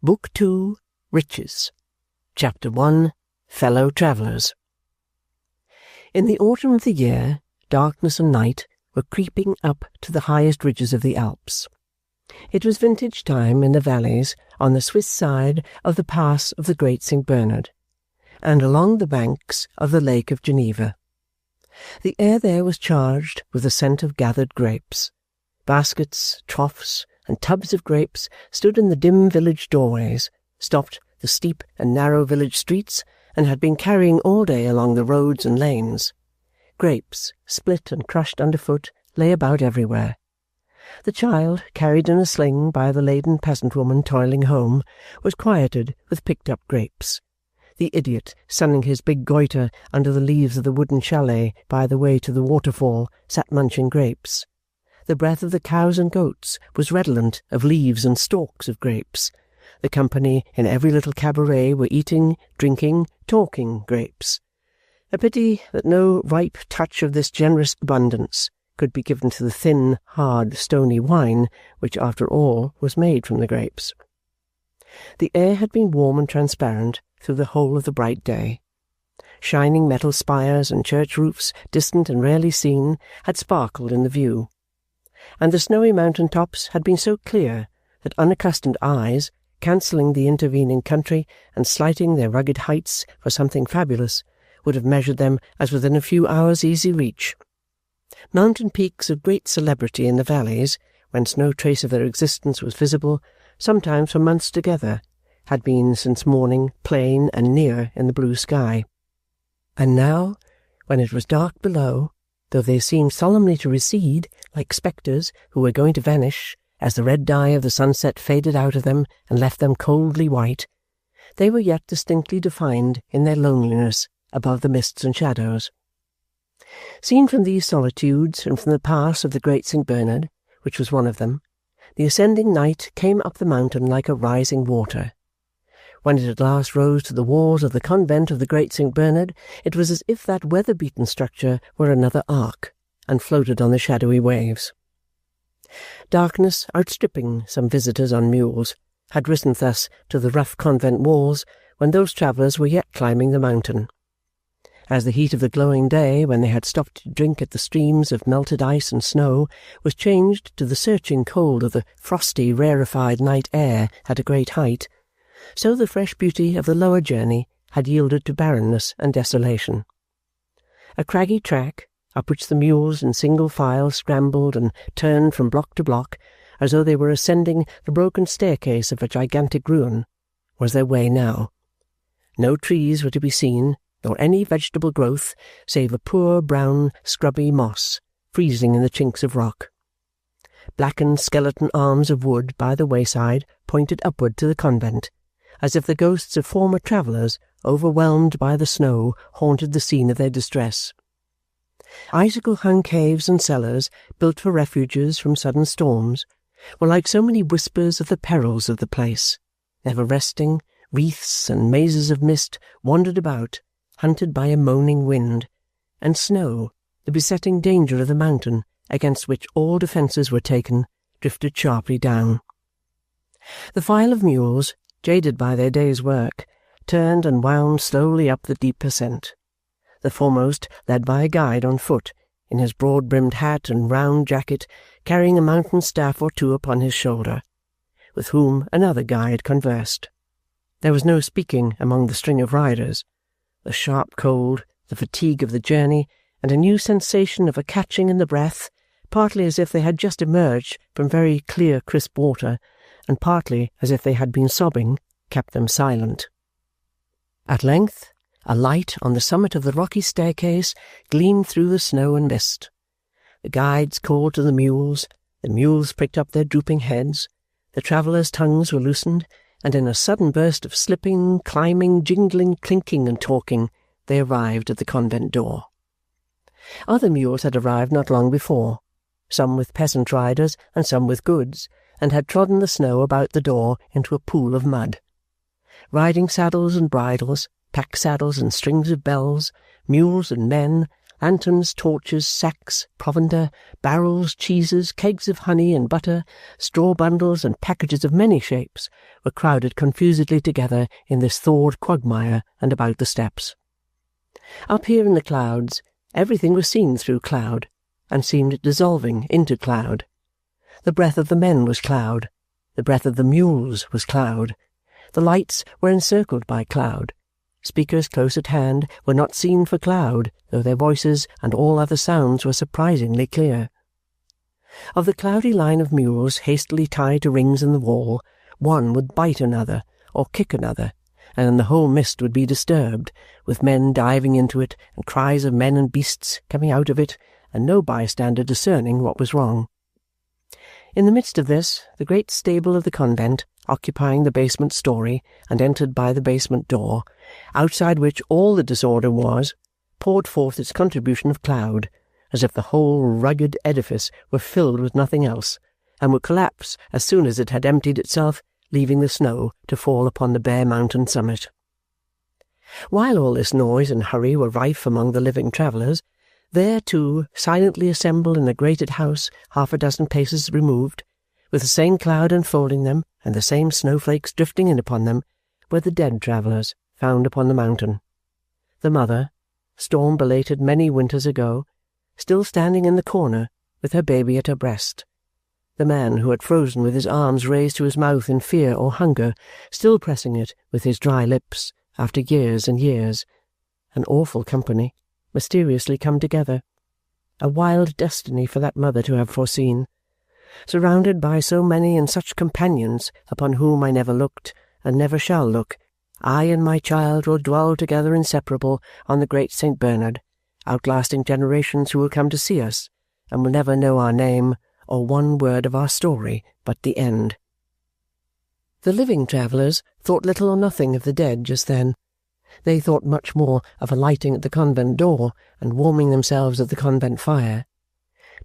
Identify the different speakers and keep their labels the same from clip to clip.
Speaker 1: Book 2, Riches. Chapter 1, Fellow Travellers. In the autumn of the year, darkness and night were creeping up to the highest ridges of the Alps. It was vintage time in the valleys on the Swiss side of the pass of the Great St. Bernard, and along the banks of the Lake of Geneva. The air there was charged with the scent of gathered grapes. Baskets, troughs, and tubs of grapes stood in the dim village doorways, stopped the steep and narrow village streets, and had been carrying all day along the roads and lanes. Grapes, split and crushed underfoot, lay about everywhere. The child, carried in a sling by the laden peasant woman toiling home, was quieted with picked-up grapes. The idiot, sunning his big goiter under the leaves of the wooden chalet by the way to the waterfall, sat munching grapes. The breath of the cows and goats was redolent of leaves and stalks of grapes. The company in every little cabaret were eating, drinking, talking grapes. A pity that no ripe touch of this generous abundance could be given to the thin, hard, stony wine, which, after all, was made from the grapes. The air had been warm and transparent through the whole of the bright day. Shining metal spires and church roofs, distant and rarely seen, had sparkled in the view, and the snowy mountain tops had been so clear that unaccustomed eyes, cancelling the intervening country and slighting their rugged heights for something fabulous, would have measured them as within a few hours' easy reach. Mountain peaks of great celebrity in the valleys, whence no trace of their existence was visible, sometimes for months together, had been since morning plain and near in the blue sky. And now, when it was dark below, though they seemed solemnly to recede, like spectres who were going to vanish, as the red dye of the sunset faded out of them and left them coldly white, they were yet distinctly defined in their loneliness above the mists and shadows. Seen from these solitudes and from the pass of the Great St. Bernard, which was one of them, the ascending night came up the mountain like a rising water. When it at last rose to the walls of the convent of the Great St. Bernard, it was as if that weather-beaten structure were another ark, and floated on the shadowy waves. Darkness, outstripping some visitors on mules, had risen thus to the rough convent walls when those travellers were yet climbing the mountain. As the heat of the glowing day, when they had stopped to drink at the streams of melted ice and snow, was changed to the searching cold of the frosty, rarefied night air at a great height, so the fresh beauty of the lower journey had yielded to barrenness and desolation. A craggy track, up which the mules in single file scrambled and turned from block to block, as though they were ascending the broken staircase of a gigantic ruin, was their way now. No trees were to be seen, nor any vegetable growth, save a poor brown scrubby moss, freezing in the chinks of rock. Blackened skeleton arms of wood by the wayside pointed upward to the convent, as if the ghosts of former travellers, overwhelmed by the snow, haunted the scene of their distress. Icicle-hung caves and cellars, built for refuges from sudden storms, were like so many whispers of the perils of the place. Never resting, wreaths and mazes of mist wandered about, hunted by a moaning wind, and snow, the besetting danger of the mountain, against which all defences were taken, drifted sharply down. The file of mules, jaded by their day's work, turned and wound slowly up the deep ascent, the foremost led by a guide on foot, in his broad-brimmed hat and round jacket, carrying a mountain staff or two upon his shoulder, with whom another guide conversed. There was no speaking among the string of riders. The sharp cold, the fatigue of the journey, and a new sensation of a catching in the breath, partly as if they had just emerged from very clear crisp water, and partly as if they had been sobbing, kept them silent. At length, a light on the summit of the rocky staircase gleamed through the snow and mist. The guides called to the mules pricked up their drooping heads, the travellers' tongues were loosened, and in a sudden burst of slipping, climbing, jingling, clinking, and talking, they arrived at the convent door. Other mules had arrived not long before, some with peasant riders and some with goods, and had trodden the snow about the door into a pool of mud. Riding saddles and bridles, pack saddles and strings of bells, mules and men, lanterns, torches, sacks, provender, barrels, cheeses, kegs of honey and butter, straw bundles and packages of many shapes were crowded confusedly together in this thawed quagmire and about the steps. Up here in the clouds, everything was seen through cloud, and seemed dissolving into cloud. The breath of the men was cloud, the breath of the mules was cloud, the lights were encircled by cloud. Speakers close at hand were not seen for cloud, though their voices and all other sounds were surprisingly clear. Of the cloudy line of mules hastily tied to rings in the wall, one would bite another, or kick another, and then the whole mist would be disturbed, with men diving into it, and cries of men and beasts coming out of it, and no bystander discerning what was wrong. In the midst of this, the great stable of the convent, occupying the basement story, and entered by the basement door, outside which all the disorder was, poured forth its contribution of cloud, as if the whole rugged edifice were filled with nothing else, and would collapse as soon as it had emptied itself, leaving the snow to fall upon the bare mountain summit. While all this noise and hurry were rife among the living travellers, there, too, silently assembled in a grated house 6 paces removed, with the same cloud enfolding them and the same snowflakes drifting in upon them, were the dead travellers found upon the mountain. The mother, storm-belated many winters ago, still standing in the corner with her baby at her breast. The man who had frozen with his arms raised to his mouth in fear or hunger, still pressing it with his dry lips after years and years. An awful company, mysteriously come together. A wild destiny for that mother to have foreseen. Surrounded by so many and such companions upon whom I never looked and never shall look, I and my child will dwell together inseparable on the great St. Bernard, outlasting generations who will come to see us, and will never know our name or one word of our story but the end. The living travellers thought little or nothing of the dead just then. They thought much more of alighting at the convent door and warming themselves at the convent fire.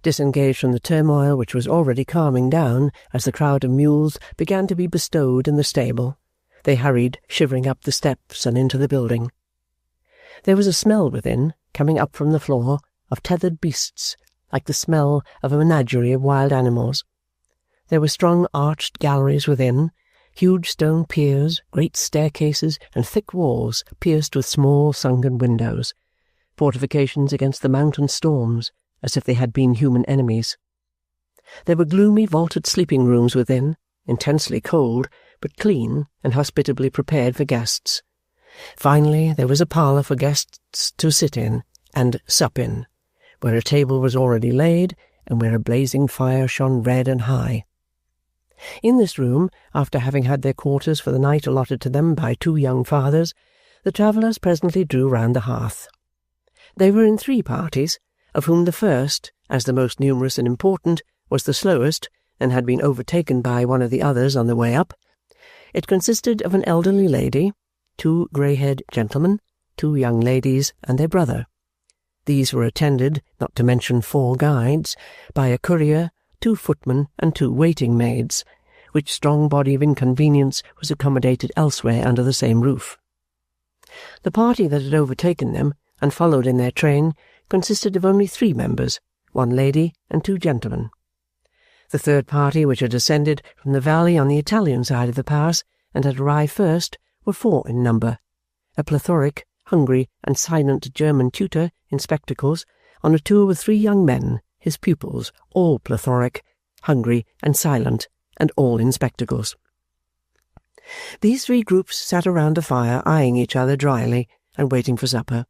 Speaker 1: Disengaged from the turmoil which was already calming down as the crowd of mules began to be bestowed in the stable, they hurried shivering up the steps and into the building. There was a smell within, coming up from the floor, of tethered beasts, like the smell of a menagerie of wild animals. There were strong arched galleries within, huge stone piers, great staircases, and thick walls pierced with small sunken windows, fortifications against the mountain storms, as if they had been human enemies. There were gloomy vaulted sleeping rooms within, intensely cold, but clean and hospitably prepared for guests. Finally, there was a parlour for guests to sit in and sup in, where a table was already laid, and where a blazing fire shone red and high. In this room, after having had their quarters for the night allotted to them by 2 young fathers, the travellers presently drew round the hearth. They were in 3 parties, of whom the first, as the most numerous and important, was the slowest, and had been overtaken by one of the others on the way up. It consisted of an elderly lady, 2 grey-haired gentlemen, 2 young ladies, and their brother. These were attended, not to mention 4 guides, by a courier, 2 footmen, and 2 waiting-maids, which strong body of inconvenience was accommodated elsewhere under the same roof. The party that had overtaken them, and followed in their train, consisted of only 3 members, 1 lady and 2 gentlemen. The third party, which had ascended from the valley on the Italian side of the pass, and had arrived first, were 4 in number, a plethoric, hungry, and silent German tutor in spectacles, on a tour with 3 young men, his pupils, all plethoric, hungry, and silent, and all in spectacles. These 3 groups sat around the fire, eyeing each other dryly, and waiting for supper.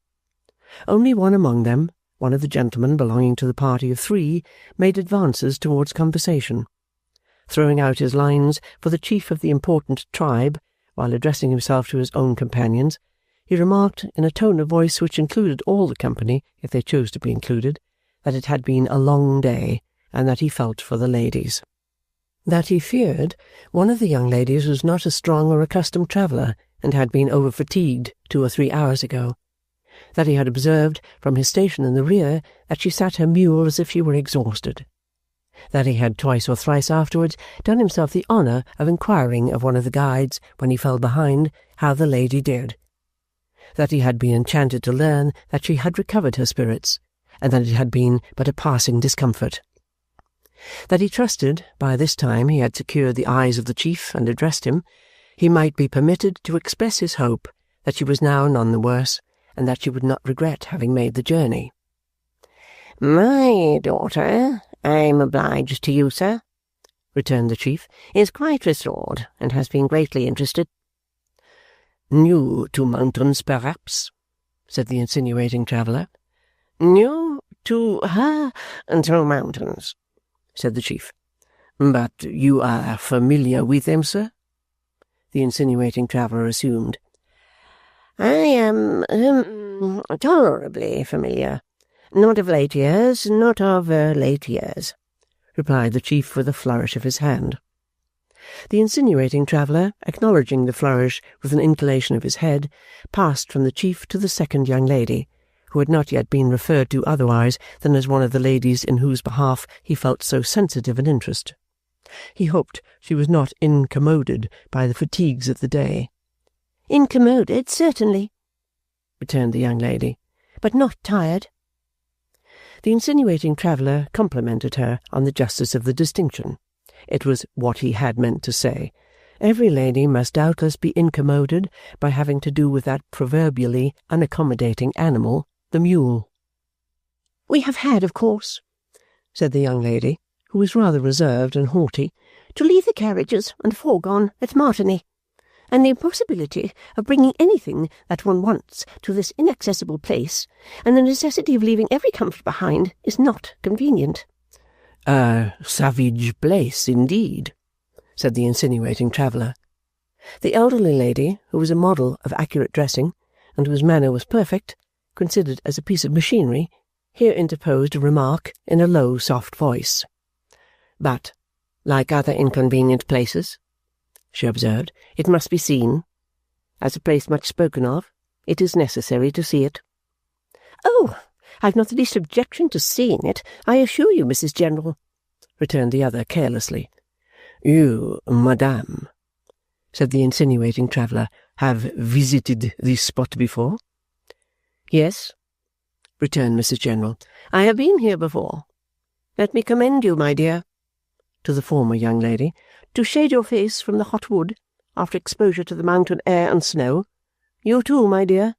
Speaker 1: Only one among them, one of the gentlemen belonging to the party of 3, made advances towards conversation. Throwing out his lines for the chief of the important tribe, while addressing himself to his own companions, he remarked, in a tone of voice which included all the company, if they chose to be included, that it had been a long day, and that he felt for the ladies. That he feared one of the young ladies was not a strong or accustomed traveller, and had been over-fatigued 2 or 3 hours ago. That he had observed, from his station in the rear, that she sat her mule as if she were exhausted. That he had twice or thrice afterwards done himself the honour of inquiring of one of the guides, when he fell behind, how the lady did. That he had been enchanted to learn that she had recovered her spirits, and that it had been but a passing discomfort. That he trusted, by this time he had secured the eyes of the chief and addressed him, he might be permitted to express his hope that she was now none the worse, and that she would not regret having made the journey.
Speaker 2: "My daughter, I am obliged to you, sir," returned the chief, "is quite restored, and has been greatly interested."
Speaker 1: "New to mountains, perhaps?" said the insinuating traveller.
Speaker 2: "New to mountains," said the chief.
Speaker 1: "But you are familiar with them, sir?" the insinuating traveller assumed.
Speaker 2: "I am tolerably familiar. Not of late years,
Speaker 1: replied the chief with a flourish of his hand. The insinuating traveller, acknowledging the flourish with an inclination of his head, passed from the chief to the second young lady, who had not yet been referred to otherwise than as one of the ladies in whose behalf he felt so sensitive an interest. He hoped she was not incommoded by the fatigues of the day.
Speaker 2: "Incommoded, certainly,"
Speaker 1: returned the young lady,
Speaker 2: "but not tired."
Speaker 1: The insinuating traveller complimented her on the justice of the distinction. It was what he had meant to say. Every lady must doubtless be incommoded by having to do with that proverbially unaccommodating animal, the mule.
Speaker 2: "We have had, of course,"
Speaker 1: said the young lady, who was rather reserved and haughty,
Speaker 2: "to leave the carriages and foregone at Martigny, and the impossibility of bringing anything that one wants to this inaccessible place, and the necessity of leaving every comfort behind, is not convenient."
Speaker 1: "A savage place, indeed," said the insinuating traveller. The elderly lady, who was a model of accurate dressing, and whose manner was perfect, considered as a piece of machinery, here interposed a remark in a low, soft voice. "But, like other inconvenient places," she observed, "it must be seen. As a place much spoken of, it is necessary to see it."
Speaker 2: "Oh, I've not the least objection to seeing it, I assure you, Mrs. General,"
Speaker 1: returned the other carelessly. "You, madame," said the insinuating traveller, "have visited this spot before?"
Speaker 2: "Yes," returned Mrs. General, "I have been here before. Let me commend you, my dear," to the former young lady, "to shade your face from the hot wood after exposure to the mountain air and snow. You too, my dear,"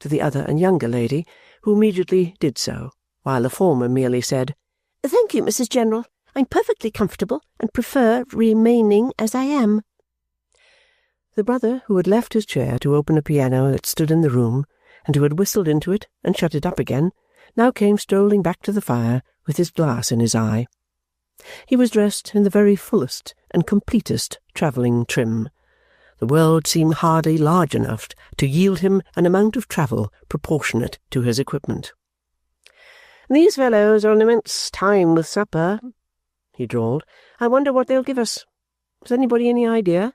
Speaker 2: to the other and younger lady, who immediately did so, while the former merely said, "Thank you, Mrs. General. I'm perfectly comfortable, and prefer remaining as I am." The brother, who had left his chair to open a piano that stood in the room, and who had whistled into it and shut it up again, now came strolling back to the fire with his glass in his eye. He was dressed in the very fullest and completest travelling trim. The world seemed hardly large enough to yield him an amount of travel proportionate to his equipment. "These fellows are an immense time with supper," he drawled. "I wonder what they'll give us. Has anybody any idea?"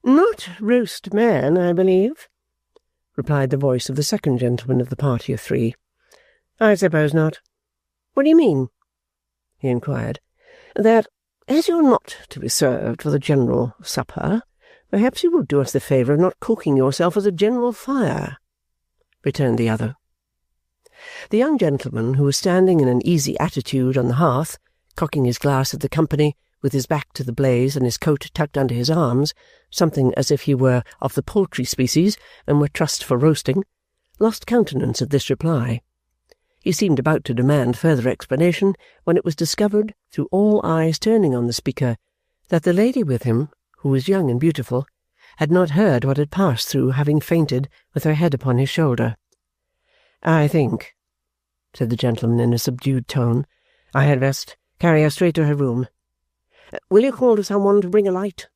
Speaker 2: "Not roast man, I believe," replied the voice of the second gentleman of the party of three. "I suppose not." "What do you mean?" he inquired. "That, as you're not to be served for the general supper, perhaps you will do us the favour of not cooking yourself for the general fire," returned the other. The young gentleman, who was standing in an easy attitude on the hearth, cocking his glass at the company, with his back to the blaze and his coat tucked under his arms, something as if he were of the poultry species and were trussed for roasting, lost countenance at this reply. He seemed about to demand further explanation, when it was discovered, through all eyes turning on the speaker, that the lady with him, who was young and beautiful, had not heard what had passed through having fainted with her head upon his shoulder. "I think," said the gentleman in a subdued tone, "I had best carry her straight to her room. Will you call to some one to bring a light?"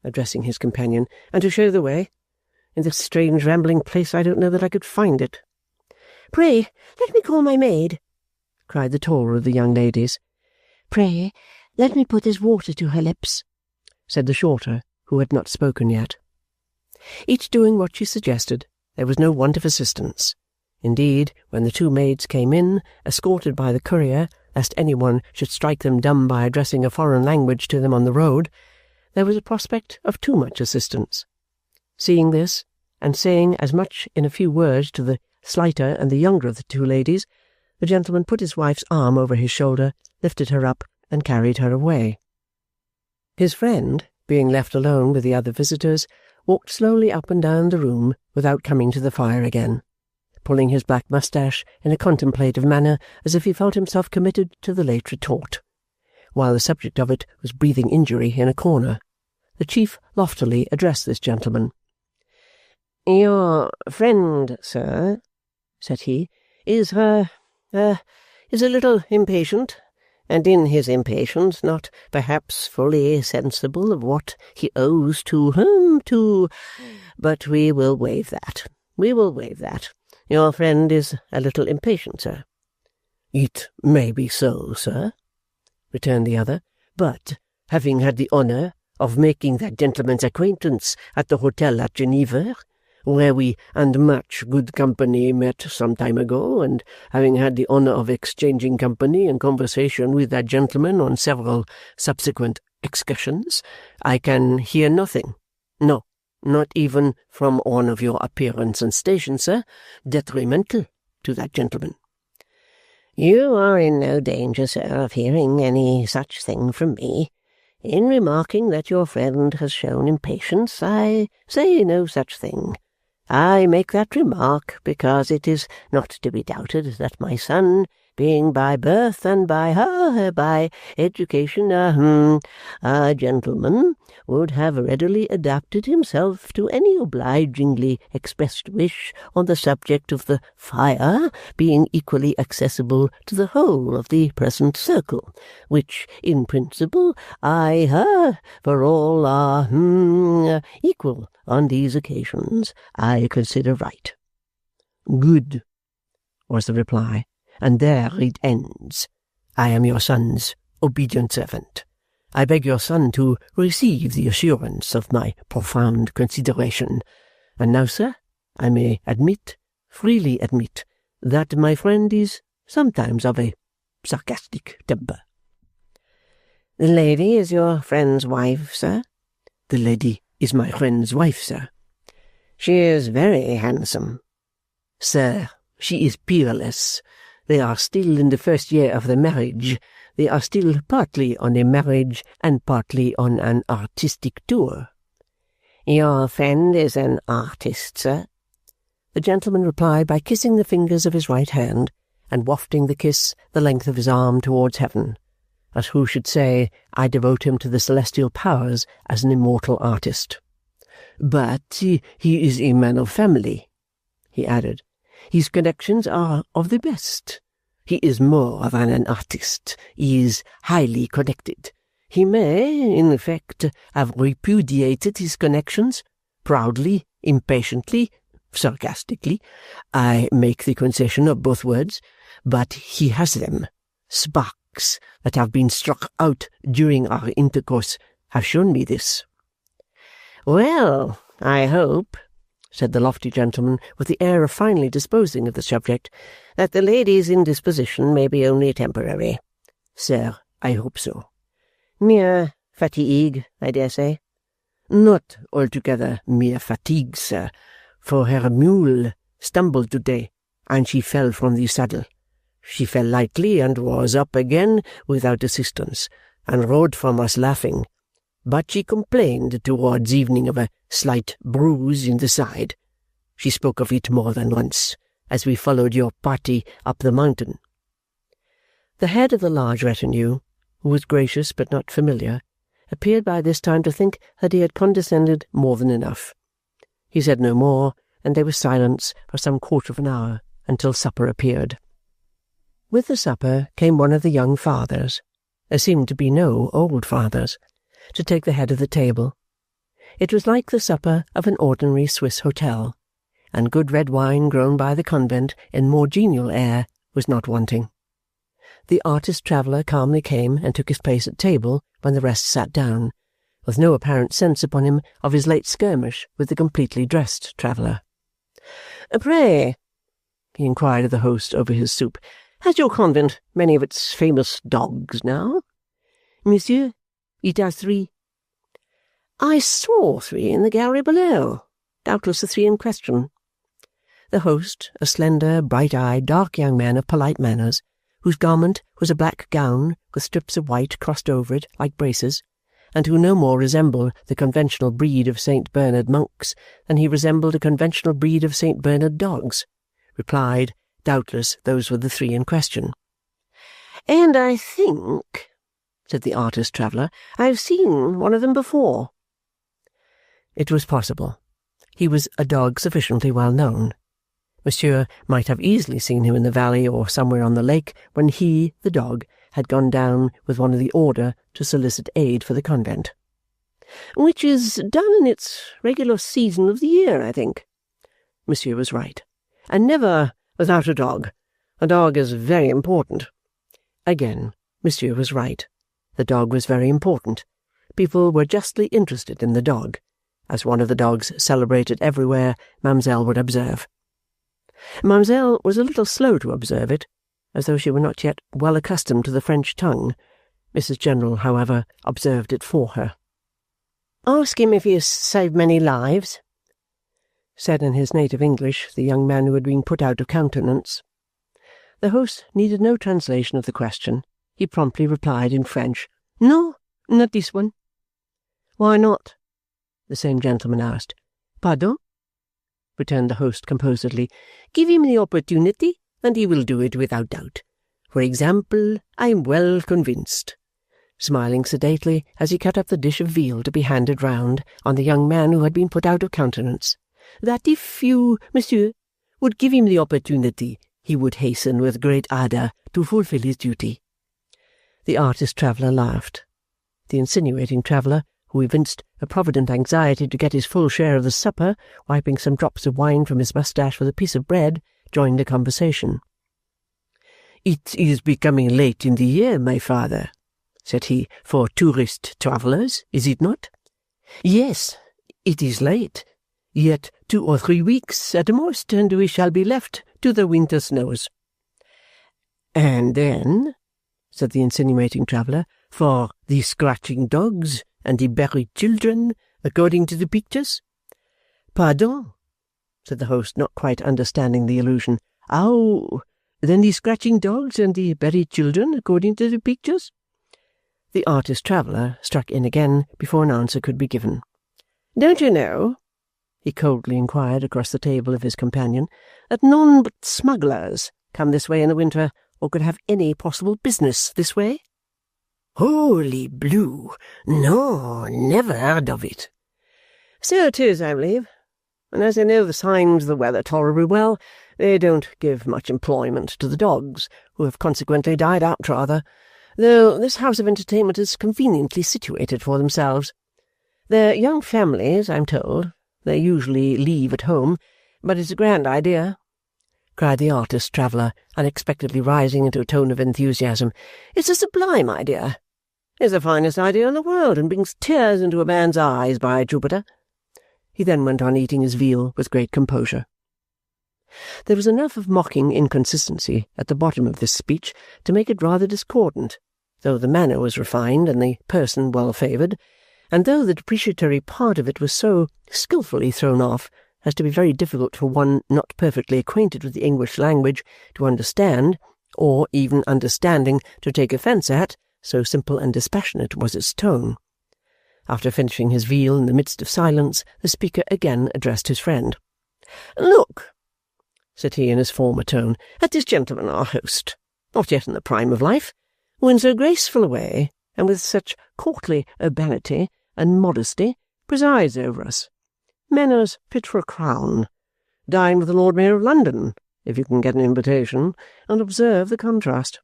Speaker 2: addressing his companion, "and to show the way? In this strange rambling place I don't know that I could find it." "Pray, let me call my maid," cried the taller of the young ladies. "Pray, let me put this water to her lips," said the shorter, who had not spoken yet. Each doing what she suggested, there was no want of assistance. Indeed, when the two maids came in, escorted by the courier, lest any one should strike them dumb by addressing a foreign language to them on the road, there was a prospect of too much assistance. Seeing this, and saying as much in a few words to the slighter and the younger of the two ladies, The gentleman put his wife's arm over his shoulder, lifted her up, and carried her away. His friend, being left alone with the other visitors, walked slowly up and down the room without coming to the fire again, pulling his black moustache in a contemplative manner as if he felt himself committed to the late retort, while the subject of it was breathing injury in a corner. The chief loftily addressed this gentleman. "Your friend, sir," said he, is a little impatient, and in his impatience not perhaps fully sensible of what he owes to. But we will waive that. Your friend is a little impatient, sir." "It may be so, sir," returned the other, "but having had the honour of making that gentleman's acquaintance at the hotel at Geneva, where we and much good company met some time ago, and having had the honour of exchanging company and conversation with that gentleman on several subsequent excursions, I can hear nothing, no, not even from one of your appearance and station, sir, detrimental to that gentleman." "You are in no danger, sir, of hearing any such thing from me. In remarking that your friend has shown impatience, I say no such thing. I make that remark because it is not to be doubted that my son, being by birth and by education a gentleman, would have readily adapted himself to any obligingly expressed wish on the subject of the fire being equally accessible to the whole of the present circle, which, in principle, for all are equal on these occasions, I consider right." "Good," was the reply. "And there it ends. I am your son's obedient servant. I beg your son to receive the assurance of my profound consideration. And now, sir, I may freely admit, that my friend is sometimes of a sarcastic temper." "The lady is your friend's wife, sir?" "The lady is my friend's wife, sir." "She is very handsome." "Sir, she is peerless. They are still in the first year of the marriage. They are still partly on a marriage and partly on an artistic tour." "Your friend is an artist, sir?" The gentleman replied by kissing the fingers of his right hand, and wafting the kiss the length of his arm towards heaven, as who should say, "I devote him to the celestial powers as an immortal artist." "But he is a man of family," he added. "His connections are of the best. He is more than an artist. He is highly connected. He may, in fact, have repudiated his connections, proudly, impatiently, sarcastically. I make the concession of both words, but he has them. Sparks that have been struck out during our intercourse have shown me this." "Well, I hope," said the lofty gentleman, with the air of finally disposing of the subject, "that the lady's indisposition may be only temporary." "Sir, I hope so."
Speaker 1: "Mere fatigue, I dare say."
Speaker 2: "Not altogether mere fatigue, sir, for her mule stumbled today, and she fell from the saddle. She fell lightly and was up again without assistance, and rode from us laughing. But she complained towards evening of a slight bruise in the side. She spoke of it more than once, as we followed your party up the mountain." The head of the large retinue, who was gracious but not familiar, appeared by this time to think that he had condescended more than enough. He said no more, and there was silence for some quarter of an hour until supper appeared. With the supper came one of the young fathers. There seemed to be no old fathers, to take the head of the table. It was like the supper of an ordinary Swiss hotel, and good red wine grown by the convent in more genial air was not wanting. The artist-traveller calmly came and took his place at table when the rest sat down, with no apparent sense upon him of his late skirmish with the completely dressed traveller.
Speaker 1: "Pray," he inquired of the host over his soup, "has your convent many of its famous dogs now?"
Speaker 2: "Monsieur, it has 3.
Speaker 1: "I saw 3 in the gallery below. Doubtless the 3 in question."
Speaker 2: The host, a slender, bright-eyed, dark young man of polite manners, whose garment was a black gown with strips of white crossed over it like braces, and who no more resembled the conventional breed of St. Bernard monks than he resembled a conventional breed of St. Bernard dogs, replied, doubtless those were the three in question. "And I think," said the artist-traveller, "I've seen one of them before." It was possible. He was a dog sufficiently well known. Monsieur might have easily seen him in the valley or somewhere on the lake when he, the dog, had gone down with one of the order to solicit aid for the convent. "Which is done in its regular season of the year, I think." Monsieur was right. "And never without a dog. A dog is very important." Again, Monsieur was right. The dog was very important. People were justly interested in the dog, as one of the dogs celebrated everywhere, Mademoiselle would observe. Mademoiselle was a little slow to observe it, as though she were not yet well accustomed to the French tongue. Mrs. General, however, observed it for her. "Ask him if he has saved many lives," said in his native English the young man who had been put out of countenance. The host needed no translation of the question. He promptly replied in French, "No, not this one." "Why not?" the same gentleman asked. "Pardon?" returned the host composedly. "Give him the opportunity, and he will do it without doubt. For example, I am well convinced," smiling sedately as he cut up the dish of veal to be handed round on the young man who had been put out of countenance, "that if you, monsieur, would give him the opportunity, he would hasten with great ardour to fulfil his duty." The artist-traveller laughed. The insinuating traveller, who evinced a provident anxiety to get his full share of the supper, wiping some drops of wine from his moustache with a piece of bread, joined the conversation. "It is becoming late in the year, my father," said he, "for tourist travellers, is it not?" "Yes, it is late. Yet 2 or 3 weeks at most, and we shall be left to the winter snows." "And then," said the insinuating traveller, "for the scratching dogs and the buried children, according to the pictures?" "Pardon," said the host, not quite understanding the allusion. "How? Then the scratching dogs and the buried children, according to the pictures?" The artist-traveller struck in again before an answer could be given. "Don't you know," he coldly inquired across the table of his companion, "that none but smugglers come this way in the winter, or could have any possible business this way?" "Holy blue! No, never heard of it." "So it is, I believe. And as they know the signs of the weather tolerably well, they don't give much employment to the dogs, who have consequently died out rather, though this house of entertainment is conveniently situated for themselves. Their young families, I'm told, they usually leave at home, but it's a grand idea," cried the artist-traveller, unexpectedly rising into a tone of enthusiasm. "It's a sublime idea. It's the finest idea in the world, and brings tears into a man's eyes, by Jupiter." He then went on eating his veal with great composure. There was enough of mocking inconsistency at the bottom of this speech to make it rather discordant, though the manner was refined and the person well favoured, and though the depreciatory part of it was so skilfully thrown off as to be very difficult for one not perfectly acquainted with the English language to understand, or even understanding to take offence at, so simple and dispassionate was its tone. After finishing his veal in the midst of silence, the speaker again addressed his friend. "Look," said he in his former tone, "at this gentleman our host, not yet in the prime of life, who in so graceful a way, and with such courtly urbanity and modesty, presides over us. Manners fit for a crown. Dine with the Lord Mayor of London, if you can get an invitation, and observe the contrast.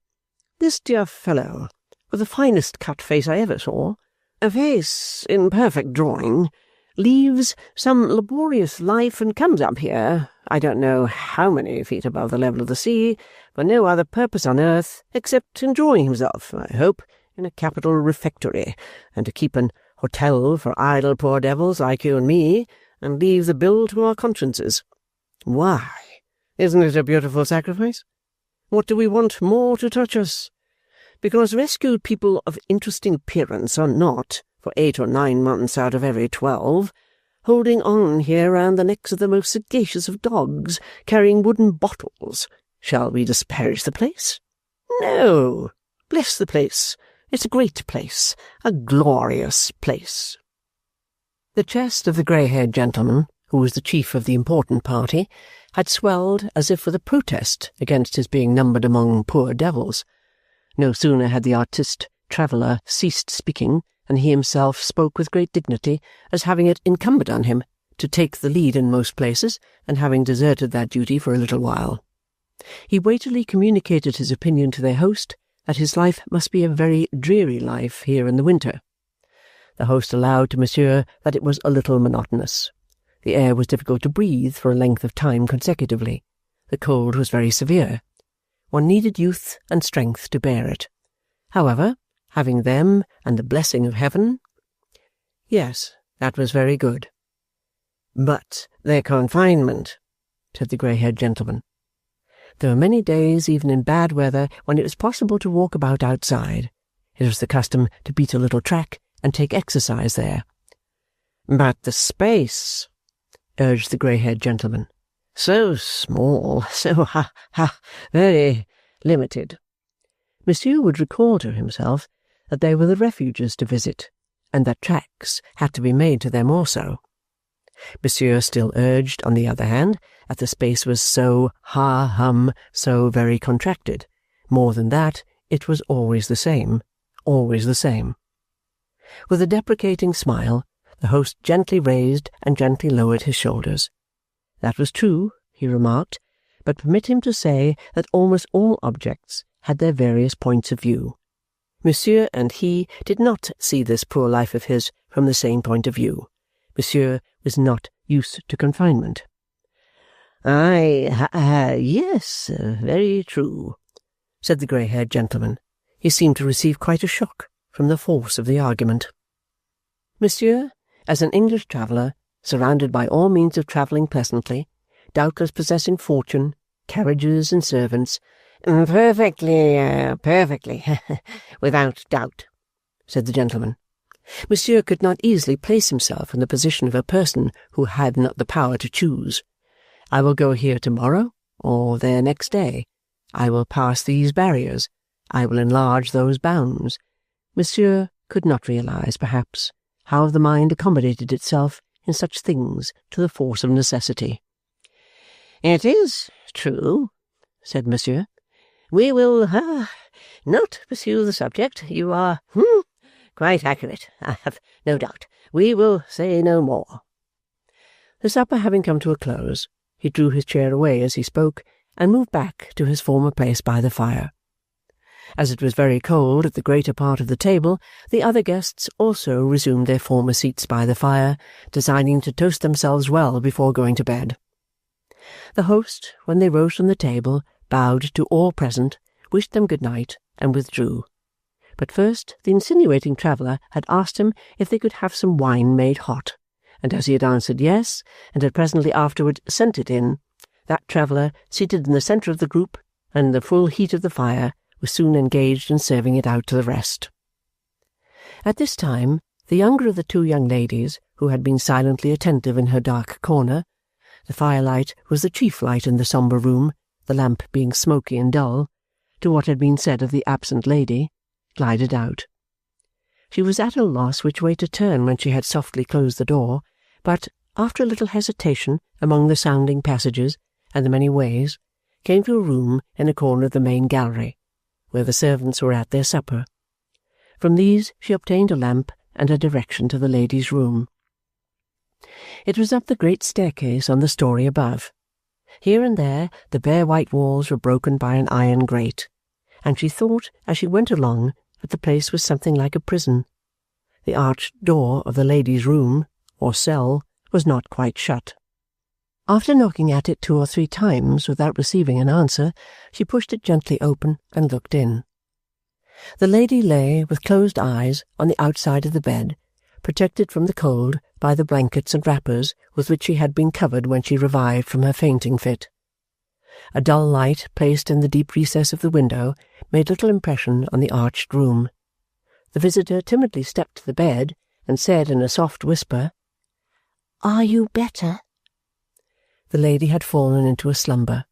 Speaker 2: This dear fellow, with the finest cut face I ever saw, a face in perfect drawing, leaves some laborious life and comes up here, I don't know how many feet above the level of the sea, for no other purpose on earth except enjoying himself, I hope, in a capital refectory, and to keep an hotel for idle poor devils like you and me, and leave the bill to our consciences. Why, isn't it a beautiful sacrifice? What do we want more to touch us? Because rescued people of interesting appearance are not, for 8 or 9 months out of every 12, holding on here round the necks of the most sagacious of dogs, carrying wooden bottles. Shall we disparage the place? No. Bless the place. It's a great place, a glorious place. The chest of the grey-haired gentleman, who was the chief of the important party, had swelled as if with a protest against his being numbered among poor devils. No sooner had the artist traveller ceased speaking, and he himself spoke with great dignity, as having it incumbent on him to take the lead in most places, and having deserted that duty for a little while. He weightily communicated his opinion to their host that his life must be a very dreary life here in the winter. The host allowed to Monsieur that it was a little monotonous. The air was difficult to breathe for a length of time consecutively. The cold was very severe. One needed youth and strength to bear it. However, having them and the blessing of heaven— Yes, that was very good. But their confinement, said the grey-haired gentleman. There were many days, even in bad weather, when it was possible to walk about outside. It was the custom to beat a little track and take exercise there. But the space, urged the grey-haired gentleman. So small, so, very limited. Monsieur would recall to himself that they were the refuges to visit, and that tracks had to be made to them also. Monsieur still urged, on the other hand, that the space was so so very contracted. More than that, it was always the same, always the same. With a deprecating smile, the host gently raised and gently lowered his shoulders. That was true, he remarked, but permit him to say that almost all objects had their various points of view. Monsieur and he did not see this poor life of his from the same point of view. Monsieur was not used to confinement. Yes, very true, said the grey-haired gentleman. He seemed to receive quite a shock from the force of the argument. Monsieur, as an English traveller, surrounded by all means of travelling pleasantly, doubtless possessing fortune, carriages and servants— Perfectly, without doubt, said the gentleman. Monsieur could not easily place himself in the position of a person who had not the power to choose. I will go here tomorrow, or there next day. I will pass these barriers. I will enlarge those bounds. Monsieur could not realize, perhaps, how the mind accommodated itself in such things to the force of necessity. It is true, said Monsieur. We will not pursue the subject. You are quite accurate, I have no doubt. We will say no more. The supper having come to a close, he drew his chair away as he spoke, and moved back to his former place by the fire. As it was very cold at the greater part of the table, the other guests also resumed their former seats by the fire, designing to toast themselves well before going to bed. The host, when they rose from the table, bowed to all present, wished them good night, and withdrew. But first the insinuating traveller had asked him if they could have some wine made hot, and as he had answered yes, and had presently afterward sent it in, that traveller, seated in the centre of the group, and in the full heat of the fire, was soon engaged in serving it out to the rest. At this time, the younger of the two young ladies, who had been silently attentive in her dark corner— the firelight was the chief light in the sombre room, the lamp being smoky and dull— to what had been said of the absent lady, glided out. She was at a loss which way to turn when she had softly closed the door, but, after a little hesitation among the sounding passages and the many ways, came to a room in a corner of the main gallery, where the servants were at their supper. From these she obtained a lamp and a direction to the lady's room. It was up the great staircase on the story above. Here and there the bare white walls were broken by an iron grate, and she thought, as she went along, that the place was something like a prison. The arched door of the lady's room, or cell, was not quite shut. After knocking at it 2 or 3 times without receiving an answer, she pushed it gently open and looked in. The lady lay with closed eyes on the outside of the bed, protected from the cold by the blankets and wrappers with which she had been covered when she revived from her fainting fit. A dull light placed in the deep recess of the window made little impression on the arched room. The visitor timidly stepped to the bed and said in a soft whisper, Are you better?"
Speaker 1: The lady had fallen into a slumber,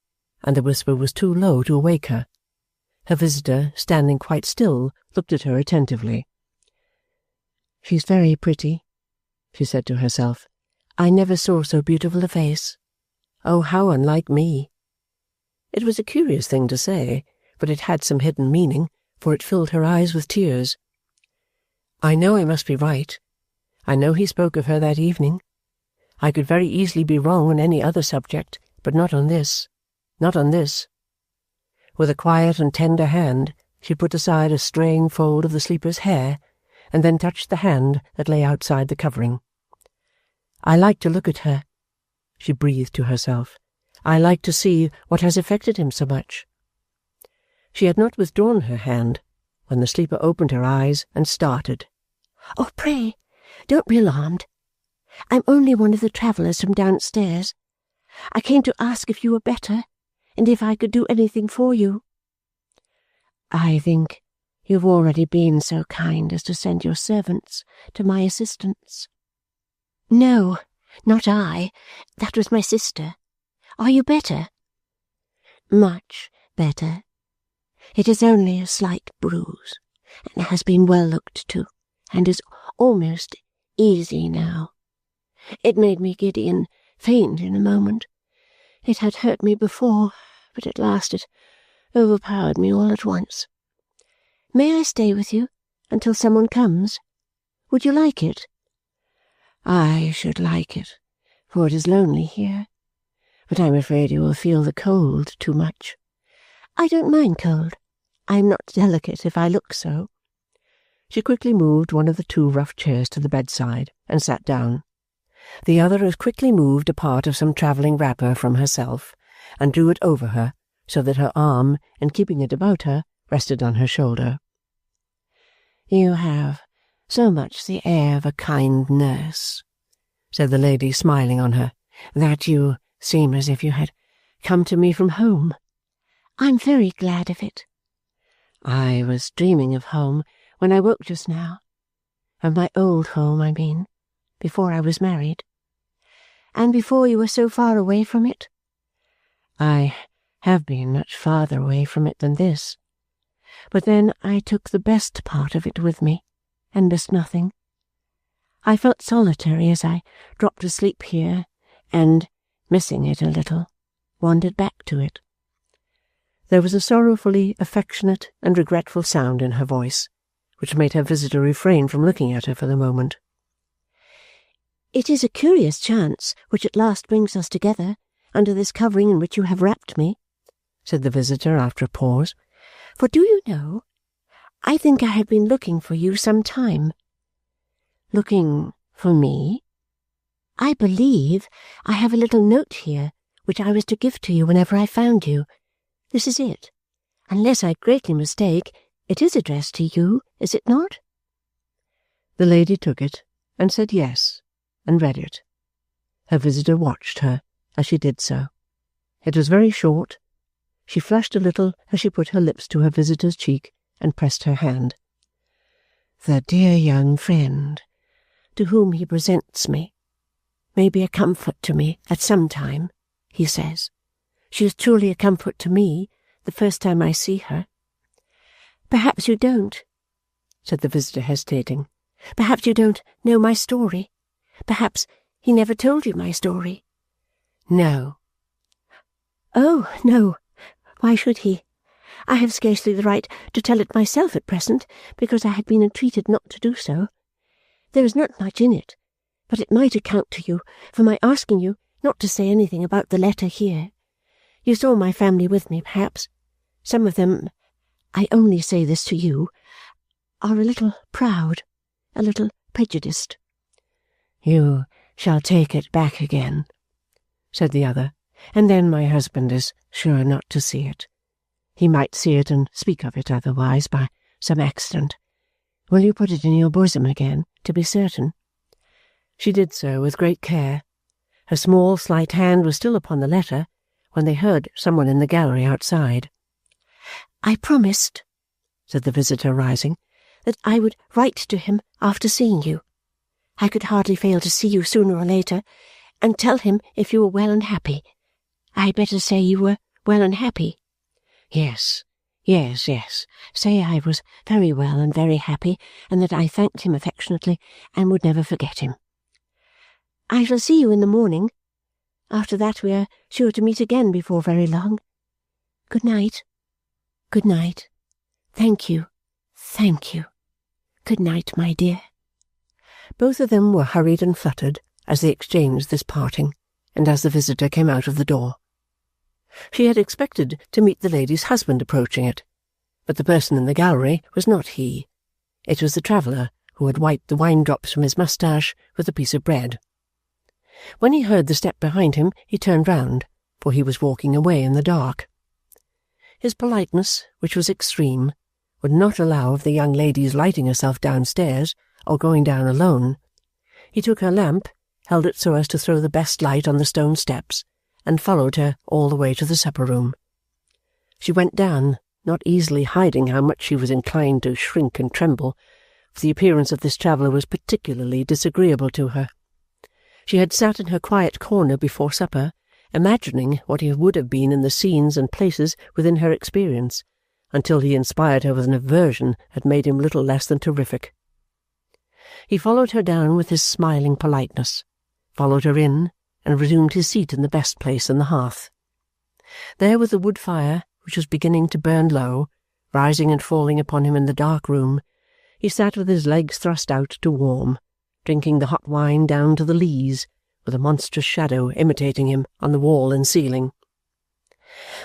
Speaker 1: and the whisper was too low to awake her. Her visitor, standing quite still, looked at her attentively. "She's very pretty," she said to herself. "I never saw so beautiful a face. Oh, how unlike me!" It was a curious thing to say, but it had some hidden meaning, for it filled her eyes with tears. I know I must be right. I know he spoke of her that evening. I could very easily be wrong on any other subject, but not on this. Not on this. With a quiet and tender hand, she put aside a straying fold of the sleeper's hair, and then touched the hand that lay outside the covering. "I like to look at her," she breathed to herself. "I like to see what has affected him so much." She had not withdrawn her hand when the sleeper opened her eyes and started.
Speaker 2: "Oh, pray, don't be alarmed. I'm only one of the travellers from downstairs. I came to ask if you were better, and if I could do anything for you." "I think you've already been so kind as to send your servants to my assistance." "No, not I. That was my sister. Are you better?" "Much better. It is only a slight bruise, and has been well looked to, and is almost easy now. It made me giddy and faint in a moment. It had hurt me before, but at last it overpowered me all at once. May I stay with you until someone comes? Would you like it?" "I should like it, for it is lonely here. But I'm afraid you will feel the cold too much." "I don't mind cold. I am not delicate if I look so."
Speaker 1: She quickly moved one of the two rough chairs to the bedside and sat down. The other as quickly moved a part of some travelling wrapper from herself, and drew it over her, so that her arm, in keeping it about her, rested on her shoulder. "You have so much the air of a kind nurse," said the lady, smiling on her, "that you seem as if you had come to me from home."
Speaker 2: "I'm very glad of it."
Speaker 1: "I was dreaming of home when I woke just now. Of my old home, I mean, before I was married."
Speaker 2: "And before you were so far away from it?"
Speaker 1: "I have been much farther away from it than this. But then I took the best part of it with me, and missed nothing. I felt solitary as I dropped asleep here, and, missing it a little, wandered back to it." There was a sorrowfully affectionate and regretful sound in her voice, which made her visitor refrain from looking at her for the moment.
Speaker 2: "It is a curious chance which at last brings us together under this covering in which you have wrapped me," said the visitor after a pause. "For do you know, I think I have been looking for you some time."
Speaker 1: "Looking for me?"
Speaker 2: "I believe I have a little note here which I was to give to you whenever I found you. This is it. Unless I greatly mistake, it is addressed to you, is it not?"
Speaker 1: The lady took it, and said yes, and read it. Her visitor watched her as she did so. It was very short. She flushed a little as she put her lips to her visitor's cheek and pressed her hand. "The dear young friend to whom he presents me may be a comfort to me at some time," he says. "She is truly a comfort to me the first time I see her."
Speaker 2: "Perhaps you don't,"
Speaker 1: said the visitor, hesitating.
Speaker 2: "Perhaps you don't know my story. Perhaps he never told you my story."
Speaker 1: "No."
Speaker 2: "Oh, no. Why should he? I have scarcely the right to tell it myself at present, because I had been entreated not to do so. There is not much in it, but it might account to you for my asking you not to say anything about the letter here. You saw my family with me, perhaps. Some of them, I only say this to you, are a little proud, a little prejudiced."
Speaker 1: "You shall take it back again," said the other, "and then my husband is sure not to see it. He might see it and speak of it otherwise by some accident. Will you put it in your bosom again, to be certain?" She did so with great care. Her small, slight hand was still upon the letter when they heard someone in the gallery outside.
Speaker 2: "I promised," said the visitor, rising, "that I would write to him after seeing you. I could hardly fail to see you sooner or later, and tell him if you were well and happy. I had better say you were well and happy. Yes. Say I was very well and very happy, and that I thanked him affectionately and would never forget him. I shall see you in the morning. After that we are sure to meet again before very long. Good night. Good night. Thank you. Good night, my dear.
Speaker 1: Both of them were hurried and fluttered as they exchanged this parting, and as the visitor came out of the door. She had expected to meet the lady's husband approaching it, but the person in the gallery was not he. It was the traveller who had wiped the wine-drops from his moustache with a piece of bread. When he heard the step behind him, he turned round, for he was walking away in the dark. His politeness, which was extreme, would not allow of the young lady's lighting herself downstairs or going down alone. He took her lamp, held it so as to throw the best light on the stone steps, and followed her all the way to the supper-room. She went down, not easily hiding how much she was inclined to shrink and tremble, for the appearance of this traveller was particularly disagreeable to her. She had sat in her quiet corner before supper, imagining what he would have been in the scenes and places within her experience, until he inspired her with an aversion that made him little less than terrific. He followed her down with his smiling politeness, followed her in, and resumed his seat in the best place in the hearth. There, with the wood fire, which was beginning to burn low, rising and falling upon him in the dark room, he sat with his legs thrust out to warm, drinking the hot wine down to the lees, with a monstrous shadow imitating him on the wall and ceiling.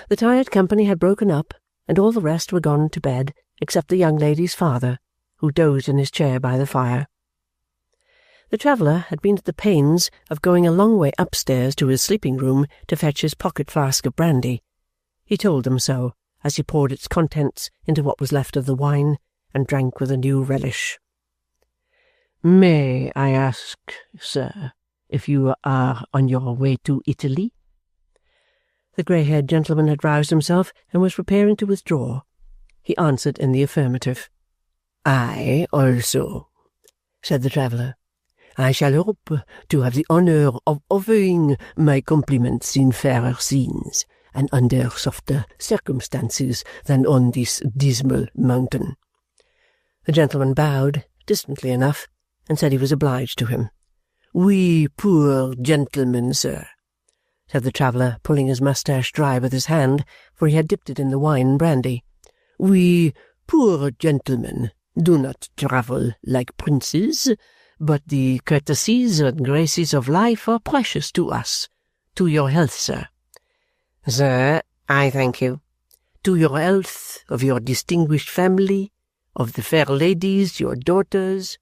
Speaker 1: The tired company had broken up, and all the rest were gone to bed, except the young lady's father, who dozed in his chair by the fire. The traveller had been at the pains of going a long way upstairs to his sleeping-room to fetch his pocket-flask of brandy. He told them so, as he poured its contents into what was left of the wine, and drank with a new relish. "May I ask, sir, if you are on your way to Italy?" The grey-haired gentleman had roused himself and was preparing to withdraw. He answered in the affirmative. "I also," said the traveller. "I shall hope to have the honour of offering my compliments in fairer scenes, and under softer circumstances than on this dismal mountain." The gentleman bowed, distantly enough, and said he was obliged to him. "We poor gentlemen, sir," said the traveller, pulling his moustache dry with his hand, for he had dipped it in the wine and brandy. "We poor gentlemen do not travel like princes, but the courtesies and graces of life are precious to us. To your health, sir." "Sir, I thank you." "To your health, of your distinguished family, of the fair ladies, your daughters."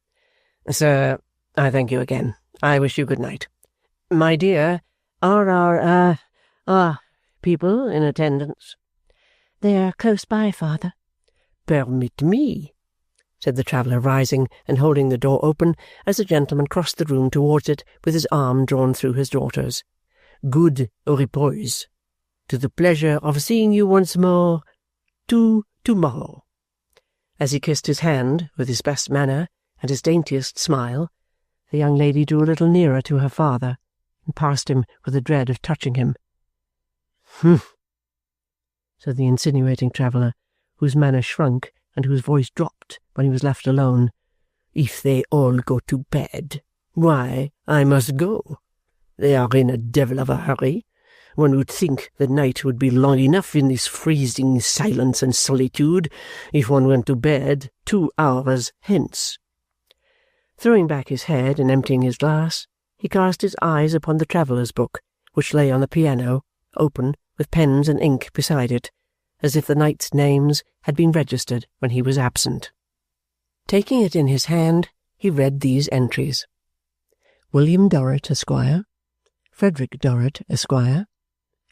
Speaker 1: "Sir, I thank you again. I wish you good night. My dear, are our people in attendance?"
Speaker 2: "They are close by, father."
Speaker 1: "Permit me," said the traveller, rising and holding the door open as the gentleman crossed the room towards it with his arm drawn through his daughter's. "Good repose. To the pleasure of seeing you once more. Tomorrow." As he kissed his hand with his best manner and his daintiest smile, the young lady drew a little nearer to her father, and passed him with a dread of touching him. "Humph!" said the insinuating traveller, whose manner shrunk and whose voice dropped when he was left alone. "If they all go to bed, why, I must go. They are in a devil of a hurry. One would think the night would be long enough in this freezing silence and solitude if one went to bed 2 hours hence." Throwing back his head and emptying his glass, he cast his eyes upon the traveller's book, which lay on the piano, open, with pens and ink beside it, as if the night's names had been registered when he was absent. Taking it in his hand, he read these entries: William Dorrit, Esquire, Frederick Dorrit, Esquire,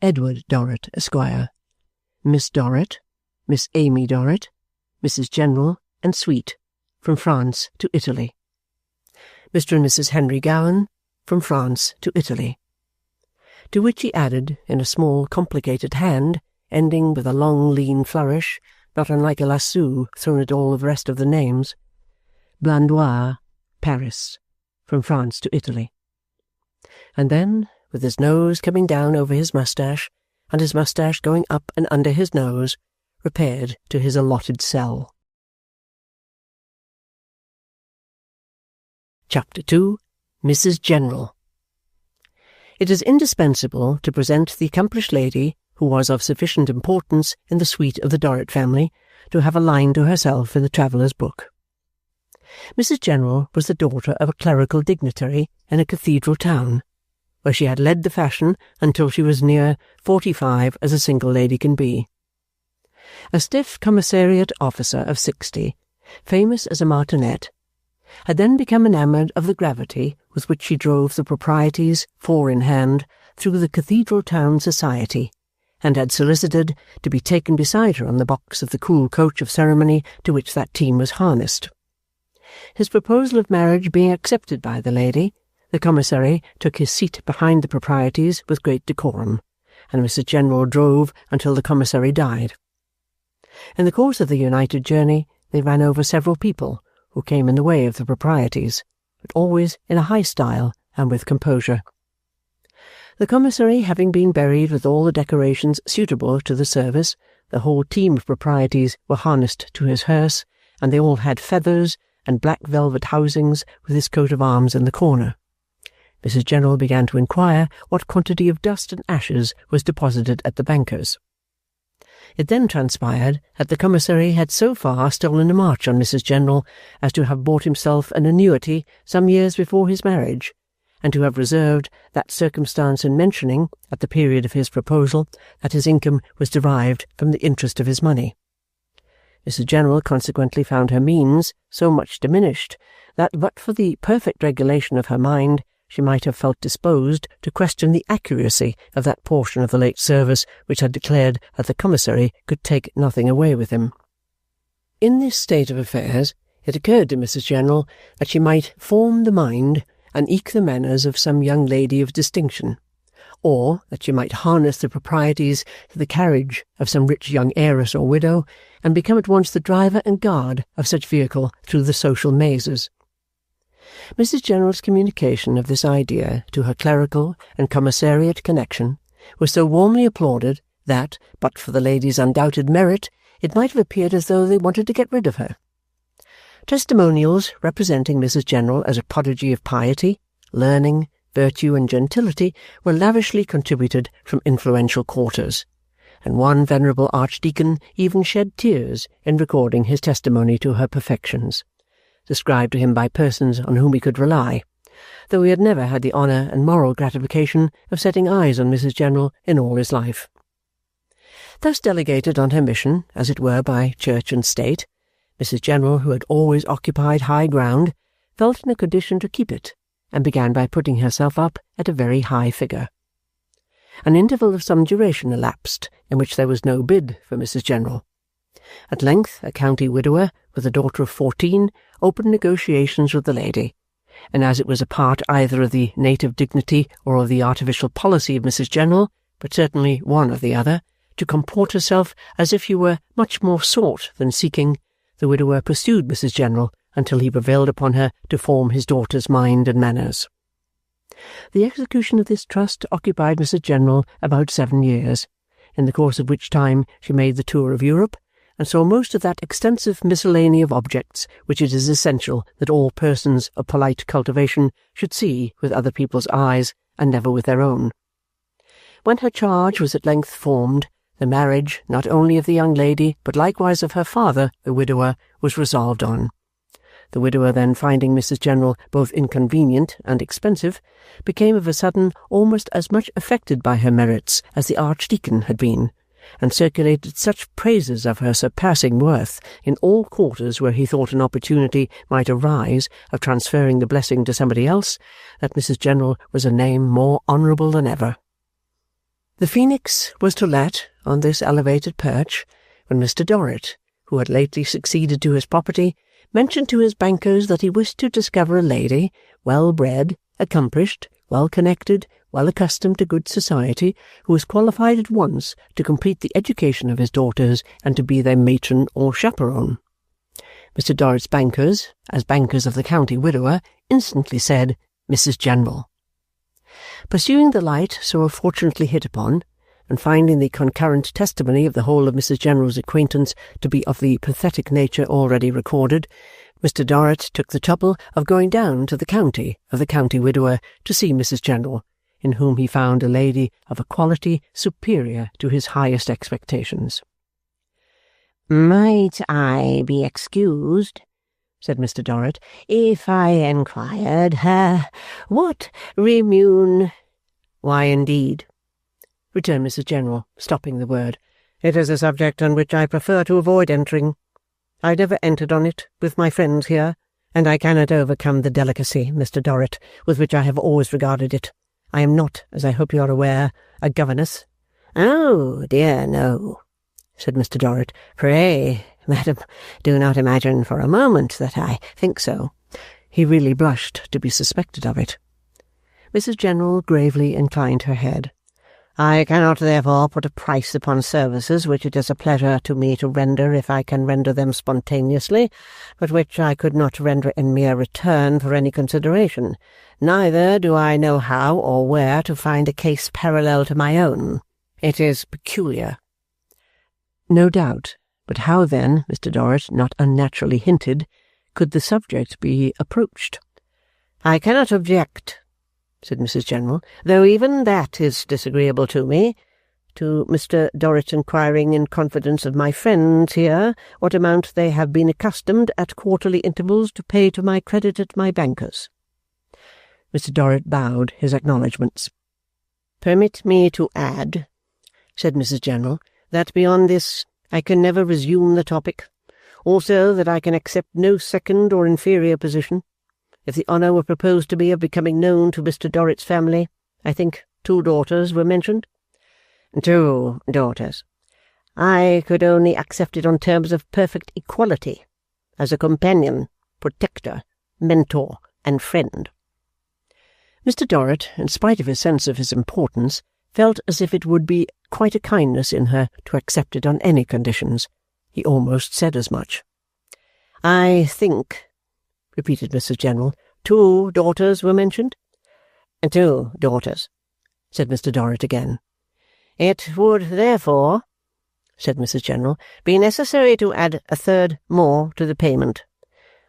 Speaker 1: Edward Dorrit, Esquire, Miss Dorrit, Miss Amy Dorrit, Mrs. General and Suite, from France to Italy. Mr. and Mrs. Henry Gowan, from France to Italy. To which he added, in a small complicated hand, ending with a long lean flourish, not unlike a lasso thrown at all the rest of the names, Blandois, Paris, from France to Italy. And then, with his nose coming down over his moustache, and his moustache going up and under his nose, repaired to his allotted cell. Chapter 2. Mrs. General. It is indispensable to present the accomplished lady, who was of sufficient importance in the suite of the Dorrit family, to have a line to herself in the Traveller's Book. Mrs. General was the daughter of a clerical dignitary in a cathedral town, where she had led the fashion until she was near 45 as a single lady can be. A stiff commissariat officer of 60, famous as a martinet, had then become enamoured of the gravity with which she drove the proprieties, four in hand, through the cathedral town society, and had solicited to be taken beside her on the box of the cool coach of ceremony to which that team was harnessed. His proposal of marriage being accepted by the lady, the commissary took his seat behind the proprieties with great decorum, and Mrs. General drove until the commissary died. In the course of the united journey they ran over several people who came in the way of the proprieties, but always in a high style and with composure. The commissary having been buried with all the decorations suitable to the service, the whole team of proprieties were harnessed to his hearse, and they all had feathers and black velvet housings with his coat of arms in the corner. Mrs. General began to inquire what quantity of dust and ashes was deposited at the banker's. It then transpired that the commissary had so far stolen a march on Mrs. General as to have bought himself an annuity some years before his marriage, and to have reserved that circumstance in mentioning, at the period of his proposal, that his income was derived from the interest of his money. Mrs. General consequently found her means so much diminished that, but for the perfect regulation of her mind, she might have felt disposed to question the accuracy of that portion of the late service which had declared that the commissary could take nothing away with him. In this state of affairs, it occurred to Mrs. General that she might form the mind and eke the manners of some young lady of distinction, or that she might harness the proprieties to the carriage of some rich young heiress or widow, and become at once the driver and guard of such vehicle through the social mazes. Mrs. General's communication of this idea to her clerical and commissariat connection was so warmly applauded that, but for the lady's undoubted merit, it might have appeared as though they wanted to get rid of her. Testimonials representing Mrs. General as a prodigy of piety, learning, virtue, and gentility were lavishly contributed from influential quarters, and one venerable archdeacon even shed tears in recording his testimony to her perfections, described to him by persons on whom he could rely, though he had never had the honour and moral gratification of setting eyes on Mrs. General in all his life. Thus delegated on her mission, as it were, by Church and State, Mrs. General, who had always occupied high ground, felt in a condition to keep it, and began by putting herself up at a very high figure. An interval of some duration elapsed, in which there was no bid for Mrs. General. At length a county widower, with a daughter of 14, opened negotiations with the lady, and as it was a part either of the native dignity or of the artificial policy of Mrs. General, but certainly one or the other, to comport herself as if she were much more sought than seeking, the widower pursued Mrs. General until he prevailed upon her to form his daughter's mind and manners. The execution of this trust occupied Mrs. General about 7 years, in the course of which time she made the tour of Europe, and saw most of that extensive miscellany of objects which it is essential that all persons of polite cultivation should see with other people's eyes and never with their own. When her charge was at length formed, the marriage, not only of the young lady, but likewise of her father, the widower, was resolved on. The widower then, finding Mrs. General both inconvenient and expensive, became of a sudden almost as much affected by her merits as the archdeacon had been, and circulated such praises of her surpassing worth in all quarters where he thought an opportunity might arise of transferring the blessing to somebody else, that Mrs. General was a name more honourable than ever. The Phoenix was to let on this elevated perch, when Mr. Dorrit, who had lately succeeded to his property, mentioned to his bankers that he wished to discover a lady, well-bred, accomplished, well-connected, well accustomed to good society, who was qualified at once to complete the education of his daughters and to be their matron or chaperone. Mr. Dorrit's bankers, as bankers of the county widower, instantly said, Mrs. General. Pursuing the light so fortunately hit upon, and finding the concurrent testimony of the whole of Mrs. General's acquaintance to be of the pathetic nature already recorded, Mr. Dorrit took the trouble of going down to the county of the county widower to see Mrs. General, in whom he found a lady of a quality superior to his highest expectations.
Speaker 2: "Might I be excused," said Mr. Dorrit, "if I inquired, what
Speaker 1: Why, indeed," returned Mrs. General, stopping the word. "It is a subject on which I prefer to avoid entering. I never entered on it with my friends here, and I cannot overcome the delicacy, Mr. Dorrit, with which I have always regarded it. I am not, as I hope you are aware, a governess."
Speaker 2: "Oh, dear, no," said Mr. Dorrit. "Pray, madam, do not imagine for a moment that I think so."
Speaker 1: He really blushed to be suspected of it. Mrs. General gravely inclined her head.
Speaker 2: "I cannot therefore put a price upon services which it is a pleasure to me to render if I can render them spontaneously, but which I could not render in mere return for any consideration. Neither do I know how or where to find a case parallel to my own. It is peculiar."
Speaker 1: No doubt, but how then, Mr. Dorrit not unnaturally hinted, could the subject be approached?
Speaker 2: "I cannot object," said Mrs. General, "though even that is disagreeable to me, to Mr. Dorrit inquiring in confidence of my friends here what amount they have been accustomed at quarterly intervals to pay to my credit at my banker's."
Speaker 1: Mr. Dorrit bowed his acknowledgments.
Speaker 2: "Permit me to add," said Mrs. General, "that beyond this I can never resume the topic. Also that I can accept no second or inferior position. If the honour were proposed to me of becoming known to Mr. Dorrit's family, I think 2 daughters were mentioned." "2 daughters. I could only accept it on terms of perfect equality, as a companion, protector, mentor, and friend."
Speaker 1: Mr. Dorrit, in spite of his sense of his importance, felt as if it would be quite a kindness in her to accept it on any conditions. He almost said as much.
Speaker 2: "I think," repeated Mrs. General, 2 daughters were mentioned?" 2 daughters," said Mr. Dorrit again. "It would therefore," said Mrs. General, "be necessary to add a third more to the payment,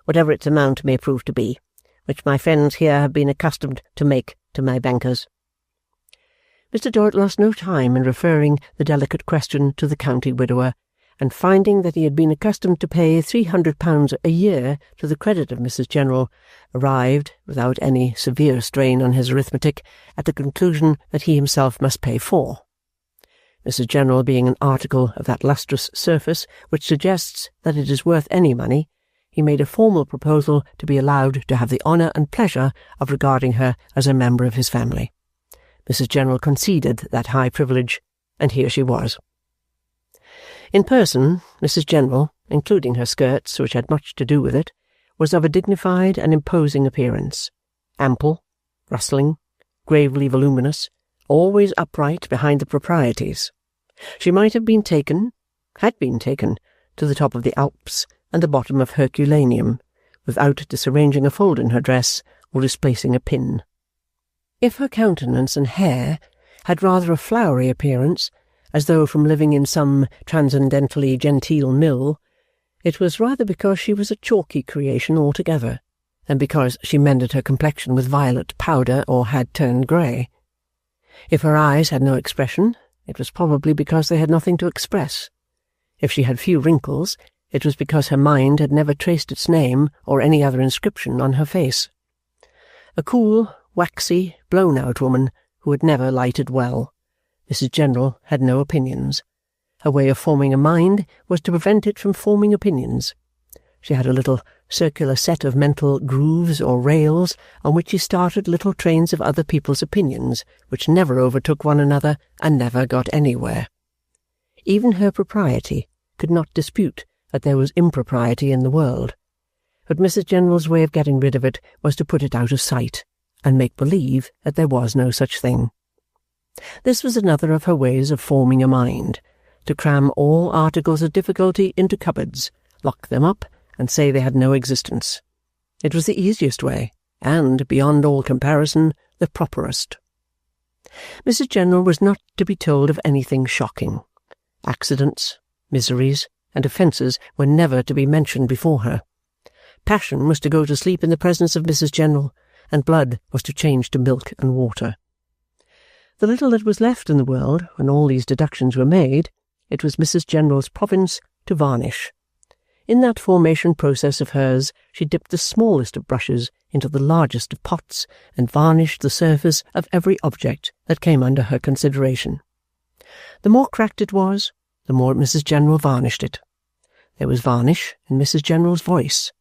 Speaker 2: whatever its amount may prove to be, which my friends here have been accustomed to make to my bankers."
Speaker 1: Mr. Dorrit lost no time in referring the delicate question to the county widower, and finding that he had been accustomed to pay £300 a year to the credit of Mrs. General, arrived, without any severe strain on his arithmetic, at the conclusion that he himself must pay 4. Mrs. General being an article of that lustrous surface which suggests that it is worth any money, he made a formal proposal to be allowed to have the honour and pleasure of regarding her as a member of his family. Mrs. General conceded that high privilege, and here she was. In person, Mrs. General, including her skirts, which had much to do with it, was of a dignified and imposing appearance, ample, rustling, gravely voluminous, always upright behind the proprieties. She might have been taken, had been taken, to the top of the Alps and the bottom of Herculaneum, without disarranging a fold in her dress or displacing a pin. If her countenance and hair had rather a flowery appearance, as though from living in some transcendently genteel mill, it was rather because she was a chalky creation altogether, than because she mended her complexion with violet powder or had turned grey. If her eyes had no expression, it was probably because they had nothing to express. If she had few wrinkles, it was because her mind had never traced its name or any other inscription on her face. A cool, waxy, blown-out woman who had never lighted well. Mrs. General had no opinions. Her way of forming a mind was to prevent it from forming opinions. She had a little circular set of mental grooves or rails on which she started little trains of other people's opinions, which never overtook one another and never got anywhere. Even her propriety could not dispute that there was impropriety in the world, but Mrs. General's way of getting rid of it was to put it out of sight, and make believe that there was no such thing. This was another of her ways of forming a mind, to cram all articles of difficulty into cupboards, lock them up, and say they had no existence. It was the easiest way, and, beyond all comparison, the properest. Mrs. General was not to be told of anything shocking. Accidents, miseries, and offences were never to be mentioned before her. Passion was to go to sleep in the presence of Mrs. General, and blood was to change to milk and water. The little that was left in the world, when all these deductions were made, it was Mrs. General's province to varnish. In that formation process of hers, she dipped the smallest of brushes into the largest of pots, and varnished the surface of every object that came under her consideration. The more cracked it was, the more Mrs. General varnished it. There was varnish in Mrs. General's voice,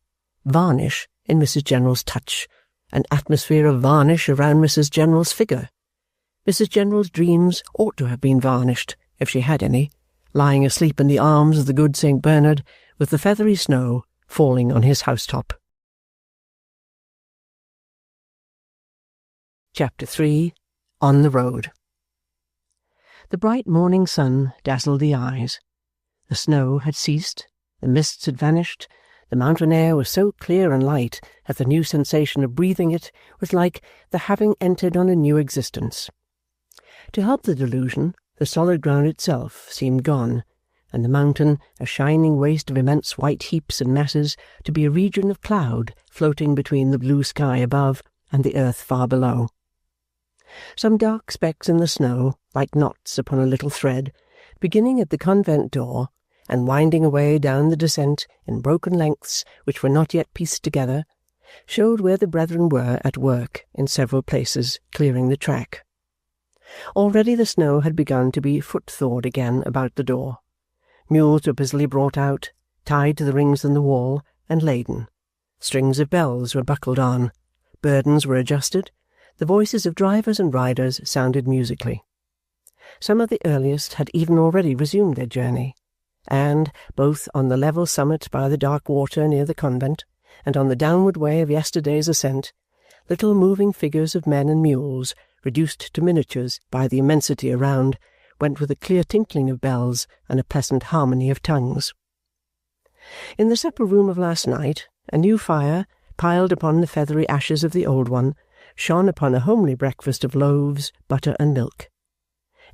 Speaker 1: varnish in Mrs. General's touch, an atmosphere of varnish around Mrs. General's figure. Mrs. General's dreams ought to have been varnished, if she had any, lying asleep in the arms of the good St. Bernard, with the feathery snow falling on his housetop. Chapter 3. On the Road. The bright morning sun dazzled the eyes. The snow had ceased, the mists had vanished, the mountain air was so clear and light that the new sensation of breathing it was like the having entered on a new existence. To help the delusion, the solid ground itself seemed gone, and the mountain, a shining waste of immense white heaps and masses, to be a region of cloud floating between the blue sky above and the earth far below. Some dark specks in the snow, like knots upon a little thread, beginning at the convent door, and winding away down the descent in broken lengths which were not yet pieced together, showed where the brethren were at work in several places, clearing the track. Already the snow had begun to be foot-thawed again about the door. Mules were busily brought out, tied to the rings in the wall, and laden. Strings of bells were buckled on. Burdens were adjusted. The voices of drivers and riders sounded musically. Some of the earliest had even already resumed their journey, and, both on the level summit by the dark water near the convent, and on the downward way of yesterday's ascent, little moving figures of men and mules, reduced to miniatures by the immensity around, went with a clear tinkling of bells and a pleasant harmony of tongues. In the supper-room of last night, a new fire, piled upon the feathery ashes of the old one, shone upon a homely breakfast of loaves, butter, and milk.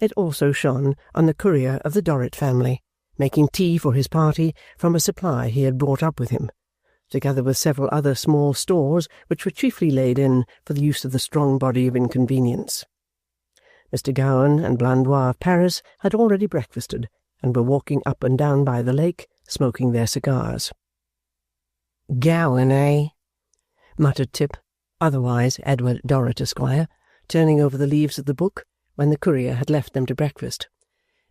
Speaker 1: It also shone on the courier of the Dorrit family, making tea for his party from a supply he had brought up with him, together with several other small stores which were chiefly laid in for the use of the strong body of inconvenience. Mr. Gowan and Blandois of Paris had already breakfasted, and were walking up and down by the lake, smoking their cigars. "Gowan, eh?" muttered Tip, otherwise Edward Dorrit, Esquire, turning over the leaves of the book when the courier had left them to breakfast.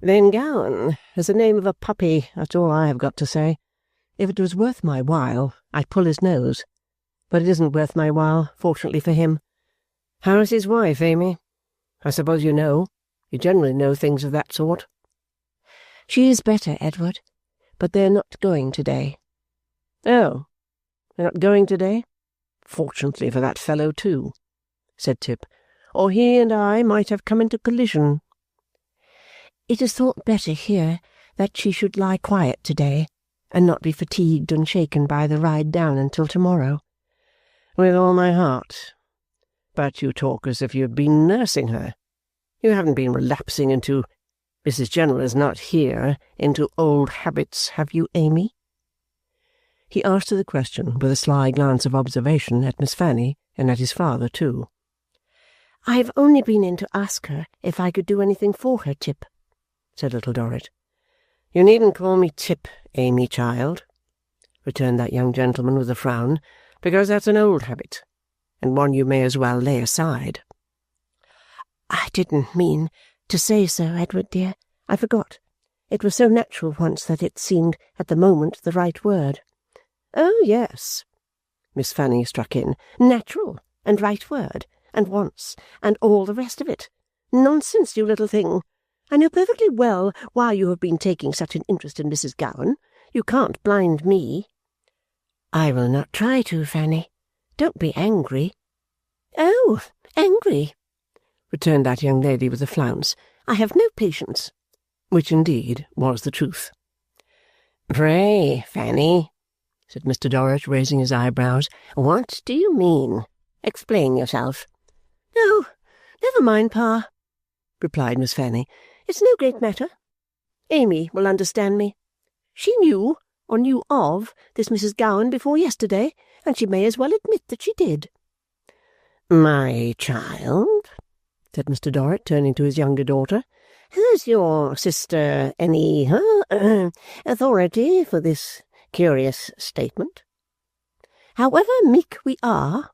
Speaker 1: "Then Gowan is the name of a puppy, that's all I have got to say. If it was worth my while, I'd pull his nose. But it isn't worth my while, fortunately for him. How's his wife, Amy? I suppose you know. You generally know things of that sort." "She is better, Edward, but they're not going to-day." "Oh, they're not going to-day? Fortunately for that fellow, too," said Tip, "or he and I might have come into collision." "It is thought better here that she should lie quiet to-day, and not be fatigued and shaken by the ride down until to-morrow." "With all my heart. But you talk as if you had been nursing her. You haven't been relapsing into— Mrs. General is not here— into old habits, have you, Amy?" He asked her the question with a sly glance of observation at Miss Fanny, and at his father too. "I have only been in to ask her if I could do anything for her, Tip," said Little Dorrit. "You needn't call me Tip, Amy, child," returned that young gentleman with a frown, "because that's an old habit, and one you may as well lay aside." "I didn't mean to say so, Edward dear. I forgot. It was so natural once that it seemed at the moment the right word." "Oh, yes," Miss Fanny struck in. "Natural, and right word, and once, and all the rest of it. Nonsense, you little thing. I know perfectly well why you have been taking such an interest in Mrs. Gowan. You can't blind me." "I will not try to, Fanny. Don't be angry." "Oh, angry," returned that young lady with a flounce. "I have no patience." Which indeed was the truth. "Pray, Fanny," said Mr. Dorrit, raising his eyebrows, "what do you mean?
Speaker 2: Explain yourself." "Oh, never mind, Pa," replied Miss Fanny. "It's no great matter. Amy will understand me. She knew, or knew of, this Mrs. Gowan before yesterday, and she may as well admit that she did." "My child," said Mr. Dorrit, turning to his younger daughter, "has your sister any authority for this curious statement?" "However meek we are,"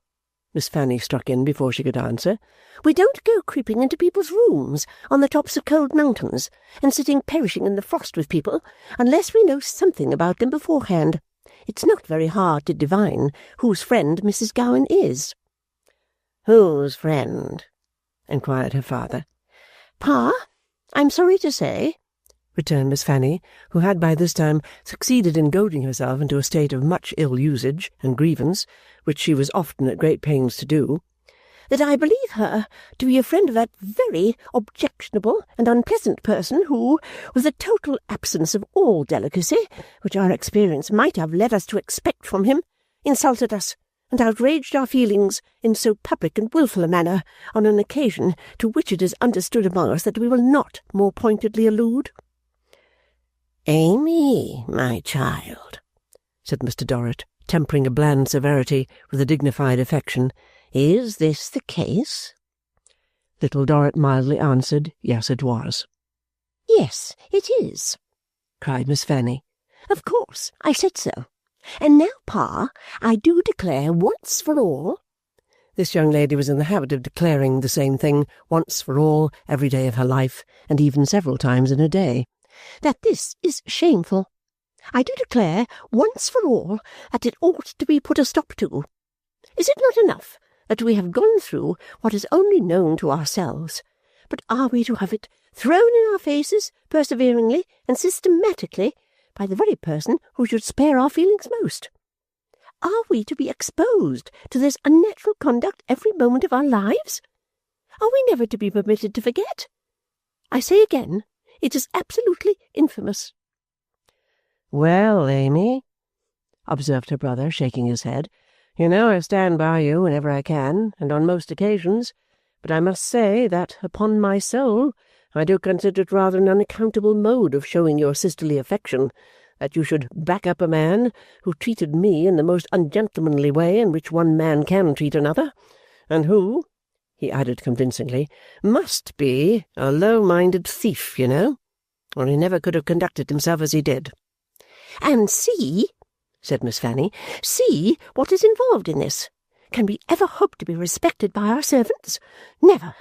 Speaker 2: Miss Fanny struck in before she could answer, "we don't go creeping into people's rooms on the tops of cold mountains and sitting perishing in the frost with people unless we know something about them beforehand. It's not very hard to divine whose friend Mrs. Gowan is." "Whose friend?" inquired her father. "Pa, I'm sorry to say," returned Miss Fanny, who had by this time succeeded in goading herself into a state of much ill-usage and grievance, which she was often at great pains to do, "that I believe her to be a friend of that very objectionable and unpleasant person who, with a total absence of all delicacy, which our experience might have led us to expect from him, insulted us and outraged our feelings in so public and wilful a manner on an occasion to which it is understood among us that we will not more pointedly allude." "Amy, my child," said Mr. Dorrit, tempering a bland severity with a dignified affection, "is this the case?" Little Dorrit mildly answered, yes, it was. "Yes, it is," cried Miss Fanny. "Of course, I said so. And now, Pa, I do declare once for all—" This young lady was in the habit of declaring the same thing once for all every day of her life, and even several times in a day, "that this is shameful. I do declare once for all that it ought to be put a stop to. Is it not enough that we have gone through what is only known to ourselves, but are we to have it thrown in our faces perseveringly and systematically by the very person who should spare our feelings most? Are we to be exposed to this unnatural conduct every moment of our lives? Are we never to be permitted to forget? I say again, it is absolutely infamous." "Well, Amy," observed her brother, shaking his head, "you know I stand by you whenever I can, and on most occasions, but I must say that, upon my soul, I do consider it rather an unaccountable mode of showing your sisterly affection, that you should back up a man who treated me in the most ungentlemanly way in which one man can treat another, and who," he added convincingly, "must be a low-minded thief, you know, or he never could have conducted himself as he did." "And see," said Miss Fanny, "see what is involved in this. Can we ever hope to be respected by our servants? Never.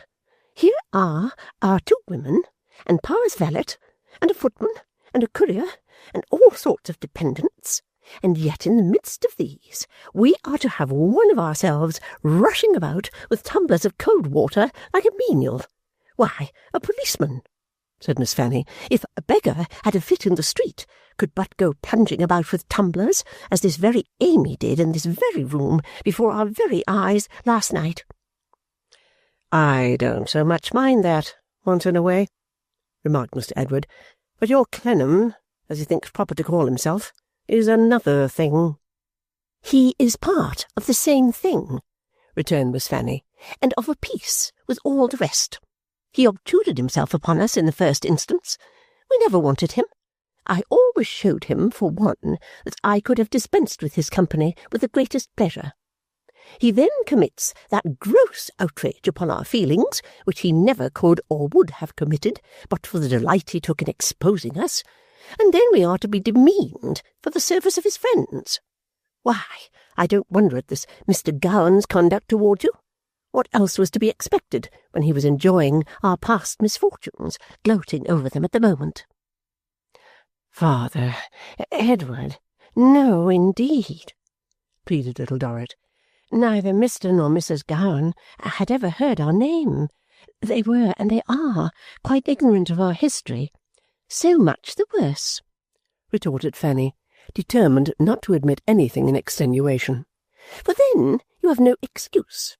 Speaker 2: Here are our 2 women, and Pa's valet, and a footman, and a courier, and all sorts of dependents, and yet in the midst of these we are to have one of ourselves rushing about with tumblers of cold water like a menial. Why, a policeman," said Miss Fanny, "if a beggar had a fit in the street, could but go plunging about with tumblers, as this very Amy did in this very room before our very eyes last night." "I don't so much mind that, once in a way," remarked Mr. Edward, "but your Clennam, as he thinks proper to call himself, is another thing." "He is part of the same thing," returned Miss Fanny, "and of a piece with all the rest. He obtruded himself upon us in the first instance. We never wanted him. I always showed him, for one, that I could have dispensed with his company with the greatest pleasure. He then commits that gross outrage upon our feelings, which he never could or would have committed but for the delight he took in exposing us, and then we are to be demeaned for the service of his friends. Why, I don't wonder at this Mr. Gowan's conduct towards you. What else was to be expected when he was enjoying our past misfortunes, gloating over them at the moment?" "Father, Edward, no, indeed," pleaded Little Dorrit. "Neither Mr. nor Mrs. Gowan had ever heard our name. They were, and they are, quite ignorant of our history." "So much the worse," retorted Fanny, determined not to admit anything in extenuation. "For then you have no excuse.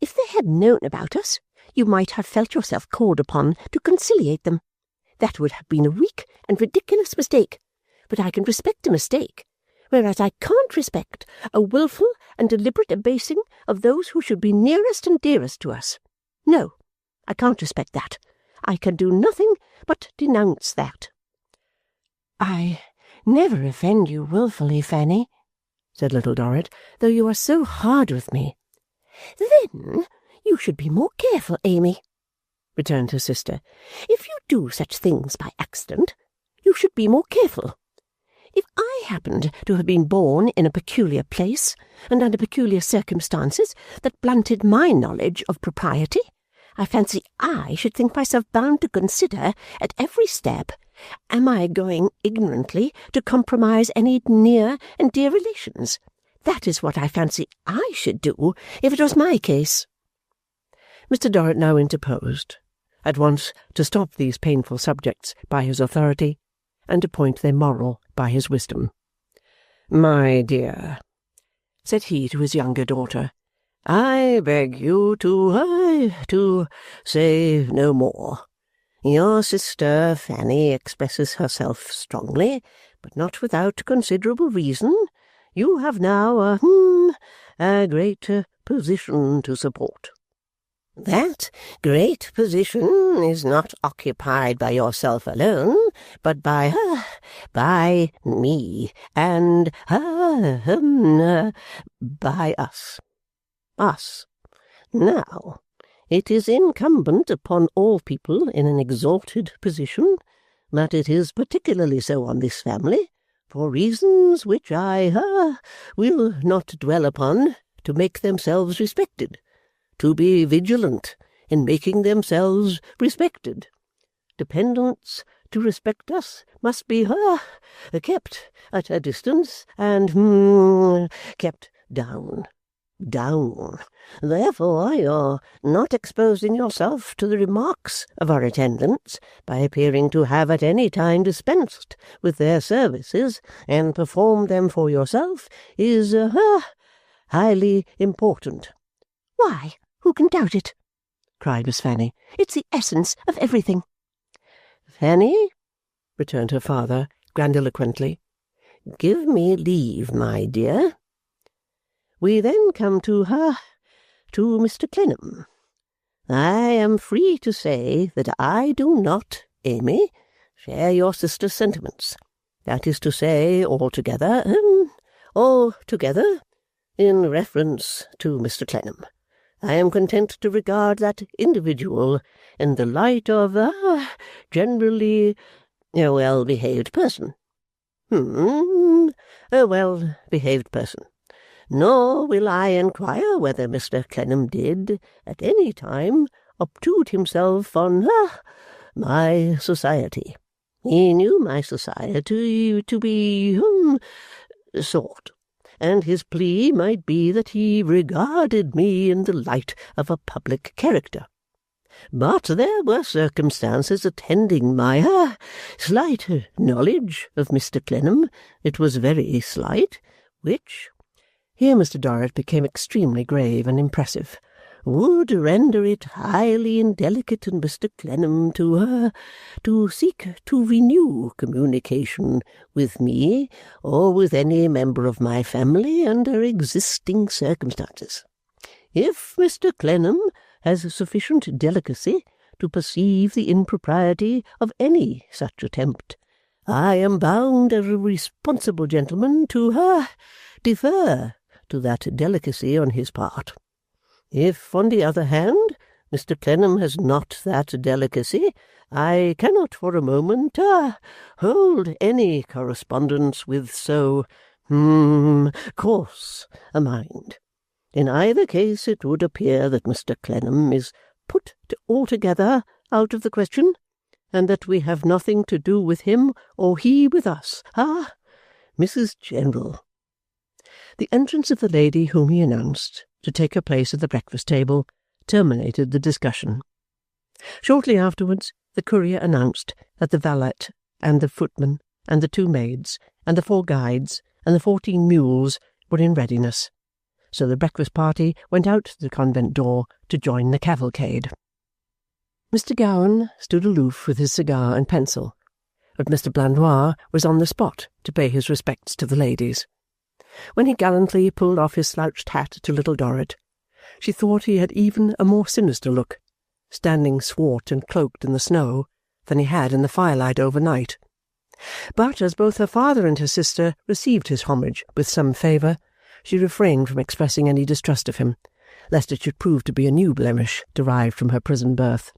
Speaker 2: If they had known about us, you might have felt yourself called upon to conciliate them. That would have been a weak and ridiculous mistake, but I can respect a mistake, whereas I can't respect a wilful and deliberate abasing of those who should be nearest and dearest to us. No, I can't respect that. I can do nothing but denounce that." "I never offend you wilfully, Fanny," said Little Dorrit, "though you are so hard with me." "Then you should be more careful, Amy," returned her sister. "If you do such things by accident, you should be more careful. If I happened to have been born in a peculiar place and under peculiar circumstances that blunted my knowledge of propriety, I fancy I should think myself bound to consider at every step, am I going ignorantly to compromise any near and dear relations? That is what I fancy I should do if it was my case." Mr. Dorrit now interposed, at once to stop these painful subjects by his authority, and to point their moral by his wisdom. "My dear," said he to his younger daughter, "I beg you to say no more. Your sister Fanny expresses herself strongly, but not without considerable reason. You have now a great position to support. That great position is not occupied by yourself alone, but by me, and by us. Now, it is incumbent upon all people in an exalted position, but it is particularly so on this family, for reasons which I will not dwell upon, to make themselves respected, to be vigilant in making themselves respected. Dependents to respect us must be kept at a distance and kept down. Therefore, you're not exposing yourself to the remarks of our attendants by appearing to have at any time dispensed with their services and performed them for yourself is highly important." "Why, who can doubt it?" cried Miss Fanny. "It's the essence of everything."
Speaker 1: "Fanny," returned her father grandiloquently, "give me leave, my dear. We then come to Mr. Clennam. I am free to say that I do not, Amy, share your sister's sentiments. That is to say, altogether, in reference to Mr. Clennam. I am content to regard that individual in the light of generally a well-behaved person. A well-behaved person. Nor will I inquire whether Mr. Clennam did, at any time, obtrude himself on my society. He knew my society to be sought, and his plea might be that he regarded me in the light of a public character. But there were circumstances attending my slight knowledge of Mr. Clennam, it was very slight, which," here Mr. Dorrit became extremely grave and impressive, "would render it highly indelicate in Mr. Clennam to seek to renew communication with me or with any member of my family under existing circumstances. If Mr. Clennam has sufficient delicacy to perceive the impropriety of any such attempt, I am bound as a responsible gentleman to defer to that delicacy on his part. If, on the other hand, Mr. Clennam has not that delicacy, I cannot for a moment hold any correspondence with so coarse a mind. In either case it would appear that Mr. Clennam is put altogether out of the question, and that we have nothing to do with him or he with us. Mrs. General." The entrance of the lady whom he announced to take her place at the breakfast table terminated the discussion. Shortly afterwards the courier announced that the valet and the footman and the 2 maids and the 4 guides and the 14 mules were in readiness, so the breakfast party went out to the convent door to join the cavalcade. Mr. Gowan stood aloof with his cigar and pencil, but Mr. Blandois was on the spot to pay his respects to the ladies.
Speaker 2: When he gallantly pulled off his slouched hat to Little Dorrit, she thought he had even a more sinister look, standing swart and cloaked in the snow, than he had in the firelight overnight. But as both her father and her sister received his homage with some favour, she refrained from expressing any distrust of him, lest it should prove to be a new blemish derived from her prison birth.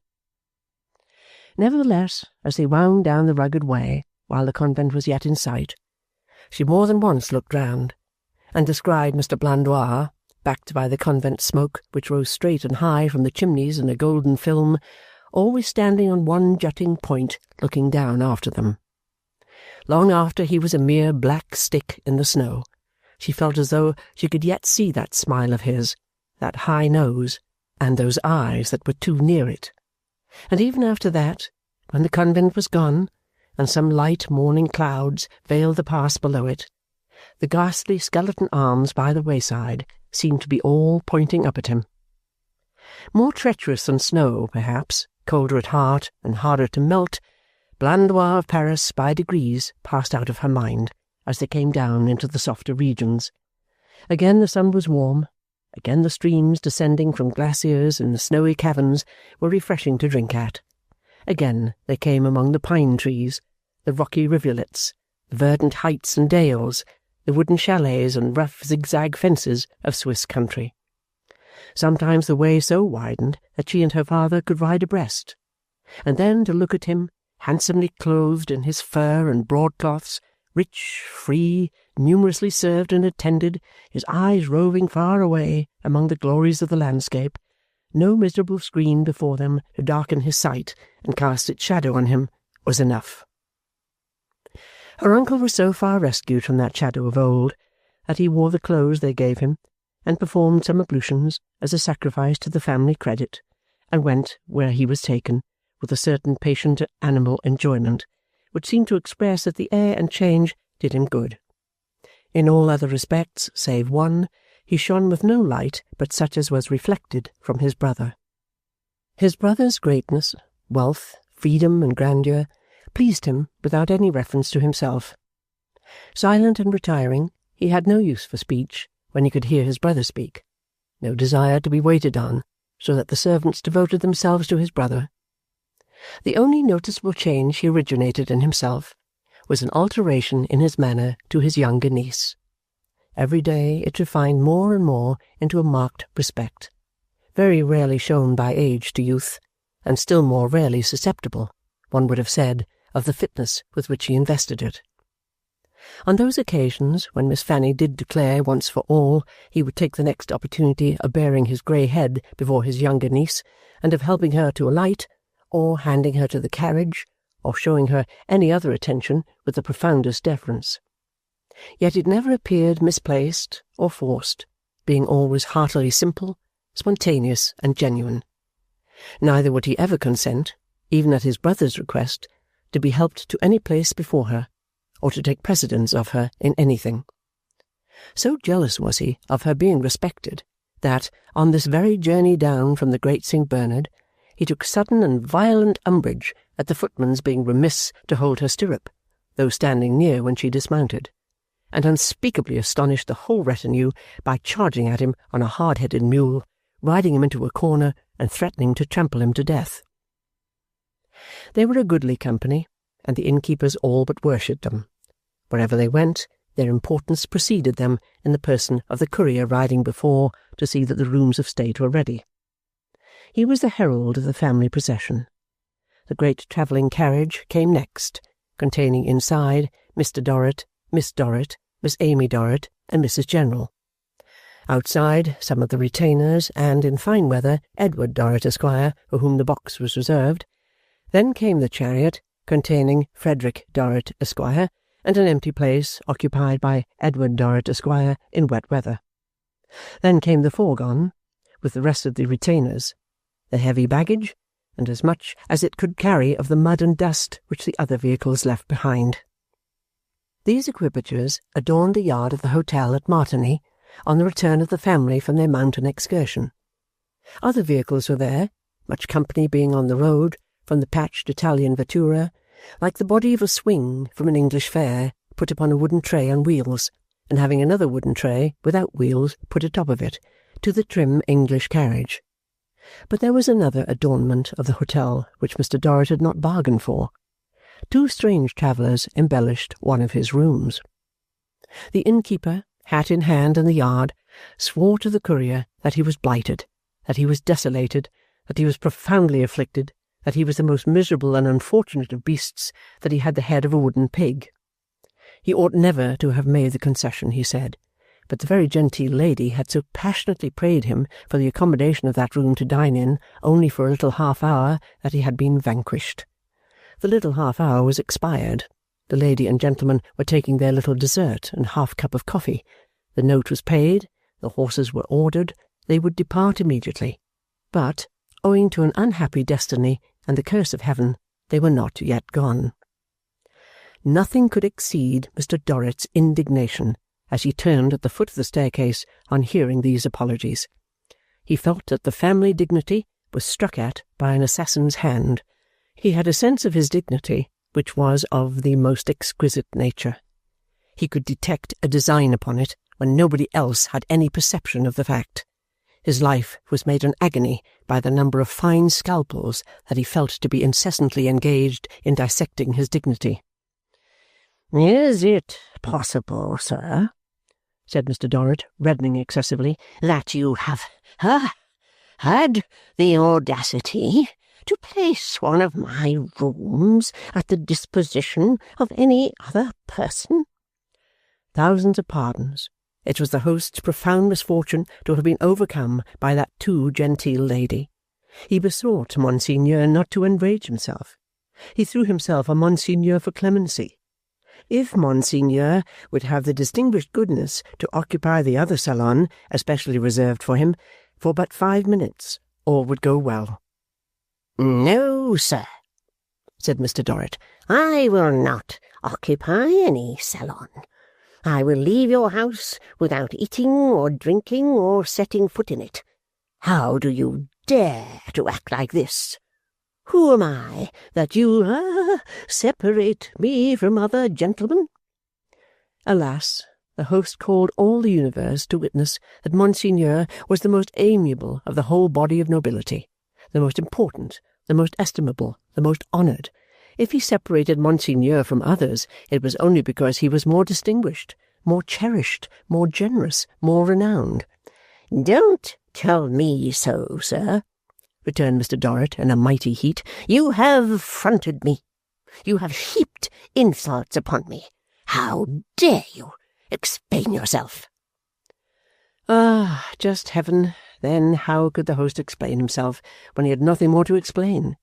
Speaker 2: Nevertheless, as they wound down the rugged way, while the convent was yet in sight, she more than once looked round, and descried Mr. Blandois, backed by the convent smoke which rose straight and high from the chimneys in a golden film, always standing on one jutting point looking down after them. Long after he was a mere black stick in the snow, she felt as though she could yet see that smile of his, that high nose, and those eyes that were too near it. And even after that, when the convent was gone, and some light morning clouds veiled the pass below it, the ghastly skeleton arms by the wayside seemed to be all pointing up at him. More treacherous than snow, perhaps, colder at heart and harder to melt, Blandois of Paris by degrees passed out of her mind as they came down into the softer regions. Again the sun was warm. Again the streams descending from glaciers in the snowy caverns were refreshing to drink at. Again they came among the pine trees, the rocky rivulets, the verdant heights and dales, the wooden chalets and rough zigzag fences of Swiss country. Sometimes the way so widened that she and her father could ride abreast, and then to look at him, handsomely clothed in his fur and broadcloths, rich, free, numerously served and attended, his eyes roving far away among the glories of the landscape, no miserable screen before them to darken his sight and cast its shadow on him, was enough. Her uncle was so far rescued from that shadow of old that he wore the clothes they gave him, and performed some ablutions as a sacrifice to the family credit, and went where he was taken, with a certain patient animal enjoyment, which seemed to express that the air and change did him good. In all other respects, save one, he shone with no light but such as was reflected from his brother. His brother's greatness, wealth, freedom, and grandeur pleased him without any reference to himself. Silent and retiring, he had no use for speech when he could hear his brother speak, no desire to be waited on, so that the servants devoted themselves to his brother. The only noticeable change he originated in himself was an alteration in his manner to his younger niece. Every day it refined more and more into a marked respect, very rarely shown by age to youth, and still more rarely susceptible, one would have said, of the fitness with which he invested it. On those occasions when Miss Fanny did declare once for all he would take the next opportunity of bearing his grey head before his younger niece, and of helping her to alight, or handing her to the carriage, or showing her any other attention with the profoundest deference. Yet it never appeared misplaced or forced, being always heartily simple, spontaneous, and genuine. Neither would he ever consent, even at his brother's request, to be helped to any place before her, or to take precedence of her in anything. So jealous was he of her being respected, that, on this very journey down from the Great St. Bernard, he took sudden and violent umbrage at the footman's being remiss to hold her stirrup, though standing near when she dismounted, and unspeakably astonished the whole retinue by charging at him on a hard-headed mule, riding him into a corner, and threatening to trample him to death. They were a goodly company, and the innkeepers all but worshipped them. Wherever they went, their importance preceded them in the person of the courier riding before to see that the rooms of state were ready. He was the herald of the family procession. The great travelling carriage came next, containing inside Mr. Dorrit, Miss Dorrit, Miss Amy Dorrit, and Mrs. General. Outside, some of the retainers, and, in fine weather, Edward Dorrit, Esquire, for whom the box was reserved. Then came the chariot, containing Frederick Dorrit, Esquire, and an empty place occupied by Edward Dorrit, Esquire, in wet weather. Then came the fourgon, with the rest of the retainers, the heavy baggage, and as much as it could carry of the mud and dust which the other vehicles left behind. These equipages adorned the yard of the hotel at Martigny on the return of the family from their mountain excursion. Other vehicles were there, much company being on the road, from the patched Italian vettura, like the body of a swing from an English fair, put upon a wooden tray on wheels,
Speaker 1: and having another wooden tray without wheels put atop of it, to the trim English carriage. But there was another adornment of the hotel which Mr. Dorrit had not bargained for. 2 strange travellers embellished one of his rooms. The innkeeper, hat in hand in the yard, swore to the courier that he was blighted, that he was desolated, that he was profoundly afflicted, that he was the most miserable and unfortunate of beasts, that he had the head of a wooden pig. He ought never to have made the concession, he said, but the very genteel lady had so passionately prayed him for the accommodation of that room to dine in only for a little half-hour that he had been vanquished. The little half-hour was expired. The lady and gentleman were taking their little dessert and half-cup of coffee. The note was paid, the horses were ordered, they would depart immediately. But, owing to an unhappy destiny and the curse of heaven, they were not yet gone. Nothing could exceed Mr. Dorrit's indignation as he turned at the foot of the staircase on hearing these apologies. He felt that the family dignity was struck at by an assassin's hand. He had a sense of his dignity which was of the most exquisite nature. He could detect a design upon it when nobody else had any perception of the fact. His life was made an agony by the number of fine scalpels that he felt to be incessantly engaged in dissecting his dignity.
Speaker 2: "Is it possible, sir," said Mr. Dorrit, reddening excessively, "that you have had the audacity to place one of my rooms at the disposition of any other person?"
Speaker 1: Thousands of pardons. It was the host's profound misfortune to have been overcome by that too genteel lady. He besought Monseigneur not to enrage himself. He threw himself on Monseigneur for clemency. If Monseigneur would have the distinguished goodness to occupy the other salon, especially reserved for him, for but 5 minutes, all would go well.
Speaker 2: "No, sir," said Mr. Dorrit, "I will not occupy any salon. I will leave your house without eating or drinking or setting foot in it. How do you dare to act like this? Who am I that you separate me from other gentlemen?"
Speaker 1: Alas, the host called all the universe to witness that Monseigneur was the most amiable of the whole body of nobility, the most important, the most estimable, the most honoured. If he separated Monseigneur from others, it was only because he was more distinguished, more cherished, more generous, more renowned.
Speaker 2: "Don't tell me so, sir," returned Mr. Dorrit in a mighty heat. "You have affronted me. You have heaped insults upon me. How dare you? Explain yourself."
Speaker 1: Ah, just heaven! Then how could the host explain himself when he had nothing more to explain,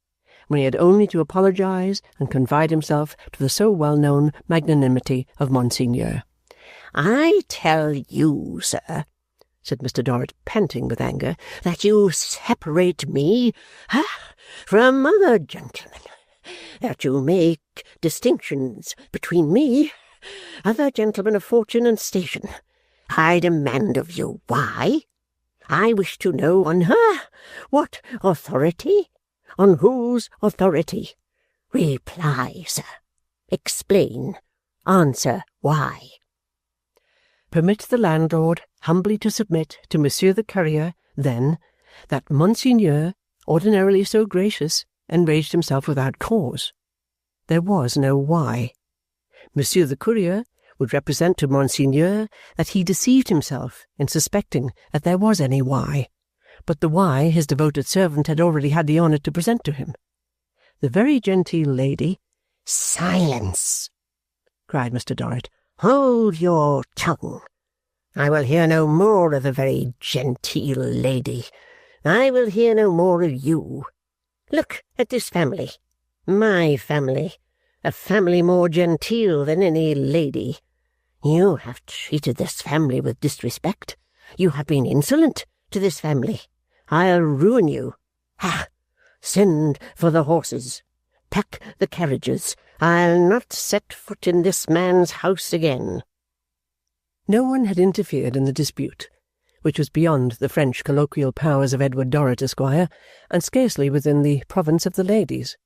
Speaker 1: when he had only to apologize and confide himself to the so well-known magnanimity of Monseigneur?
Speaker 2: "I tell you, sir," said Mr. Dorrit, panting with anger, "that you separate me from other gentlemen, that you make distinctions between me, other gentlemen of fortune and station. I demand of you why. I wish to know on what authority, on whose authority. Reply, sir. Explain. Answer why."
Speaker 1: Permit the landlord humbly to submit to Monsieur the Courier, then, that Monseigneur, ordinarily so gracious, enraged himself without cause. There was no why. Monsieur the Courier would represent to Monseigneur that he deceived himself in suspecting that there was any why, but the why his devoted servant had already had the honour to present to him. The very genteel lady—
Speaker 2: "Silence!" cried Mr. Dorrit. "Hold your tongue. I will hear no more of the very genteel lady. I will hear no more of you. Look at this family. My family. A family more genteel than any lady. You have treated this family with disrespect. You have been insolent to this family. I'll ruin you. Send for the horses. Pack the carriages. I'll not set foot in this man's house again."
Speaker 1: No one had interfered in the dispute, which was beyond the French colloquial powers of Edward Dorrit, Esquire, and scarcely within the province of the ladies.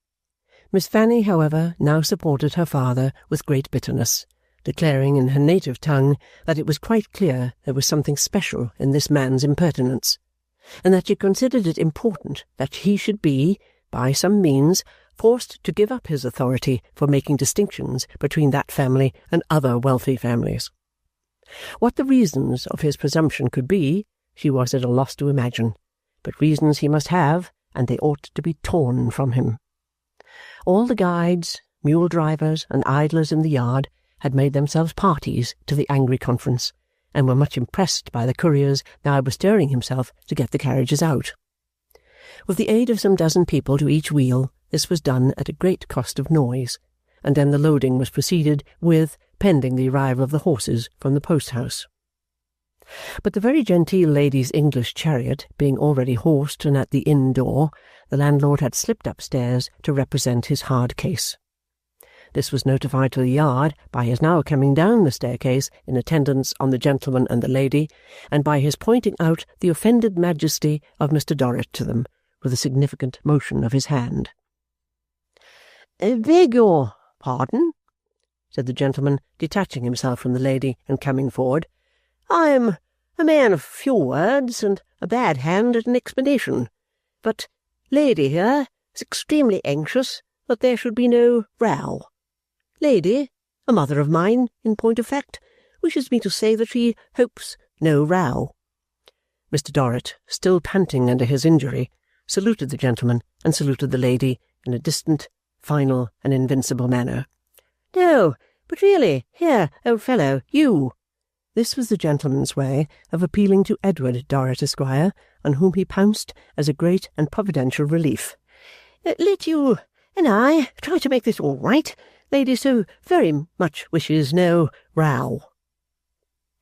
Speaker 1: Miss Fanny, however, now supported her father with great bitterness, declaring in her native tongue that it was quite clear there was something special in this man's impertinence, and that she considered it important that he should be, by some means, forced to give up his authority for making distinctions between that family and other wealthy families. What the reasons of his presumption could be, she was at a loss to imagine, but reasons he must have, and they ought to be torn from him. All the guides, mule-drivers, and idlers in the yard had made themselves parties to the angry conference, and were much impressed by the courier's now bestirring himself to get the carriages out. With the aid of some dozen people to each wheel, this was done at a great cost of noise, and then the loading was proceeded with, pending the arrival of the horses from the post-house. But the very genteel lady's English chariot being already horsed and at the inn door, the landlord had slipped upstairs to represent his hard case. This was notified to the yard by his now coming down the staircase in attendance on the gentleman and the lady, and by his pointing out the offended majesty of Mr. Dorrit to them, with a significant motion of his hand. "Beg your pardon," said the gentleman, detaching himself from the lady and coming forward. "I am a man of few words and a bad hand at an explanation, but lady here is extremely anxious that there should be no row. Lady, a mother of mine, in point of fact, wishes me to say that she hopes no row." Mr. Dorrit, still panting under his injury, saluted the gentleman and saluted the lady in a distant, final, and invincible manner. "No, but really, here, old fellow, you." This was the gentleman's way of appealing to Edward Dorrit, Esquire, on whom he pounced as a great and providential relief. "Let you and I try to make this all right. Lady so very much wishes no row."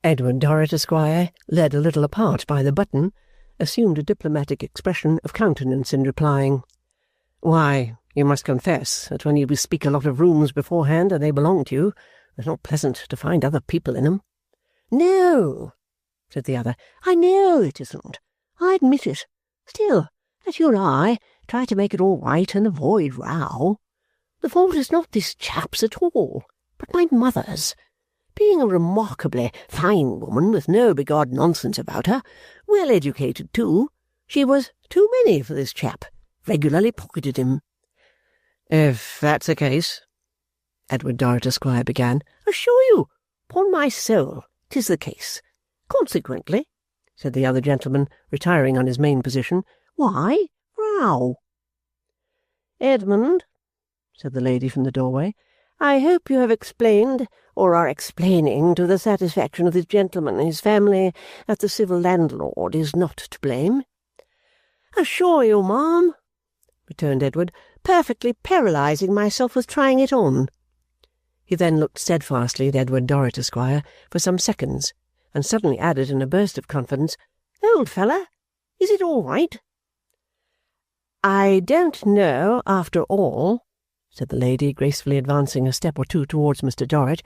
Speaker 1: Edward Dorrit, Esquire, led a little apart by the button, assumed a diplomatic expression of countenance in replying, "Why, you must confess that when you bespeak a lot of rooms beforehand and they belong to you, it's not pleasant to find other people in 'em." "No," said the other, "I know it isn't. I admit it. Still, let you and I try to make it all right and avoid row. The fault is not this chap's at all, but my mother's. Being a remarkably fine woman with no bigod nonsense about her, well educated too, she was too many for this chap, regularly pocketed him." "If that's the case," Edward Dorrit, Esquire, began. "Assure you, upon my soul, 'tis the case. Consequently," said the other gentleman, retiring on his main position, "why row?" "Edmund," said the lady from the doorway, "I hope you have explained, or are explaining to the satisfaction of this gentleman and his family, that the civil landlord is not to blame." "Assure you, ma'am," returned Edward, "perfectly paralysing myself with trying it on." He then looked steadfastly at Edward Dorrit, Esquire, for some seconds, and suddenly added in a burst of confidence, "Old feller, is it all right?" "I don't know, after all," said the lady, gracefully advancing a step or two towards Mr. Dorrit,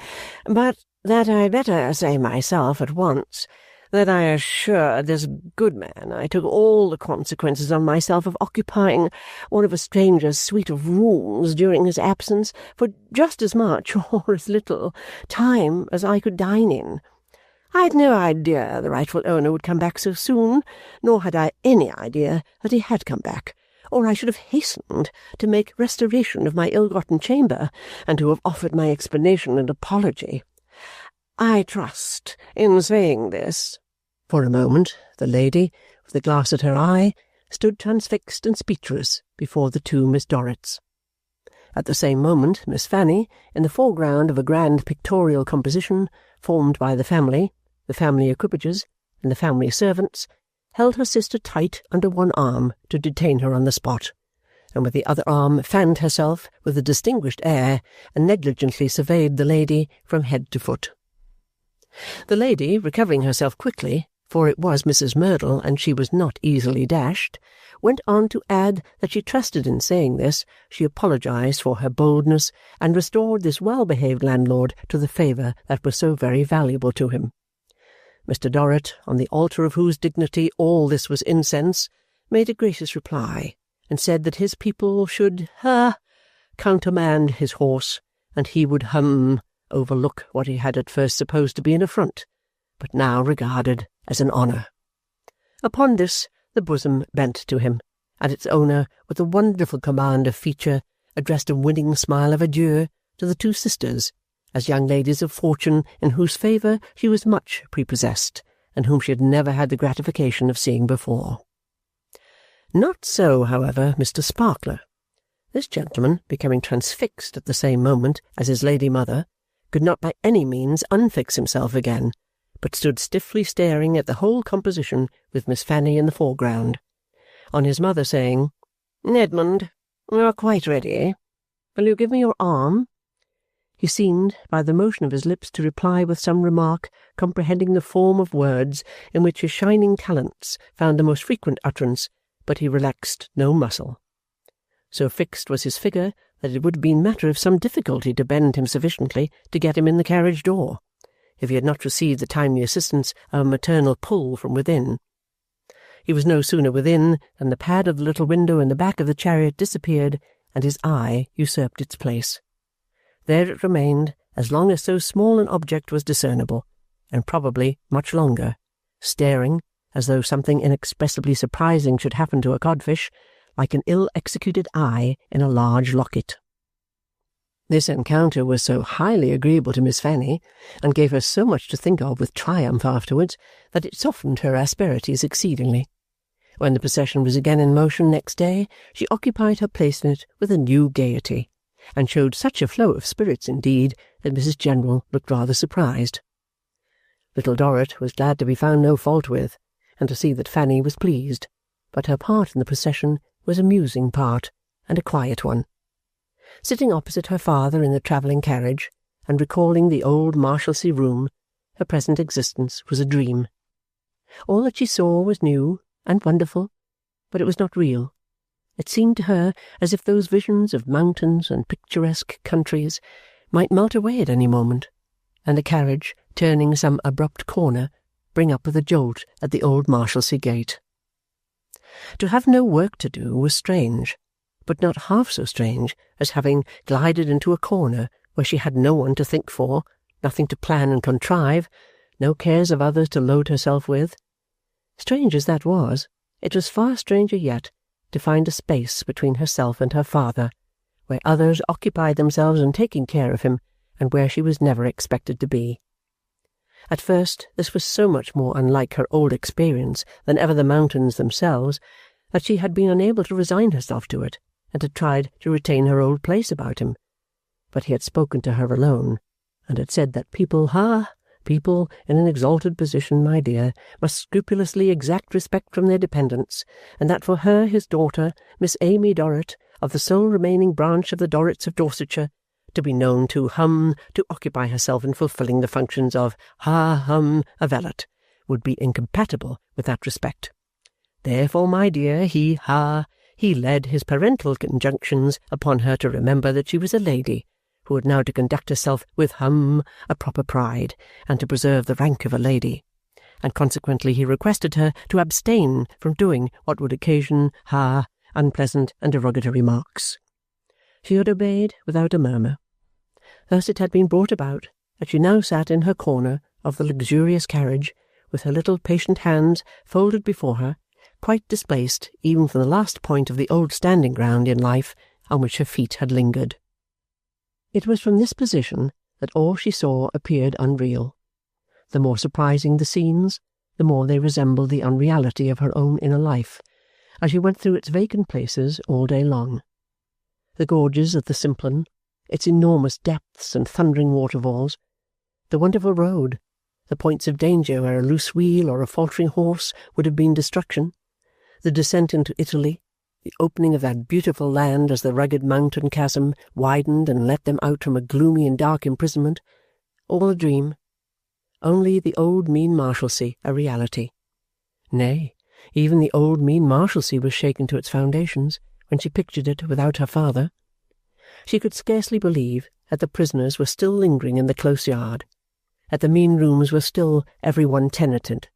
Speaker 1: "but that I'd better say myself at once that I assured this good man I took all the consequences on myself of occupying one of a stranger's suite of rooms during his absence for just as much, or as little, time as I could dine in. I had no idea the rightful owner would come back so soon, nor had I any idea that he had come back, or I should have hastened to make restoration of my ill-gotten chamber, and to have offered my explanation and apology. I trust, in saying this—" For a moment, the lady, with the glass at her eye, stood transfixed and speechless before the two Miss Dorrits. At the same moment, Miss Fanny, in the foreground of a grand pictorial composition formed by the family equipages, and the family servants, held her sister tight under one arm to detain her on the spot, and with the other arm fanned herself with a distinguished air, and negligently surveyed the lady from head to foot. The lady, recovering herself quickly, for it was Mrs. Merdle and she was not easily dashed, went on to add that she trusted in saying this she apologized for her boldness, and restored this well-behaved landlord to the favour that was so very valuable to him. Mr. Dorrit, on the altar of whose dignity all this was incense, made a gracious reply, and said that his people should countermand his horse, and he would
Speaker 2: overlook what he had at first supposed to be an affront, but now regarded as an honour. Upon this the bosom bent to him, and its owner, with a wonderful command of feature, addressed a winning smile of adieu to the two sisters, as young ladies of fortune in whose favour she was much prepossessed, and whom she had never had the gratification of seeing before. Not so, however, Mr. Sparkler. This gentleman, becoming transfixed at the same moment as his lady mother, could not by any means unfix himself again, but stood stiffly staring at the whole composition with Miss Fanny in the foreground, on his mother saying, "Edmund, you are quite ready. Will you give me your arm?" He seemed, by the motion of his lips, to reply with some remark comprehending the form of words in which his shining talents found the most frequent utterance, but he relaxed no muscle. So fixed was his figure that it would have been matter of some difficulty to bend him sufficiently to get him in the carriage door, if he had not received the timely assistance of a maternal pull from within. He was no sooner within than the pad of the little window in the back of the chariot disappeared, and his eye usurped its place. There it remained as long as so small an object was discernible, and probably much longer, staring, as though something inexpressibly surprising should happen to a codfish, like an ill-executed eye in a large locket. This encounter was so highly agreeable to Miss Fanny, and gave her so much to think of with triumph afterwards, that it softened her asperities exceedingly. When the procession was again in motion next day, she occupied her place in it with a new gaiety, and showed such a flow of spirits indeed that Mrs. General looked rather surprised. Little Dorrit was glad to be found no fault with, and to see that Fanny was pleased, but her part in the procession was a musing part, and a quiet one. Sitting opposite her father in the travelling carriage, and recalling the old Marshalsea room, her present existence was a dream. All that she saw was new and wonderful, but it was not real. It seemed to her as if those visions of mountains and picturesque countries might melt away at any moment, and the carriage, turning some abrupt corner, bring up with a jolt at the old Marshalsea gate. To have no work to do was strange, but not half so strange as having glided into a corner where she had no one to think for, nothing to plan and contrive, no cares of others to load herself with. Strange as that was, it was far stranger yet to find a space between herself and her father, where others occupied themselves in taking care of him, and where she was never expected to be. At first this was so much more unlike her old experience than ever the mountains themselves, that she had been unable to resign herself to it, and had tried to retain her old place about him. But he had spoken to her alone, and had said that people in an exalted position, my dear, must scrupulously exact respect from their dependents, and that for her, his daughter, Miss Amy Dorrit, of the sole remaining branch of the Dorrits of Dorsetshire, to be known to occupy herself in fulfilling the functions of a valet, would be incompatible with that respect. Therefore, my dear, he laid his parental injunctions upon her to remember that she was a lady, who had now to conduct herself with a proper pride, and to preserve the rank of a lady, and consequently he requested her to abstain from doing what would occasion unpleasant and derogatory remarks. She had obeyed without a murmur. Thus it had been brought about that she now sat in her corner of the luxurious carriage, with her little patient hands folded before her, quite displaced even from the last point of the old standing ground in life on which her feet had lingered. It was from this position that all she saw appeared unreal. The more surprising the scenes, the more they resembled the unreality of her own inner life, as she went through its vacant places all day long. The gorges of the Simplon, its enormous depths and thundering waterfalls, the wonderful road, the points of danger where a loose wheel or a faltering horse would have been destruction, the descent into Italy, the opening of that beautiful land as the rugged mountain chasm widened and let them out from a gloomy and dark imprisonment, all a dream, only the old mean Marshalsea a reality. Nay, even the old mean Marshalsea was shaken to its foundations when she pictured it without her father. She could scarcely believe that the prisoners were still lingering in the close yard, that the mean rooms were still every one tenanted,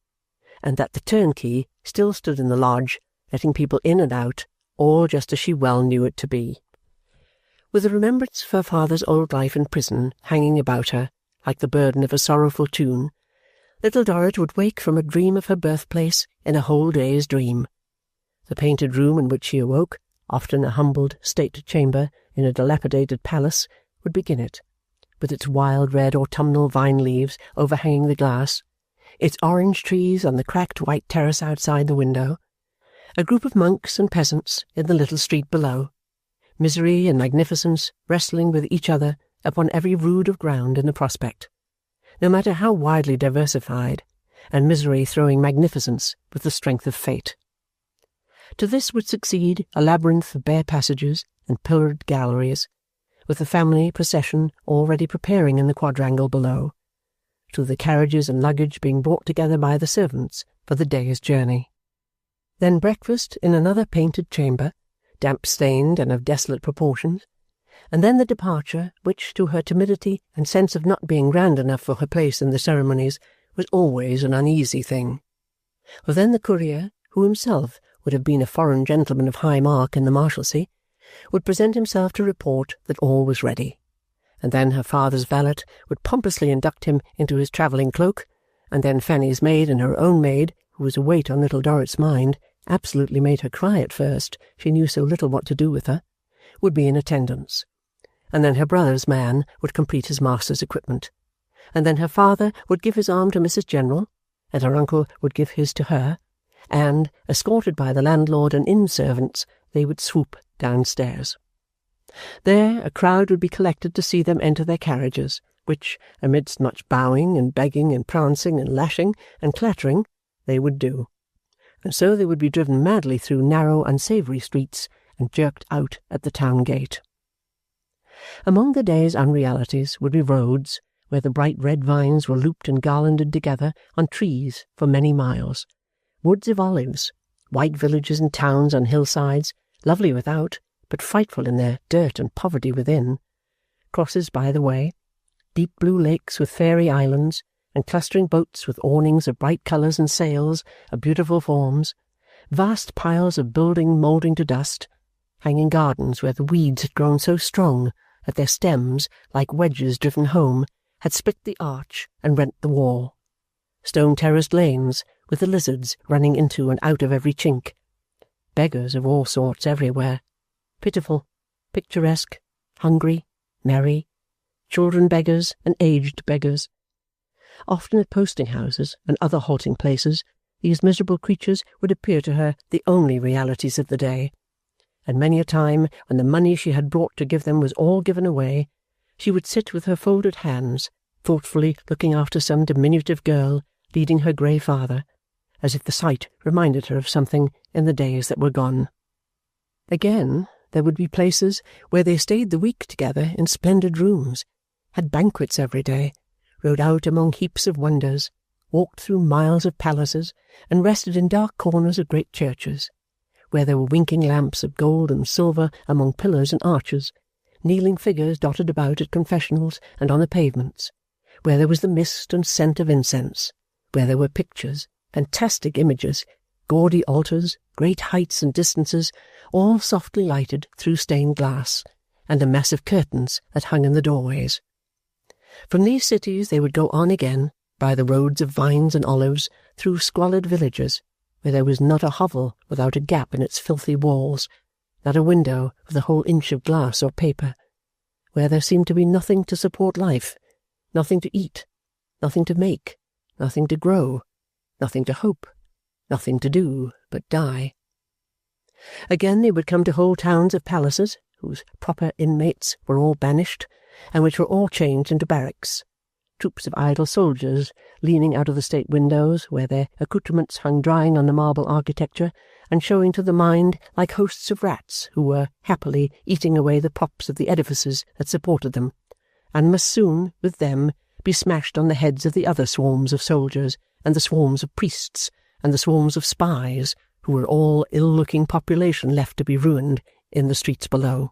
Speaker 2: and that the turnkey still stood in the lodge, letting people in and out, all just as she well knew it to be.
Speaker 1: With the remembrance of her father's old life in prison hanging about her like the burden of a sorrowful tune, Little Dorrit would wake from a dream of her birthplace in a whole day's dream. The painted room in which she awoke, often a humbled state chamber in a dilapidated palace, would begin it, with its wild red autumnal vine leaves overhanging the glass, its orange trees on the cracked white terrace outside the window, a group of monks and peasants in the little street below, misery and magnificence wrestling with each other upon every rood of ground in the prospect, no matter how widely diversified, and misery throwing magnificence with the strength of fate. To this would succeed a labyrinth of bare passages and pillared galleries, with the family procession already preparing in the quadrangle below, to the carriages and luggage being brought together by the servants for the day's journey. Then breakfast in another painted chamber, damp-stained and of desolate proportions, and then the departure which, to her timidity and sense of not being grand enough for her place in the ceremonies, was always an uneasy thing. For then the courier, who himself would have been a foreign gentleman of high mark in the Marshalsea, would present himself to report that all was ready, and then her father's valet would pompously induct him into his travelling cloak, and then Fanny's maid and her own maid, who was a weight on Little Dorrit's mind, absolutely made her cry at first, she knew so little what to do with her, would be in attendance, and then her brother's man would complete his master's equipment, and then her father would give his arm to Mrs. General, and her uncle would give his to her, and, escorted by the landlord and inn-servants, they would swoop downstairs. There a crowd would be collected to see them enter their carriages, which, amidst much bowing and begging and prancing and lashing and clattering, they would do. And so they would be driven madly through narrow, unsavoury streets and jerked out at the town gate. Among the day's unrealities would be roads where the bright red vines were looped and garlanded together on trees for many miles, woods of olives, white villages and towns on hillsides, lovely without, but frightful in their dirt and poverty within, crosses by the way, deep blue lakes with fairy islands, and clustering boats with awnings of bright colours and sails of beautiful forms, vast piles of building mouldering to dust, hanging gardens where the weeds had grown so strong that their stems, like wedges driven home, had split the arch and rent the wall, stone-terraced lanes with the lizards running into and out of every chink, beggars of all sorts everywhere, pitiful, picturesque, hungry, merry, children beggars and aged beggars. Often at posting-houses and other halting-places, these miserable creatures would appear to her the only realities of the day, and many a time, when the money she had brought to give them was all given away, she would sit with her folded hands, thoughtfully looking after some diminutive girl leading her grey father, as if the sight reminded her of something in the days that were gone. Again, there would be places where they stayed the week together in splendid rooms, had banquets every day, rode out among heaps of wonders, walked through miles of palaces, and rested in dark corners of great churches, where there were winking lamps of gold and silver among pillars and arches, kneeling figures dotted about at confessionals and on the pavements, where there was the mist and scent of incense, where there were pictures, fantastic images, gaudy altars, great heights and distances, all softly lighted through stained glass, and the massive curtains that hung in the doorways. From these cities they would go on again, by the roads of vines and olives, through squalid villages, where there was not a hovel without a gap in its filthy walls, not a window with a whole inch of glass or paper, where there seemed to be nothing to support life, nothing to eat, nothing to make, nothing to grow, nothing to hope, nothing to do but die. Again they would come to whole towns of palaces, whose proper inmates were all banished, and which were all changed into barracks, troops of idle soldiers leaning out of the state windows, where their accoutrements hung drying on the marble architecture, and showing to the mind like hosts of rats who were happily eating away the props of the edifices that supported them, and must soon, with them, be smashed on the heads of the other swarms of soldiers, and the swarms of priests, and the swarms of spies, who were all ill-looking population left to be ruined in the streets below.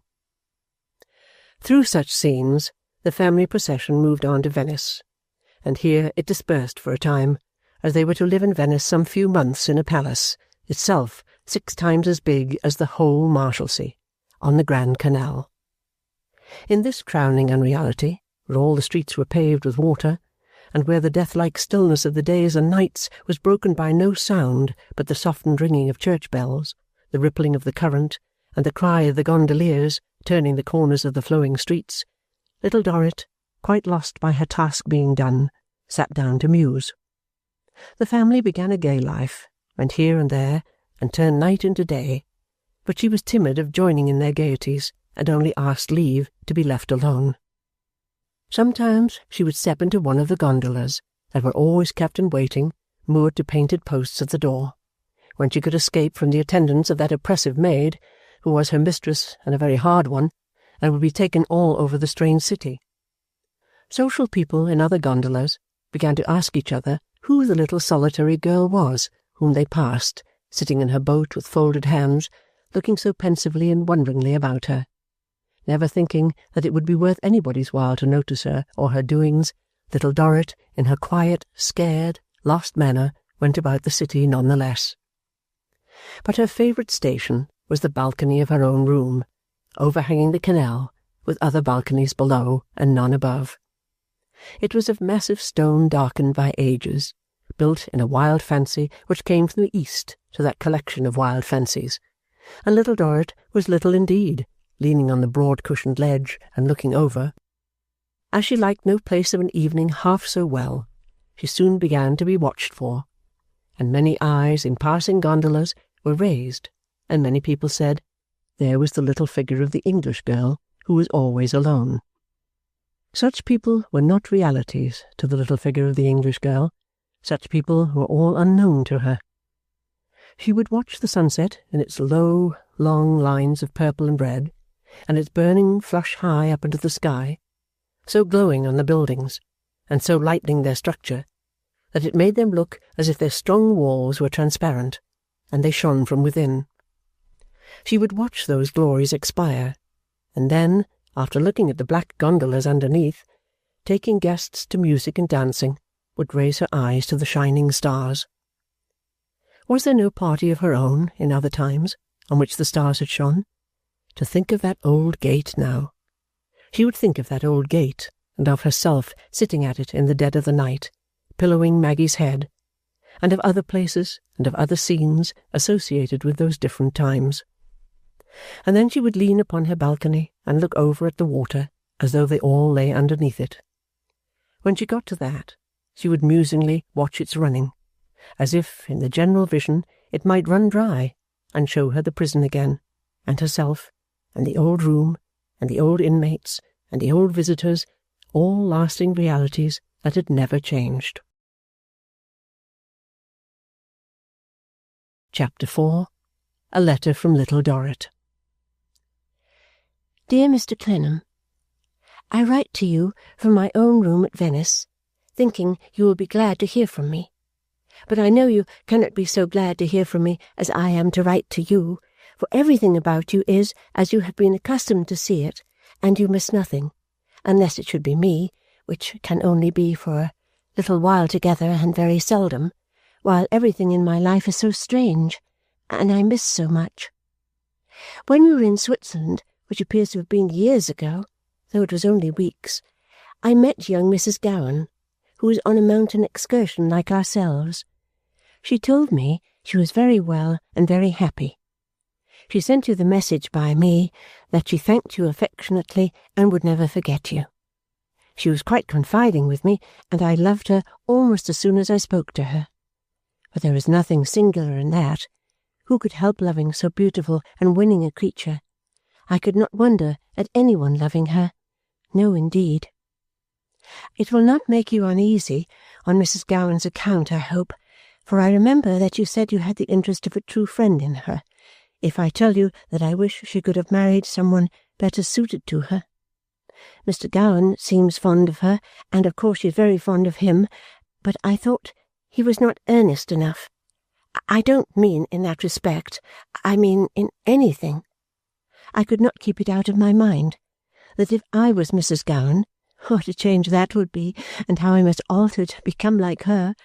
Speaker 1: Through such scenes the family procession moved on to Venice, and here it dispersed for a time, as they were to live in Venice some few months in a palace, itself 6 times as big as the whole Marshalsea, on the Grand Canal. In this crowning unreality, where all the streets were paved with water, and where the death-like stillness of the days and nights was broken by no sound but the softened ringing of church bells, the rippling of the current, and the cry of the gondoliers turning the corners of the flowing streets, Little Dorrit, quite lost by her task being done, sat down to muse. The family began a gay life, went here and there, and turned night into day, but she was timid of joining in their gaieties, and only asked leave to be left alone. Sometimes she would step into one of the gondolas that were always kept in waiting, moored to painted posts at the door, when she could escape from the attendance of that oppressive maid, who was her mistress and a very hard one, and would be taken all over the strange city. Social people in other gondolas began to ask each other who the little solitary girl was whom they passed, sitting in her boat with folded hands, looking so pensively and wonderingly about her. Never thinking that it would be worth anybody's while to notice her or her doings, Little Dorrit, in her quiet, scared, lost manner, went about the city none the less. But her favourite station was the balcony of her own room, overhanging the canal, with other balconies below and none above. It was of massive stone darkened by ages, built in a wild fancy which came from the east to that collection of wild fancies, and Little Dorrit was little indeed, leaning on the broad-cushioned ledge and looking over. As she liked no place of an evening half so well, she soon began to be watched for, and many eyes in passing gondolas were raised, and many people said, there was the little figure of the English girl who was always alone. Such people were not realities to the little figure of the English girl. Such people were all unknown to her. She would watch the sunset in its low, long lines of purple and red, and its burning flush high up into the sky, so glowing on the buildings, and so lightening their structure, that it made them look as if their strong walls were transparent, and they shone from within. She would watch those glories expire, and then, after looking at the black gondolas underneath, taking guests to music and dancing, would raise her eyes to the shining stars. Was there no party of her own in other times, on which the stars had shone? To think of that old gate now. She would think of that old gate, and of herself sitting at it in the dead of the night, pillowing Maggie's head, and of other places and of other scenes associated with those different times. And then she would lean upon her balcony and look over at the water as though they all lay underneath it. When she got to that, she would musingly watch its running, as if, in the general vision, it might run dry, and show her the prison again, and herself, and the old room, and the old inmates, and the old visitors, all lasting realities that had never changed. Chapter 4. A Letter from Little Dorrit.
Speaker 2: Dear Mr. Clennam, I write to you from my own room at Venice, thinking you will be glad to hear from me. But I know you cannot be so glad to hear from me as I am to write to you, for everything about you is as you have been accustomed to see it, and you miss nothing, unless it should be me, which can only be for a little while together and very seldom, while everything in my life is so strange, and I miss so much. When we were in Switzerland, which appears to have been years ago, though it was only weeks, I met young Mrs. Gowan, who was on a mountain excursion like ourselves. She told me she was very well and very happy. She sent you the message by me that she thanked you affectionately and would never forget you. She was quite confiding with me, and I loved her almost as soon as I spoke to her. But there is nothing singular in that. Who could help loving so beautiful and winning a creature? I could not wonder at any one loving her. No, indeed. It will not make you uneasy on Mrs. Gowan's account, I hope, for I remember that you said you had the interest of a true friend in her, if I tell you that I wish she could have married someone better suited to her. Mr. Gowan seems fond of her, and of course she is very fond of him, but I thought he was not earnest enough. I don't mean in that respect. I mean in anything. I could not keep it out of my mind that if I was Mrs. Gowan, what a change that would be, and how I must alter to become like her,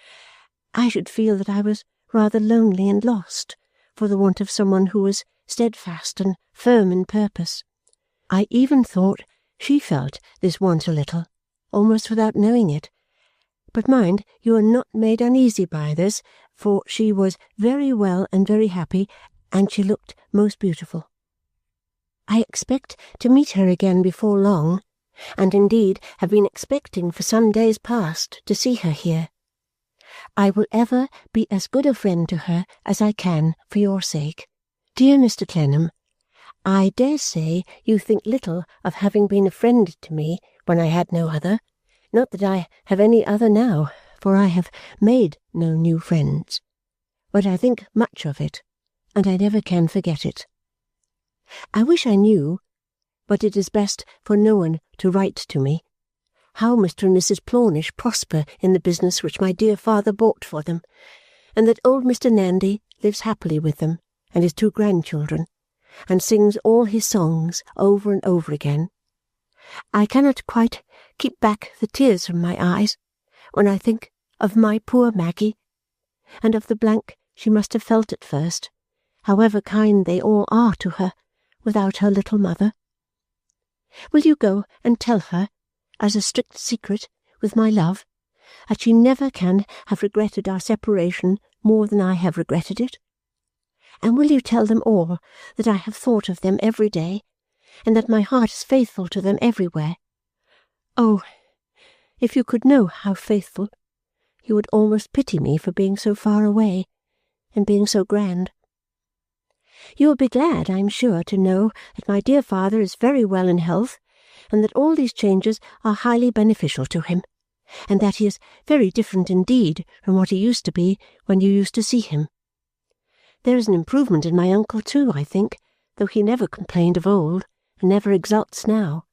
Speaker 2: I should feel that I was rather lonely and lost, for the want of someone who was steadfast and firm in purpose. I even thought She felt this want a little, almost without knowing it. But mind, you are not made uneasy by this, for she was very well and very happy, and she looked most beautiful. I expect to meet her again before long, and indeed have been expecting for some days past to see her here. I will ever be as good a friend to her as I can for your sake. Dear Mr. Clennam, I dare say you think little of having been a friend to me when I had no other. Not that I have any other now, for I have made no new friends. But I think much of it, and I never can forget it. I wish I knew, but it is best for no one to write to me, how Mr. and Mrs. Plornish prosper in the business which my dear father bought for them, and that old Mr. Nandy lives happily with them and his 2 grandchildren, and sings all his songs over and over again. I cannot quite keep back the tears from my eyes when I think of my poor Maggie, and of the blank she must have felt at first, however kind they all are to her, without her little mother. Will you go and tell her, as a strict secret, with my love, that she never can have regretted our separation more than I have regretted it? And will you tell them all that I have thought of them every day, and that my heart is faithful to them everywhere? Oh, if you could know how faithful, you would almost pity me for being so far away, and being so grand. You will be glad, I am sure, to know that my dear father is very well in health, and that all these changes are highly beneficial to him, and that he is very different indeed from what he used to be when you used to see him. There is an improvement in my uncle too, I think, though he never complained of old, and never exults now.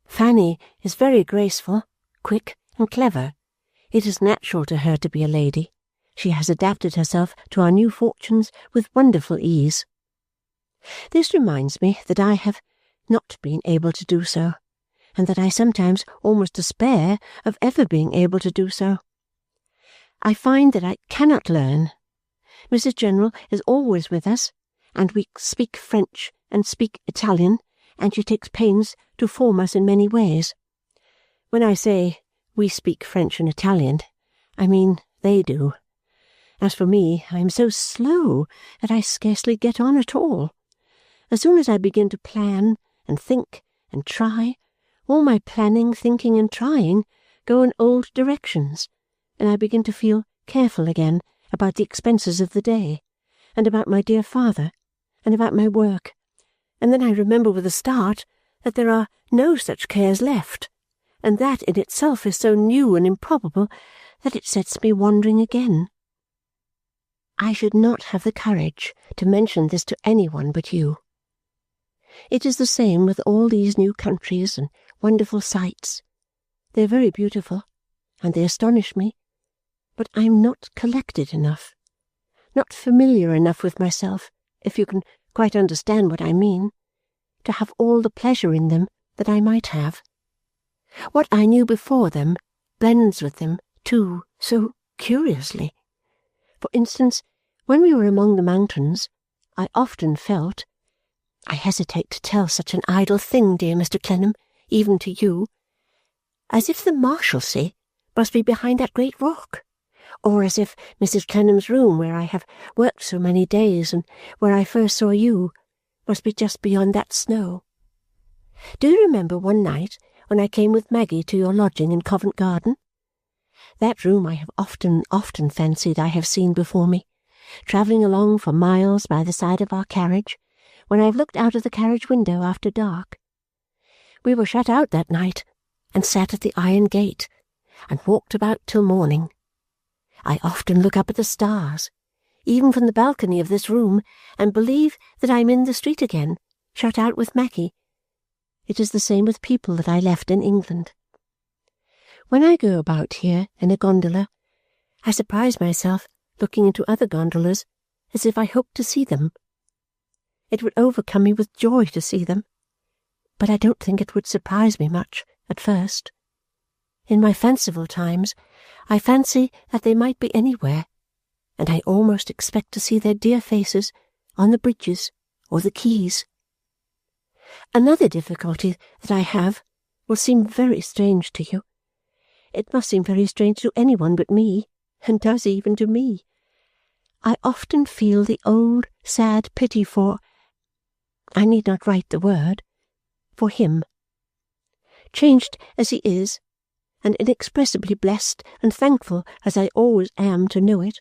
Speaker 2: Fanny is very graceful, quick, and clever. It is natural to her to be a lady. She has adapted herself to our new fortunes with wonderful ease. This reminds me that I have not been able to do so, and that I sometimes almost despair of ever being able to do so. I find that I cannot learn. Mrs. General is always with us, and we speak French and speak Italian, and she takes pains to form us in many ways. When I say we speak French and Italian, I mean they do. As for me, I am so slow that I scarcely get on at all. As soon as I begin to plan and think and try, all my planning, thinking, and trying go in old directions, and I begin to feel careful again about the expenses of the day, and about my dear father, and about my work, and then I remember with a start that there are no such cares left, and that in itself is so new and improbable that it sets me wandering again. I should not have the courage to mention this to any one but you. It is the same with all these new countries and wonderful sights. They are very beautiful, and they astonish me, but I am not collected enough, not familiar enough with myself, if you can quite understand what I mean, to have all the pleasure in them that I might have. What I knew before them blends with them, too, so curiously. For instance, when we were among the mountains, I often felt— I hesitate to tell such an idle thing, dear Mr. Clennam, even to you— as if the Marshalsea must be behind that great rock, or as if Mrs. Clennam's room, where I have worked so many days, and where I first saw you, must be just beyond that snow. Do you remember one night when I came with Maggie to your lodging in Covent Garden? That room I have often fancied I have seen before me, travelling along for miles by the side of our carriage, when I have looked out of the carriage window after dark. We were shut out that night, and sat at the iron gate, and walked about till morning. I often look up at the stars, even from the balcony of this room, and believe that I am in the street again, shut out with Maggie. It is the same with people that I left in England. When I go about here in a gondola, I surprise myself looking into other gondolas as if I hoped to see them. It would overcome me with joy to see them, but I don't think it would surprise me much at first. In my fanciful times, I fancy that they might be anywhere, and I almost expect to see their dear faces on the bridges or the quays. Another difficulty that I have will seem very strange to you. It must seem very strange to anyone but me, and does even to me. I often feel the old sad pity for— I need not write the word— for him. Changed as he is, and inexpressibly blessed and thankful as I always am to know it,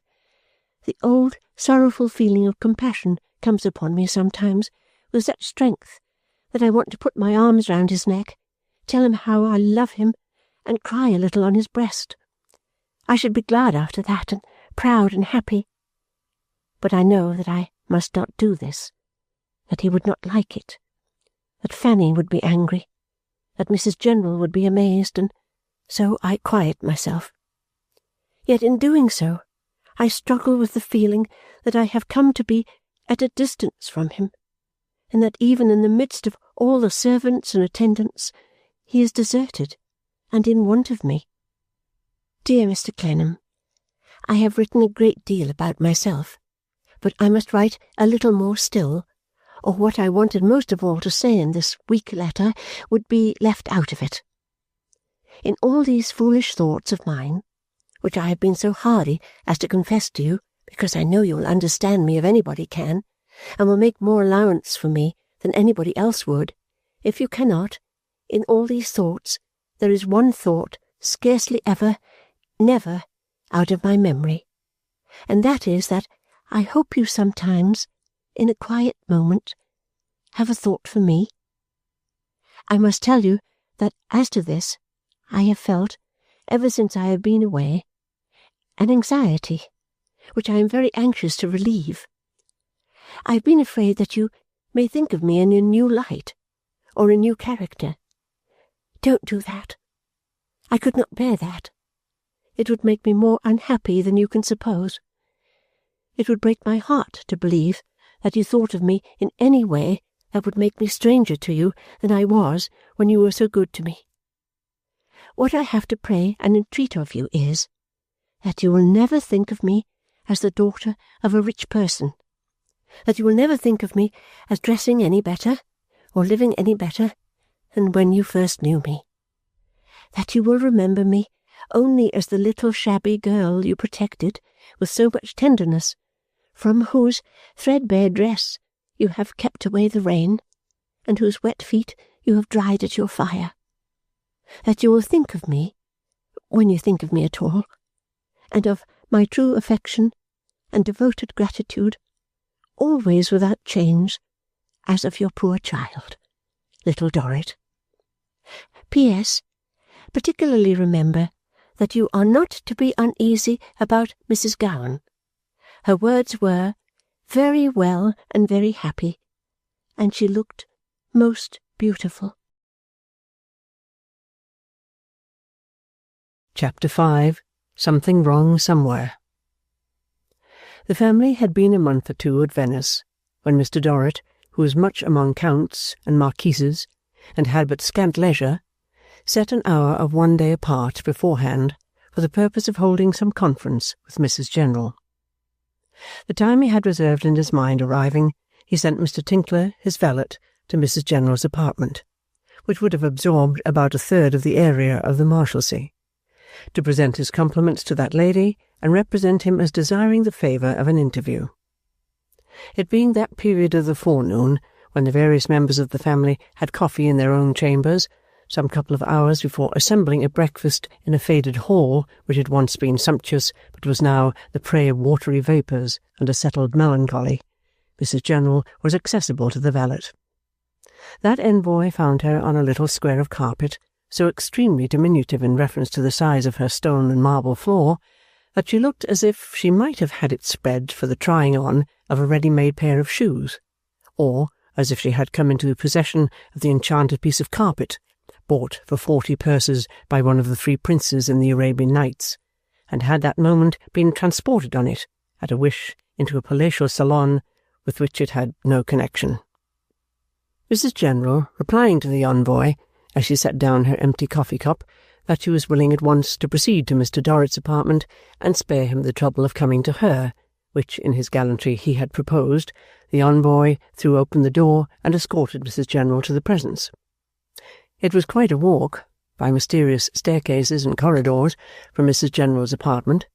Speaker 2: the old sorrowful feeling of compassion comes upon me sometimes with such strength that I want to put my arms round his neck, tell him how I love him, and cry a little on his breast. I should be glad after that, and proud and happy. But I know that I must not do this, that he would not like it, that Fanny would be angry, that Mrs. General would be amazed, and so I quiet myself. Yet in doing so, I struggle with the feeling that I have come to be at a distance from him, and that even in the midst of all the servants and attendants, he is deserted and in want of me. Dear Mr. Clennam, I have written a great deal about myself, but I must write a little more still, or what I wanted most of all to say in this weak letter would be left out of it. In all these foolish thoughts of mine, which I have been so hardy as to confess to you, because I know you will understand me if anybody can, and will make more allowance for me than anybody else would, if you cannot, in all these thoughts there is one thought scarcely ever, never, out of my memory, and that is that I hope you sometimes, in a quiet moment, have a thought for me. I must tell you that as to this, I have felt, ever since I have been away, an anxiety, which I am very anxious to relieve. I have been afraid that you may think of me in a new light, or a new character. Don't do that. I could not bear that. It would make me more unhappy than you can suppose. It would break my heart to believe that you thought of me in any way that would make me stranger to you than I was when you were so good to me. What I have to pray and entreat of you is, that you will never think of me as the daughter of a rich person, that you will never think of me as dressing any better, or living any better, than when you first knew me, that you will remember me only as the little shabby girl you protected with so much tenderness, from whose threadbare dress you have kept away the rain, and whose wet feet you have dried at your fire, that you will think of me, when you think of me at all, and of my true affection and devoted gratitude, always without change, as of your poor child, little Dorrit. P.S. Particularly remember that you are not to be uneasy about Mrs. Gowan. Her words were, very well and very happy, and she looked most beautiful.
Speaker 1: Chapter 5. Something Wrong Somewhere. The family had been a month or two at Venice, when Mr. Dorrit, who was much among counts and marquises, and had but scant leisure, set an hour of one day apart beforehand for the purpose of holding some conference with Mrs. General. The time he had reserved in his mind arriving, he sent Mr. Tinkler, his valet, to Mrs. General's apartment, which would have absorbed about a third of the area of the Marshalsea, to present his compliments to that lady and represent him as desiring the favour of an interview. It being that period of the forenoon when the various members of the family had coffee in their own chambers, some couple of hours before assembling at breakfast in a faded hall which had once been sumptuous but was now the prey of watery vapours and a settled melancholy, Mrs. General was accessible to the valet. That envoy found her on a little square of carpet, so extremely diminutive in reference to the size of her stone and marble floor, that she looked as if she might have had it spread for the trying on of a ready-made pair of shoes, or as if she had come into possession of the enchanted piece of carpet, bought for 40 purses by one of the 3 princes in the Arabian Nights, and had that moment been transported on it, at a wish, into a palatial salon with which it had no connection. Mrs. General, replying to the envoy, as she set down her empty coffee-cup, that she was willing at once to proceed to Mr. Dorrit's apartment and spare him the trouble of coming to her, which in his gallantry he had proposed, The envoy threw open the door and escorted Mrs. General to the presence. It was quite a walk, by mysterious staircases and corridors, from Mrs. General's apartment,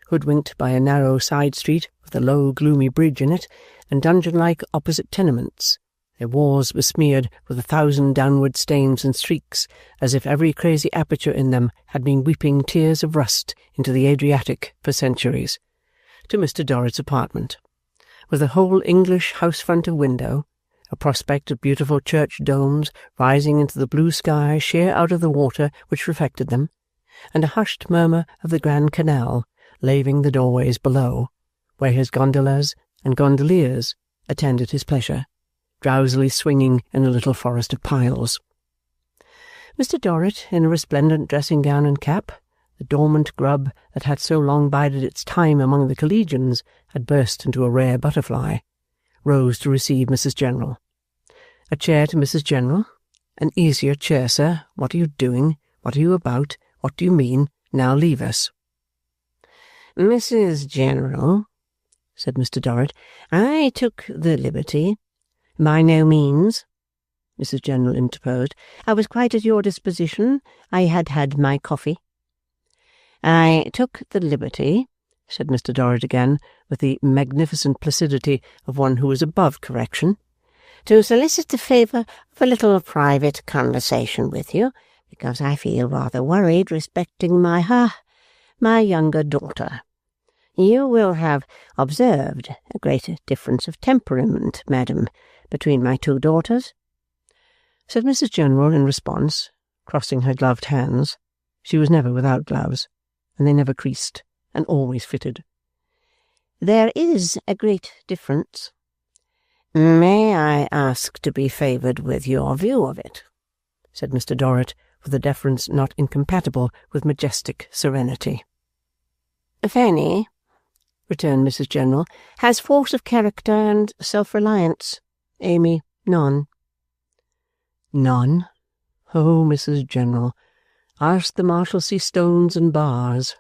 Speaker 1: hoodwinked by a narrow side street with a low gloomy bridge in it, and dungeon-like opposite tenements. Their walls were smeared with 1,000 downward stains and streaks, as if every crazy aperture in them had been weeping tears of rust into the Adriatic for centuries, to Mr. Dorrit's apartment, with a whole English house-front of window, a prospect of beautiful church domes rising into the blue sky sheer out of the water which reflected them, and a hushed murmur of the Grand Canal laving the doorways below, where his gondolas and gondoliers attended his pleasure, drowsily swinging in a little forest of piles. Mr. Dorrit, in a resplendent dressing-gown and cap, the dormant grub that had so long bided its time among the collegians had burst into a rare butterfly, rose to receive Mrs. General. A chair to Mrs. General. An easier chair, sir. What are you doing? What are you about? What do you mean? Now leave us.
Speaker 2: Mrs. General, said Mr. Dorrit, I took the liberty— By no means, Mrs. General interposed. I was quite at your disposition. I had had my coffee. I took the liberty, said Mr. Dorrit again, with the magnificent placidity of one who was above correction, to solicit the favour of a little private conversation with you, because I feel rather worried respecting my younger daughter. You will have observed a great difference of temperament, madam, between my two daughters, said Mrs. General in response, crossing her gloved hands. She was never without gloves, and they never creased, and always fitted. There is a great difference. May I ask to be favoured with your view of it? Said Mr. Dorrit, with a deference not incompatible with majestic serenity. Fanny, returned Mrs. General, has force of character and self-reliance. Amy, none. None? Oh, Mrs. General, ask the Marshalsea stones and bars.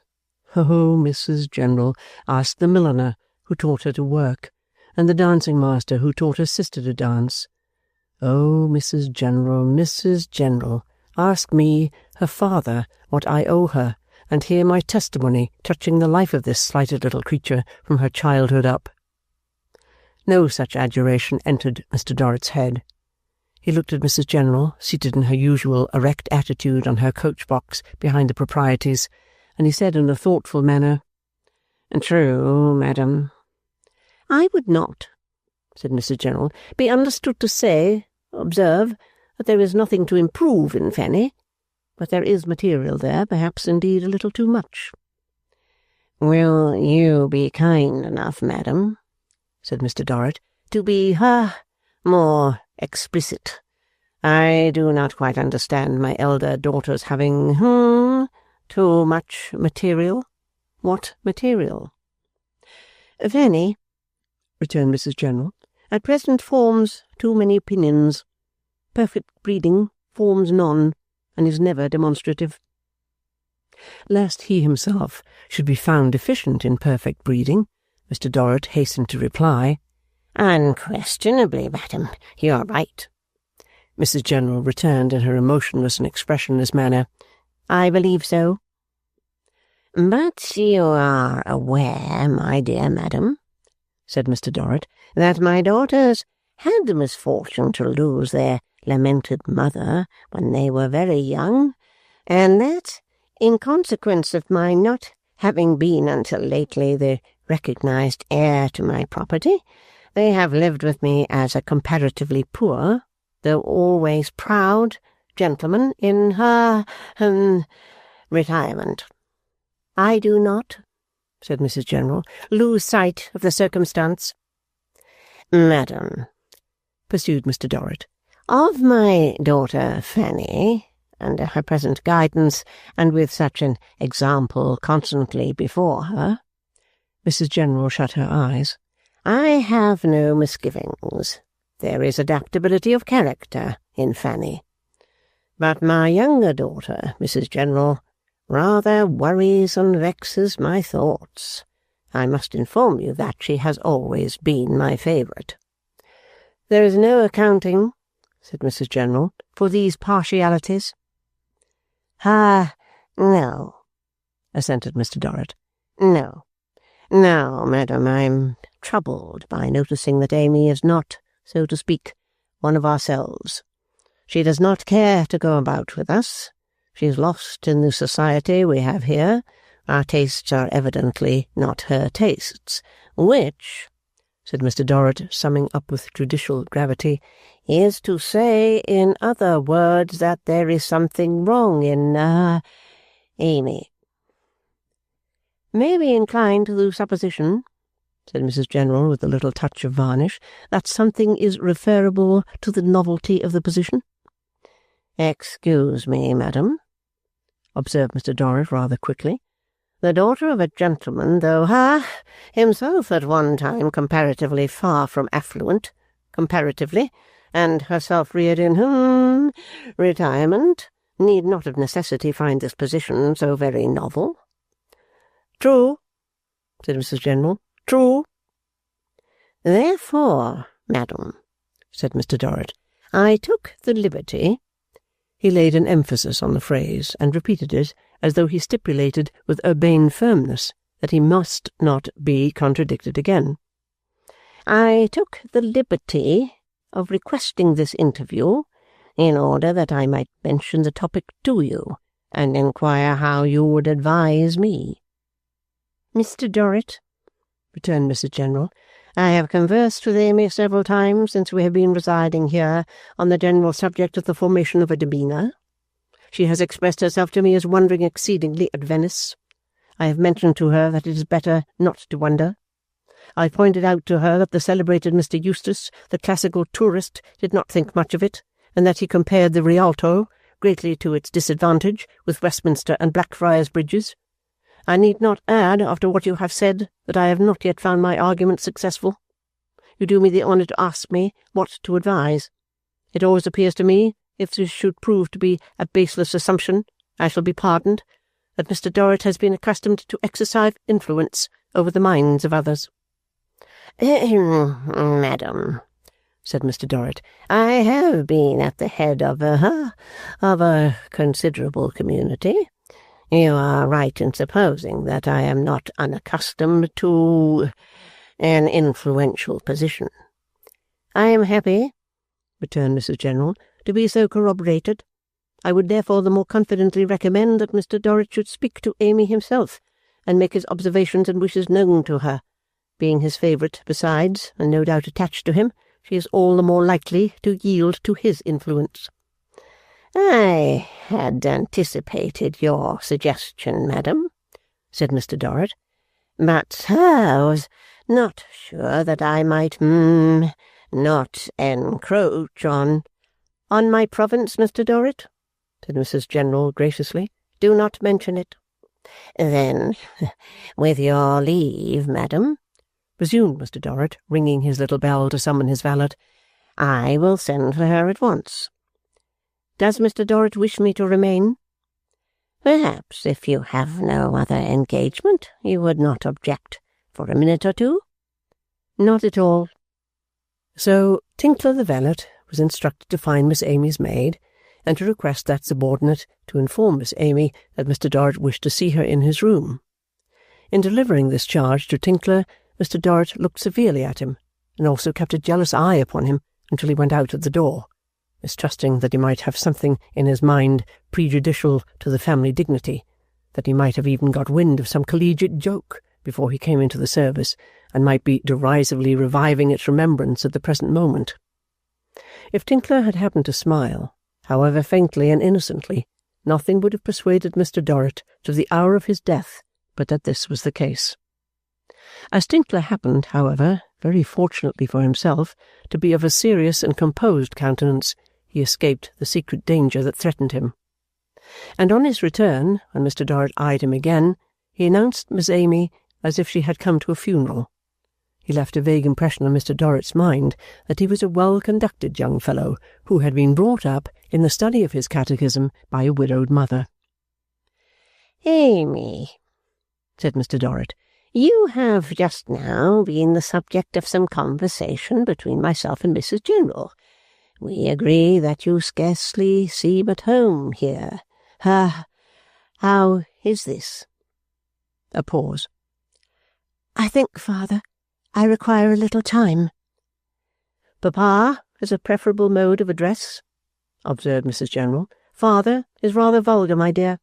Speaker 2: Oh, Mrs. General, ask the milliner who taught her to work, and the dancing-master who taught her sister to dance. Oh, Mrs. General, ask me, her father, what I owe her, and hear my testimony touching the life of this slighted little creature from her childhood up. No such adjuration entered Mr. Dorrit's head. He looked at Mrs. General, seated in her usual erect attitude on her coach-box behind the proprieties, and he said in a thoughtful manner, True, madam. I would not, said Mrs. General, be understood to say, observe, that there is nothing to improve in Fanny, but there is material there, perhaps indeed a little too much. Will you be kind enough, madam, said Mr. Dorrit, to be, more explicit? I do not quite understand my elder daughter's having, too much material. What material? Fanny, returned Mrs. General, at present forms too many opinions. Perfect breeding forms none, and is never demonstrative. Lest he himself should be found deficient in perfect breeding, Mr. Dorrit hastened to reply, Unquestionably, madam, you are right. Mrs. General returned in her emotionless and expressionless manner, I believe so. But you are aware, my dear madam, said Mr. Dorrit, that my daughters had the misfortune to lose their lamented mother when they were very young, and that, in consequence of my not having been until lately the recognized heir to my property, they have lived with me as a comparatively poor, though always proud, gentleman in retirement. I do not, said Mrs. General, lose sight of the circumstance. Madam, pursued Mr. Dorrit, of my daughter Fanny, under her present guidance, and with such an example constantly before her, Mrs. General shut her eyes, I have no misgivings. There is adaptability of character in Fanny. But my younger daughter, Mrs. General, rather worries and vexes my thoughts. I must inform you that she has always been my favourite. There is no accounting, said Mrs. General, for these partialities.
Speaker 3: No,
Speaker 2: assented Mr. Dorrit.
Speaker 3: No. Now, madam, I'm troubled by noticing that Amy is not, so to speak, one of ourselves. She does not care to go about with us. She is lost in the society we have here. Our tastes are evidently not her tastes, which, said Mr. Dorrit, summing up with judicial gravity, is to say, in other words, that there is something wrong in, Amy.
Speaker 2: May be inclined to the supposition, said Mrs. General with a little touch of varnish, that something is referable to the novelty of the position.
Speaker 3: Excuse me, madam, observed Mr. Dorrit rather quickly. The daughter of a gentleman, though, himself at one time comparatively far from affluent, comparatively, and herself reared in, retirement, need not of necessity find this position so very novel.
Speaker 2: True, said Mrs. General, true.
Speaker 3: Therefore, madam, said Mr. Dorrit, I took the liberty.
Speaker 2: He laid an emphasis on the phrase, and repeated it as though he stipulated with urbane firmness that he must not be contradicted again.
Speaker 3: I took the liberty of requesting this interview in order that I might mention the topic to you, and inquire how you would advise me.
Speaker 2: Mr. Dorrit, returned Mrs. General,
Speaker 3: I have conversed with Amy several times since we have been residing here on the general subject of the formation of a demeanour. She has expressed herself to me as wondering exceedingly at Venice. I have mentioned to her that it is better not to wonder. I pointed out to her that the celebrated Mr. Eustace, the classical tourist, did not think much of it, and that he compared the Rialto, greatly to its disadvantage, with Westminster and Blackfriars Bridges. I need not add, after what you have said, that I have not yet found my argument successful. You do me the honour to ask me what to advise. It always appears to me, if this should prove to be a baseless assumption, I shall be pardoned, that Mr. Dorrit has been accustomed to exercise influence over the minds of others. Madam, said Mr. Dorrit, I have been at the head of a considerable community. You are right in supposing that I am not unaccustomed to an influential position.
Speaker 2: I am happy, returned Mrs. General, to be so corroborated. I would therefore the more confidently recommend that Mr. Dorrit should speak to Amy himself, and make his observations and wishes known to her. Being his favourite, besides, and no doubt attached to him, she is all the more likely to yield to his influence.
Speaker 3: I had anticipated your suggestion, madam, said Mr. Dorrit, but I was not sure that I might, not encroach on
Speaker 2: my province, Mr. Dorrit, said Mrs. General graciously. Do not mention it.
Speaker 3: Then, with your leave, madam,
Speaker 2: resumed Mr. Dorrit, ringing his little bell to summon his valet,
Speaker 3: I will send for her at once.
Speaker 2: Does Mr. Dorrit wish me to remain?
Speaker 3: Perhaps, if you have no other engagement, you would not object for a minute or two?
Speaker 2: Not at all. So Tinkler the valet was instructed to find Miss Amy's maid, and to request that subordinate to inform Miss Amy that Mr. Dorrit wished to see her in his room. In delivering this charge to Tinkler, Mr. Dorrit looked severely at him, and also kept a jealous eye upon him until he went out at the door, mistrusting that he might have something in his mind prejudicial to the family dignity, that he might have even got wind of some collegiate joke before he came into the service, and might be derisively reviving its remembrance at the present moment. If Tinkler had happened to smile, however faintly and innocently, nothing would have persuaded Mr. Dorrit to the hour of his death but that this was the case. As Tinkler happened, however, very fortunately for himself, to be of a serious and composed countenance, he escaped the secret danger that threatened him. And on his return, when Mr. Dorrit eyed him again, he announced Miss Amy as if she had come to a funeral. He left a vague impression on Mr. Dorrit's mind that he was a well-conducted young fellow who had been brought up in the study of his catechism by a widowed mother.
Speaker 3: Amy, said Mr. Dorrit, You have just now been the subject of some conversation between myself and Mrs. General. We agree that you scarcely seem at home here. How is this?" A pause. "I think, father, I require a little time." "Papa is a preferable mode of address," observed Mrs. General. "Father is rather vulgar, my dear.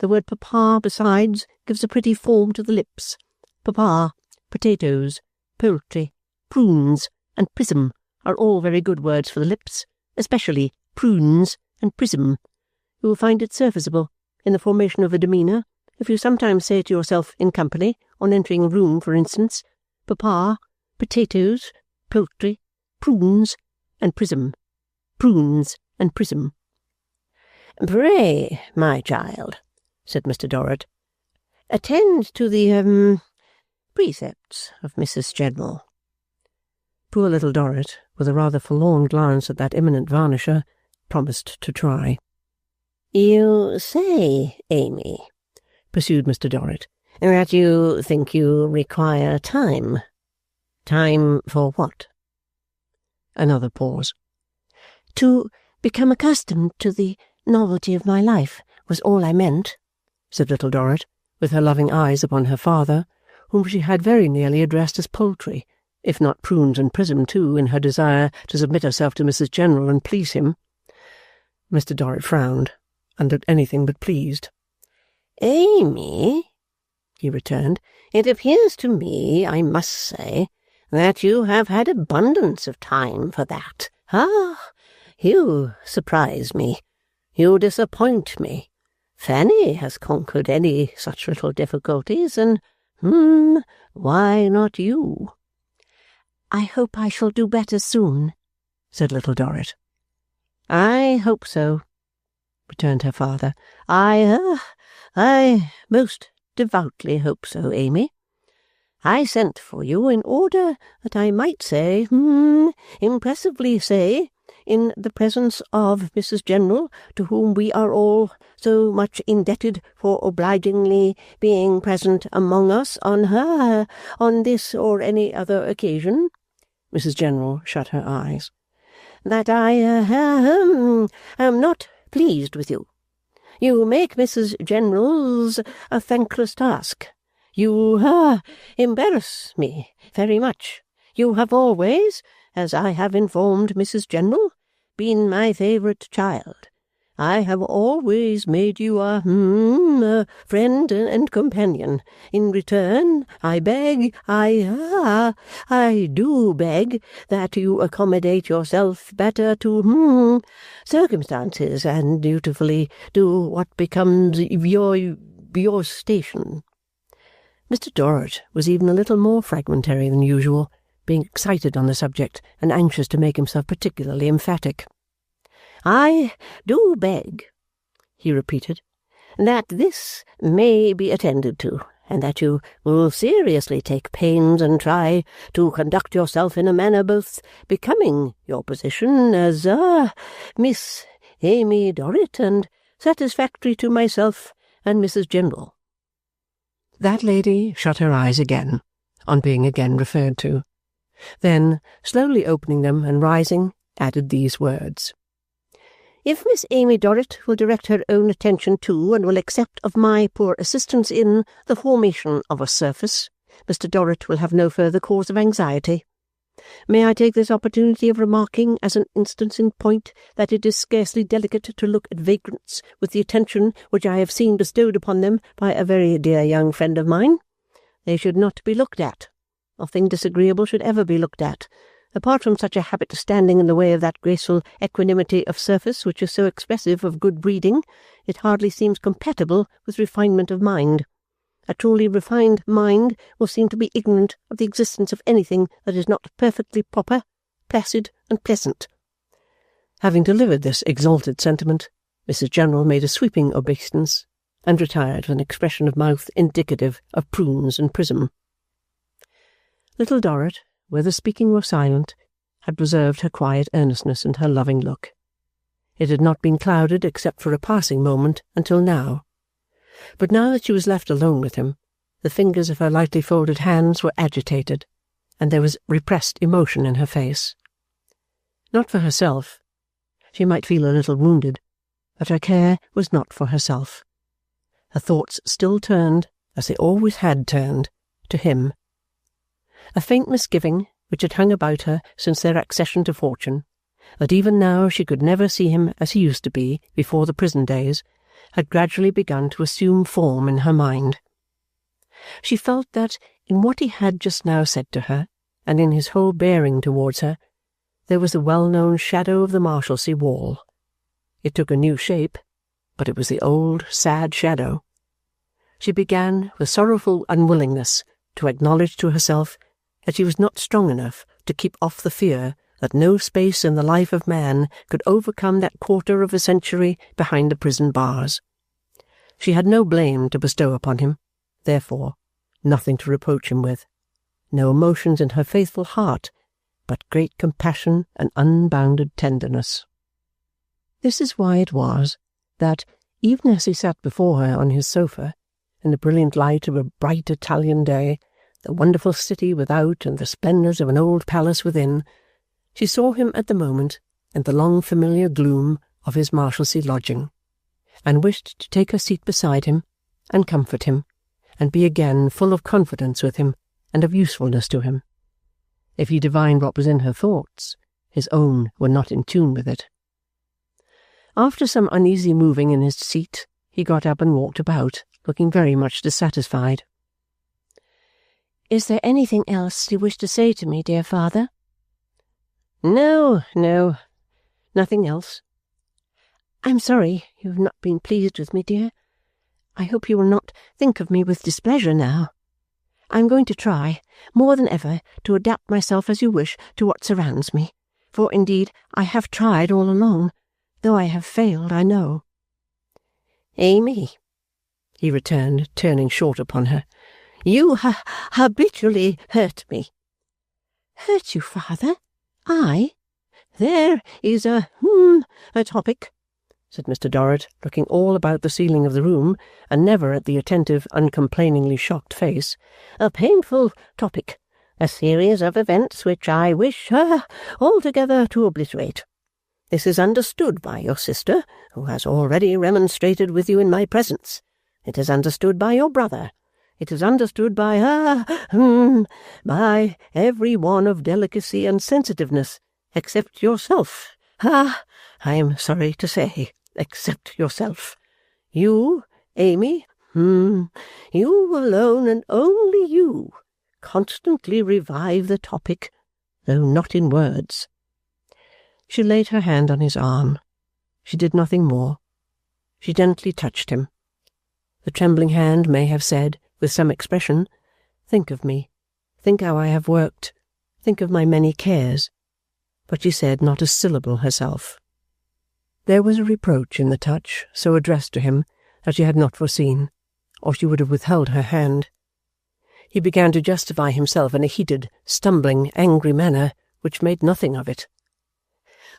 Speaker 3: The word papa, besides, gives a pretty form to the lips. Papa, potatoes, poultry, prunes, and prism are all very good words for the lips, especially prunes and prism. You will find it serviceable in the formation of a demeanour if you sometimes say to yourself in company, on entering a room, for instance, Papa, potatoes, poultry, prunes, and prism. Prunes and prism." "Pray, my child," said Mr. Dorrit, "attend to the precepts of Mrs. General." Poor Little Dorrit, with a rather forlorn glance at that imminent varnisher, promised to try. "You say, Amy," pursued Mr. Dorrit, "that you think you require time. Time for what?" Another pause. "To become accustomed to the novelty of my life was all I meant," said Little Dorrit, with her loving eyes upon her father, whom she had very nearly addressed as poultry, if not prunes and prism too, in her desire to submit herself to Mrs. General and please him. Mr. Dorrit frowned, and looked anything but pleased. "Amy," he returned, "it appears to me, I must say, that you have had abundance of time for that. You surprise me. You disappoint me. Fanny has conquered any such little difficulties, and, why not you?" "I hope I shall do better soon," said Little Dorrit. "I hope so," returned her father. I most devoutly hope so, Amy. I sent for you in order that I might say, impressively say, in the presence of Mrs. General, to whom we are all so much indebted for obligingly being present among us on this or any other occasion." Mrs. General shut her eyes. "That I am not pleased with you. You make Mrs. General's a thankless task. You embarrass me very much. You have always, as I have informed Mrs. General, been my favourite child. I have always made you a friend and companion. In return, I beg, I do beg that you accommodate yourself better to circumstances and dutifully do what becomes your station." Mr. Dorrit was even a little more fragmentary than usual, being excited on the subject and anxious to make himself particularly emphatic. "I do beg," he repeated, "that this may be attended to, and that you will seriously take pains and try to conduct yourself in a manner both becoming your position as Miss Amy Dorrit and satisfactory to myself and Mrs. General." That lady shut her eyes again, on being again referred to. Then, slowly opening them and rising, added these words: "If Miss Amy Dorrit will direct her own attention to and will accept of my poor assistance in the formation of a surface, Mr. Dorrit will have no further cause of anxiety. May I take this opportunity of remarking as an instance in point that it is scarcely delicate to look at vagrants with the attention which I have seen bestowed upon them by a very dear young friend of mine? They should not be looked at. Nothing disagreeable should ever be looked at. Apart from such a habit standing in the way of that graceful equanimity of surface which is so expressive of good breeding, it hardly seems compatible with refinement of mind. A truly refined mind will seem to be ignorant of the existence of anything that is not perfectly proper, placid, and pleasant." Having delivered this exalted sentiment, Mrs. General made a sweeping obeisance, and retired with an expression of mouth indicative of prunes and prism. Little Dorrit, whether speaking or silent, had preserved her quiet earnestness and her loving look. It had not been clouded except for a passing moment until now. But now that she was left alone with him,
Speaker 2: The fingers of her lightly folded hands were agitated, and there was repressed emotion in her face. Not for herself. She might feel a little wounded, but her care was not for herself. Her thoughts still turned, as they always had turned, to him. A faint misgiving, which had hung about her since their accession to fortune, that even now she could never see him as he used to be before the prison days, had gradually begun to assume form in her mind. She felt that, in what he had just now said to her, and in his whole bearing towards her, there was the well-known shadow of the Marshalsea wall. It took a new shape, but it was the old, sad shadow. She began, with sorrowful unwillingness, to acknowledge to herself that she was not strong enough to keep off the fear that no space in the life of man could overcome that quarter of a century behind the prison bars. She had no blame to bestow upon him, therefore nothing to reproach him with, no emotions in her faithful heart, but great compassion and unbounded tenderness. This is why it was that, even as he sat before her on his sofa, in the brilliant light of a bright Italian day, the wonderful city without and the splendours of an old palace within, she saw him at the moment in the long familiar gloom of his Marshalsea lodging, and wished to take her seat beside him, and comfort him, and be again full of confidence with him, and of usefulness to him. If he divined what was in her thoughts, his own were not in tune with it. After some uneasy moving in his seat, he got up and walked about, looking very much dissatisfied.
Speaker 3: "Is there anything else you wish to say to me, dear father?"
Speaker 2: No, nothing else."
Speaker 3: "I'm sorry you have not been pleased with me, dear. I hope you will not think of me with displeasure now. I am going to try, more than ever, to adapt myself as you wish to what surrounds me, for indeed I have tried all along, though I have failed, I know."
Speaker 2: "Amy," he returned, turning short upon her, "you habitually hurt me."
Speaker 3: "Hurt you, father? I?"
Speaker 2: "There is a topic," said Mr. Dorrit, looking all about the ceiling of the room, and never at the attentive, uncomplainingly shocked face, "a painful topic, a series of events which I wish altogether to obliterate. This is understood by your sister, who has already remonstrated with you in my presence. It is understood by your brother. It is understood by by every one of delicacy and sensitiveness, except yourself. I am sorry to say, except yourself. You, Amy, you alone and only you, constantly revive the topic, though not in words." She laid her hand on his arm. She did nothing more. She gently touched him. The trembling hand may have said, with some expression, "Think of me. Think how I have worked. Think of my many cares." But she said not a syllable herself. There was a reproach in the touch so addressed to him that she had not foreseen, or she would have withheld her hand. He began to justify himself in a heated, stumbling, angry manner, which made nothing of it.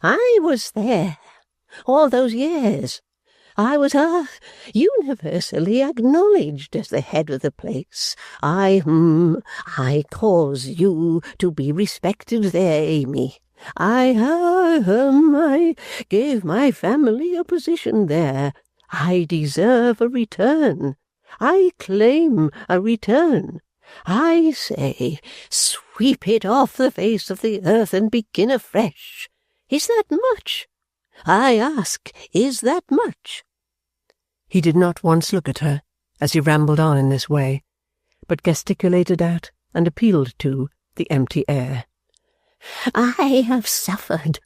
Speaker 2: "I was there all those years. I was universally acknowledged as the head of the place. I cause you to be respected there, Amy. I gave my family a position there. I deserve a return. I claim a return. I say, sweep it off the face of the earth and begin afresh. Is that much? I ask, is that much?" He did not once look at her as he rambled on in this way, but gesticulated at and appealed to the empty air. "I have suffered.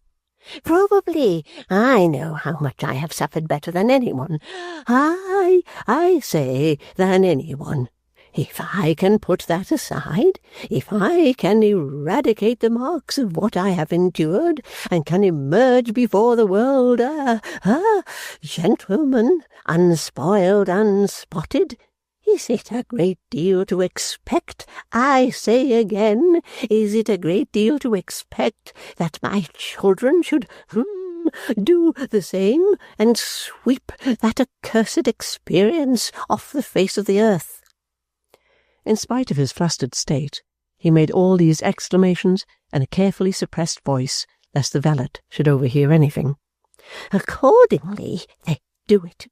Speaker 2: Probably I know how much I have suffered better than anyone. I say than anyone. If I can put that aside, if I can eradicate the marks of what I have endured, and can emerge before the world gentleman, unspoiled, unspotted, is it a great deal to expect, I say again, is it a great deal to expect that my children should do the same, and sweep that accursed experience off the face of the earth?" In spite of his flustered state, he made all these exclamations in a carefully suppressed voice, lest the valet should overhear anything.
Speaker 3: Accordingly, they do it.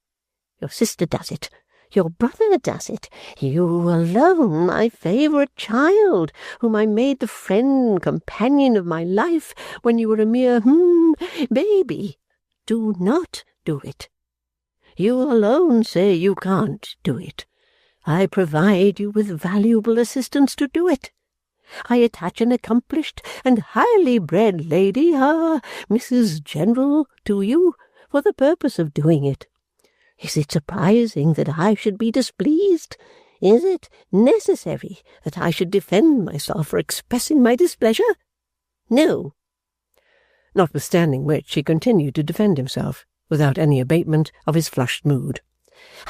Speaker 3: Your sister does it. Your brother does it. You alone, my favourite child, whom I made the friend and companion of my life when you were a mere baby, do not do it. You alone say you can't do it. I provide you with valuable assistance to do it. I attach an accomplished and highly bred lady, Mrs. General, to you for the purpose of doing it. Is it surprising that I should be displeased? Is it necessary that I should defend myself for expressing my displeasure? No.
Speaker 2: Notwithstanding which, he continued to defend himself, without any abatement of his flushed mood.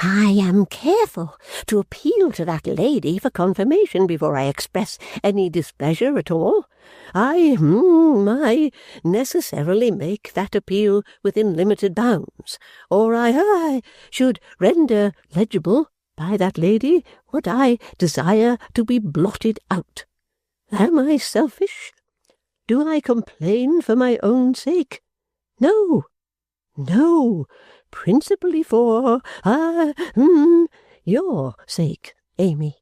Speaker 3: I am careful to appeal to that lady for confirmation before I express any displeasure at all. I necessarily make that appeal within limited bounds, or I should render legible by that lady what I desire to be blotted out. Am I selfish? Do I complain for my own sake? No. Principally for, your sake, Amy.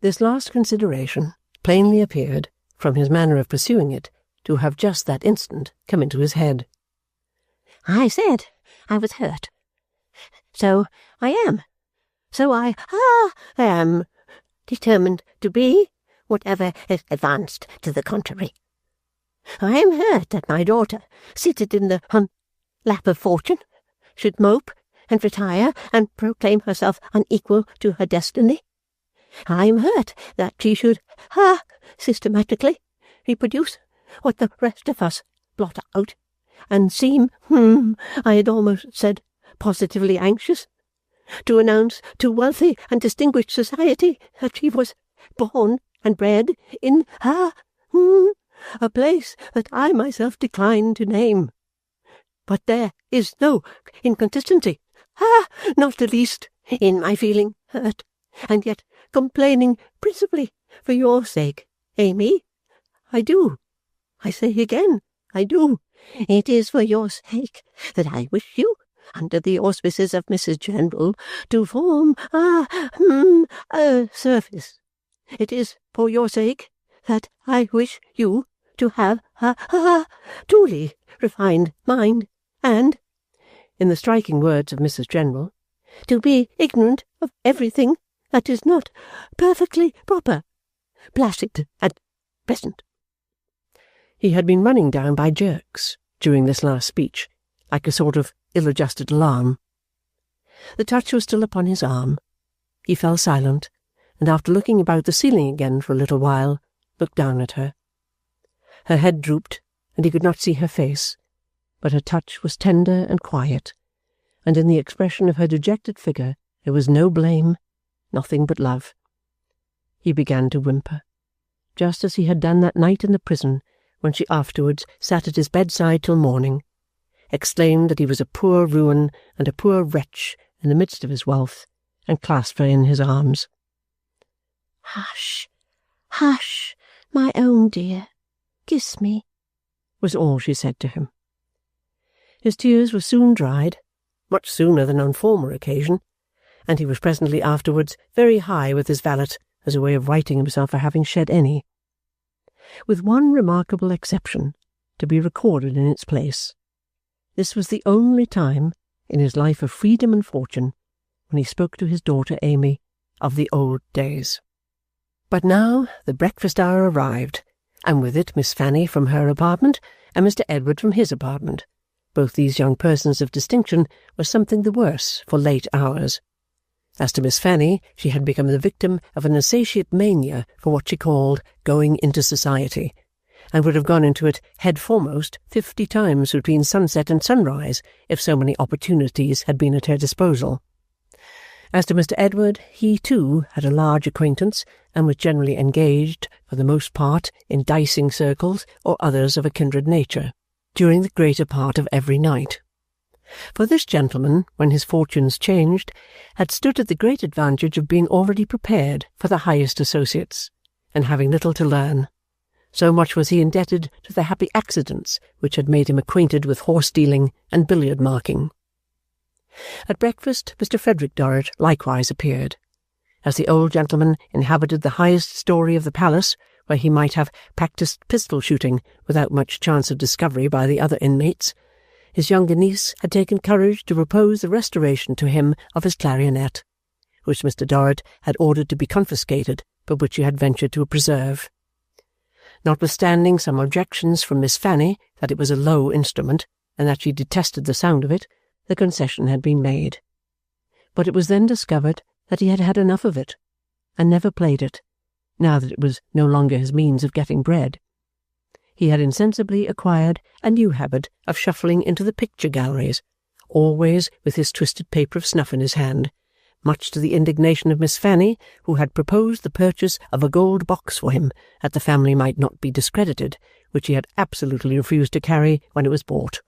Speaker 2: This last consideration plainly appeared, from his manner of pursuing it, to have just that instant come into his head.
Speaker 3: I said I was hurt. So I am. So I am determined to be, whatever is advanced to the contrary. I am hurt that my daughter, seated in the lap of fortune, should mope and retire and proclaim herself unequal to her destiny. I am hurt that she should, systematically reproduce what the rest of us blot out, and seem, I had almost said, positively anxious to announce to wealthy and distinguished society that she was born and bred in, a place that I myself decline to name. But there is no inconsistency, not the least, in my feeling hurt, and yet complaining principally for your sake, Amy. I do. I say again, I do. It is for your sake that I wish you, under the auspices of Mrs. General, to form a service. It is for your sake that I wish you to have a truly refined mind, and, in the striking words of Mrs. General, to be ignorant of everything that is not perfectly proper, placid, and pleasant.
Speaker 2: He had been running down by jerks during this last speech, like a sort of ill-adjusted alarm. The touch was still upon his arm. He fell silent, and after looking about the ceiling again for a little while, looked down at her. Her head drooped, and he could not see her face, but her touch was tender and quiet, and in the expression of her dejected figure there was no blame, nothing but love. He began to whimper, just as he had done that night in the prison, when she afterwards sat at his bedside till morning, exclaimed that he was a poor ruin and a poor wretch in the midst of his wealth, and clasped her in his arms.
Speaker 3: Hush, hush, my own dear, kiss me,
Speaker 2: was all she said to him. His tears were soon dried, much sooner than on former occasion, and he was presently afterwards very high with his valet as a way of righting himself for having shed any. With one remarkable exception, to be recorded in its place, this was the only time in his life of freedom and fortune when he spoke to his daughter Amy of the old days. But now the breakfast hour arrived, and with it Miss Fanny from her apartment, and Mr. Edward from his apartment. Both these young persons of distinction were something the worse for late hours. As to Miss Fanny, she had become the victim of an insatiate mania for what she called going into society, and would have gone into it head foremost 50 times between sunset and sunrise if so many opportunities had been at her disposal. As to Mr. Edward, he too had a large acquaintance, and was generally engaged, for the most part, in dicing circles or others of a kindred nature, during the greater part of every night.
Speaker 1: For this gentleman, when his fortunes changed, had stood at the great advantage of being already prepared for the highest associates, and having little to learn. So much was he indebted to the happy accidents which had made him acquainted with horse-dealing and billiard-marking. At breakfast Mr. Frederick Dorrit likewise appeared. As the old gentleman inhabited the highest story of the palace, where he might have practised pistol-shooting without much chance of discovery by the other inmates, his younger niece had taken courage to propose the restoration to him of his clarionet, which Mr. Dorrit had ordered to be confiscated, but which he had ventured to preserve. Notwithstanding some objections from Miss Fanny that it was a low instrument, and that she detested the sound of it, the concession had been made. But it was then discovered that he had had enough of it, and never played it, now that it was no longer his means of getting bread. He had insensibly acquired a new habit of shuffling into the picture galleries, always with his twisted paper of snuff in his hand, much to the indignation of Miss Fanny, who had proposed the purchase of a gold box for him, that the family might not be discredited, which he had absolutely refused to carry when it was bought,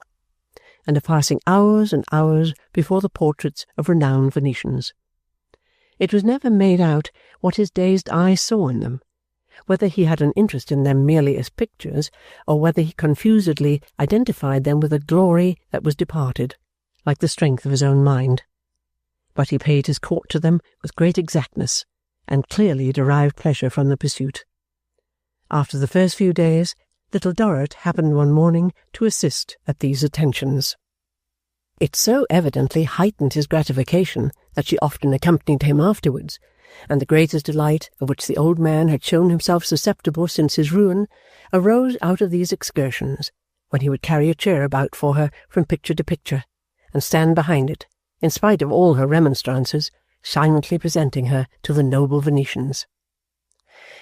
Speaker 1: and of passing hours and hours before the portraits of renowned Venetians. It was never made out what his dazed eyes saw in them, whether he had an interest in them merely as pictures, or whether he confusedly identified them with a glory that was departed, like the strength of his own mind. But he paid his court to them with great exactness, and clearly derived pleasure from the pursuit. After the first few days, little Dorrit happened one morning to assist at these attentions. It so evidently heightened his gratification that she often accompanied him afterwards, and the greatest delight of which the old man had shown himself susceptible since his ruin arose out of these excursions, when he would carry a chair about for her from picture to picture, and stand behind it, in spite of all her remonstrances, silently presenting her to the noble Venetians.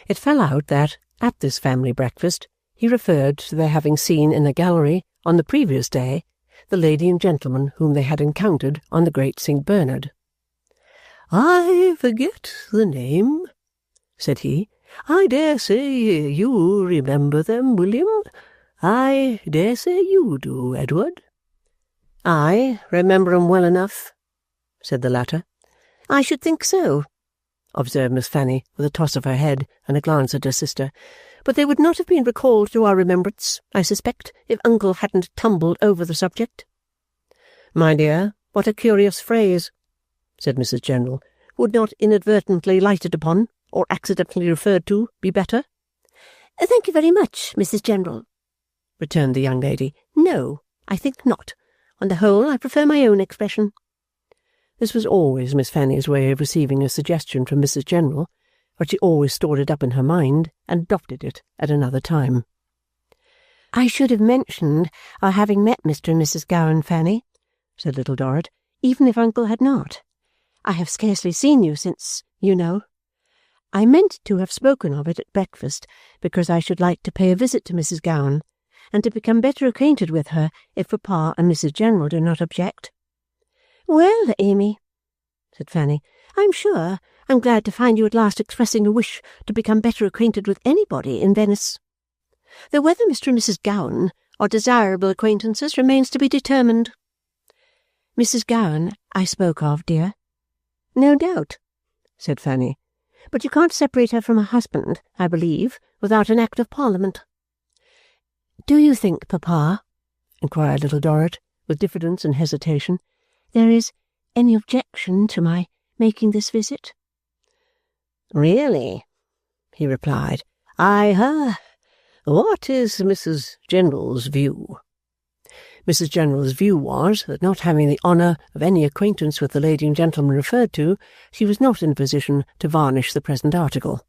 Speaker 1: It fell out that, at this family breakfast, he referred to their having seen in a gallery, on the previous day, the lady and gentleman whom they had encountered on the Great St. Bernard. "I forget the name," said he. "I dare say you remember them, William. I dare say you do, Edward."
Speaker 2: "I remember 'em well enough," said the latter.
Speaker 3: "I should think so,"
Speaker 2: observed Miss Fanny, with a toss of her head and a glance at her sister.
Speaker 3: "but they would not have been recalled to our remembrance, I suspect, if uncle hadn't tumbled over the subject."
Speaker 2: "My dear, what a curious phrase," said Mrs. General.
Speaker 3: "Would not inadvertently lighted upon, or accidentally referred to, be better?"
Speaker 4: "Thank you very much, Mrs. General,"
Speaker 2: returned the young lady.
Speaker 3: "No, I think not. On the whole, I prefer my own expression."
Speaker 2: This was always Miss Fanny's way of receiving a suggestion from Mrs. General, but she always stored it up in her mind and adopted it at another time.
Speaker 3: "I should have mentioned our having met Mr. and Mrs. Gowan, Fanny," said Little Dorrit, "even if uncle had not. I have scarcely seen you since, you know. I meant to have spoken of it at breakfast, because I should like to pay a visit to Mrs. Gowan, and to become better acquainted with her, if Papa and Mrs. General do not object." "Well, Amy," said Fanny, "I'm sure I'm glad to find you at last expressing a wish to become better acquainted with anybody in Venice. Though whether Mr. and Mrs. Gowan are desirable acquaintances remains to be determined." "Mrs. Gowan I spoke of, dear."
Speaker 2: "No doubt," said Fanny.
Speaker 3: "But you can't separate her from her husband, I believe, without an Act of Parliament."
Speaker 2: "Do you think, Papa," inquired Little Dorrit, with diffidence and hesitation,
Speaker 3: "there is any objection to my making this visit?"
Speaker 2: "Really," he replied, what is Mrs. General's view?" Mrs. General's view was, that not having the honour of any acquaintance with the lady and gentleman referred to, she was not in a position to varnish the present article.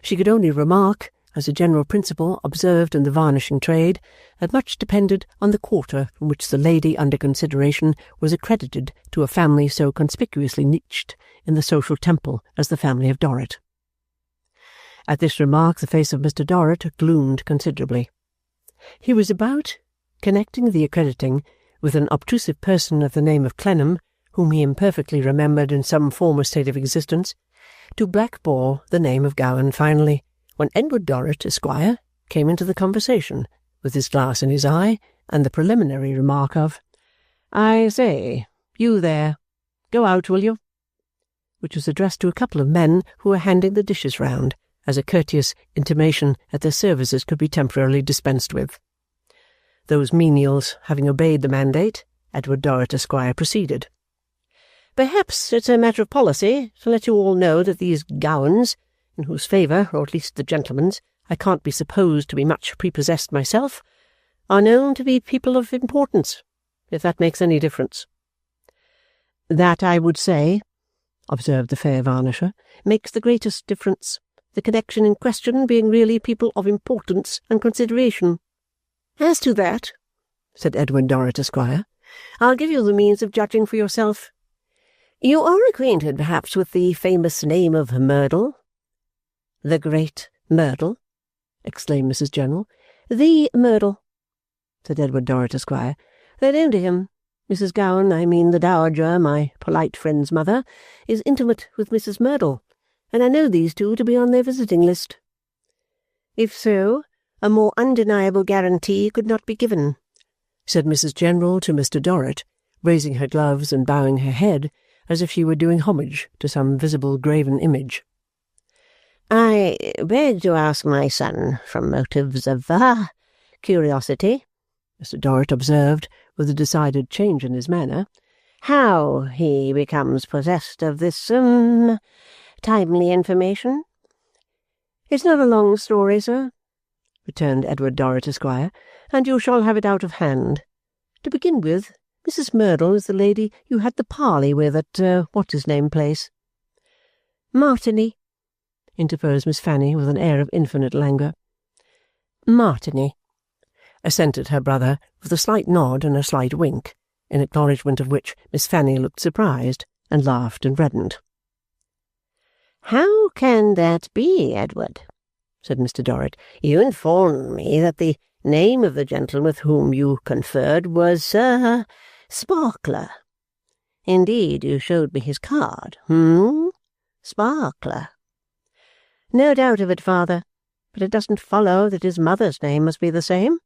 Speaker 2: She could only remark, as a general principle observed in the varnishing trade, that much depended on the quarter from which the lady under consideration was accredited to a family so conspicuously niched in the social temple as the family of Dorrit. At this remark the face of Mr. Dorrit gloomed considerably. He was about, connecting the accrediting with an obtrusive person of the name of Clennam, whom he imperfectly remembered in some former state of existence, to blackball the name of Gowan finally, when Edward Dorrit, Esquire, came into the conversation, with his glass in his eye, and the preliminary remark of, I say, you there, go out, will you?" which was addressed to a couple of men who were handing the dishes round, as a courteous intimation that their services could be temporarily dispensed with. Those menials having obeyed the mandate, Edward Dorrit, Esquire, proceeded. "Perhaps it's a matter of policy to let you all know that these Gowans, in whose favour, or at least the gentleman's, I can't be supposed to be much prepossessed myself, are known to be people of importance, if that makes any difference." "That, I would say," observed the fair varnisher, "makes the greatest difference, the connection in question being really people of importance and consideration." "As to that," said Edward Dorrit, Esquire, "I'll give you the means of judging for yourself. You are acquainted, perhaps, with the famous name of Merdle?" "The great Merdle?" exclaimed Mrs. General. "The Merdle," said Edward Dorrit, Esquire. "They're known to him. Mrs. Gowan, I mean the Dowager, my polite friend's mother, is intimate with Mrs. Merdle, and I know these two to be on their visiting list." "If so, a more undeniable guarantee could not be given," said Mrs. General to Mr. Dorrit, raising her gloves and bowing her head as if she were doing homage to some visible graven image. "I beg to ask my son, from motives of curiosity," Mr. Dorrit observed, with a decided change in his manner, "how he becomes possessed of this timely information?" "It's not a long story, sir," returned Edward Dorrit, Esquire, "and you shall have it out of hand. To begin with, Mrs. Merdle is the lady you had the parley with at what's-his-name place." "Martini," interposed Miss Fanny with an air of infinite languor. "Martini," assented her brother, with a slight nod and a slight wink, in acknowledgment of which Miss Fanny looked surprised, and laughed and reddened. "How can that be, Edward?" said Mr. Dorrit. "You informed me that the name of the gentleman with whom you conferred was Sparkler. Indeed, you showed me his card. Sparkler." "No doubt of it, father, but it doesn't follow that his mother's name must be the same.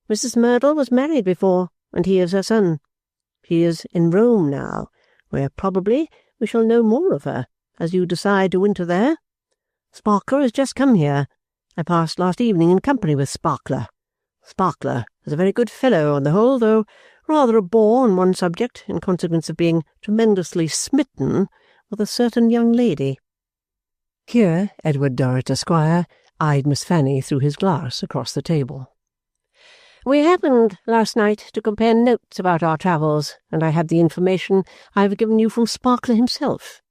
Speaker 2: Mrs. Merdle was married before, and he is her son. She is in Rome now, where probably we shall know more of her, as you decide to winter there. Sparkler has just come here. I passed last evening in company with Sparkler. Sparkler is a very good fellow on the whole, though rather a bore on one subject, in consequence of being tremendously smitten with a certain young lady." Here Edward Dorrit, Esquire, eyed Miss Fanny through his glass across the table. "We happened last night to compare notes about our travels, and I had the information I have given you from Sparkler himself."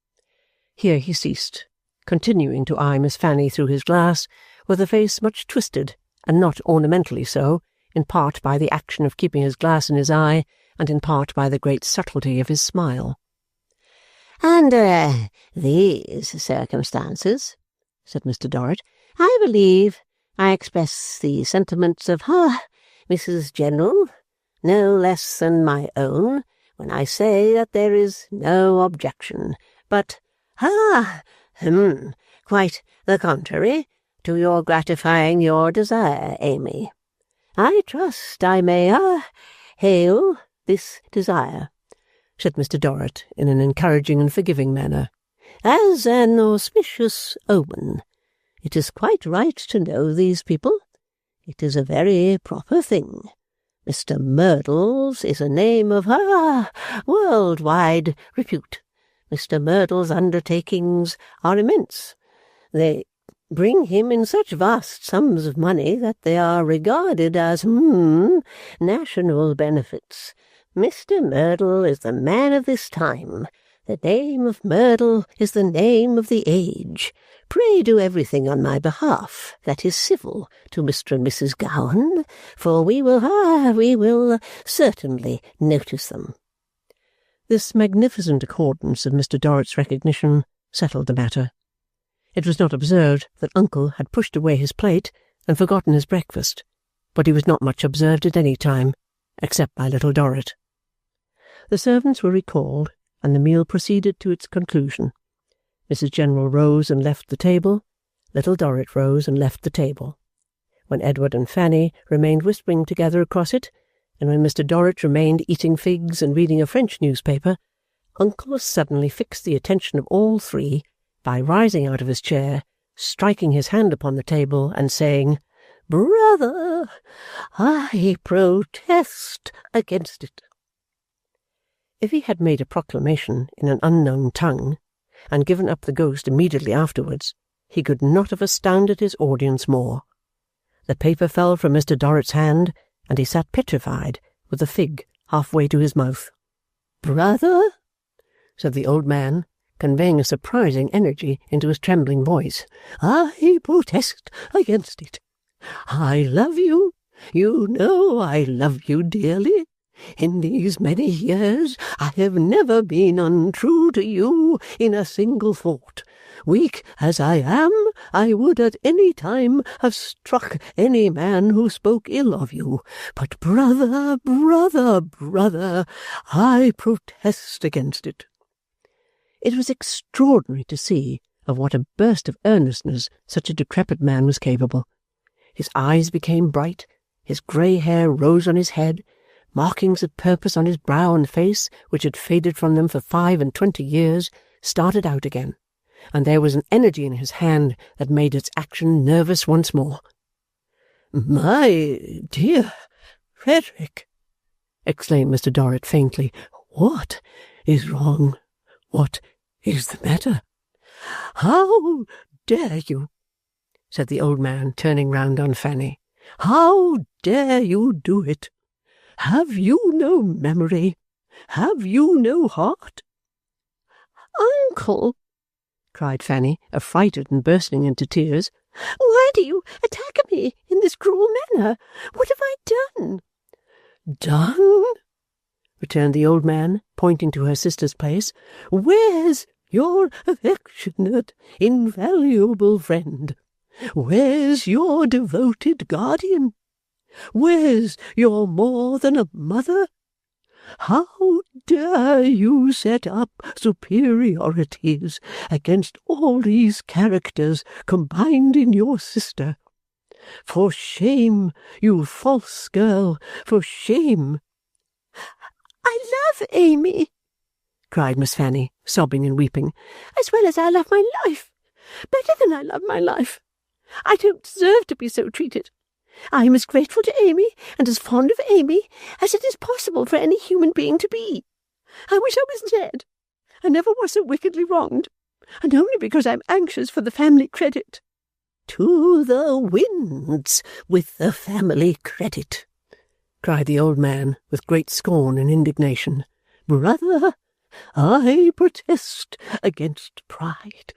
Speaker 2: Here he ceased, continuing to eye Miss Fanny through his glass, with a face much twisted, and not ornamentally so, in part by the action of keeping his glass in his eye, and in part by the great subtlety of his smile. "Under these circumstances," said Mr. Dorrit, "I believe I express the sentiments of Mrs. General, no less than my own, when I say that there is no objection, but quite the contrary, to your gratifying your desire, Amy. I trust I may hail this desire," said Mr. Dorrit in an encouraging and forgiving manner, "as an auspicious omen. It is quite right to know these people. It is a very proper thing. Mr. Merdle's is a name of world-wide repute. Mr. Merdle's undertakings are immense. They bring him in such vast sums of money that they are regarded as national benefits. Mr. Merdle is the man of this time. The name of Merdle is the name of the age. Pray do everything on my behalf that is civil to Mr. and Mrs. Gowan, for we will certainly notice them." This magnificent accordance of Mr. Dorrit's recognition settled the matter. It was not observed that Uncle had pushed away his plate and forgotten his breakfast, but he was not much observed at any time, except by Little Dorrit. The servants were recalled, and the meal proceeded to its conclusion. Mrs. General rose and left the table. Little Dorrit rose and left the table. When Edward and Fanny remained whispering together across it, and when Mr. Dorrit remained eating figs and reading a French newspaper, Uncle suddenly fixed the attention of all three by rising out of his chair, striking his hand upon the table, and saying, "Brother, I protest against it." If he had made a proclamation in an unknown tongue, and given up the ghost immediately afterwards, he could not have astounded his audience more. The paper fell from Mr. Dorrit's hand, and he sat petrified, with the fig half-way to his mouth. "Brother," said the old man, conveying a surprising energy into his trembling voice, "I protest against it. I love you. You know I love you dearly. In these many years I have never been untrue to you in a single thought. Weak as I am, I would at any time have struck any man who spoke ill of you. But brother, I protest against it." It was extraordinary to see of what a burst of earnestness such a decrepit man was capable. His eyes became bright, his grey hair rose on his head, markings of purpose on his brow and face, which had faded from them for 25 years, started out again, and there was an energy in his hand that made its action nervous once more. "My dear Frederick," exclaimed Mr. Dorrit faintly, "what is wrong? What is the matter?" "How dare you?" said the old man, turning round on Fanny. "How dare you do it? Have you no memory? Have you no heart?"
Speaker 3: "Uncle,"
Speaker 2: cried Fanny, affrighted and bursting into tears,
Speaker 3: "why do you attack me in this cruel manner? What have I done?"
Speaker 2: "Done?" returned the old man, pointing to her sister's place. "Where's your affectionate, invaluable friend? Where's your devoted guardian? Where's your more than a mother? How dare you set up superiorities against all these characters combined in your sister? For shame, you false girl, for shame!"
Speaker 3: "I love Amy,"
Speaker 2: cried Miss Fanny, sobbing and weeping,
Speaker 3: "as well as I love my life, better than I love my life. I don't deserve to be so treated. I am as grateful to Amy and as fond of Amy as it is possible for any human being to be. I wish I was dead. I never was so wickedly wronged, and only because I'm anxious for the family credit."
Speaker 2: "To the winds with the family credit!" cried the old man, with great scorn and indignation. "Brother, I protest against pride.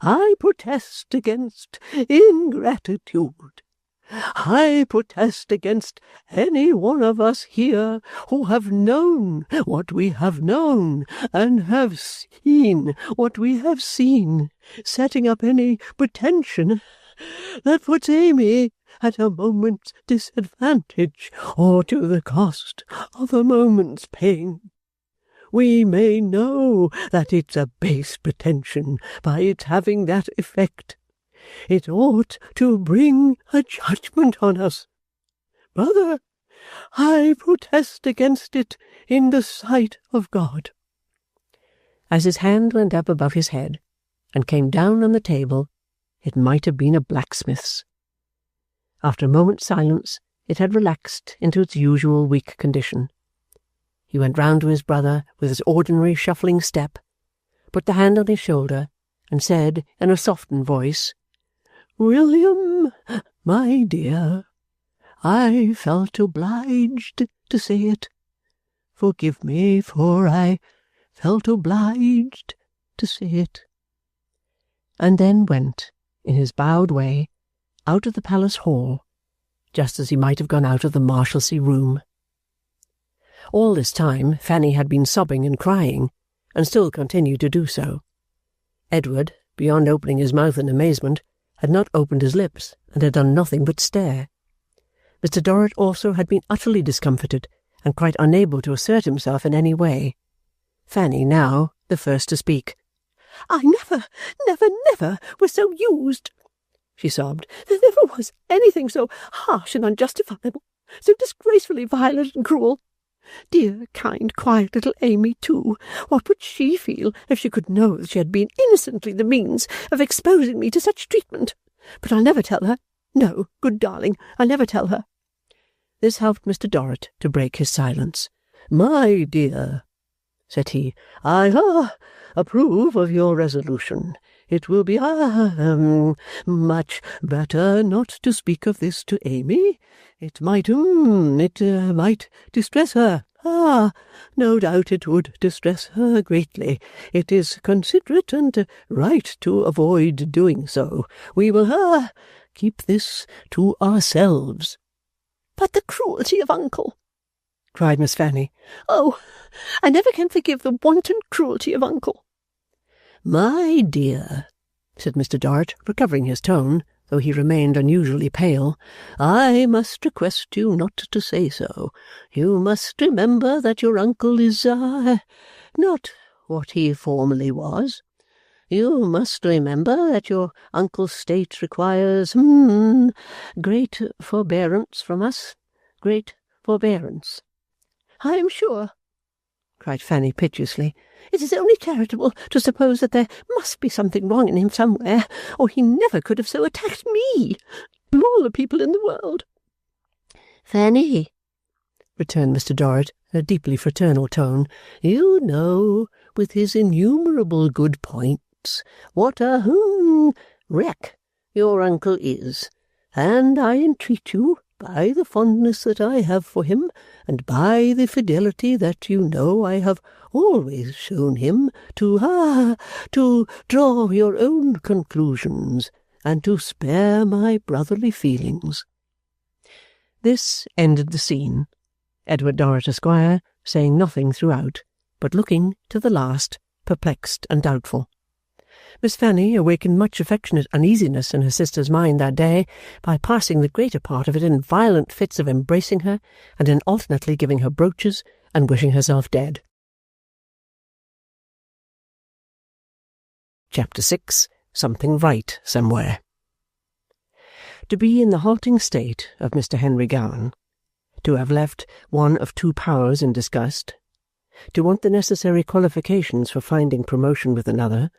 Speaker 2: I protest against ingratitude. I protest against any one of us here who have known what we have known, and have seen what we have seen, setting up any pretension that puts Amy at a moment's disadvantage, or to the cost of a moment's pain. We may know that it's a base pretension by its having that effect. It ought to bring a judgment on us. Brother, I protest against it in the sight of God." As his hand went up above his head and came down on the table, it might have been a blacksmith's. After a moment's silence, it had relaxed into its usual weak condition. He went round to his brother with his ordinary shuffling step, put the hand on his shoulder, and said in a softened voice, "William, my dear, I felt obliged to say it. Forgive me, for I felt obliged to say it." And then went, in his bowed way, out of the palace hall, just as he might have gone out of the Marshalsea room. All this time Fanny had been sobbing and crying, and still continued to do so. Edward, beyond opening his mouth in amazement, had not opened his lips, and had done nothing but stare. Mr. Dorrit also had been utterly discomfited, and quite unable to assert himself in any way. Fanny now the first to speak.
Speaker 3: "I never was so used," she sobbed. "There never was anything so harsh and unjustifiable. so disgracefully violent and cruel. Dear, kind, quiet little Amy, too. What would she feel if she could know that she had been innocently the means of exposing me to such treatment? But I'll never tell her. No, good darling, I'll never tell her." This helped Mr. Dorrit to break his silence. "My dear," said he, "I approve of your resolution. It will be much better not to speak of this to Amy. It might distress her. No doubt it would distress her greatly. It is considerate and right to avoid doing so. We will keep this to ourselves." "But the cruelty of uncle!" cried Miss Fanny. "Oh, I never can forgive the wanton cruelty of uncle."
Speaker 1: "My dear," said Mr. Dorrit, recovering his tone, though he remained unusually pale, "I must request you not to say so. You must remember that your uncle is not what he formerly was. You must remember that your uncle's state requires great forbearance from us, great forbearance."
Speaker 3: "I am sure," cried Fanny piteously, "it is only charitable to suppose that there must be something wrong in him somewhere, or he never could have so attacked me, of all the people in the world."
Speaker 1: "Fanny," returned Mr. Dorrit in a deeply fraternal tone, "you know, with his innumerable good points, what a wreck your uncle is, and I entreat you, by the fondness that I have for him, and by the fidelity that you know I have always shown him, to draw your own conclusions, and to spare my brotherly feelings." This ended the scene, Edward Dorrit, Esquire, saying nothing throughout, but looking, to the last, perplexed and doubtful. Miss Fanny awakened much affectionate uneasiness in her sister's mind that day by passing the greater part of it in violent fits of embracing her, and in alternately giving her brooches and wishing herself dead. Chapter 6. Something Right Somewhere. To be in the halting state of Mr. Henry Gowan, to have left one of two powers in disgust, to want the necessary qualifications for finding promotion with another,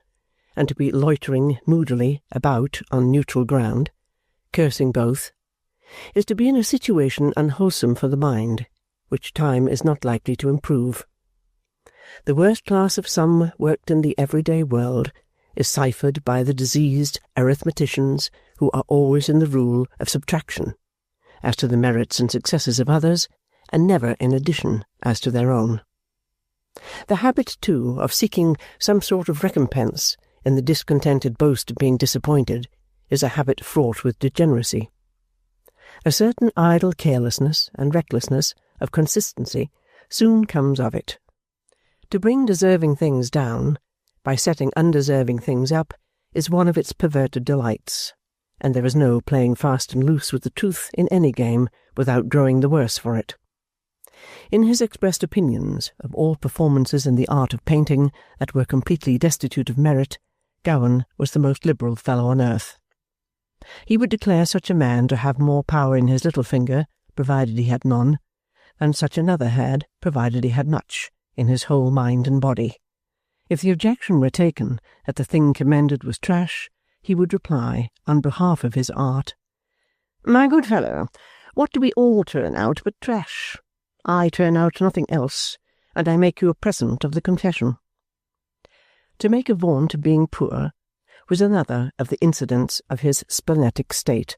Speaker 1: and to be loitering moodily about on neutral ground, cursing both, is to be in a situation unwholesome for the mind, which time is not likely to improve. The worst class of sum worked in the everyday world is ciphered by the diseased arithmeticians who are always in the rule of subtraction, as to the merits and successes of others, and never in addition as to their own. The habit, too, of seeking some sort of recompense in the discontented boast of being disappointed is a habit fraught with degeneracy. A certain idle carelessness and recklessness of consistency soon comes of it. To bring deserving things down, by setting undeserving things up, is one of its perverted delights, and there is no playing fast and loose with the truth in any game without growing the worse for it. In his expressed opinions of all performances in the art of painting that were completely destitute of merit, Gowan was the most liberal fellow on earth. He would declare such a man to have more power in his little finger, provided he had none, than such another had, provided he had much, in his whole mind and body. If the objection were taken that the thing commended was trash, he would reply, on behalf of his art, "My good fellow, what do we all turn out but trash? I turn out nothing else, and I make you a present of the confession." To make a vaunt of being poor was another of the incidents of his splenetic state,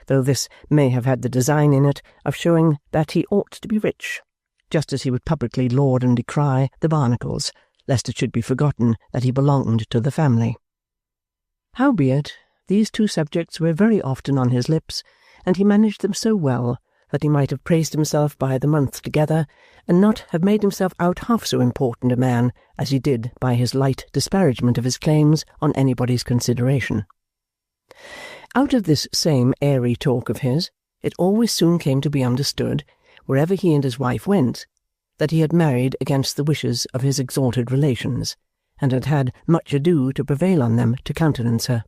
Speaker 1: though this may have had the design in it of showing that he ought to be rich, just as he would publicly laud and decry the Barnacles, lest it should be forgotten that he belonged to the family. Howbeit, these two subjects were very often on his lips, and he managed them so well that he might have praised himself by the month together, and not have made himself out half so important a man as he did by his light disparagement of his claims on anybody's consideration. Out of this same airy talk of his, it always soon came to be understood, wherever he and his wife went, that he had married against the wishes of his exalted relations, and had had much ado to prevail on them to countenance her.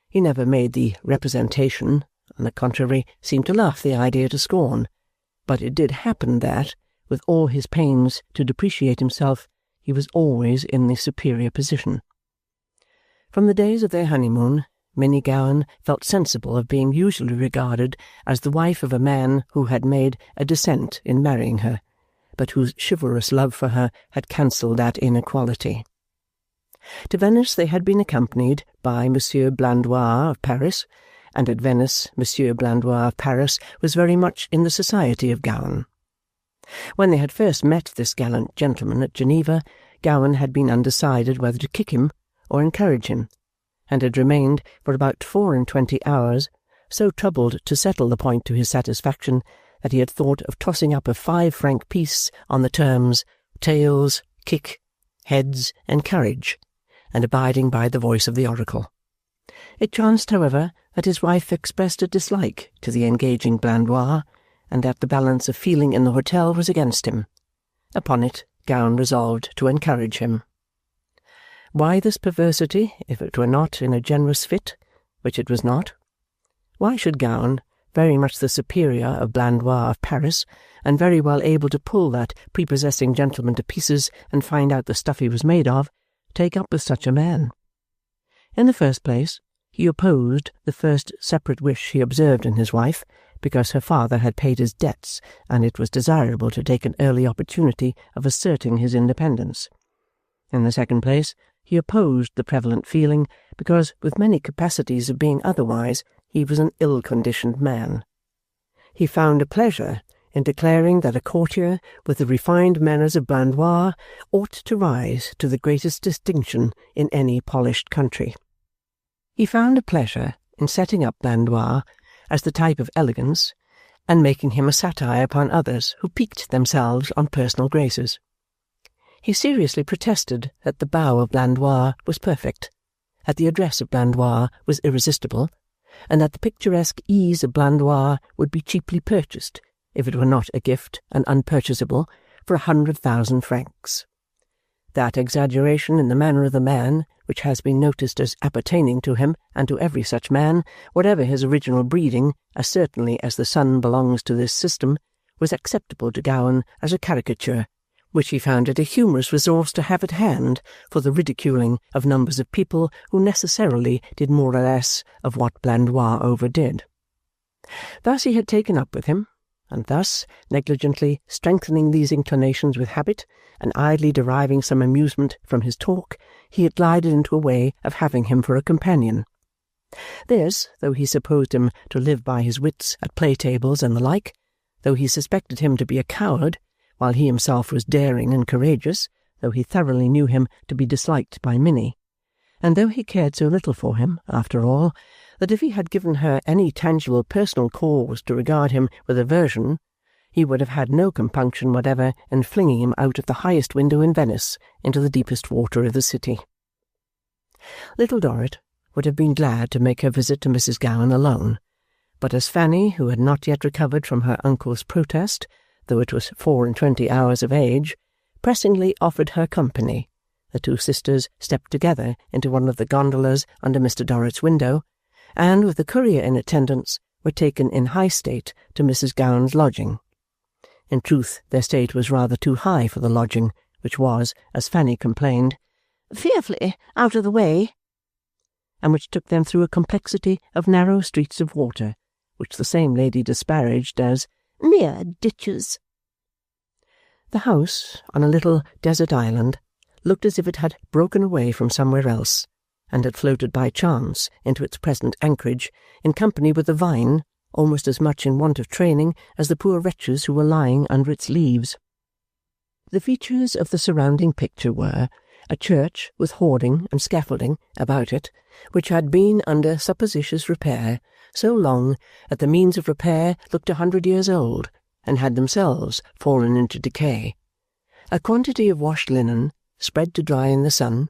Speaker 1: He never made the representation, on the contrary, seemed to laugh the idea to scorn, But it did happen that, with all his pains to depreciate himself, he was always in the superior position. From the days of their honeymoon, Minnie Gowan felt sensible of being usually regarded as the wife of a man who had made a descent in marrying her, but whose chivalrous love for her had cancelled that inequality. To Venice they had been accompanied by Monsieur Blandois of Paris, and at Venice Monsieur Blandois of Paris was very much in the society of Gowan. When they had first met this gallant gentleman at Geneva, Gowan had been undecided whether to kick him or encourage him, and had remained for about 24 hours, so troubled to settle the point to his satisfaction that he had thought of tossing up a 5-franc piece on the terms tails, kick, heads, and courage, and abiding by the voice of the oracle. It chanced, however, that his wife expressed a dislike to the engaging Blandois, and that the balance of feeling in the hotel was against him. Upon it, Gowan resolved to encourage him. Why this perversity, if it were not in a generous fit, which it was not? Why should Gowan, very much the superior of Blandois of Paris, and very well able to pull that prepossessing gentleman to pieces and find out the stuff he was made of, take up with such a man? In the first place, he opposed the first separate wish he observed in his wife, because her father had paid his debts, and it was desirable to take an early opportunity of asserting his independence. In the second place, he opposed the prevalent feeling, because, with many capacities of being otherwise, he was an ill-conditioned man. He found a pleasure in declaring that a courtier with the refined manners of Blandois ought to rise to the greatest distinction in any polished country. He found a pleasure in setting up Blandois as the type of elegance, and making him a satire upon others who piqued themselves on personal graces. He seriously protested that the bow of Blandois was perfect, that the address of Blandois was irresistible, and that the picturesque ease of Blandois would be cheaply purchased, if it were not a gift and unpurchasable, for 100,000 francs. That exaggeration in the manner of the man, which has been noticed as appertaining to him and to every such man, whatever his original breeding, as certainly as the sun belongs to this system, was acceptable to Gowan as a caricature, which he found it a humorous resource to have at hand for the ridiculing of numbers of people who necessarily did more or less of what Blandois overdid. Thus he had taken up with him, and thus, negligently strengthening these inclinations with habit, and idly deriving some amusement from his talk, he had glided into a way of having him for a companion. This, though he supposed him to live by his wits at play-tables and the like, though he suspected him to be a coward, while he himself was daring and courageous, though he thoroughly knew him to be disliked by Minnie, and though he cared so little for him, after all, that if he had given her any tangible personal cause to regard him with aversion, he would have had no compunction whatever in flinging him out of the highest window in Venice into the deepest water of the city. Little Dorrit would have been glad to make her visit to Mrs. Gowan alone, but as Fanny, who had not yet recovered from her uncle's protest, though it was 24 hours of age, pressingly offered her company, the two sisters stepped together into one of the gondolas under Mr. Dorrit's window, and, with the courier in attendance, were taken in high state to Mrs. Gowan's lodging. In truth, their state was rather too high for the lodging, which was, as Fanny complained, fearfully out of the way, and which took them through a complexity of narrow streets of water, which the same lady disparaged as mere ditches. The house, on a little desert island, looked as if it had broken away from somewhere else, and had floated by chance into its present anchorage, in company with the vine, almost as much in want of training as the poor wretches who were lying under its leaves. The features of the surrounding picture were a church with hoarding and scaffolding about it, which had been under supposititious repair so long that the means of repair looked 100 years old, and had themselves fallen into decay, a quantity of washed linen spread to dry in the sun,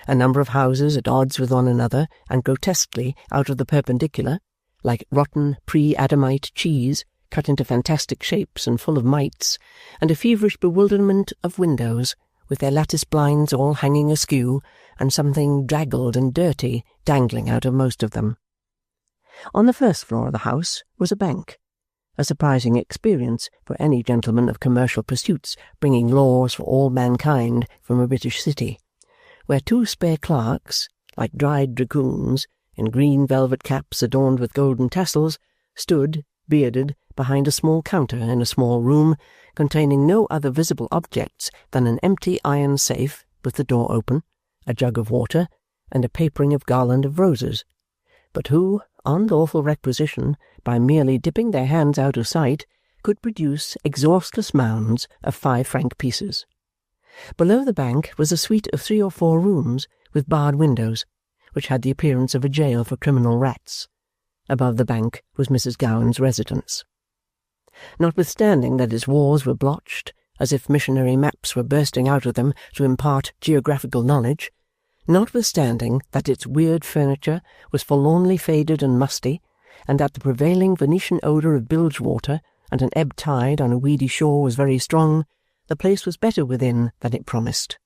Speaker 1: a number of houses at odds with one another and grotesquely out of the perpendicular, like rotten pre-Adamite cheese cut into fantastic shapes and full of mites, and a feverish bewilderment of windows, with their lattice blinds all hanging askew, and something draggled and dirty dangling out of most of them. On the first floor of the house was a bank, a surprising experience for any gentleman of commercial pursuits bringing laws for all mankind from a British city, where two spare clerks, like dried dragoons, in green velvet caps adorned with golden tassels, stood, bearded, behind a small counter in a small room containing no other visible objects than an empty iron safe with the door open, a jug of water, and a papering of garland of roses, but who, on lawful requisition, by merely dipping their hands out of sight, could produce exhaustless mounds of 5-franc pieces. Below the bank was a suite of 3 or 4 rooms with barred windows, which had the appearance of a jail for criminal rats. Above the bank was Mrs. Gowan's residence. Notwithstanding that its walls were blotched, as if missionary maps were bursting out of them to impart geographical knowledge, notwithstanding that its weird furniture was forlornly faded and musty, and that the prevailing Venetian odour of bilge water and an ebb tide on a weedy shore was very strong, the place was better within than it promised.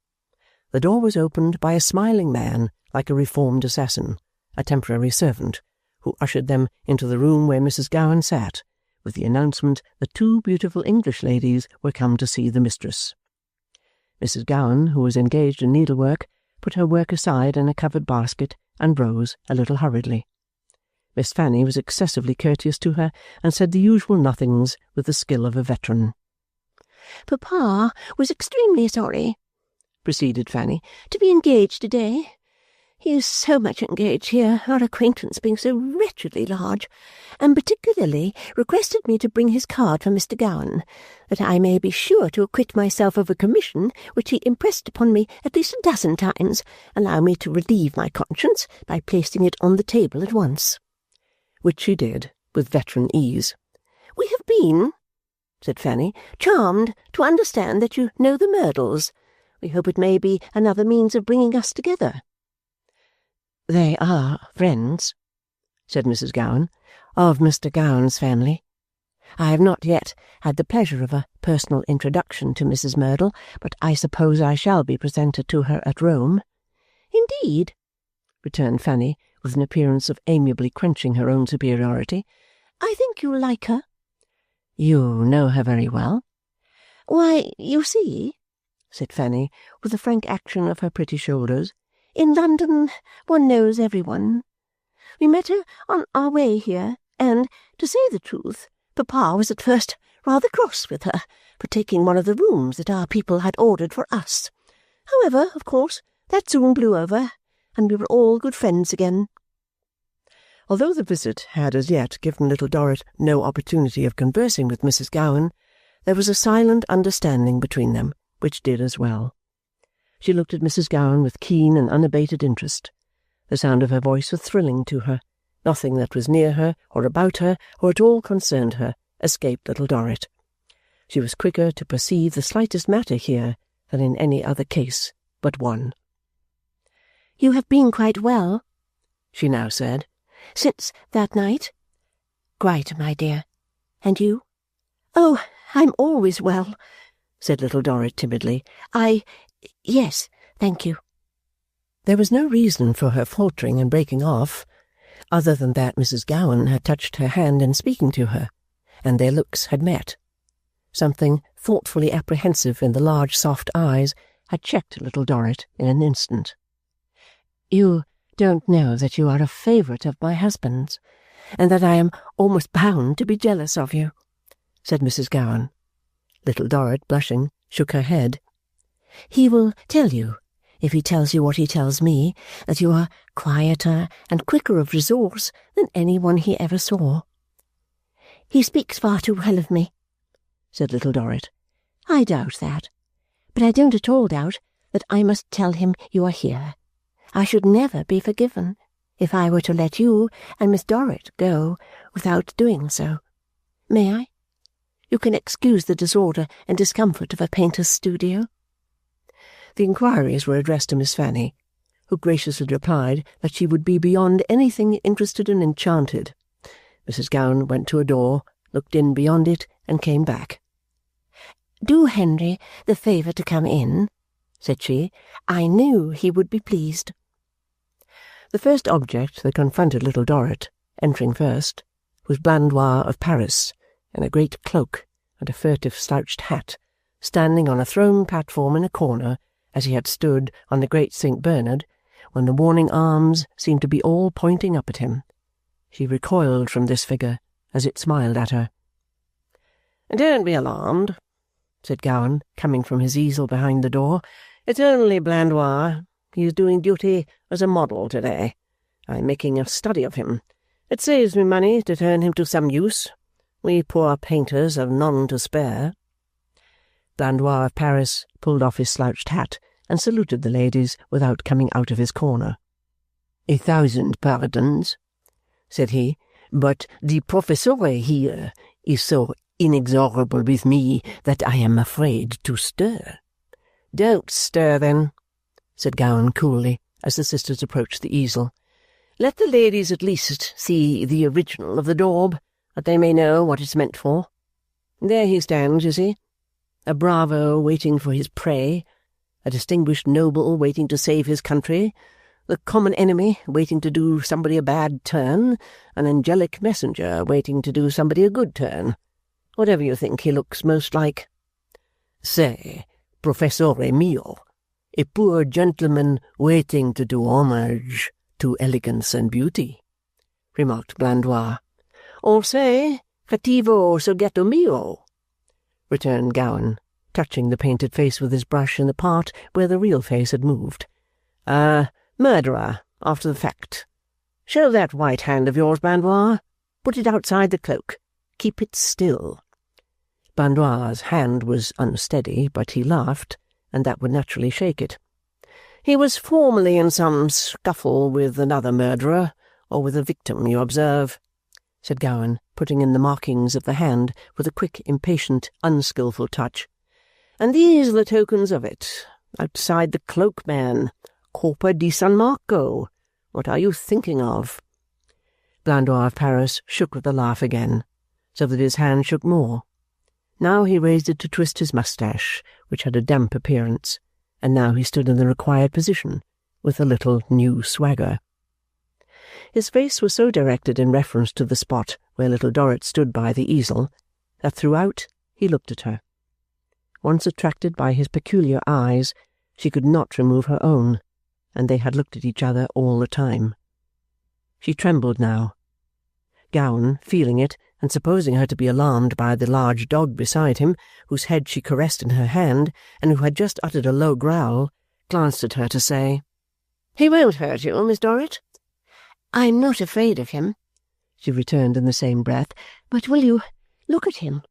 Speaker 1: The door was opened by a smiling man like a reformed assassin, a temporary servant, who ushered them into the room where Mrs. Gowan sat, with the announcement that 2 beautiful English ladies were come to see the mistress. Mrs. Gowan, who was engaged in needlework, put her work aside in a covered basket and rose a little hurriedly. Miss Fanny was excessively courteous to her and said the usual nothings with the skill of a veteran.
Speaker 4: Papa was extremely sorry, proceeded Fanny, to be engaged today. He is so much engaged here, our acquaintance being so wretchedly large, and particularly requested me to bring his card for Mr. Gowan, that I may be sure to acquit myself of a commission which he impressed upon me at least 12 times, allow me to relieve my conscience by placing it on the table at once.
Speaker 1: Which she did, with veteran ease.
Speaker 4: We have been, said Fanny, charmed to understand that you know the Merdles. We hope it may be another means of bringing us together.
Speaker 1: They are friends, said Mrs. Gowan, of Mr. Gowan's family. I have not yet had the pleasure of a personal introduction to Mrs. Merdle, but I suppose I shall be presented to her at Rome.
Speaker 4: Indeed,
Speaker 1: returned Fanny, with an appearance of amiably quenching her own superiority.
Speaker 4: I think you'll like her.
Speaker 1: You know her very well?
Speaker 4: Why, you see,
Speaker 1: said Fanny, with a frank action of her pretty shoulders,
Speaker 4: in London one knows everyone. We met her on our way here, and, to say the truth, Papa was at first rather cross with her for taking one of the rooms that our people had ordered for us. However, of course, that soon blew over, and we were all good friends again.
Speaker 1: Although the visit had as yet given Little Dorrit no opportunity of conversing with Mrs. Gowan, there was a silent understanding between them, which did as well. She looked at Mrs. Gowan with keen and unabated interest. The sound of her voice was thrilling to her. Nothing that was near her, or about her, or at all concerned her, escaped Little Dorrit. She was quicker to perceive the slightest matter here than in any other case but one.
Speaker 4: You have been quite well,
Speaker 1: she now said,
Speaker 4: since that night?
Speaker 1: Quite, my dear.
Speaker 4: And you? Oh, I'm always well,
Speaker 1: said Little Dorrit timidly.
Speaker 4: Yes, thank you.
Speaker 1: There was no reason for her faltering and breaking off, other than that Mrs. Gowan had touched her hand in speaking to her, and their looks had met. Something thoughtfully apprehensive in the large soft eyes had checked Little Dorrit in an instant.
Speaker 2: You don't know that you are a favourite of my husband's, and that I am almost bound to be jealous of you,
Speaker 1: said Mrs. Gowan. Little Dorrit, blushing, shook her head.
Speaker 2: He will tell you, if he tells you what he tells me, that you are quieter and quicker of resource than any one he ever saw.
Speaker 4: He speaks far too well of me,
Speaker 1: said Little Dorrit.
Speaker 2: I doubt that, but I don't at all doubt that I must tell him you are here. I should never be forgiven if I were to let you and Miss Dorrit go without doing so. May I? You can excuse the disorder and discomfort of a painter's studio.
Speaker 1: The inquiries were addressed to Miss Fanny, who graciously replied that she would be beyond anything interested and enchanted. Mrs. Gowan went to a door, looked in beyond it, and came back.
Speaker 2: Do Henry the favour to come in, said she. I knew he would be pleased.
Speaker 1: The first object that confronted Little Dorrit, entering first, was Blandois of Paris, in a great cloak and a furtive slouched hat, standing on a thrown platform in a corner, as he had stood on the great St. Bernard, when the warning arms seemed to be all pointing up at him. She recoiled from this figure as it smiled at her. "Don't be alarmed," said Gowan, coming from his easel behind the door. "It's only Blandois. He is doing duty as a model today. I'm making a study of him. It saves me money to turn him to some use. We poor painters have none to spare." Blandois of Paris pulled off his slouched hat and saluted the ladies without coming out of his corner. "1,000 pardons," said he, "but the professor here is so inexorable with me that I am afraid to stir." "Don't stir, then," said Gowan coolly, as the sisters approached the easel. "Let the ladies at least see the original of the daub, that they may know what it's meant for. There he stands, you see. A bravo waiting for his prey, a distinguished noble waiting to save his country, the common enemy waiting to do somebody a bad turn, an angelic messenger waiting to do somebody a good turn. Whatever you think he looks most like." "Say, Professore mio, a poor gentleman waiting to do homage to elegance and beauty," remarked Blandois. "Or say, cattivo soggetto mio," returned Gowan, touching the painted face with his brush in the part where the real face had moved. "A murderer, after the fact. Show that white hand of yours, Blandois. Put it outside the cloak. Keep it still." Blandois' hand was unsteady, but he laughed, and that would naturally shake it. "He was formerly in some scuffle with another murderer, or with a victim, you observe," said Gowan, putting in the markings of the hand with a quick, impatient, unskilful touch. "And these are the tokens of it. Outside the cloak, man. Corpo di San Marco. What are you thinking of?" Blandois of Paris shook with a laugh again, so that his hand shook more. Now he raised it to twist his moustache, which had a damp appearance, and now he stood in the required position, with a little new swagger. His face was so directed in reference to the spot where little Dorrit stood by the easel, that throughout he looked at her. Once attracted by his peculiar eyes, she could not remove her own, and they had looked at each other all the time. She trembled now. Gowan, feeling it, and supposing her to be alarmed by the large dog beside him, whose head she caressed in her hand, and who had just uttered a low growl, glanced at her to say, "He won't hurt you, Miss Dorrit."
Speaker 4: "I'm not afraid of him," she returned in the same breath, "but will you look at him?"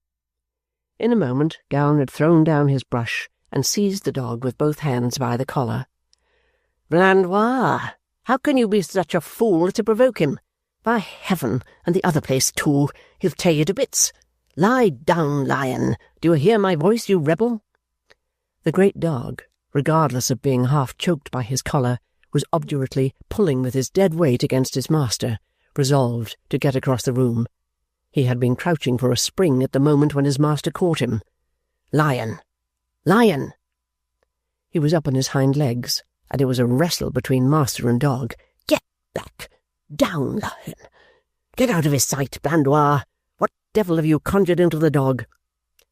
Speaker 1: In a moment Gowan had thrown down his brush and seized the dog with both hands by the collar. "Blandois, how can you be such a fool as to provoke him? By heaven, and the other place too, he'll tear you to bits. Lie down, lion. Do you hear my voice, you rebel?" The great dog, regardless of being half choked by his collar, was obdurately pulling with his dead weight against his master, resolved to get across the room. He had been crouching for a spring at the moment when his master caught him. "Lion! Lion!" He was up on his hind legs, and it was a wrestle between master and dog. "Get back! Down, lion! Get out of his sight, Blandois! What devil have you conjured into the dog?"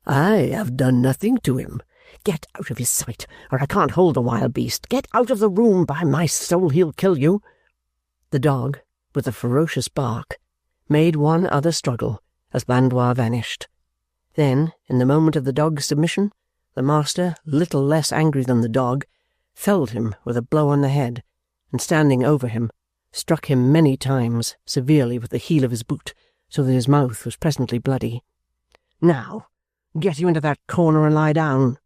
Speaker 1: "I have done nothing to him." "Get out of his sight, or I can't hold the wild beast. Get out of the room, by my soul, he'll kill you." The dog, with a ferocious bark, made one other struggle as Blandois vanished. Then, in the moment of the dog's submission, the master, little less angry than the dog, felled him with a blow on the head, and standing over him, struck him many times severely with the heel of his boot, so that his mouth was presently bloody. "Now, get you into that corner and lie down,"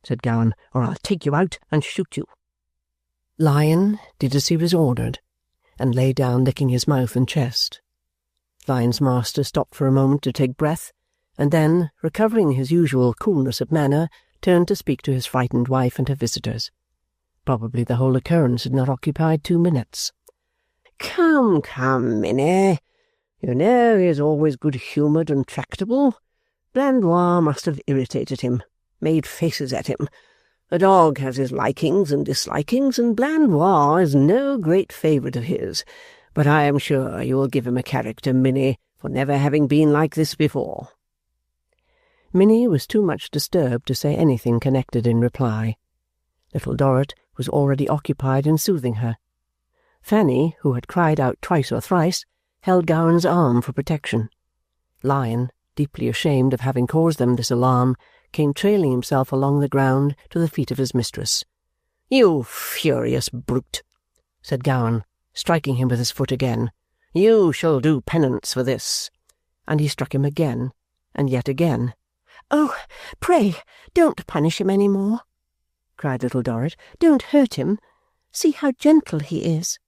Speaker 1: said Gowan, "or I'll take you out and shoot you." Lion did as he was ordered, and lay down licking his mouth and chest. Lion's master stopped for a moment to take breath, and then, recovering his usual coolness of manner, turned to speak to his frightened wife and her visitors. Probably the whole occurrence had not occupied 2 minutes. "Come, come, Minnie. You know he is always good-humoured and tractable. Blandois must have irritated him, made faces at him. The dog has his likings and dislikings, and Blandois is no great favourite of his. But I am sure you will give him a character, Minnie, for never having been like this before."
Speaker 2: Minnie was too much disturbed to say anything connected in reply. Little Dorrit was already occupied in soothing her. Fanny, who had cried out twice or thrice, held Gowan's arm for protection. Lion, deeply ashamed of having caused them this alarm, came trailing himself along the ground to the feet of his mistress. "You furious brute," said Gowan, striking him with his foot again. "You shall do penance for this." And he struck him again, and yet again.
Speaker 3: "Oh, pray, don't punish him any more," cried Little Dorrit. "Don't hurt him. See how gentle he is."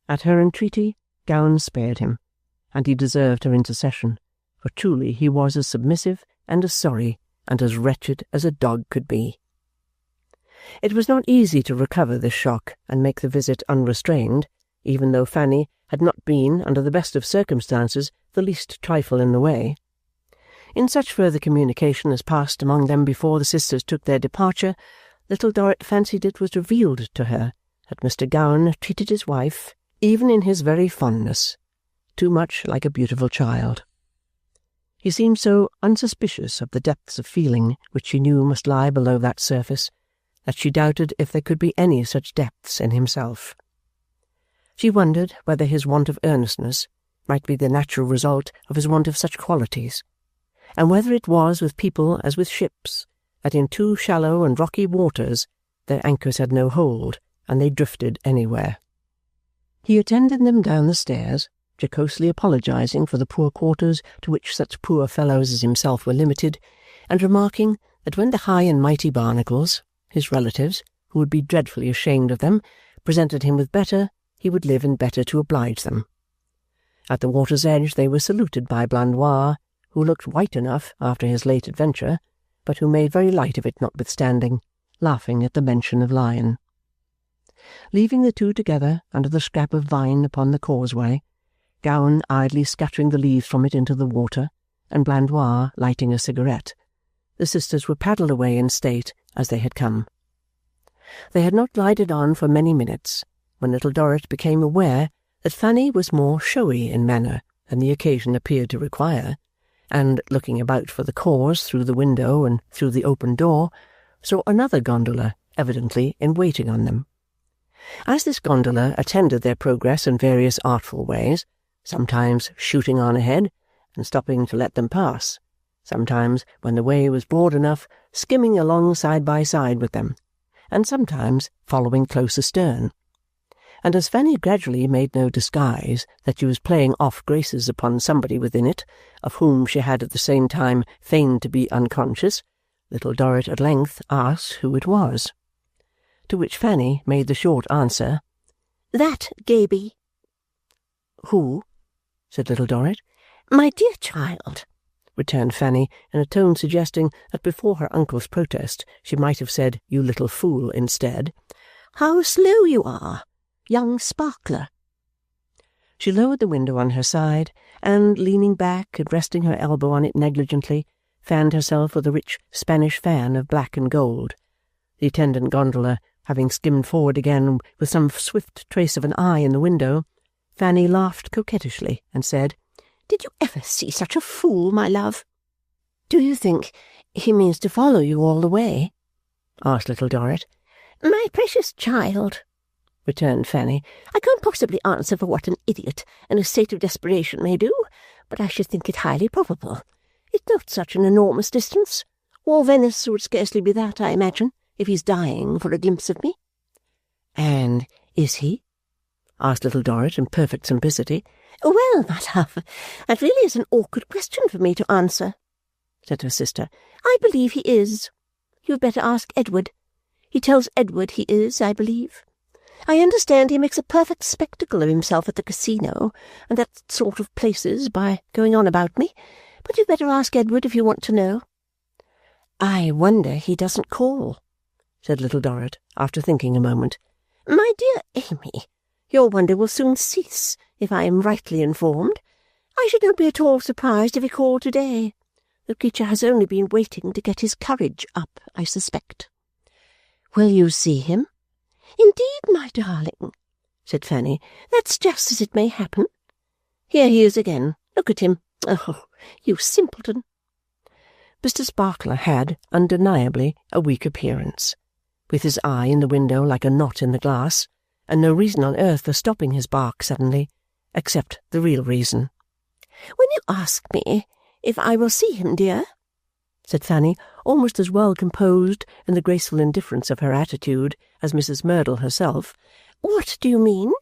Speaker 2: At her entreaty, Gowan spared him, and he deserved her intercession, for truly he was as submissive and as sorry and as wretched as a dog could be. It was not easy to recover this shock and make the visit unrestrained, even though Fanny had not been, under the best of circumstances, the least trifle in the way. In such further communication as passed among them before the sisters took their departure, Little Dorrit fancied it was revealed to her that Mr. Gowan treated his wife, even in his very fondness, too much like a beautiful child. He seemed so unsuspicious of the depths of feeling which she knew must lie below that surface, that she doubted if there could be any such depths in himself. She wondered whether his want of earnestness might be the natural result of his want of such qualities, and whether it was with people as with ships, that in too shallow and rocky waters their anchors had no hold, and they drifted anywhere. He attended them down the stairs, jocosely apologizing for the poor quarters to which such poor fellows as himself were limited, and remarking that when the high and mighty Barnacles, his relatives, who would be dreadfully ashamed of them, presented him with better, he would live in better to oblige them. At the water's edge they were saluted by Blandois, who looked white enough after his late adventure, but who made very light of it notwithstanding, laughing at the mention of Lion. Leaving the two together under the scrap of vine upon the causeway, Gowan idly scattering the leaves from it into the water, and Blandois lighting a cigarette, the sisters were paddled away in state as they had come. They had not glided on for many minutes, when Little Dorrit became aware that Fanny was more showy in manner than the occasion appeared to require, and, looking about for the cause through the window and through the open door, saw another gondola evidently in waiting on them. As this gondola attended their progress in various artful ways, sometimes shooting on ahead and stopping to let them pass, sometimes, when the way was broad enough, skimming along side by side with them, and sometimes following close astern. And as Fanny gradually made no disguise that she was playing off graces upon somebody within it, of whom she had at the same time feigned to be unconscious, Little Dorrit at length asked who it was. To which Fanny made the short answer, "That Gaby." "Who?" said Little Dorrit.
Speaker 3: "My dear child,"
Speaker 2: returned Fanny, in a tone suggesting that before her uncle's protest she might have said, "You little fool," instead.
Speaker 3: "How slow you are, young sparkler."
Speaker 2: She lowered the window on her side, and, leaning back and resting her elbow on it negligently, fanned herself with a rich Spanish fan of black and gold. The attendant gondola having skimmed forward again with some swift trace of an eye in the window, Fanny laughed coquettishly and said,
Speaker 3: "Did you ever see such a fool, my love?"
Speaker 2: "Do you think he means to follow you all the way?" asked Little Dorrit.
Speaker 3: "My precious child,"
Speaker 2: returned Fanny,
Speaker 3: "I can't possibly answer for what an idiot in a state of desperation may do, but I should think it highly probable. It's not such an enormous distance. Or Venice would scarcely be that, I imagine, if he's dying for a glimpse of me."
Speaker 2: "And is he?" asked Little Dorrit in perfect simplicity.
Speaker 3: "Well, my love, that really is an awkward question for me to answer," said her sister. "I believe he is. You had better ask Edward. He tells Edward he is, I believe. I understand he makes a perfect spectacle of himself at the casino and that sort of places by going on about me, but you'd better ask Edward if you want to know."
Speaker 2: "I wonder he doesn't call," said Little Dorrit, after thinking a moment.
Speaker 3: "My dear Amy, your wonder will soon cease, if I am rightly informed. I should not be at all surprised if he called to-day. The creature has only been waiting to get his courage up, I suspect."
Speaker 2: "Will you see him?"
Speaker 3: "Indeed, my darling," said Fanny, "that's just as it may happen. Here he is again. Look at him. Oh, you simpleton!"
Speaker 1: Mr. Sparkler had, undeniably, a weak appearance, with his eye in the window like a knot in the glass, and no reason on earth for stopping his bark suddenly, except the real reason.
Speaker 4: "When you ask me if I will see him, dear,"
Speaker 1: said Fanny, almost as well composed in the graceful indifference of her attitude as Mrs. Merdle herself,
Speaker 4: "what do you mean?"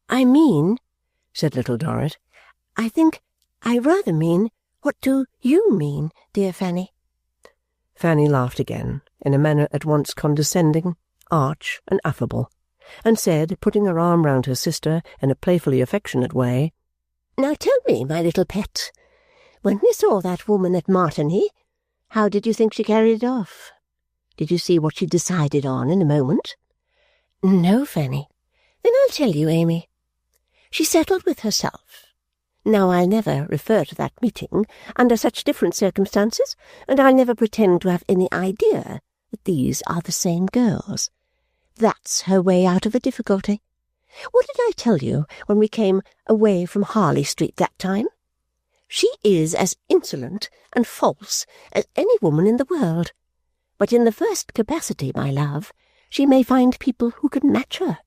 Speaker 1: "I mean," said Little Dorrit,
Speaker 4: "I think I rather mean, what do you mean, dear Fanny?"
Speaker 1: Fanny laughed again, in a manner at once condescending, arch, and affable, and said, putting her arm round her sister in a playfully affectionate way,
Speaker 4: "Now tell me, my little pet, when we saw that woman at Martigny, how did you think she carried it off? Did you see what she decided on in a moment?" "No, Fanny." "Then I'll tell you, Amy. She settled with herself. Now, I'll never refer to that meeting under such different circumstances, and I'll never pretend to have any idea that these are the same girls. That's her way out of a difficulty. What did I tell you when we came away from Harley Street that time? She is as insolent and false as any woman in the world. But in the first capacity, my love, she may find people who can match her."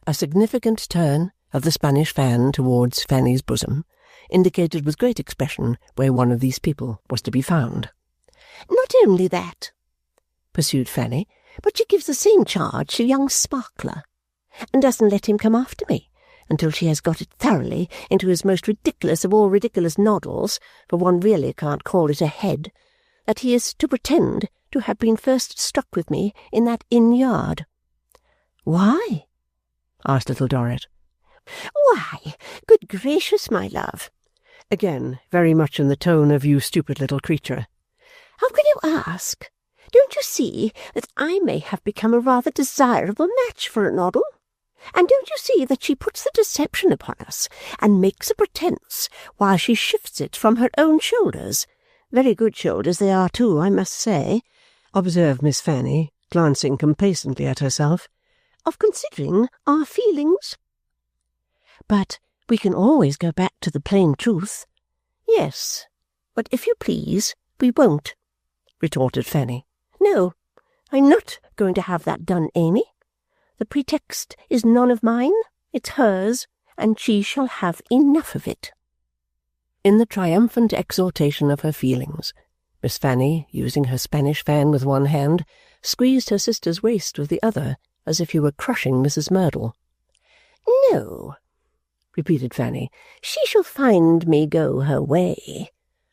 Speaker 1: A significant turn of the Spanish fan towards Fanny's bosom indicated with great expression where one of these people was to be found.
Speaker 4: "Not only that," pursued Fanny, "but she gives the same charge to young Sparkler, and doesn't let him come after me until she has got it thoroughly into his most ridiculous of all ridiculous noddles, for one really can't call it a head, that he is to pretend to have been first struck with me in that inn-yard."
Speaker 1: "Why?" asked Little Dorrit.
Speaker 4: "Why, good gracious, my love,"
Speaker 1: again very much in the tone of "you stupid little creature."
Speaker 4: "How can you ask? Don't you see that I may have become a rather desirable match for a noddle? And don't you see that she puts the deception upon us, and makes a pretence, while she shifts it from her own shoulders? Very good shoulders they are too, I must say,"
Speaker 1: observed Miss Fanny, glancing complacently at herself,
Speaker 4: "of considering our feelings."
Speaker 1: "But we can always go back to the plain truth."
Speaker 4: "Yes, but if you please, we won't," retorted Fanny. "No, I'm not going to have that done, Amy. The pretext is none of mine, it's hers, and she shall have enough of it."
Speaker 1: In the triumphant exaltation of her feelings, Miss Fanny, using her Spanish fan with one hand, squeezed her sister's waist with the other, as if she were crushing Mrs. Merdle.
Speaker 4: "No," repeated Fanny, "she shall find me go her way.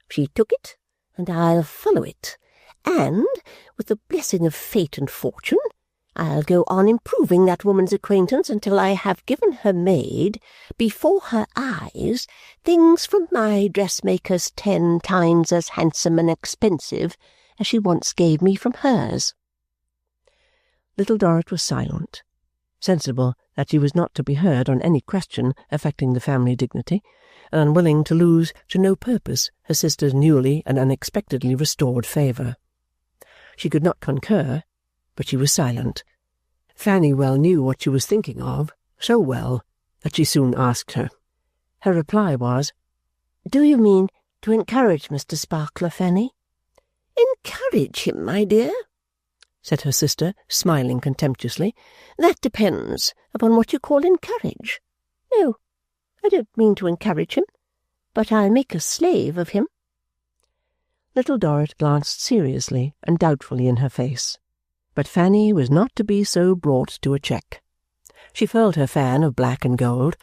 Speaker 4: She took it, and I'll follow it, and, with the blessing of fate and fortune, I'll go on improving that woman's acquaintance until I have given her maid, before her eyes, things from my dressmaker's 10 times as handsome and expensive as she once gave me from hers."
Speaker 1: Little Dorrit was silent, sensible that she was not to be heard on any question affecting the family dignity, and unwilling to lose to no purpose her sister's newly and unexpectedly restored favour. She could not concur, but she was silent. Fanny well knew what she was thinking of, so well that she soon asked her. Her reply was,
Speaker 4: "Do you mean to encourage Mr. Sparkler, Fanny?" "Encourage him, my dear?" said her sister, smiling contemptuously. "That depends upon what you call encourage. No, I don't mean to encourage him, but I'll make a slave of him."
Speaker 1: Little Dorrit glanced seriously and doubtfully in her face, but Fanny was not to be so brought to a check. She furled her fan of black and gold,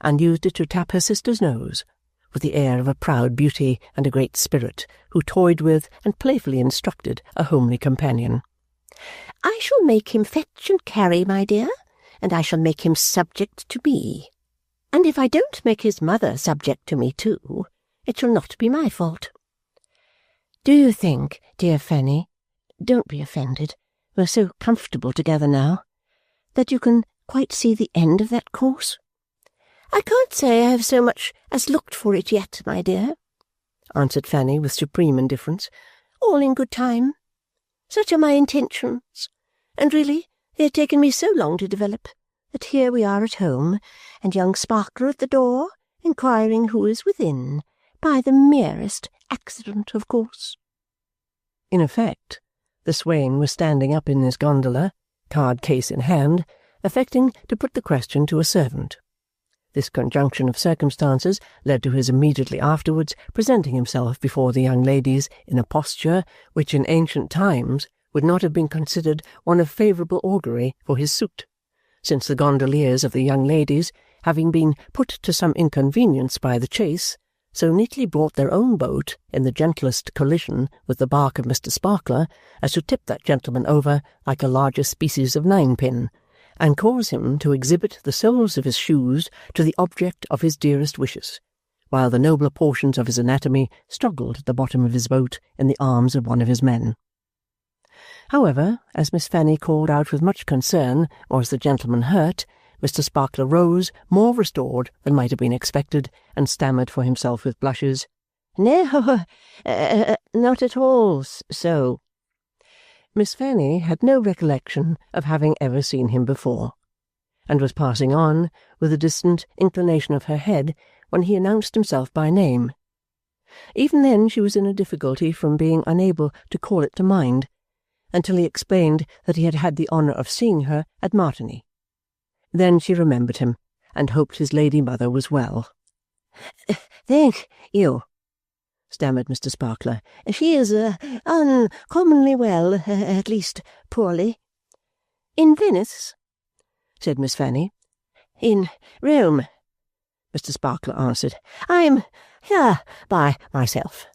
Speaker 1: and used it to tap her sister's nose, with the air of a proud beauty and a great spirit, who toyed with and playfully instructed a homely companion.
Speaker 4: "I shall make him fetch and carry, my dear, and I shall make him subject to me. And if I don't make his mother subject to me too, it shall not be my fault."
Speaker 1: "Do you think, dear Fanny, don't be offended, we're so comfortable together now, that you can quite see the end of that course?"
Speaker 4: "I can't say I have so much as looked for it yet, my dear," answered Fanny with supreme indifference. "All in good time. Such are my intentions, and really they have taken me so long to develop, that here we are at home, and young Sparkler at the door, inquiring who is within, by the merest
Speaker 3: accident, of course?"
Speaker 2: In effect, the swain was standing up in his gondola, card-case in hand, affecting to put the question to a servant. This conjunction of circumstances led to his immediately afterwards presenting himself before the young ladies in a posture which in ancient times would not have been considered one of favourable augury for his suit, since the gondoliers of the young ladies, having been put to some inconvenience by the chase, so neatly brought their own boat in the gentlest collision with the bark of Mr. Sparkler as to tip that gentleman over like a larger species of ninepin, and cause him to exhibit the soles of his shoes to the object of his dearest wishes, while the nobler portions of his anatomy struggled at the bottom of his boat in the arms of one of his men. However, as Miss Fanny called out with much concern, "Was the gentleman hurt?" Mr. Sparkler rose, more restored than might have been expected, and stammered for himself with blushes, "No, not at all so." Miss Fanny had no recollection of having ever seen him before, and was passing on with a distant inclination of her head when he announced himself by name. Even then she was in a difficulty from being unable to call it to mind, until he explained that he had had the honour of seeing her at Martigny. Then she remembered him, and hoped his lady mother was well.
Speaker 3: "Thank you," stammered Mr. Sparkler. "She is uncommonly well, at least poorly." "In Venice?" said Miss Fanny. "In Rome," Mr. Sparkler answered. "I'm here by myself.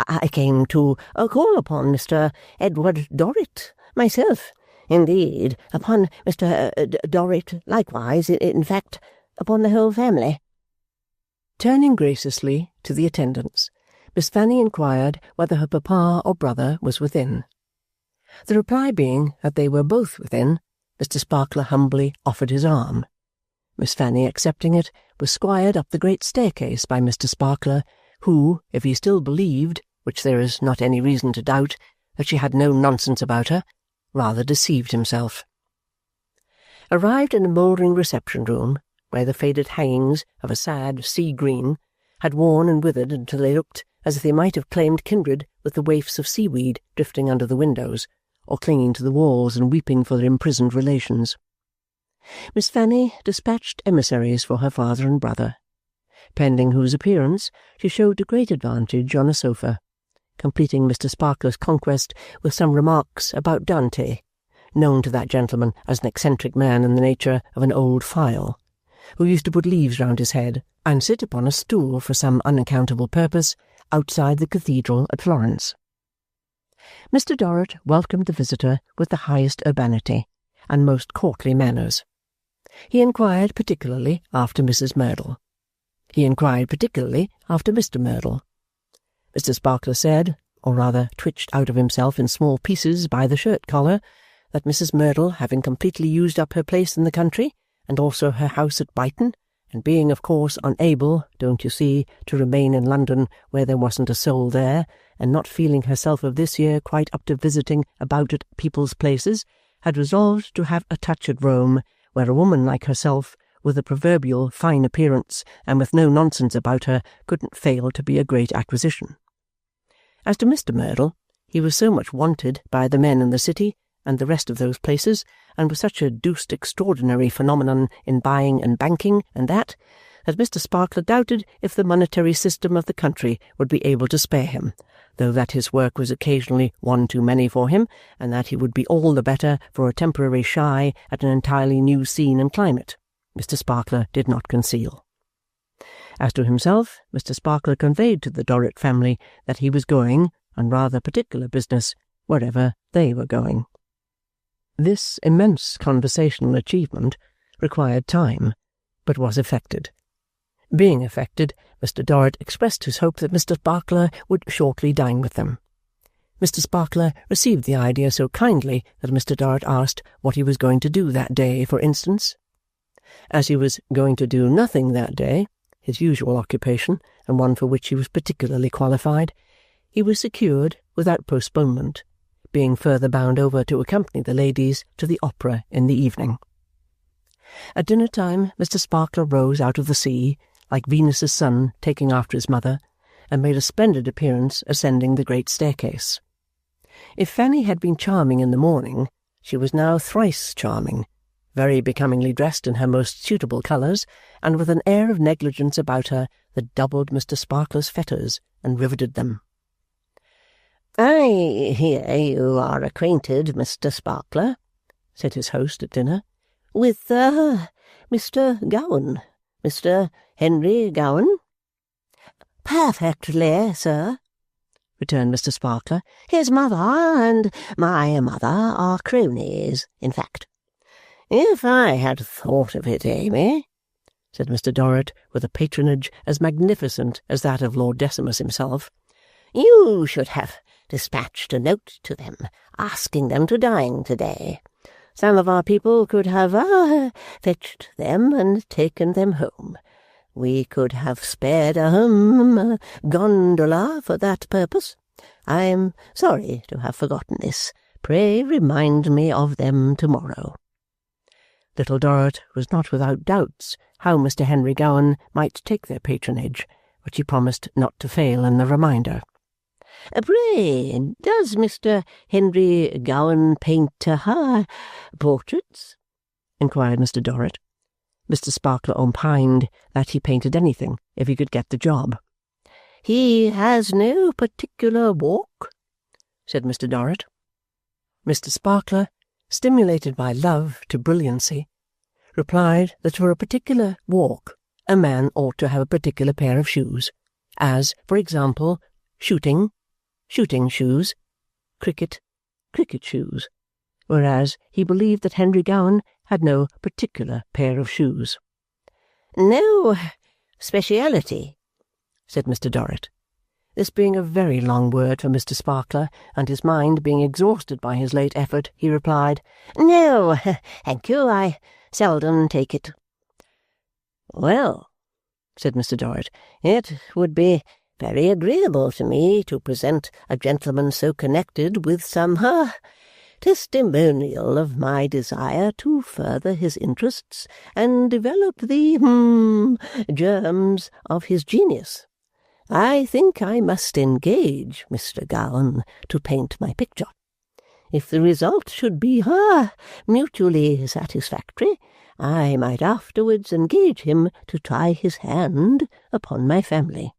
Speaker 3: I came to call upon Mr. Edward Dorrit myself. Indeed, upon Mr. Dorrit likewise, in fact, upon the whole family."
Speaker 2: Turning graciously to the attendants, Miss Fanny inquired whether her papa or brother was within. The reply being that they were both within, Mr. Sparkler humbly offered his arm. Miss Fanny, accepting it, was squired up the great staircase by Mr. Sparkler, who, if he still believed, which there is not any reason to doubt, that she had no nonsense about her, rather deceived himself. Arrived in a mouldering reception-room, where the faded hangings of a sad sea-green had worn and withered until they looked as if they might have claimed kindred with the waifs of seaweed drifting under the windows, or clinging to the walls and weeping for their imprisoned relations, Miss Fanny dispatched emissaries for her father and brother, pending whose appearance she showed to great advantage on a sofa, completing Mr. Sparkler's conquest with some remarks about Dante, known to that gentleman as an eccentric man in the nature of an old file, who used to put leaves round his head and sit upon a stool for some unaccountable purpose outside the cathedral at Florence. Mr. Dorrit welcomed the visitor with the highest urbanity and most courtly manners. He inquired particularly after Mrs. Merdle. He inquired particularly after Mr. Merdle. Mr. Sparkler said, or rather twitched out of himself in small pieces by the shirt-collar, that Mrs. Merdle, having completely used up her place in the country, and also her house at Brighton, and being, of course, unable, don't you see, to remain in London where there wasn't a soul there, and not feeling herself of this year quite up to visiting about at people's places, had resolved to have a touch at Rome, where a woman like herself, with a proverbial fine appearance and with no nonsense about her, couldn't fail to be a great acquisition. As to Mr. Merdle, he was so much wanted by the men in the city and the rest of those places, and was such a deuced extraordinary phenomenon in buying and banking and that Mr. Sparkler doubted if the monetary system of the country would be able to spare him, though that his work was occasionally one too many for him, and that he would be all the better for a temporary shy at an entirely new scene and climate, Mr. Sparkler did not conceal. As to himself, Mr. Sparkler conveyed to the Dorrit family that he was going, on rather particular business, wherever they were going. This immense conversational achievement required time, but was effected. Being effected, Mr. Dorrit expressed his hope that Mr. Sparkler would shortly dine with them. Mr. Sparkler received the idea so kindly that Mr. Dorrit asked what he was going to do that day, for instance. As he was going to do nothing that day, his usual occupation, and one for which he was particularly qualified, he was secured without postponement, being further bound over to accompany the ladies to the opera in the evening. At dinner-time, Mr. Sparkler rose out of the sea, like Venus's son taking after his mother,
Speaker 1: and made a splendid appearance ascending the great staircase. If Fanny had been charming in the morning, she was now thrice charming, very becomingly dressed in her most suitable colours, and with an air of negligence about her that doubled Mr. Sparkler's fetters and riveted them.
Speaker 3: "I hear you are acquainted, Mr. Sparkler," said his host at dinner, "with Mr. Gowan, Mr. Henry Gowan?" "Perfectly, sir," returned Mr. Sparkler. "His mother and my mother are cronies, in fact."
Speaker 1: "If I had thought of it, Amy," said Mr. Dorrit, with a patronage as magnificent as that of Lord Decimus himself,
Speaker 3: "you should have dispatched a note to them, asking them to dine to-day. Some of our people could have fetched them and taken them home. We could have spared a gondola for that purpose. I am sorry to have forgotten this. Pray remind me of them tomorrow."
Speaker 1: Little Dorrit was not without doubts how Mr. Henry Gowan might take their patronage, but she promised not to fail in the reminder.
Speaker 3: "Pray, does Mr. Henry Gowan paint portraits?" inquired Mr. Dorrit.
Speaker 1: Mr. Sparkler opined that he painted anything if he could get the job.
Speaker 3: "He has no particular walk?"
Speaker 1: said Mr. Dorrit. Mr. Sparkler, stimulated by love to brilliancy, replied that for a particular walk a man ought to have a particular pair of shoes, as, for example, shooting shoes, cricket shoes, whereas he believed that Henry Gowan had no particular pair of shoes.
Speaker 3: "No speciality,"
Speaker 1: said Mr. Dorrit. This being a very long word for Mr. Sparkler, and his mind being exhausted by his late effort, he replied,
Speaker 3: "No, thank you, I seldom take it."
Speaker 1: "Well," said Mr. Dorrit,
Speaker 3: "it would be very agreeable to me to present a gentleman so connected with some testimonial of my desire to further his interests and develop the germs of his genius. I think I must engage Mr. Gowan to paint my picture. If the result should be mutually satisfactory, I might afterwards engage him to try his hand upon my family."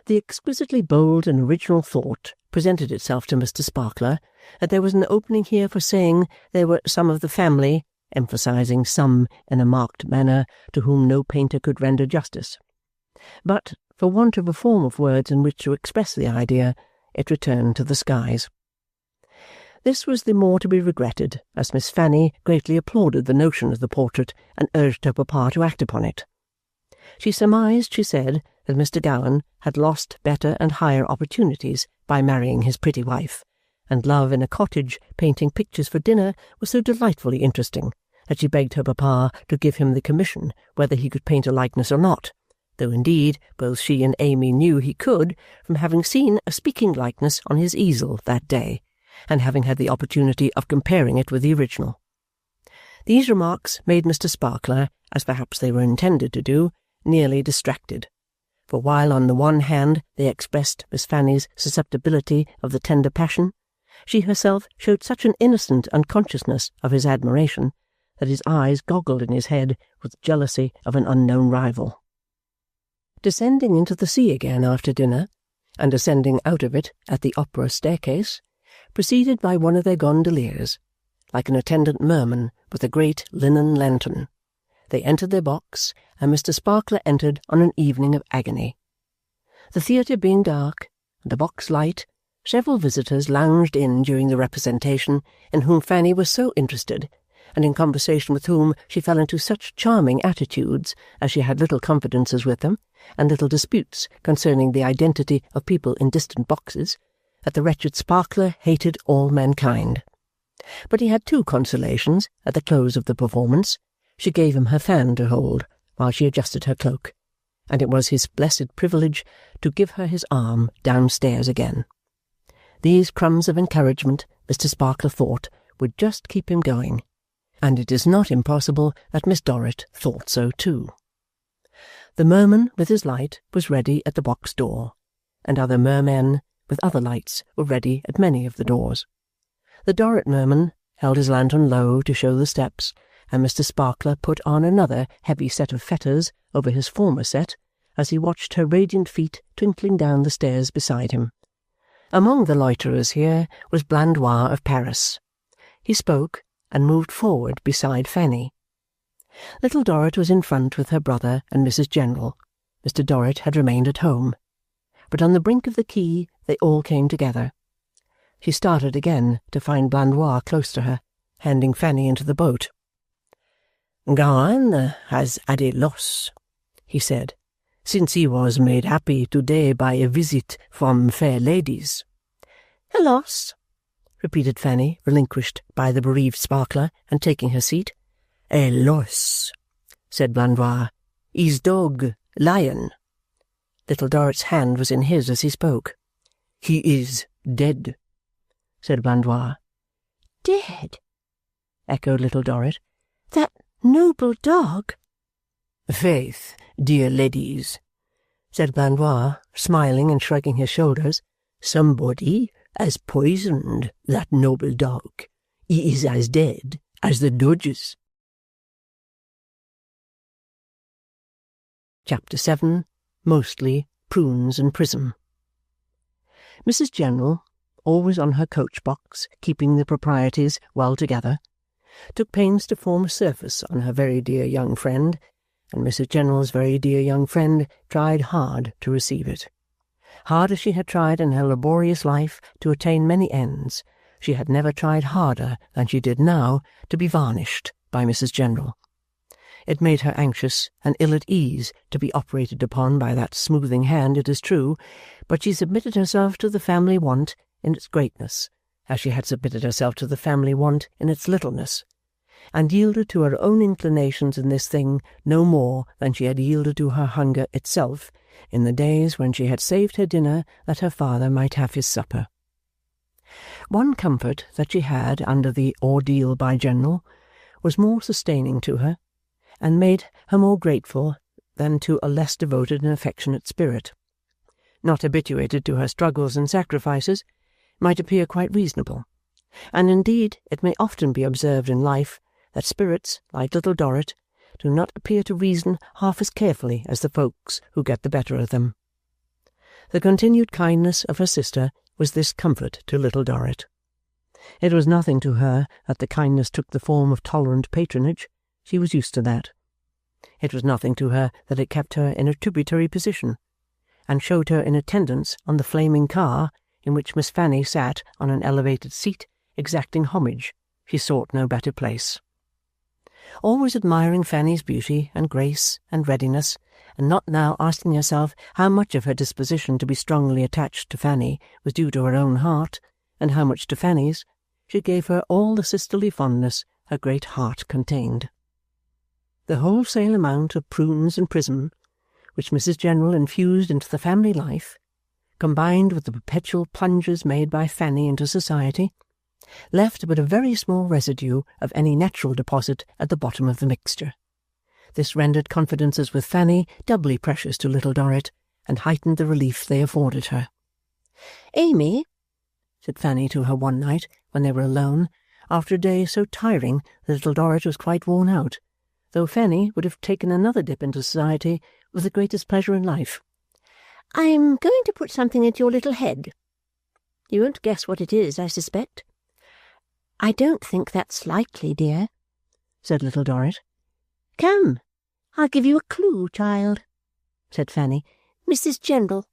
Speaker 1: The exquisitely bold and original thought presented itself to Mr. Sparkler that there was an opening here for saying there were some of the family, emphasizing some in a marked manner, to whom no painter could render justice. But, for want of a form of words in which to express the idea, it returned to the skies. This was the more to be regretted, as Miss Fanny greatly applauded the notion of the portrait and urged her papa to act upon it. She surmised, she said, that Mr. Gowan had lost better and higher opportunities by marrying his pretty wife, and love in a cottage painting pictures for dinner was so delightfully interesting that she begged her papa to give him the commission whether he could paint a likeness or not, though indeed both she and Amy knew he could from having seen a speaking likeness on his easel that day, and having had the opportunity of comparing it with the original. These remarks made Mr. Sparkler, as perhaps they were intended to do, nearly distracted, for while on the one hand they expressed Miss Fanny's susceptibility of the tender passion, she herself showed such an innocent unconsciousness of his admiration that his eyes goggled in his head with jealousy of an unknown rival. Descending into the sea again after dinner, and ascending out of it at the opera staircase, preceded by one of their gondoliers, like an attendant merman with a great linen lantern, they entered their box, and Mr. Sparkler entered on an evening of agony. The theatre being dark, and the box light, several visitors lounged in during the representation, in whom Fanny was so interested, and in conversation with whom she fell into such charming attitudes, as she had little confidences with them, and little disputes concerning the identity of people in distant boxes, that the wretched Sparkler hated all mankind. But he had two consolations at the close of the performance. She gave him her fan to hold while she adjusted her cloak, and it was his blessed privilege to give her his arm downstairs again. These crumbs of encouragement, Mr. Sparkler thought, would just keep him going, and it is not impossible that Miss Dorrit thought so too. The merman with his light was ready at the box door, and other mermen with other lights were ready at many of the doors. The Dorrit merman held his lantern low to show the steps, and Mr. Sparkler put on another heavy set of fetters over his former set as he watched her radiant feet twinkling down the stairs beside him. Among the loiterers here was Blandois of Paris. He spoke and moved forward beside Fanny. Little Dorrit was in front with her brother and Mrs. General. Mr. Dorrit had remained at home. But on the brink of the quay they all came together. She started again to find Blandois close to her, handing Fanny into the boat. "Gowan has had a loss," he said, "since he was made happy to-day by a visit from fair ladies."
Speaker 3: "A loss?"
Speaker 1: repeated Fanny, relinquished by the bereaved Sparkler, and taking her seat.
Speaker 2: "A loss," said Blandois. "His dog, Lion."
Speaker 1: Little Dorrit's hand was in his as he spoke.
Speaker 2: "He is dead," said Blandois.
Speaker 3: "Dead?"
Speaker 1: echoed Little Dorrit.
Speaker 3: "That noble dog?"
Speaker 2: "Faith, dear ladies,"
Speaker 1: said Blandois, smiling and shrugging his shoulders,
Speaker 2: "somebody has poisoned that noble dog. He is as dead as the Doges."
Speaker 1: Chapter 7. Mostly Prunes and Prism. Mrs. General, always on her coach-box, keeping the proprieties well together, took pains to form a surface on her very dear young friend, and Mrs. General's very dear young friend tried hard to receive it. Hard as she had tried in her laborious life to attain many ends, she had never tried harder than she did now to be varnished by Mrs. General. It made her anxious and ill at ease to be operated upon by that smoothing hand, it is true, but she submitted herself to the family want in its greatness, as she had submitted herself to the family want in its littleness, and yielded to her own inclinations in this thing no more than she had yielded to her hunger itself in the days when she had saved her dinner that her father might have his supper. One comfort that she had under the ordeal by General was more sustaining to her, and made her more grateful than to a less devoted and affectionate spirit. Not habituated to her struggles and sacrifices, might appear quite reasonable, and indeed it may often be observed in life that spirits, like Little Dorrit, do not appear to reason half as carefully as the folks who get the better of them. The continued kindness of her sister was this comfort to Little Dorrit. It was nothing to her that the kindness took the form of tolerant patronage. She was used to that. It was nothing to her that it kept her in a tributary position, and showed her in attendance on the flaming car in which Miss Fanny sat on an elevated seat, exacting homage. She sought no better place. Always admiring Fanny's beauty and grace and readiness, and not now asking herself how much of her disposition to be strongly attached to Fanny was due to her own heart, and how much to Fanny's, she gave her all the sisterly fondness her great heart contained. The wholesale amount of Prunes and Prism, which Mrs. General infused into the family life, combined with the perpetual plunges made by Fanny into society, left but a very small residue of any natural deposit at the bottom of the mixture. This rendered confidences with Fanny doubly precious to Little Dorrit, and heightened the relief they afforded her.
Speaker 3: "Amy,"
Speaker 1: said Fanny to her one night when they were alone, after a day so tiring that Little Dorrit was quite worn out, though Fanny would have taken another dip into society with the greatest pleasure in life.
Speaker 3: "I'm going to put something into your little head. You won't guess what it is, I suspect." "I don't think that's likely, dear,"
Speaker 1: said Little Dorrit.
Speaker 3: "Come, I'll give you a clue, child," said Fanny. "Mrs. General."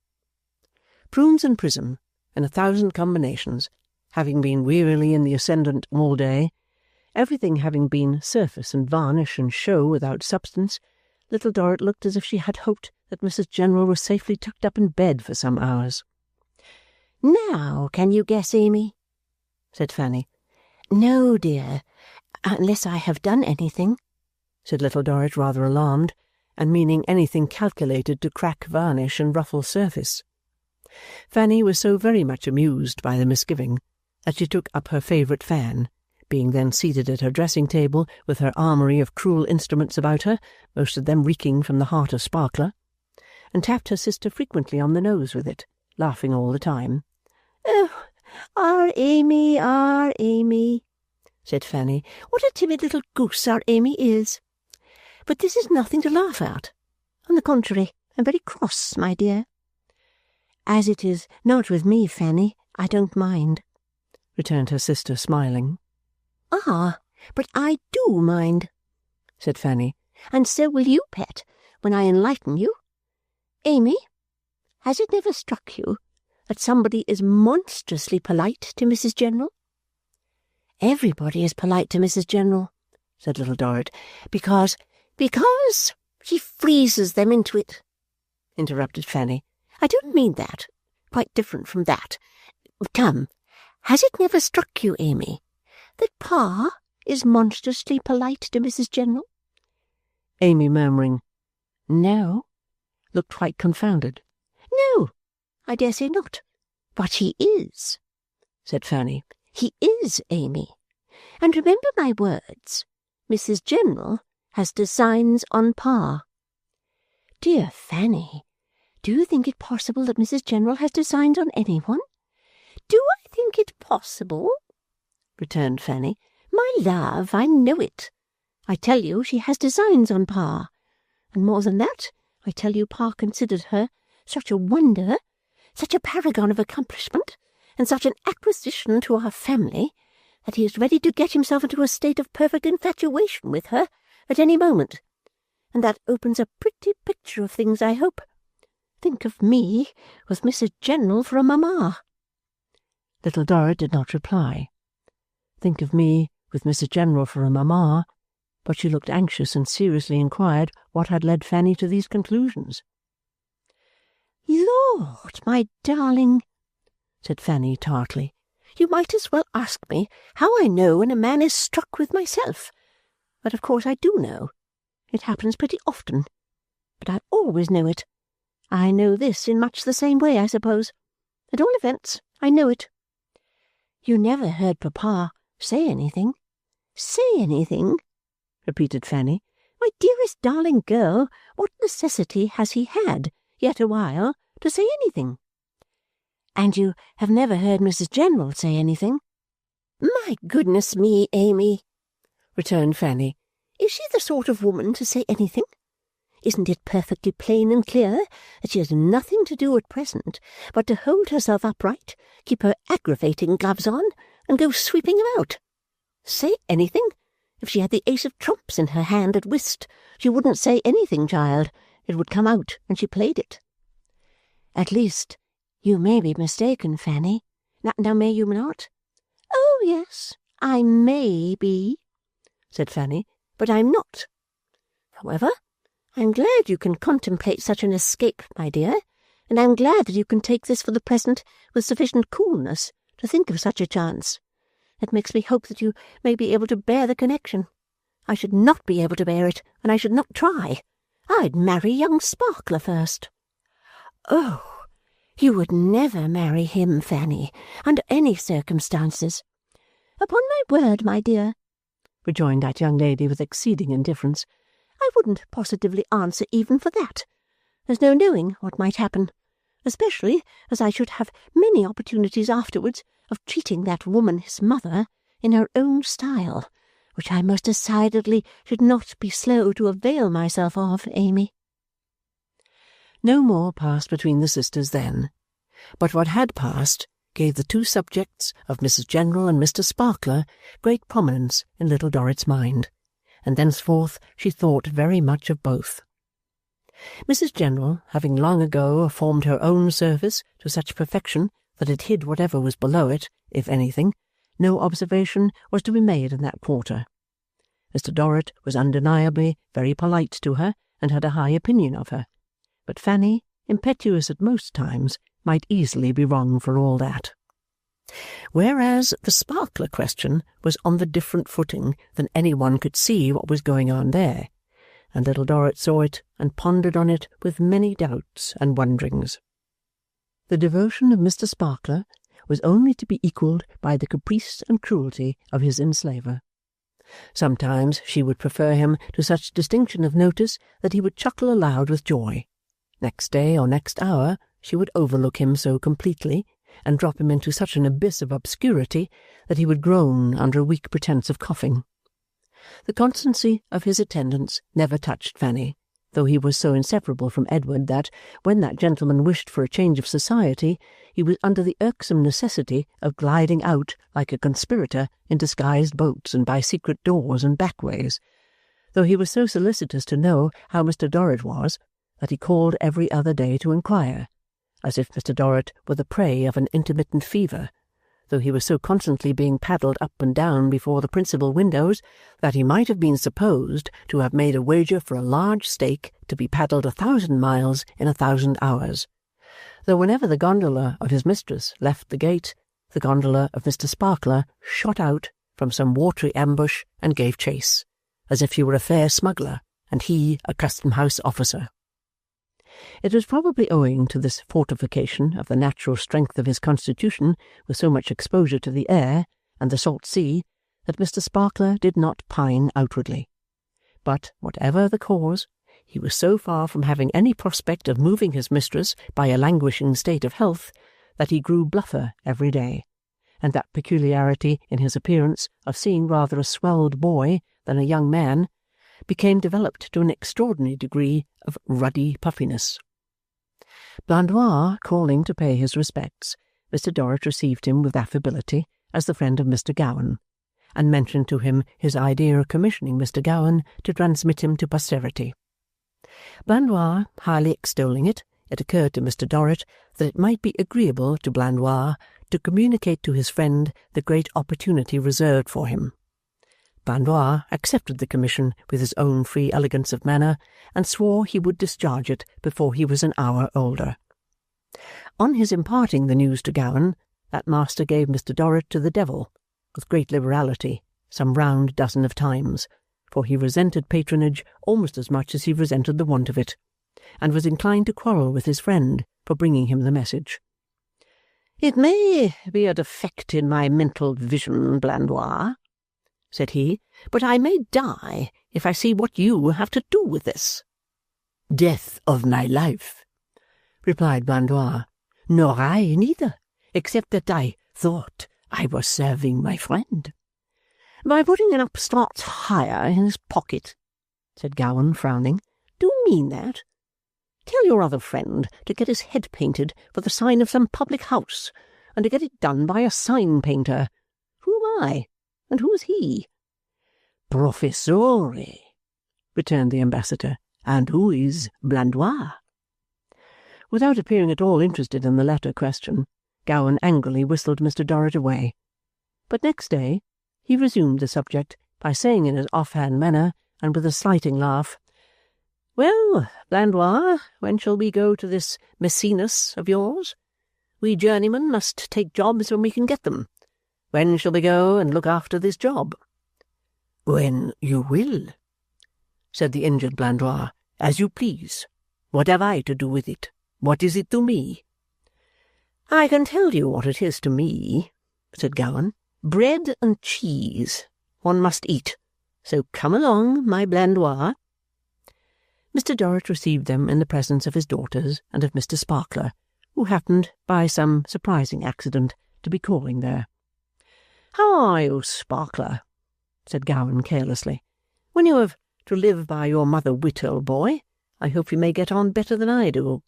Speaker 1: Prunes and Prism, in 1,000 combinations, having been wearily in the ascendant all day, everything having been surface and varnish and show without substance, Little Dorrit looked as if she had hoped that Mrs. General was safely tucked up in bed for some hours.
Speaker 3: "Now, can you guess, Amy?"
Speaker 1: said Fanny.
Speaker 3: "No, dear, unless I have done anything,"
Speaker 1: said Little Dorrit, rather alarmed, and meaning anything calculated to crack varnish and ruffle surface. Fanny was so very much amused by the misgiving that she took up her favourite fan, being then seated at her dressing-table with her armoury of cruel instruments about her, most of them reeking from the heart of Sparkler, and tapped her sister frequently on the nose with it, laughing all the time.
Speaker 4: "Oh, our Amy, said Fanny. "What a timid little goose our Amy is! But this is nothing to laugh at. On the contrary, I'm very cross, my dear." "As it is not with me, Fanny, I don't mind," returned her sister, smiling. "Ah, but I do mind," said Fanny, "and so will you, pet, when I enlighten you. Amy, has it never struck you that somebody is monstrously polite to Mrs. General?" "Everybody is polite to Mrs. General," said Little Dorrit, because she freezes them into it," interrupted Fanny. "I don't mean that. Quite different from that. Come, has it never struck you, Amy, that Pa is monstrously polite to Mrs. General?"
Speaker 1: Amy, murmuring "No," looked quite confounded.
Speaker 4: "No, I dare say not. But he is," said Fanny. "He is, Amy. And remember my words. Mrs. General has designs on Pa." "Dear Fanny, do you think it possible that Mrs. General has designs on any one?" "Do I think it possible?" returned Fanny. "My love, I know it. I tell you she has designs on Pa. And more than that, I tell you Pa considered her such a wonder, such a paragon of accomplishment, and such an acquisition to our family, that he is ready to get himself into a state of perfect infatuation with her at any moment. And that opens a pretty picture of things, I hope. Think of me with Mrs. General for a mamma."
Speaker 1: Little Dorrit did not reply. Think of me with Mrs. General for a mamma, but she looked anxious and seriously inquired what had led Fanny to these conclusions.
Speaker 4: "Lord, my darling," said Fanny tartly, "you might as well ask me how I know when a man is struck with myself. But of course I do know. It happens pretty often. But I always know it. I know this in much the same way, I suppose. At all events, I know it." "You never heard Papa say anything?" "Say anything?" repeated Fanny. "My dearest darling girl, what necessity has he had, yet a while, to say anything?" "And you have never heard Mrs. General say anything?" "My goodness me, Amy," returned Fanny, "is she the sort of woman to say anything? Isn't it perfectly plain and clear that she has nothing to do at present but to hold herself upright, keep her aggravating gloves on, and go sweeping about? Say anything? If she had the ace of trumps in her hand at whist, she wouldn't say anything, child. It would come out when she played it."
Speaker 2: "At least, you may be mistaken, Fanny. Now may you not?"
Speaker 4: "Oh, yes, I may be," said Fanny, "but I'm not. However, I'm glad you can contemplate such an escape, my dear, and I'm glad that you can take this for the present with sufficient coolness to think of such a chance. It makes me hope that you may be able to bear the connection. I should not be able to bear it, and I should not try. I'd marry young Sparkler first."
Speaker 2: "Oh, you would never marry him, Fanny, under any circumstances."
Speaker 4: "Upon my word, my dear,"
Speaker 1: rejoined that young lady with exceeding indifference,
Speaker 4: "I wouldn't positively answer even for that. There's no knowing what might happen, especially as I should have many opportunities afterwards of treating that woman, his mother, in her own style, which I most decidedly should not be slow to avail myself of, Amy."
Speaker 1: No more passed between the sisters then, but what had passed gave the two subjects of Mrs. General and Mr. Sparkler great prominence in Little Dorrit's mind, and thenceforth she thought very much of both. Mrs. General, having long ago formed her own service to such perfection that it hid whatever was below it, if anything, no observation was to be made in that quarter. Mr. Dorrit was undeniably very polite to her, and had a high opinion of her, but Fanny, impetuous at most times, might easily be wrong for all that. Whereas the Sparkler question was on the different footing than any one could see what was going on there, and Little Dorrit saw it and pondered on it with many doubts and wonderings. The devotion of Mr. Sparkler was only to be equalled by the caprice and cruelty of his enslaver. Sometimes she would prefer him to such distinction of notice that he would chuckle aloud with joy. Next day or next hour she would overlook him so completely, and drop him into such an abyss of obscurity, that he would groan under a weak pretence of coughing. The constancy of his attendance never touched Fanny, though he was so inseparable from Edward that, when that gentleman wished for a change of society, he was under the irksome necessity of gliding out like a conspirator in disguised boats and by secret doors and backways, though he was so solicitous to know how Mr. Dorrit was, that he called every other day to inquire, as if Mr. Dorrit were the prey of an intermittent fever, though he was so constantly being paddled up and down before the principal windows that he might have been supposed to have made a wager for a large stake to be paddled 1,000 miles in 1,000 hours, though whenever the gondola of his mistress left the gate, the gondola of Mr. Sparkler shot out from some watery ambush and gave chase, as if he were a fair smuggler and he a custom-house officer. It was probably owing to this fortification of the natural strength of his constitution with so much exposure to the air and the salt sea that Mr. Sparkler did not pine outwardly. But, whatever the cause, he was so far from having any prospect of moving his mistress by a languishing state of health that he grew bluffer every day, and that peculiarity in his appearance of seeing rather a swelled boy than a young man became developed to an extraordinary degree of ruddy puffiness. Blandois calling to pay his respects, Mr. Dorrit received him with affability as the friend of Mr. Gowan, and mentioned to him his idea of commissioning Mr. Gowan to transmit him to posterity. Blandois highly extolling it, it occurred to Mr. Dorrit that it might be agreeable to Blandois to communicate to his friend the great opportunity reserved for him. Blandois accepted the commission with his own free elegance of manner, and swore he would discharge it before he was an hour older. On his imparting the news to Gowan, that master gave Mr. Dorrit to the devil, with great liberality, some round dozen of times, for he resented patronage almost as much as he resented the want of it, and was inclined to quarrel with his friend for bringing him the message. "It may be a defect in my mental vision, Blandois," said he, "but I may die if I see what you have to do with this." "Death of my life," replied Blandois. "Nor I neither, except that I thought I was serving my friend." "By putting an upstart's hire in his pocket," said Gowan, frowning. "Do you mean that? Tell your other friend to get his head painted for the sign of some public house, and to get it done by a sign-painter. Who am I? And who is he?" "Professore," returned the ambassador. "And who is Blandois?" Without appearing at all interested in the latter question, Gowan angrily whistled Mr. Dorrit away. But next day he resumed the subject by saying in his off-hand manner, and with a slighting laugh, "Well, Blandois, when shall we go to this Messinus of yours? We journeymen must take jobs when we can get them. When shall we go and look after this job?" "When you will," said the injured Blandois. "As you please. What have I to do with it? What is it to me?" "I can tell you what it is to me," said Gowan. "Bread and cheese. One must eat. So come along, my Blandois." Mr. Dorrit received them in the presence of his daughters and of Mr. Sparkler, who happened, by some surprising accident, to be calling there. "How are you, Sparkler?" said Gowan carelessly. "When you have to live by your mother-wit, old boy, I hope you may get on better than I do."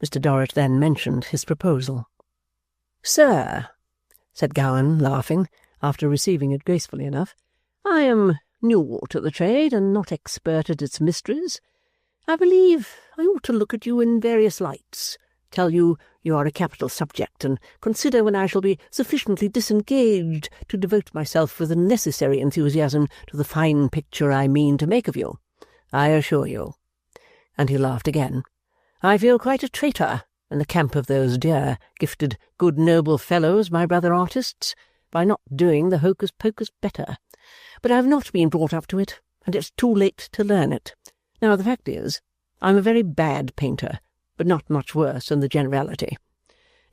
Speaker 1: Mr. Dorrit then mentioned his proposal. "Sir," said Gowan, laughing, after receiving it gracefully enough, "I am new to the trade and not expert at its mysteries. I believe I ought to look at you in various lights, tell you you are a capital subject, and consider when I shall be sufficiently disengaged to devote myself with the necessary enthusiasm to the fine picture I mean to make of you. I assure you," and he laughed again, "I feel quite a traitor in the camp of those dear, gifted, good, noble fellows, my brother artists, by not doing the hocus-pocus better. But I have not been brought up to it, and it's too late to learn it. Now, the fact is, I'm a very bad painter, but not much worse than the generality.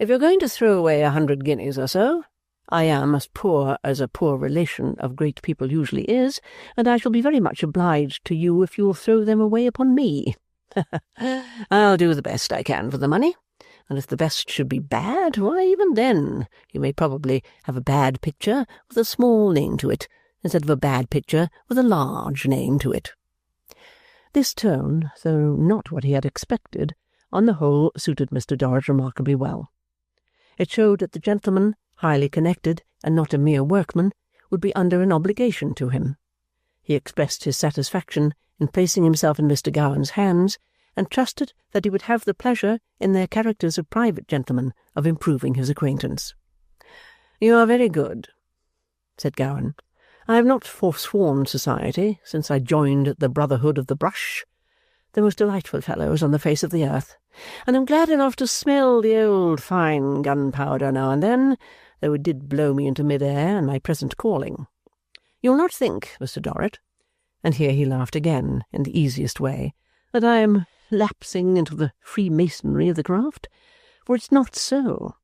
Speaker 2: If you're going to throw away 100 guineas or so, I am as poor as a poor relation of great people usually is, and I shall be very much obliged to you if you'll throw them away upon me. I'll do the best I can for the money, and if the best should be bad, why, even then, you may probably have a bad picture with a small name to it, instead of a bad picture with a large name to it. This tone, though not what he had expected, on the whole suited Mr. Dorrit remarkably well. It showed that the gentleman, highly connected and not a mere workman, would be under an obligation to him. He expressed his satisfaction in placing himself in Mr. Gowan's hands, and trusted that he would have the pleasure, in their characters of private gentlemen, of improving his acquaintance. "You are very good," said Gowan. "I have not forsworn society since I joined the Brotherhood of the Brush, the most delightful fellows on the face of the earth, and am glad enough to smell the old fine gunpowder now and then, though it did blow me into mid-air in my present calling. You'll not think, Mr. Dorrit," and here he laughed again in the easiest way, "that I am lapsing into the Freemasonry of the craft, for it's not so.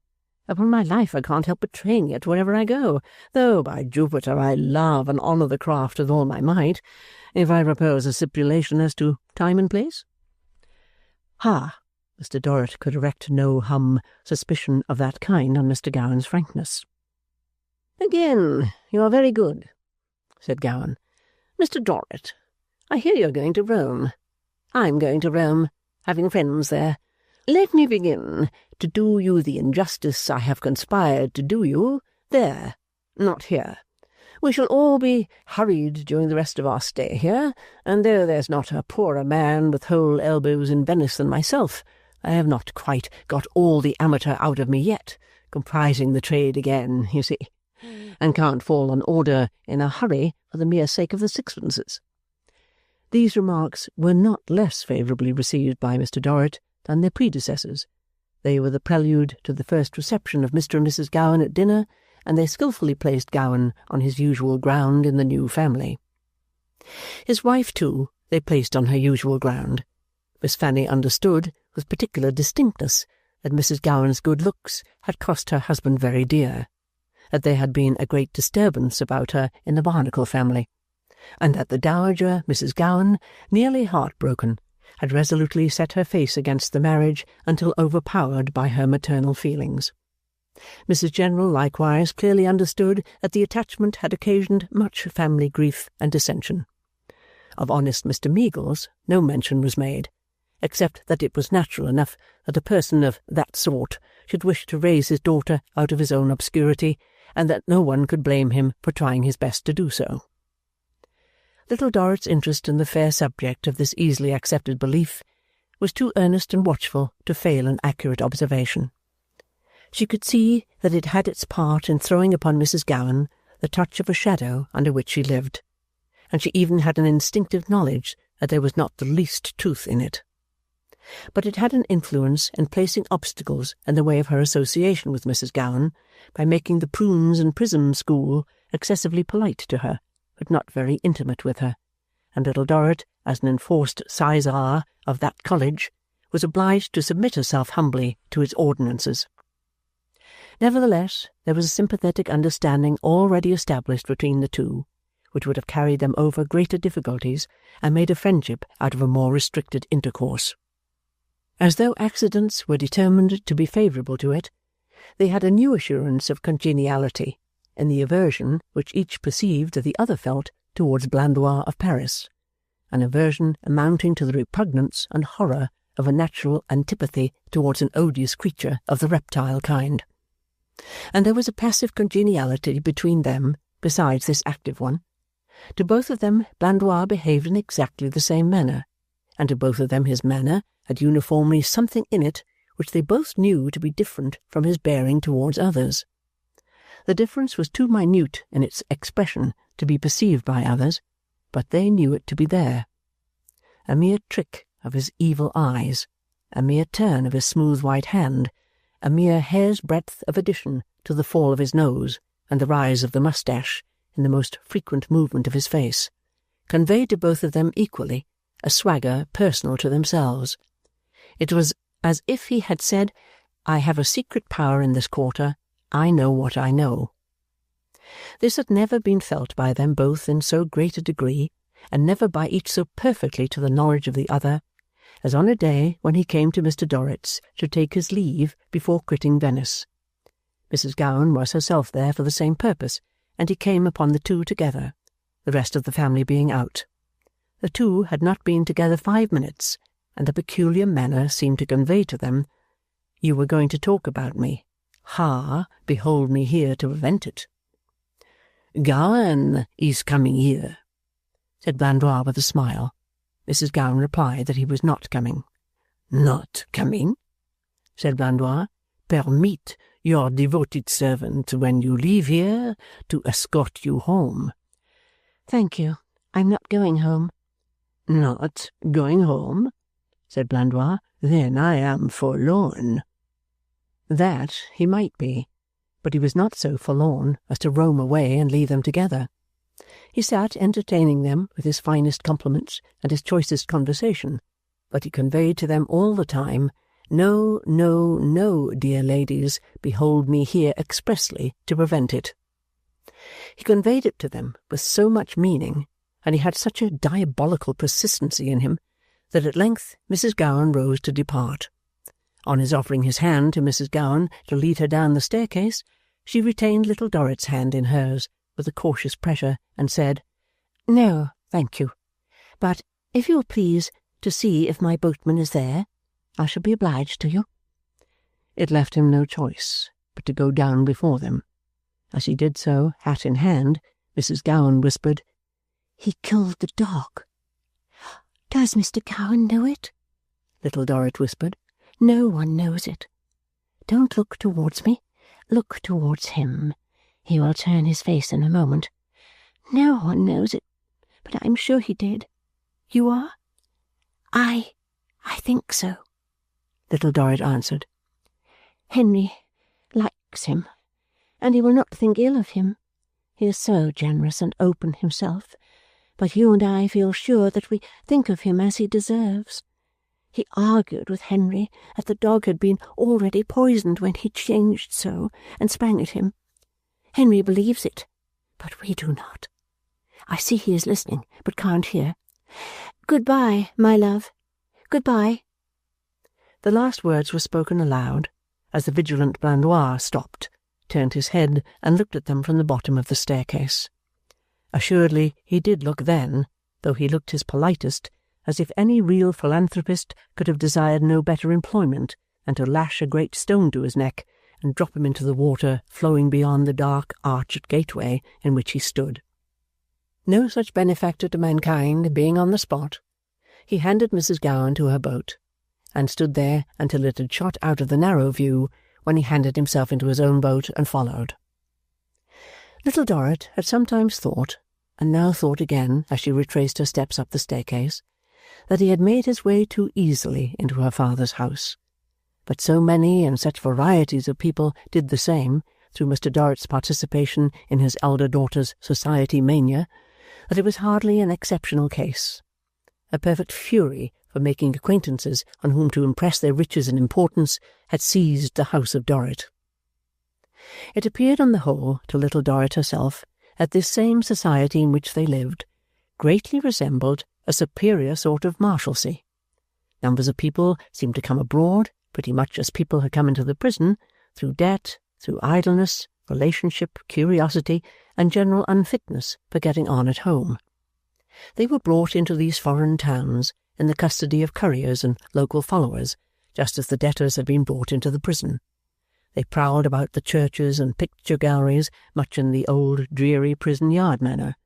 Speaker 2: Upon my life I can't help betraying it wherever I go, though, by Jupiter, I love and honour the craft with all my might, if I propose a stipulation as to time and place." Ha! Mr. Dorrit could erect no suspicion of that kind on Mr. Gowan's frankness. "Again, you are very good," said Gowan. "Mr. Dorrit, I hear you're going to Rome. I'm going to Rome, having friends there. Let me begin to do you the injustice I have conspired to do you there, not here. We shall all be hurried during the rest of our stay here, and though there's not a poorer man with whole elbows in Venice than myself, I have not quite got all the amateur out of me yet, comprising the trade again, you see, and can't fall on order in a hurry for the mere sake of the sixpences." These remarks were not less favourably received by Mr. Dorrit than their predecessors. They were the prelude to the first reception of Mr. and Mrs. Gowan at dinner, and they skilfully placed Gowan on his usual ground in the new family. His wife, too, they placed on her usual ground. Miss Fanny understood, with particular distinctness, that Mrs. Gowan's good looks had cost her husband very dear, that there had been a great disturbance about her in the Barnacle family, and that the Dowager, Mrs. Gowan, nearly heartbroken, had resolutely set her face against the marriage until overpowered by her maternal feelings. Mrs. General likewise clearly understood that the attachment had occasioned much family grief and dissension. Of honest Mr. Meagles no mention was made, except that it was natural enough that a person of that sort should wish to raise his daughter out of his own obscurity, and that no one could blame him for trying his best to do so. Little Dorrit's interest in the fair subject of this easily accepted belief was too earnest and watchful to fail in accurate observation. She could see that it had its part in throwing upon Mrs. Gowan the touch of a shadow under which she lived, and she even had an instinctive knowledge that there was not the least truth in it. But it had an influence in placing obstacles in the way of her association with Mrs. Gowan by making the Prunes and Prism school excessively polite to her, but not very intimate with her, and Little Dorrit, as an enforced sizar of that college, was obliged to submit herself humbly to its ordinances. Nevertheless, there was a sympathetic understanding already established between the two, which would have carried them over greater difficulties and made a friendship out of a more restricted intercourse. As though accidents were determined to be favourable to it, they had a new assurance of congeniality in the aversion which each perceived that the other felt towards Blandois of Paris, an aversion amounting to the repugnance and horror of a natural antipathy towards an odious creature of the reptile kind. And there was a passive congeniality between them besides this active one. To both of them Blandois behaved in exactly the same manner, and to both of them his manner had uniformly something in it which they both knew to be different from his bearing towards others. The difference was too minute in its expression to be perceived by others, but they knew it to be there. A mere trick of his evil eyes, a mere turn of his smooth white hand, a mere hair's breadth of addition to the fall of his nose and the rise of the moustache in the most frequent movement of his face, conveyed to both of them equally a swagger personal to themselves. It was as if he had said,
Speaker 1: I have a secret power in this quarter. I know what I know. This had never been felt by them both in so great a degree, and never by each so perfectly to the knowledge of the other, as on a day when he came to Mr. Dorrit's to take his leave before quitting Venice. Mrs. Gowan was herself there for the same purpose, and he came upon the two together, the rest of the family being out. The two had not been together 5 minutes, and the peculiar manner seemed to convey to them, "You were going to talk about me. Ha! Behold me here to prevent it." "Gowan is coming here," said Blandois with a smile. Mrs. Gowan replied that he was not coming. "Not coming?" said Blandois. "Permit your devoted servant, when you leave here, to escort you home."
Speaker 3: "Thank you. I'm not going home."
Speaker 1: "Not going home?" said Blandois. "Then I am forlorn." That he might be, but he was not so forlorn as to roam away and leave them together. He sat entertaining them with his finest compliments and his choicest conversation, but he conveyed to them all the time, "No, no, no, dear ladies, behold me here expressly to prevent it." He conveyed it to them with so much meaning, and he had such a diabolical persistency in him, that at length Mrs. Gowan rose to depart. On his offering his hand to Mrs. Gowan to lead her down the staircase, she retained Little Dorrit's hand in hers with a cautious pressure, and said, "No, thank you. But if you will please to see if my boatman is there, I shall be obliged to you." It left him no choice but to go down before them. As he did so, hat in hand, Mrs. Gowan whispered, "He killed the dog."
Speaker 4: "Does Mr. Gowan know it?"
Speaker 1: Little Dorrit whispered.
Speaker 4: "No one knows it. Don't look towards me. Look towards him. He will turn his face in a moment. No one knows it, but I'm sure he did. You are?" I think so,"
Speaker 1: Little Dorrit answered.
Speaker 4: "Henry likes him, and he will not think ill of him. He is so generous and open himself, but you and I feel sure that we think of him as he deserves. He argued with Henry that the dog had been already poisoned when he changed so and sprang at him. Henry believes it, but we do not. I see he is listening, but can't hear. Good-bye, my love. Good-bye."
Speaker 1: The last words were spoken aloud, as the vigilant Blandois stopped, turned his head, and looked at them from the bottom of the staircase. Assuredly he did look then, though he looked his politest, as if any real philanthropist could have desired no better employment than to lash a great stone to his neck and drop him into the water flowing beyond the dark arched gateway in which he stood. No such benefactor to mankind being on the spot, he handed Mrs. Gowan to her boat, and stood there until it had shot out of the narrow view, when he handed himself into his own boat and followed. Little Dorrit had sometimes thought, and now thought again as she retraced her steps up the staircase, that he had made his way too easily into her father's house. But so many and such varieties of people did the same, through Mr. Dorrit's participation in his elder daughter's society mania, that it was hardly an exceptional case. A perfect fury for making acquaintances on whom to impress their riches and importance had seized the house of Dorrit. It appeared on the whole to Little Dorrit herself that this same society in which they lived greatly resembled a superior sort of Marshalsea. Numbers of people seemed to come abroad, pretty much as people had come into the prison, through debt, through idleness, relationship, curiosity, and general unfitness for getting on at home. They were brought into these foreign towns in the custody of couriers and local followers, just as the debtors had been brought into the prison. They prowled about the churches and picture galleries much in the old dreary prison yard manner.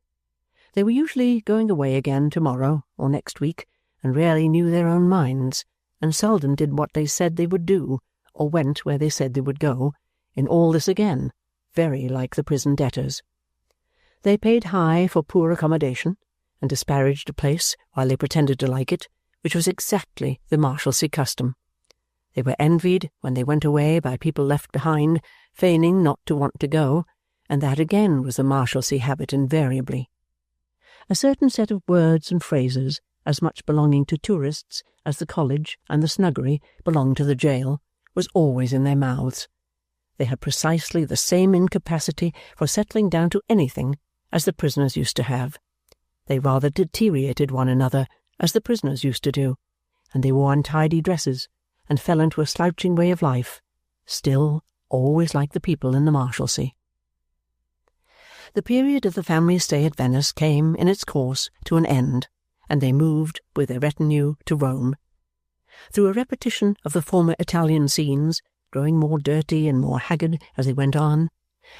Speaker 1: They were usually going away again tomorrow or next week, and rarely knew their own minds, and seldom did what they said they would do, or went where they said they would go, in all this again, very like the prison debtors. They paid high for poor accommodation, and disparaged a place while they pretended to like it, which was exactly the Marshalsea custom. They were envied when they went away by people left behind, feigning not to want to go, and that again was the Marshalsea habit invariably. A certain set of words and phrases, as much belonging to tourists as the college and the snuggery belonged to the jail, was always in their mouths. They had precisely the same incapacity for settling down to anything as the prisoners used to have. They rather deteriorated one another, as the prisoners used to do, and they wore untidy dresses, and fell into a slouching way of life, still always like the people in the Marshalsea. The period of the family's stay at Venice came, in its course, to an end, and they moved, with their retinue, to Rome. Through a repetition of the former Italian scenes, growing more dirty and more haggard as they went on,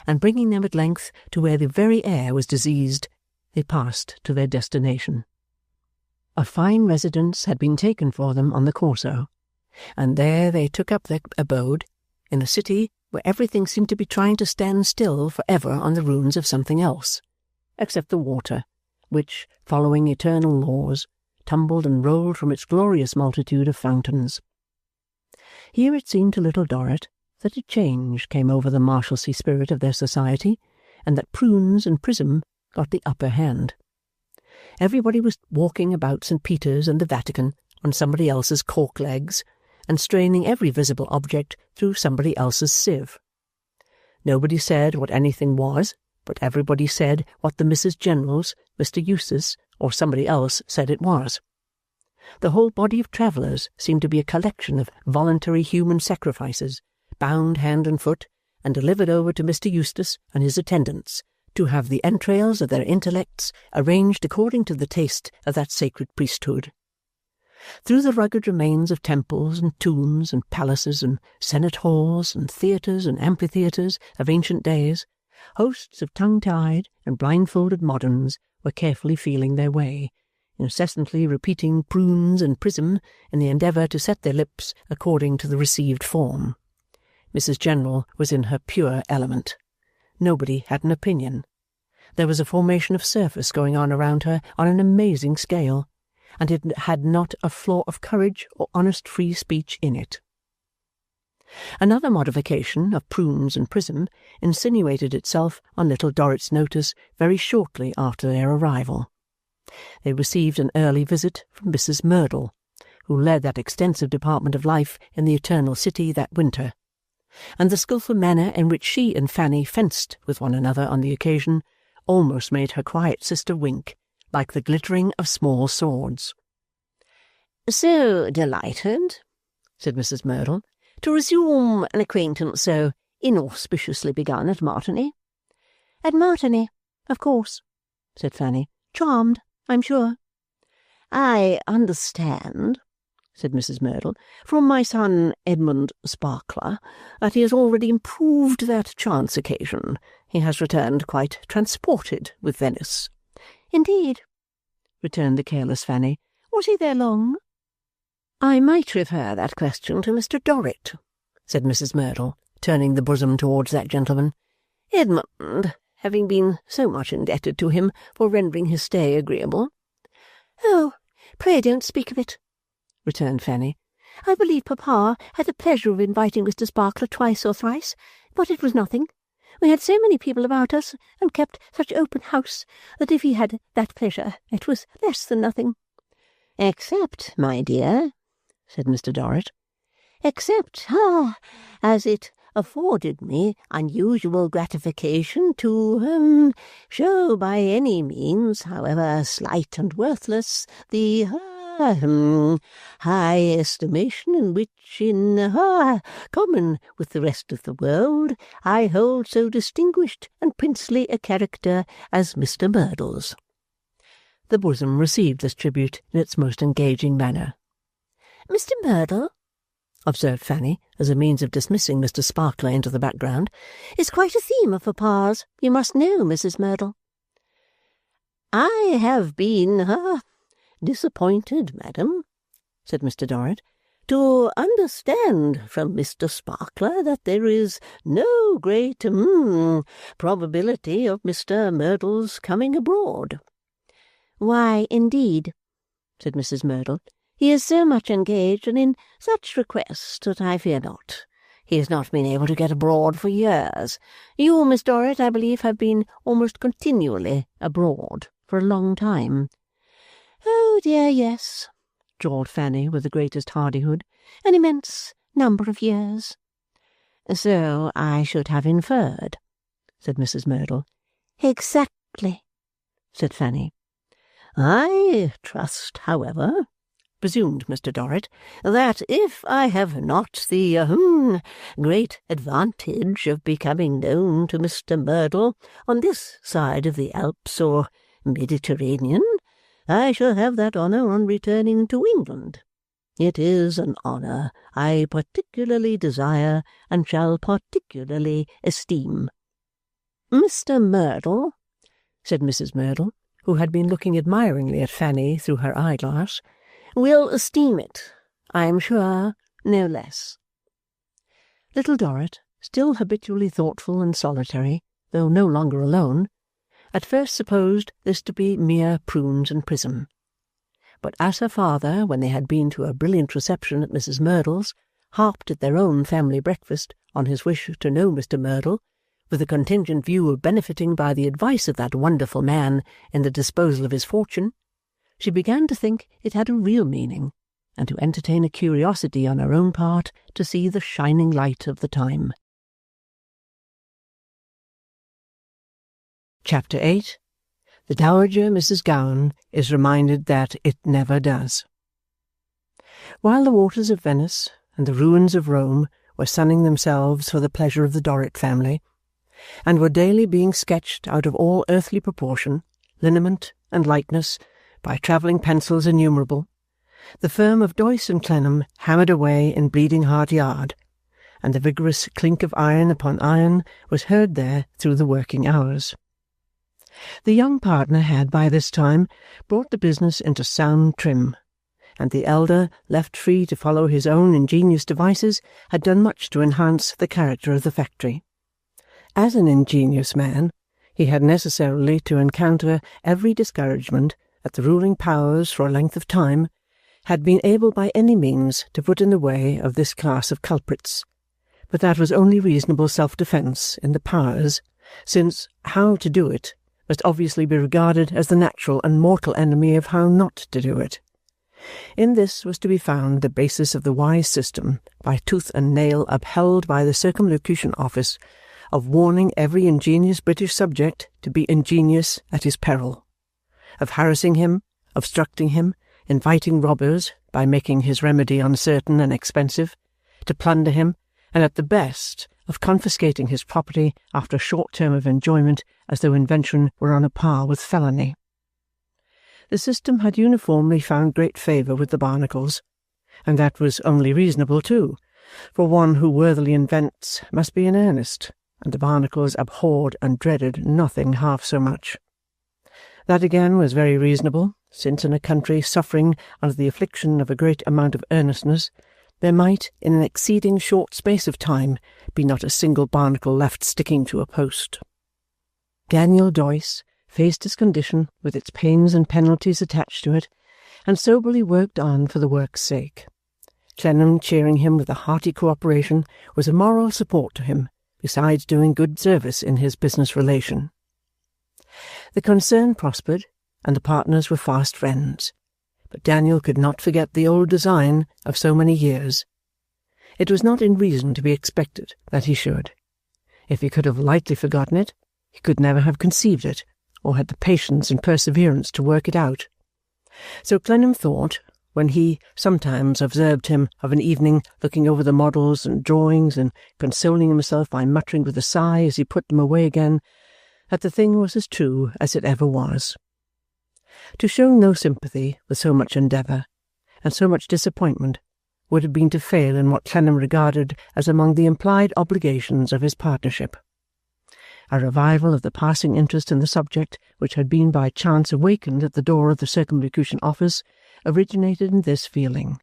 Speaker 1: and bringing them at length to where the very air was diseased, they passed to their destination. A fine residence had been taken for them on the Corso, and there they took up their abode, in a city where everything seemed to be trying to stand still for ever on the ruins of something else, except the water, which, following eternal laws, tumbled and rolled from its glorious multitude of fountains. Here it seemed to little Dorrit that a change came over the Marshalsea spirit of their society, and that Prunes and Prism got the upper hand. Everybody was walking about St. Peter's and the Vatican on somebody else's cork legs, and straining every visible object through somebody else's sieve. Nobody said what anything was, but everybody said what the Mrs. Generals, Mr. Eustace, or somebody else said it was. The whole body of travellers seemed to be a collection of voluntary human sacrifices, bound hand and foot, and delivered over to Mr. Eustace and his attendants, to have the entrails of their intellects arranged according to the taste of that sacred priesthood. Through the rugged remains of temples and tombs and palaces and senate halls and theatres and amphitheatres of ancient days, hosts of tongue-tied and blindfolded moderns were carefully feeling their way, incessantly repeating Prunes and Prism in the endeavour to set their lips according to the received form. Mrs. General was in her pure element. Nobody had an opinion. There was a formation of surface going on around her on an amazing scale, and it had not a flaw of courage or honest free speech in it. Another modification of Prunes and Prism insinuated itself on little Dorrit's notice very shortly after their arrival. They received an early visit from Mrs. Merdle, who led that extensive department of life in the Eternal City that winter, and the skilful manner in which she and Fanny fenced with one another on the occasion almost made her quiet sister wink, like the glittering of small swords.
Speaker 4: "So delighted," said Mrs. Merdle, "to resume an acquaintance so inauspiciously begun at Martigny." "At Martigny, of course," said Fanny. "Charmed, I'm sure." "I understand," said Mrs. Merdle, "from my son Edmund Sparkler, that he has already improved that chance occasion. He has returned quite transported with Venice."
Speaker 3: "Indeed,"
Speaker 1: returned the careless Fanny.
Speaker 3: "Was he there long?"
Speaker 1: "I might refer that question to Mr. Dorrit," said Mrs. Merdle, turning the bosom towards that gentleman. "Edmund, having been so much indebted to him for rendering his stay agreeable."
Speaker 3: "Oh, pray don't speak of it,"
Speaker 1: returned Fanny.
Speaker 3: "I believe Papa had the pleasure of inviting Mr. Sparkler twice or thrice, but it was nothing. We had so many people about us, and kept such open house, that if he had that pleasure, it was less than nothing."
Speaker 4: "Except, my dear," said Mr. Dorrit, "except, as it afforded me unusual gratification to, show by any means, however slight and worthless, the, high estimation in which, in common with the rest of the world, I hold so distinguished and princely a character as Mr. Merdle's."
Speaker 1: The bosom received this tribute in its most engaging manner.
Speaker 3: "Mr. Merdle,"
Speaker 1: observed Fanny, as a means of dismissing Mr. Sparkler into the background,
Speaker 3: "is quite a theme of Papa's, you must know, Mrs. Merdle."
Speaker 4: "I have been, disappointed, madam," said Mr. Dorrit, "to understand from Mr. Sparkler that there is no great, probability of Mr. Merdle's coming abroad."
Speaker 3: "Why, indeed," said Mrs. Merdle, "he is so much engaged and in such request that I fear not. He has not been able to get abroad for years. You, Miss Dorrit, I believe, have been almost continually abroad for a long time."
Speaker 4: "Oh dear, yes,"
Speaker 1: drawled Fanny with the greatest hardihood.
Speaker 3: "An immense
Speaker 4: number of years.
Speaker 3: So I should have inferred, said Mrs. Merdle.
Speaker 4: Exactly,
Speaker 3: said Fanny. I trust, however, resumed Mr. Dorrit, that if I have not the great advantage of becoming known to Mr. Merdle on this side of the Alps or Mediterranean, I shall have that honour on returning to England. It is an honour I particularly desire and shall particularly esteem.
Speaker 2: Mr. Merdle, said Mrs. Merdle, who had been looking admiringly at Fanny through her eyeglass, will esteem it, I am sure, no less. Little Dorrit, still habitually thoughtful and solitary, though no longer alone, at first supposed this to be mere Prunes and Prism. But as her father, when they had been to a brilliant reception at Mrs. Merdle's, harped at their own family breakfast on his wish to know Mr. Merdle, with a contingent view of benefiting by the advice of that wonderful man in the disposal of his fortune, she began to think it had a real meaning, and to entertain a curiosity on her own part to see the shining light of the time. Chapter 8. The Dowager Mrs. Gowan is reminded that it never does. While the waters of Venice and the ruins of Rome were sunning themselves for the pleasure of the Dorrit family, and were daily being sketched out of all earthly proportion, lineament, and likeness by travelling pencils innumerable, the firm of Doyce and Clennam hammered away in Bleeding Heart Yard, and the vigorous clink of iron upon iron was heard there through the working hours. The young partner had by this time brought the business into sound trim, and the elder, left free to follow his own ingenious devices, had done much to enhance the character of the factory. As an ingenious man, he had necessarily to encounter every discouragement that the ruling powers for a length of time had been able by any means to put in the way of this class of culprits, but that was only reasonable self-defence in the powers, since how to do it must obviously be regarded as the natural and mortal enemy of how not to do it. In this was to be found the basis of the wise system, by tooth and nail upheld by the Circumlocution Office, of warning every ingenious British subject to be ingenious at his peril, of harassing him, obstructing him, inviting robbers, by making his remedy uncertain and expensive, to plunder him, and at the best of confiscating his property after a short term of enjoyment, as though invention were on a par with felony. The system had uniformly found great favour with the Barnacles, and that was only reasonable too, for one who worthily invents must be in earnest, and the Barnacles abhorred and dreaded nothing half so much. That again was very reasonable, since in a country suffering under the affliction of a great amount of earnestness, there might, in an exceeding short space of time, be not a single barnacle left sticking to a post. Daniel Doyce faced his condition with its pains and penalties attached to it, and soberly worked on for the work's sake. Clennam, cheering him with a hearty cooperation, was a moral support to him, besides doing good service in his business relation. The concern prospered, and the partners were fast friends, but Daniel could not forget the old design of so many years. It was not in reason to be expected that he should. If he could have lightly forgotten it, he could never have conceived it, or had the patience and perseverance to work it out. So Clennam thought, when he sometimes observed him of an evening looking over the models and drawings and consoling himself by muttering with a sigh as he put them away again, that the thing was as true as it ever was. To show no sympathy with so much endeavour and so much disappointment would have been to fail in what Clennam regarded as among the implied obligations of his partnership. A revival of the passing interest in the subject, which had been by chance awakened at the door of the Circumlocution Office, originated in this feeling.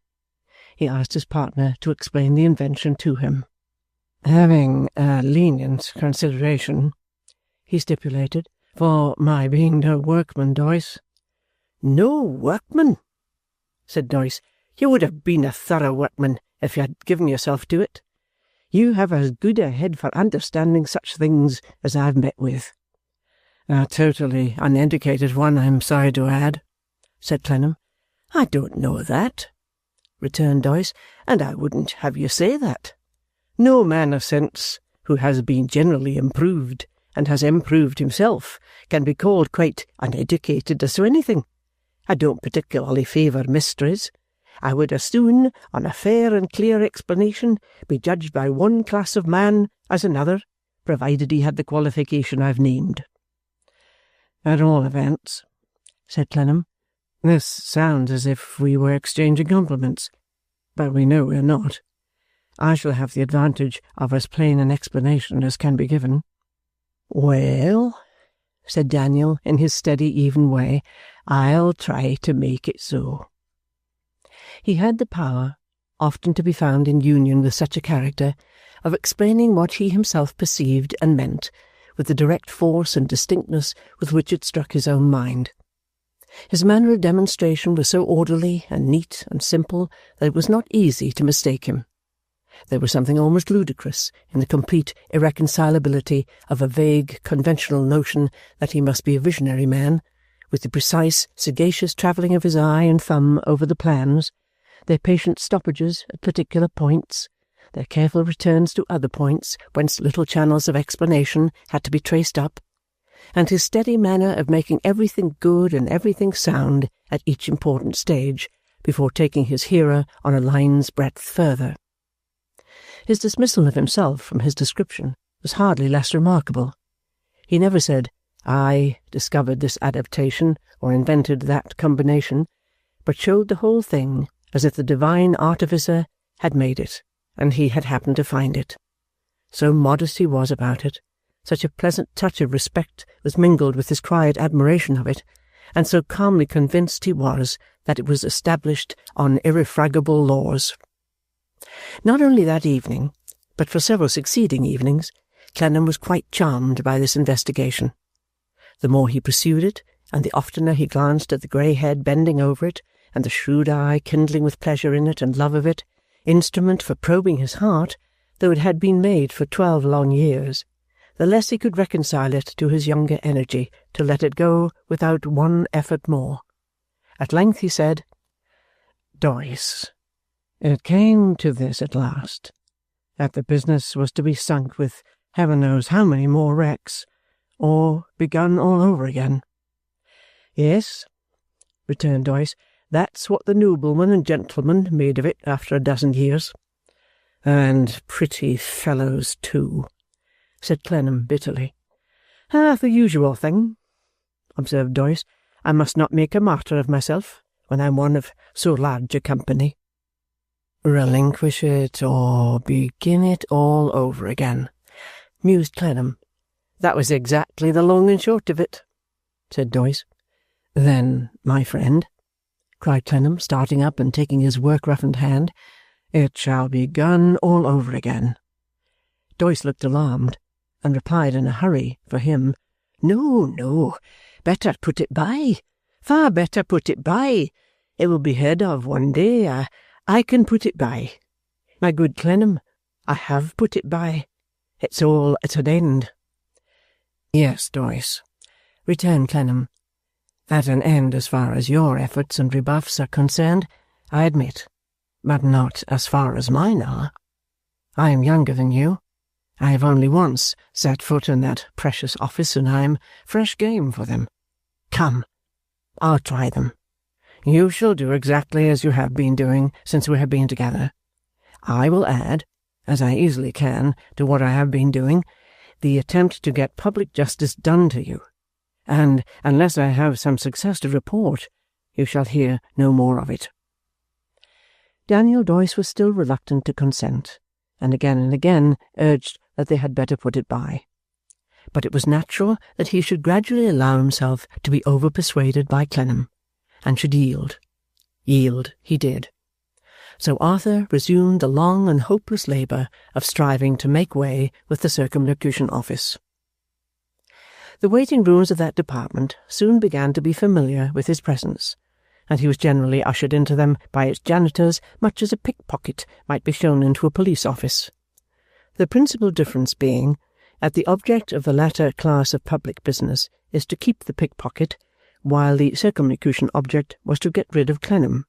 Speaker 2: He asked his partner to explain the invention to him. "Having a lenient consideration," he stipulated, "for my being no workman, Doyce." "No workman?" said Doyce. "You would have been a thorough workman if you had given yourself to it. You have as good a head for understanding such things as I've met with." "A totally uneducated one, I'm sorry to add," said Clennam. "I don't know that," returned Doyce, and I wouldn't have you say that. No man of sense, who has been generally improved, and has improved himself, can be called quite uneducated as to anything. I don't particularly favour mysteries. I would as soon, on a fair and clear explanation, be judged by one class of man as another, provided he had the qualification I've named. At all events, said Clennam, this sounds as if we were exchanging compliments, but we know we're not. I shall have the advantage of as plain an explanation as can be given. Well, said Daniel in his steady, even way, I'll try to make it so. He had the power, often to be found in union with such a character, of explaining what he himself perceived and meant, with the direct force and distinctness with which it struck his own mind. His manner of demonstration was so orderly and neat and simple that it was not easy to mistake him. There was something almost ludicrous in the complete irreconcilability of a vague, conventional notion that he must be a visionary man, with the precise, sagacious travelling of his eye and thumb over the plans, their patient stoppages at particular points, their careful returns to other points whence little channels of explanation had to be traced up, and his steady manner of making everything good and everything sound at each important stage before taking his hearer on a line's breadth further. His dismissal of himself from his description was hardly less remarkable. He never said, I discovered this adaptation or invented that combination, but showed the whole thing as if the divine artificer had made it, and he had happened to find it. So modest he was about it, such a pleasant touch of respect was mingled with his quiet admiration of it, and so calmly convinced he was that it was established on irrefragable laws. Not only that evening, but for several succeeding evenings, Clennam was quite charmed by this investigation. The more he pursued it, and the oftener he glanced at the grey head bending over it, and the shrewd eye kindling with pleasure in it and love of it, instrument for probing his heart, though it had been made for 12 long years, the less he could reconcile it to his younger energy to let it go without one effort more. At length he said, Doyce, it came to this at last, that the business was to be sunk with heaven knows how many more wrecks, or begun all over again. Yes, returned Doyce, that's what the noblemen and gentlemen made of it after a dozen years. And pretty fellows too, said Clennam bitterly. The usual thing, observed Doyce. I must not make a martyr of myself when I'm one of so large a company. Relinquish it or begin it all over again, mused Clennam. That was exactly the long and short of it, said Doyce. Then, my friend, cried Clennam, starting up and taking his work-roughened hand, it shall be begun all over again. Doyce looked alarmed, and replied in a hurry, for him, No, no, better put it by, far better put it by. It will be heard of one day. I can put it by. My good Clennam, I have put it by. It's all at an end. Yes, Doyce, returned Clennam. At an end as far as your efforts and rebuffs are concerned, I admit, but not as far as mine are. I am younger than you. I have only once set foot in that precious office, and I am fresh game for them. Come, I'll try them. You shall do exactly as you have been doing since we have been together. I will add, as I easily can, to what I have been doing, the attempt to get public justice done to you, and unless I have some success to report, you shall hear no more of it. Daniel Doyce was still reluctant to consent, and again urged that they had better put it by. But it was natural that he should gradually allow himself to be over-persuaded by Clennam, and should yield. Yield he did. So Arthur resumed the long and hopeless labour of striving to make way with the Circumlocution Office. The waiting rooms of that department soon began to be familiar with his presence, and he was generally ushered into them by its janitors much as a pickpocket might be shown into a police office. The principal difference being that the object of the latter class of public business is to keep the pickpocket, while the circumlocution object was to get rid of Clennam.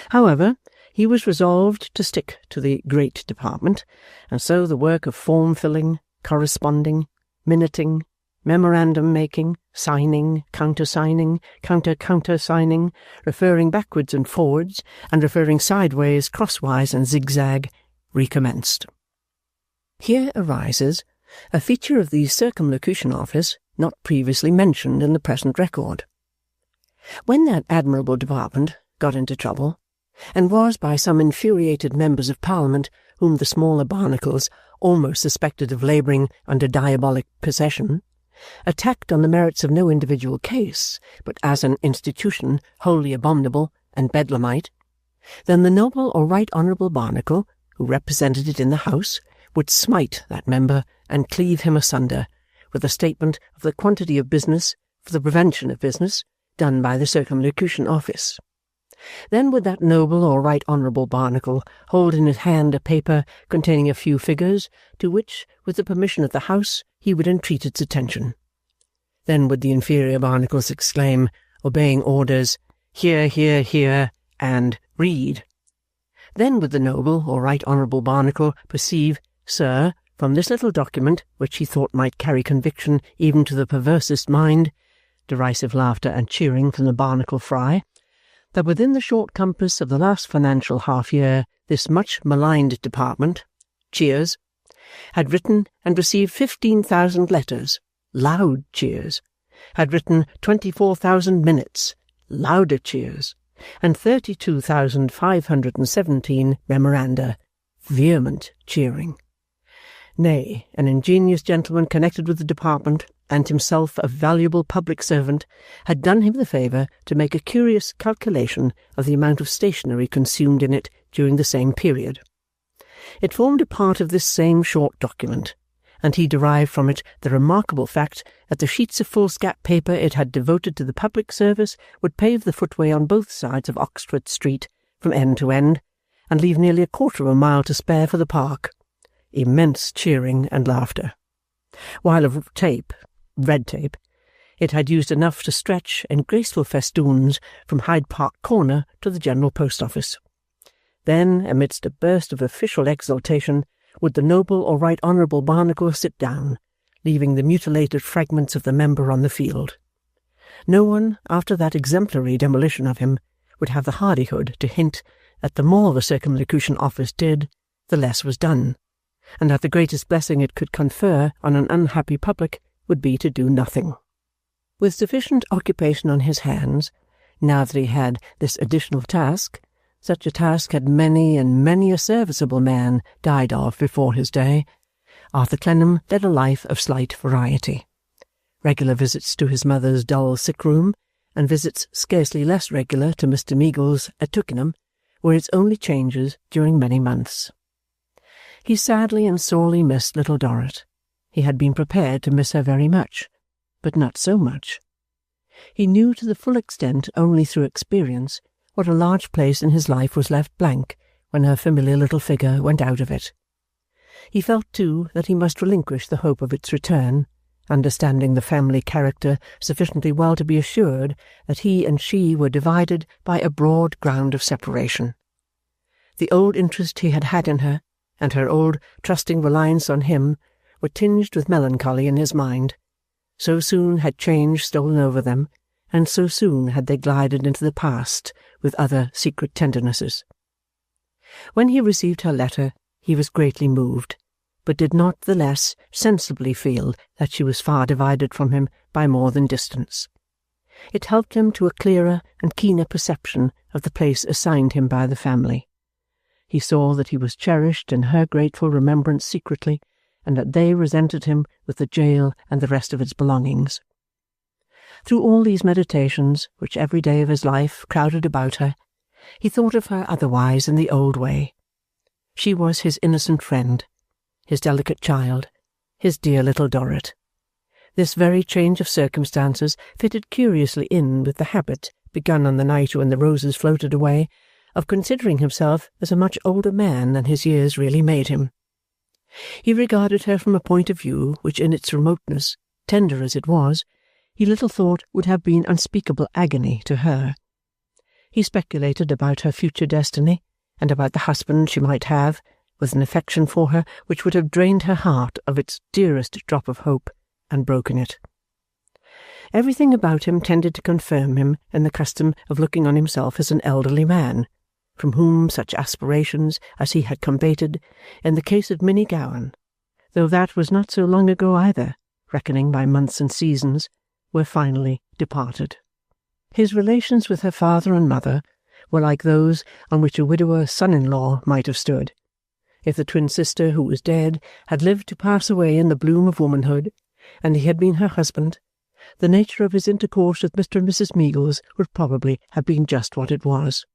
Speaker 2: However,
Speaker 1: He was resolved to stick to the great department, and so the work of form-filling, corresponding, minuting, memorandum-making, signing, countersigning, counter-countersigning, referring backwards and forwards, and referring sideways, crosswise, and zigzag, recommenced. Here arises a feature of the Circumlocution Office not previously mentioned in the present record. When that admirable department got into trouble, and was by some infuriated members of Parliament whom the smaller barnacles almost suspected of labouring under diabolic possession, attacked on the merits of no individual case, but as an institution wholly abominable and bedlamite, then the noble or right honourable barnacle, who represented it in the House, would smite that member and cleave him asunder, with a statement of the quantity of business, for the prevention of business, done by the Circumlocution Office. Then would that noble or right honourable barnacle hold in his hand a paper containing a few figures, to which, with the permission of the House, he would entreat its attention. Then would the inferior barnacles exclaim, obeying orders, "Hear, hear, hear," and "Read." Then would the noble or right honourable barnacle perceive, "Sir, from this little document, which he thought might carry conviction even to the perversest mind," derisive laughter and cheering from the barnacle fry, that within the short compass of the last financial half-year this much maligned department, cheers, had written and received 15,000 letters, loud cheers, had written 24,000 minutes, louder cheers, and 32,517 memoranda, vehement cheering. Nay, an ingenious gentleman connected with the department, and himself a valuable public servant, had done him the favour to make a curious calculation of the amount of stationery consumed in it during the same period. It formed a part of this same short document, and he derived from it the remarkable fact that the sheets of foolscap paper it had devoted to the public service would pave the footway on both sides of Oxford Street from end to end, and leave nearly a quarter of a mile to spare for the park. Immense cheering and laughter. While of red tape, it had used enough to stretch in graceful festoons from Hyde Park Corner to the General Post Office. Then, amidst a burst of official exultation, would the noble or right honourable barnacle sit down, leaving the mutilated fragments of the member on the field. No one, after that exemplary demolition of him, would have the hardihood to hint that the more the Circumlocution Office did, the less was done, and that the greatest blessing it could confer on an unhappy public would be to do nothing. With sufficient occupation on his hands, now that he had this additional task, such a task had many and many a serviceable man died of before his day, Arthur Clennam led a life of slight variety. Regular visits to his mother's dull sick-room, and visits scarcely less regular to Mr. Meagles at Twickenham, were its only changes during many months. He sadly and sorely missed little Dorrit. He had been prepared to miss her very much, but not so much. He knew to the full extent only through experience what a large place in his life was left blank when her familiar little figure went out of it. He felt, too, that he must relinquish the hope of its return, understanding the family character sufficiently well to be assured that he and she were divided by a broad ground of separation. The old interest he had had in her, and her old trusting reliance on him, were tinged with melancholy in his mind. So soon had change stolen over them, and so soon had they glided into the past with other secret tendernesses. When he received her letter, he was greatly moved, but did not the less sensibly feel that she was far divided from him by more than distance. It helped him to a clearer and keener perception of the place assigned him by the family. He saw that he was cherished in her grateful remembrance secretly, and that they resented him with the jail and the rest of its belongings. Through all these meditations, which every day of his life crowded about her, he thought of her otherwise in the old way. She was his innocent friend, his delicate child, his dear little Dorrit. This very change of circumstances fitted curiously in with the habit, begun on the night when the roses floated away, of considering himself as a much older man than his years really made him. He regarded her from a point of view which in its remoteness, tender as it was, he little thought would have been unspeakable agony to her. He speculated about her future destiny, and about the husband she might have, with an affection for her which would have drained her heart of its dearest drop of hope and broken it. Everything about him tended to confirm him in the custom of looking on himself as an elderly man, from whom such aspirations as he had combated in the case of Minnie Gowan, though that was not so long ago either, reckoning by months and seasons, were finally departed. His relations with her father and mother were like those on which a widower's son-in-law might have stood. If the twin sister who was dead had lived to pass away in the bloom of womanhood, and he had been her husband, the nature of his intercourse with Mr. and Mrs. Meagles would probably have been just what it was.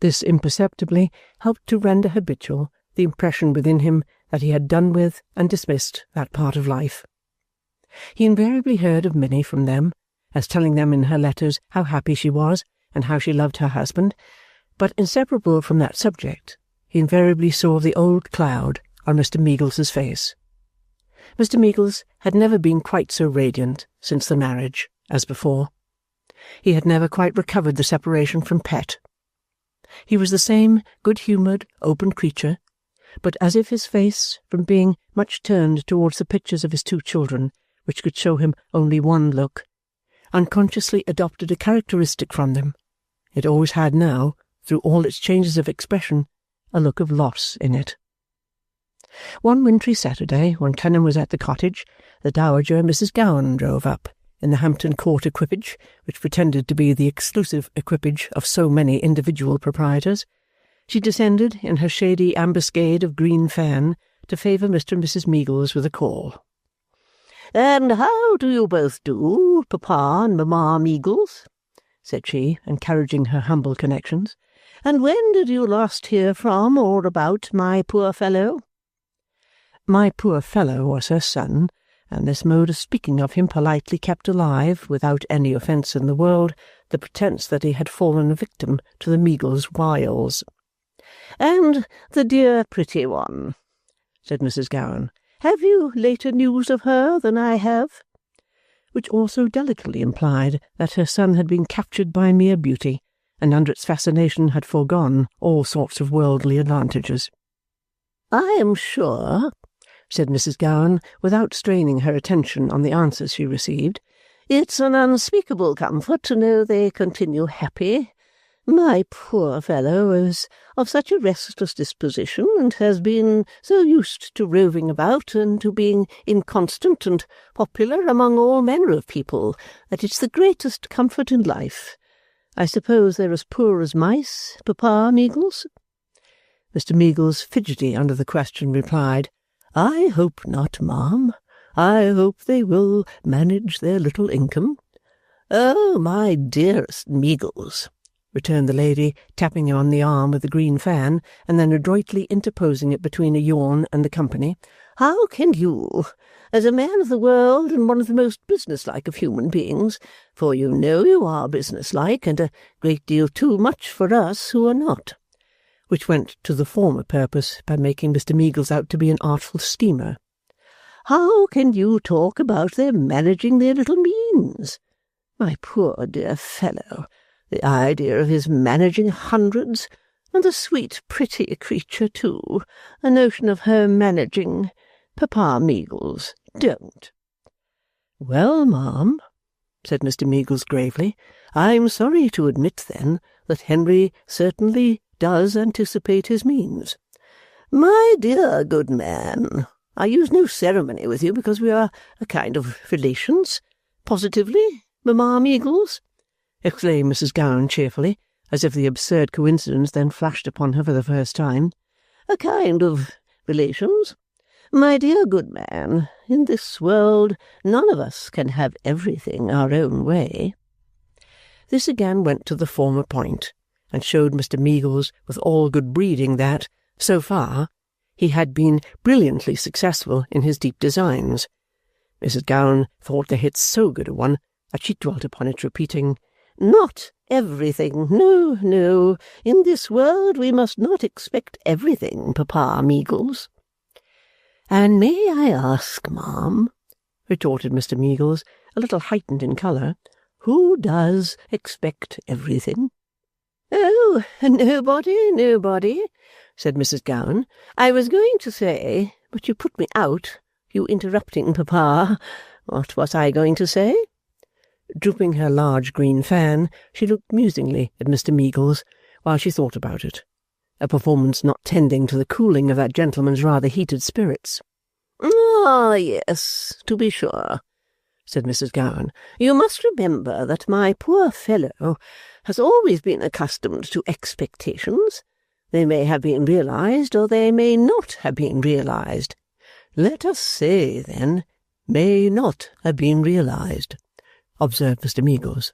Speaker 1: This imperceptibly helped to render habitual the impression within him that he had done with and dismissed that part of life. He invariably heard of Minnie from them, as telling them in her letters how happy she was and how she loved her husband, but inseparable from that subject, he invariably saw the old cloud on Mr. Meagles's face. Mr. Meagles had never been quite so radiant since the marriage as before. He had never quite recovered the separation from Pet. He was the same good-humoured, open creature, but as if his face, from being much turned towards the pictures of his two children, which could show him only one look, unconsciously adopted a characteristic from them. It always had now, through all its changes of expression, a look of loss in it. One wintry Saturday, when Clennam was at the cottage, the Dowager Mrs. Gowan drove up, in the Hampton Court equipage, which pretended to be the exclusive equipage of so many individual proprietors. She descended, in her shady ambuscade of green fan, to favour Mr. and Mrs. Meagles with a call. "And how do you both do, Papa and Mamma Meagles?" said she, encouraging her humble connections. "And when did you last hear from or about my poor fellow?" My poor fellow was her son, and this mode of speaking of him politely kept alive, without any offence in the world, the pretence that he had fallen a victim to the Meagles' wiles. "And the dear pretty one," said Mrs. Gowan, "have you later news of her than I have?" Which also delicately implied that her son had been captured by mere beauty, and under its fascination had foregone all sorts of worldly advantages. "I am sure," said Mrs. Gowan, without straining her attention on the answers she received, "it's an unspeakable comfort to know they continue happy. My poor fellow is of such a restless disposition, and has been so used to roving about and to being inconstant and popular among all manner of people, that it's the greatest comfort in life. I suppose they're as poor as mice, Papa Meagles?" Mr. Meagles, fidgety under the question, replied, "I hope not, ma'am. I hope they will manage their little income." "Oh, my dearest Meagles," returned the lady, tapping him on the arm with the green fan, and then adroitly interposing it between a yawn and the company, "how can you, as a man of the world and one of the most businesslike of human beings, for you know you are businesslike, and a great deal too much for us who are not," which went to the former purpose by making Mr. Meagles out to be an artful schemer, "how can you talk about their managing their little means? My poor dear fellow, the idea of his managing hundreds, and the sweet pretty creature too, a notion of her managing. Papa Meagles, don't." "Well, ma'am," said Mr. Meagles gravely, "I'm sorry to admit, then, that Henry certainly does anticipate his means." "My dear good man, I use no ceremony with you because we are a kind of relations. Positively, Mamma Meagles?" exclaimed Mrs. Gowan cheerfully, as if the absurd coincidence then flashed upon her for the first time. "A kind of relations. My dear good man, in this world none of us can have everything our own way." This again went to the former point, and showed Mr. Meagles with all good breeding that, so far, he had been brilliantly successful in his deep designs. Mrs. Gowan thought the hit so good a one that she dwelt upon it, repeating, "Not everything. No, no. In this world we must not expect everything, Papa Meagles." "And may I ask, ma'am," retorted Mr. Meagles, a little heightened in colour, "who does expect everything?"
Speaker 3: Oh, nobody, said Mrs. Gowan. I was going to say, but you put me out, you interrupting papa. What was I going to say? Drooping her large green fan, she looked musingly at Mr. Meagles while she thought about it, a performance not tending to the cooling of that gentleman's rather heated spirits. Ah, yes, to be sure, said Mrs. Gowan. You must remember that my poor fellow has always been accustomed to expectations. They may have been realized, or they may not have been realized. Let us say, then, may not have been realized, observed Mr. Meagles.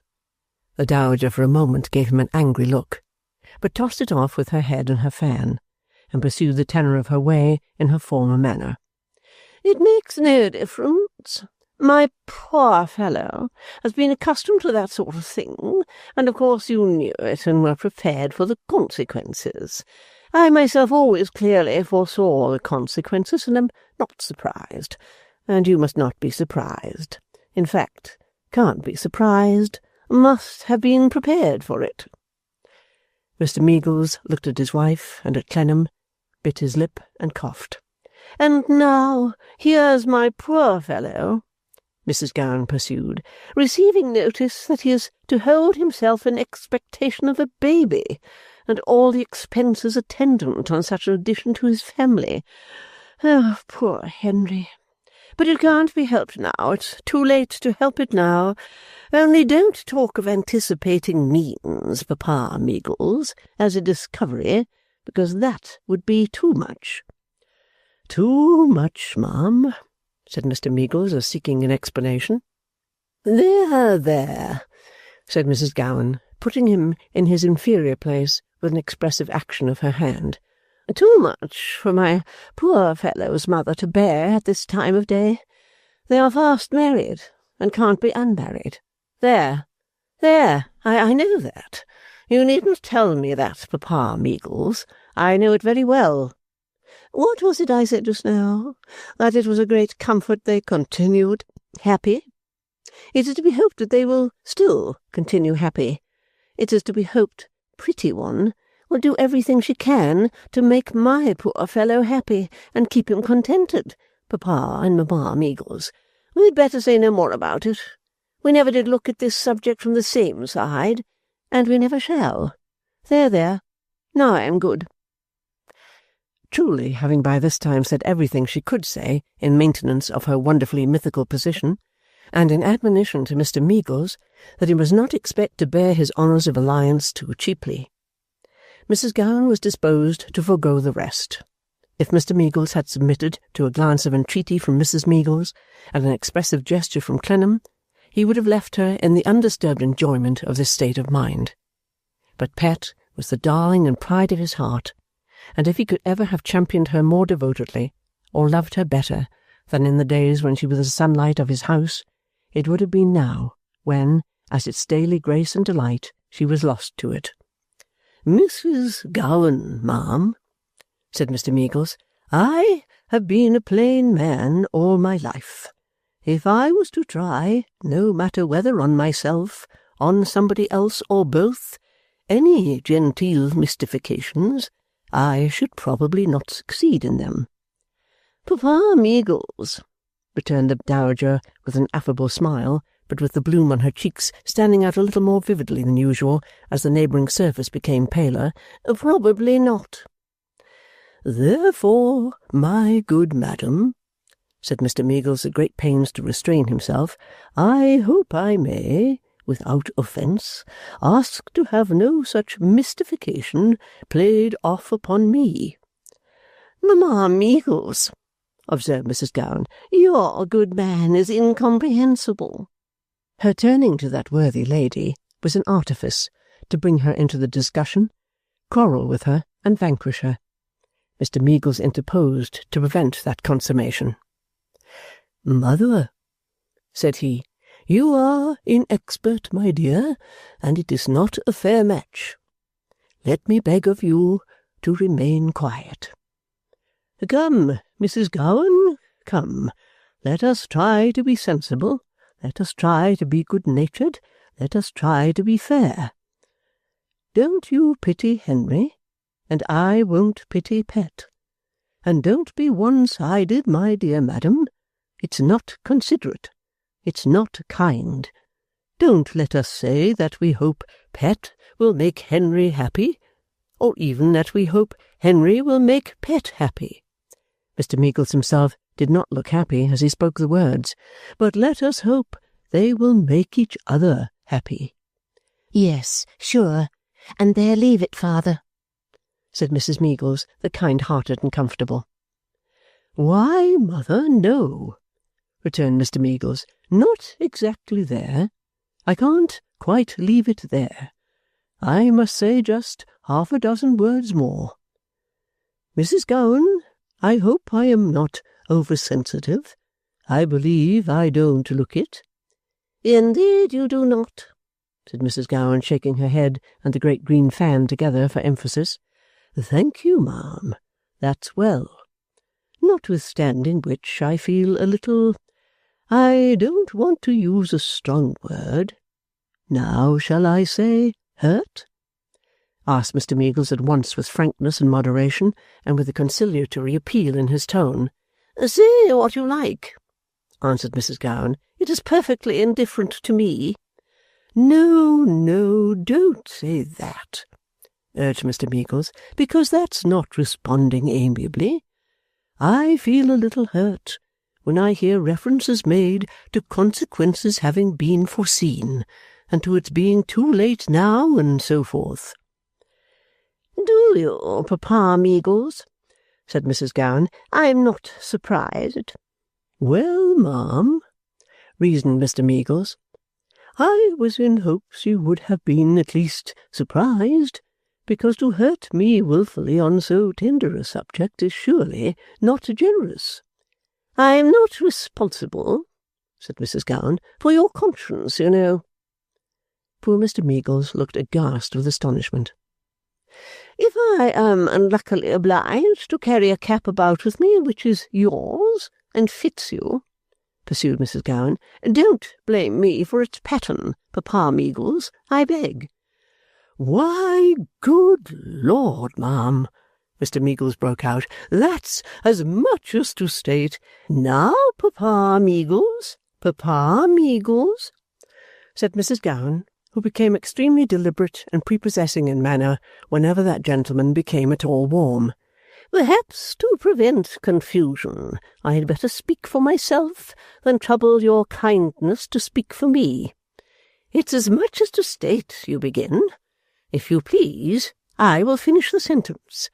Speaker 3: The Dowager for a moment gave him an angry look, but tossed it off with her head and her fan, and pursued the tenor of her way in her former manner. It makes no difference. My poor fellow has been accustomed to that sort of thing, and of course you knew it and were prepared for the consequences. I myself always clearly foresaw the consequences, and am not surprised. And you must not be surprised. In fact, can't be surprised, must have been prepared for it. Mr. Meagles looked at his wife and at Clennam, bit his lip, and coughed. And now here's my poor fellow, Mrs. Gowan pursued, receiving notice that he is to hold himself in expectation of a baby, and all the expenses attendant on such an addition to his family. Oh, poor Henry! But it can't be helped now. It's too late to help it now. Only don't talk of anticipating means, Papa Meagles, as a discovery, because that would be too much. Too much, ma'am, said Mr. Meagles, as seeking an explanation. There, said Mrs. Gowan, putting him in his inferior place with an expressive action of her hand. Too much for my poor fellow's mother to bear at this time of day. They are fast married, and can't be unmarried. There, I know that. You needn't tell me that, Papa Meagles. I know it very well. What was it I said just now? That it was a great comfort they continued happy? It is to be hoped that they will still continue happy. It is to be hoped Pretty One will do everything she can to make my poor fellow happy and keep him contented, Papa and Mamma Meagles. We'd better say no more about it. We never did look at this subject from the same side, and we never shall. There, now I am good. Truly, having by this time said everything she could say in maintenance of her wonderfully mythical position, and in admonition to Mr. Meagles that he must not expect to bear his honours of alliance too cheaply, Mrs. Gowan was disposed to forego the rest. If Mr. Meagles had submitted to a glance of entreaty from Mrs. Meagles and an expressive gesture from Clennam, he would have left her in the undisturbed enjoyment of this state of mind. But Pet was the darling and pride of his heart, and if he could ever have championed her more devotedly, or loved her better than in the days when she was the sunlight of his house, it would have been now, when, as its daily grace and delight, she was lost to it. Mrs. Gowan, ma'am, said Mr. Meagles, I have been a plain man all my life. If I was to try, no matter whether on myself, on somebody else, or both, any genteel mystifications, I should probably not succeed in them. Papa Meagles, returned the Dowager with an affable smile, but with the bloom on her cheeks standing out a little more vividly than usual as the neighbouring surface became paler, probably not. Therefore, my good madam, said Mr. Meagles at great pains to restrain himself, I hope I may, without offence, ask to have no such mystification played off upon me. Mamma Meagles, observed Mrs. Gowan, your good man is incomprehensible. Her turning to that worthy lady was an artifice to bring her into the discussion, quarrel with her, and vanquish her. Mr. Meagles interposed to prevent that consummation. Mother, said he, you are inexpert, my dear, and it is not a fair match. Let me beg of you to remain quiet. Come, Mrs. Gowan, come. Let us try to be sensible. Let us try to be good-natured. Let us try to be fair. Don't you pity Henry, and I won't pity Pet. And don't be one-sided, my dear madam. It's not considerate. It's not kind. Don't let us say that we hope Pet will make Henry happy, or even that we hope Henry will make Pet happy. Mr. Meagles himself did not look happy as he spoke the words, but let us hope they will make each other happy.
Speaker 4: Yes, sure, and there leave it, father,
Speaker 3: said Mrs. Meagles, the kind-hearted and comfortable. Why, mother, no, returned Mr. Meagles, not exactly there. I can't quite leave it there. I must say just half a dozen words more. Mrs. Gowan, I hope I am not over-sensitive. I believe I don't look it. Indeed you do not, said Mrs. Gowan, shaking her head and the great green fan together for emphasis. Thank you, ma'am. That's well. Notwithstanding which, I feel a little, I don't want to use a strong word. Now shall I say hurt? Asked Mr. Meagles at once with frankness and moderation, and with a conciliatory appeal in his tone. Say what you like, answered Mrs. Gowan. It is perfectly indifferent to me. No, no, don't say that, urged Mr. Meagles, because that's not responding amiably. I feel a little hurt when I hear references made to consequences having been foreseen, and to its being too late now, and so forth. Do you, Papa Meagles? Said Mrs. Gowan. I am not surprised. Well, ma'am, reasoned Mr. Meagles, I was in hopes you would have been at least surprised, because to hurt me wilfully on so tender a subject is surely not generous. I am not responsible, said Mrs. Gowan, for your conscience, you know. Poor Mr. Meagles looked aghast with astonishment. If I am unluckily obliged to carry a cap about with me which is yours and fits you, pursued Mrs. Gowan, don't blame me for its pattern, Papa Meagles, I beg. Why, good Lord, ma'am, Mr. Meagles broke out, that's as much as to state, now, Papa Meagles, said Mrs. Gowan, who became extremely deliberate and prepossessing in manner whenever that gentleman became at all warm. Perhaps to prevent confusion, I had better speak for myself than trouble your kindness to speak for me. It's as much as to state, you begin. If you please, I will finish the sentence.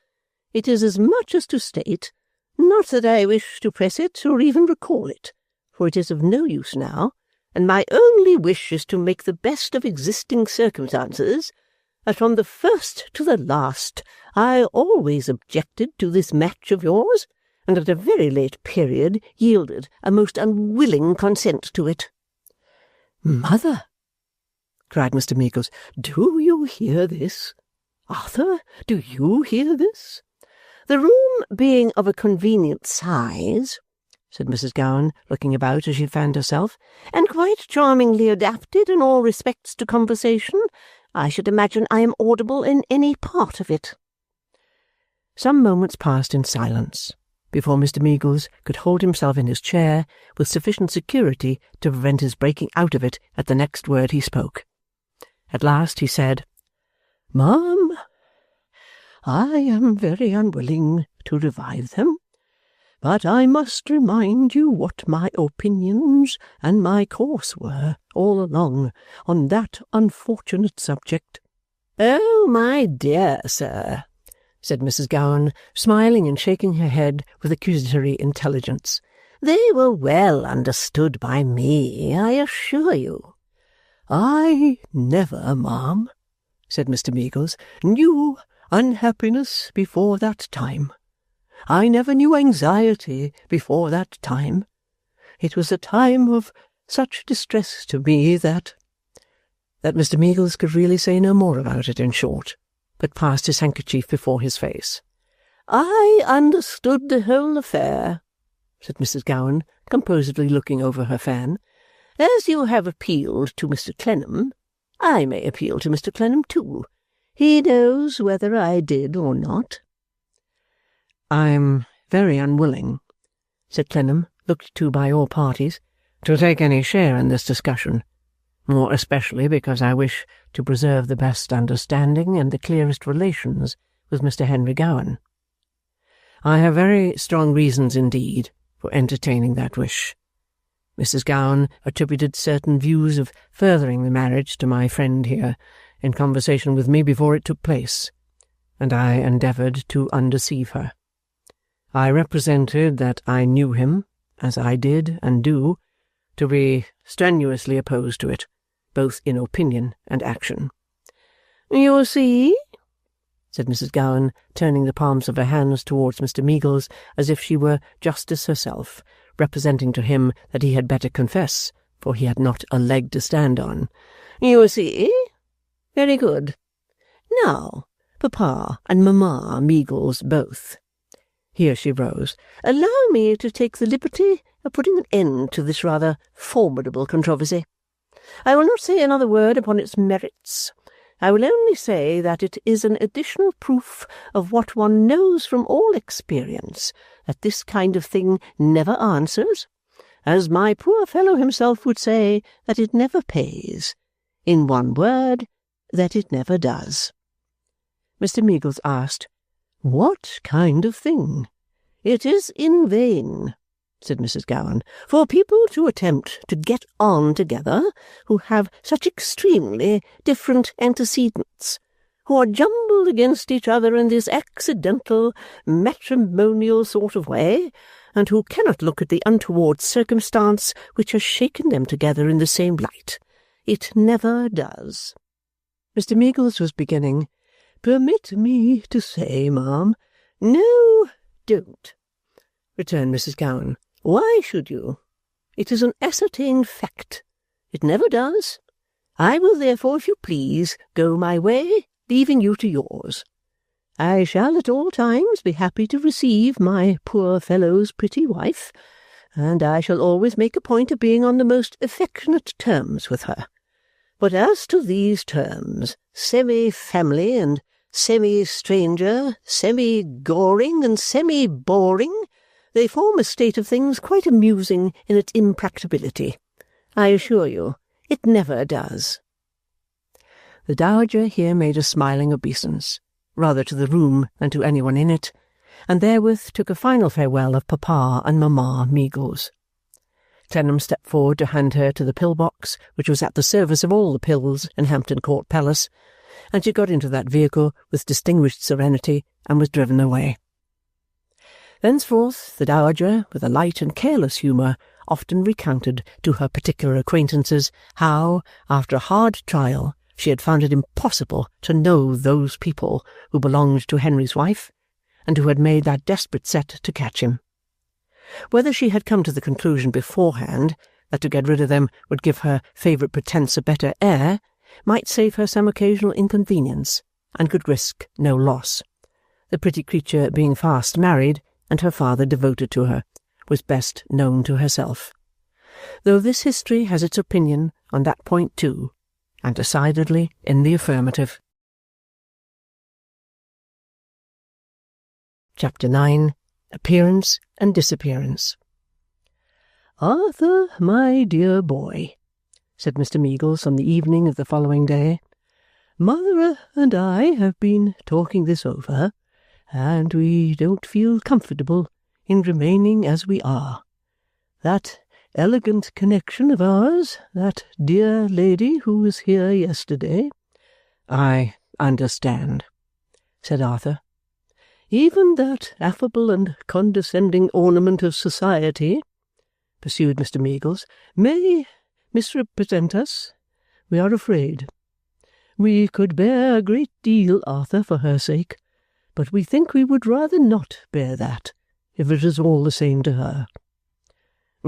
Speaker 3: It is as much as to state, not that I wish to press it or even recall it, for it is of no use now, and my only wish is to make the best of existing circumstances, that from the first to the last I always objected to this match of yours, and at a very late period yielded a most unwilling consent to it. Mother, cried Mr. Meagles, do you hear this? Arthur, do you hear this? The room being of a convenient size, said Mrs. Gowan, looking about as she fanned herself, and quite charmingly adapted in all respects to conversation, I should imagine I am audible in any part of it. Some moments passed in silence before Mr. Meagles could hold himself in his chair with sufficient security to prevent his breaking out of it at the next word he spoke. At last he said, Ma'am, I am very unwilling to revive them, but I must remind you what my opinions and my course were all along on that unfortunate subject. Oh, my dear sir, said Mrs. Gowan, smiling and shaking her head with accusatory intelligence, they were well understood by me, I assure you. I never, ma'am, said Mr. Meagles, knew unhappiness before that time. I never knew anxiety before that time. It was a time of such distress to me that Mr. Meagles could really say no more about it, in short, but passed his handkerchief before his face. I understood the whole affair, said Mrs. Gowan, composedly looking over her fan. As you have appealed to Mr. Clennam, I may appeal to Mr. Clennam too. He knows whether I did or not.
Speaker 2: I'm very unwilling, said Clennam, looked to by all parties, to take any share in this discussion, more especially because I wish to preserve the best understanding and the clearest relations with Mr. Henry Gowan. I have very strong reasons indeed for entertaining that wish. Mrs. Gowan attributed certain views of furthering the marriage to my friend here in conversation with me before it took place, and I endeavoured to undeceive her. I represented that I knew him, as I did and do, to be strenuously opposed to it, both in opinion and action.
Speaker 3: You see,
Speaker 2: said Mrs. Gowan, turning the palms of her hands towards Mr. Meagles as if she were justice herself, representing to him that he had better confess, for he had not a leg to stand on.
Speaker 3: You see? Very good. Now, Papa and Mamma Meagles both. Here she rose. Allow me to take the liberty of putting an end to this rather formidable controversy. I will not say another word upon its merits. I will only say that it is an additional proof of what one knows from all experience, that this kind of thing never answers, as my poor fellow himself would say, that it never pays. In one word, that it never does.
Speaker 2: Mr. Meagles asked, "What kind of thing?"
Speaker 3: It is in vain, said Mrs. Gowan, for people to attempt to get on together who have such extremely different antecedents, who are jumbled against each other in this accidental, matrimonial sort of way, and who cannot look at the untoward circumstance which has shaken them together in the same light. It never does.
Speaker 2: Mr. Meagles was beginning.
Speaker 3: "Permit me to say, ma'am—" "No, don't," returned Mrs. Gowan. "Why should you? It is an ascertained fact. It never does. I will therefore, if you please, go my way, leaving you to yours. I shall at all times be happy to receive my poor fellow's pretty wife, and I shall always make a point of being on the most affectionate terms with her. But as to these terms, semi-family and semi-stranger, semi-goring and semi-boring, they form a state of things quite amusing in its impracticability. I assure you, it never does."
Speaker 2: The Dowager here made a smiling obeisance, rather to the room than to any one in it, and therewith took a final farewell of Papa and Mamma Meagles. Clennam stepped forward to hand her to the pill-box, which was at the service of all the pills in Hampton Court Palace, and she got into that vehicle with distinguished serenity and was driven away. Thenceforth the Dowager, with a light and careless humour, often recounted to her particular acquaintances how, after a hard trial, she had found it impossible to know those people who belonged to Henry's wife, and who had made that desperate set to catch him. Whether she had come to the conclusion beforehand that to get rid of them would give her favourite pretence a better air, might save her some occasional inconvenience, and could risk no loss. The pretty creature being fast married, and her father devoted to her, was best known to herself. Though this history has its opinion on that point too, and decidedly in the affirmative. Chapter 9. Appearance and Disappearance.
Speaker 3: "Arthur, my dear boy," said Mr. Meagles on the evening of the following day, "Mother and I have been talking this over, and we don't feel comfortable in remaining as we are. That elegant connection of ours, that dear lady who was here yesterday—"
Speaker 2: "I understand," said Arthur.
Speaker 3: "Even that affable and condescending ornament of society," pursued Mr. Meagles, "may misrepresent us. We are afraid. We could bear a great deal, Arthur, for her sake, but we think we would rather not bear that, if it is all the same to her."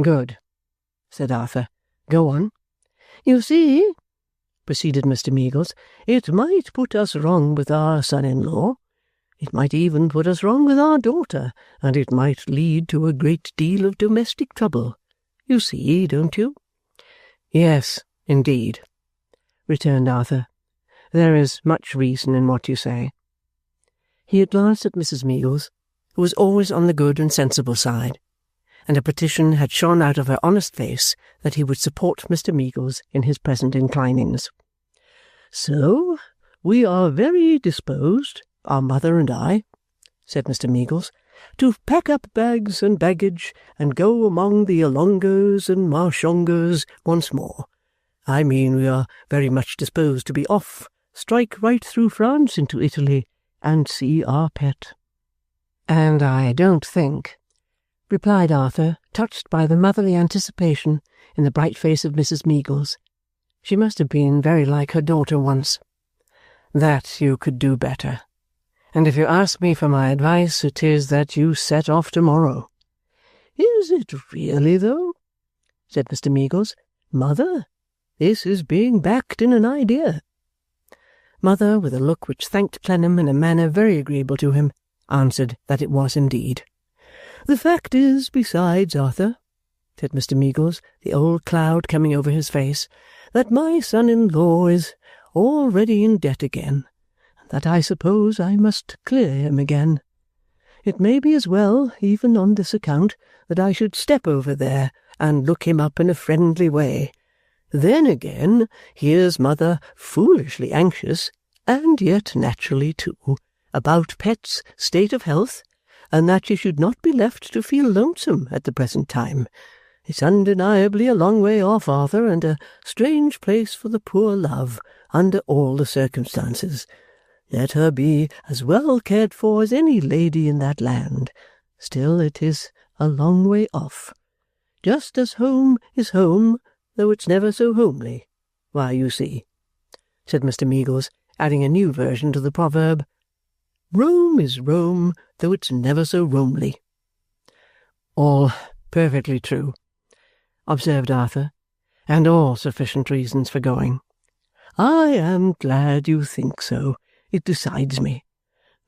Speaker 2: "Good," said Arthur. "Go on."
Speaker 3: "You see," proceeded Mr. Meagles, "it might put us wrong with our son-in-law. It might even put us wrong with our daughter, and it might lead to a great deal of domestic trouble. You see, don't you?"
Speaker 2: "Yes, indeed," returned Arthur. there is much reason in what you say." He had glanced at Mrs. Meagles, who was always on the good and sensible side, and a petition had shone out of her honest face that he would support Mr. Meagles in his present inclinings. "So we are very disposed, our mother and I," said Mr. Meagles, "to pack up bags and baggage and go among the Alongers and Marshongers once more. I mean, we are very much disposed to be off, strike right through France into Italy, and see our pet." "And I don't think," replied Arthur, touched by the motherly anticipation in the bright face of Mrs. Meagles, she must have been very like her daughter once, "that you could do better. And if you ask me for my advice, it is that you set off tomorrow." "Is it really, though?" said Mr. Meagles. "Mother, this is being backed in an idea." Mother, with a look which thanked Clennam in a manner very agreeable to him, answered that it was indeed. "The fact is, besides, Arthur," said Mr. Meagles, the old cloud coming over his face, "that my son-in-law is already in debt again, and that I suppose I must clear him again. It may be as well, even on this account, that I should step over there and look him up in a friendly way. Then again, here's mother foolishly anxious, and yet naturally too, about Pet's state of health, and that she should not be left to feel lonesome at the present time. It's undeniably a long way off, Arthur, and a strange place for the poor love, under all the circumstances. Let her be as well cared for as any lady in that land. Still it is a long way off. Just as home is home, though it's never so homely. Why, you see," said Mr. Meagles, adding a new version to the proverb, "Rome is Rome, though it's never so Romely." "All perfectly true," observed Arthur, "and all sufficient reasons for going." "I am glad you think so. It decides me.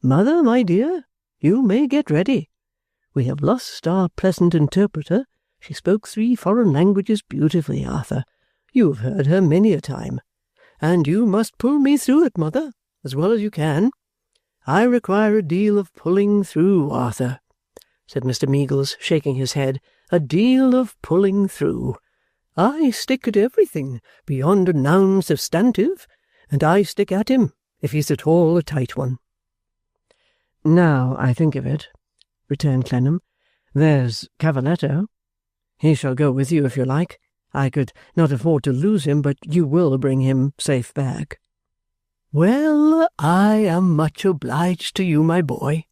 Speaker 2: Mother, my dear, you may get ready. We have lost our pleasant interpreter. She spoke 3 foreign languages beautifully, Arthur. You have heard her many a time. And you must pull me through it, mother, as well as you can. I require a deal of pulling through, Arthur," said Mr. Meagles, shaking his head, "a deal of pulling through. I stick at everything beyond a noun substantive, and I stick at him if he's at all a tight one." "Now I think of it," returned Clennam, "there's Cavaletto. He shall go with you if you like. I could not afford to lose him, but you will bring him safe back." "Well, I am much obliged to you, my boy,"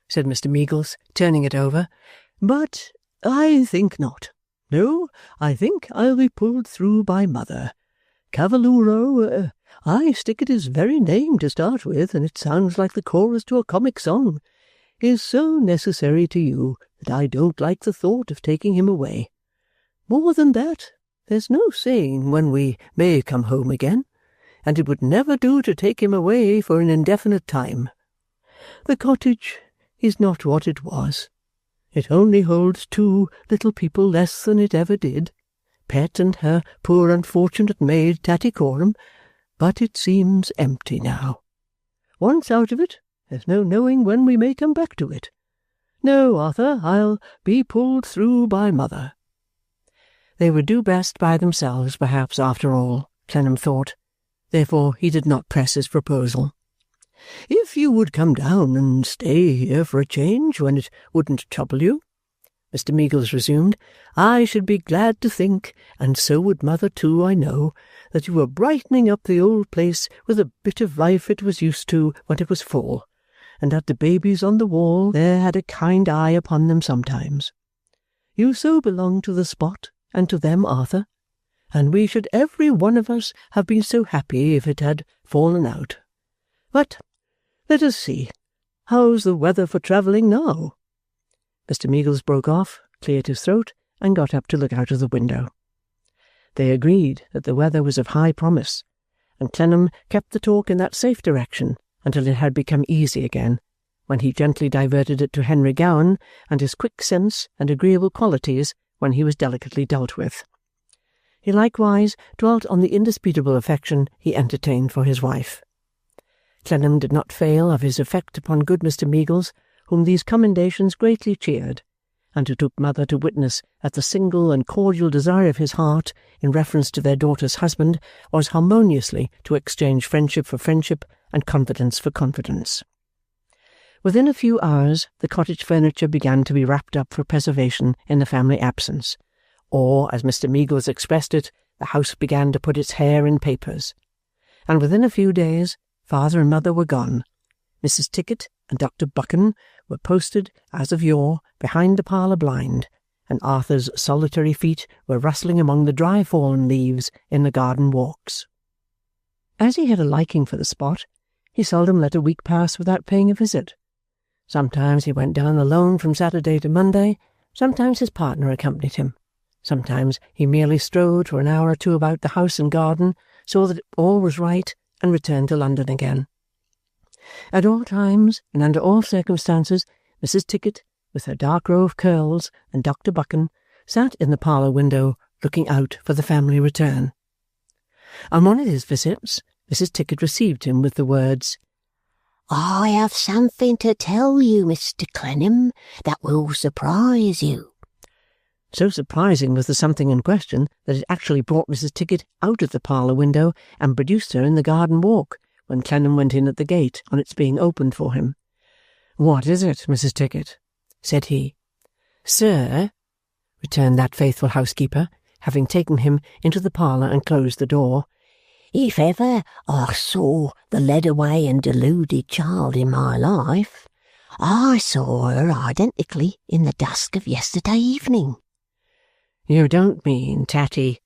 Speaker 2: said Mr. Meagles, turning it over, "but I think not. No, I think I'll be pulled through by mother. Cavaluro, I stick at his very name to start with, and it sounds like the chorus to a comic song, is so necessary to you that I don't like the thought of taking him away. More than that, there's no saying when we may come home again, and it would never do to take him away for an indefinite time. The cottage is not what it was. It only holds 2 little people less than it ever did, Pet and her poor unfortunate maid Tattycoram, but it seems empty now. Once out of it, there's no knowing when we may come back to it. No, Arthur, I'll be pulled through by mother." They would do best by themselves, perhaps, after all, Clennam thought. Therefore he did not press his proposal. "If you would come down and stay here for a change, when it wouldn't trouble you," Mr. Meagles resumed, "I should be glad to think, and so would mother too, I know, that you were brightening up the old place with a bit of life it was used to when it was full, and that the babies on the wall there had a kind eye upon them sometimes. You so belong to the spot and to them, Arthur, and we should every one of us have been so happy if it had fallen out. But let us see. How's the weather for travelling now?" Mr. Meagles broke off, cleared his throat, and got up to look out of the window. They agreed that the weather was of high promise, and Clennam kept the talk in that safe direction until it had become easy again, when he gently diverted it to Henry Gowan and his quick sense and agreeable qualities when he was delicately dealt with.
Speaker 1: He likewise dwelt on the indisputable affection he entertained for his wife. Clennam did not fail of his effect upon good Mr. Meagles, whom these commendations greatly cheered, and who took mother to witness that the single and cordial desire of his heart in reference to their daughter's husband was harmoniously to exchange friendship for friendship and confidence for confidence. Within a few hours the cottage furniture began to be wrapped up for preservation in the family absence, or, as Mr. Meagles expressed it, the house began to put its hair in papers, and within a few days father and mother were gone. Mrs. Tickett and Dr. Buchan were posted, as of yore, behind the parlour blind, and Arthur's solitary feet were rustling among the dry fallen leaves in the garden walks. As he had a liking for the spot, he seldom let a week pass without paying a visit. Sometimes he went down alone from Saturday to Monday, sometimes his partner accompanied him. Sometimes he merely strode for an hour or two about the house and garden, saw that all was right, and returned to London again. At all times and under all circumstances, Mrs. Tickett, with her dark row of curls, and Dr. Buchan, sat in the parlour window looking out for the family return. On one of his visits, Mrs. Tickett received him with the words,
Speaker 4: "I have something to tell you, Mr. Clennam, that will surprise you."
Speaker 1: So surprising was the something in question that it actually brought Mrs. Tickett out of the parlour window and produced her in the garden walk when Clennam went in at the gate on its being opened for him. "What is it, Mrs. Tickett?" said he. "Sir," returned that faithful housekeeper, having taken him into the parlour and closed the door,
Speaker 4: "if ever I saw the led-away and deluded child in my life, I saw her identically in the dusk of yesterday evening."
Speaker 1: "You don't mean Tatty—"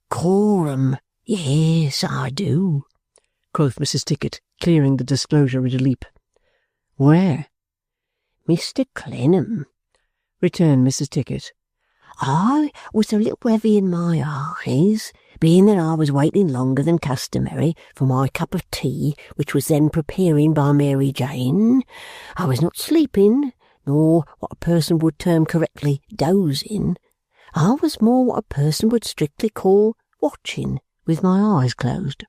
Speaker 4: "Coram, yes, I do,"
Speaker 1: quoth Mrs. Tickett, clearing the disclosure at a leap. "Where?"
Speaker 4: "Mr. Clennam,"
Speaker 1: returned Mrs. Tickett.
Speaker 4: "I was a little heavy in my eyes, being that I was waiting longer than customary for my cup of tea, which was then preparing by Mary Jane. I was not sleeping, nor what a person would term correctly dozing. I was more what a person would strictly call watching, with my eyes closed."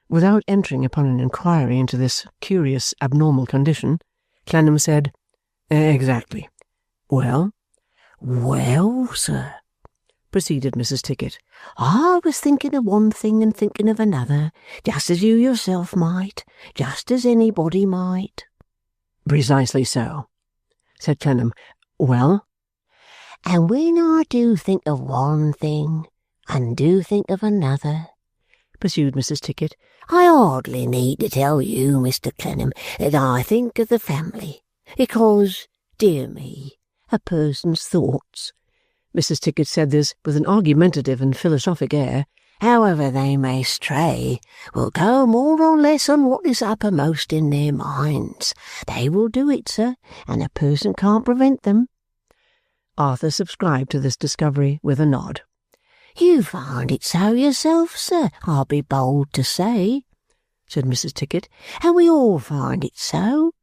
Speaker 1: Without entering upon an inquiry into this curious abnormal condition, Clennam said, "Exactly. Well?"
Speaker 4: "Well, sir,"
Speaker 1: proceeded Mrs. Tickett,
Speaker 4: "I was thinking of one thing and thinking of another, just as you yourself might, just as anybody might."
Speaker 1: "Precisely so," said Clennam. "Well?"
Speaker 4: "And when I do think of one thing and do think of another," pursued Mrs. Tickett, "I hardly need to tell you, Mr. Clennam, that I think of the family, because, dear me, a person's thoughts,"
Speaker 1: Mrs. Tickett said this with an argumentative and philosophic air,
Speaker 4: "however they may stray, will go more or less on what is uppermost in their minds. They will do it, sir, and a person can't prevent them."
Speaker 1: Arthur subscribed to this discovery with a nod.
Speaker 4: "You find it so yourself, sir, I'll be bold to say," said Mrs. Tickett, "and we all find it so.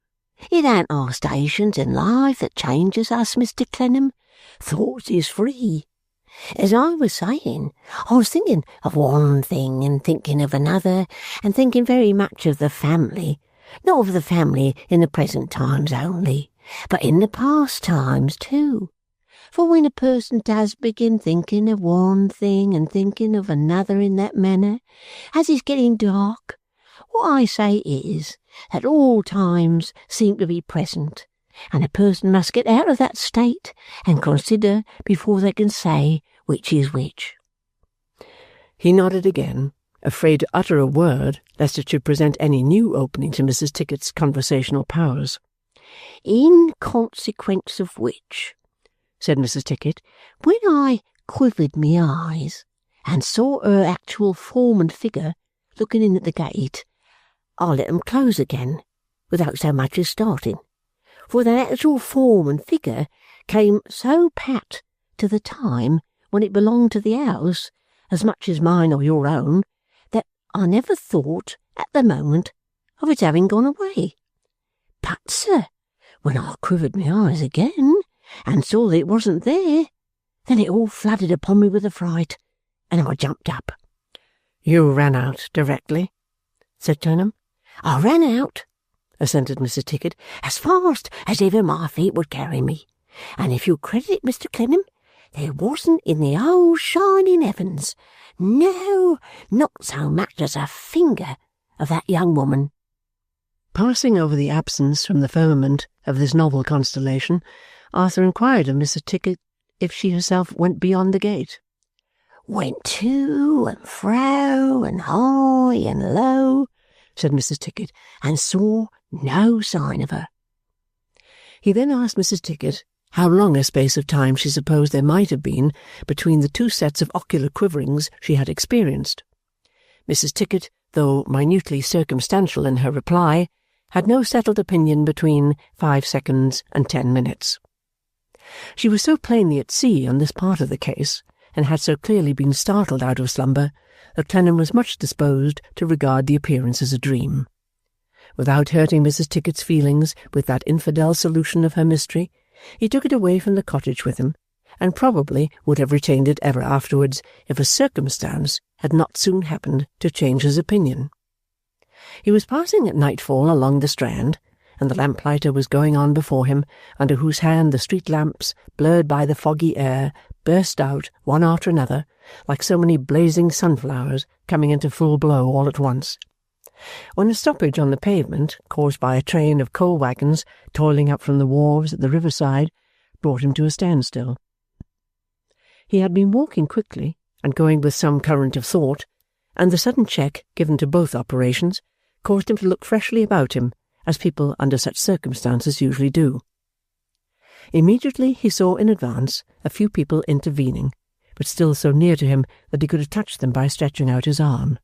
Speaker 4: It ain't our stations in life that changes us, Mr. Clennam. Thoughts is free. As I was saying, I was thinking of one thing and thinking of another, and thinking very much of the family, not of the family in the present times only, but in the past times too. For when a person does begin thinking of one thing and thinking of another in that manner, as it's getting dark, what I say is that all times seem to be present, and a person must get out of that state and consider before they can say which is which."
Speaker 1: He nodded again, afraid to utter a word lest it should present any new opening to Mrs. Tickett's conversational powers.
Speaker 4: "In consequence of which," said Mrs. Tickett, "when I quivered me eyes and saw her actual form and figure looking in at the gate, I let 'em close again without so much as starting, for that actual form and figure came so pat to the time when it belonged to the house as much as mine or your own, that I never thought at the moment of its having gone away. But, sir, when I quivered my eyes again and saw that it wasn't there, then it all flooded upon me with affright,
Speaker 3: and I jumped up.
Speaker 2: You ran out directly? Said Clennam.
Speaker 3: I ran out, assented Mrs. Tickett, as fast as ever my feet would carry me, and if you'll credit it, Mr. Clennam, there wasn't in the whole shining heavens, no, not so much as a finger of that young woman.
Speaker 2: Passing over the absence from the firmament of this novel constellation, Arthur inquired of Mrs. Tickett if she herself went beyond the gate.
Speaker 3: Went to and fro and high and low, said Mrs. Tickett, and saw no sign of her.
Speaker 2: He then asked Mrs. Tickett how long a space of time she supposed there might have been between the two sets of ocular quiverings she had experienced. Mrs. Tickett, though minutely circumstantial in her reply, had no settled opinion between 5 seconds and 10 minutes. She was so plainly at sea on this part of the case, and had so clearly been startled out of slumber, that Clennam was much disposed to regard the appearance as a dream. Without hurting Mrs. Tickett's feelings with that infidel solution of her mystery, he took it away from the cottage with him, and probably would have retained it ever afterwards if a circumstance had not soon happened to change his opinion. He was passing at nightfall along the Strand, and the lamplighter was going on before him, under whose hand the street lamps, blurred by the foggy air, burst out, one after another, like so many blazing sunflowers coming into full blow all at once, when a stoppage on the pavement, caused by a train of coal wagons toiling up from the wharves at the riverside, brought him to a standstill. He had been walking quickly, and going with some current of thought, and the sudden check given to both operations caused him to look freshly about him, as people under such circumstances usually do. Immediately he saw in advance a few people intervening, but still so near to him that he could have touched them by stretching out his arm.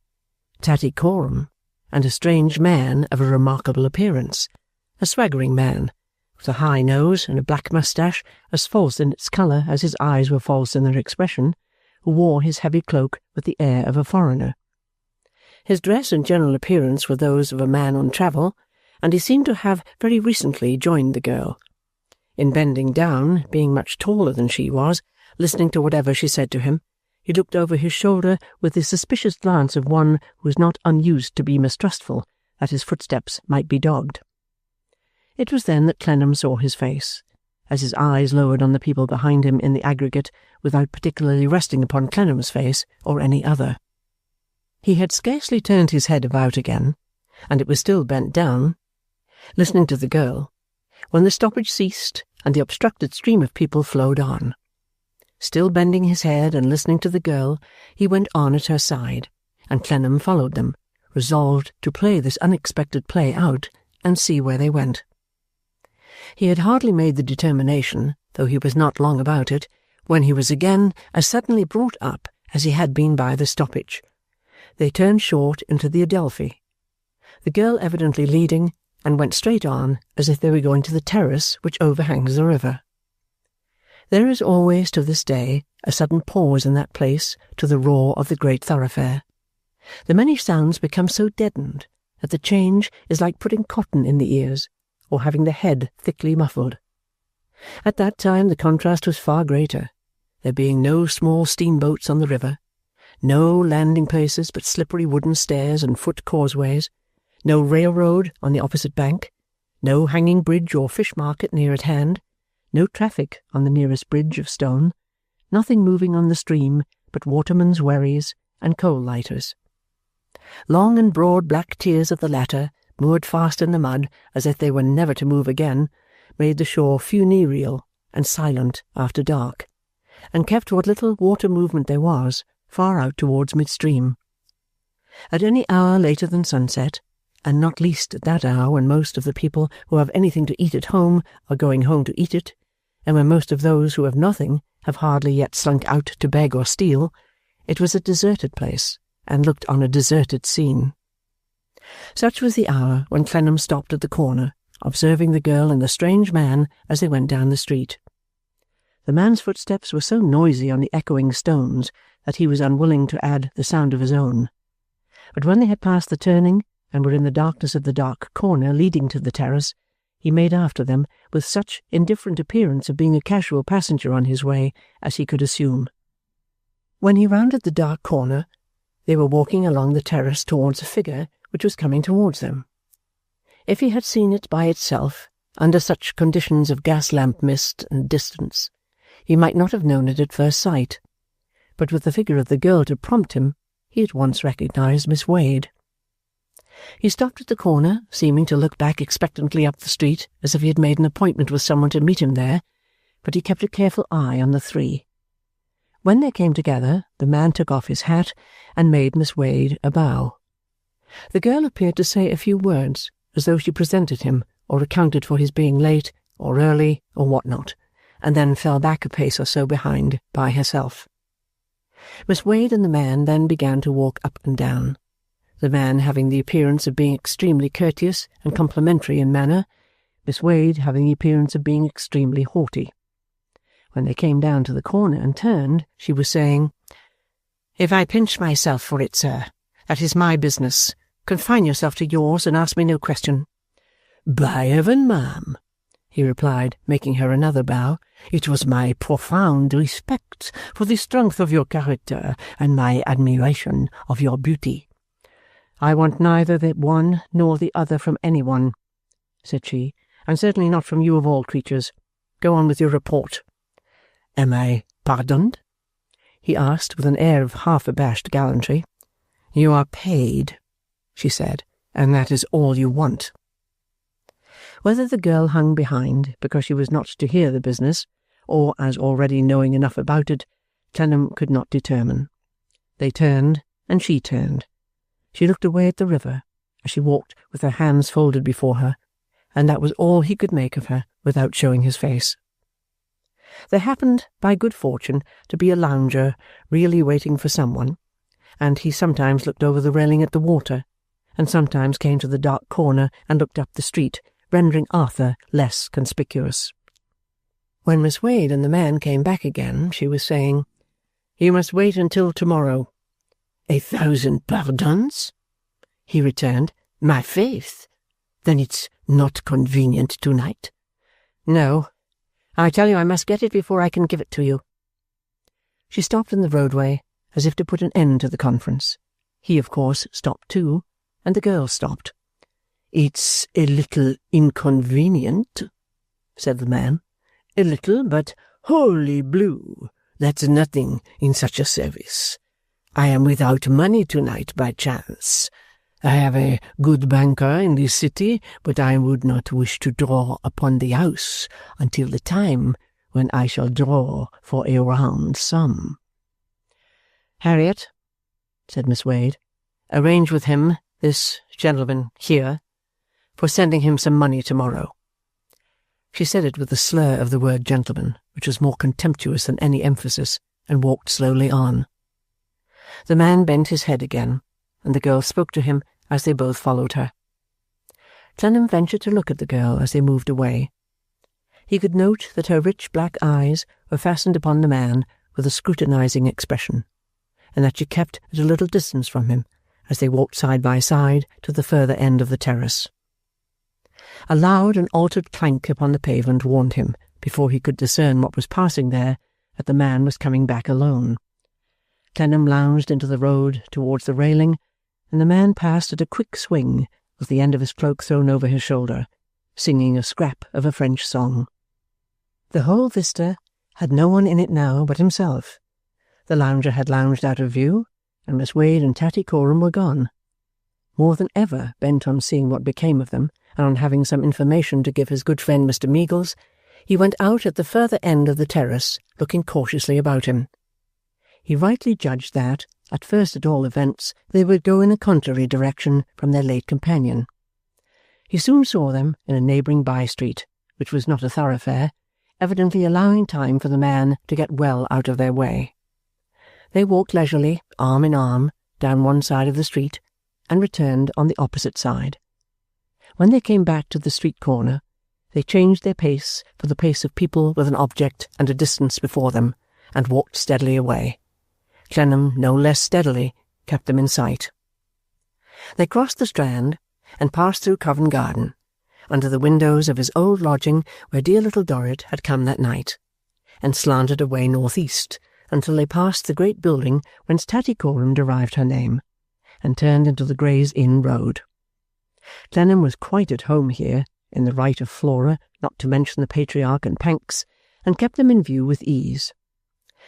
Speaker 2: Tattycoram, and a strange man of a remarkable appearance, a swaggering man, with a high nose and a black moustache as false in its colour as his eyes were false in their expression, who wore his heavy cloak with the air of a foreigner. His dress and general appearance were those of a man on travel, and he seemed to have very recently joined the girl. In bending down, being much taller than she was, listening to whatever she said to him, he looked over his shoulder with the suspicious glance of one who was not unused to be mistrustful that his footsteps might be dogged. It was then that Clennam saw his face, as his eyes lowered on the people behind him in the aggregate, without particularly resting upon Clennam's face or any other. He had scarcely turned his head about again, and it was still bent down, listening to the girl, when the stoppage ceased and the obstructed stream of people flowed on. Still bending his head and listening to the girl, he went on at her side, and Clennam followed them, resolved to play this unexpected play out and see where they went. He had hardly made the determination, though he was not long about it, when he was again as suddenly brought up as he had been by the stoppage. They turned short into the Adelphi, the girl evidently leading, and went straight on as if they were going to the terrace which overhangs the river. There is always to this day a sudden pause in that place to the roar of the great thoroughfare. The many sounds become so deadened that the change is like putting cotton in the ears, or having the head thickly muffled. At that time the contrast was far greater, there being no small steamboats on the river, no landing-places but slippery wooden stairs and foot causeways, no railroad on the opposite bank, no hanging bridge or fish-market near at hand, no traffic on the nearest bridge of stone, nothing moving on the stream but watermen's wherries and coal-lighters. Long and broad black tiers of the latter, moored fast in the mud as if they were never to move again, made the shore funereal and silent after dark, and kept what little water movement there was far out towards mid-stream. At any hour later than sunset, and not least at that hour when most of the people who have anything to eat at home are going home to eat it, and when most of those who have nothing have hardly yet slunk out to beg or steal, it was a deserted place, and looked on a deserted scene. Such was the hour when Clennam stopped at the corner, observing the girl and the strange man as they went down the street. The man's footsteps were so noisy on the echoing stones that he was unwilling to add the sound of his own. But when they had passed the turning, and were in the darkness of the dark corner leading to the terrace, he made after them with such indifferent appearance of being a casual passenger on his way as he could assume.
Speaker 1: When he rounded the dark corner, they were walking along the terrace towards a figure which was coming towards them. If he had seen it by itself, under such conditions of gas-lamp mist and distance, he might not have known it at first sight, but with the figure of the girl to prompt him, he at once recognized Miss Wade. He stopped at the corner, seeming to look back expectantly up the street as if he had made an appointment with someone to meet him there, but he kept a careful eye on the three. When they came together, the man took off his hat and made Miss Wade a bow. The girl appeared to say a few words, as though she presented him, or accounted for his being late, or early, or what not, and then fell back a pace or so behind, by herself. Miss Wade and the man then began to walk up and down, the man having the appearance of being extremely courteous and complimentary in manner, Miss Wade having the appearance of being extremely haughty. When they came down to the corner and turned, she was saying, "If I pinch myself for it, sir, that is my business. Confine yourself to yours, and ask me no question." "By heaven, ma'am," he replied, making her another bow, "it was my profound respect for the strength of your character and my admiration of your beauty." "I want neither the one nor the other from any one," said she, "and certainly not from you of all creatures. Go on with your report." "Am I pardoned?" he asked with an air of half-abashed gallantry. "You are paid," she said, "and that is all you want." Whether the girl hung behind because she was not to hear the business, or as already knowing enough about it, Clennam could not determine. They turned, and she turned. She looked away at the river, as she walked with her hands folded before her, and that was all he could make of her without showing his face. There happened, by good fortune, to be a lounger really waiting for someone, and he sometimes looked over the railing at the water, and sometimes came to the dark corner and looked up the street, rendering Arthur less conspicuous. When Miss Wade and the man came back again, she was saying, "You must wait until tomorrow." "1,000 pardons?" he returned. "My faith! Then it's not convenient tonight?" "No. I tell you I must get it before I can give it to you." She stopped in the roadway, as if to put an end to the conference. He, of course, stopped too, and the girl stopped. "It's a little inconvenient," said the man. "A little, but holy blue, that's nothing in such a service. I am without money tonight by chance. I have a good banker in this city, but I would not wish to draw upon the house until the time when I shall draw for a round sum." "Harriet," said Miss Wade, "arrange with him, this gentleman here, for sending him some money tomorrow." She said it with the slur of the word gentleman, which was more contemptuous than any emphasis, and walked slowly on. The man bent his head again, and the girl spoke to him as they both followed her. Clennam ventured to look at the girl as they moved away. He could note that her rich black eyes were fastened upon the man with a scrutinizing expression, and that she kept at a little distance from him as they walked side by side to the further end of the terrace. A loud and altered clank upon the pavement warned him, before he could discern what was passing there, that the man was coming back alone. Clennam lounged into the road towards the railing, and the man passed at a quick swing, with the end of his cloak thrown over his shoulder, singing a scrap of a French song. The whole vista had no one in it now but himself. The lounger had lounged out of view, and Miss Wade and Tattycoram were gone. More than ever bent on seeing what became of them, and on having some information to give his good friend Mr. Meagles, he went out at the further end of the terrace, looking cautiously about him. He rightly judged that, at first at all events, they would go in a contrary direction from their late companion. He soon saw them in a neighbouring by-street, which was not a thoroughfare, evidently allowing time for the man to get well out of their way. They walked leisurely, arm in arm, down one side of the street, and returned on the opposite side. When they came back to the street corner, they changed their pace for the pace of people with an object and a distance before them, and walked steadily away. Clennam, no less steadily, kept them in sight. They crossed the Strand, and passed through Covent Garden, under the windows of his old lodging where dear little Dorrit had come that night, and slanted away north-east, until they passed the great building whence Tattycoram derived her name, and turned into the Gray's Inn Road. Clennam was quite at home here, in the right of Flora, not to mention the Patriarch and Panks, and kept them in view with ease.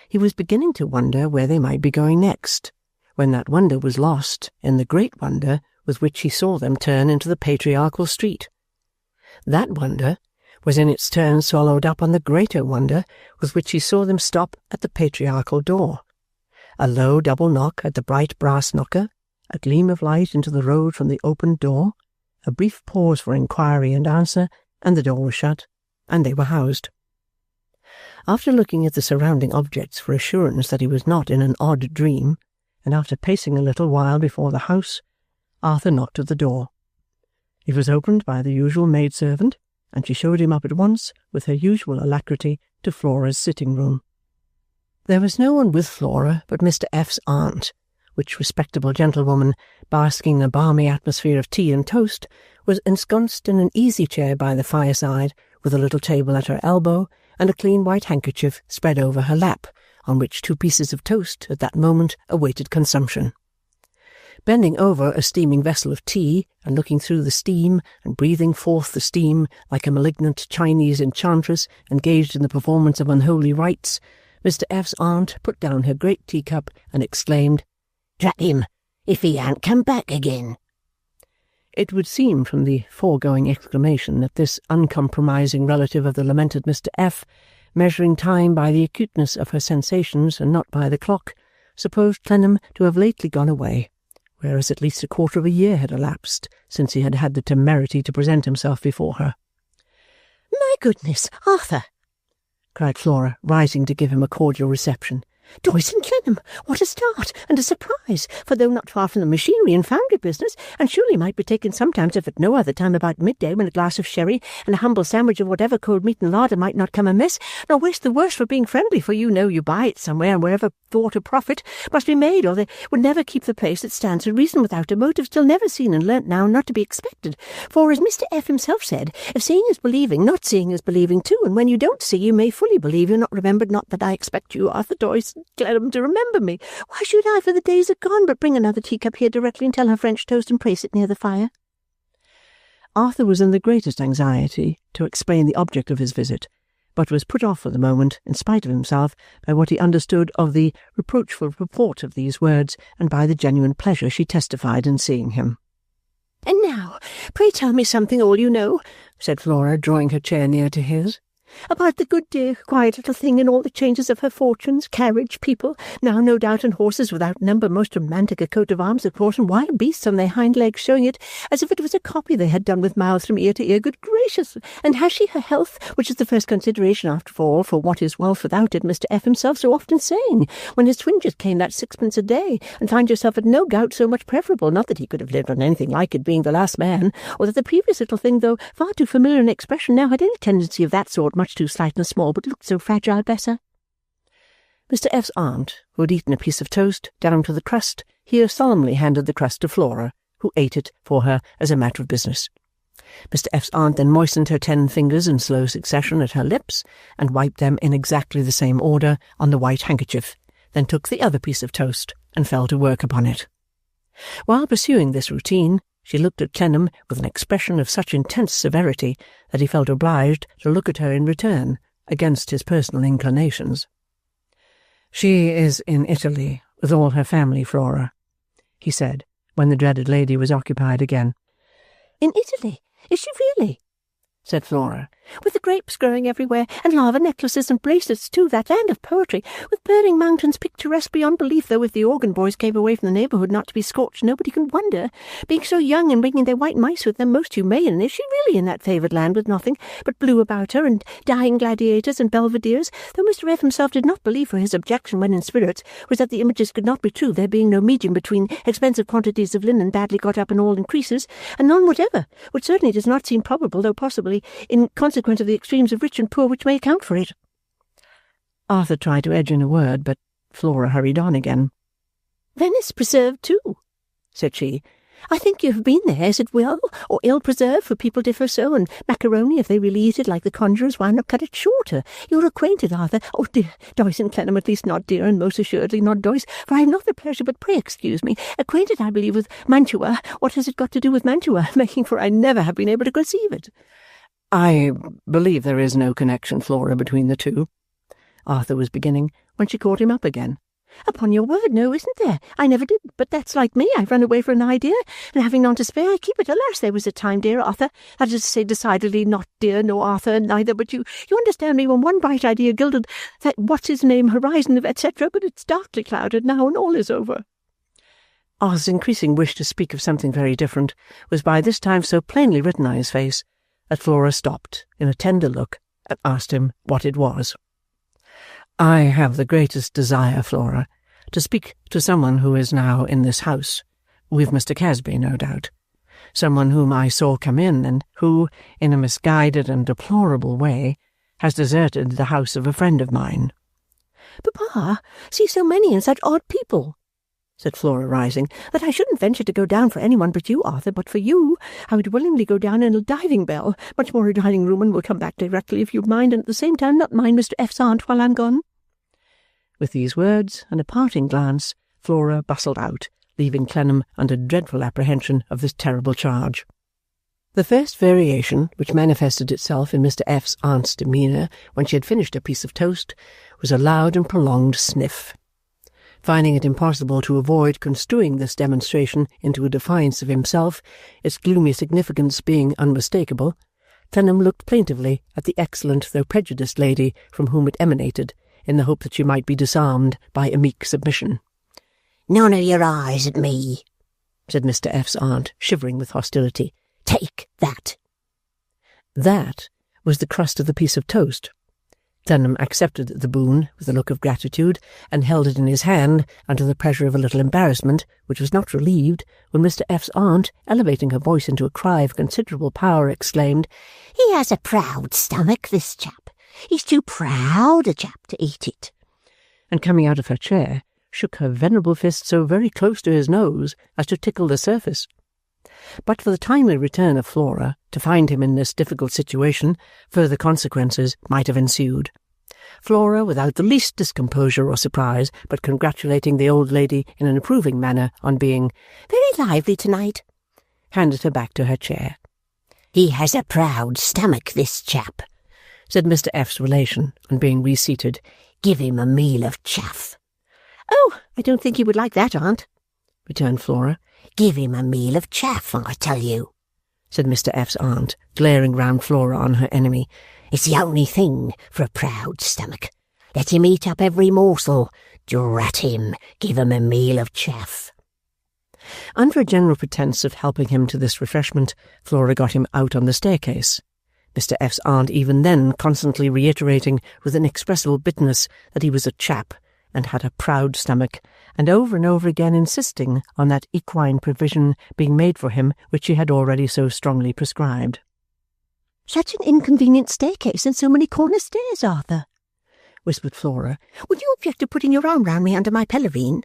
Speaker 1: He was beginning to wonder where they might be going next, when that wonder was lost in the great wonder with which he saw them turn into the patriarchal street. That wonder was in its turn swallowed up on the greater wonder with which he saw them stop at the patriarchal door. A low double knock at the bright brass knocker, a gleam of light into the road from the opened door, a brief pause for inquiry and answer, and the door was shut, and they were housed. After looking at the surrounding objects for assurance that he was not in an odd dream, and after pacing a little while before the house, Arthur knocked at the door. It was opened by the usual maidservant, and she showed him up at once, with her usual alacrity, to Flora's sitting-room. There was no one with Flora but Mr. F.'s aunt, which respectable gentlewoman, basking in a balmy atmosphere of tea and toast, was ensconced in an easy-chair by the fireside, with a little table at her elbow, and a clean white handkerchief spread over her lap, on which 2 pieces of toast at that moment awaited consumption. Bending over a steaming vessel of tea, and looking through the steam, and breathing forth the steam like a malignant Chinese enchantress engaged in the performance of unholy rites, Mr. F.'s aunt put down her great teacup and exclaimed, "Drat him, if he ain't come back again!" It would seem from the foregoing exclamation that this uncompromising relative of the lamented Mr. F., measuring time by the acuteness of her sensations and not by the clock, supposed Clennam to have lately gone away, whereas at least 1/4 of a year had elapsed since he had had the temerity to present himself before her.
Speaker 4: "My goodness, Arthur!"
Speaker 1: cried Flora, rising to give him a cordial reception.
Speaker 4: "Doris and Clennam, what a start and a surprise! For though not far from the machinery and foundry business, and surely might be taken sometimes if at no other time about midday, when a glass of sherry and a humble sandwich of whatever cold meat and larder might not come amiss, nor waste the worse for being friendly, for you know you buy it somewhere, and wherever thought of profit must be made, or they would never keep the place that stands to reason without a motive, still never seen and learnt now not to be expected. For, as Mr. F. himself said, if seeing is believing, not seeing is believing too, and when you don't see, you may fully believe you're not remembered. Not that I expect you, Arthur Doris Clennam, to remember me. Why should I, for the days are gone? But bring another teacup here directly, and tell her French toast, and place it near the fire."
Speaker 1: Arthur was in the greatest anxiety to explain the object of his visit, but was put off for the moment, in spite of himself, by what he understood of the reproachful purport of these words, and by the genuine pleasure she testified in seeing him.
Speaker 4: "And now, pray tell me something, all you know,"
Speaker 1: said Flora, drawing her chair near to his,
Speaker 4: "about the good dear quiet little thing, and all the changes of her fortunes, carriage, people, now no doubt, and horses without number, most romantic a coat of arms, of course, and wild beasts on their hind legs, showing it as if it was a copy they had done with mouths from ear to ear. Good gracious! And has she her health, which is the first consideration after all, for what is wealth without it, Mr. F. himself so often saying, when his twinges came that 6pence a day, and find yourself at no gout so much preferable, not that he could have lived on anything like it, being the last man, or that the previous little thing, though far too familiar an expression, now had any tendency of that sort, much too slight and small, but looked so fragile, bless her."
Speaker 1: Mr. F.'s aunt, who had eaten a piece of toast down to the crust, here solemnly handed the crust to Flora, who ate it for her as a matter of business. Mr. F.'s aunt then moistened her 10 fingers in slow succession at her lips, and wiped them in exactly the same order on the white handkerchief, then took the other piece of toast, and fell to work upon it. While pursuing this routine, she looked at Clennam with an expression of such intense severity that he felt obliged to look at her in return, against his personal inclinations. "She is in Italy with all her family, Flora," he said, when the dreaded lady was occupied again.
Speaker 4: "In Italy? Is she really?"
Speaker 1: said Flora.
Speaker 4: "With the grapes growing everywhere, and lava necklaces and bracelets too, that land of poetry, with burning mountains picturesque beyond belief, though if the organ boys came away from the neighbourhood not to be scorched, nobody can wonder, being so young and bringing their white mice with them, most humane. And is she really in that favoured land, with nothing but blue about her, and dying gladiators and belvederes, though Mr. F. himself did not believe, for his objection when in spirits was that the images could not be true, there being no medium between expensive quantities of linen badly got up in all increases, and none whatever, which certainly does not seem probable, though possibly in consequence of the extremes of rich and poor, which may account for it."
Speaker 1: Arthur tried to edge in a word, but Flora hurried on again.
Speaker 4: "Venice preserved too,"
Speaker 3: said she,
Speaker 4: I think you have been there. Is it well or ill preserved? For people differ so, and macaroni, if they really eat it like the conjurers, why not cut it shorter? You're acquainted, Arthur. Oh, dear, Doyce and Clennam, at least not dear, and most assuredly not Doyce, for I have not the pleasure, but pray excuse me. Acquainted, I believe, with Mantua. What has it got to do with Mantua? Making for I never have been able to conceive it.
Speaker 2: I believe there is no connection, Flora, between the two, Arthur was beginning, when she caught him up again.
Speaker 4: Upon your word, no, isn't there? I never did, but that's like me. I've run away for an idea, and having none to spare, I keep it. Alas, there was a time, dear Arthur, that is to say, decidedly not dear, no Arthur, neither, but you understand me, when one bright idea gilded that what's-his-name horizon of etc., but it's darkly clouded now, and all is over.
Speaker 2: Arthur's increasing wish to speak of something very different was by this time so plainly written on his face that Flora stopped in a tender look and asked him what it was. I have the greatest desire, Flora, to speak to someone who is now in this house, with Mr. Casby, no doubt, someone whom I saw come in, and who, in a misguided and deplorable way, has deserted the house of a friend of mine.
Speaker 4: Papa, see so many and such odd people, said Flora, rising, that I shouldn't venture to go down for anyone but you, Arthur. But for you, I would willingly go down in a diving bell, much more a dining room, and will come back directly if you mind, and at the same time not mind Mr. F.'s aunt while I'm gone.
Speaker 2: With these words and a parting glance, Flora bustled out, leaving Clennam under dreadful apprehension of this terrible charge. The first variation which manifested itself in Mr. F.'s aunt's demeanour when she had finished a piece of toast was a loud and prolonged sniff. Finding it impossible to avoid construing this demonstration into a defiance of himself, its gloomy significance being unmistakable, Clennam looked plaintively at the excellent though prejudiced lady from whom it emanated, in the hope that she might be disarmed by a meek submission.
Speaker 3: "None of your eyes at me,"
Speaker 2: said Mr. F.'s aunt, shivering with hostility.
Speaker 3: "Take that."
Speaker 2: That was the crust of the piece of toast. Clennam accepted the boon with a look of gratitude, and held it in his hand under the pressure of a little embarrassment, which was not relieved when Mr. F.'s aunt, elevating her voice into a cry of considerable power, exclaimed,
Speaker 3: "He has a proud stomach, this chap. He's too proud a chap to eat it."
Speaker 2: And coming out of her chair, shook her venerable fist so very close to his nose as to tickle the surface. But for the timely return of Flora, to find him in this difficult situation, further consequences might have ensued. Flora, without the least discomposure or surprise, but congratulating the old lady in an approving manner on being
Speaker 3: "Very lively tonight,"
Speaker 2: handed her back to her chair.
Speaker 3: "He has a proud stomach, this chap,"
Speaker 2: said Mr. F.'s relation, on being reseated.
Speaker 3: "Give him a meal of chaff."
Speaker 4: "Oh, I don't think he would like that, aunt,"
Speaker 2: returned Flora.
Speaker 3: "Give him a meal of chaff, I tell you,"
Speaker 2: said Mr. F.'s aunt, glaring round Flora on her enemy.
Speaker 3: "It's the only thing for a proud stomach. Let him eat up every morsel. Drat him, give him a meal of chaff."
Speaker 2: Under a general pretence of helping him to this refreshment, Flora got him out on the staircase, Mr. F.'s aunt even then constantly reiterating with inexpressible bitterness that he was a chap and had a proud stomach, and over again insisting on that equine provision being made for him which she had already so strongly prescribed.
Speaker 4: "Such an inconvenient staircase and so many corner stairs, Arthur,"
Speaker 2: whispered Flora.
Speaker 4: "Would you object to putting your arm round me under my pelerine?"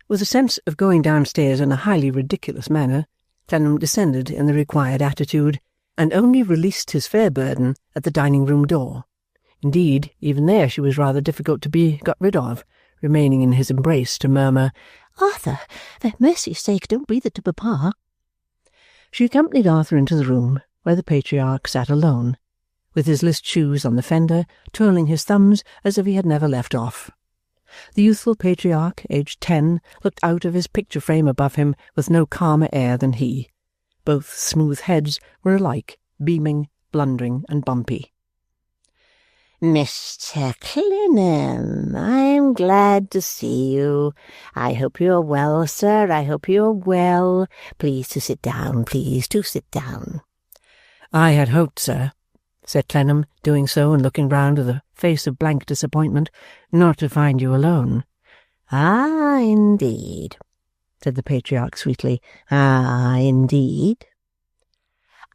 Speaker 2: With a sense of going downstairs in a highly ridiculous manner, Clennam descended in the required attitude, and only released his fair burden at the dining-room door. Indeed, even there she was rather difficult to be got rid of, remaining in his embrace to murmur,
Speaker 4: "Arthur, for mercy's sake, don't breathe it to Papa."
Speaker 2: She accompanied Arthur into the room where the patriarch sat alone, with his list shoes on the fender, twirling his thumbs as if he had never left off. The youthful patriarch, aged 10, looked out of his picture-frame above him with no calmer air than he. Both smooth heads were alike, beaming, blundering, and bumpy.
Speaker 3: "Mr. Clennam, I'm glad to see you. I hope you're well, sir. I hope you're well. Please to sit down, please to sit down."
Speaker 2: "I had hoped, sir," said Clennam, doing so and looking round with a face of blank disappointment, "not to find you alone."
Speaker 3: "Ah, indeed," said the patriarch sweetly. "Ah, indeed."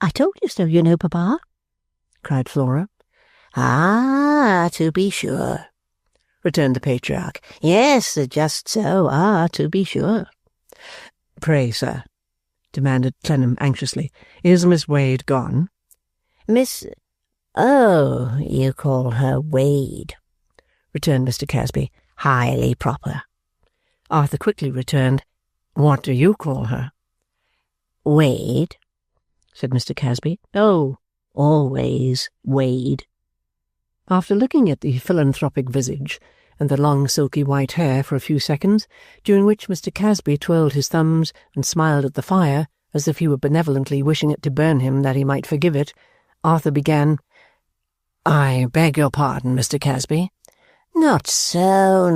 Speaker 4: "I told you so, you know, Papa,"
Speaker 2: cried Flora.
Speaker 3: "Ah, to be sure," returned the patriarch. "Yes, just so. Ah, to be sure."
Speaker 2: "Pray, sir,"
Speaker 1: demanded Clennam anxiously. "Is Miss Wade gone?"
Speaker 3: Miss... Oh, you call her Wade, returned Mr. Casby. Highly proper.
Speaker 1: Arthur quickly returned, "What do you call her?"
Speaker 3: Wade, said Mr. Casby. Oh, always Wade.
Speaker 1: After looking at the philanthropic visage and the long silky white hair for a few seconds, during which Mr. Casby twirled his thumbs and smiled at the fire as if he were benevolently wishing it to burn him that he might forgive it, Arthur began, "I beg your pardon, Mr. Casby."
Speaker 3: Not so,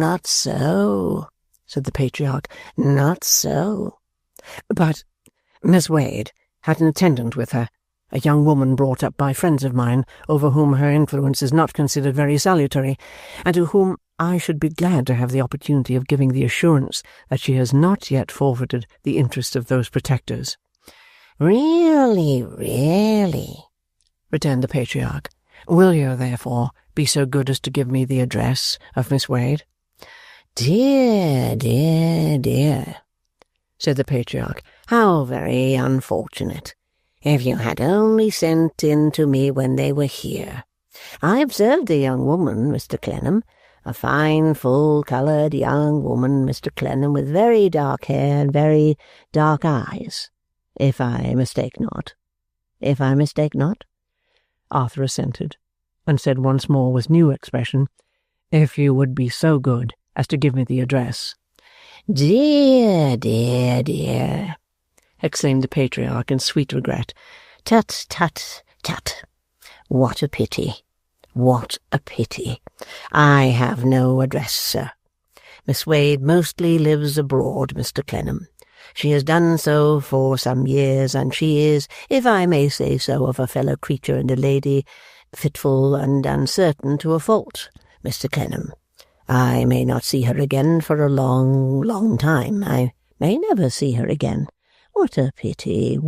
Speaker 3: said the patriarch. Not so.
Speaker 1: "But Miss Wade had an attendant with her, a young woman brought up by friends of mine, over whom her influence is not considered very salutary, and to whom I should be glad to have the opportunity of giving the assurance that she has not yet forfeited the interest of those protectors."
Speaker 3: Really,
Speaker 1: returned the patriarch. "Will you, therefore, be so good as to give me the address of Miss Wade?"
Speaker 3: Dear, said the patriarch. How very unfortunate. If you had only sent in to me when they were here. I observed the young woman, Mr. Clennam, a fine, full-coloured young woman, Mr. Clennam, with very dark hair and very dark eyes, if I mistake not.
Speaker 1: Arthur assented, and said once more with new expression, "If you would be so good as to give me the address."
Speaker 3: Dear,
Speaker 1: exclaimed the patriarch in sweet regret.
Speaker 3: Tut. What a pity. I have no address, sir. Miss Wade mostly lives abroad, Mr. Clennam. She has done so for some years, and she is, if I may say so of a fellow creature and a lady, fitful and uncertain to a fault, Mr. Clennam. I may not see her again for a long, long time. I may never see her again. What a pity.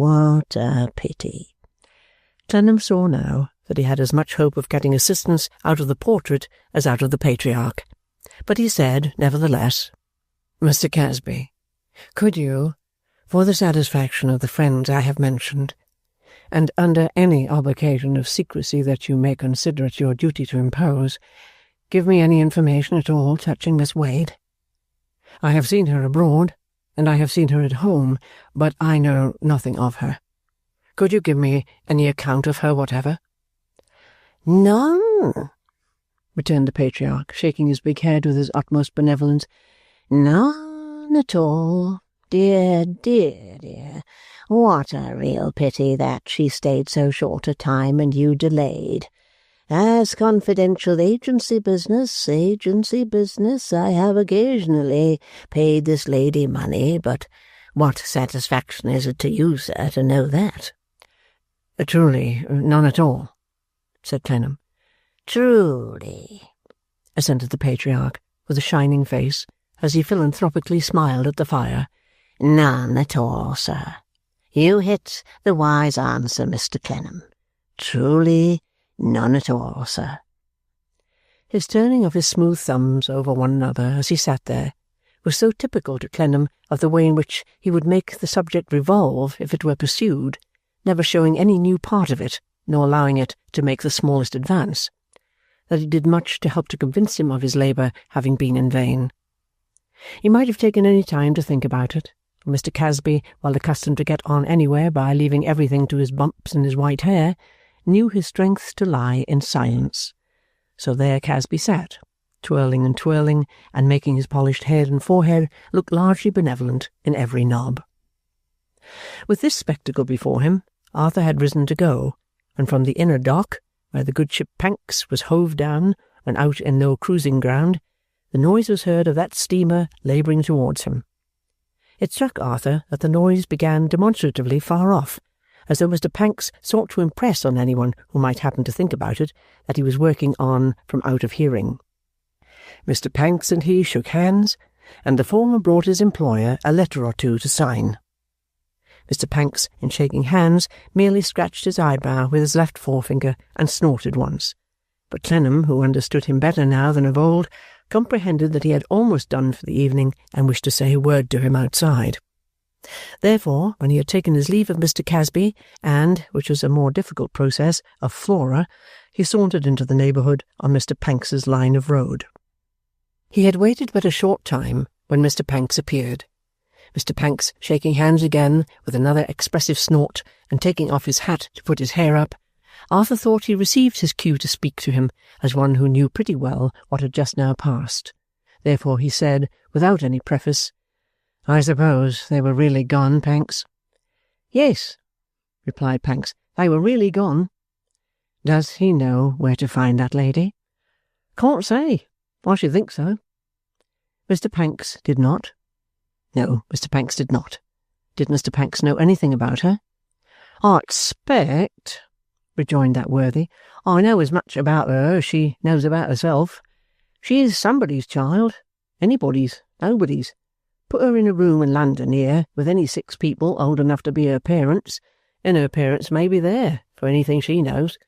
Speaker 1: Clennam saw now that he had as much hope of getting assistance out of the portrait as out of the patriarch, but he said, nevertheless, "Mr. Casby, could you, for the satisfaction of the friends I have mentioned, and under any obligation of secrecy that you may consider it your duty to impose, give me any information at all touching Miss Wade? I have seen her abroad, and I have seen her at home, but I know nothing of her. Could you give me any account of her whatever?"
Speaker 3: None,
Speaker 1: returned the patriarch, shaking his big head with his utmost benevolence.
Speaker 3: None at all. Dear. What a real pity that she stayed so short a time and you delayed. As confidential agency business, I have occasionally paid this lady money, but what satisfaction is it to you, sir, to know that?
Speaker 1: "Truly, none at all," said Clennam.
Speaker 3: Truly,
Speaker 1: assented the patriarch, with a shining face, as he philanthropically smiled at the fire.
Speaker 3: None at all, sir. You hit the wise answer, Mr. Clennam. Truly, none at all, sir.
Speaker 1: His turning of his smooth thumbs over one another as he sat there was so typical to Clennam of the way in which he would make the subject revolve if it were pursued, never showing any new part of it, nor allowing it to make the smallest advance, that it did much to help to convince him of his labour having been in vain. He might have taken any time to think about it, for Mr. Casby, while accustomed to get on anywhere by leaving everything to his bumps and his white hair, knew his strength to lie in silence. So there Casby sat, twirling and making his polished head and forehead look largely benevolent in every knob. With this spectacle before him, Arthur had risen to go, and from the inner dock, where the good ship Panks was hove down when out in no cruising ground, the noise was heard of that steamer labouring towards him. It struck Arthur that the noise began demonstratively far off, as though Mr. Panks sought to impress on anyone who might happen to think about it that he was working on from out of hearing. Mr. Panks and he shook hands, and the former brought his employer a letter or two to sign. Mr. Panks, in shaking hands, merely scratched his eyebrow with his left forefinger and snorted once, but Clennam, who understood him better now than of old, comprehended that he had almost done for the evening and wished to say a word to him outside. Therefore, when he had taken his leave of Mr. Casby, and, which was a more difficult process, of Flora, he sauntered into the neighbourhood on Mr. Panks's line of road. He had waited but a short time when Mr. Panks appeared. Mr. Panks shaking hands again with another expressive snort and taking off his hat to put his hair up, Arthur thought he received his cue to speak to him as one who knew pretty well what had just now passed. Therefore he said, without any preface, "I suppose they were really gone, Panks?" "Yes," replied Panks, "they were really gone." "Does he know where to find that lady?" "Can't say. I should think so." Mr. Panks did not. No, Mr. Panks did not. Did Mr. Panks know anything about her? "I expect," rejoined that worthy, "I know as much about her as she knows about herself. She is somebody's child. Anybody's, nobody's. Put her in a room in London here with any 6 people old enough to be her parents, and her parents may be there, for anything she knows.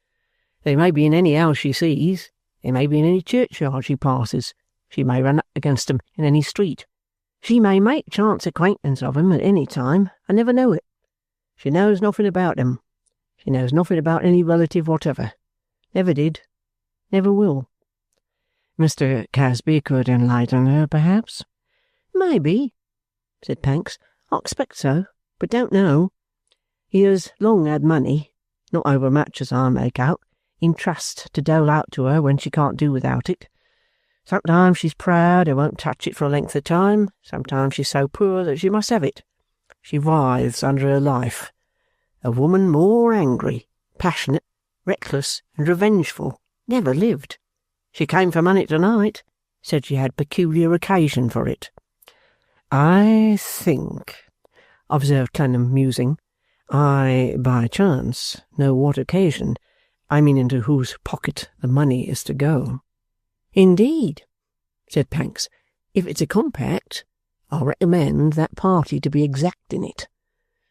Speaker 1: They may be in any house she sees. They may be in any churchyard she passes. She may run up against 'em in any street. She may make chance acquaintance of 'em at any time, and never know it. She knows nothing about 'em. She knows nothing about any relative whatever. Never did. Never will." "Mr. Casby could enlighten her, perhaps?" "Maybe," said Panks. "I expect so, but don't know. He has long had money, not overmuch as I make out, in trust to dole out to her when she can't do without it. Sometimes she's proud and won't touch it for a length of time. Sometimes she's so poor that she must have it. She writhes under her life. A woman more angry, passionate, reckless, and revengeful never lived. She came for money tonight, said she had peculiar occasion for it." "I think," observed Clennam, musing, "I, by chance, know what occasion. I mean into whose pocket the money is to go." "Indeed," said Panks. "If it's a compact, I recommend that party to be exact in it.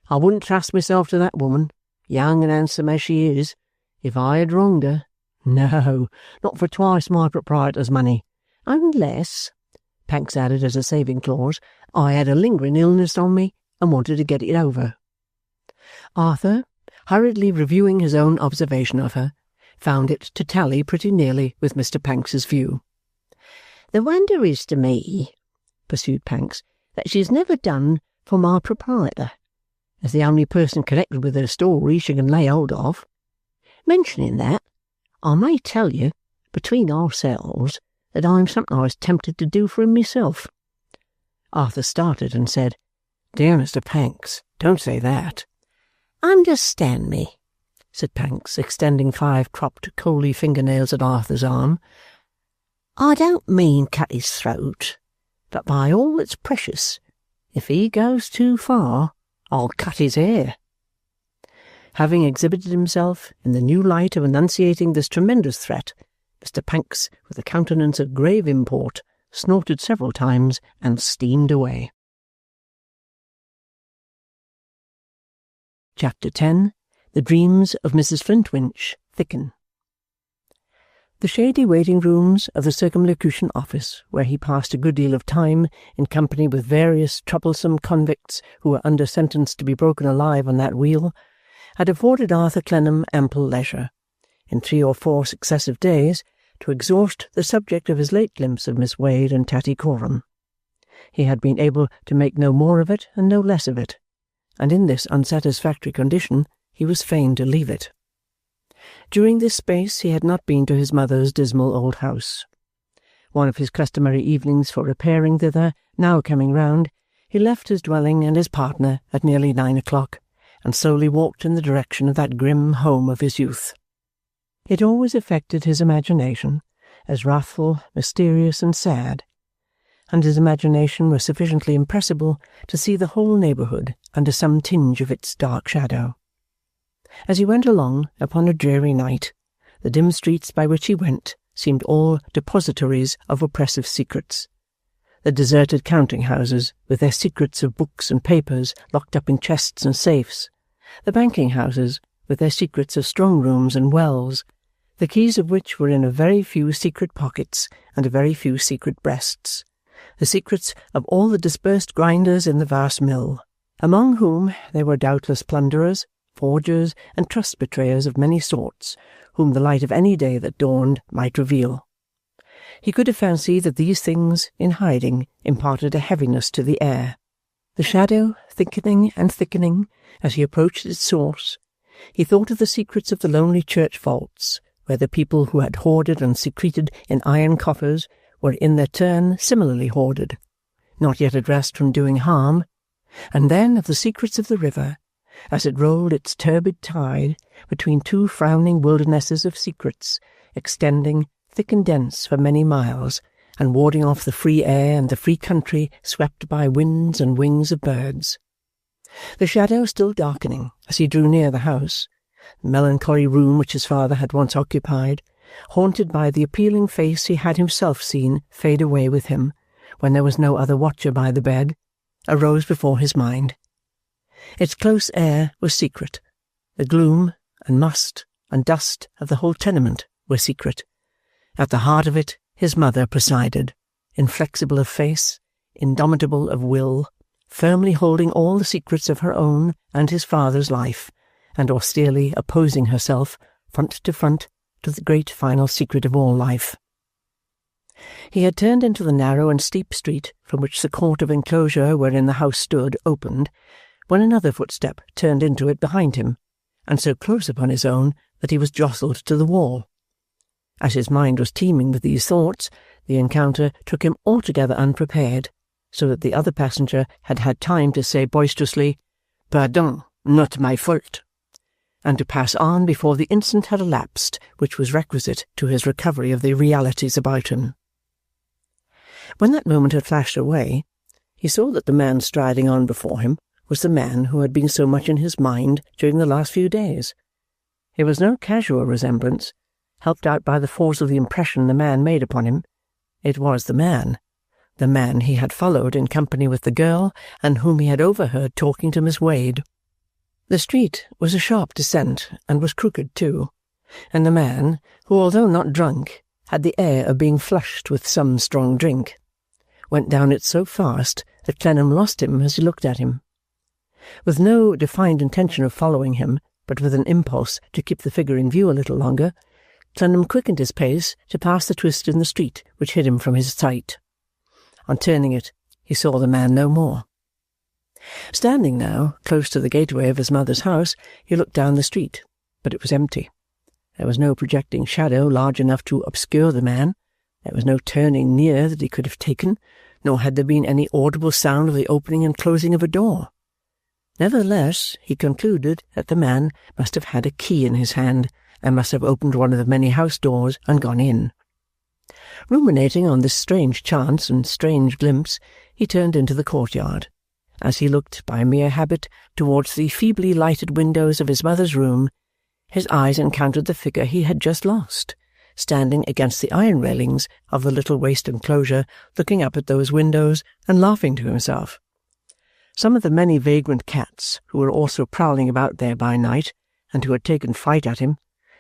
Speaker 1: I wouldn't trust myself to that woman, young and handsome as she is, if I had wronged her. No, not for twice my proprietor's money, unless," Panks added as a saving clause, "I had a lingering illness on me and wanted to get it over." Arthur, hurriedly reviewing his own observation of her, found it to tally pretty nearly with Mr. Panks's view. "The wonder is to me," pursued Panks, "that she's never done for my proprietor, as the only person connected with her story she can lay hold of. Mentioning that, I may tell you, between ourselves, that I am sometimes tempted to do for him myself." Arthur started and said, "Dear Mr. Panks, don't say that." "Understand me," said Panks, extending 5 cropped coaly fingernails at Arthur's arm. "I don't mean cut his throat, but by all that's precious, if he goes too far, I'll cut his hair." Having exhibited himself in the new light of enunciating this tremendous threat, Mr. Panks, with a countenance of grave import, snorted several times and steamed away. Chapter 10. The Dreams of Mrs. Flintwinch, Thicken. The shady waiting-rooms of the Circumlocution Office, where he passed a good deal of time in company with various troublesome convicts who were under sentence to be broken alive on that wheel, had afforded Arthur Clennam ample leisure, in 3 or 4 successive days, to exhaust the subject of his late glimpse of Miss Wade and Tattycoram. He had been able to make no more of it and no less of it, and in this unsatisfactory condition he was fain to leave it. During this space he had not been to his mother's dismal old house. One of his customary evenings for repairing thither now coming round, he left his dwelling and his partner at nearly 9 o'clock, and slowly walked in the direction of that grim home of his youth. It always affected his imagination as wrathful, mysterious, and sad, and his imagination was sufficiently impressible to see the whole neighbourhood under some tinge of its dark shadow. As he went along upon a dreary night, the dim streets by which he went seemed all depositories of oppressive secrets. The deserted counting-houses, with their secrets of books and papers locked up in chests and safes, the banking-houses, with their secrets of strong-rooms and wells, the keys of which were in a very few secret pockets and a very few secret breasts, the secrets of all the dispersed grinders in the vast mill, among whom there were doubtless plunderers, forgers, and trust-betrayers of many sorts, whom the light of any day that dawned might reveal. He could have fancied that these things, in hiding, imparted a heaviness to the air. The shadow thickening and thickening as he approached its source, he thought of the secrets of the lonely church vaults, where the people who had hoarded and secreted in iron coffers were in their turn similarly hoarded, not yet at rest from doing harm, and then of the secrets of the river, as it rolled its turbid tide between two frowning wildernesses of secrets, extending thick and dense for many miles, and warding off the free air and the free country swept by winds and wings of birds. The shadow still darkening as he drew near the house, the melancholy room which his father had once occupied, haunted by the appealing face he had himself seen fade away with him, when there was no other watcher by the bed, arose before his mind. Its close air was secret. The gloom and must and dust of the whole tenement were secret. At the heart of it his mother presided, inflexible of face, indomitable of will, firmly holding all the secrets of her own and his father's life, and austerely opposing herself, front, to the great final secret of all life. He had turned into the narrow and steep street from which the court of enclosure wherein the house stood opened, when another footstep turned into it behind him, and so close upon his own that he was jostled to the wall. As his mind was teeming with these thoughts, the encounter took him altogether unprepared, so that the other passenger had had time to say boisterously, "Pardon, not my fault," and to pass on before the instant had elapsed which was requisite to his recovery of the realities about him. When that moment had flashed away, he saw that the man striding on before him was the man who had been so much in his mind during the last few days. It was no casual resemblance, helped out by the force of the impression the man made upon him. It was the man he had followed in company with the girl, and whom he had overheard talking to Miss Wade. The street was a sharp descent, and was crooked too, and the man, who, although not drunk, had the air of being flushed with some strong drink, went down it so fast that Clennam lost him as he looked at him. With no defined intention of following him, but with an impulse to keep the figure in view a little longer, Clennam quickened his pace to pass the twist in the street which hid him from his sight. On turning it, he saw the man no more. Standing now close to the gateway of his mother's house, he looked down the street, but it was empty. There was no projecting shadow large enough to obscure the man. There was no turning near that he could have taken, nor had there been any audible sound of the opening and closing of a door. Nevertheless, he concluded that the man must have had a key in his hand, and must have opened one of the many house doors and gone in. Ruminating on this strange chance and strange glimpse, he turned into the courtyard. As he looked by mere habit towards the feebly lighted windows of his mother's room, his eyes encountered the figure he had just lost, standing against the iron railings of the little waste enclosure, looking up at those windows and laughing to himself. Some of the many vagrant cats who were also prowling about there by night, and who had taken fright at him,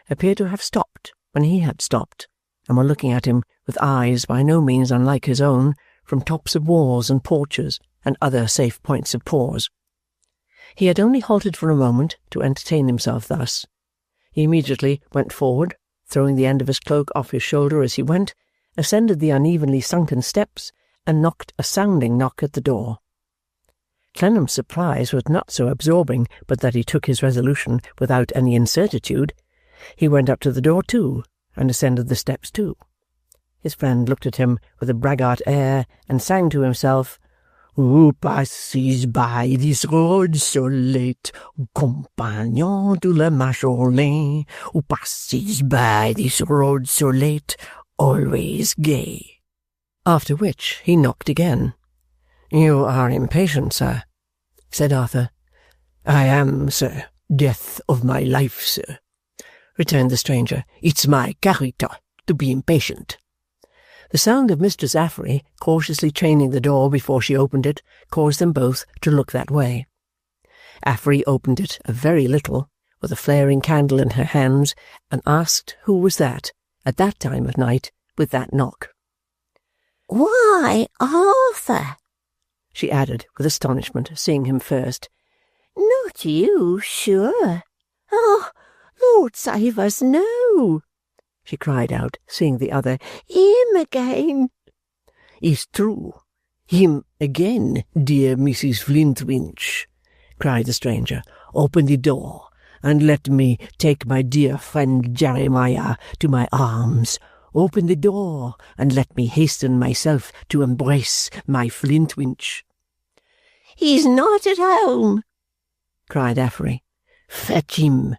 Speaker 1: appeared to have stopped when he had stopped, and were looking at him with eyes by no means unlike his own, from tops of walls and porches and other safe points of pause. He had only halted for a moment to entertain himself thus. He immediately went forward, throwing the end of his cloak off his shoulder as he went, ascended the unevenly sunken steps, and knocked a sounding knock at the door. Clennam's surprise was not so absorbing but that he took his resolution without any incertitude. He went up to the door too, and ascended the steps too. His friend looked at him with a braggart air, and sang to himself, "Who passes by this road so late, compagnon de la Marshalsea, who passes by this road so late, always gay." After which he knocked again. "You are impatient, sir," said Arthur. "I am, sir. Death of my life, sir," returned the stranger. "It's my character to be impatient." The sound of Mistress Affery cautiously chaining the door before she opened it caused them both to look that way. Affery opened it a very little, with a flaring candle in her hands, and asked who was that, at that time of night, with that knock.
Speaker 4: "Why, Arthur,"
Speaker 2: she added with astonishment, seeing him first.
Speaker 4: Not you, sure? Oh, Lord save us, no!
Speaker 2: She cried out, seeing the other.
Speaker 4: Him again!
Speaker 1: It's true. Him again, dear Mrs. Flintwinch, cried the stranger. Open the door, and let me take my dear friend Jeremiah to my arms. Open the door, and let me hasten myself to embrace my Flintwinch.
Speaker 4: He's not at home,
Speaker 2: cried Affery.
Speaker 1: Fetch him,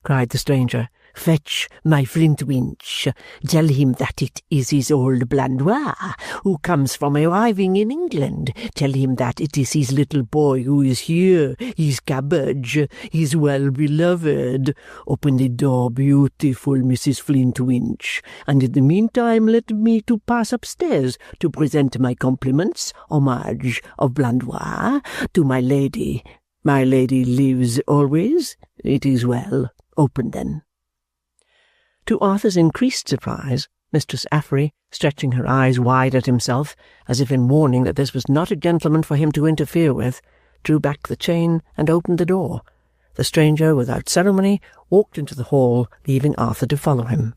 Speaker 1: cried the stranger. Fetch my Flintwinch. Tell him that it is his old Blandois, who comes from arriving in England. Tell him that it is his little boy who is here, his cabbage, his well-beloved. Open the door, beautiful Mrs. Flintwinch, and in the meantime let me to pass upstairs to present my compliments, homage of Blandois, to my lady. My lady lives always. It is well. Open then.
Speaker 2: To Arthur's increased surprise, Mistress Affery, stretching her eyes wide at himself, as if in warning that this was not a gentleman for him to interfere with, drew back the chain and opened the door. The stranger, without ceremony, walked into the hall, leaving Arthur to follow him.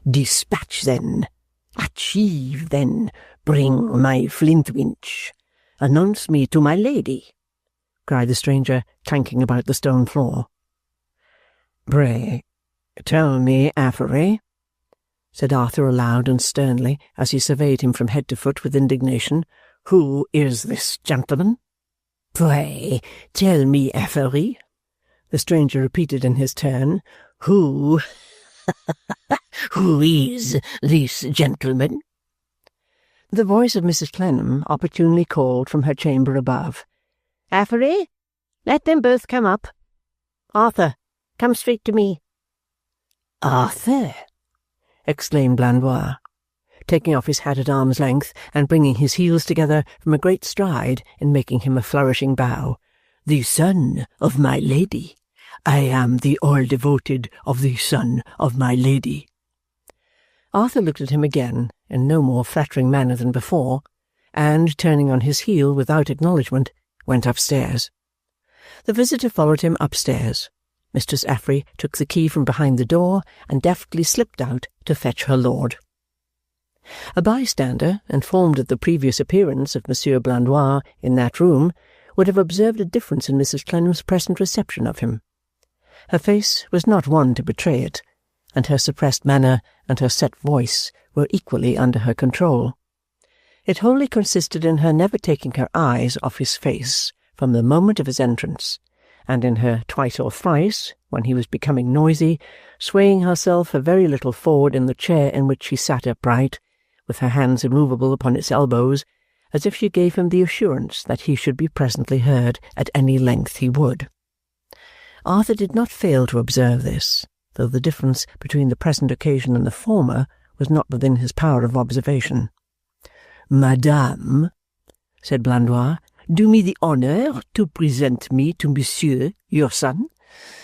Speaker 1: Dispatch, then. Achieve, then. Bring my Flintwinch. Announce me to my lady,
Speaker 2: cried the stranger, clanking about the stone floor.
Speaker 1: Pray, tell me, Affery, said Arthur aloud and sternly, as he surveyed him from head to foot with indignation, who is this gentleman? Pray, tell me, Affery, the stranger repeated in his turn, who is this gentleman?
Speaker 2: The voice of Mrs. Clennam opportunely called from her chamber above.
Speaker 3: Affery, let them both come up. Arthur, come straight to me.
Speaker 1: Arthur,
Speaker 2: exclaimed Blandois, taking off his hat at arm's length and bringing his heels together from a great stride in making him a flourishing bow.
Speaker 1: The son of my lady. I am the all-devoted of the son of my lady.
Speaker 2: Arthur looked at him again in no more flattering manner than before, and, turning on his heel without acknowledgment, went upstairs. The visitor followed him upstairs. Mistress Affery took the key from behind the door and deftly slipped out to fetch her lord. A bystander, informed of the previous appearance of Monsieur Blandois in that room, would have observed a difference in Mrs. Clennam's present reception of him. Her face was not one to betray it, and her suppressed manner and her set voice were equally under her control. It wholly consisted in her never taking her eyes off his face from the moment of his entrance, and in her twice or thrice, when he was becoming noisy, swaying herself a very little forward in the chair in which she sat upright, with her hands immovable upon its elbows, as if she gave him the assurance that he should be presently heard at any length he would. Arthur did not fail to observe this, though the difference between the present occasion and the former was not within his power of observation.
Speaker 1: Madame, said Blandois, do me the honour to present me to Monsieur, your son.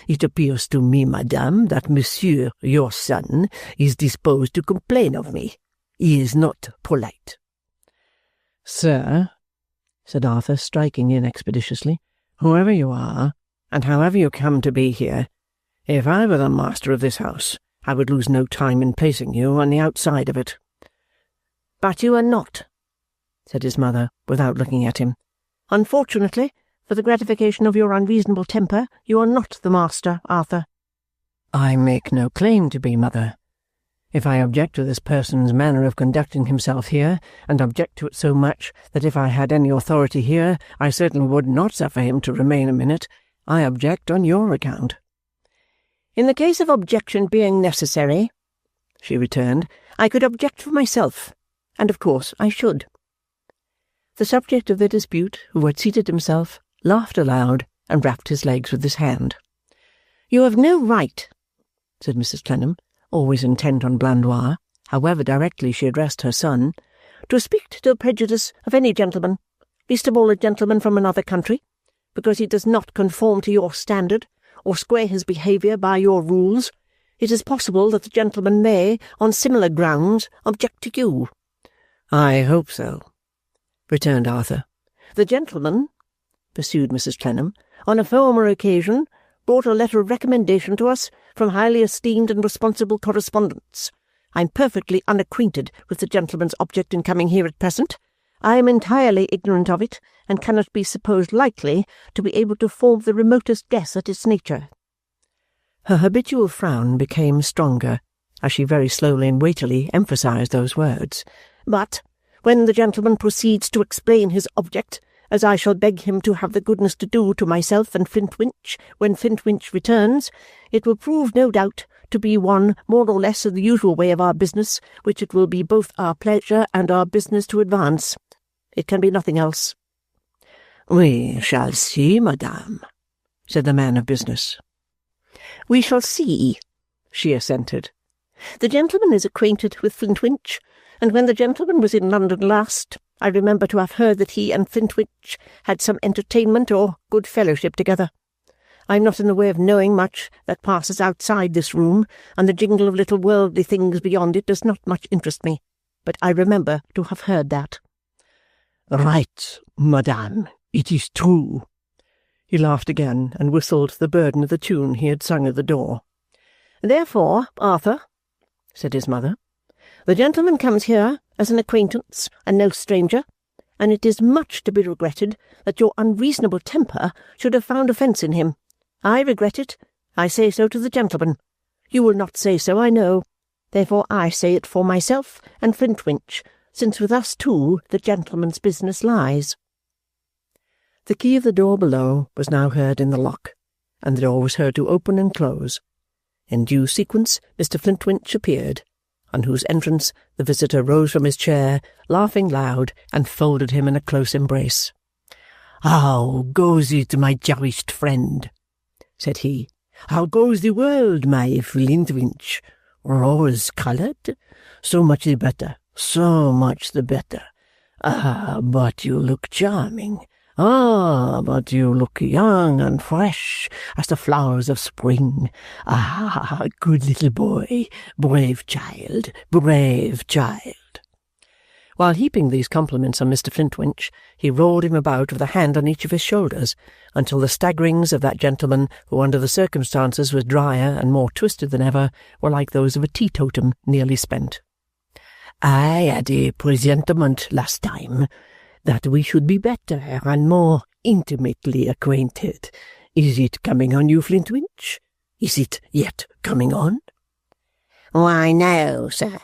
Speaker 1: It appears to me, madame, that Monsieur, your son, is disposed to complain of me. He is not polite.
Speaker 2: Sir, said Arthur, striking in expeditiously, whoever you are, and however you come to be here, if I were the master of this house, I would lose no time in placing you on the outside of it.
Speaker 3: But you are not,
Speaker 2: said his mother, without looking at him.
Speaker 3: Unfortunately, for the gratification of your unreasonable temper, you are not the master, Arthur.
Speaker 2: I make no claim to be, mother. If I object to this person's manner of conducting himself here, and object to it so much that if I had any authority here, I certainly would not suffer him to remain a minute, I object on your account.
Speaker 3: In the case of objection being necessary,
Speaker 2: she returned,
Speaker 3: I could object for myself, and of course I should.
Speaker 2: The subject of the dispute, who had seated himself, laughed aloud and rapped his legs with his hand.
Speaker 3: You have no right,
Speaker 2: said Mrs. Clennam, always intent on Blandois, however directly she addressed her son,
Speaker 3: to speak to the prejudice of any gentleman, least of all a gentleman from another country, because he does not conform to your standard, or square his behaviour by your rules. It is possible that the gentleman may, on similar grounds, object to you.
Speaker 2: I hope so, returned Arthur.
Speaker 3: The gentleman," pursued Mrs. Clennam, "on a former occasion brought a letter of recommendation to us from highly esteemed and responsible correspondents. I am perfectly unacquainted with the gentleman's object in coming here at present. I am entirely ignorant of it, and cannot be supposed likely to be able to form the remotest guess at its nature." Her habitual frown became stronger as she very slowly and weightily emphasized those words. "But when the gentleman proceeds to explain his object, as I shall beg him to have the goodness to do to myself and Flintwinch when Flintwinch returns, it will prove, no doubt, to be one more or less in the usual way of our business, which it will be both our pleasure and our business to advance. It can be nothing else."
Speaker 1: "We shall see, madame," said the man of business.
Speaker 3: "We shall see," she assented. "The gentleman is acquainted with Flintwinch, and when the gentleman was in London last, I remember to have heard that he and Flintwinch had some entertainment or good fellowship together. I am not in the way of knowing much that passes outside this room, and the jingle of little worldly things beyond it does not much interest me, but I remember to have heard that."
Speaker 1: "Right, madame, it is true." He laughed again and whistled the burden of the tune he had sung at the door.
Speaker 3: "Therefore, Arthur," said his mother, "the gentleman comes here as an acquaintance and no stranger, and it is much to be regretted that your unreasonable temper should have found offence in him. I regret it. I say so to the gentleman. You will not say so, I know. Therefore I say it for myself and Flintwinch, since with us too the gentleman's business lies."
Speaker 1: The key of the door below was now heard in the lock, and the door was heard to open and close. In due sequence Mr. Flintwinch appeared, on whose entrance the visitor rose from his chair, laughing loud, and folded him in a close embrace. "How goes it, my cherished friend?" said he. "How goes the world, my Flintwinch? Rose-coloured? So much the better, so much the better. Ah, but you look charming. Ah, but you look young and fresh as the flowers of spring. Ah, good little boy, brave child, brave child." While heaping these compliments on Mr. Flintwinch, he rolled him about with a hand on each of his shoulders, until the staggerings of that gentleman, who under the circumstances was drier and more twisted than ever, were like those of a teetotum nearly spent. "I had a presentiment last time that we should be better and more intimately acquainted. Is it coming on you, Flintwinch? Is it yet coming on?"
Speaker 3: "Why, no, sir,"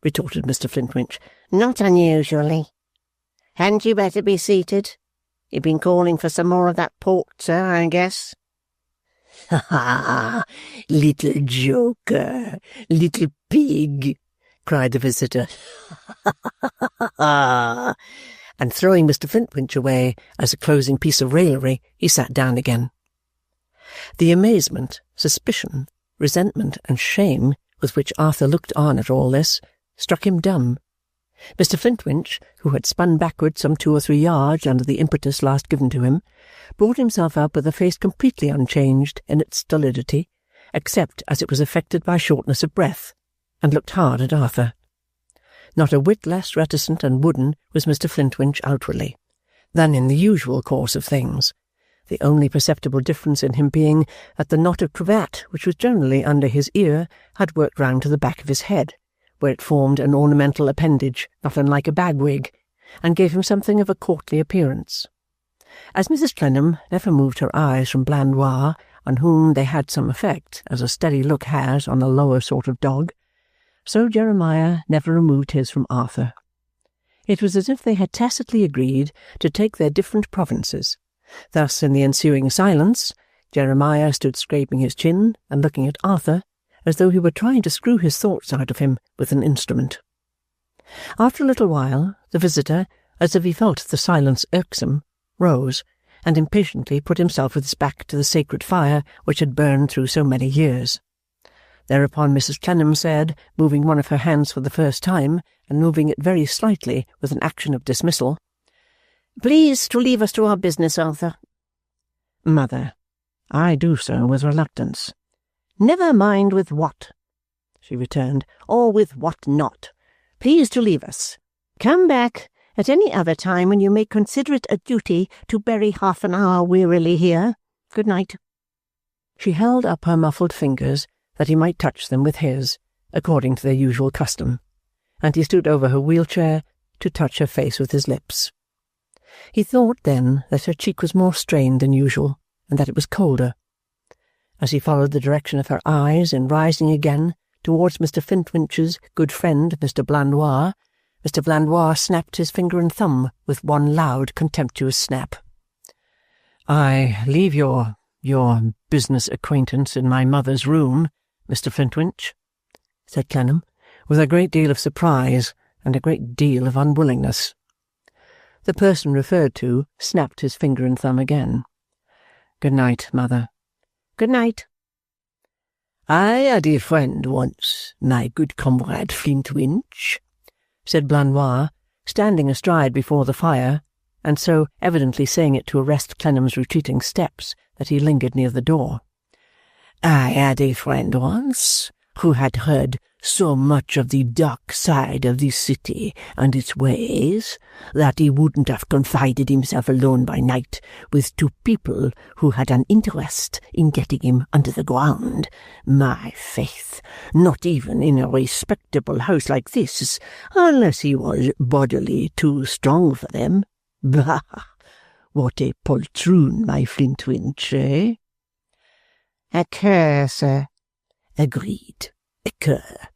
Speaker 3: retorted Mr. Flintwinch. "Not unusually. Hadn't you better be seated? You've been calling for some more of that port, sir, I guess."
Speaker 1: "Ha ha! Little joker, little pig!" cried the visitor. "Ha ha ha!" And throwing Mr. Flintwinch away as a closing piece of raillery, he sat down again. The amazement, suspicion, resentment, and shame with which Arthur looked on at all this struck him dumb. Mr. Flintwinch, who had spun backward some 2 or 3 yards under the impetus last given to him, brought himself up with a face completely unchanged in its stolidity, except as it was affected by shortness of breath, and looked hard at Arthur. Not a whit less reticent and wooden was Mr. Flintwinch outwardly than in the usual course of things, the only perceptible difference in him being that the knot of cravat which was generally under his ear had worked round to the back of his head, where it formed an ornamental appendage not unlike a bagwig, and gave him something of a courtly appearance. As Mrs. Clennam never moved her eyes from Blandois, on whom they had some effect, as a steady look has on a lower sort of dog, so Jeremiah never removed his from Arthur. It was as if they had tacitly agreed to take their different provinces. Thus, in the ensuing silence, Jeremiah stood scraping his chin and looking at Arthur, as though he were trying to screw his thoughts out of him with an instrument. After a little while, the visitor, as if he felt the silence irksome, rose, and impatiently put himself with his back to the sacred fire which had burned through so many years. Thereupon Mrs. Clennam said, moving one of her hands for the first time, and moving it very slightly with an action of dismissal, "Please to leave us to our business, Arthur." "Mother, I do so with reluctance."
Speaker 3: "Never mind with what," she returned, "or with what not. Please to leave us. Come back At any other time when you may consider it a duty to bury half an hour wearily here. Good night."
Speaker 2: She held up her muffled fingers that he might touch them with his, according to their usual custom, and he stood over her wheelchair to touch her face with his lips. He thought then that her cheek was more strained than usual, and that it was colder. As he followed the direction of her eyes in rising again towards Mr. Flintwinch's good friend, Mr. Blandois, Mr. Blandois snapped his finger and thumb with one loud, contemptuous snap. "I leave your business acquaintance in my mother's room, Mr. Flintwinch," said Clennam, with a great deal of surprise and a great deal of unwillingness. The person referred to snapped his finger and thumb again. "Good night, mother."
Speaker 3: "Good night."
Speaker 1: "I had a friend once, my good comrade Flintwinch," said Blandois, standing astride before the fire, and so evidently saying it to arrest Clennam's retreating steps that he lingered near the door. "I had a friend once who had heard so much of the dark side of the city and its ways that he wouldn't have confided himself alone by night with two people who had an interest in getting him under the ground. My faith, not even in a respectable house like this, unless he was bodily too strong for them. Bah! What a poltroon, my Flintwinch, eh?"
Speaker 3: "A cur, sir."
Speaker 1: "Agreed. A cur.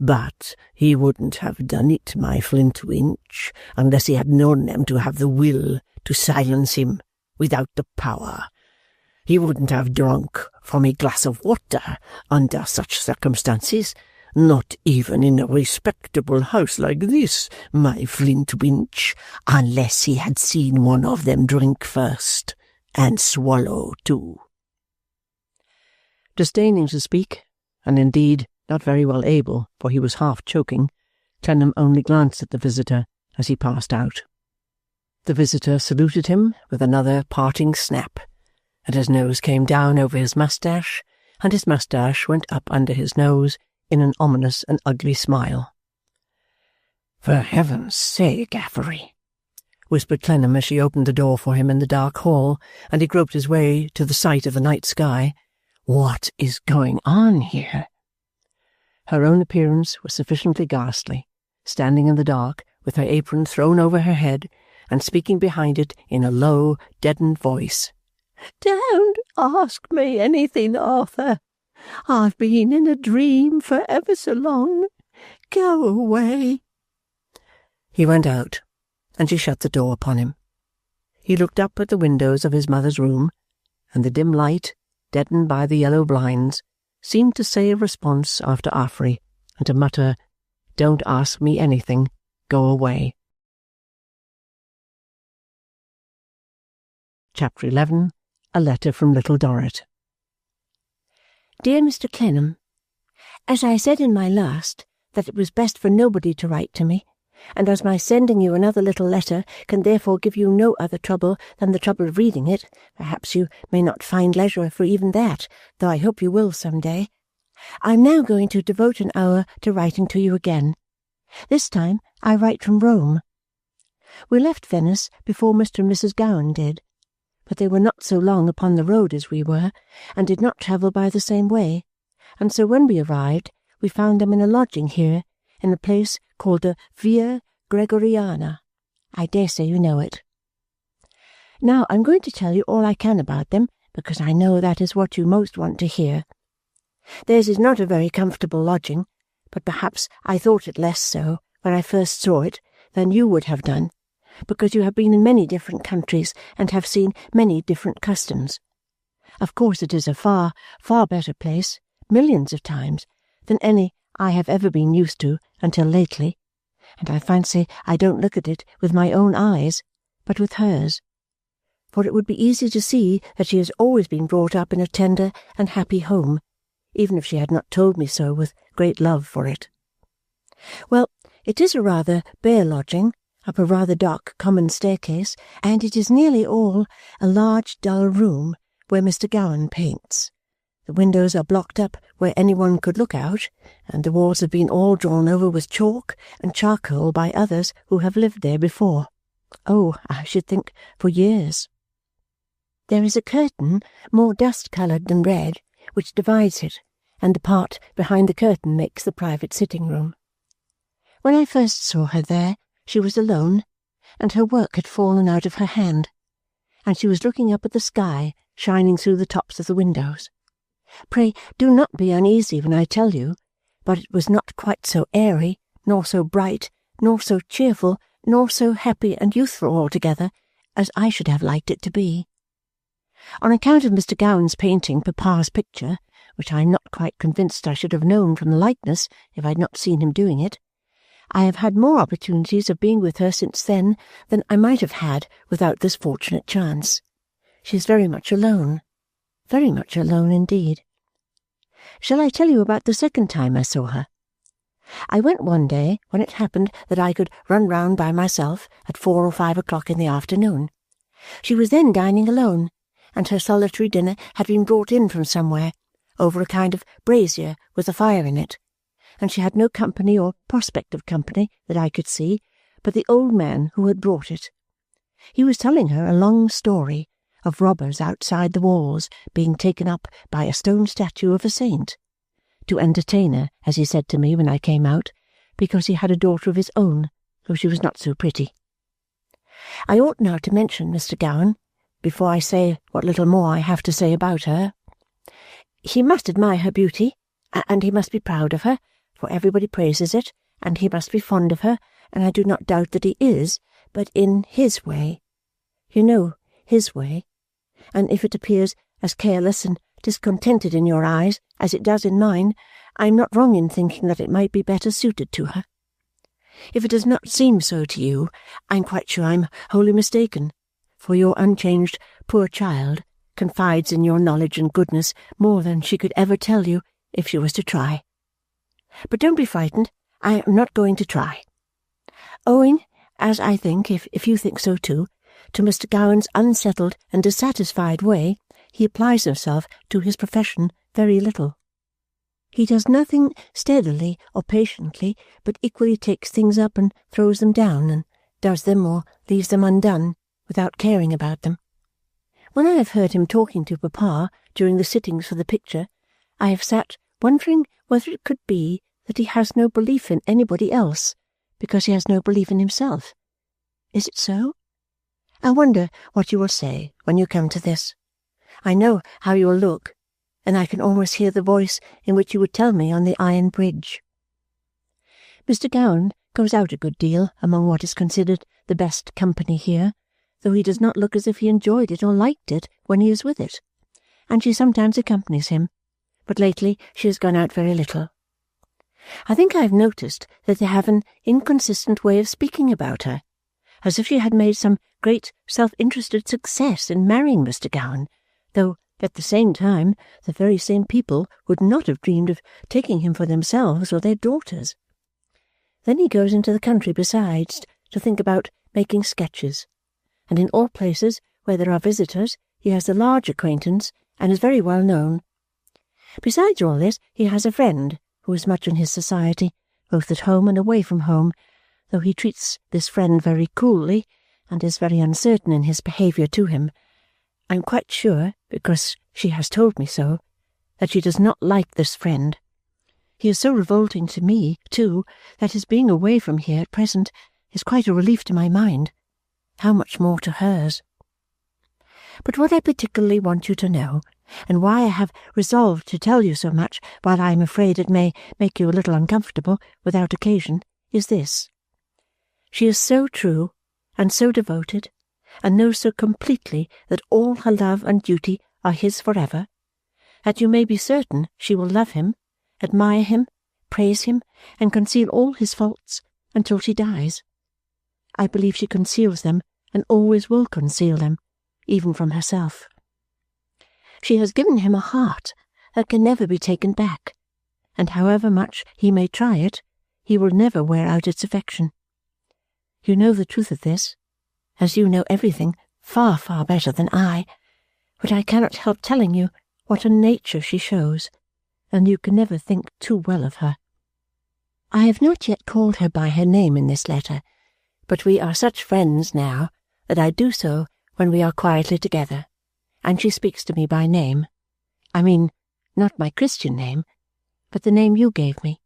Speaker 1: But he wouldn't have done it, my Flintwinch, unless he had known them to have the will to silence him without the power. He wouldn't have drunk from a glass of water under such circumstances, not even in a respectable house like this, my Flintwinch, unless he had seen one of them drink first, and swallow too."
Speaker 2: Disdaining to speak, and indeed not very well able, for he was half choking, Clennam only glanced at the visitor as he passed out. The visitor saluted him with another parting snap, and his nose came down over his moustache, and his moustache went up under his nose in an ominous and ugly smile. "For heaven's sake, Affery," whispered Clennam as she opened the door for him in the dark hall, and he groped his way to the sight of the night sky, "what is going on here?" Her own appearance was sufficiently ghastly, standing in the dark with her apron thrown over her head, and speaking behind it in a low, deadened voice.
Speaker 3: "Don't ask me anything, Arthur. I've been in a dream for ever so long. Go away."
Speaker 2: He went out, and she shut the door upon him. He looked up at the windows of his mother's room, and the dim light, deadened by the yellow blinds, seemed to say a response after Affery, and to mutter, "Don't ask me anything. Go away." Chapter 11. A Letter from Little Dorrit.
Speaker 4: Dear Mr. Clennam, as I said in my last that it was best for nobody to write to me, and as my sending you another little letter can therefore give you no other trouble than the trouble of reading it, perhaps you may not find leisure for even that, though I hope you will some day. I am now going to devote an hour to writing to you again. This time I write from Rome. We left Venice before Mr. and Mrs. Gowan did, but they were not so long upon the road as we were, and did not travel by the same way, and so when we arrived we found them in a lodging here, in a place called the Via Gregoriana. I dare say you know it. Now I'm going to tell you all I can about them, because I know that is what you most want to hear. Theirs is not a very comfortable lodging, but perhaps I thought it less so when I first saw it than you would have done, because you have been in many different countries and have seen many different customs. Of course it is a far, far better place, millions of times, than any I have ever been used to until lately, and I fancy I don't look at it with my own eyes, but with hers, for it would be easy to see that she has always been brought up in a tender and happy home, even if she had not told me so with great love for it. Well, it is a rather bare lodging, up a rather dark common staircase, and it is nearly all a large dull room where Mr. Gowan paints.
Speaker 3: The windows are blocked up where anyone could look out, and the walls have been all drawn over with chalk and charcoal by others who have lived there before. Oh, I should think for years. There is a curtain, more dust-coloured than red, which divides it, and the part behind the curtain makes the private sitting-room. When I first saw her there, she was alone, and her work had fallen out of her hand, and she was looking up at the sky shining through the tops of the windows. Pray do not be uneasy when I tell you, but it was not quite so airy, nor so bright, nor so cheerful, nor so happy and youthful altogether as I should have liked it to be. On account of Mr. Gowan's painting Papa's picture, which I am not quite convinced I should have known from the likeness if I had not seen him doing it, I have had more opportunities of being with her since then than I might have had without this fortunate chance. She is very much alone indeed. Shall I tell you about the second time I saw her? I went one day when it happened that I could run round by myself at 4 or 5 o'clock in the afternoon. She was then dining alone, and her solitary dinner had been brought in from somewhere, over a kind of brazier with a fire in it, and she had no company or prospect of company that I could see but the old man who had brought it. He was telling her a long story of robbers outside the walls being taken up by a stone statue of a saint, to entertain her, as he said to me when I came out, because he had a daughter of his own, though she was not so pretty. I ought now to mention Mr. Gowan, before I say what little more I have to say about her. He must admire her beauty, and he must be proud of her, for everybody praises it, and he must be fond of her, and I do not doubt that he is, but in his way. You know, his way, and if it appears as careless and discontented in your eyes as it does in mine, I am not wrong in thinking that it might be better suited to her. If it does not seem so to you, I am quite sure I am wholly mistaken, for your unchanged poor child confides in your knowledge and goodness more than she could ever tell you if she was to try. But don't be frightened, I am not going to try. Owing, as I think, if you think so too, to Mr. Gowan's unsettled and dissatisfied way, he applies himself to his profession very little. He does nothing steadily or patiently, but equally takes things up and throws them down, and does them or leaves them undone, without caring about them. When I have heard him talking to Papa during the sittings for the picture, I have sat wondering whether it could be that he has no belief in anybody else, because he has no belief in himself. Is it so? I wonder what you will say when you come to this. I know how you will look, and I can almost hear the voice in which you would tell me on the iron bridge. Mr. Gowan goes out a good deal among what is considered the best company here, though he does not look as if he enjoyed it or liked it when he is with it, and she sometimes accompanies him, but lately she has gone out very little. I think I have noticed that they have an inconsistent way of speaking about her, as if she had made some great self-interested success in marrying Mr. Gowan, though at the same time the very same people would not have dreamed of taking him for themselves or their daughters. Then he goes into the country besides to think about making sketches, and in all places where there are visitors he has a large acquaintance and is very well known. Besides all this, he has a friend who is much in his society, both at home and away from home, though he treats this friend very coolly, and is very uncertain in his behaviour to him. I am quite sure, because she has told me so, that she does not like this friend. He is so revolting to me, too, that his being away from here at present is quite a relief to my mind. How much more to hers? But what I particularly want you to know, and why I have resolved to tell you so much while I am afraid it may make you a little uncomfortable without occasion, is this. She is so true and so devoted, and knows so completely that all her love and duty are his for ever, that you may be certain she will love him, admire him, praise him, and conceal all his faults until she dies. I believe she conceals them and always will conceal them, even from herself. She has given him a heart that can never be taken back, and however much he may try it, he will never wear out its affection. You know the truth of this, as you know everything far, far better than I, but I cannot help telling you what a nature she shows, and you can never think too well of her. I have not yet called her by her name in this letter, but we are such friends now that I do so when we are quietly together, and she speaks to me by name. I mean, not my Christian name, but the name you gave me.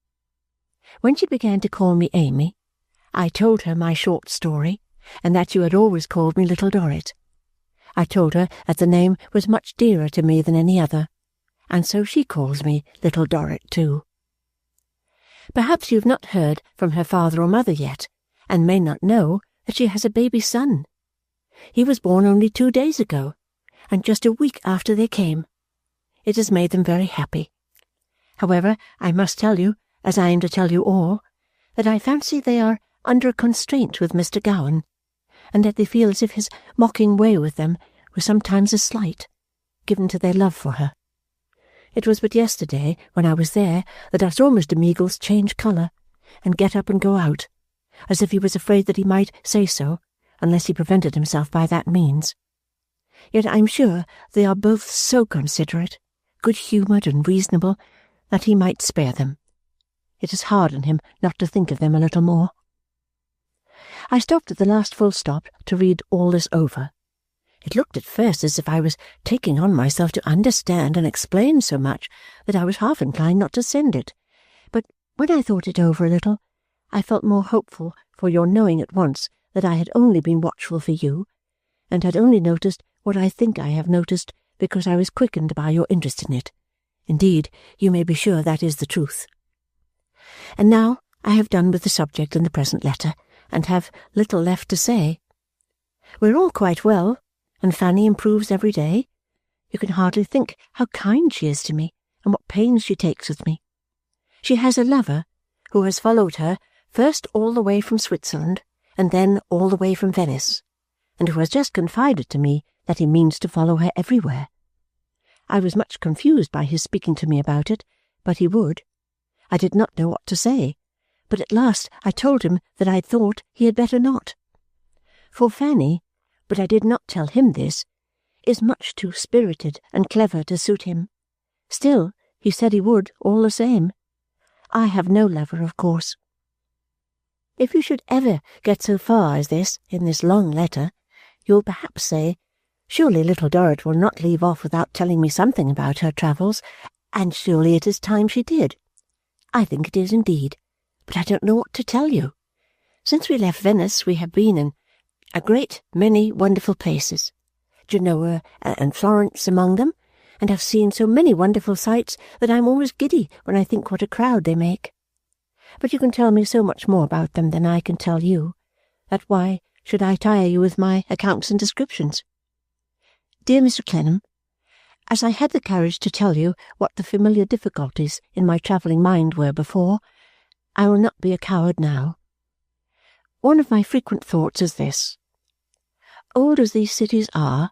Speaker 3: When she began to call me Amy, I told her my short story, and that you had always called me Little Dorrit. I told her that the name was much dearer to me than any other, and so she calls me Little Dorrit too. Perhaps you have not heard from her father or mother yet, and may not know that she has a baby son. He was born only 2 days ago, and just a week after they came. It has made them very happy. However, I must tell you, as I am to tell you all, that I fancy they are under a constraint with Mr. Gowan, and that they feel as if his mocking way with them was sometimes a slight, given to their love for her. It was but yesterday, when I was there, that I saw Mr. Meagles change colour, and get up and go out, as if he was afraid that he might say so, unless he prevented himself by that means. Yet I am sure they are both so considerate, good-humoured, and reasonable, that he might spare them. It is hard on him not to think of them a little more. I stopped at the last full stop to read all this over. It looked at first as if I was taking on myself to understand and explain so much that I was half inclined not to send it. But when I thought it over a little, I felt more hopeful for your knowing at once that I had only been watchful for you, and had only noticed what I think I have noticed because I was quickened by your interest in it. Indeed, you may be sure that is the truth. And now I have done with the subject in the present letter, and have little left to say. We're all quite well, and Fanny improves every day. You can hardly think how kind she is to me, and what pains she takes with me. She has a lover, who has followed her first all the way from Switzerland, and then all the way from Venice, and who has just confided to me that he means to follow her everywhere. I was much confused by his speaking to me about it, but he would. I did not know what to say, but at last I told him that I thought he had better not. For Fanny, but I did not tell him this, is much too spirited and clever to suit him. Still, he said he would, all the same. I have no lover, of course. If you should ever get so far as this in this long letter, you will perhaps say, surely Little Dorrit will not leave off without telling me something about her travels, and surely it is time she did. I think it is indeed, but I don't know what to tell you. Since we left Venice we have been in a great many wonderful places, Genoa and Florence among them, and have seen so many wonderful sights that I am always giddy when I think what a crowd they make. But you can tell me so much more about them than I can tell you, that why should I tire you with my accounts and descriptions? Dear Mr. Clennam, as I had the courage to tell you what the familiar difficulties in my travelling mind were before, I will not be a coward now. One of my frequent thoughts is this. Old as these cities are,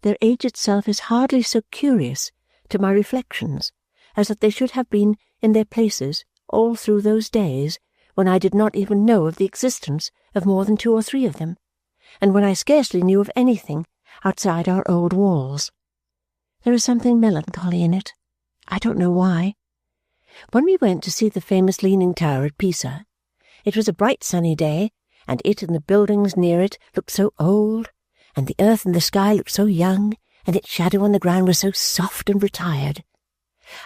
Speaker 3: their age itself is hardly so curious to my reflections as that they should have been in their places all through those days when I did not even know of the existence of more than 2 or 3 of them, and when I scarcely knew of anything outside our old walls. There is something melancholy in it. I don't know why. When we went to see the famous Leaning Tower at Pisa, it was a bright sunny day, and it and the buildings near it looked so old, and the earth and the sky looked so young, and its shadow on the ground was so soft and retired.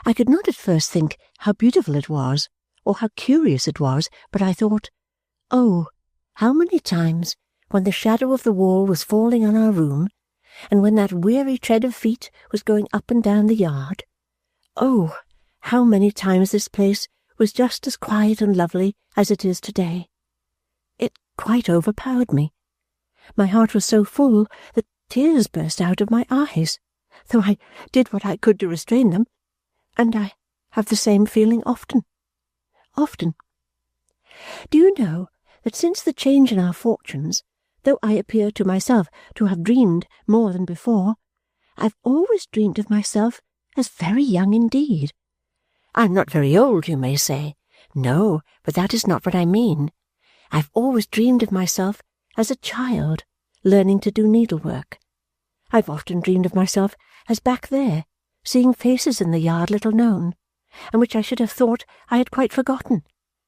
Speaker 3: I could not at first think how beautiful it was, or how curious it was, but I thought, oh, how many times, when the shadow of the wall was falling on our room, and when that weary tread of feet was going up and down the yard, oh, how many times this place was just as quiet and lovely as it is today. It quite overpowered me. My heart was so full that tears burst out of my eyes, though I did what I could to restrain them, and I have the same feeling often. Often. Do you know that since the change in our fortunes, though I appear to myself to have dreamed more than before, I've always dreamed of myself as very young indeed. I'm not very old, you may say. No, but that is not what I mean. I've always dreamed of myself as a child, learning to do needlework. I've often dreamed of myself as back there,
Speaker 4: seeing faces in the yard little known, and which I should have thought I had quite forgotten.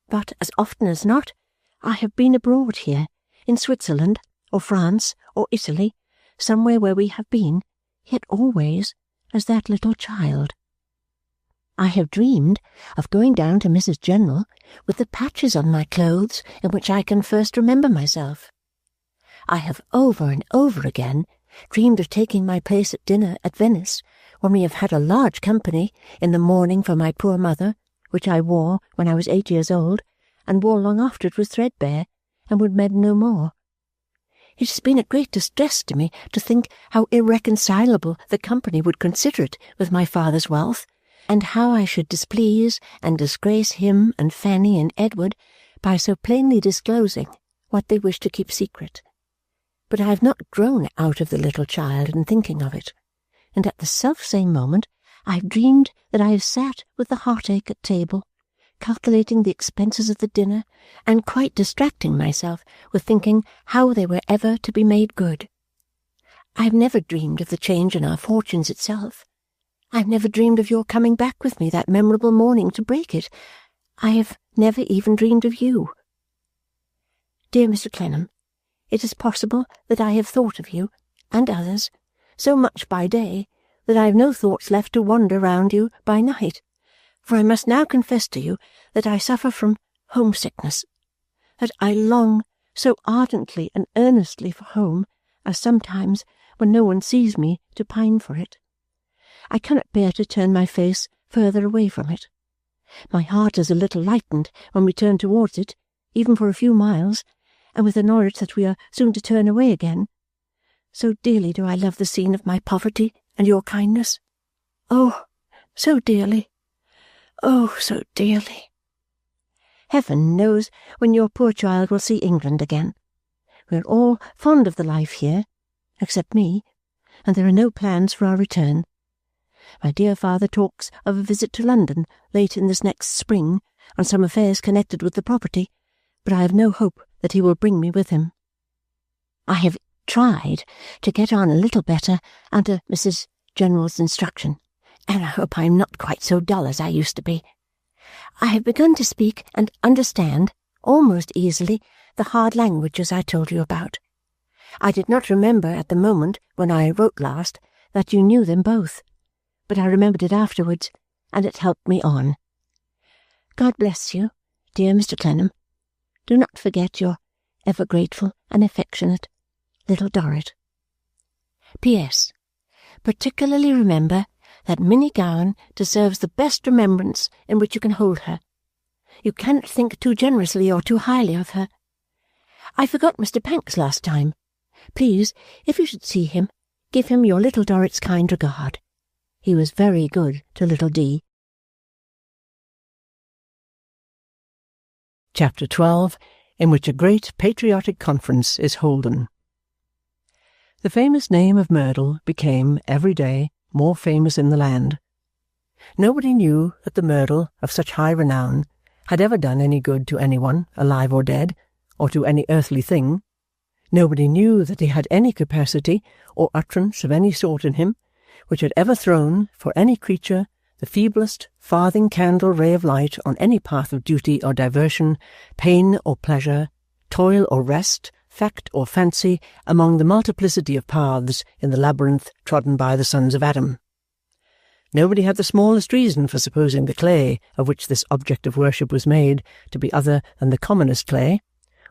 Speaker 4: But, as often as not, I have been abroad here, in Switzerland, or France, or Italy, somewhere where we have been, yet always as that little child. I have dreamed of going down to Mrs. General with the patches on my clothes in which I can first remember myself. I have over and over again dreamed of taking my place at dinner at Venice, when we have had a large company, in the mourning for my poor mother, which I wore when I was 8 years old, and wore long after it was threadbare, and would mend no more. It has been a great distress to me to think how irreconcilable the company would consider it with my father's wealth, and how I should displease and disgrace him and Fanny and Edward by so plainly disclosing what they wish to keep secret. But I have not grown out of the little child in thinking of it, and at the self-same moment I have dreamed that I have sat with the heartache at table, calculating the expenses of the dinner, and quite distracting myself with thinking how they were ever to be made good. I have never dreamed of the change in our fortunes itself. I have never dreamed of your coming back with me that memorable morning to break it. I have never even dreamed of you. Dear Mr. Clennam, it is possible that I have thought of you, and others, so much by day that I have no thoughts left to wander round you by night, for I must now confess to you that I suffer from homesickness, that I long so ardently and earnestly for home as sometimes, when no one sees me, to pine for it. I cannot bear to turn my face further away from it. My heart is a little lightened when we turn towards it, even for a few miles, and with the knowledge that we are soon to turn away again. So dearly do I love the scene of my poverty and your kindness. Oh, so dearly! Oh, so dearly! Heaven knows when your poor child will see England again. We are all fond of the life here, except me, and there are no plans for our return. My dear father talks of a visit to London late in this next spring on some affairs connected with the property, but I have no hope that he will bring me with him. I have tried to get on a little better under Mrs. General's instruction, and I hope I am not quite so dull as I used to be. I have begun to speak and understand, almost easily, the hard languages I told you about. I did not remember at the moment when I wrote last that you knew them both, but I remembered it afterwards, and it helped me on. God bless you, dear Mr. Clennam. Do not forget your ever grateful and affectionate little Dorrit. P.S. Particularly remember that Minnie Gowan deserves the best remembrance in which you can hold her. You cannot think too generously or too highly of her. I forgot Mr. Pancks last time. Please, if you should see him, give him your little Dorrit's kind regard. He was very good to little D.
Speaker 1: Chapter 12, in which a great patriotic conference is holden. The famous name of Merdle became, every day, more famous in the land. Nobody knew that the Merdle of such high renown had ever done any good to anyone, alive or dead, or to any earthly thing. Nobody knew that he had any capacity or utterance of any sort in him, which had ever thrown, for any creature, the feeblest farthing-candle ray of light on any path of duty or diversion, pain or pleasure, toil or rest, fact or fancy, among the multiplicity of paths in the labyrinth trodden by the sons of Adam. Nobody had the smallest reason for supposing the clay of which this object of worship was made to be other than the commonest clay,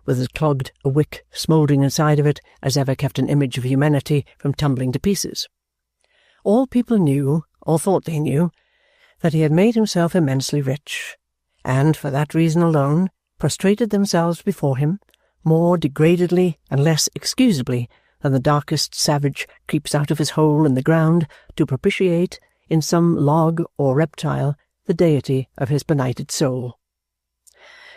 Speaker 1: with as clogged a wick smouldering inside of it as ever kept an image of humanity from tumbling to pieces. All people knew, or thought they knew, that he had made himself immensely rich, and, for that reason alone, prostrated themselves before him, more degradedly and less excusably than the darkest savage creeps out of his hole in the ground to propitiate, in some log or reptile, the deity of his benighted soul.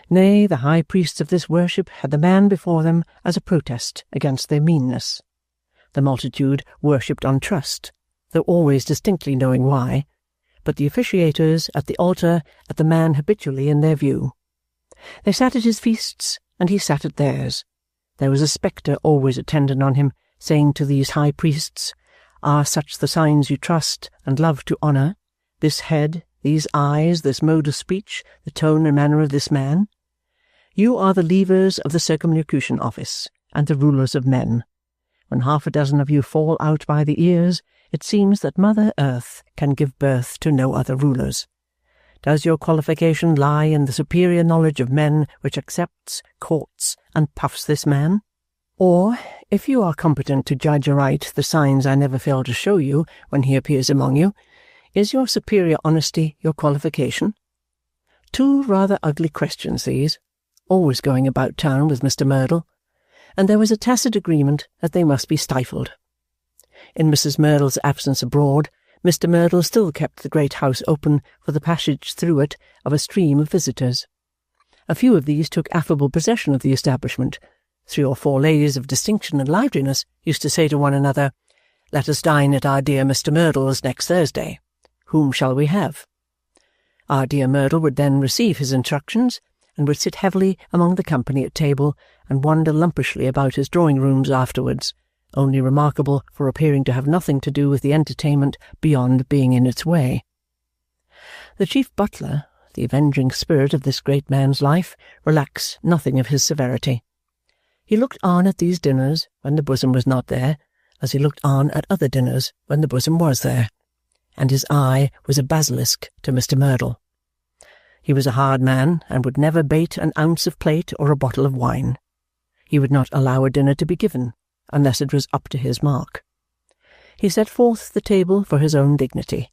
Speaker 1: Nay, the high priests of this worship had the man before them as a protest against their meanness. The multitude worshipped on trust, though always distinctly knowing why, but the officiators at the altar at the man habitually in their view. They sat at his feasts, and he sat at theirs. There was a spectre always attendant on him, saying to these high priests, are such the signs you trust and love to honour, this head, these eyes, this mode of speech, the tone and manner of this man? You are the levers of the Circumlocution Office, and the rulers of men. When 6 of you fall out by the ears, it seems that Mother Earth can give birth to no other rulers. Does your qualification lie in the superior knowledge of men which accepts, courts, and puffs this man? Or, if you are competent to judge aright the signs I never fail to show you when he appears among you, is your superior honesty your qualification? 2 rather ugly questions these, always going about town with Mr. Merdle, and there was a tacit agreement that they must be stifled. In Mrs. Merdle's absence abroad, Mr. Merdle still kept the great house open for the passage through it of a stream of visitors. A few of these took affable possession of the establishment. 3 or 4 ladies of distinction and liveliness used to say to one another, "Let us dine at our dear Mr. Merdle's next Thursday. Whom shall we have?" Our dear Merdle would then receive his instructions, and would sit heavily among the company at table, and wander lumpishly about his drawing-rooms afterwards, only remarkable for appearing to have nothing to do with the entertainment beyond being in its way. The chief butler, the avenging spirit of this great man's life, relaxed nothing of his severity. He looked on at these dinners when the bosom was not there, as he looked on at other dinners when the bosom was there, and his eye was a basilisk to Mr. Merdle. He was a hard man, and would never bate an ounce of plate or a bottle of wine. He would not allow a dinner to be given, unless it was up to his mark. He set forth the table for his own dignity.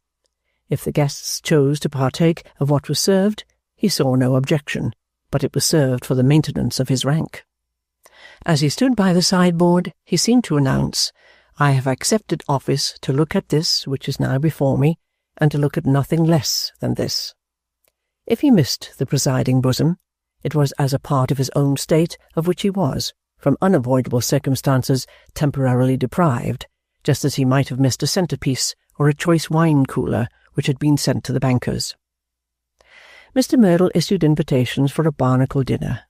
Speaker 1: If the guests chose to partake of what was served, he saw no objection, but it was served for the maintenance of his rank. As he stood by the sideboard, he seemed to announce, "I have accepted office to look at this which is now before me, and to look at nothing less than this." If he missed the presiding bosom, it was as a part of his own state of which he was, from unavoidable circumstances, temporarily deprived, just as he might have missed a centrepiece or a choice wine-cooler which had been sent to the bankers. Mr. Merdle issued invitations for a Barnacle dinner.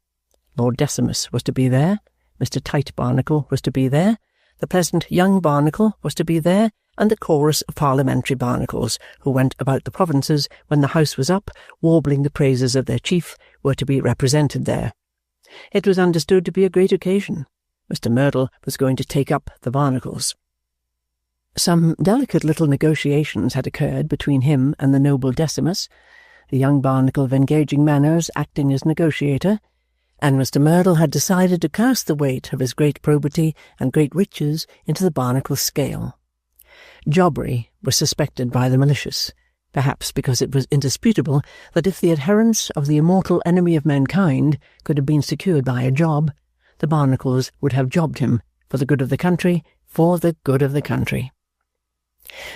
Speaker 1: Lord Decimus was to be there, Mr. Tite Barnacle was to be there, the pleasant young Barnacle was to be there, and the chorus of parliamentary Barnacles, who went about the provinces when the house was up, warbling the praises of their chief, were to be represented there. It was understood to be a great occasion. Mr. Merdle was going to take up the Barnacles. Some delicate little negotiations had occurred between him and the noble Decimus, the young Barnacle of engaging manners acting as negotiator, and Mr. Merdle had decided to cast the weight of his great probity and great riches into the Barnacle scale. Jobbery was suspected by the malicious, perhaps because it was indisputable that if the adherence of the immortal enemy of mankind could have been secured by a job, the Barnacles would have jobbed him for the good of the country, for the good of the country.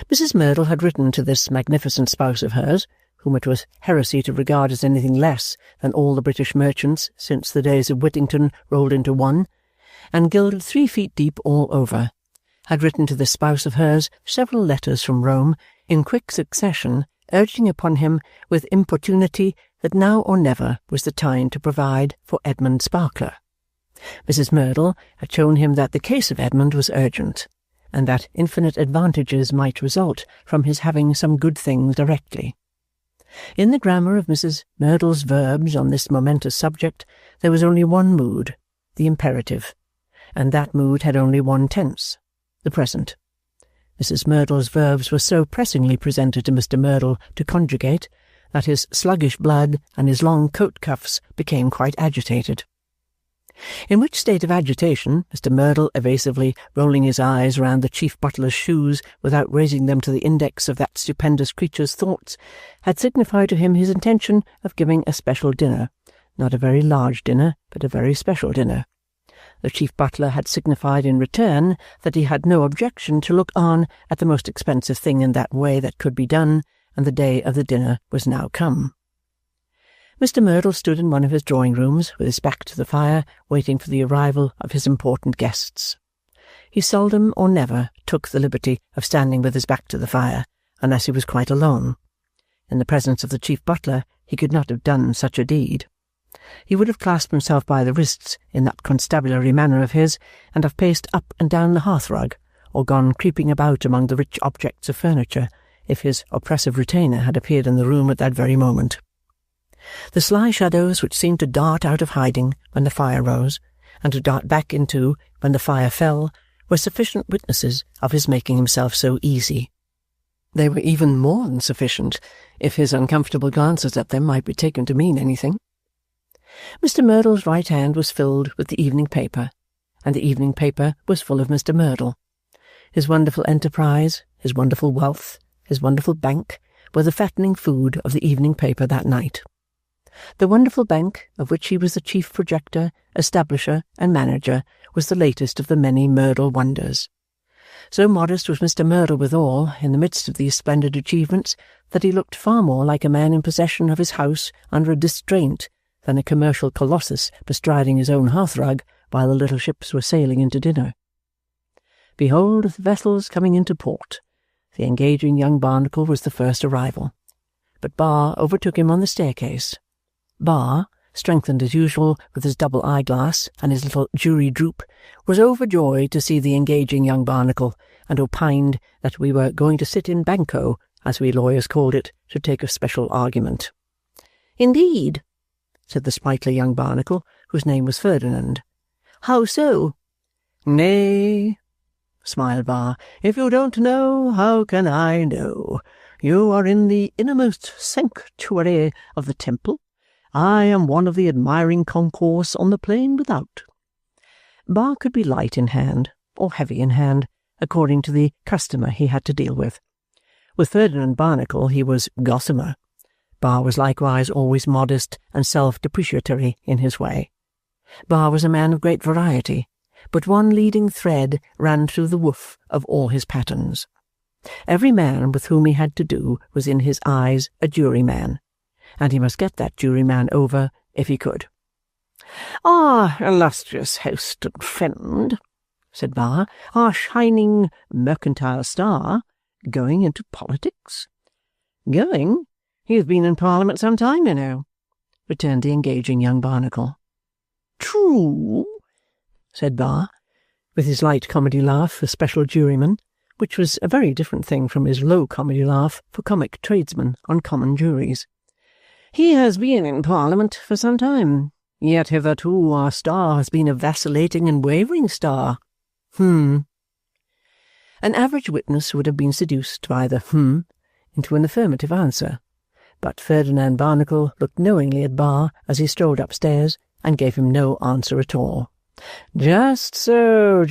Speaker 1: Mrs. Merdle had written to this magnificent spouse of hers, whom it was heresy to regard as anything less than all the British merchants since the days of Whittington rolled into one, and gilded 3 feet deep all over, had written to this spouse of hers several letters from Rome in quick succession, urging upon him with importunity that now or never was the time to provide for Edmund Sparkler. Mrs. Merdle had shown him that the case of Edmund was urgent, and that infinite advantages might result from his having some good things directly. In the grammar of Mrs. Merdle's verbs on this momentous subject there was only one mood, the imperative, and that mood had only one tense, the present. Mrs. Merdle's verbs were so pressingly presented to Mr. Merdle to conjugate that his sluggish blood and his long coat cuffs became quite agitated. In which state of agitation, Mr. Merdle, evasively rolling his eyes round the chief butler's shoes without raising them to the index of that stupendous creature's thoughts, had signified to him his intention of giving a special dinner, not a very large dinner, but a very special dinner. The chief butler had signified in return that he had no objection to look on at the most expensive thing in that way that could be done, and the day of the dinner was now come. Mr. Merdle stood in one of his drawing-rooms, with his back to the fire, waiting for the arrival of his important guests. He seldom or never took the liberty of standing with his back to the fire, unless he was quite alone. In the presence of the chief butler he could not have done such a deed. He would have clasped himself by the wrists in that constabulary manner of his, and have paced up and down the hearth-rug, or gone creeping about among the rich objects of furniture, if his oppressive retainer had appeared in the room at that very moment. The sly shadows which seemed to dart out of hiding when the fire rose, and to dart back into when the fire fell, were sufficient witnesses of his making himself so easy. They were even more than sufficient, if his uncomfortable glances at them might be taken to mean anything. Mr. Merdle's right hand was filled with the evening paper, and the evening paper was full of Mr. Merdle. His wonderful enterprise, his wonderful wealth, his wonderful bank, were the fattening food of the evening paper that night. The wonderful bank, of which he was the chief projector, establisher, and manager, was the latest of the many Merdle wonders. So modest was Mr. Merdle withal, in the midst of these splendid achievements, that he looked far more like a man in possession of his house under a distraint than a commercial colossus bestriding his own hearthrug while the little ships were sailing into dinner. Behold the vessels coming into port. The engaging young Barnacle was the first arrival, but Bar overtook him on the staircase. Bar, strengthened as usual with his double eyeglass and his little jury droop, was overjoyed to see the engaging young Barnacle, and opined that we were going to sit in banco, as we lawyers called it, to take a special argument. "Indeed," said the sprightly young Barnacle, whose name was Ferdinand. "How so?" "Nay," smiled Bar, "if you don't know, how can I know? You are in the innermost sanctuary of the temple. I am one of the admiring concourse on the plain without." Bar could be light in hand, or heavy in hand, according to the customer he had to deal with. With Ferdinand Barnacle he was gossamer. Bar was likewise always modest and self-depreciatory in his way. Bar was a man of great variety, but one leading thread ran through the woof of all his patterns. Every man with whom he had to do was in his eyes a juryman, and he must get that juryman over if he could. "Our illustrious host and friend," said Bar, "our shining mercantile star, going into politics?" "Going? He has been in Parliament some time, you know," returned the engaging young Barnacle. "True," said Bar, with his light comedy laugh for special jurymen, which was a very different thing from his low comedy laugh for comic tradesmen on common juries. "He has been in Parliament for some time, yet hitherto our star has been a vacillating and wavering star." An average witness would have been seduced by the into an affirmative answer, but Ferdinand Barnacle looked knowingly at Bar as he strolled upstairs, and gave him no answer at all. "Just so,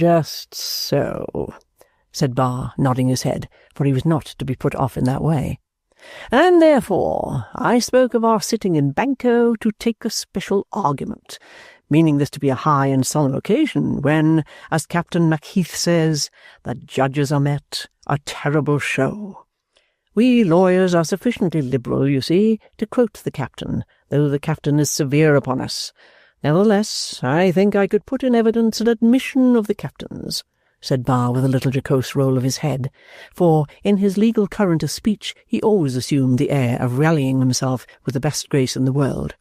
Speaker 1: said Bar, nodding his head, for he was not to be put off in that way. "And therefore I spoke of our sitting in banco to take a special argument, meaning this to be a high and solemn occasion, when, as Captain Macheath says, the judges are met, a terrible show. We lawyers are sufficiently liberal, you see, to quote the captain, though the captain is severe upon us. Nevertheless, I think I could put in evidence an admission of the captain's," said Bar with a little jocose roll of his head, for in his legal current of speech he always assumed the air of rallying himself with the best grace in the world.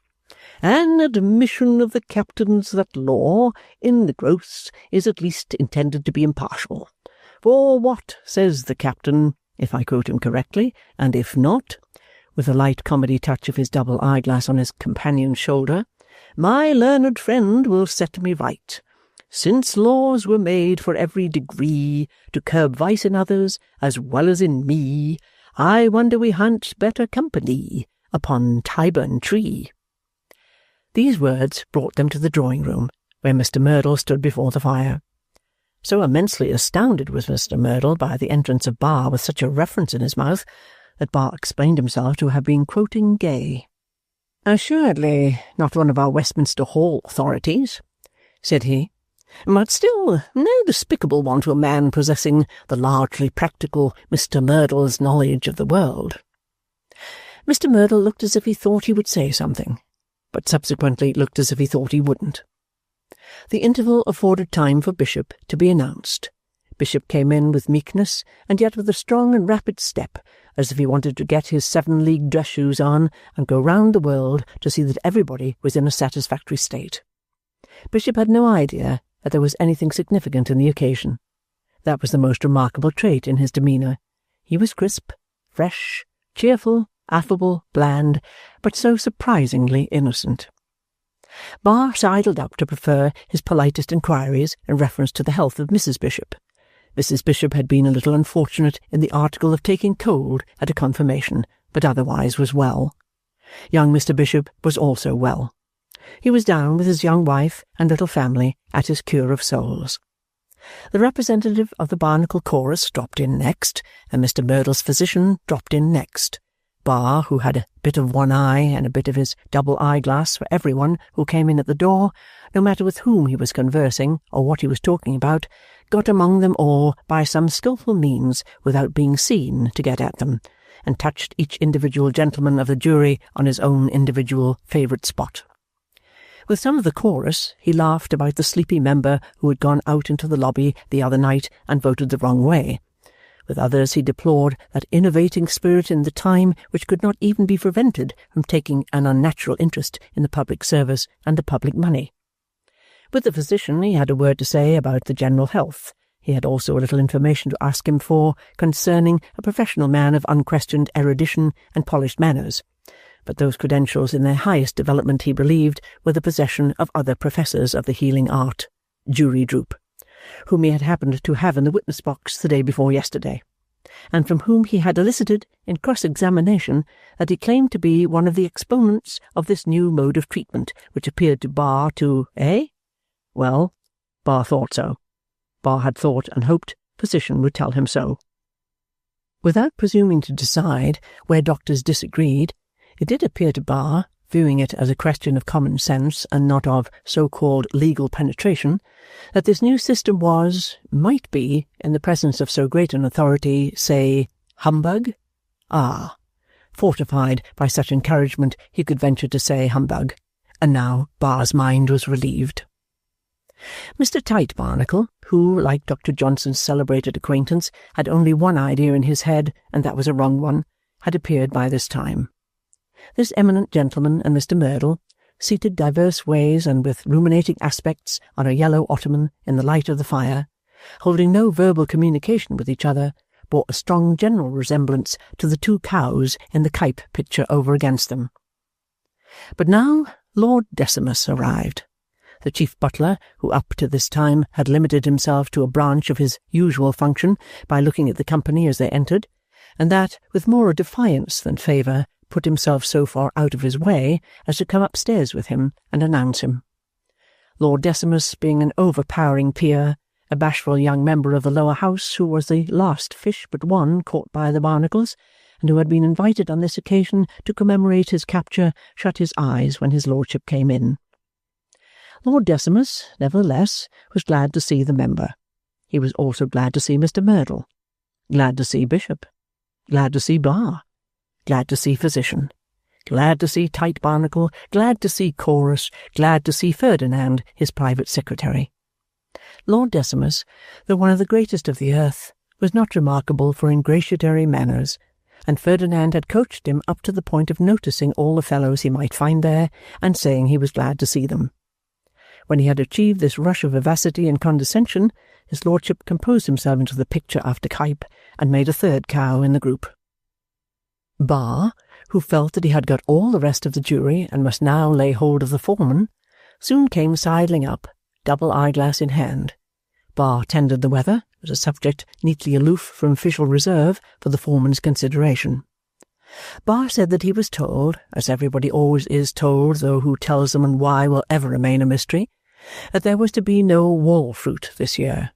Speaker 1: "An admission of the captain's that law, in the gross, is at least intended to be impartial. For what says the captain, if I quote him correctly, and if not," with a light comedy touch of his double eyeglass on his companion's shoulder, "my learned friend will set me right. Since laws were made for every degree, to curb vice in others as well as in me, I wonder we ha'n't better company upon Tyburn Tree." These words brought them to the drawing-room, where Mr. Merdle stood before the fire. So immensely astounded was Mr. Merdle by the entrance of Bar with such a reference in his mouth, that Bar explained himself to have been quoting Gay. "Assuredly not one of our Westminster Hall authorities," said he, "but still no despicable one to a man possessing the largely practical Mr. Merdle's knowledge of the world." Mr. Merdle looked as if he thought he would say something, but subsequently looked as if he thought he wouldn't. The interval afforded time for Bishop to be announced. Bishop came in with meekness, and yet with a strong and rapid step, as if he wanted to get his 7-league dress shoes on and go round the world to see that everybody was in a satisfactory state. Bishop had no idea that there was anything significant in the occasion. That was the most remarkable trait in his demeanour. He was crisp, fresh, cheerful, affable, bland, but so surprisingly innocent. Bar sidled up to prefer his politest inquiries in reference to the health of Mrs. Bishop. Mrs. Bishop had been a little unfortunate in the article of taking cold at a confirmation, but otherwise was well. Young Mr. Bishop was also well. He was down with his young wife and little family at his cure of souls. The representative of the Barnacle chorus dropped in next, and Mr. Merdle's physician dropped in next. Bar, who had a bit of one eye and a bit of his double eyeglass for everyone who came in at the door, no matter with whom he was conversing or what he was talking about, got among them all by some skilful means without being seen to get at them, and touched each individual gentleman of the jury on his own individual favourite spot. With some of the chorus, he laughed about the sleepy member who had gone out into the lobby the other night and voted the wrong way. With others he deplored that innovating spirit in the time which could not even be prevented from taking an unnatural interest in the public service and the public money. With the physician he had a word to say about the general health. He had also a little information to ask him for concerning a professional man of unquestioned erudition and polished manners. But those credentials in their highest development, he believed, were the possession of other professors of the healing art, Jury Droop, whom he had happened to have in the witness box the day before yesterday, and from whom he had elicited, in cross-examination, that he claimed to be one of the exponents of this new mode of treatment, which appeared to Bar to, Well, Bar thought so. Bar had thought and hoped physician would tell him so. Without presuming to decide where doctors disagreed, it did appear to Bar, viewing it as a question of common sense and not of so-called legal penetration, that this new system might be, in the presence of so great an authority, say, humbug? Fortified by such encouragement, he could venture to say humbug, and now Bar's mind was relieved. Mr. Tite Barnacle, who, like Dr. Johnson's celebrated acquaintance, had only one idea in his head, and that was a wrong one, had appeared by this time. This eminent gentleman and Mr. Merdle, seated diverse ways and with ruminating aspects on a yellow ottoman in the light of the fire, holding no verbal communication with each other, bore a strong general resemblance to the two cows in the Cuyp picture over against them. But now Lord Decimus arrived. The chief butler, who up to this time had limited himself to a branch of his usual function by looking at the company as they entered, and that with more defiance than favour, put himself so far out of his way as to come upstairs with him and announce him. Lord Decimus, being an overpowering peer, a bashful young member of the lower house, who was the last fish but one caught by the Barnacles, and who had been invited on this occasion to commemorate his capture, shut his eyes when his lordship came in. Lord Decimus, nevertheless, was glad to see the member. He was also glad to see Mr. Merdle, glad to see Bishop, glad to see Bar, glad to see physician, glad to see Tite Barnacle, glad to see chorus, glad to see Ferdinand, his private secretary. Lord Decimus, though one of the greatest of the earth, was not remarkable for ingratiatory manners, and Ferdinand had coached him up to the point of noticing all the fellows he might find there, and saying he was glad to see them. When he had achieved this rush of vivacity and condescension, his lordship composed himself into the picture after Cuyp, and made a third cow in the group. Bar, who felt that he had got all the rest of the jury and must now lay hold of the foreman, soon came sidling up, double eyeglass in hand. Bar tendered the weather, as a subject neatly aloof from official reserve for the foreman's consideration. Bar said that he was told, as everybody always is told, though who tells them and why will ever remain a mystery, that there was to be no wall fruit this year.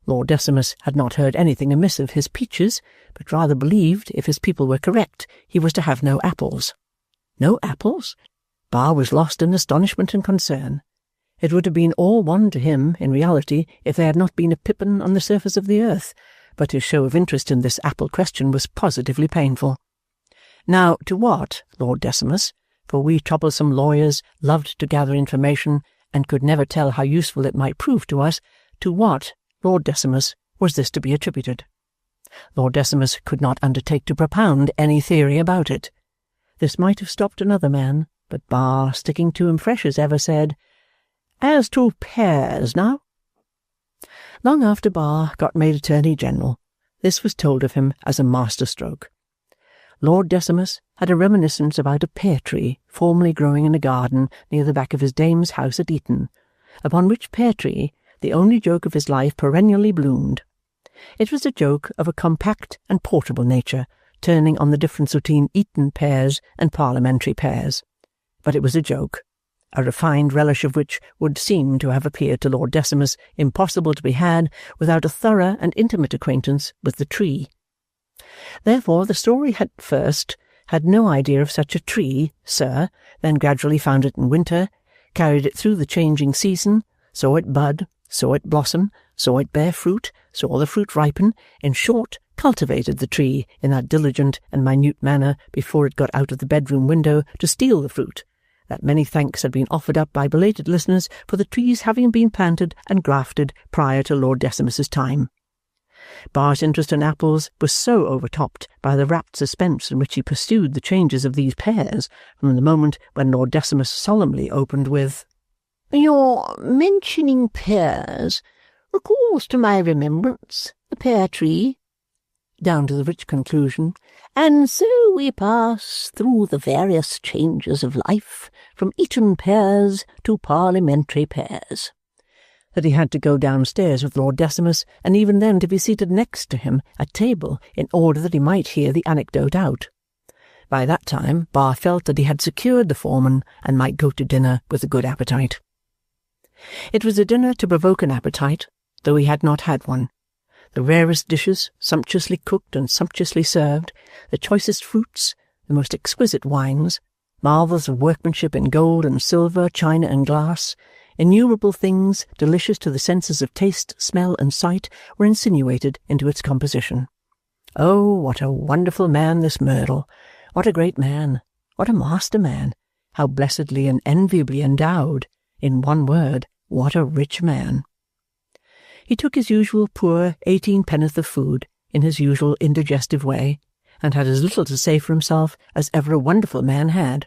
Speaker 1: Lord Decimus had not heard anything amiss of his peaches, but rather believed, if his people were correct, he was to have no apples. No apples? Bar was lost in astonishment and concern. It would have been all one to him, in reality, if there had not been a pippin on the surface of the earth, but his show of interest in this apple question was positively painful. Now, to what, Lord Decimus, for we troublesome lawyers loved to gather information and could never tell how useful it might prove to us, to what, Lord Decimus, was this to be attributed? Lord Decimus could not undertake to propound any theory about it. This might have stopped another man, but Bar, sticking to him fresh as ever, said, "As to pears, now?" Long after Bar got made Attorney-General, this was told of him as a masterstroke. Lord Decimus had a reminiscence about a pear-tree formerly growing in a garden near the back of his dame's house at Eton, upon which pear-tree the only joke of his life perennially bloomed. It was a joke of a compact and portable nature, turning on the difference between Eton pears and parliamentary pears. But it was a joke, a refined relish of which would seem to have appeared to Lord Decimus impossible to be had without a thorough and intimate acquaintance with the tree. Therefore the story at first had no idea of such a tree, sir, then gradually found it in winter, carried it through the changing season, saw it bud, saw it blossom, saw it bear fruit, saw the fruit ripen, in short, cultivated the tree in that diligent and minute manner before it got out of the bedroom window to steal the fruit, that many thanks had been offered up by belated listeners for the trees having been planted and grafted prior to Lord Decimus's time. Bar's interest in apples was so overtopped by the rapt suspense in which he pursued the changes of these pears from the moment when Lord Decimus solemnly opened with, "Your mentioning pears recalls to my remembrance the pear-tree," down to the rich conclusion, "and so we pass through the various changes of life from Eton pears to parliamentary pears," that he had to go downstairs with Lord Decimus, and even then to be seated next to him at table in order that he might hear the anecdote out. By that time Bar felt that he had secured the foreman and might go to dinner with a good appetite. It was a dinner to provoke an appetite, though he had not had one. The rarest dishes, sumptuously cooked and sumptuously served, the choicest fruits, the most exquisite wines, marvels of workmanship in gold and silver, china and glass, innumerable things delicious to the senses of taste, smell, and sight were insinuated into its composition. Oh, what a wonderful man this Merdle! What a great man! What a master man! How blessedly and enviably endowed! In one word, what a rich man! He took his usual poor 18 penn'orth of food in his usual indigestive way, and had as little to say for himself as ever a wonderful man had.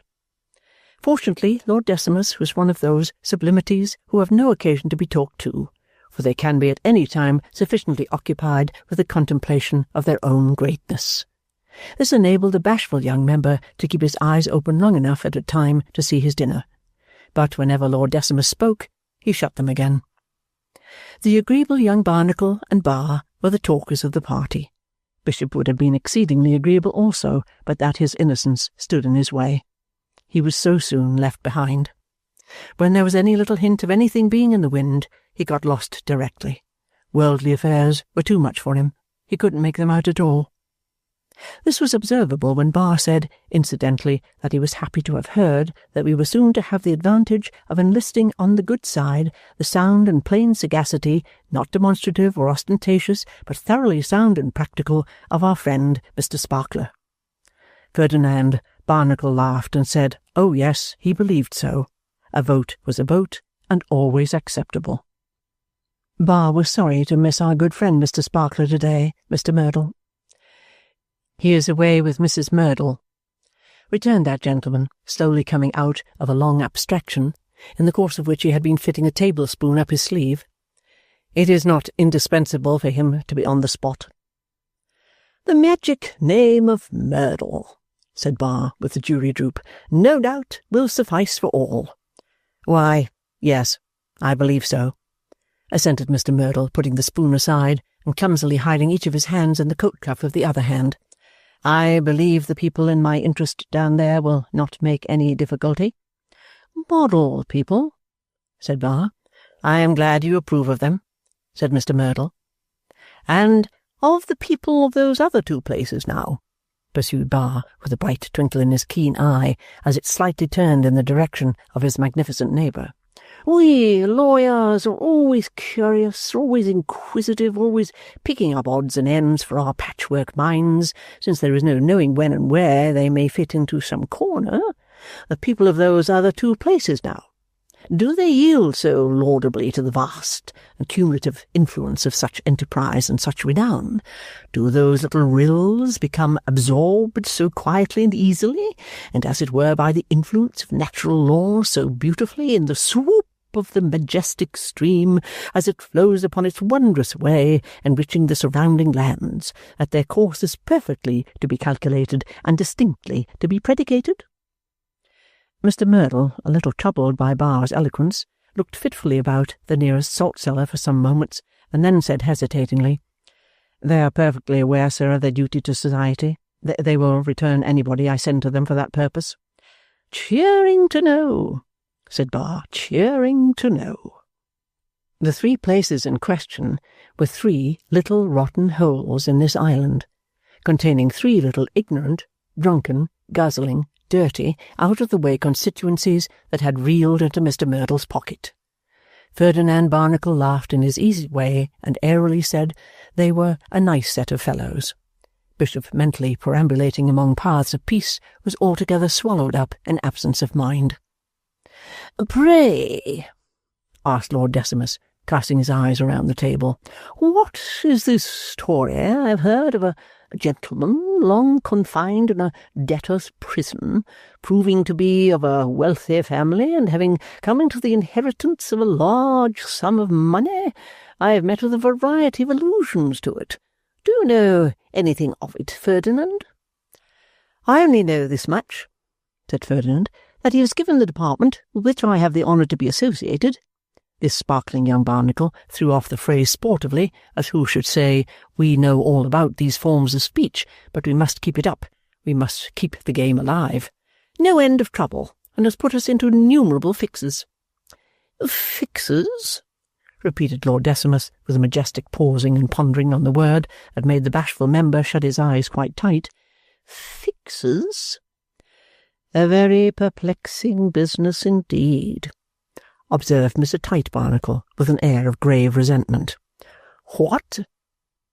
Speaker 1: Fortunately, Lord Decimus was one of those sublimities who have no occasion to be talked to, for they can be at any time sufficiently occupied with the contemplation of their own greatness. This enabled the bashful young member to keep his eyes open long enough at a time to see his dinner, but whenever Lord Decimus spoke, he shut them again. The agreeable young Barnacle and Bar were the talkers of the party. Bishop would have been exceedingly agreeable also, but that his innocence stood in his way. He was so soon left behind. When there was any little hint of anything being in the wind, he got lost directly. Worldly affairs were too much for him. He couldn't make them out at all. This was observable when Bar said, incidentally, that he was happy to have heard that we were soon to have the advantage of enlisting on the good side the sound and plain sagacity, not demonstrative or ostentatious, but thoroughly sound and practical, of our friend Mr. Sparkler. Ferdinand Barnacle laughed and said, oh yes, he believed so. A vote was a vote, and always acceptable. Bar was sorry to miss our good friend Mr. Sparkler today, Mr. Merdle. He is away with Mrs. Merdle, returned that gentleman, slowly coming out of a long abstraction, in the course of which he had been fitting a tablespoon up his sleeve. It is not indispensable for him to be on the spot. The magic name of Merdle, said Bar, with the jury droop, no doubt will suffice for all. Why, yes, I believe so, assented Mr. Merdle, putting the spoon aside and clumsily hiding each of his hands in the coat cuff of the other hand. I believe the people in my interest down there will not make any difficulty. Model people, said Bar. I am glad you approve of them, said Mr. Merdle. And of the people of those other two places now, pursued Bar, with a bright twinkle in his keen eye, as it slightly turned in the direction of his magnificent neighbour. We lawyers are always curious, always inquisitive, always picking up odds and ends for our patchwork minds, since there is no knowing when and where they may fit into some corner. The people of those other two places now, do they yield so laudably to the vast and cumulative influence of such enterprise and such renown? Do those little rills become absorbed so quietly and easily, and as it were by the influence of natural law so beautifully, in the swoop of the majestic stream as it flows upon its wondrous way, enriching the surrounding lands, that their course is perfectly to be calculated and distinctly to be predicated? Mr. Merdle, a little troubled by Bar's eloquence, looked fitfully about the nearest salt-cellar for some moments, and then said hesitatingly, "They are perfectly aware, sir, of their duty to society. They will return anybody I send to them for that purpose." "Cheering to know," said Bar, "cheering to know." The 3 places in question were 3 little rotten holes in this island, containing 3 little ignorant, drunken, guzzling, dirty, out-of-the-way constituencies that had reeled into Mr. Merdle's pocket. Ferdinand Barnacle laughed in his easy way and airily said they were a nice set of fellows. Bishop, mentally perambulating among paths of peace, was altogether swallowed up in absence of mind. "Pray," asked Lord Decimus, casting his eyes around the table, "what is this story I've heard of a gentleman long confined in a debtor's prison, proving to be of a wealthy family, and having come into the inheritance of a large sum of money? I have met with a variety of allusions to it. Do you know anything of it, Ferdinand?" "I only know this much," said Ferdinand, "that he has given the department with which I have the honour to be associated—" This sparkling young Barnacle threw off the phrase sportively, as who should say, "We know all about these forms of speech, but we must keep it up. We must keep the game alive. No end of trouble, and has put us into innumerable fixes." "Fixes?" repeated Lord Decimus, with a majestic pausing and pondering on the word that made the bashful member shut his eyes quite tight. "Fixes?" "A very perplexing business indeed," observed Mr. Tite Barnacle with an air of grave resentment. "What,"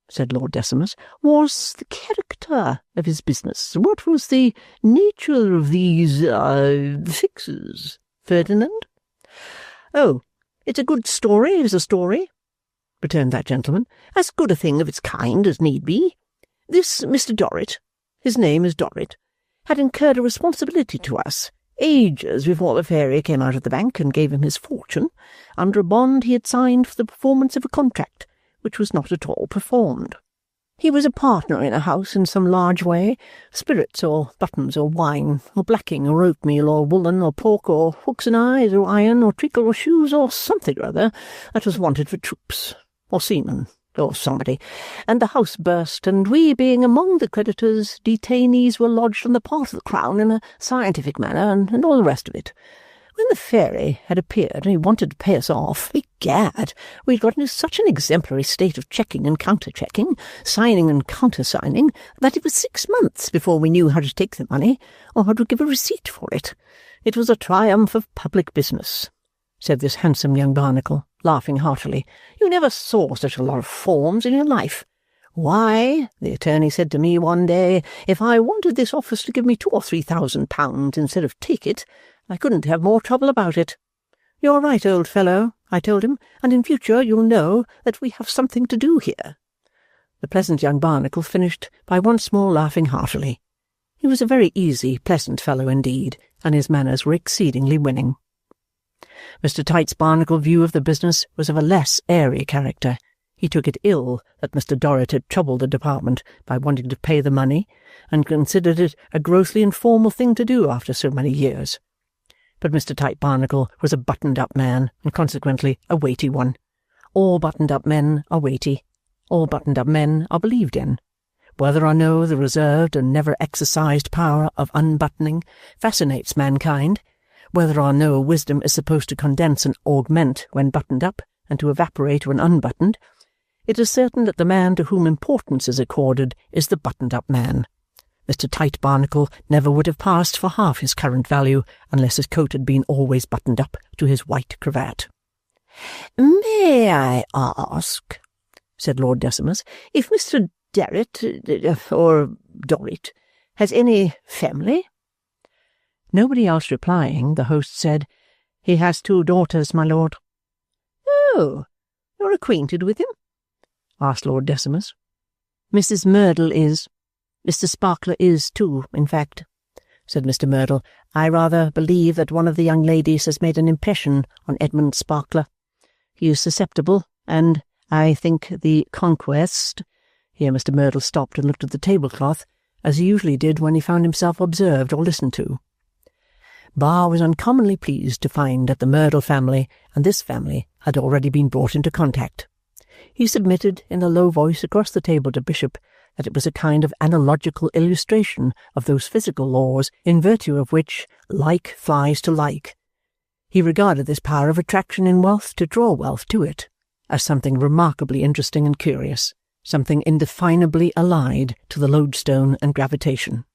Speaker 1: said Lord Decimus, "was the character of his business? What was the nature of these fixes, Ferdinand?" "Oh, it's a good story, is a story," returned that gentleman. "As good a thing of its kind as need be. This Mr. Dorrit, his name is Dorrit, had incurred a responsibility to us ages before the fairy came out of the bank and gave him his fortune, under a bond he had signed for the performance of a contract which was not at all performed. He was a partner in a house in some large way, spirits or buttons or wine, or blacking or oatmeal or woollen or pork or hooks and eyes or iron or treacle or shoes or something or other that was wanted for troops, or seamen, or somebody, and the house burst, and we being among the creditors, detainees were lodged on the part of the Crown in a scientific manner, and all the rest of it. When the fairy had appeared and he wanted to pay us off, egad, we had got into such an exemplary state of checking and counter-checking, signing and countersigning, that it was 6 months before we knew how to take the money, or how to give a receipt for it. It was a triumph of public business," said this handsome young Barnacle, laughing heartily. "You never saw such a lot of forms in your life. Why, the attorney said to me one day, if I wanted this office to give me £2,000 or £3,000 instead of take it, I couldn't have more trouble about it. 'You're right, old fellow,' I told him, 'and in future you'll know that we have something to do here.'" The pleasant young Barnacle finished by once more laughing heartily. He was a very easy, pleasant fellow indeed, and his manners were exceedingly winning. Mr. Tite's Barnacle view of the business was of a less airy character. He took it ill that Mr. Dorrit had troubled the department by wanting to pay the money, and considered it a grossly informal thing to do after so many years. But Mr. Tite Barnacle was a buttoned-up man, and consequently a weighty one. All buttoned-up men are weighty. All buttoned-up men are believed in. Whether or no the reserved and never exercised power of unbuttoning fascinates mankind, whether or no wisdom is supposed to condense and augment when buttoned up, and to evaporate when unbuttoned, it is certain that the man to whom importance is accorded is the buttoned-up man. Mr. Tite Barnacle never would have passed for half his current value unless his coat had been always buttoned up to his white cravat. "May I ask," said Lord Decimus, "if Mr. or Dorrit has any family?" Nobody else replying, the host said, "He has 2 daughters, my lord." "Oh, you're acquainted with him?" asked Lord Decimus. "Mrs. Merdle is. Mr. Sparkler is too, in fact,"
Speaker 3: said Mr. Merdle. "I rather believe that one of the young ladies has made an impression on Edmund Sparkler. He is susceptible, and I think the conquest—" Here Mr. Merdle stopped and looked at the tablecloth, as he usually did when he found himself observed or listened to. Bar was uncommonly pleased to find that the Merdle family and this family had already been brought into contact. He submitted in a low voice across the table to Bishop that it was a kind of analogical illustration of those physical laws in virtue of which like flies to like. He regarded this power of attraction in wealth to draw wealth to it as something remarkably interesting and curious, something indefinably allied to the lodestone and gravitation.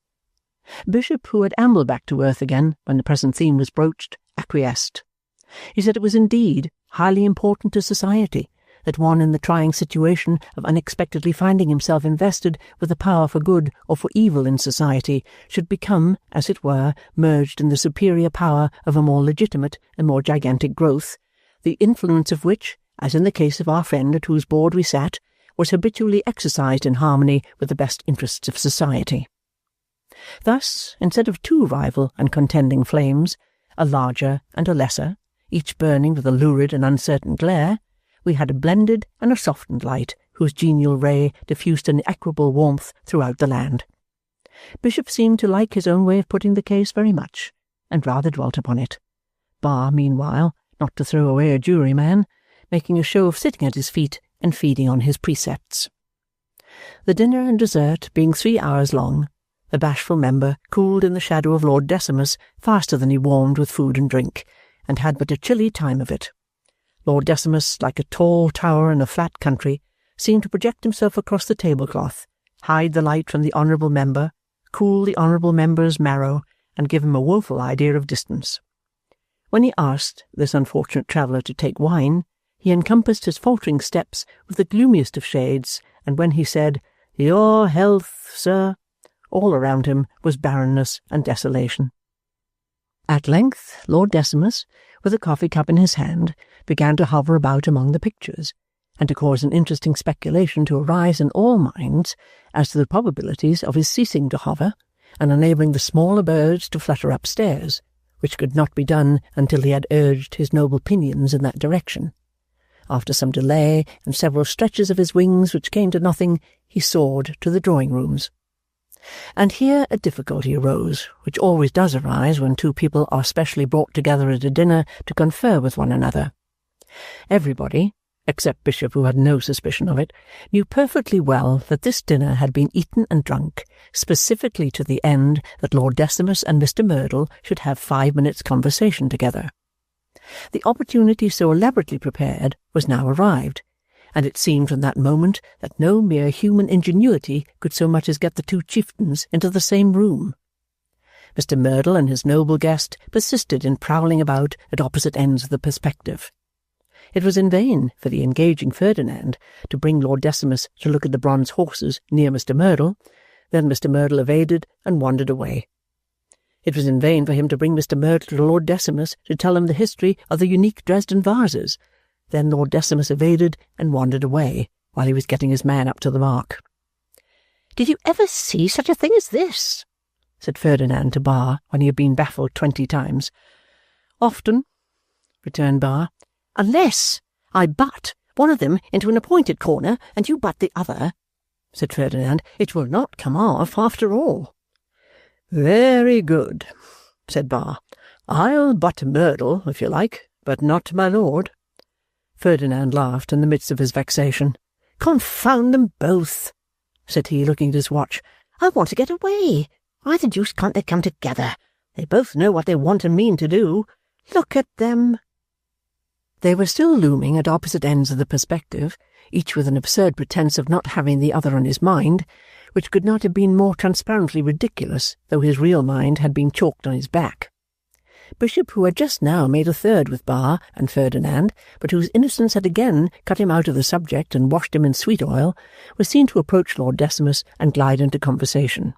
Speaker 3: Bishop, who had ambled back to earth again when the present theme was broached, acquiesced. He said it was indeed highly important to society that one in the trying situation of unexpectedly finding himself invested with the power for good or for evil in society should become, as it were, merged in the superior power of a more legitimate and more gigantic growth, the influence of which, as in the case of our friend at whose board we sat, was habitually exercised in harmony with the best interests of society. Thus, instead of two rival and contending flames, a larger and a lesser, each burning with a lurid and uncertain glare, we had a blended and a softened light whose genial ray diffused an equable warmth throughout the land. Bishop seemed to like his own way of putting the case very much, and rather dwelt upon it. Bar, meanwhile, not to throw away a juryman, making a show of sitting at his feet and feeding on his precepts. The dinner and dessert being 3 hours long, the bashful member cooled in the shadow of Lord Decimus faster than he warmed with food and drink, and had but a chilly time of it. Lord Decimus, like a tall tower in a flat country, seemed to project himself across the tablecloth, hide the light from the honourable member, cool the honourable member's marrow, and give him a woeful idea of distance. When he asked this unfortunate traveller to take wine, he encompassed his faltering steps with the gloomiest of shades, and when he said, "Your health, sir," all around him was barrenness and desolation. At length Lord Decimus, with a coffee-cup in his hand, began to hover about among the pictures, and to cause an interesting speculation to arise in all minds as to the probabilities of his ceasing to hover, and enabling the smaller birds to flutter upstairs, which could not be done until he had urged his noble pinions in that direction. After some delay and several stretches of his wings which came to nothing, he soared to the drawing-rooms. And here a difficulty arose, which always does arise when two people are specially brought together at a dinner to confer with one another. Everybody, except Bishop, who had no suspicion of it, knew perfectly well that this dinner had been eaten and drunk specifically to the end that Lord Decimus and Mr. Merdle should have 5 minutes' conversation together. The opportunity so elaborately prepared was now arrived, and it seemed from that moment that no mere human ingenuity could so much as get the two chieftains into the same room. Mr. Merdle and his noble guest persisted in prowling about at opposite ends of the perspective. It was in vain for the engaging Ferdinand to bring Lord Decimus to look at the bronze horses near Mr. Merdle. Then Mr. Merdle evaded and wandered away. It was in vain for him to bring Mr. Merdle to Lord Decimus to tell him the history of the unique Dresden vases. Then Lord Decimus evaded and wandered away while he was getting his man up to the mark.
Speaker 4: "Did you ever see such a thing as this?"
Speaker 3: said Ferdinand to Bar when he had been baffled 20 times. "Often," returned Bar.
Speaker 4: "Unless I butt one of them into an appointed corner and you butt the other," said Ferdinand, "it will not come off after all."
Speaker 3: "Very good," said Bar. "I'll butt Merdle, if you like, but not my lord." Ferdinand laughed in the midst of his vexation.
Speaker 4: "Confound them both," said he, looking at his watch. "I want to get away. Why the deuce can't they come together? They both know what they want and mean to do. Look at them."
Speaker 3: They were still looming at opposite ends of the perspective, each with an absurd pretence of not having the other on his mind, which could not have been more transparently ridiculous, though his real mind had been chalked on his back. Bishop, who had just now made a third with Bar and Ferdinand, but whose innocence had again cut him out of the subject and washed him in sweet oil, was seen to approach Lord Decimus and glide into conversation.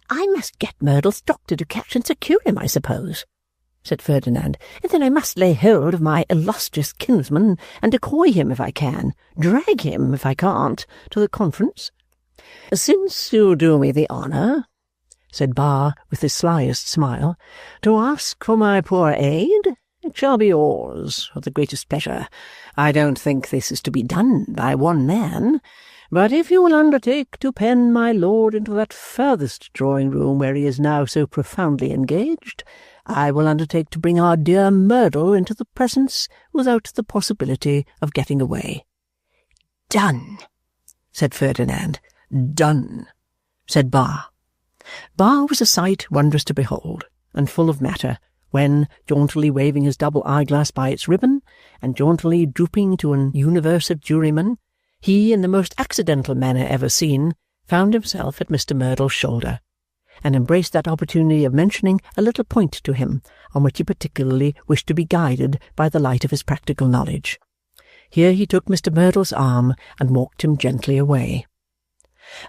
Speaker 4: "I must get Merdle's doctor to catch and secure him, I suppose," said Ferdinand, "and then I must lay hold of my illustrious kinsman and decoy him if I can, drag him, if I can't, to the conference."
Speaker 3: "Since you do me the honour,"
Speaker 1: said Bar with his slyest smile, "to ask for my poor aid? It shall be yours, with the greatest pleasure. I don't think this is to be done by one man, but if you will undertake to pen my lord into that furthest drawing-room where he is now so profoundly engaged, I will undertake to bring our dear Merdle into the presence without the possibility of getting away." "Done," said Ferdinand. "Done," said Bar. Bar was a sight wondrous to behold, and full of matter, when, jauntily waving his double eyeglass by its ribbon, and jauntily drooping to an universe of jurymen, he, in the most accidental manner ever seen, found himself at Mr. Merdle's shoulder, and embraced that opportunity of mentioning a little point to him on which he particularly wished to be guided by the light of his practical knowledge. Here he took Mr. Merdle's arm and walked him gently away.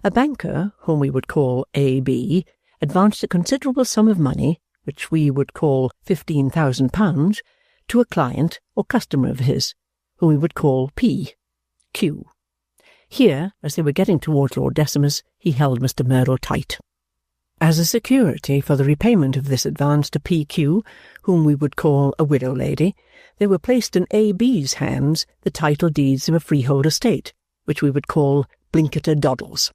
Speaker 1: A banker, whom we would call A.B., advanced a considerable sum of money, which we would call £15,000, to a client or customer of his, whom we would call P.Q. Here, as they were getting towards Lord Decimus, he held Mr. Merdle tight. As a security for the repayment of this advance to P.Q., whom we would call a widow lady, there were placed in A.B.'s hands the title deeds of a freehold estate, which we would call Blinketer Doddles.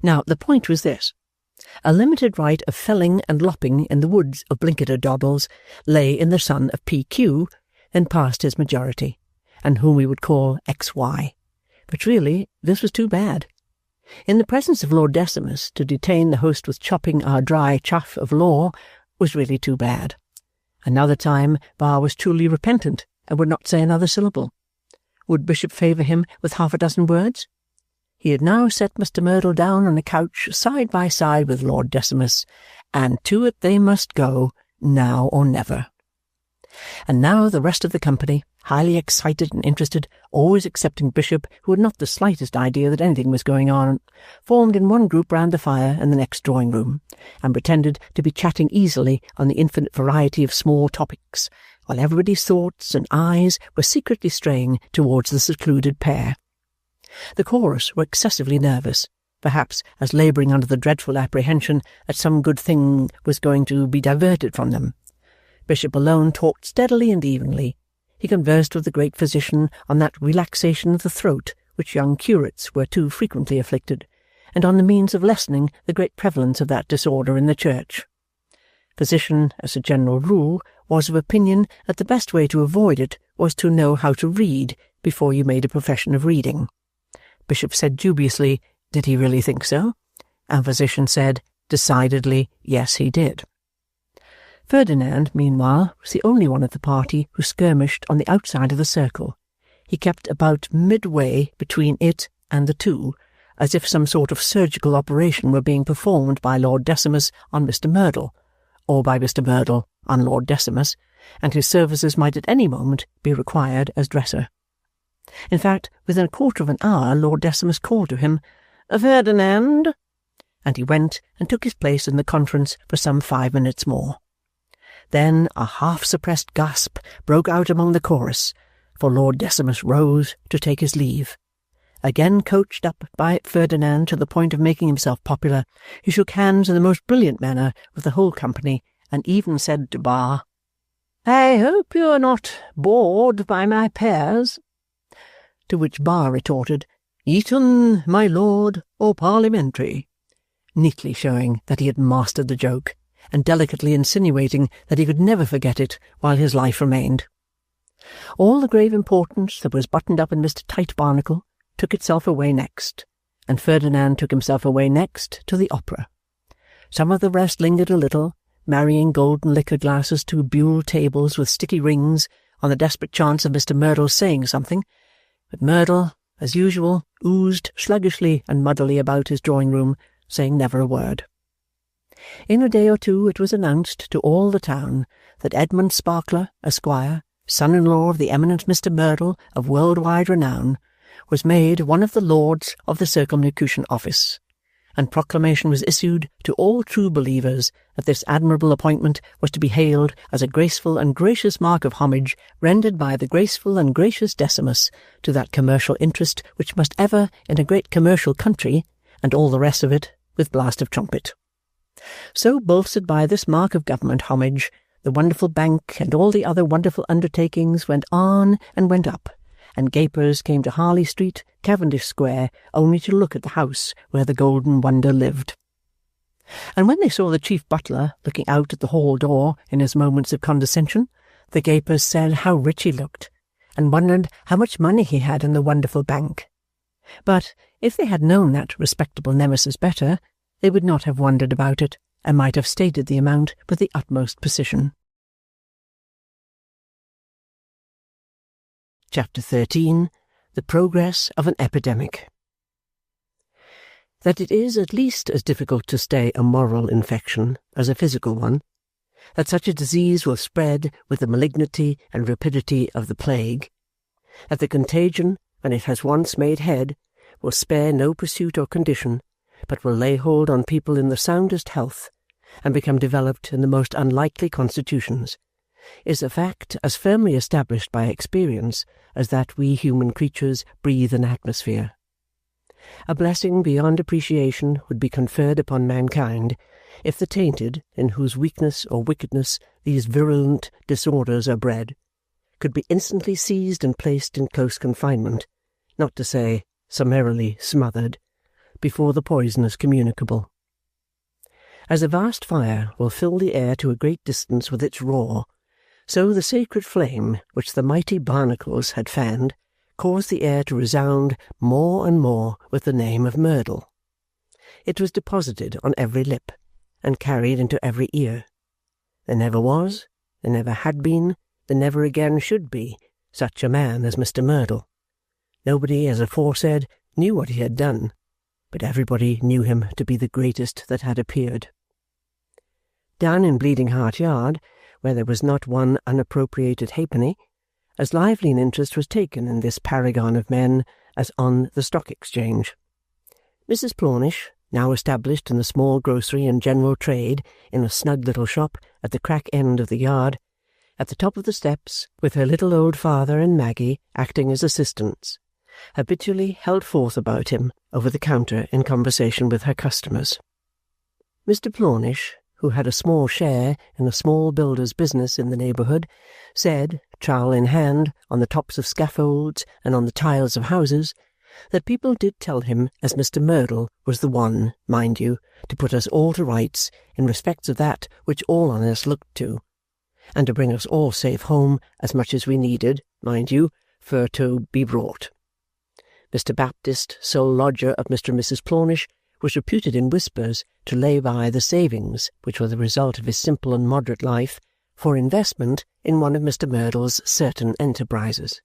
Speaker 1: Now, the point was this. A limited right of felling and lopping in the woods of Blinketer Doddles lay in the son of P.Q., then past his majority, and whom we would call X.Y. But really, this was too bad. In the presence of Lord Decimus, to detain the host with chopping our dry chaff of law was really too bad. Another time Bar was truly repentant, and would not say another syllable. Would Bishop favour him with half a dozen words? He had now set Mr. Merdle down on a couch side by side with Lord Decimus, and to it they must go, now or never. And now the rest of the company, highly excited and interested, always excepting Bishop, who had not the slightest idea that anything was going on, formed in one group round the fire in the next drawing-room, and pretended to be chatting easily on the infinite variety of small topics, while everybody's thoughts and eyes were secretly straying towards the secluded pair. The chorus were excessively nervous, perhaps as labouring under the dreadful apprehension that some good thing was going to be diverted from them. Bishop alone talked steadily and evenly. He conversed with the great physician on that relaxation of the throat which young curates were too frequently afflicted, and on the means of lessening the great prevalence of that disorder in the church. Physician, as a general rule, was of opinion that the best way to avoid it was to know how to read before you made a profession of reading. Bishop said dubiously, did he really think so? And Physician said, decidedly, yes, he did. Ferdinand, meanwhile, was the only one of the party who skirmished on the outside of the circle. He kept about midway between it and the two, as if some sort of surgical operation were being performed by Lord Decimus on Mr. Merdle, or by Mr. Merdle on Lord Decimus, and his services might at any moment be required as dresser. In fact, within a quarter of an hour Lord Decimus called to him, "Ferdinand," and he went and took his place in the conference for some 5 minutes more. Then a half-suppressed gasp broke out among the chorus, for Lord Decimus rose to take his leave. Again coached up by Ferdinand to the point of making himself popular, he shook hands in the most brilliant manner with the whole company, and even said to Bar, "I hope you are not bored by my pears?" To which Bar retorted, "Eton, my lord, or parliamentary," neatly showing that he had mastered the joke, and delicately insinuating that he could never forget it while his life remained. All the grave importance that was buttoned up in Mr. Tite Barnacle took itself away next, and Ferdinand took himself away next to the opera. Some of the rest lingered a little, marrying golden liquor glasses to buhl tables with sticky rings on the desperate chance of Mr. Merdle's saying something, but Merdle, as usual, oozed sluggishly and muddily about his drawing-room, saying never a word. In a day or two it was announced to all the town that Edmund Sparkler, Esquire, son-in-law of the eminent Mr. Merdle of world-wide renown, was made one of the Lords of the Circumlocution Office, and proclamation was issued to all true believers that this admirable appointment was to be hailed as a graceful and gracious mark of homage rendered by the graceful and gracious Decimus to that commercial interest which must ever, in a great commercial country, and all the rest of it, with blast of trumpet. So, bolstered by this mark of government homage, the wonderful bank and all the other wonderful undertakings went on and went up, and gapers came to Harley Street, Cavendish Square, only to look at the house where the golden wonder lived. And when they saw the chief butler looking out at the hall door in his moments of condescension, the gapers said how rich he looked, and wondered how much money he had in the wonderful bank. But if they had known that respectable Nemesis better, they would not have wondered about it, and might have stated the amount with the utmost precision. Chapter 13. The Progress of an Epidemic. That it is at least as difficult to stay a moral infection as a physical one, that such a disease will spread with the malignity and rapidity of the plague, that the contagion, when it has once made head, will spare no pursuit or condition, but will lay hold on people in the soundest health, and become developed in the most unlikely constitutions, is a fact as firmly established by experience as that we human creatures breathe an atmosphere. A blessing beyond appreciation would be conferred upon mankind if the tainted, in whose weakness or wickedness these virulent disorders are bred, could be instantly seized and placed in close confinement, not to say summarily smothered, before the poison is communicable. As a vast fire will fill the air to a great distance with its roar, so the sacred flame which the mighty barnacles had fanned caused the air to resound more and more with the name of Merdle. It was deposited on every lip, and carried into every ear. There never was, there never had been, there never again should be, such a man as Mr. Merdle. Nobody, as aforesaid, knew what he had done, but everybody knew him to be the greatest that had appeared. Down in Bleeding Heart Yard, where there was not one unappropriated halfpenny, as lively an interest was taken in this paragon of men as on the Stock Exchange. Mrs. Plornish, now established in the small grocery and general trade in a snug little shop at the crack end of the yard, at the top of the steps, with her little old father and Maggie acting as assistants, habitually held forth about him over the counter in conversation with her customers. Mr. Plornish, who had a small share in a small builder's business in the neighbourhood, said, trowel in hand, on the tops of scaffolds and on the tiles of houses, that people did tell him as Mr. Merdle was the one, mind you, to put us all to rights in respects of that which all on us looked to, and to bring us all safe home as much as we needed, mind you, for to be brought. Mr. Baptist, sole lodger of Mr. and Mrs. Plornish, was reputed in whispers to lay by the savings which were the result of his simple and moderate life for investment in one of Mr. Merdle's certain enterprises.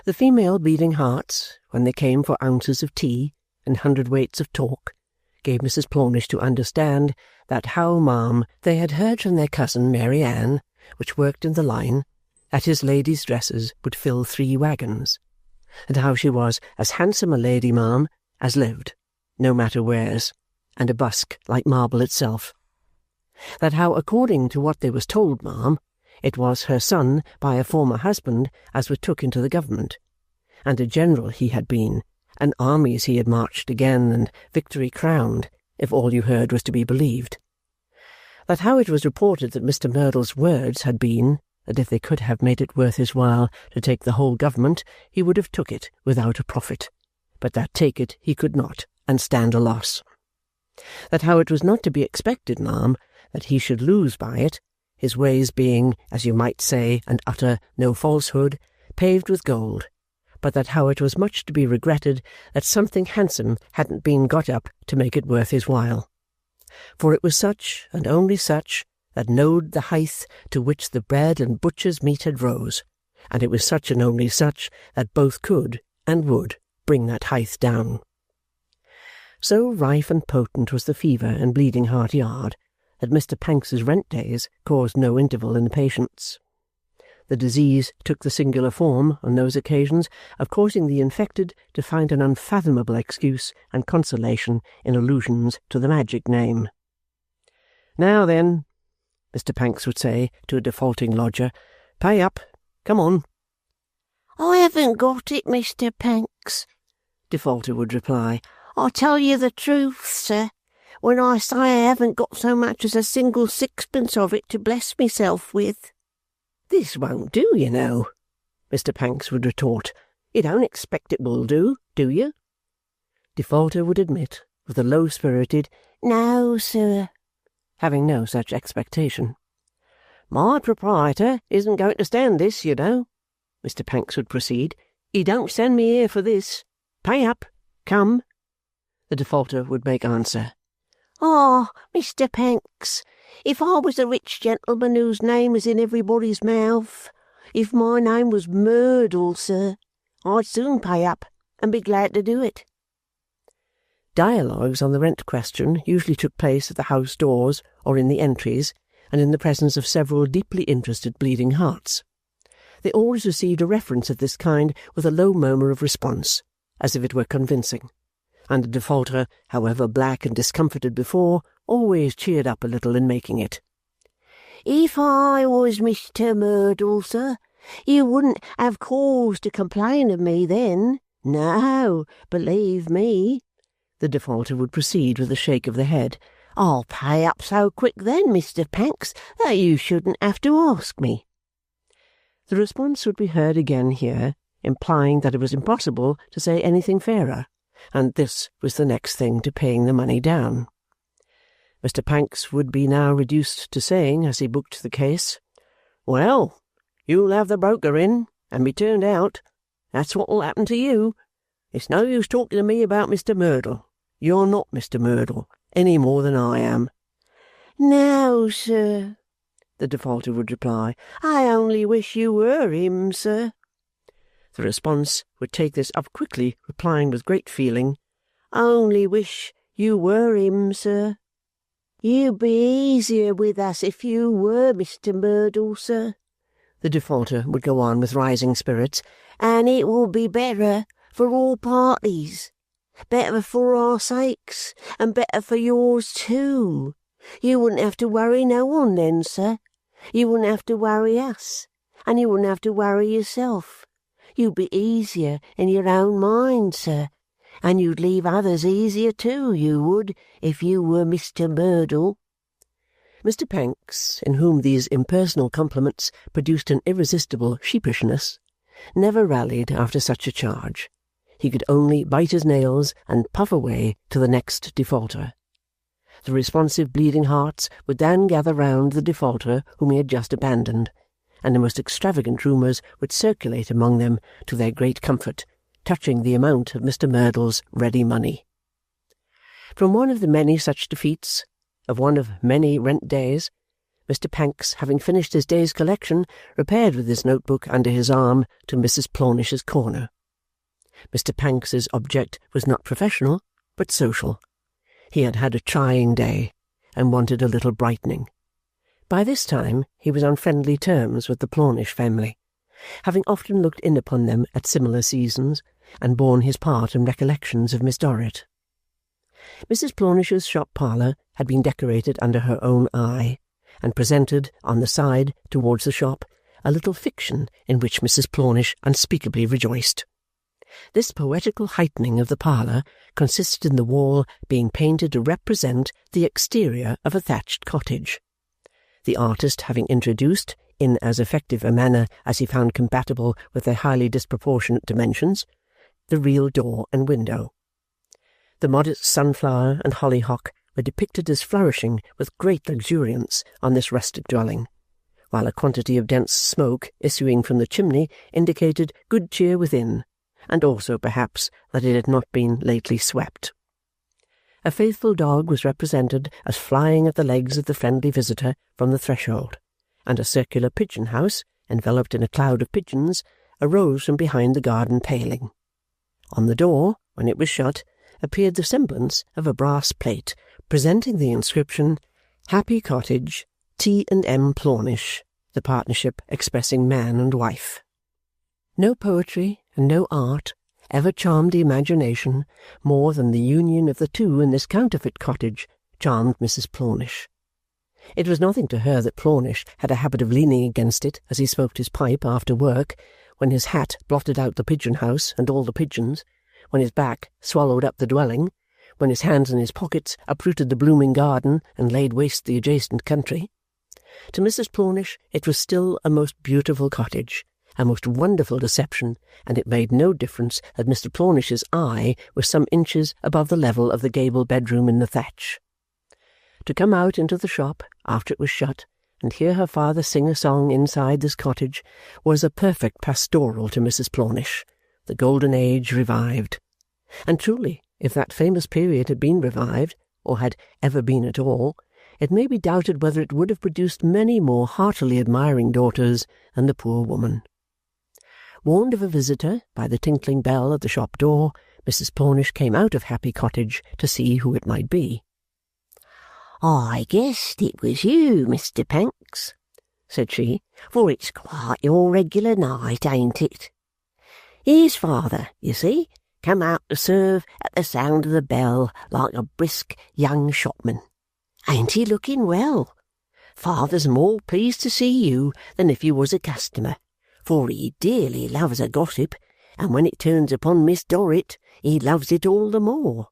Speaker 1: The female Bleeding Hearts, when they came for ounces of tea and hundredweights of talk, gave Mrs. Plornish to understand that how, ma'am, they had heard from their cousin Mary Ann, which worked in the line, that his lady's dresses would fill 3 wagons, and how she was as handsome a lady, ma'am, as lived, no matter wheres, and a busk like marble itself. That how, according to what they was told, ma'am, it was her son by a former husband as was took into the government, and a general he had been, and armies he had marched again, and victory crowned, if all you heard was to be believed. That how it was reported that Mr. Merdle's words had been, that if they could have made it worth his while to take the whole government, he would have took it without a profit, but that take it he could not, and stand a loss. That how it was not to be expected, ma'am, that he should lose by it, his ways being, as you might say and utter no falsehood, paved with gold, but that how it was much to be regretted that something handsome hadn't been got up to make it worth his while. For it was such, and only such, that knowed the height to which the bread and butcher's meat had rose, and it was such and only such that both could and would bring that height down. So rife and potent was the fever in Bleeding Heart Yard that Mr. Panks's rent days caused no interval in the patients. The disease took the singular form, on those occasions, of causing the infected to find an unfathomable excuse and consolation in allusions to the magic name. "Now then," Mr. Panks would say to a defaulting lodger, "pay up. Come on."
Speaker 4: "I haven't got it, Mr. Panks," defaulter would reply. "I'll tell you the truth, sir.
Speaker 3: when I say I haven't got so much as a single sixpence of it to bless myself with."
Speaker 2: "This won't do, you know," Mr. Pancks would retort. "You don't expect it will do you?" Defaulter would admit, with a low-spirited
Speaker 3: "No, sir,"
Speaker 2: having no such expectation. "My proprietor isn't going to stand this, you know," Mr. Pancks would proceed. "He don't send me here for this. Pay up. Come." The defaulter would make answer.
Speaker 3: "Ah, Mr. Pancks, if I was a rich gentleman whose name is in everybody's mouth, if my name was Merdle, sir, I'd soon pay up and be glad to do it."
Speaker 2: Dialogues on the rent question usually took place at the house doors or in the entries, and in the presence of several deeply interested bleeding hearts. They always received a reference of this kind with a low murmur of response, as if it were convincing, and the defaulter, however black and discomfited before, always cheered up a little in making it.
Speaker 3: "If I was Mr. Merdle, sir, you wouldn't have cause to complain of me then. No, believe me," the defaulter would proceed with a shake of the head. "I'll pay up so quick then, Mr. Pancks, that you shouldn't have to ask me."
Speaker 2: The response would be heard again here, implying that it was impossible to say anything fairer, and this was the next thing to paying the money down. Mr. Pancks would be now reduced to saying, as he booked the case, "Well, you'll have the broker in, and be turned out. That's what'll happen to you. It's no use talking to me about Mr. Merdle. You're not Mr. Merdle, any more than I am."
Speaker 3: "No, sir,"
Speaker 2: the defaulter would reply.
Speaker 3: "I only wish you were him, sir."
Speaker 2: The response would take this up quickly, replying with great feeling,
Speaker 3: "Only wish you were him, sir. You'd be easier with us if you were Mr. Merdle, sir,"
Speaker 2: the defaulter would go on with rising spirits,
Speaker 3: "and it will be better for all parties, better for our sakes, and better for yours too. You wouldn't have to worry no one then, sir. You wouldn't have to worry us, and you wouldn't have to worry yourself. You'd be easier in your own mind, sir, and you'd leave others easier too, you would, if you were Mr. Merdle."
Speaker 2: Mr. Pancks, in whom these impersonal compliments produced an irresistible sheepishness, never rallied after such a charge. He could only bite his nails and puff away to the next defaulter. The responsive bleeding hearts would then gather round the defaulter whom he had just abandoned, and the most extravagant rumours would circulate among them to their great comfort, touching the amount of Mr. Merdle's ready money. From one of the many such defeats, of one of many rent days, Mr. Pancks, having finished his day's collection, repaired with his notebook under his arm to Mrs. Plornish's corner. Mr. Panks's object was not professional, but social. He had had a trying day, and wanted a little brightening. By this time he was on friendly terms with the Plornish family, having often looked in upon them at similar seasons, and borne his part in recollections of Miss Dorrit. Mrs. Plornish's shop parlour had been decorated under her own eye, and presented, on the side towards the shop, a little fiction in which Mrs. Plornish unspeakably rejoiced. This poetical heightening of the parlour consisted in the wall being painted to represent the exterior of a thatched cottage, the artist having introduced, in as effective a manner as he found compatible with their highly disproportionate dimensions, the real door and window. The modest sunflower and hollyhock were depicted as flourishing with great luxuriance on this rustic dwelling, while a quantity of dense smoke issuing from the chimney indicated good cheer within, and also, perhaps, that it had not been lately swept. A faithful dog was represented as flying at the legs of the friendly visitor from the threshold, and a circular pigeon-house, enveloped in a cloud of pigeons, arose from behind the garden paling. On the door, when it was shut, appeared the semblance of a brass plate, presenting the inscription, "Happy Cottage, T&M Plornish, the partnership expressing man and wife." No poetry and no art ever charmed the imagination more than the union of the two in this counterfeit cottage charmed Mrs. Plornish. It was nothing to her that Plornish had a habit of leaning against it as he smoked his pipe after work, when his hat blotted out the pigeon-house and all the pigeons, when his back swallowed up the dwelling,
Speaker 1: when his hands in his pockets uprooted the blooming garden and laid waste the adjacent country. To Mrs. Plornish it was still a most beautiful cottage, a most wonderful deception, and it made no difference that Mr. Plornish's eye was some inches above the level of the gable bedroom in the thatch. To come out into the shop, after it was shut, and hear her father sing a song inside this cottage was a perfect pastoral to Mrs. Plornish, the golden age revived. And truly, if that famous period had been revived, or had ever been at all, it may be doubted whether it would have produced many more heartily admiring daughters than the poor woman. Warned of a visitor by the tinkling bell at the shop door, Mrs. Plornish came out of Happy Cottage to see who it might be.
Speaker 2: "I guessed it was you, Mr. Pancks," said she, "for it's quite your regular night, ain't it? Here's father, you see, come out to serve at the sound of the bell like a brisk young shopman. Ain't he looking well? Father's more pleased to see you than if you was a customer, for he dearly loves a gossip, and when it turns upon Miss Dorrit, he loves it all the more.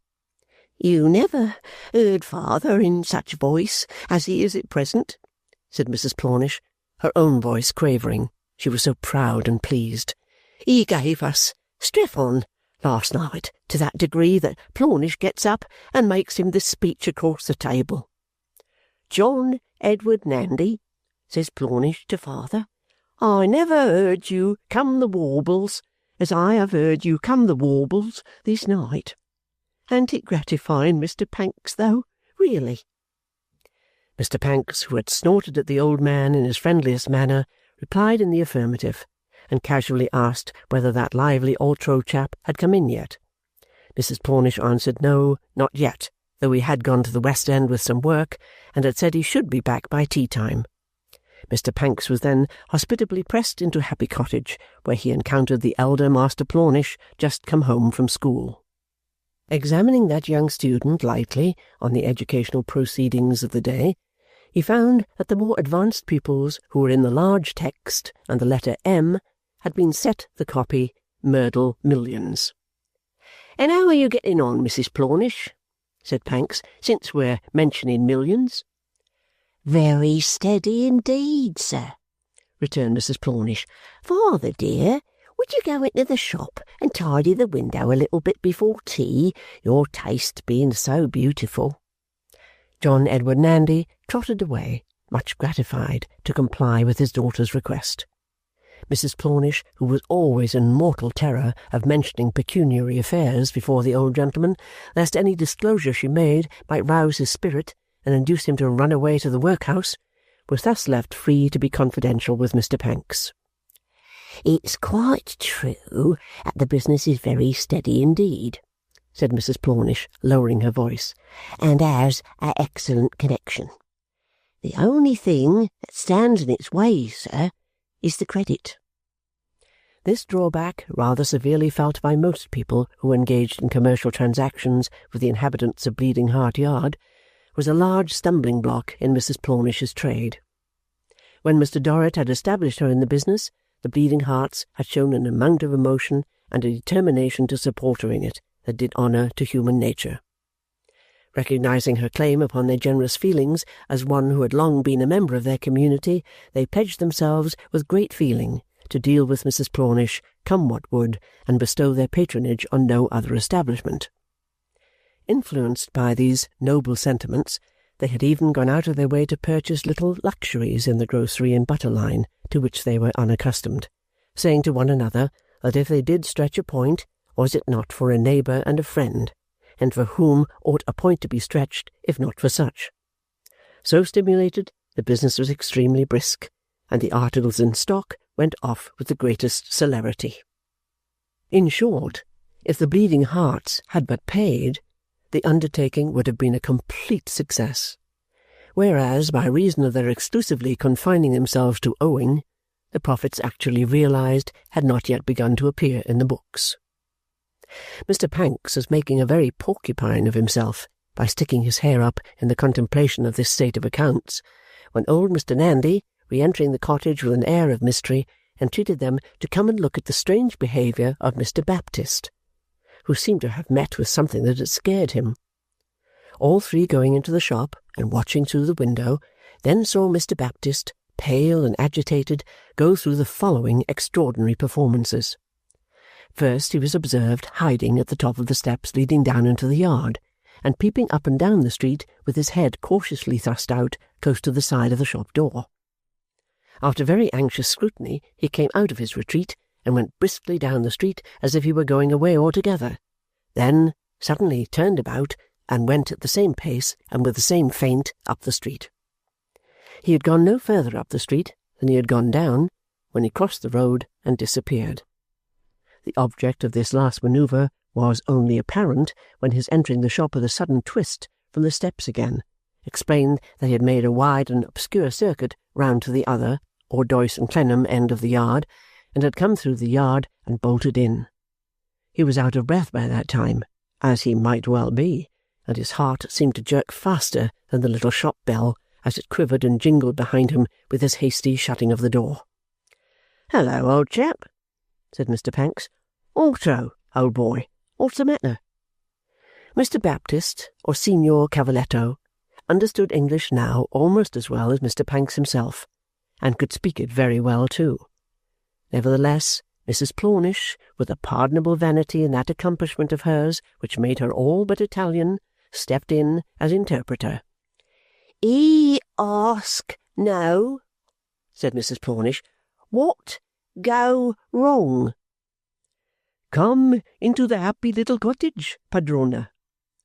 Speaker 2: You never heard father in such voice as he is at present," said Mrs. Plornish, her own voice quavering, she was so proud and pleased. "He gave us Strephon last night to that degree that Plornish gets up and makes him this speech across the table. 'John Edward Nandy,' says Plornish to father, 'I never heard you come the warbles as I have heard you come the warbles this night.' An't it gratifying, Mr. Pancks, though, really?" Mr. Pancks, who had snorted at the old man in his friendliest manner, replied in the affirmative, and casually asked whether that lively Altro chap had come in yet. Mrs. Plornish answered no, not yet, though he had gone to the West End with some work, and had said he should be back by tea-time. Mr. Pancks was then hospitably pressed into Happy Cottage, where he encountered the elder Master Plornish, just come home from school. Examining that young student lightly on the educational proceedings of the day, he found that the more advanced pupils who were in the large text and the letter M had been set the copy Merdle Millions. "And how are you getting on, Mrs. Plornish?" said Pancks, "since we're mentioning millions?" "Very steady indeed, sir," returned Mrs. Plornish. "Father, dear, would you go into the shop and tidy the window a little bit before tea, your taste being so beautiful?" John Edward Nandy trotted away, much gratified to comply with his daughter's request. Mrs. Plornish, who was always in mortal terror of mentioning pecuniary affairs before the old gentleman, lest any disclosure she made might rouse his spirit and induce him to run away to the workhouse, was thus left free to be confidential with Mr. Pancks. "It's quite true that the business is very steady indeed," said Mrs. Plornish, lowering her voice, "and has an excellent connection. The only thing that stands in its way, sir, is the credit."
Speaker 1: This drawback, rather severely felt by most people who engaged in commercial transactions with the inhabitants of Bleeding Heart Yard, was a large stumbling block in Mrs. Plornish's trade. When Mr. Dorrit had established her in the business, the Bleeding Hearts had shown an amount of emotion and a determination to support her in it that did honour to human nature. Recognizing her claim upon their generous feelings as one who had long been a member of their community, they pledged themselves with great feeling to deal with Mrs. Plornish, come what would, and bestow their patronage on no other establishment. Influenced by these noble sentiments, they had even gone out of their way to purchase little luxuries in the grocery and butter line to which they were unaccustomed, saying to one another that if they did stretch a point, was it not for a neighbour and a friend, and for whom ought a point to be stretched, if not for such? So stimulated, the business was extremely brisk, and the articles in stock went off with the greatest celerity. In short, if the Bleeding Hearts had but paid, the undertaking would have been a complete success, whereas, by reason of their exclusively confining themselves to owing, the profits actually realized had not yet begun to appear in the books. Mr. Pancks was making a very porcupine of himself by sticking his hair up in the contemplation of this state of accounts, when old Mr. Nandy, re-entering the cottage with an air of mystery, entreated them to come and look at the strange behaviour of Mr. Baptist, who seemed to have met with something that had scared him, all three going into the shop and watching through the window, then saw Mr. Baptist, pale and agitated, go through the following extraordinary performances. First, he was observed hiding at the top of the steps leading down into the yard, and peeping up and down the street with his head cautiously thrust out close to the side of the shop door. After very anxious scrutiny, he came out of his retreat and went briskly down the street as if he were going away altogether, then suddenly turned about and went at the same pace and with the same feint up the street. He had gone no further up the street than he had gone down when he crossed the road and disappeared. The object of this last manoeuvre was only apparent when his entering the shop with a sudden twist from the steps again explained that he had made a wide and obscure circuit round to the other, or Dorrit and Clennam end of the yard, and had come through the yard and bolted in. He was out of breath by that time, as he might well be, and his heart seemed to jerk faster than the little shop bell as it quivered and jingled behind him with his hasty shutting of the door. "Hello, old chap," said Mr. Pancks. "Altro, old boy, what's the matter?" Mr. Baptist, or Signor Cavaletto, understood English now almost as well as Mr. Pancks himself, and could speak it very well too. Nevertheless, Mrs. Plornish, with a pardonable vanity in that accomplishment of hers which made her all but Italian, stepped in as interpreter. "He ask no," said Mrs. Plornish, "what go wrong?" "Come into the happy little cottage, Padrona,"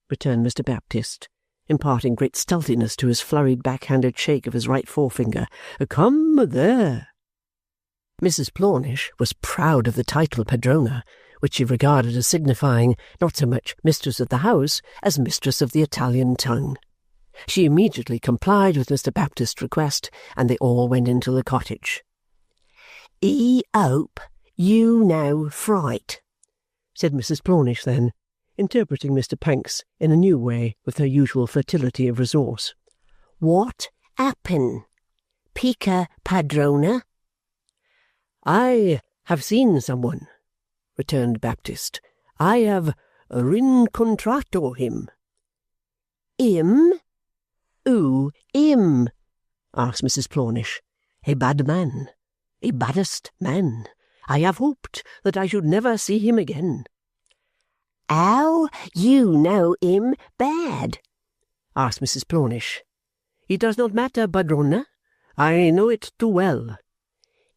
Speaker 1: returned Mr. Baptist, imparting great stealthiness to his flurried back-handed shake of his right forefinger. "Come there." Mrs. Plornish was proud of the title Padrona, which she regarded as signifying not so much mistress of the house as mistress of the Italian tongue. She immediately complied with Mr. Baptist's request, and they all went into the cottage. "He hope you no fright," said Mrs. Plornish then, interpreting Mr. Pancks in a new way with her usual fertility of resource. "What happen? Pica Padrona?" "I have seen someone," returned Baptist. "I have rincontrato him." "Him? Who him?" asked Mrs. Plornish. "A bad man, a baddest man. I have hoped that I should never see him again." "How you know him bad?" asked Mrs. Plornish. "It does not matter, Padrona. I know it too well."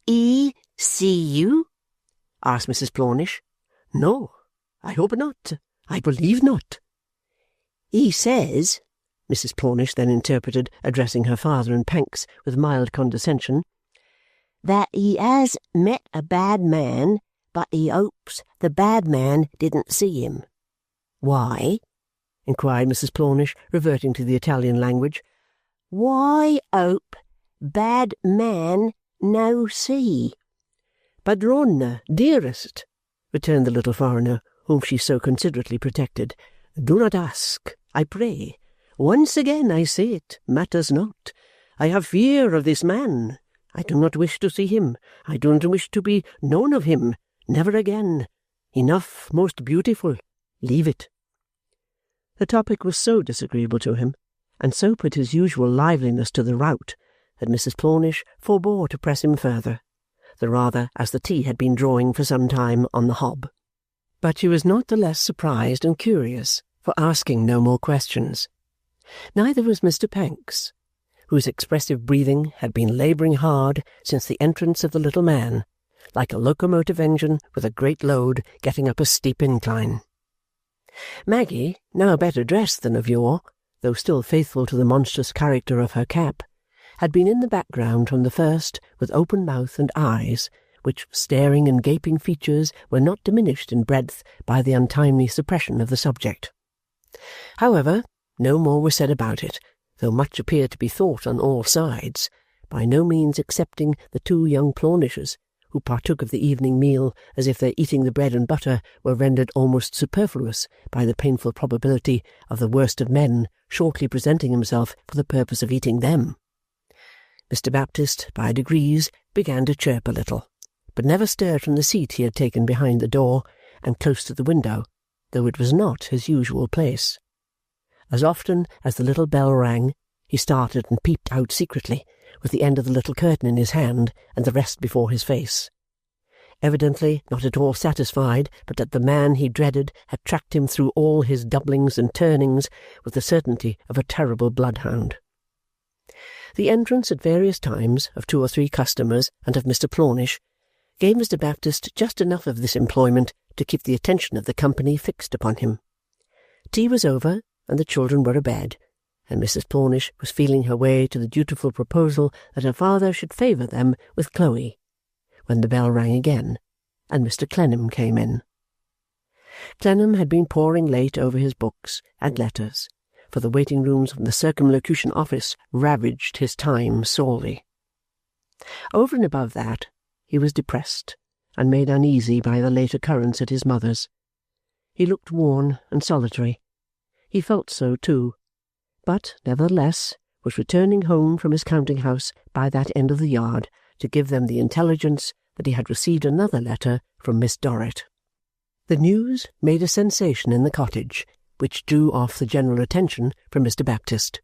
Speaker 1: "He see you?" asked Mrs. Plornish. "No, I hope not. I believe not." "He says," Mrs. Plornish then interpreted, addressing her father and Pancks with mild condescension, "that he has met a bad man, but he hopes the bad man didn't see him." "Why?" inquired Mrs. Plornish, reverting to the Italian language. "Why hope bad man no see?" "Padrona, dearest," returned the little foreigner, whom she so considerately protected, "do not ask, I pray. Once again I say it matters not. I have fear of this man. I do not wish to see him. I do not wish to be known of him. Never again. Enough, most beautiful. Leave it." The topic was so disagreeable to him, and so put his usual liveliness to the rout, that Mrs. Plornish forbore to press him further, the rather as the tea had been drawing for some time on the hob. But she was not the less surprised and curious for asking no more questions. Neither was Mr. Pancks, whose expressive breathing had been labouring hard since the entrance of the little man, like a locomotive engine with a great load getting up a steep incline. Maggie, now better dressed than of yore, though still faithful to the monstrous character of her cap, had been in the background from the first with open mouth and eyes, which staring and gaping features were not diminished in breadth by the untimely suppression of the subject. However, no more was said about it, though much appeared to be thought on all sides, by no means excepting the two young Plornishes, who partook of the evening meal as if their eating the bread and butter were rendered almost superfluous by the painful probability of the worst of men shortly presenting himself for the purpose of eating them. Mr. Baptist, by degrees, began to chirp a little, but never stirred from the seat he had taken behind the door and close to the window, though it was not his usual place. As often as the little bell rang, he started and peeped out secretly, with the end of the little curtain in his hand and the rest before his face. Evidently not at all satisfied but that the man he dreaded had tracked him through all his doublings and turnings with the certainty of a terrible bloodhound. The entrance at various times of 2 or 3 customers and of Mr. Plornish gave Mr. Baptist just enough of this employment to keep the attention of the company fixed upon him. Tea was over, and the children were abed, and Mrs. Plornish was feeling her way to the dutiful proposal that her father should favour them with Chloe, when the bell rang again, and Mr. Clennam came in. Clennam had been poring late over his books and letters, for the waiting-rooms of the Circumlocution Office ravaged his time sorely. Over and above that, he was depressed, and made uneasy by the late occurrence at his mother's. He looked worn and solitary. He felt so too, but, nevertheless, was returning home from his counting-house by that end of the yard to give them the intelligence that he had received another letter from Miss Dorrit. The news made a sensation in the cottage, which drew off the general attention from Mr. Baptist.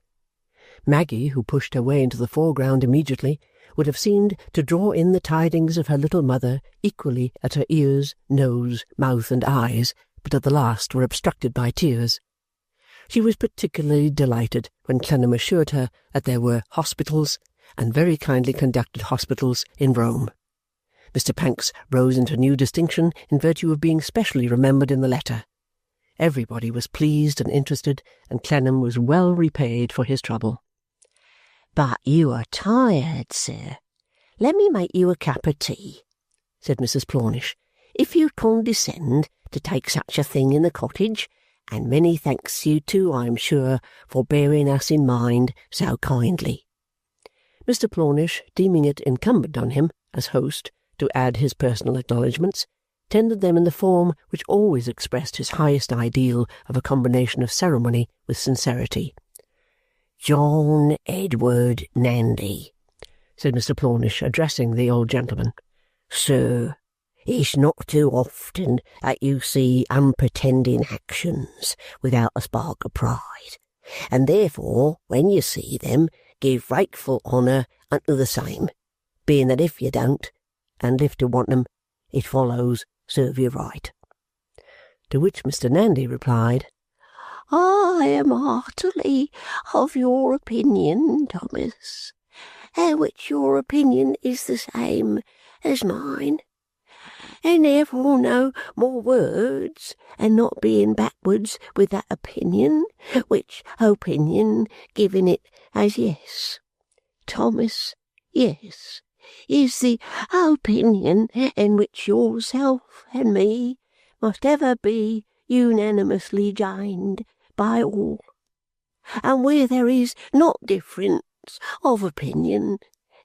Speaker 1: Maggie, who pushed her way into the foreground immediately, would have seemed to draw in the tidings of her little mother equally at her ears, nose, mouth, and eyes, but at the last were obstructed by tears. She was particularly delighted when Clennam assured her that there were hospitals, and very kindly conducted hospitals, in Rome. Mr. Pancks rose into new distinction in virtue of being specially remembered in the letter. Everybody was pleased and interested, and Clennam was well repaid for his trouble.
Speaker 4: "But you are tired, sir. Let me make you a cup of tea," said Mrs. Plornish, "if you'd condescend to take such a thing in the cottage, and many thanks you too, I am sure, for bearing us in mind so kindly."
Speaker 1: Mr. Plornish, deeming it incumbent on him, as host, to add his personal acknowledgments, tendered them in the form which always expressed his highest ideal of a combination of ceremony with sincerity.
Speaker 4: "John Edward Nandy,"
Speaker 1: said Mr. Plornish, addressing the old gentleman.
Speaker 4: "Sir, it's not too often that you see unpretending actions without a spark of pride, and therefore, when you see them, give grateful honour unto the same, being that if you don't, and live to want them, it follows serve you right."
Speaker 1: To which Mr. Nandy replied,
Speaker 4: "I am heartily of your opinion, Thomas, and which your opinion is the same as mine, and therefore no more words, and not being backwards with that opinion, which opinion giving it as yes, Thomas, yes, is the opinion in which yourself and me must ever be unanimously joined by all, and where there is not difference of opinion,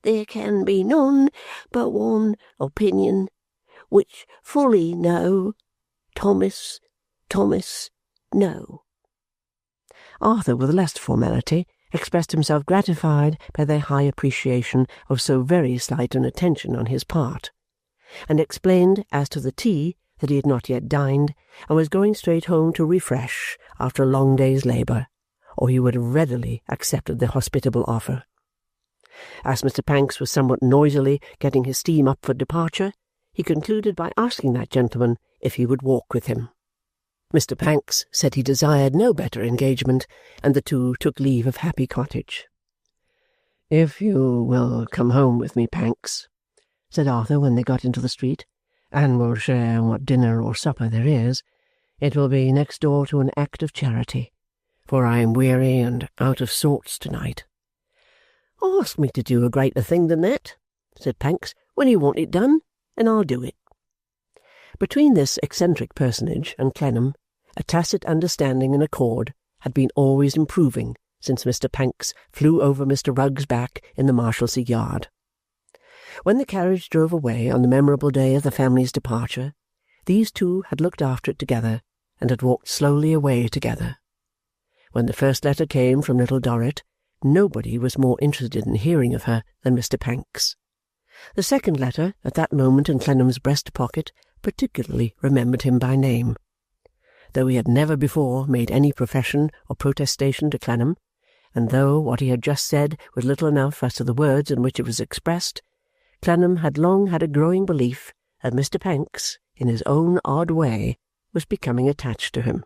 Speaker 4: there can be none but one opinion, which fully know, Thomas, know."
Speaker 1: Arthur, with less formality, expressed himself gratified by their high appreciation of so very slight an attention on his part, and explained as to the tea that he had not yet dined, and was going straight home to refresh after a long day's labour, or he would have readily accepted the hospitable offer. As Mr. Pancks was somewhat noisily getting his steam up for departure, he concluded by asking that gentleman if he would walk with him. Mr. Pancks said he desired no better engagement, and the two took leave of Happy Cottage. "If you will come home with me, Pancks," said Arthur when they got into the street, "and will share what dinner or supper there is, it will be next door to an act of charity, for I am weary and out of sorts to-night." "Ask me to do a greater thing than that," said Pancks, "when you want it done, and I'll do it." Between this eccentric personage and Clennam, a tacit understanding and accord had been always improving since Mr. Pancks flew over Mr. Rugg's back in the Marshalsea yard. When the carriage drove away on the memorable day of the family's departure, these two had looked after it together, and had walked slowly away together. When the first letter came from little Dorrit, nobody was more interested in hearing of her than Mr. Pancks. The second letter, at that moment in Clennam's breast-pocket, particularly remembered him by name. though he had never before made any profession or protestation to Clennam, and though what he had just said was little enough as to the words in which it was expressed, Clennam had long had a growing belief that Mr. Pancks, in his own odd way, was becoming attached to him.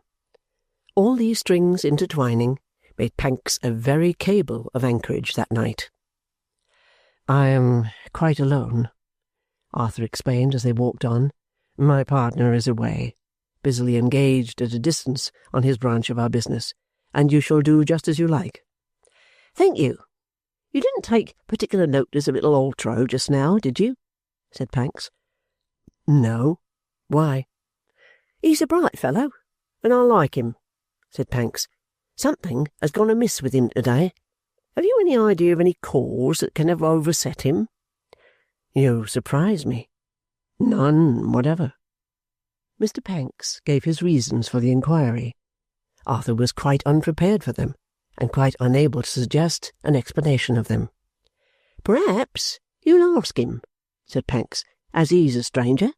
Speaker 1: All these strings intertwining made Pancks a very cable of anchorage that night. "I am quite alone," Arthur explained as they walked on. "My partner is away, busily engaged at a distance on his branch of our business, and you shall do just as you like." "Thank you. You didn't take particular notice of little Altro just now, did you?" said Pancks. "No. Why?" "He's a bright fellow, and I like him," said Pancks. "Something has gone amiss with him to-day. Have you any idea of any cause that can have overset him?" "You surprise me. None whatever." Mr. Pancks gave his reasons for the inquiry. Arthur was quite unprepared for them, and quite unable to suggest an explanation of them. "Perhaps you'll ask him," said Pancks, "as he's a stranger."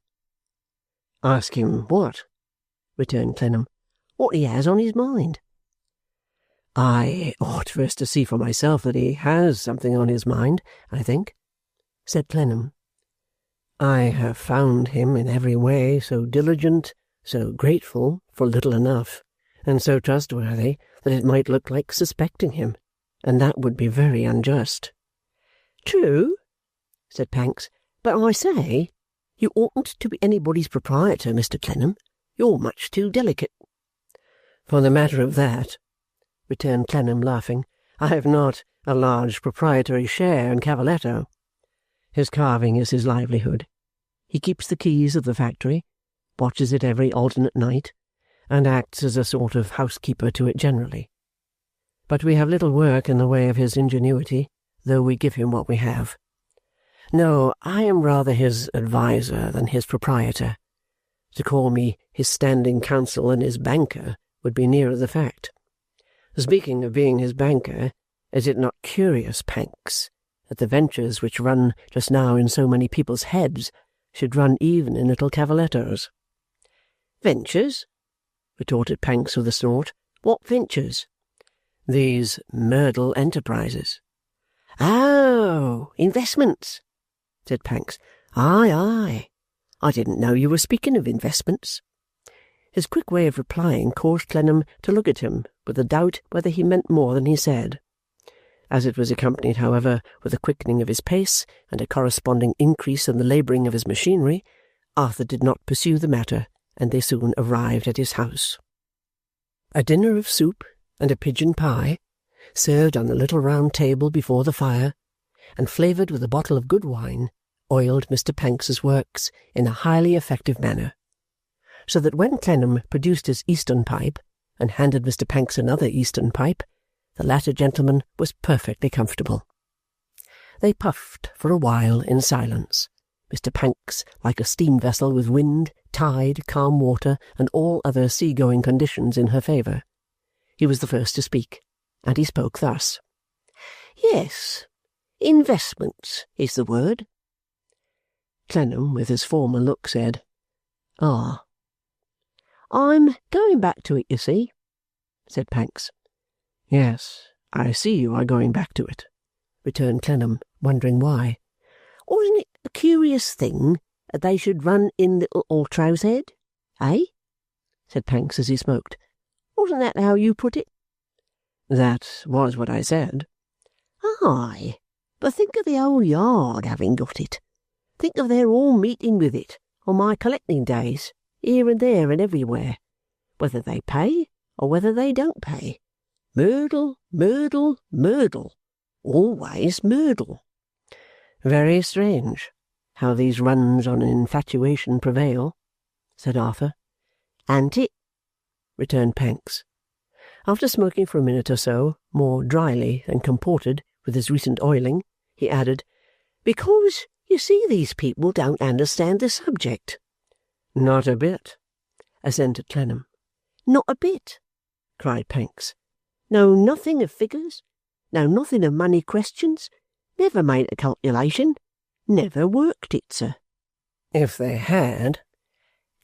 Speaker 1: "Ask him what?" returned Clennam. "What he has on his mind." "I ought first to see for myself that he has something on his mind, I think," said Clennam. "I have found him in every way so diligent, so grateful for little enough, and so trustworthy that it might look like suspecting him, and that would be very unjust." "True," said Pancks, "but I say, you oughtn't to be anybody's proprietor, Mr. Clennam. You're much too delicate." "For the matter of that," returned Clennam, laughing, "I have not a large proprietary share in Cavaletto. His carving is his livelihood. He keeps the keys of the factory, watches it every alternate night, and acts as a sort of housekeeper to it generally. But we have little work in the way of his ingenuity, though we give him what we have. No, I am rather his adviser than his proprietor. To call me his standing counsel and his banker would be nearer the fact. Speaking of being his banker, is it not curious, Pancks, that the ventures which run just now in so many people's heads should run even in little Cavaletto's?" "Ventures?" retorted Pancks with a snort. "What ventures?" "These Merdle enterprises." "Oh, investments," said Pancks. "Aye, aye. I didn't know you were speaking of investments." His quick way of replying caused Clennam to look at him with a doubt whether he meant more than he said. As it was accompanied, however, with a quickening of his pace and a corresponding increase in the labouring of his machinery, Arthur did not pursue the matter, and they soon arrived at his house. A dinner of soup and a pigeon pie, served on the little round table before the fire, and flavoured with a bottle of good wine, oiled Mr. Pancks's works in a highly effective manner, so that when Clennam produced his Eastern pipe and handed Mr. Pancks another Eastern pipe, the latter gentleman was perfectly comfortable. They puffed for a while in silence, Mr. Pancks like a steam vessel with wind, tide, calm water, and all other sea-going conditions in her favour. He was the first to speak, and he spoke thus. "Yes, investments is the word." Clennam, with his former look, said, "Ah." "I'm going back to it, you see," said Pancks. "Yes, I see you are going back to it," returned Clennam, wondering why. "Wasn't it a curious thing that they should run in little Altro's head, eh?" said Pancks as he smoked. "Wasn't that how you put it?" "That was what I said." "Aye, but think of the whole yard having got it. Think of their all meeting with it on my collecting days, here and there and everywhere, whether they pay or whether they don't pay. Merdle, Merdle, Merdle. Always Merdle." "Very strange how these runs on infatuation prevail," said Arthur. "An't it?" returned Pancks. After smoking for a minute or so, more dryly than comported with his recent oiling, he added, "Because, you see, these people don't understand the subject." "Not a bit," assented Clennam. "Not a bit?" cried Pancks. "Know nothing of figures? Know nothing of money questions? Never made a calculation? Never worked it, sir?" "If they had—"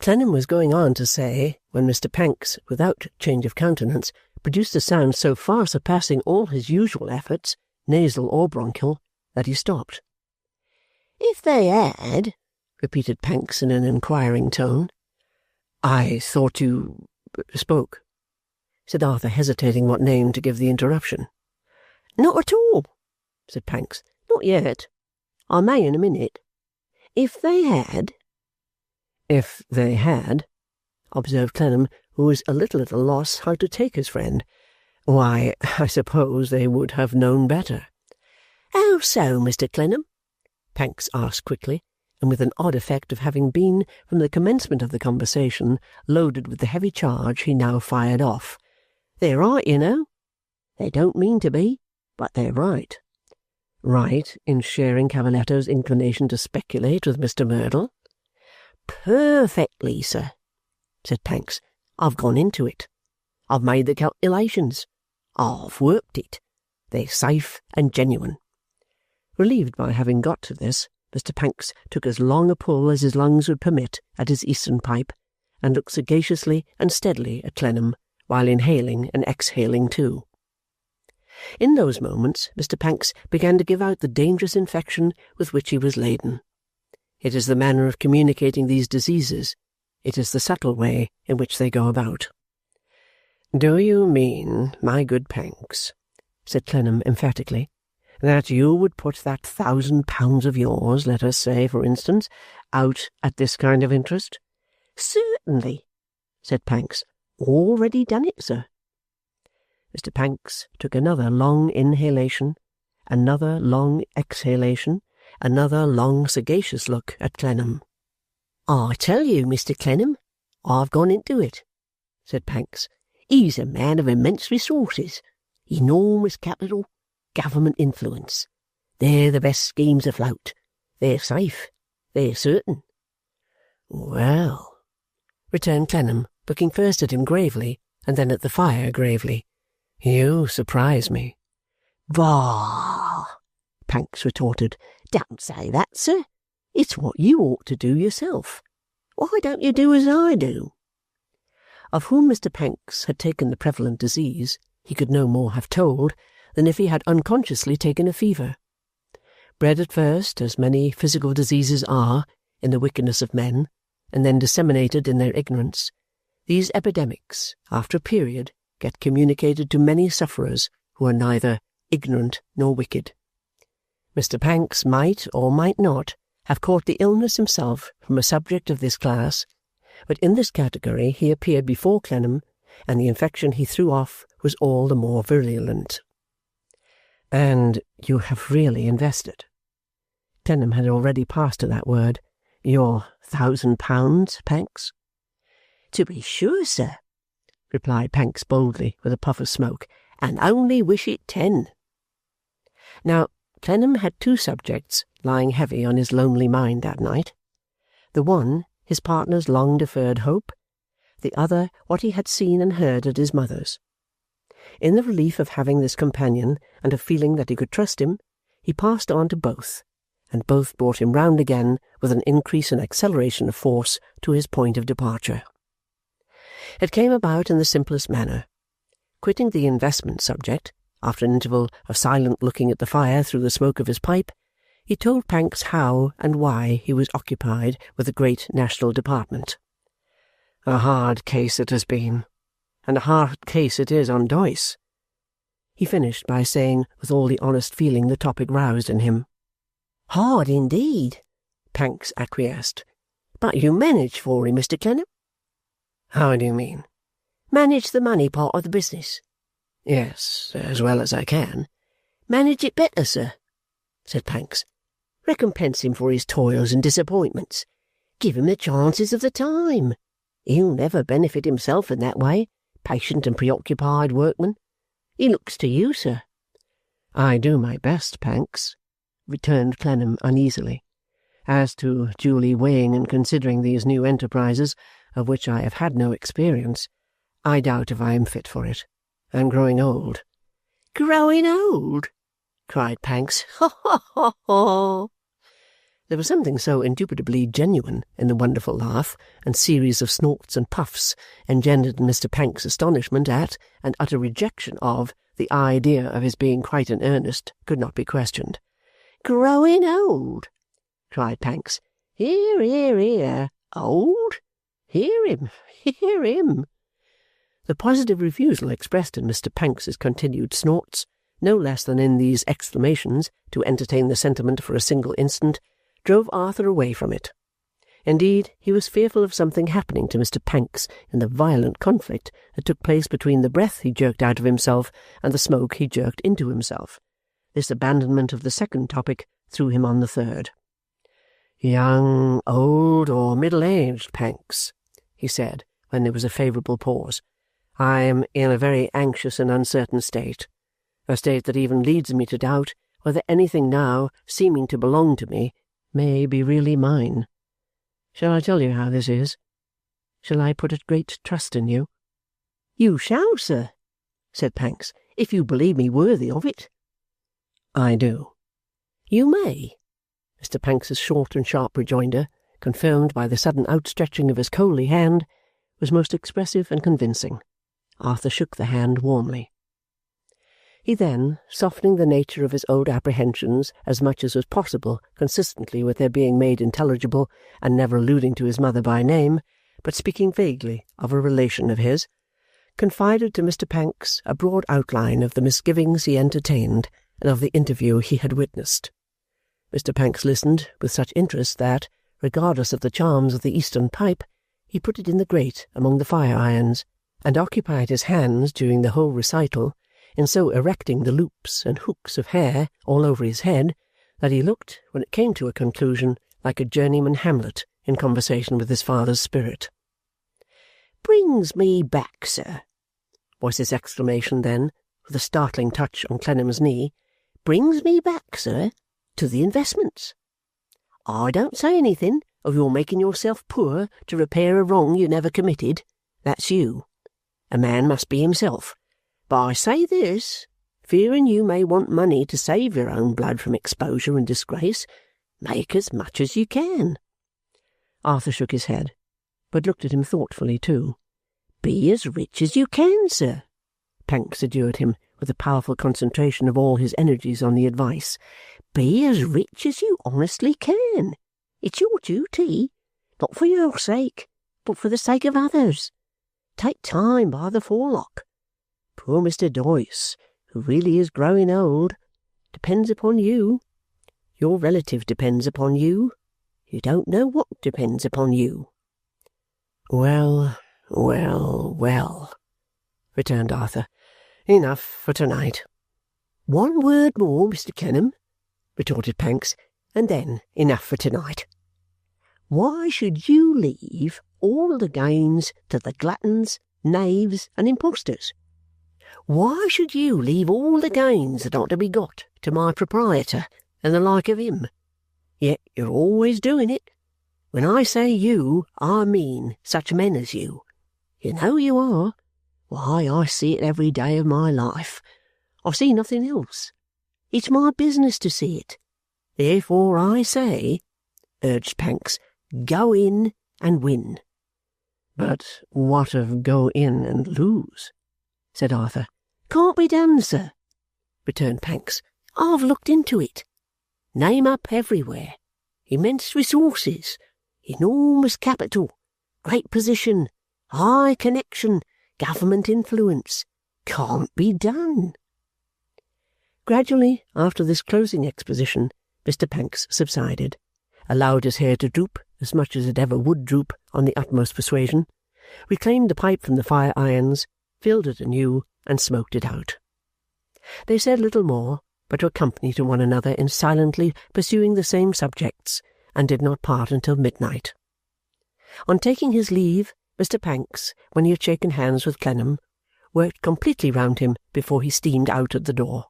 Speaker 2: Clennam was going on to say, when Mr. Pancks, without change of countenance, produced a sound so far surpassing all his usual efforts, nasal or bronchial, that he stopped.
Speaker 3: "If they had,"
Speaker 2: repeated Pancks in an inquiring tone. "I thought you spoke," said Arthur, hesitating what name to give the interruption.
Speaker 3: "Not at all,"
Speaker 2: said Pancks.
Speaker 3: "not yet. I may in a minute. If they had—"
Speaker 2: "If they had," observed Clennam, who was a little at a loss how to take his friend, "why, I suppose they would have known better."
Speaker 3: "How so, Mr. Clennam?"
Speaker 2: Pancks asked quickly, and with an odd effect of having been, from the commencement of the conversation, loaded with the heavy charge he now fired off.
Speaker 3: "They're right, you know. They don't mean to be, but they're right."
Speaker 2: "Right in sharing Cavalletto's inclination to speculate with Mr. Merdle?"
Speaker 3: "Perfectly, sir," said Pancks. "I've gone into it. I've made the calculations. I've worked it. They're safe and genuine."
Speaker 2: Relieved by having got to this, Mr. Pancks took as long a pull as his lungs would permit at his Eastern pipe, and looked sagaciously and steadily at Clennam, while inhaling and exhaling too. In those moments Mr. Pancks began to give out the dangerous infection with which he was laden. It is the manner of communicating these diseases. It is the subtle way in which they go about. "Do you mean, my good Pancks," said Clennam emphatically, "that you would put that £1,000 of yours, let us say, for instance, out at this kind of interest?"
Speaker 3: "Certainly," said Pancks. "Already done it, sir."
Speaker 2: Mr. Pancks took another long inhalation, another long exhalation, another long sagacious look at Clennam.
Speaker 3: "I tell you, Mr. Clennam, I've gone into it," said Pancks. "He's a man of immense resources, enormous capital, government influence. They're the best schemes afloat. They're safe. They're certain."
Speaker 2: "Well," returned Clennam, looking first at him gravely, and then at the fire gravely, "you surprise me."
Speaker 3: "Bah!" Pancks retorted. "Don't say that, sir. It's what you ought to do yourself. Why don't you do as I do?"
Speaker 2: Of whom Mr. Pancks had taken the prevalent disease, he could no more have told than if he had unconsciously taken a fever. Bred at first, as many physical diseases are, in the wickedness of men, and then disseminated in their ignorance, these epidemics, after a period, get communicated to many sufferers who are neither ignorant nor wicked. Mr. Pancks might or might not have caught the illness himself from a subject of this class, but in this category he appeared before Clennam, and the infection he threw off was all the more virulent. "And you have really invested?" Clennam had already passed to that word. "Your £1,000, Pancks?"
Speaker 3: "To be sure, sir," replied Pancks boldly, with a puff of smoke, "and only wish it 10."
Speaker 2: Now, Clennam had two subjects lying heavy on his lonely mind that night. The one, his partner's long-deferred hope; the other, what he had seen and heard at his mother's. In the relief of having this companion, and of feeling that he could trust him, he passed on to both, and both brought him round again with an increase and acceleration of force to his point of departure. It came about in the simplest manner. Quitting the investment subject, after an interval of silent looking at the fire through the smoke of his pipe, he told Pancks how and why he was occupied with the great national department. "A hard case it has been, and a hard case it is on Doyce," he finished by saying with all the honest feeling the topic roused in him.
Speaker 3: "Hard indeed,"
Speaker 2: Pancks acquiesced.
Speaker 3: "But you manage for him, Mr. Clennam?"
Speaker 2: "How do you mean?"
Speaker 3: "Manage the money part of the business."
Speaker 2: "Yes, as well as I can."
Speaker 3: "Manage it better, sir," said Pancks. "Recompense him for his toils and disappointments. Give him the chances of the time. He'll never benefit himself in that way, patient and preoccupied workman. He looks to you, sir."
Speaker 2: "I do my best, Pancks," returned Clennam uneasily. "As to duly weighing and considering these new enterprises, of which I have had no experience, I doubt if I am fit for it. I am growing old."
Speaker 3: "Growing old?" cried Pancks. "Ha, ha, ha, ha!"
Speaker 2: There was something so indubitably genuine in the wonderful laugh and series of snorts and puffs engendered in Mr. Panks's astonishment at and utter rejection of the idea of his being quite in earnest could not be questioned.
Speaker 3: "Growing old!" cried Panks. "Hear, hear, hear! Old? Hear him, hear him!"
Speaker 2: The positive refusal expressed in Mr. Panks's continued snorts, no less than in these exclamations, to entertain the sentiment for a single instant, drove Arthur away from it. Indeed, he was fearful of something happening to Mr. Panks in the violent conflict that took place between the breath he jerked out of himself and the smoke he jerked into himself. This abandonment of the second topic threw him on the third. "Young, old, or middle-aged, Panks," he said, when there was a favourable pause, "I am in a very anxious and uncertain state, a state that even leads me to doubt whether anything now seeming to belong to me may be really mine. Shall I tell you how this is? Shall I put a great trust in you?"
Speaker 3: "You shall, sir," said Panks, "if you believe me worthy of it."
Speaker 2: "I do." "You may." Mr. Panks's short and sharp rejoinder, confirmed by the sudden outstretching of his coaly hand, was most expressive and convincing. Arthur shook the hand warmly. He then, softening the nature of his old apprehensions as much as was possible consistently with their being made intelligible, and never alluding to his mother by name, but speaking vaguely of a relation of his, confided to Mr. Panks a broad outline of the misgivings he entertained and of the interview he had witnessed. Mr. Panks listened with such interest that, regardless of the charms of the Eastern pipe, he put it in the grate among the fire-irons, and occupied his hands during the whole recital in so erecting the loops and hooks of hair all over his head that he looked, when it came to a conclusion, like a journeyman Hamlet in conversation with his father's spirit.
Speaker 3: "Brings me back, sir,"
Speaker 2: was his exclamation then, with a startling touch on Clennam's knee.
Speaker 3: "Brings me back, sir, to the investments. I don't say anything of your making yourself poor to repair a wrong you never committed. That's you. A man must be himself. But I say this, fearing you may want money to save your own blood from exposure and disgrace, make as much as you can."
Speaker 2: Arthur shook his head, but looked at him thoughtfully too.
Speaker 3: "Be as rich as you can, sir,"
Speaker 2: Panks adjured him, with a powerful concentration of all his energies on the advice.
Speaker 3: "Be as rich as you honestly can. It's your duty, not for your sake, but for the sake of others. Take time by the forelock. Poor Mr. Doyce, who really is growing old, depends upon you. Your relative depends upon you. You don't know what depends upon you."
Speaker 2: "Well, well, well," returned Arthur. "Enough for to-night."
Speaker 3: "One word more, Mr. Clennam," retorted Panks, "and then enough for to-night. Why should you leave all the gains to the gluttons, knaves, and impostors? Why should you leave all the gains that are to be got to my proprietor and the like of him? Yet you're always doing it. When I say you, I mean such men as you. You know you are. Why, I see it every day of my life. I see nothing else. It's my business to see it. Therefore I say," urged Panks, "go in and win."
Speaker 2: "But what of go in and lose?" said Arthur.
Speaker 3: "Can't be done, sir," returned Panks. "I've looked into it. Name up everywhere. Immense resources, enormous capital, great position, high connection, government influence. Can't be done."
Speaker 2: Gradually, after this closing exposition, Mr. Panks subsided, allowed his hair to droop as much as it ever would droop on the utmost persuasion, reclaimed the pipe from the fire-irons, filled it anew, and smoked it out. They said little more, but were company to one another in silently pursuing the same subjects, and did not part until midnight. On taking his leave, Mr. Panks, when he had shaken hands with Clennam, worked completely round him before he steamed out at the door.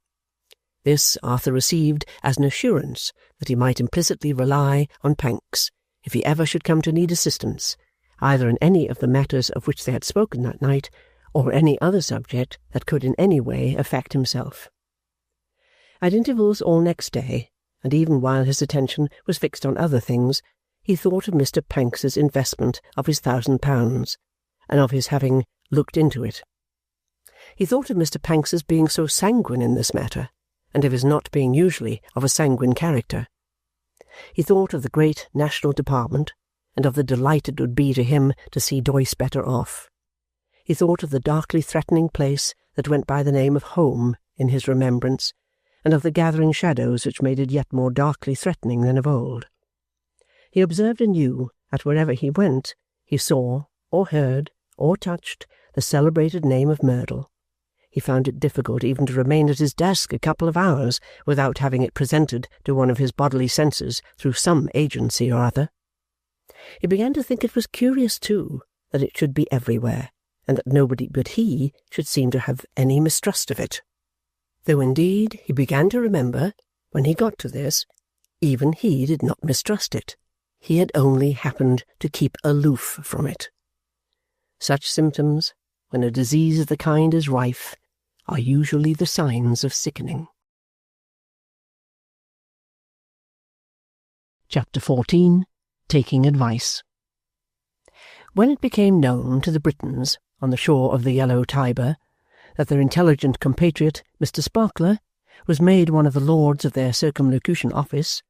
Speaker 2: This Arthur received as an assurance that he might implicitly rely on Panks if he ever should come to need assistance, either in any of the matters of which they had spoken that night, or any other subject that could in any way affect himself. At intervals all next day, and even while his attention was fixed on other things, he thought of Mr. Panks's investment of his £1,000, and of his having looked into it. He thought of Mr. Panks's being so sanguine in this matter, and of his not being usually of a sanguine character. He thought of the great national department, and of the delight it would be to him to see Doyce better off. He thought of the darkly threatening place that went by the name of home in his remembrance, and of the gathering shadows which made it yet more darkly threatening than of old. He observed anew that wherever he went, he saw, or heard, or touched the celebrated name of Merdle. He found it difficult even to remain at his desk a couple of hours without having it presented to one of his bodily senses through some agency or other. He began to think it was curious, too, that it should be everywhere, and that nobody but he should seem to have any mistrust of it. Though indeed he began to remember, when he got to this, even he did not mistrust it. He had only happened to keep aloof from it. Such symptoms, when a disease of the kind is rife, are usually the signs of sickening. Chapter 14. Taking Advice. When it became known to the Britons on the shore of the yellow Tiber that their intelligent compatriot, Mr. Sparkler, was made one of the lords of their Circumlocution Office,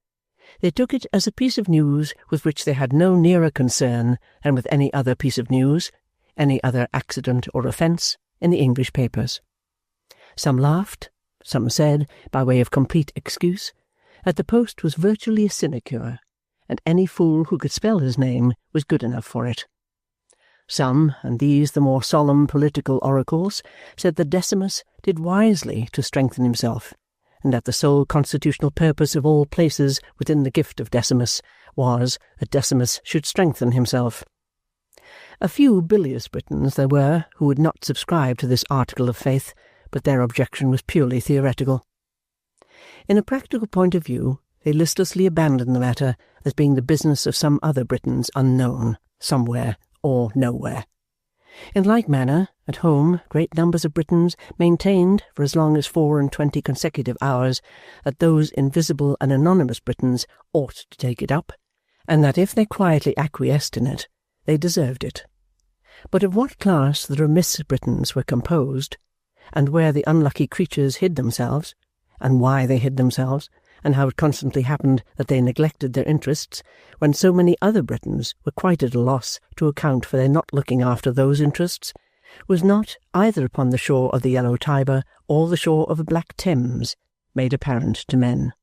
Speaker 2: they took it as a piece of news with which they had no nearer concern than with any other piece of news, any other accident or offence in the English papers. Some laughed, some said, by way of complete excuse, that the post was virtually a sinecure, and any fool who could spell his name was good enough for it. Some, and these the more solemn political oracles, said that Decimus did wisely to strengthen himself, and that the sole constitutional purpose of all places within the gift of Decimus was that Decimus should strengthen himself. A few bilious Britons there were who would not subscribe to this article of faith, but their objection was purely theoretical. In a practical point of view, they listlessly abandoned the matter as being the business of some other Britons unknown, somewhere or nowhere. In like manner, at home, great numbers of Britons maintained for as long as 24 consecutive hours that those invisible and anonymous Britons ought to take it up, and that if they quietly acquiesced in it, they deserved it. But of what class the remiss Britons were composed, and where the unlucky creatures hid themselves, and why they hid themselves, and how it constantly happened that they neglected their interests, when so many other Britons were quite at a loss to account for their not looking after those interests, was not, either upon the shore of the yellow Tiber or the shore of the black Thames, made apparent to men.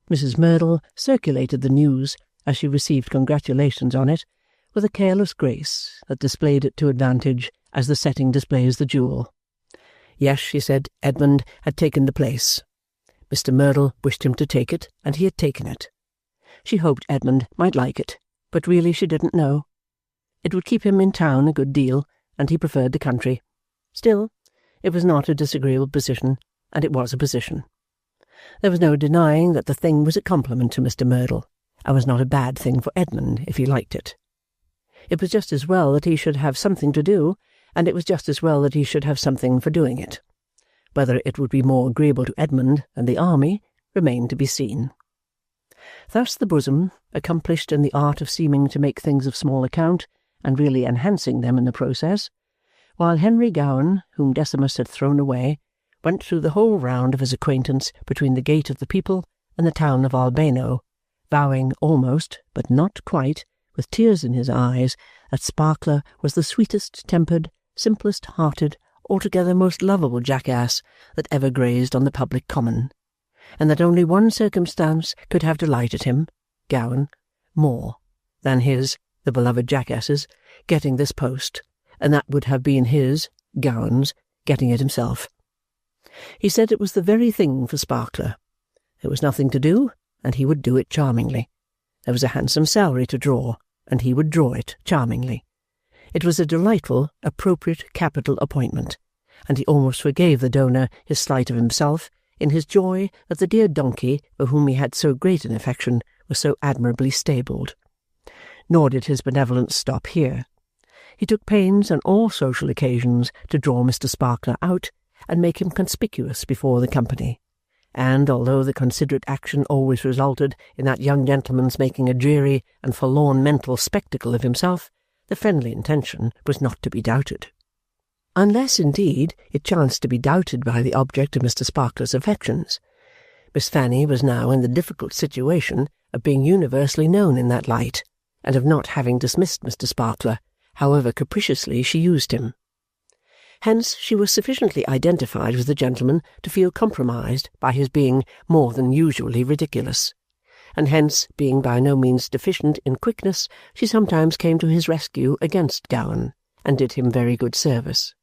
Speaker 2: Mrs. Merdle circulated the news, as she received congratulations on it, with a careless grace that displayed it to advantage as the setting displays the jewel. Yes, she said, Edmund had taken the place. Mr. Merdle wished him to take it, and he had taken it. She hoped Edmund might like it, but really she didn't know. It would keep him in town a good deal, and he preferred the country. Still, it was not a disagreeable position, and it was a position. There was no denying that the thing was a compliment to Mr. Merdle, and was not a bad thing for Edmund if he liked it. It was just as well that he should have something to do, and it was just as well that he should have something for doing it. Whether it would be more agreeable to Edmund than the army remained to be seen. Thus the bosom, accomplished in the art of seeming to make things of small account, and really enhancing them in the process, while Henry Gowan, whom Decimus had thrown away, went through the whole round of his acquaintance between the gate of the People and the town of Albano, vowing almost, but not quite, with tears in his eyes, that Sparkler was the sweetest-tempered, simplest-hearted, altogether most lovable jackass that ever grazed on the public common, and that only one circumstance could have delighted him, Gowan, more than his, the beloved jackass's, getting this post, and that would have been his, Gowan's, getting it himself. He said it was the very thing for Sparkler. There was nothing to do, and he would do it charmingly. There was a handsome salary to draw, and he would draw it charmingly. It was a delightful, appropriate capital appointment, and he almost forgave the donor his slight of himself in his joy that the dear donkey for whom he had so great an affection was so admirably stabled. Nor did his benevolence stop here. He took pains on all social occasions to draw Mr. Sparkler out and make him conspicuous before the company,
Speaker 1: and although the considerate action always resulted in that young gentleman's making a dreary and forlorn mental spectacle of himself, the friendly intention was not to be doubted. Unless, indeed, it chanced to be doubted by the object of Mr. Sparkler's affections. Miss Fanny was now in the difficult situation of being universally known in that light, and of not having dismissed Mr. Sparkler, however capriciously she used him. Hence she was sufficiently identified with the gentleman to feel compromised by his being more than usually ridiculous, and hence, being by no means deficient in quickness, she sometimes came to his rescue against Gowan, and did him very good service.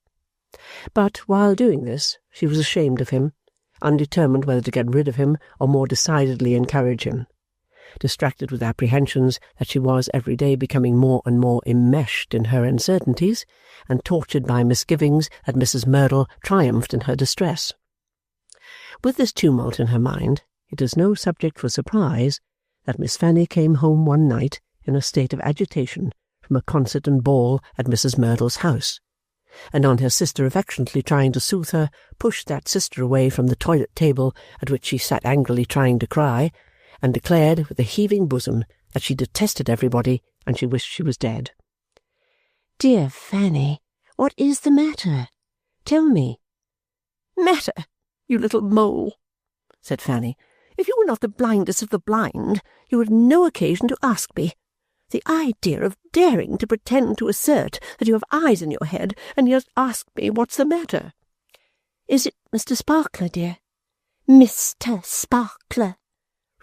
Speaker 1: But while doing this, she was ashamed of him, undetermined whether to get rid of him or more decidedly encourage him, distracted with apprehensions that she was every day becoming more and more enmeshed in her uncertainties, and tortured by misgivings that Mrs. Merdle triumphed in her distress. With this tumult in her mind, it is no subject for surprise that Miss Fanny came home one night in a state of agitation from a concert and ball at Mrs. Merdle's house, and on her sister affectionately trying to soothe her, pushed that sister away from the toilet table at which she sat angrily trying to cry, and declared with a heaving bosom that she detested everybody and she wished she was dead.
Speaker 4: "Dear Fanny, what is the matter? Tell me."
Speaker 3: "Matter, you little mole," said Fanny. "If you were not the blindest of the blind, you had no occasion to ask me. The idea of daring to pretend to assert that you have eyes in your head, and yet ask me what's the matter."
Speaker 4: "Is it Mr. Sparkler, dear?" "Mr. Sparkler,"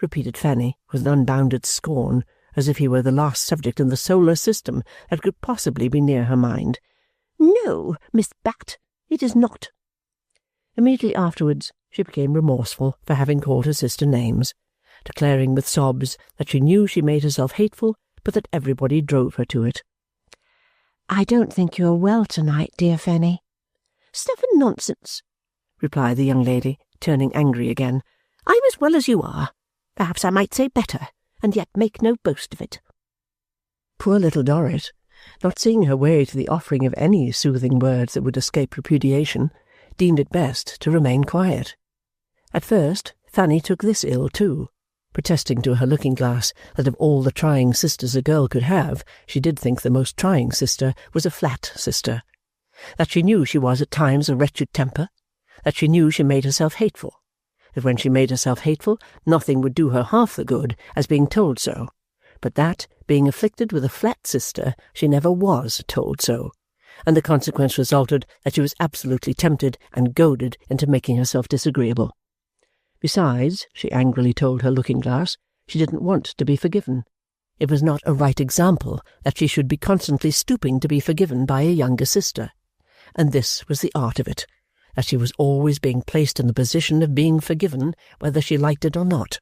Speaker 1: repeated Fanny, with an unbounded scorn, as if he were the last subject in the solar system that could possibly be near her mind.
Speaker 3: "No, Miss Bat, it is not."
Speaker 1: Immediately afterwards she became remorseful for having called her sister names, declaring with sobs that she knew she made herself hateful, but that everybody drove her to it.
Speaker 4: "I don't think you are well to-night, dear Fanny."
Speaker 3: "Stuff and nonsense," replied the young lady, turning angry again. "I'm as well as you are. Perhaps I might say better, and yet make no boast of it."
Speaker 1: Poor little Dorrit, not seeing her way to the offering of any soothing words that would escape repudiation, deemed it best to remain quiet. At first Fanny took this ill too, protesting to her looking-glass that of all the trying sisters a girl could have, she did think the most trying sister was a flat sister, that she knew she was at times a wretched temper, that she knew she made herself hateful, that when she made herself hateful nothing would do her half the good as being told so, but that, being afflicted with a flat sister, she never was told so, and the consequence resulted that she was absolutely tempted and goaded into making herself disagreeable. Besides, she angrily told her looking-glass, she didn't want to be forgiven. It was not a right example that she should be constantly stooping to be forgiven by a younger sister, and this was the art of it, that she was always being placed in the position of being forgiven, whether she liked it or not.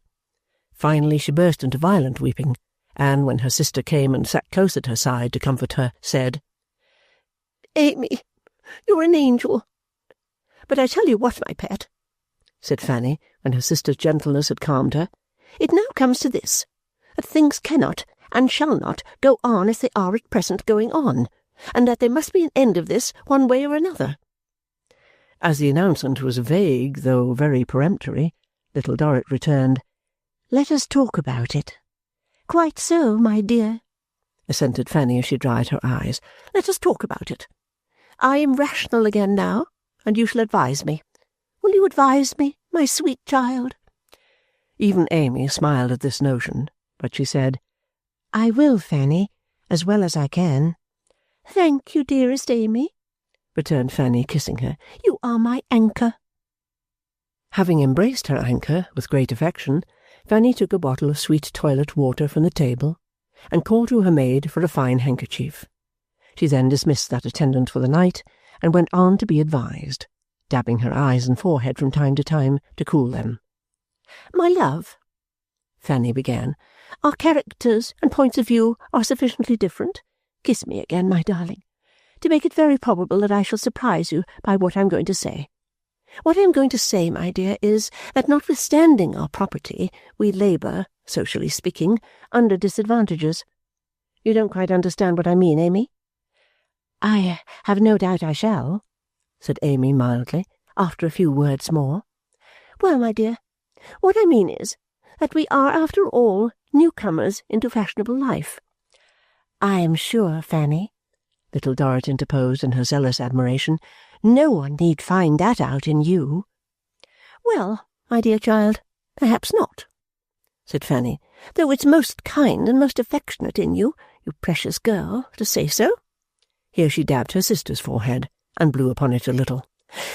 Speaker 1: Finally she burst into violent weeping, and when her sister came and sat close at her side to comfort her, said,
Speaker 3: "Amy, you're an angel. But I tell you what, my pet," said Fanny, when her sister's gentleness had calmed her, "it now comes to this, that things cannot and shall not go on as they are at present going on, and that there must be an end of this one way or another."
Speaker 1: As the announcement was vague, though very peremptory, little Dorrit returned,
Speaker 4: "Let us talk about it."
Speaker 3: "Quite so, my dear,"
Speaker 1: assented Fanny as she dried her eyes.
Speaker 3: "Let us talk about it. I am rational again now, and you shall advise me. Will you advise me, my sweet child?"
Speaker 1: Even Amy smiled at this notion, but she said,
Speaker 4: "I will, Fanny, as well as I can."
Speaker 3: "Thank you, dearest Amy,"
Speaker 1: returned Fanny, kissing her.
Speaker 3: "You are my anchor."
Speaker 1: Having embraced her anchor with great affection, Fanny took a bottle of sweet toilet water from the table, and called to her maid for a fine handkerchief. She then dismissed that attendant for the night, and went on to be advised, dabbing her eyes and forehead from time to time to cool them.
Speaker 3: "My love," Fanny began, "our characters and points of view are sufficiently different. Kiss me again, my darling, to make it very probable that I shall surprise you by what I am going to say. What I am going to say, my dear, is that notwithstanding our property, we labour, socially speaking, under disadvantages. You don't quite understand what I mean, Amy?"
Speaker 4: "I have no doubt I shall,"
Speaker 1: said Amy mildly, after a few words more.
Speaker 3: "Well, my dear,
Speaker 4: What I mean is that we are, after all, newcomers into fashionable life. I am sure, Fanny, Little Dorrit interposed in her zealous admiration, no one need find that out in you. Well, my dear child, perhaps not, said Fanny, though it's most kind and most affectionate in you, you precious girl, to say so. Here she dabbed her sister's forehead, and blew upon it a little.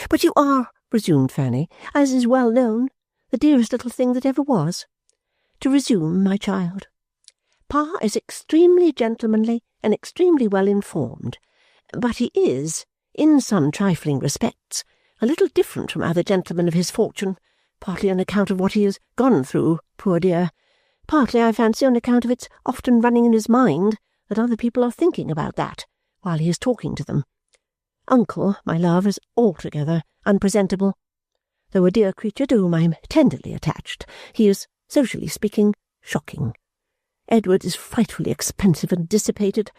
Speaker 4: But you are, resumed Fanny, as is well known, the dearest little thing that ever was. To resume, my child, Pa is extremely gentlemanly and extremely well informed, but he is, in some trifling respects, a little different from other gentlemen of his fortune, partly on account of what he has gone through, poor dear, partly, I fancy, on account of its often running in his mind that other people are thinking about that while he is talking to them. Uncle, my love, is altogether unpresentable. Though a dear creature to whom I am tenderly attached, he is, socially speaking, shocking. Edward is frightfully expensive and dissipated.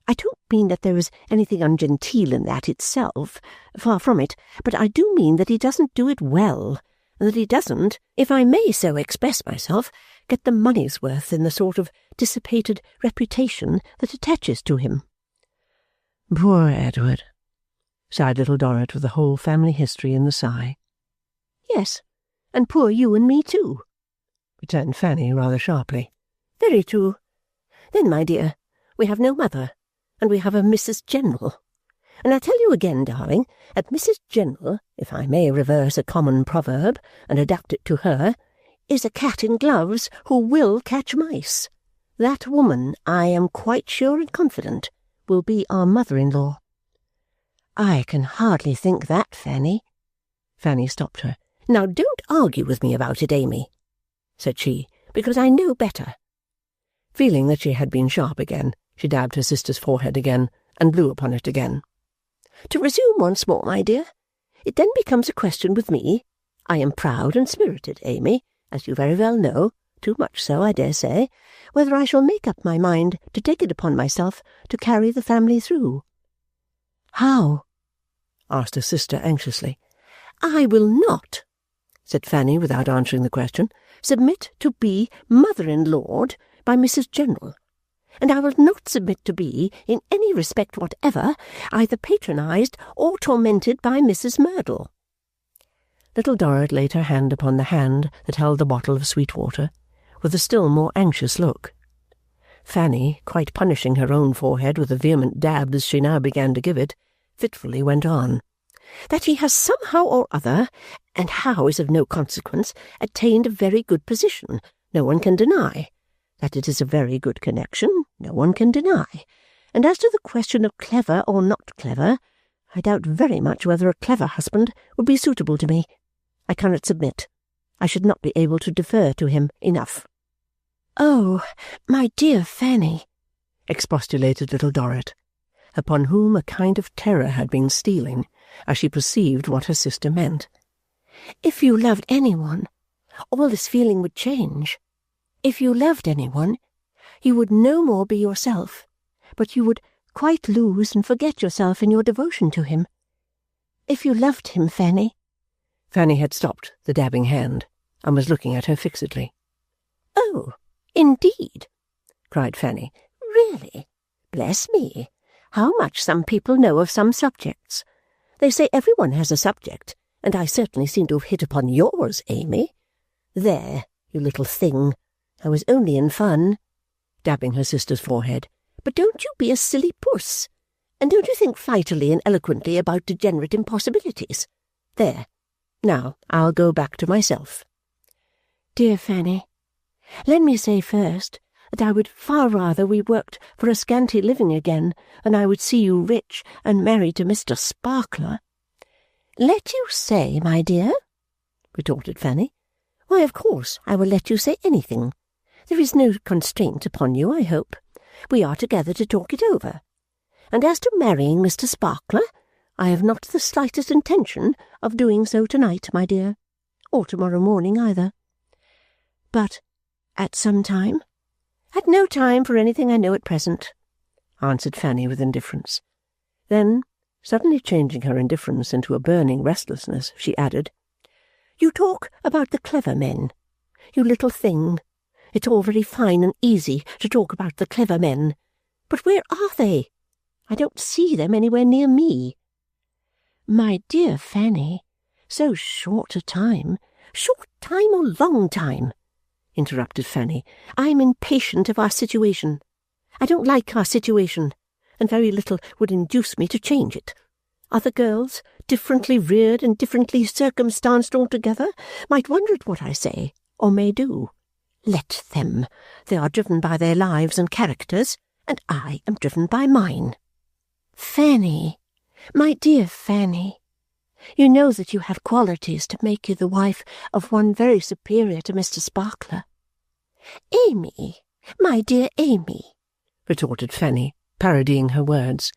Speaker 4: I don't mean that there is anything ungenteel in that itself, far from it, but I do mean that he doesn't do it well, and that he doesn't, if I may so express myself, get the money's worth in the sort of dissipated reputation that attaches to him.
Speaker 1: Poor Edward, sighed Little Dorrit with the whole family history in the sigh.
Speaker 4: Yes, and poor you and me too,
Speaker 1: returned Fanny rather sharply.
Speaker 4: Very true. Then, my dear, we have no mother, and we have a Mrs. General. And I tell you again, darling, that Mrs. General, if I may reverse a common proverb and adapt it to her, is a cat in gloves who will catch mice. That woman, I am quite sure and confident, will be our mother-in-law.
Speaker 1: I can hardly think that, Fanny. Fanny stopped her.
Speaker 4: Now don't argue with me about it, Amy, said she, because I know better.
Speaker 1: Feeling that she had been sharp again, she dabbed her sister's forehead again, and blew upon it again.
Speaker 4: To resume once more, my dear, it then becomes a question with me. I am proud and spirited, Amy, as you very well know, too much so, I dare say, whether I shall make up my mind to take it upon myself to carry the family through.
Speaker 1: How? Asked her sister anxiously.
Speaker 4: I will not, said Fanny without answering the question, submit to be mother-in-lawed by Mrs. General, and I will not submit to be, in any respect whatever, either patronized or tormented by Mrs. Merdle.
Speaker 1: Little Dorrit laid her hand upon the hand that held the bottle of sweet water, with a still more anxious look. Fanny, quite punishing her own forehead with the vehement dabs she now began to give it, fitfully went on.
Speaker 4: That he has somehow or other, and how is of no consequence, attained a very good position, no one can deny. That it is a very good connection, no one can deny. And as to the question of clever or not clever, I doubt very much whether a clever husband would be suitable to me. I cannot submit. I should not be able to defer to him enough.
Speaker 3: Oh, my dear Fanny,
Speaker 1: expostulated Little Dorrit, upon whom a kind of terror had been stealing, as she perceived what her sister meant.
Speaker 3: If you loved anyone, all this feeling would change. If you loved anyone, you would no more be yourself, but you would quite lose and forget yourself in your devotion to him. If you loved him, Fanny.
Speaker 1: Fanny had stopped the dabbing hand, and was looking at her fixedly.
Speaker 4: Oh, indeed, cried Fanny. Really? Bless me! How much some people know of some subjects. They say everyone has a subject, and I certainly seem to have hit upon yours, Amy. There, you little thing. I was only in fun, dabbing her sister's forehead. But don't you be a silly puss, and don't you think flightily and eloquently about degenerate impossibilities. There. Now I'll go back to myself.
Speaker 3: Dear Fanny, let me say first that I would far rather we worked for a scanty living again than I would see you rich and married to Mr. Sparkler.
Speaker 4: Let you say, my dear, retorted Fanny. Why, of course, I will let you say anything. There is no constraint upon you, I hope. We are together to talk it over. And as to marrying Mr. Sparkler, I have not the slightest intention of doing so tonight, my dear, or tomorrow morning either.
Speaker 3: But at some time?
Speaker 4: At no time for anything I know at present, answered Fanny with indifference. Then, suddenly changing her indifference into a burning restlessness, she added, You talk about the clever men, You little thing. It's all very fine and easy to talk about the clever men. But where are they? I don't see them anywhere near me. My dear Fanny, so short a time. Short time or long time? Interrupted Fanny. I am impatient of our situation. I don't like our situation, and very little would induce me to change it. Other girls, differently reared and differently circumstanced altogether, might wonder at what I say, or may do. Let them. They are driven by their lives and characters, and I am driven by mine. Fanny, my dear Fanny, you know that you have qualities to make you the wife of one very superior to Mr. Sparkler. Amy, my dear Amy, retorted Fanny, parodying her words,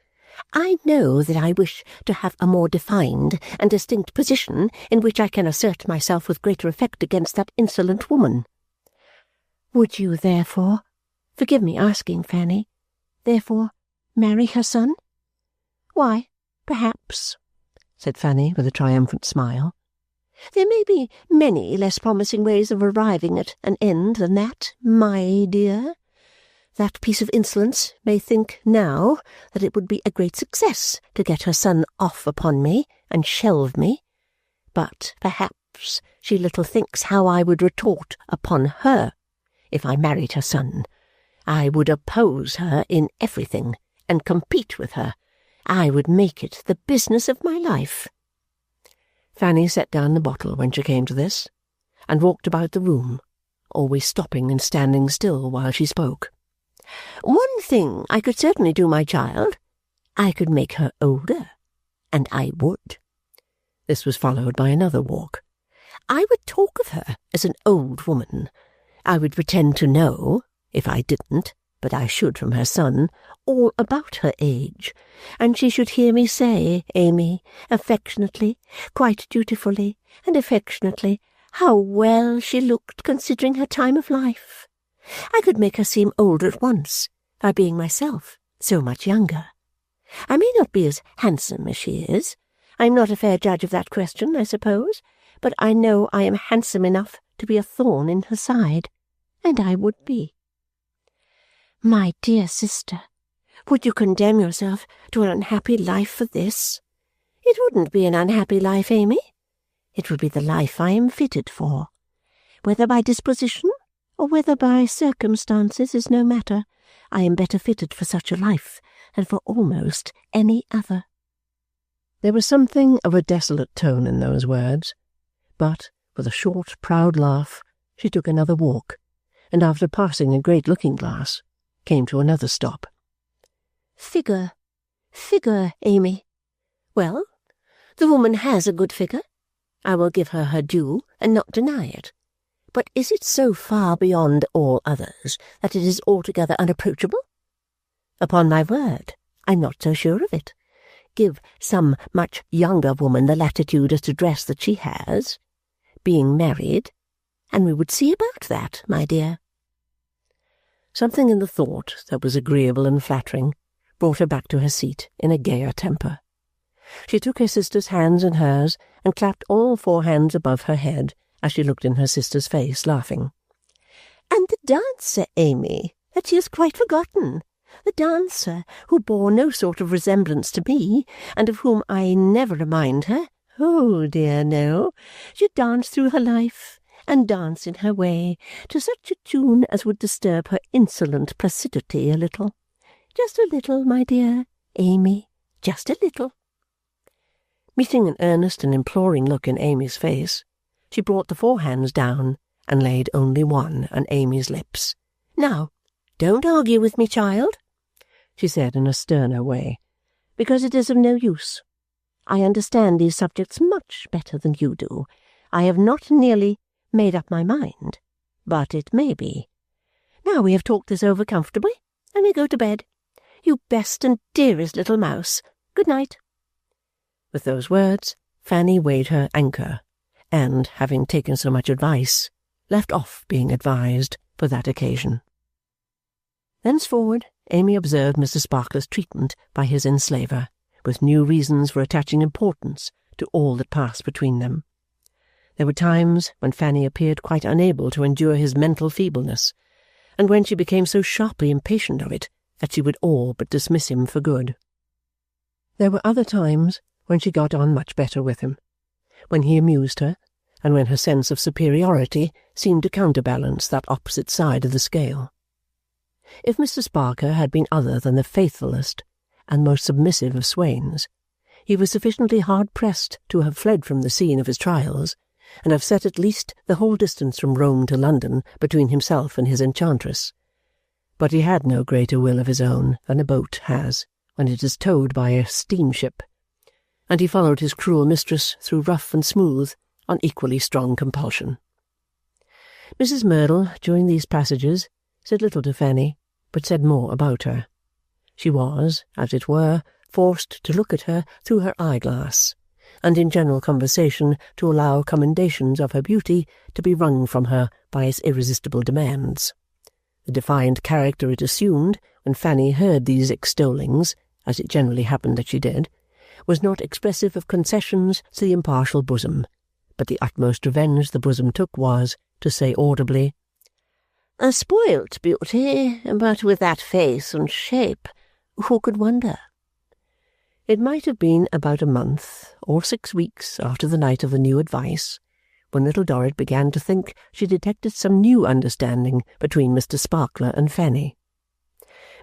Speaker 4: I know that I wish to have a more defined and distinct position in which I can assert myself with greater effect against that insolent woman. Would you, therefore, forgive me asking, Fanny, therefore marry her son? Why, perhaps, said Fanny with a triumphant smile. There may be many less promising ways of arriving at an end than that, my dear. That piece of insolence may think now that it would be a great success to get her son off upon me and shelve me, but perhaps she little thinks how I would retort upon her if I married her son. I would oppose her in everything and compete with her. I would make it the business of my life. Fanny set down the bottle when she came to this, and walked about the room, always stopping and standing still while she spoke. One thing I could certainly do, my child. I could make her older, and I would. This was followed by another walk. I would talk of her as an old woman. I would pretend to know, if I didn't, but I should from her son, all about her age, and she should hear me say, Amy, affectionately, quite dutifully and affectionately, how well she looked considering her time of life. I could make her seem older at once, by being myself so much younger. I may not be as handsome as she is. I am not a fair judge of that question, I suppose, but I know I am handsome enough to be a thorn in her side, and I would be. My dear sister, would you condemn yourself to an unhappy life for this? It wouldn't be an unhappy life, Amy. It would be the life I am fitted for. Whether by disposition or whether by circumstances is no matter. I am better fitted for such a life than for almost any other. There was something of a desolate tone in those words, but, with a short, proud laugh, she took another walk, and after passing a great looking-glass, came to another stop. Figure, Amy. Well, the woman has a good figure. I will give her her due and not deny it. But is it so far beyond all others that it is altogether unapproachable? Upon my word, I'm not so sure of it. Give some much younger woman the latitude as to dress that she has, being married, and we would see about that, my dear. Something in the thought that was agreeable and flattering brought her back to her seat in a gayer temper. She took her sister's hands in hers and clapped all four hands above her head as she looked in her sister's face, laughing. And the dancer, Amy, that she has quite forgotten, the dancer who bore no sort of resemblance to me, and of whom I never remind her, oh dear no, she danced through her life, and danced in her way, to such a tune as would disturb her insolent placidity a little. Just a little, my dear Amy, just a little. Meeting an earnest and imploring look in Amy's face, she brought the four hands down and laid only one on Amy's lips. Now, don't argue with me, child, she said in a sterner way, because it is of no use. I understand these subjects much better than you do. I have not nearly made up my mind, but it may be. Now we have talked this over comfortably, and we go to bed. You best and dearest little mouse, good night. With those words, Fanny weighed her anchor, and, having taken so much advice, left off being advised for that occasion. Thenceforward, Amy observed Mr. Sparkler's treatment by his enslaver, with new reasons for attaching importance to all that passed between them.
Speaker 2: There were times when Fanny appeared quite unable to endure his mental feebleness, and when she became so sharply impatient of it that she would all but dismiss him for good. There were other times when she got on much better with him, when he amused her, and when her sense of superiority seemed to counterbalance that opposite side of the scale. If Mr. Sparkler had been other than the faithfullest and most submissive of swains, he was sufficiently hard-pressed to have fled from the scene of his trials, and have set at least the whole distance from Rome to London between himself and his enchantress. But he had no greater will of his own than a boat has when it is towed by a steamship, and he followed his cruel mistress through rough and smooth on equally strong compulsion. Mrs. Merdle, during these passages, said little to Fanny, but said more about her. She was, as it were, forced to look at her through her eyeglass, and in general conversation to allow commendations of her beauty to be wrung from her by its irresistible demands. The defiant character it assumed, when Fanny heard these extollings, as it generally happened that she did, was not expressive of concessions to the impartial bosom, but the utmost revenge the bosom took was to say audibly, "A spoilt beauty, but with that face and shape, who could wonder?" It might have been about a month or 6 weeks after the night of the new advice, when Little Dorrit began to think she detected some new understanding between Mr. Sparkler and Fanny.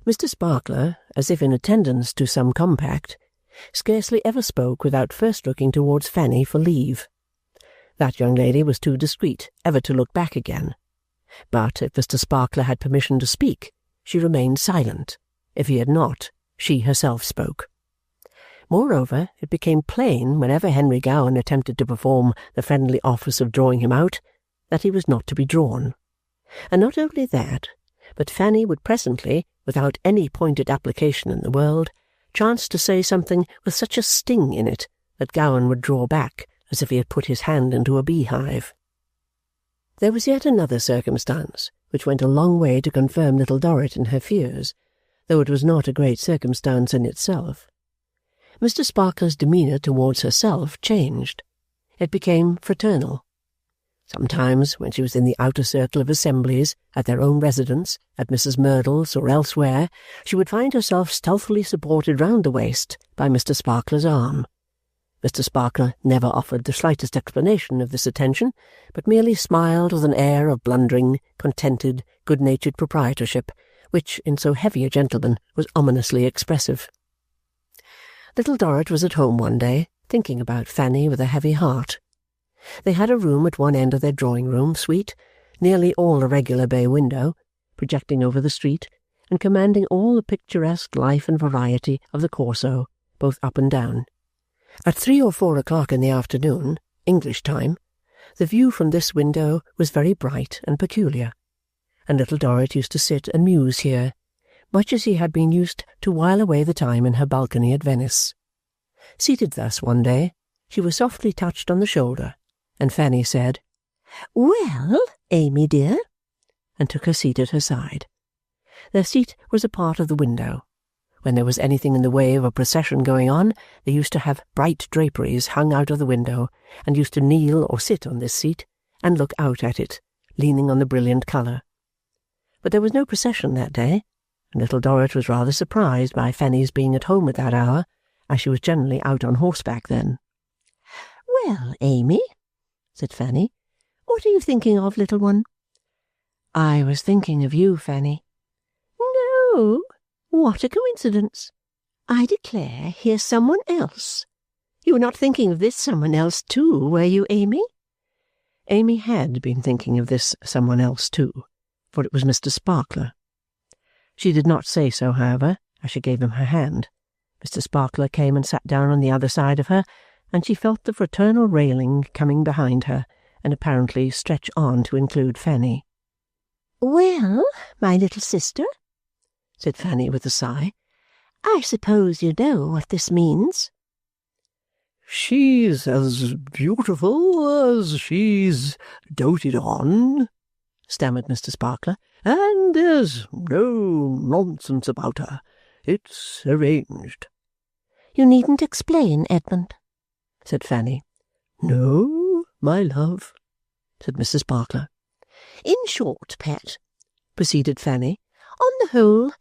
Speaker 2: Mr. Sparkler, as if in attendance to some compact, scarcely ever spoke without first looking towards Fanny for leave. That young lady was too discreet ever to look back again, but if Mr. Sparkler had permission to speak, she remained silent. If he had not, she herself spoke. Moreover, it became plain whenever Henry Gowan attempted to perform the friendly office of drawing him out, that he was not to be drawn. And not only that, but Fanny would presently, without any pointed application in the world, chance to say something with such a sting in it that Gowan would draw back as if he had put his hand into a beehive. There was yet another circumstance which went a long way to confirm Little Dorrit in her fears, though it was not a great circumstance in itself. Mr. Sparkler's demeanour towards herself changed. It became fraternal. Sometimes, when she was in the outer circle of assemblies, at their own residence, at Mrs. Merdle's, or elsewhere, she would find herself stealthily supported round the waist by Mr. Sparkler's arm. Mr. Sparkler never offered the slightest explanation of this attention, but merely smiled with an air of blundering, contented, good-natured proprietorship, which, in so heavy a gentleman, was ominously expressive. Little Dorrit was at home one day, thinking about Fanny with a heavy heart. They had a room at one end of their drawing-room suite, nearly all a regular bay window, projecting over the street, and commanding all the picturesque life and variety of the Corso, both up and down. At 3 or 4 o'clock in the afternoon, English time, the view from this window was very bright and peculiar, and Little Dorrit used to sit and muse here, much as he had been used to while away the time in her balcony at Venice. Seated thus one day, she was softly touched on the shoulder, and Fanny said, "Well, Amy dear," and took her seat at her side. Their seat was a part of the window. When there was anything in the way of a procession going on, they used to have bright draperies hung out of the window, and used to kneel or sit on this seat, and look out at it, leaning on the brilliant colour. But there was no procession that day, and Little Dorrit was rather surprised by Fanny's being at home at that hour, as she was generally out on horseback then. "Well, Amy," said Fanny, "what are you thinking of, little one?" "I was thinking of you, Fanny." "No? What a coincidence! I declare here's someone else. You were not thinking of this someone else too, were you, Amy?" Amy had been thinking of this someone else too, for it was Mr. Sparkler. She did not say so, however, as she gave him her hand. Mr. Sparkler came and sat down on the other side of her, and she felt the fraternal railing coming behind her, and apparently stretch on to include Fanny. "Well, my little sister," said Fanny with a sigh, "I suppose you know what this means?"
Speaker 1: "She's as beautiful as she's doted on," stammered Mr. Sparkler, "and there's no nonsense about her. It's arranged."
Speaker 4: "You needn't explain, Edmund," said Fanny.
Speaker 1: "No,
Speaker 2: my love," said Mr. Sparkler.
Speaker 3: In short, Pet, proceeded Fanny, on the whole,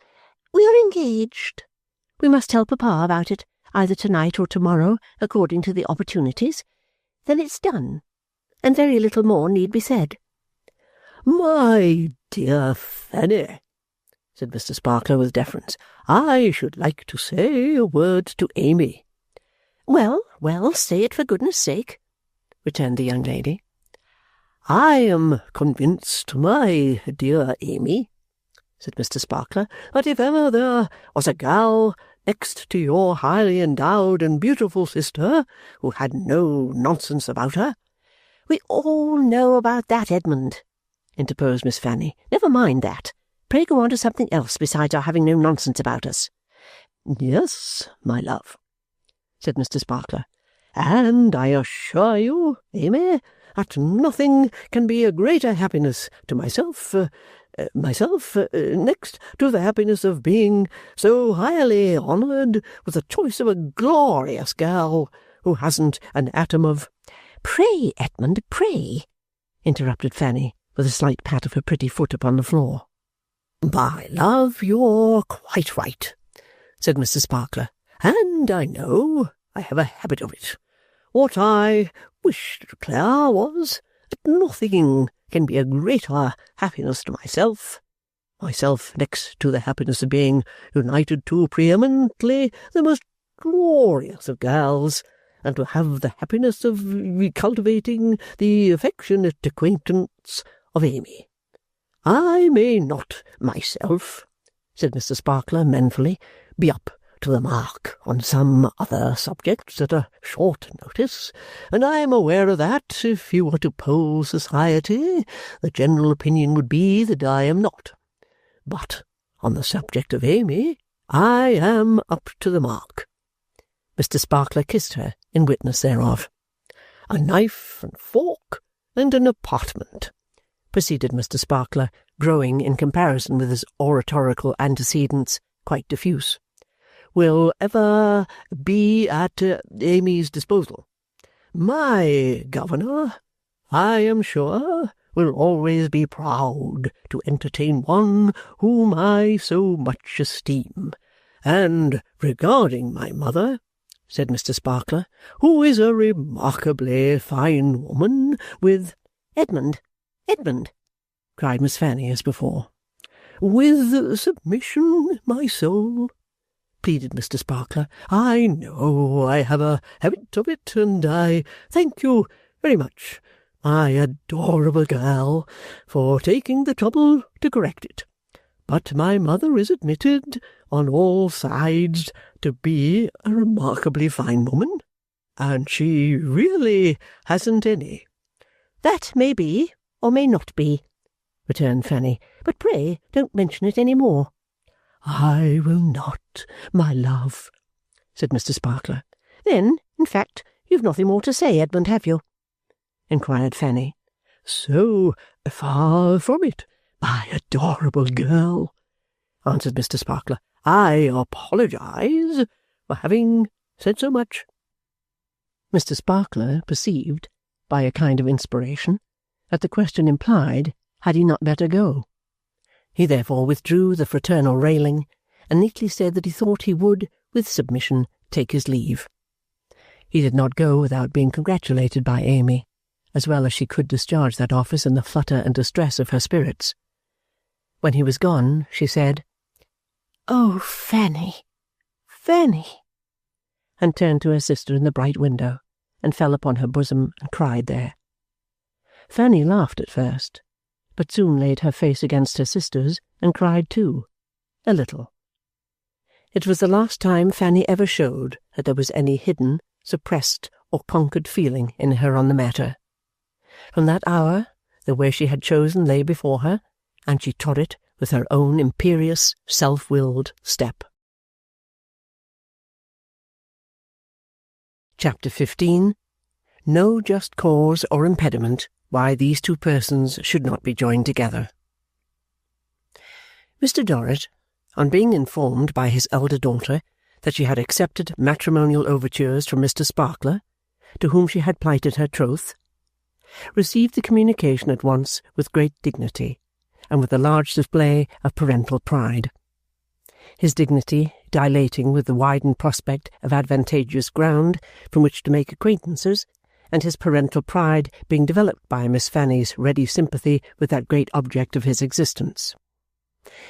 Speaker 3: we are engaged. We must tell Papa about it, either to-night or to-morrow, according to the opportunities. Then it's done, and very little more need be said.
Speaker 2: "My dear Fanny," said Mr. Sparkler with deference, "I should like to say a word to Amy."
Speaker 3: Well, well, say it for goodness' sake, returned the young lady.
Speaker 2: "I am convinced, my dear Amy," said Mr. Sparkler, "that if ever there was a gal next to your highly endowed and beautiful sister who had no nonsense about her—"
Speaker 3: "We all know about that, Edmund," interposed Miss Fanny. "Never mind that. Pray go on to something else besides our having no nonsense about us."
Speaker 2: "Yes, my love," said Mr. Sparkler, "and I assure you, Amy, that nothing can be a greater happiness to myself, next to the happiness of being so highly honoured with the choice of a glorious gal who hasn't an atom of—"
Speaker 3: "Pray, Edmund, pray," interrupted Fanny, with a slight pat of her pretty foot upon the floor.
Speaker 2: "My love, you're quite right," said Mr. Sparkler, "and I know I have a habit of it. What I wished to declare was that nothing can be a greater happiness to myself next to the happiness of being united to preeminently the most glorious of gals, and to have the happiness of cultivating the affectionate acquaintance of Amy. I may not myself," said Mr. Sparkler manfully, "be up to the mark on some other subjects at a short notice, and I am aware of that, if you were to poll society, the general opinion would be that I am not. But on the subject of Amy, I am up to the mark."
Speaker 1: Mr. Sparkler kissed her in witness thereof.
Speaker 2: "A knife and fork and an apartment,"
Speaker 1: proceeded Mr. Sparkler, growing, in comparison with his oratorical antecedents, quite diffuse,
Speaker 2: "will ever be at Amy's disposal. My governor, I am sure, will always be proud to entertain one whom I so much esteem. And regarding my mother," said Mr. Sparkler, "who is a remarkably fine woman with—"
Speaker 3: "Edmund, Edmund,"
Speaker 1: cried Miss Fanny as before.
Speaker 2: "With submission, my soul," pleaded Mr. Sparkler. "I know I have a habit of it, and I thank you very much, my adorable girl, for taking the trouble to correct it. But my mother is admitted, on all sides, to be a remarkably fine woman, and she really hasn't any."
Speaker 3: "That may be, or may not be," returned Fanny, "but pray don't mention it any more."
Speaker 2: "I will not, my love," said Mr. Sparkler.
Speaker 3: "Then, in fact, you've nothing more to say, Edmund, have you?" inquired Fanny.
Speaker 2: "So far from it, my adorable girl," answered Mr. Sparkler. "I apologize for having said so much."
Speaker 1: Mr. Sparkler perceived, by a kind of inspiration, that the question implied, had he not better go? He therefore withdrew the fraternal railing, and neatly said that he thought he would, with submission, take his leave. He did not go without being congratulated by Amy, as well as she could discharge that office in the flutter and distress of her spirits. When he was gone, she said,
Speaker 3: "Oh, Fanny, Fanny!"
Speaker 1: and turned to her sister in the bright window, and fell upon her bosom and cried there. Fanny laughed at first, but soon laid her face against her sister's and cried too, a little. It was the last time Fanny ever showed that there was any hidden, suppressed, or conquered feeling in her on the matter. From that hour the way she had chosen lay before her, and she trod it with her own imperious, self-willed step. Chapter 15. No just cause or impediment why these two persons should not be joined together. Mr. Dorrit, on being informed by his elder daughter that she had accepted matrimonial overtures from Mr. Sparkler, to whom she had plighted her troth, received the communication at once with great dignity, and with a large display of parental pride. His dignity dilating with the widened prospect of advantageous ground from which to make acquaintances, and his parental pride being developed by Miss Fanny's ready sympathy with that great object of his existence.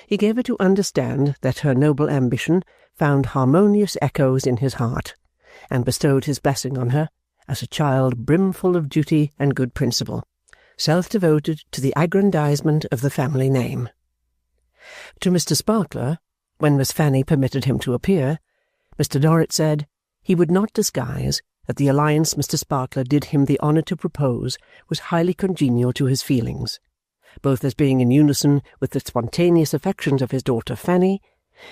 Speaker 1: He gave her to understand that her noble ambition found harmonious echoes in his heart, and bestowed his blessing on her as a child brimful of duty and good principle, self-devoted to the aggrandizement of the family name. To Mr. Sparkler, when Miss Fanny permitted him to appear, Mr. Dorrit said he would not disguise that the alliance Mr. Sparkler did him the honour to propose was highly congenial to his feelings, both as being in unison with the spontaneous affections of his daughter Fanny,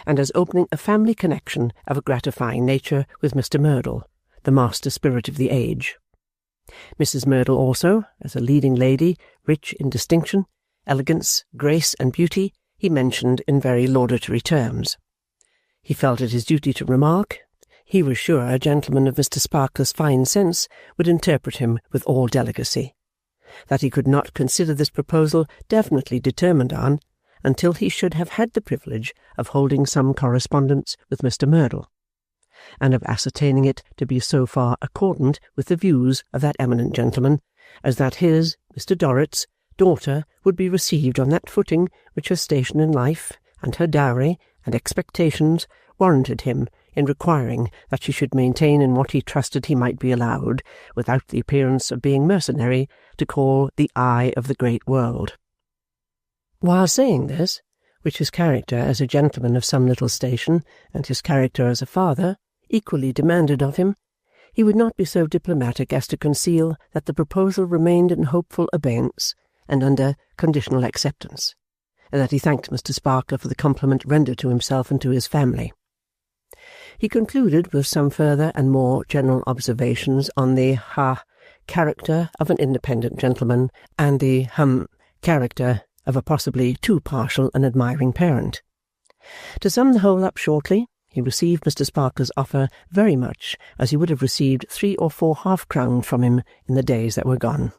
Speaker 1: and as opening a family connection of a gratifying nature with Mr. Merdle, the master spirit of the age. Mrs. Merdle also, as a leading lady, rich in distinction, elegance, grace, and beauty, he mentioned in very laudatory terms. He felt it his duty to remark, he was sure a gentleman of Mr. Sparkler's fine sense would interpret him with all delicacy, that he could not consider this proposal definitely determined on until he should have had the privilege of holding some correspondence with Mr. Merdle, and of ascertaining it to be so far accordant with the views of that eminent gentleman as that his, Mr. Dorrit's, daughter would be received on that footing which her station in life, and her dowry, and expectations warranted him in requiring that she should maintain in what he trusted he might be allowed, without the appearance of being mercenary, to call the eye of the great world. While saying this, which his character as a gentleman of some little station, and his character as a father, equally demanded of him, he would not be so diplomatic as to conceal that the proposal remained in hopeful abeyance and under conditional acceptance, and that he thanked Mr. Sparkler for the compliment rendered to himself and to his family. He concluded with some further and more general observations on the character of an independent gentleman, and the character of a possibly too partial and admiring parent. To sum the whole up shortly, he received Mr. Sparkler's offer very much as he would have received 3 or 4 half-crowns from him in the days that were gone.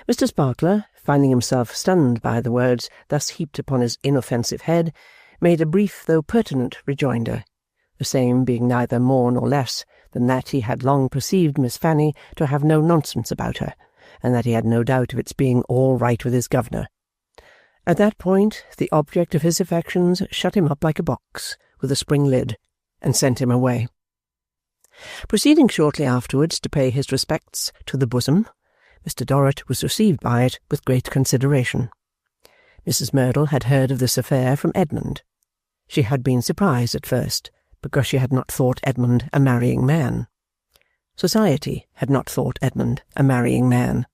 Speaker 1: Mr. Sparkler, finding himself stunned by the words thus heaped upon his inoffensive head, made a brief though pertinent rejoinder, the same being neither more nor less than that he had long perceived Miss Fanny to have no nonsense about her, and that he had no doubt of its being all right with his governor. At that point the object of his affections shut him up like a box with a spring lid, and sent him away. Proceeding shortly afterwards to pay his respects to the bosom, Mr. Dorrit was received by it with great consideration. Mrs. Merdle had heard of this affair from Edmund. She had been surprised at first, because she had not thought Edmund a marrying man. Society had not thought Edmund a marrying man.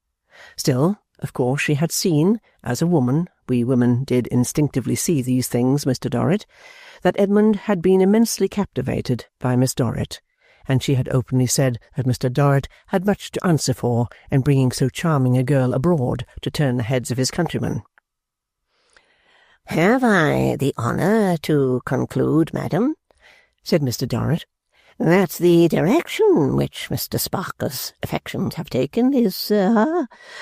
Speaker 1: Still, of course, she had seen, as a woman, we women did instinctively see these things, Mr. Dorrit, that Edmund had been immensely captivated by Miss Dorrit, and she had openly said that Mr. Dorrit had much to answer for in bringing so charming a girl abroad to turn the heads of his countrymen.
Speaker 3: "Have I the honour to conclude, madam," said Mr. Dorrit, "that the direction which Mr. Sparkler's affections have taken is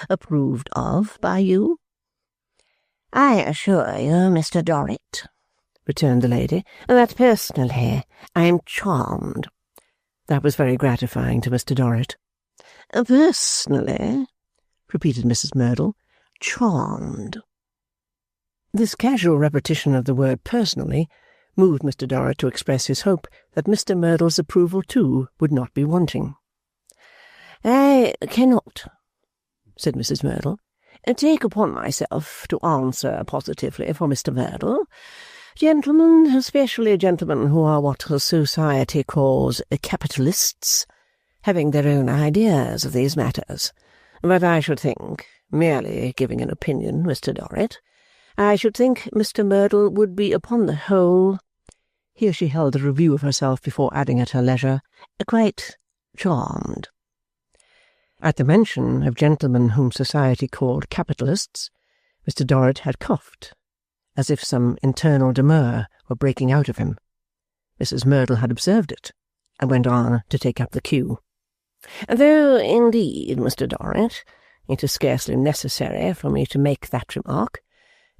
Speaker 3: approved of by you?" "I assure you, Mr. Dorrit," returned the lady, "that personally I am charmed."
Speaker 1: That was very gratifying to Mr. Dorrit.
Speaker 3: "Personally," repeated Mrs. Merdle, "charmed."
Speaker 1: This casual repetition of the word personally moved Mr. Dorrit to express his hope that Mr. Merdle's approval too would not be wanting.
Speaker 3: "I cannot," said Mrs. Merdle, "take upon myself to answer positively for Mr. Merdle. Gentlemen, especially gentlemen who are what society calls capitalists, having their own ideas of these matters. But I should think, merely giving an opinion, Mr. Dorrit, I should think Mr. Merdle would be upon the whole," here she held a review of herself before adding at her leisure, "quite charmed."
Speaker 1: At the mention of gentlemen whom society called capitalists, Mr. Dorrit had coughed, as if some internal demur were breaking out of him. Mrs. Merdle had observed it, and went on to take up the cue.
Speaker 3: "Though, indeed, Mr. Dorrit, it is scarcely necessary for me to make that remark,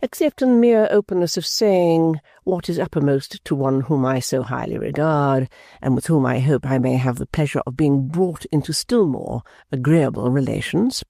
Speaker 3: except in the mere openness of saying what is uppermost to one whom I so highly regard, and with whom I hope I may have the pleasure of being brought into still more agreeable relations.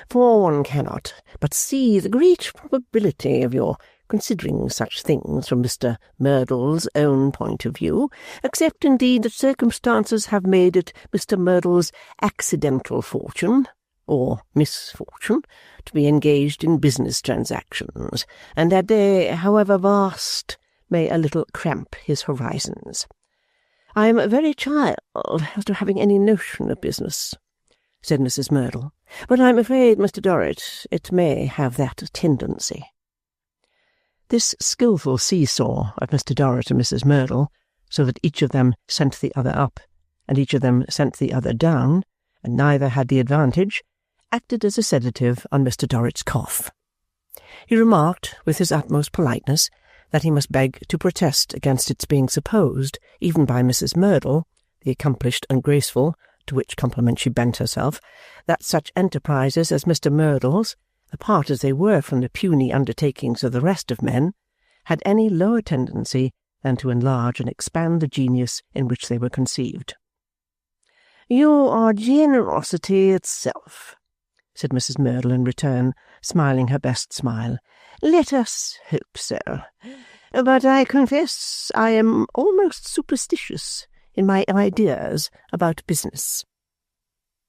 Speaker 3: For one cannot but see the great probability of your considering such things from Mr. Merdle's own point of view, except indeed that circumstances have made it Mr. Merdle's accidental fortune, or misfortune, to be engaged in business transactions, and that they, however vast, may a little cramp his horizons. I am a very child as to having any notion of business, said Mrs. Merdle, but I am afraid, Mr. Dorrit, it may have that tendency. This skilful seesaw of Mr. Dorrit and Mrs. Merdle, so that each of them sent the other up, and each of them sent the other down, and neither had the advantage, acted as a sedative on Mr. Dorrit's cough. He remarked, with his utmost politeness, that he must beg to protest against its being supposed, even by Mrs. Merdle, the accomplished and graceful, to which compliment she bent herself, that such enterprises as Mr. Merdle's, apart as they were from the puny undertakings of the rest of men, had any lower tendency than to enlarge and expand the genius in which they were conceived. "You are generosity itself," said Mrs. Merdle in return, smiling her best smile. "Let us hope so. But I confess I am almost superstitious in my ideas about business."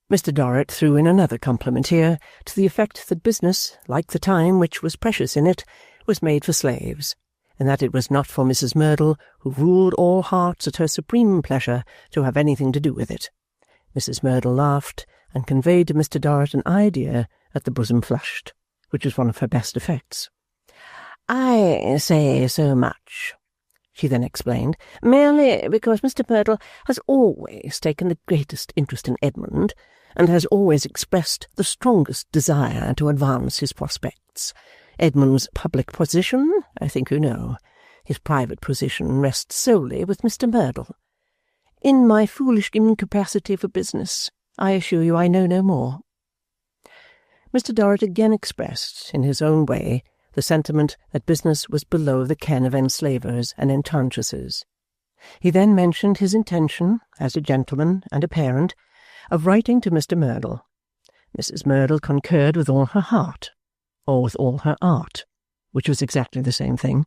Speaker 3: Mr. Dorrit threw in another compliment here, to the effect that business, like the time which was precious in it, was made for slaves, and that it was not for Mrs. Merdle, who ruled all hearts at her supreme pleasure, to have anything to do with it. Mrs. Merdle laughed, and conveyed to Mr. Dorrit an idea that the bosom flushed, which was one of her best effects. "I say so much," she then explained, "merely because Mr. Merdle has always taken the greatest interest in Edmund, and has always expressed the strongest desire to advance his prospects. Edmund's public position, I think you know. His private position rests solely with Mr. Merdle. In my foolish incapacity for business, I assure you I know no more." Mr. Dorrit again expressed, in his own way, the sentiment that business was below the ken of enslavers and enchantresses. He then mentioned his intention, as a gentleman and a parent, of writing to Mr. Merdle. Mrs. Merdle concurred with all her heart, or with all her art, which was exactly the same thing,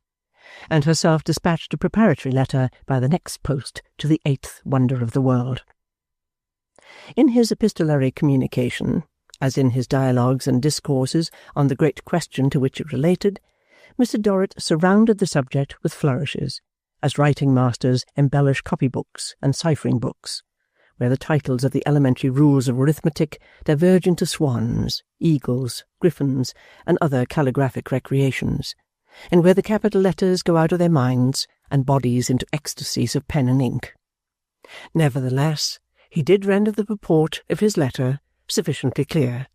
Speaker 3: and herself dispatched a preparatory letter by the next post to the eighth wonder of the world. In his epistolary communication, as in his dialogues and discourses on the great question to which it related, Mr. Dorrit surrounded the subject with flourishes, as writing-masters embellish copy-books and ciphering-books, where the titles of the elementary rules of arithmetic diverge into swans, eagles, griffins, and other calligraphic recreations, and where the capital letters go out of their minds and bodies into ecstasies of pen and ink. Nevertheless, he did render the purport of his letter sufficiently clear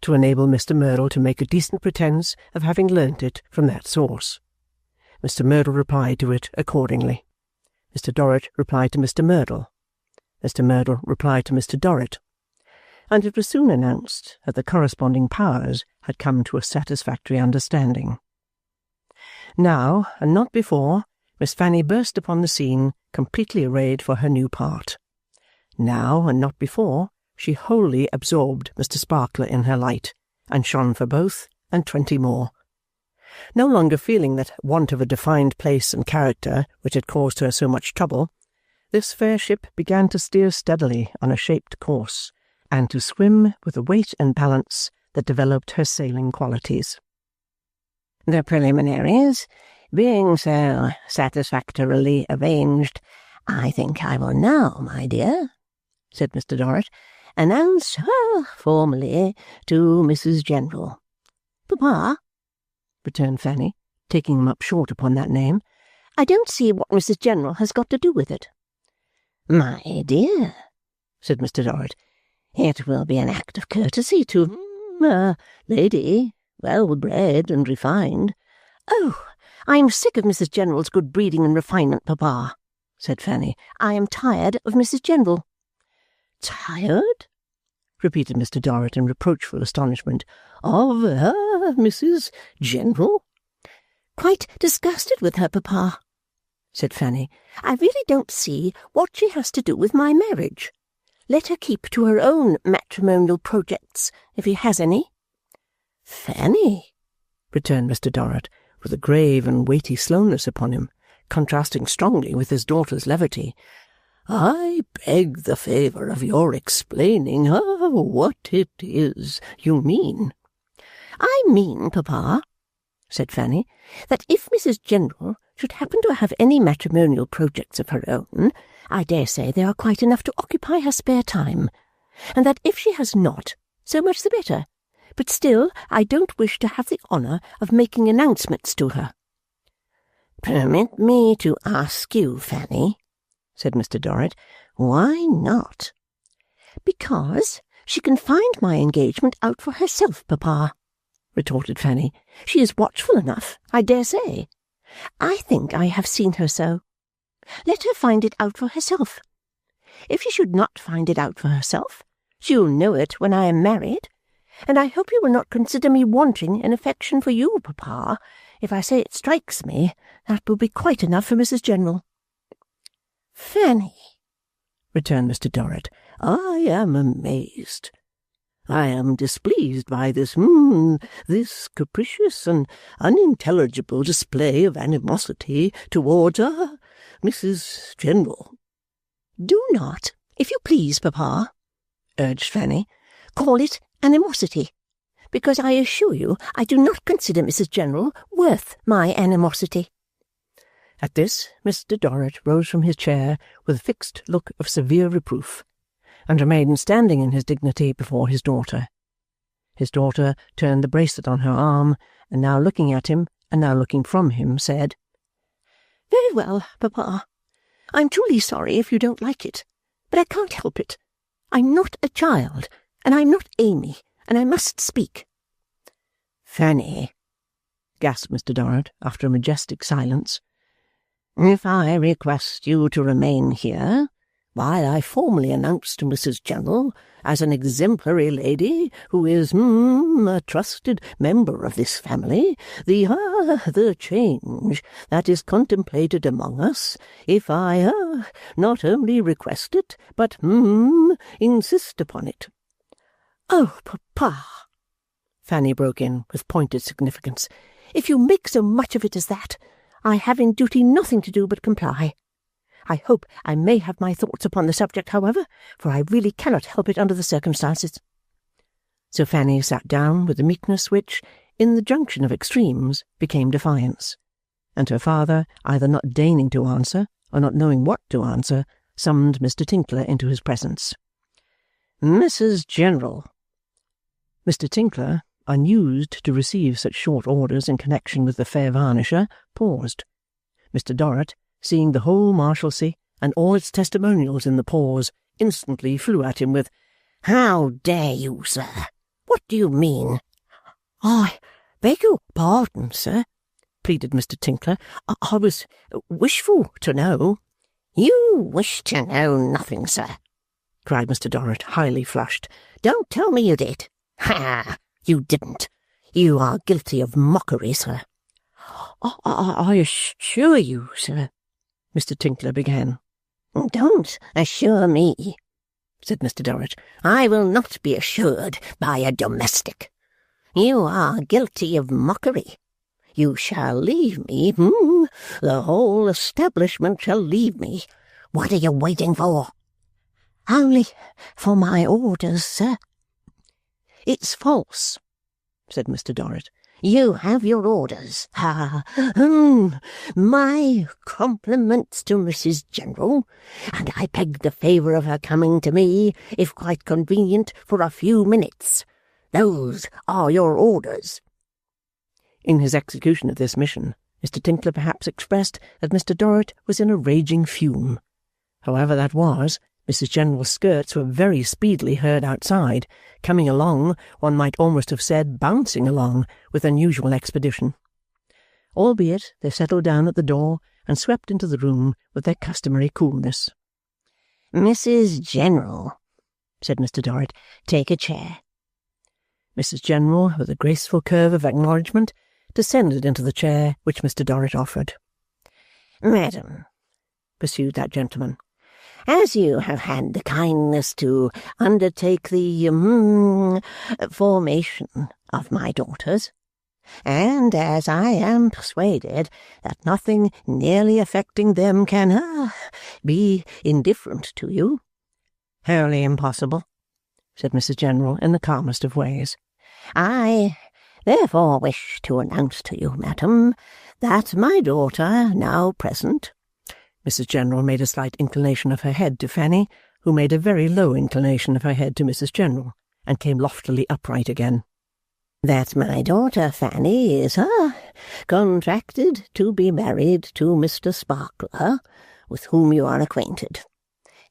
Speaker 3: to enable Mr. Merdle to make a decent pretence of having learnt it from that source. Mr. Merdle replied to it accordingly. Mr. Dorrit replied to Mr. Merdle. Mr. Merdle replied to Mr. Dorrit, and it was soon announced that the corresponding powers had come to a satisfactory understanding. Now, and not before, Miss Fanny burst upon the scene, completely arrayed for her new part. Now, and not before, she wholly absorbed Mr. Sparkler in her light, and shone for both and 20 more. No longer feeling that want of a defined place and character which had caused her so much trouble, this fair ship began to steer steadily on a shaped course, and to swim with a weight and balance that developed her sailing qualities. "The preliminaries being so satisfactorily arranged, I think I will now, my dear," said Mr. Dorrit, "announce her formally to Mrs. General." "Papa," returned Fanny, taking him up short upon that name, "I don't see what Mrs. General has got to do with it." "My dear," said Mr. Dorrit, "it will be an act of courtesy to a lady well-bred and refined." "Oh, I am sick of Mrs. General's good breeding and refinement, Papa," said Fanny. "I am tired of Mrs. General." "Tired?"
Speaker 2: repeated Mr. Dorrit in reproachful astonishment. Of her, Mrs. General?
Speaker 4: Quite disgusted with her, papa, said Fanny. I really don't see what she has to do with my marriage. Let her keep to her own matrimonial projects, if he has any.
Speaker 2: Fanny, returned Mr. Dorrit, with a grave and weighty slowness upon him, contrasting strongly with his daughter's levity, I beg the favour of your explaining what it is you mean.
Speaker 4: I mean, papa, said Fanny, that if Mrs. General should happen to have any matrimonial projects of her own, I dare say they are quite enough to occupy her spare time, and that if she has not, so much the better, but still I don't wish to have the honour of making announcements to her.
Speaker 3: Permit me to ask you, Fanny, said Mr. Dorrit, why not?
Speaker 4: Because she can find my engagement out for herself, papa, retorted Fanny. She is watchful enough, I dare say. I think I have seen her so. Let her find it out for herself. If she should not find it out for herself, she will know it when I am married, and I hope you will not consider me wanting in affection for you, papa. If I say it strikes me, that will be quite enough for Mrs. General.
Speaker 3: Fanny,
Speaker 2: returned Mr. Dorrit, I am amazed. I am displeased by this capricious and unintelligible display of animosity towards Mrs. General.
Speaker 4: Do not, if you please, papa, urged Fanny, call it animosity, because I assure you I do not consider Mrs. General worth my animosity.
Speaker 2: At this, Mr. Dorrit rose from his chair with a fixed look of severe reproof, and remained standing in his dignity before his daughter. His daughter turned the bracelet on her arm, and now looking at him, and now looking from him, said,
Speaker 4: Very well, papa. I'm truly sorry if you don't like it, but I can't help it. I'm not a child, and I'm not Amy, and I must speak.
Speaker 3: Fanny,
Speaker 2: gasped Mr. Dorrit after a majestic silence,
Speaker 3: if I request you to remain here, while I formally announce to Mrs. General, as an exemplary lady who is a trusted member of this family, the change that is contemplated among us, if I not only request it, but insist upon it.
Speaker 4: Oh, papa, Fanny broke in with pointed significance, if you make so much of it as that, I have in duty nothing to do but comply. I hope I may have my thoughts upon the subject, however, for I really cannot help it under the circumstances.
Speaker 2: So Fanny sat down with a meekness which, in the junction of extremes, became defiance, and her father, either not deigning to answer, or not knowing what to answer, summoned Mr. Tinkler into his presence.
Speaker 3: Mrs. General.
Speaker 2: Mr. Tinkler, unused to receive such short orders in connection with the fair varnisher, paused. Mr. Dorrit, seeing the whole Marshalsea and all its testimonials in the pause, instantly flew at him with,
Speaker 3: How dare you, sir? What do you mean?
Speaker 4: I beg your pardon, sir,
Speaker 2: pleaded Mr. Tinkler. I was wishful to know.
Speaker 3: You wish to know nothing, sir, cried Mr. Dorrit, highly flushed. Don't tell me you did. Ha! You didn't. You are guilty of mockery, sir.
Speaker 4: I assure you, sir,
Speaker 2: Mr. Tinkler began.
Speaker 3: Don't assure me, said Mr. Dorrit. I will not be assured by a domestic. You are guilty of mockery. You shall leave me, the whole establishment shall leave me. What are you waiting for?
Speaker 4: Only for my orders, sir.
Speaker 3: It's false, said Mr. Dorrit. You have your orders. My compliments to Mrs. General, and I beg the favour of her coming to me, if quite convenient, for a few minutes. Those are your orders.
Speaker 2: In his execution of this mission, Mr. Tinkler perhaps expressed that Mr. Dorrit was in a raging fume. However that was, Mrs. General's skirts were very speedily heard outside, coming along, one might almost have said bouncing along, with unusual expedition. Albeit they settled down at the door and swept into the room with their customary coolness.
Speaker 3: Mrs. General, said Mr. Dorrit. Take a chair.
Speaker 1: Mrs. General, with a graceful curve of acknowledgment, descended into the chair which Mr. Dorrit offered.
Speaker 2: Madam, pursued that gentleman, as you have had the kindness to undertake the formation of my daughters, and as I am persuaded that nothing nearly affecting them can be indifferent to you.
Speaker 3: Wholly impossible, said Mrs. General in the calmest of ways.
Speaker 2: I therefore wish to announce to you, madam, that my daughter now present.
Speaker 1: Mrs. General made a slight inclination of her head to Fanny, who made a very low inclination of her head to Mrs. General, and came loftily upright again.
Speaker 2: That my daughter Fanny is contracted to be married to Mr. Sparkler, with whom you are acquainted.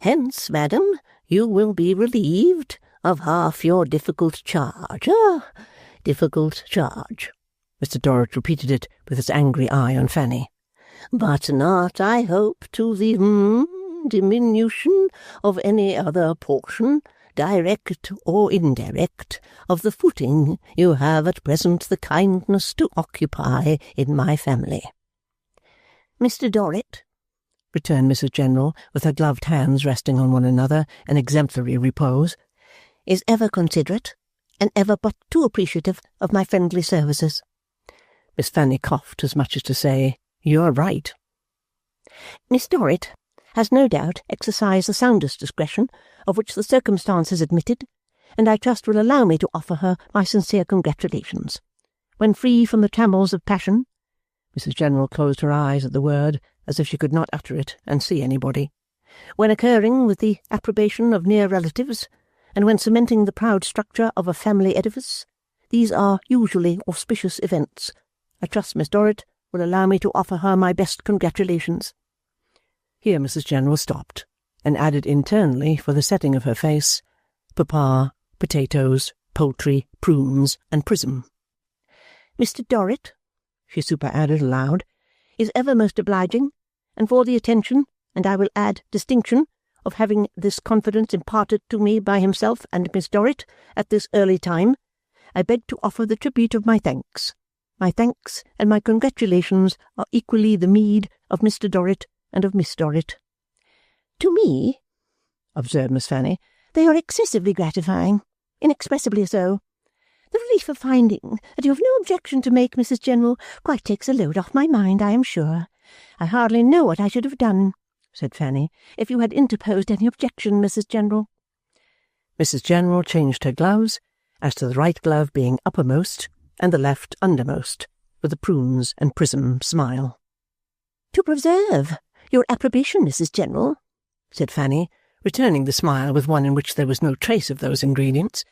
Speaker 2: Hence, madam, you will be relieved of half your difficult charge. Difficult charge.
Speaker 1: Mr. Dorrit repeated it with his angry eye on Fanny.
Speaker 2: But not, I hope, to the diminution of any other portion, direct or indirect, of the footing you have at present the kindness to occupy in my family.
Speaker 3: Mr. Dorrit,
Speaker 1: returned Mrs. General, with her gloved hands resting on one another in exemplary repose,
Speaker 3: is ever considerate, and ever but too appreciative of my friendly services.
Speaker 1: Miss Fanny coughed as much as to say, "You're right."
Speaker 3: Miss Dorrit has no doubt exercised the soundest discretion of which the circumstances admitted, and I trust will allow me to offer her my sincere congratulations. When free from the trammels of passion,
Speaker 1: Mrs. General closed her eyes at the word, as if she could not utter it and see anybody.
Speaker 3: When occurring with the approbation of near relatives, and when cementing the proud structure of a family edifice, these are usually auspicious events. I trust Miss Dorrit will allow me to offer her my best congratulations.
Speaker 1: Here Mrs. General stopped, and added internally for the setting of her face, Papa, potatoes, poultry, prunes, and Prism.
Speaker 3: Mr. Dorrit, she superadded aloud, is ever most obliging, and for the attention, and I will add distinction, of having this confidence imparted to me by himself and Miss Dorrit at this early time, I beg to offer the tribute of my thanks. My thanks and my congratulations are equally the meed of Mr. Dorrit and of Miss Dorrit. To me, observed Miss Fanny, they are excessively gratifying, inexpressibly so. The relief of finding that you have no objection to make, Mrs. General, quite takes a load off my mind, I am sure. I hardly know what I should have done, said Fanny, if you had interposed any objection, Mrs. General.
Speaker 1: Mrs. General changed her gloves, as to the right glove being uppermost and the left undermost, with a Prunes and Prism smile.
Speaker 3: To preserve your approbation, Mrs. General,
Speaker 1: said Fanny, returning the smile with one in which there was no trace of those ingredients,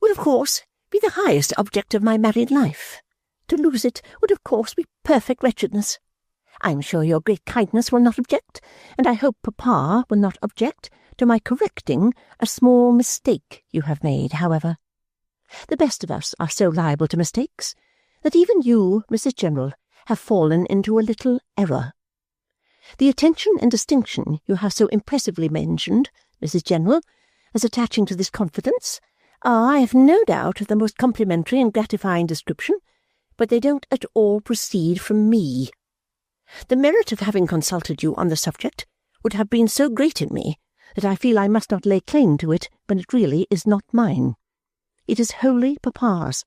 Speaker 3: would of course be the highest object of my married life. To lose it would of course be perfect wretchedness. I am sure your great kindness will not object, and I hope Papa will not object to my correcting a small mistake you have made, however. The best of us are so liable to mistakes that even you, Mrs. General, have fallen into a little error. The attention and distinction you have so impressively mentioned, Mrs. General, as attaching to this confidence, are, I have no doubt, of the most complimentary and gratifying description, but they don't at all proceed from me. The merit of having consulted you on the subject would have been so great in me that I feel I must not lay claim to it when it really is not mine. It is wholly Papa's.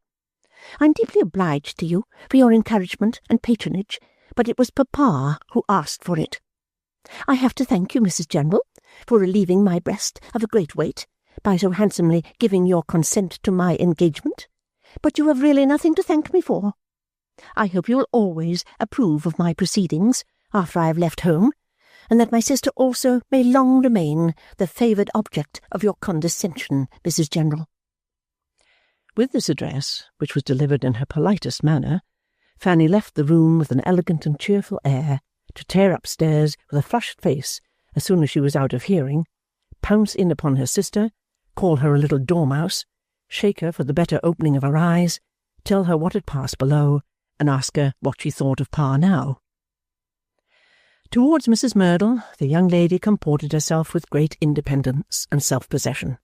Speaker 3: I am deeply obliged to you for your encouragement and patronage, but it was Papa who asked for it. I have to thank you, Mrs. General, for relieving my breast of a great weight by so handsomely giving your consent to my engagement, but you have really nothing to thank me for. I hope you will always approve of my proceedings after I have left home, and that my sister also may long remain the favoured object of your condescension, Mrs. General.
Speaker 1: With this address, which was delivered in her politest manner, Fanny left the room with an elegant and cheerful air, to tear upstairs with a flushed face as soon as she was out of hearing, pounce in upon her sister, call her a little dormouse, shake her for the better opening of her eyes, tell her what had passed below, and ask her what she thought of Pa now. Towards Mrs. Merdle, the young lady comported herself with great independence and self-possession.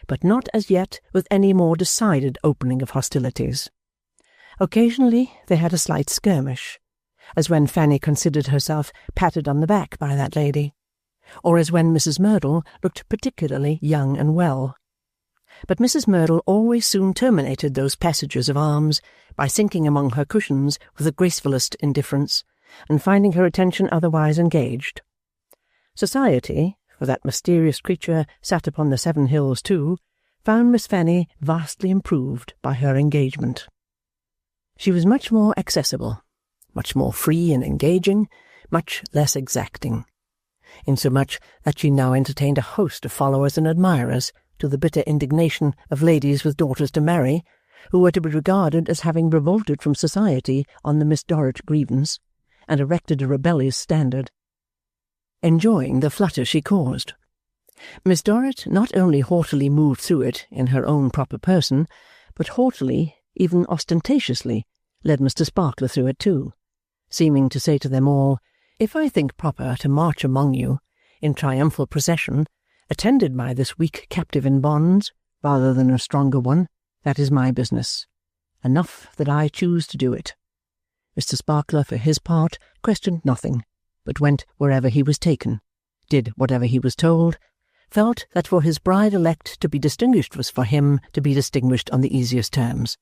Speaker 1: but not as yet with any more decided opening of hostilities. Occasionally they had a slight skirmish, as when Fanny considered herself patted on the back by that lady, or as when Mrs. Merdle looked particularly young and well. But Mrs. Merdle always soon terminated those passages of arms by sinking among her cushions with the gracefullest indifference, and finding her attention otherwise engaged. Society, for that mysterious creature sat upon the 7 hills too, found Miss Fanny vastly improved by her engagement. She was much more accessible, much more free and engaging, much less exacting, insomuch that she now entertained a host of followers and admirers, to the bitter indignation of ladies with daughters to marry, who were to be regarded as having revolted from society on the Miss Dorrit grievance, and erected a rebellious standard, enjoying the flutter she caused. Miss Dorrit not only haughtily moved through it in her own proper person, but haughtily, even ostentatiously, led Mr. Sparkler through it too, seeming to say to them all, "If I think proper to march among you, in triumphal procession, attended by this weak captive in bonds, rather than a stronger one, that is my business. Enough that I choose to do it." Mr. Sparkler, for his part, questioned nothing, but went wherever he was taken, did whatever he was told, felt that for his bride-elect to be distinguished was for him to be distinguished on the easiest terms,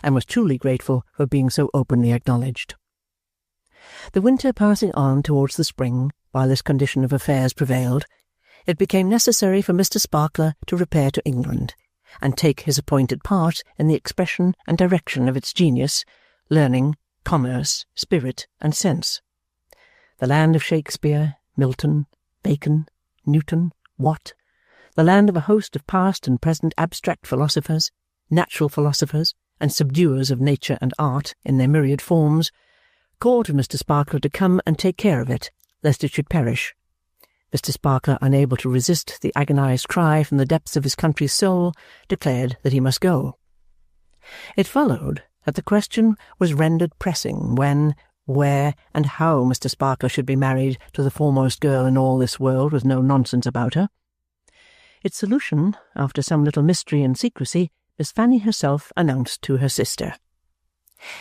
Speaker 1: and was truly grateful for being so openly acknowledged. The winter passing on towards the spring, while this condition of affairs prevailed, it became necessary for Mr. Sparkler to repair to England, and take his appointed part in the expression and direction of its genius, learning, commerce, spirit, and sense. The land of Shakespeare, Milton, Bacon, Newton, Watt, the land of a host of past and present abstract philosophers, natural philosophers, and subduers of nature and art in their myriad forms, called to Mr. Sparkler to come and take care of it, lest it should perish. Mr. Sparkler, unable to resist the agonized cry from the depths of his country's soul, declared that he must go. It followed that the question was rendered pressing when, where, and how Mr. Sparkler should be married to the foremost girl in all this world with no nonsense about her. Its solution, after some little mystery and secrecy, Miss Fanny herself announced to her sister.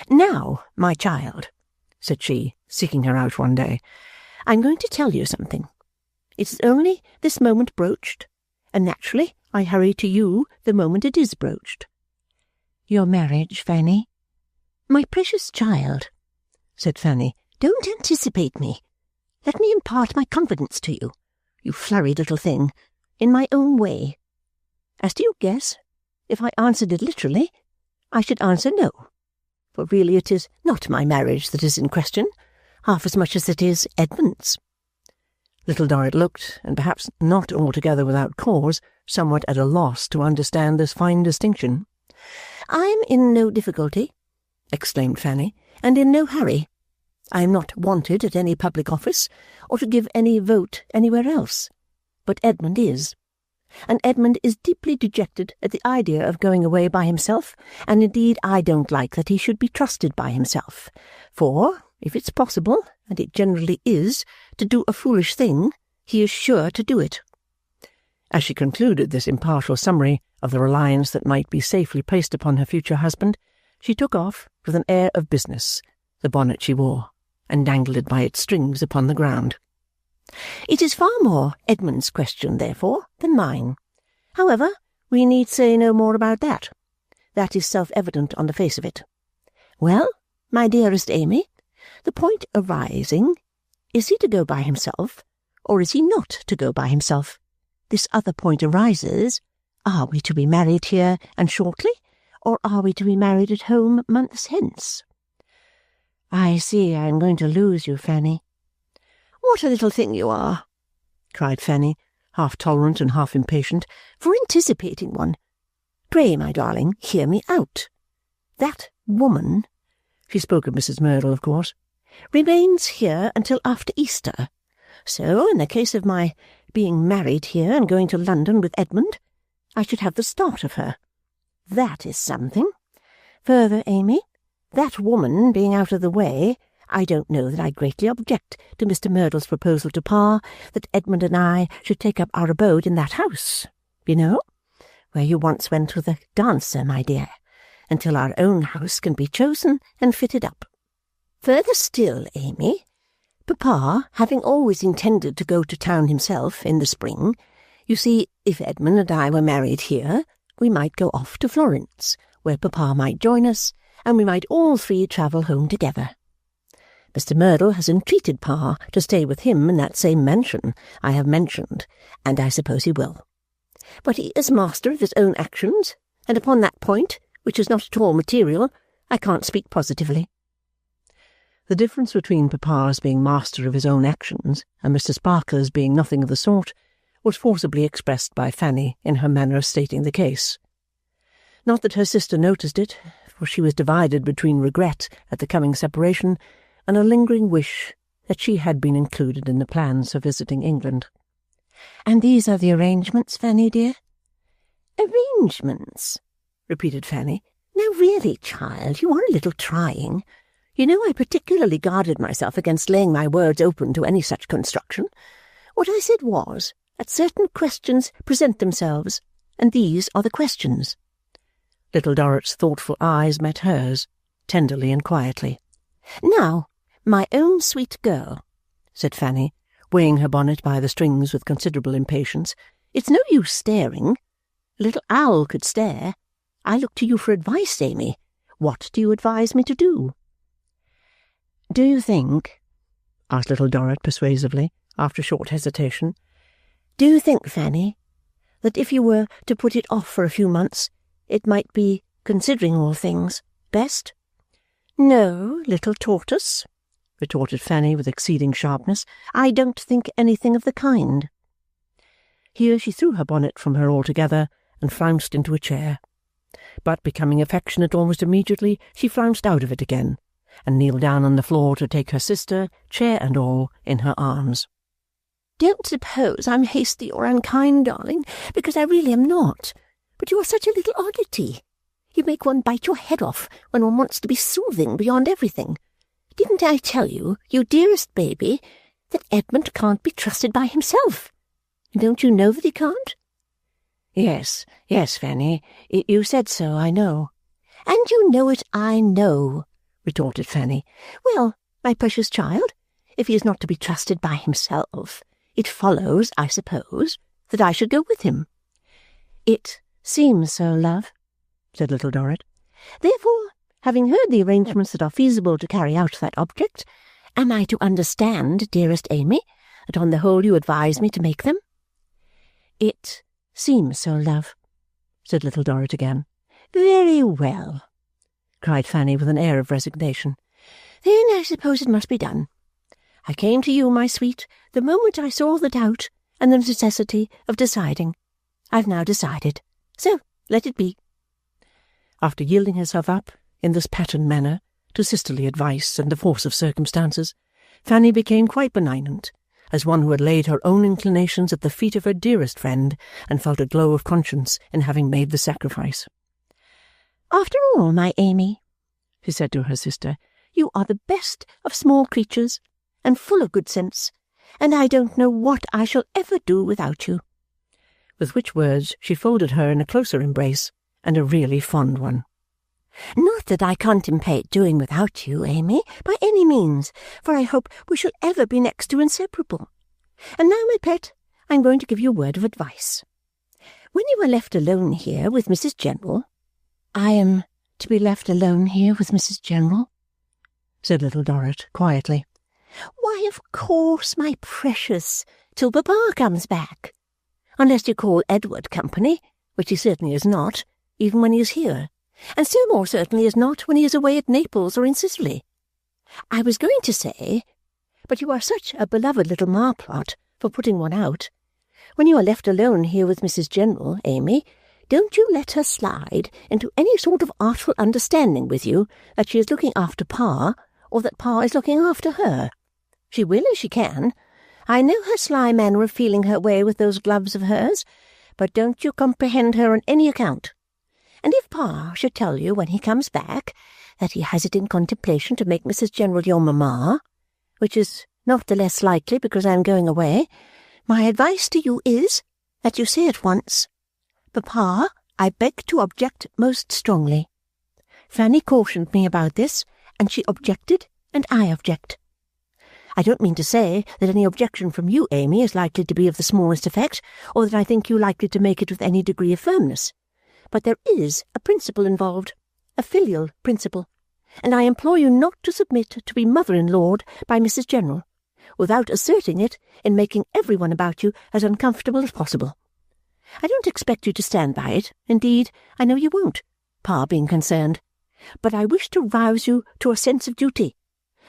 Speaker 1: "Now, my child," said she, seeking her out one day, "I'm going to tell you something. It's only this moment broached, and naturally I hurry to you the moment it is broached." "Your marriage, Fanny?" "My precious child," said Fanny, "don't anticipate me. Let me impart my confidence to you, you flurried little thing, in my own way. As to your guess, if I answered it literally, I should answer no, for really it is not my marriage that is in question, half as much as it is Edmund's." Little Dorrit looked, and perhaps not altogether without cause, somewhat at a loss to understand this fine distinction. "I am in no difficulty," exclaimed Fanny, "and in no hurry. I am not wanted at any public office, or to give any vote anywhere else. But Edmund is. And Edmund is deeply dejected at the idea of going away by himself, and indeed I don't like that he should be trusted by himself. For, if it's possible, and it generally is, to do a foolish thing, he is sure to do it." As she concluded this impartial summary of the reliance that might be safely placed upon her future husband, she took off, with an air of business, the bonnet she wore, and dangled it by its strings upon the ground. "It is far more Edmund's question, therefore, than mine. However, we need say no more about that. That is self-evident on the face of it. Well, my dearest Amy, the point arising, is he to go by himself, or is he not to go by himself? This other point arises, are we to be married here and shortly, or are we to be married at home months hence?" "I see I am going to lose you, Fanny." "What a little thing you are!" cried Fanny, half tolerant and half impatient, "for anticipating one. Pray, my darling, hear me out. That woman," she spoke of Mrs. Merdle, of course, "remains here until after Easter. So, in the case of my being married here and going to London with Edmund, I should have the start of her. That is something. Further, Amy, that woman being out of the way, I don't know that I greatly object to Mr. Merdle's proposal to Pa that Edmund and I should take up our abode in that house, you know.
Speaker 4: where you once went with a dancer, my dear, until our own house can be chosen and fitted up. Further still, Amy, Papa, having always intended to go to town himself in the spring, you see, if Edmund and I were married here, we might go off to Florence, where Papa might join us, and we might all three travel home together. Mr. Merdle has entreated Pa to stay with him in that same mansion I have mentioned, and I suppose he will. But he is master of his own actions, and upon that point, which is not at all material, I can't speak positively.
Speaker 1: The difference between Papa's being master of his own actions and Mr. Sparkler's being nothing of the sort was forcibly expressed by Fanny in her manner of stating the case. Not that her sister noticed it, for she was divided between regret at the coming separation and a lingering wish that she had been included in the plans for visiting England.
Speaker 4: "And these are the arrangements, Fanny, dear?" "Arrangements?" repeated Fanny. "Now really, child, you are a little trying. You know I particularly guarded myself against laying my words open to any such construction. What I said was that certain questions present themselves, and these are the questions."
Speaker 1: Little Dorrit's thoughtful eyes met hers, tenderly and quietly.
Speaker 4: "Now, my own sweet girl," said Fanny, weighing her bonnet by the strings with considerable impatience, "it's no use staring. A little owl could stare. I look to you for advice, Amy. What do you advise me to do?"
Speaker 1: "Do you think," asked Little Dorrit persuasively, after a short hesitation,
Speaker 4: "Do you think, Fanny, that if you were to put it off for a few months, it might be, considering all things, best?" "No, little tortoise," retorted Fanny with exceeding sharpness. "I don't think anything of the kind."
Speaker 1: Here she threw her bonnet from her altogether and flounced into a chair. But becoming affectionate almost immediately, she flounced out of it again, and kneeled down on the floor to take her sister, chair and all, in her arms.
Speaker 4: "Don't suppose I'm hasty or unkind, darling, because I really am not. But you are such a little oddity. You make one bite your head off when one wants to be soothing beyond everything. Didn't I tell you, you dearest baby, that Edmund can't be trusted by himself? And don't you know that he can't?"
Speaker 1: Yes, Fanny, you said so, I know."
Speaker 4: "And you know it, I know," retorted Fanny. "Well, my precious child, if he is not to be trusted by himself, it follows, I suppose, that I should go with him."
Speaker 1: "It seems so, love," said Little Dorrit.
Speaker 4: "Therefore, having heard the arrangements that are feasible to carry out that object, am I to understand, dearest Amy, that on the whole you advise me to make them?"
Speaker 1: "It seems so, love," said Little Dorrit again.
Speaker 4: "Very well,"
Speaker 1: cried Fanny with an air of resignation.
Speaker 4: "Then I suppose it must be done. I came to you, my sweet, the moment I saw the doubt and the necessity of deciding. I've now decided, so let it be."
Speaker 1: After yielding herself up, in this patterned manner, to sisterly advice and the force of circumstances, Fanny became quite benignant, as one who had laid her own inclinations at the feet of her dearest friend and felt a glow of conscience in having made the sacrifice.
Speaker 4: "After all, my Amy,"
Speaker 1: she said to her sister,
Speaker 4: "you are the best of small creatures, and full of good sense, and I don't know what I shall ever do without you."
Speaker 1: With which words she folded her in a closer embrace, and a really fond one.
Speaker 4: "Not that I contemplate doing without you, Amy, by any means, for I hope we shall ever be next to inseparable. And now, my pet, I am going to give you a word of advice. When you are left alone here with Mrs. General—"
Speaker 1: "I am to be left alone here with Mrs. General?" said Little Dorrit quietly.
Speaker 4: "Why, of course, my precious, till Papa comes back. Unless you call Edward company, which he certainly is not, even when he is here, and still more certainly is not when he is away at Naples or in Sicily. I was going to say, but you are such a beloved little marplot for putting one out. When you are left alone here with Mrs. General, Amy, don't you let her slide into any sort of artful understanding with you that she is looking after Pa, or that Pa is looking after her. She will if she can. I know her sly manner of feeling her way with those gloves of hers, but don't you comprehend her on any account. And if Pa should tell you when he comes back that he has it in contemplation to make Mrs. General your mamma, which is not the less likely because I am going away, my advice to you is that you say at once, 'Papa, I beg to object most strongly. Fanny cautioned me about this, and she objected, and I object. I don't mean to say that any objection from you, Amy, is likely to be of the smallest effect, or that I think you likely to make it with any degree of firmness. But there is a principle involved, a filial principle, and I implore you not to submit to be mother-in-lawed by Mrs. General, without asserting it in making every one about you as uncomfortable as possible. I don't expect you to stand by it. Indeed, I know you won't, Pa being concerned. But I wish to rouse you to a sense of duty,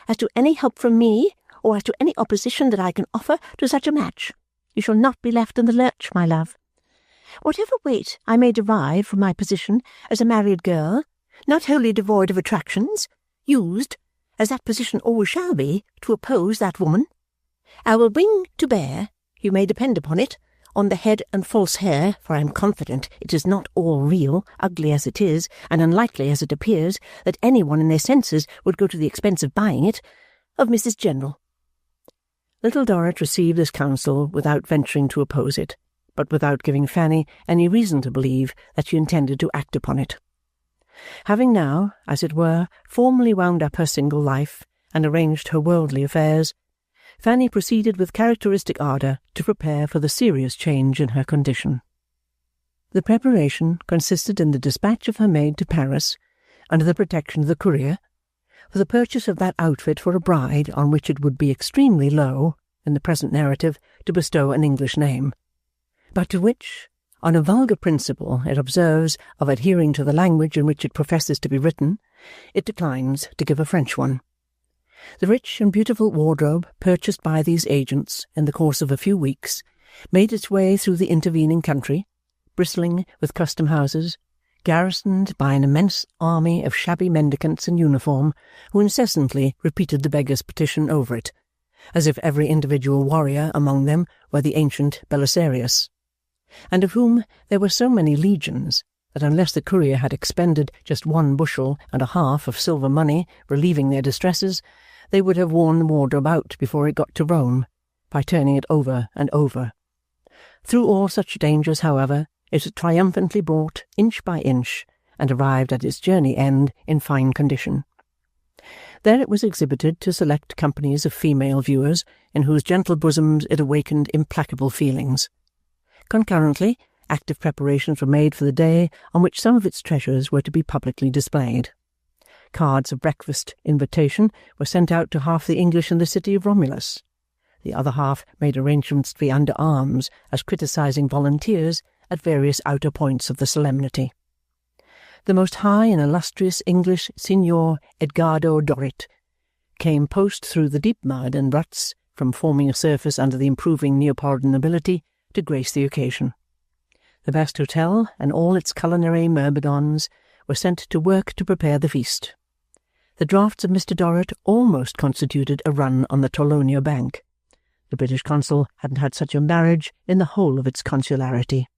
Speaker 4: as to any help from me, or as to any opposition that I can offer to such a match. You shall not be left in the lurch, my love. Whatever weight I may derive from my position as a married girl, not wholly devoid of attractions, used, as that position always shall be, to oppose that woman, I will bring to bear, you may depend upon it, on the head and false hair, for I am confident it is not all real, ugly as it is, and unlikely as it appears, that any one in their senses would go to the expense of buying it, of Mrs. General. Little Dorrit received this counsel without venturing to oppose it, but without giving Fanny any reason to believe that she intended to act upon it. Having now, as it were, formally wound up her single life and arranged her worldly affairs, Fanny proceeded with characteristic ardour to prepare for the serious change in her condition. The preparation consisted in the dispatch of her maid to Paris, under the protection of the courier, for the purchase of that outfit for a bride on which it would be extremely low, in the present narrative, to bestow an English name, but to which, on a vulgar principle it observes of adhering to the language in which it professes to be written, it declines to give a French one. The rich and beautiful wardrobe purchased by these agents in the course of a few weeks made its way through the intervening country, bristling with custom-houses, garrisoned by an immense army of shabby mendicants in uniform, who incessantly repeated the beggar's petition over it, as if every individual warrior among them were the ancient Belisarius, and of whom there were so many legions that unless the courier had expended just 1.5 bushels of silver money relieving their distresses, they would have worn the wardrobe out before it got to Rome, by turning it over and over. Through all such dangers, however, it was triumphantly brought inch by inch, and arrived at its journey end in fine condition. There it was exhibited to select companies of female viewers, in whose gentle bosoms it awakened implacable feelings. Concurrently, active preparations were made for the day on which some of its treasures were to be publicly displayed. Cards of breakfast invitation were sent out to half the English in the city of Romulus. The other half made arrangements to be under arms as criticising volunteers at various outer points of the solemnity. The most high and illustrious English Signor Edgardo Dorrit came post through the deep mud and ruts from forming a surface under the improving Neapolitan nobility to grace the occasion. The best hotel and all its culinary myrmidons were sent to work to prepare the feast. The draughts of Mr. Dorrit almost constituted a run on the Tolonia Bank. The British consul hadn't had such a marriage in the whole of its consularity.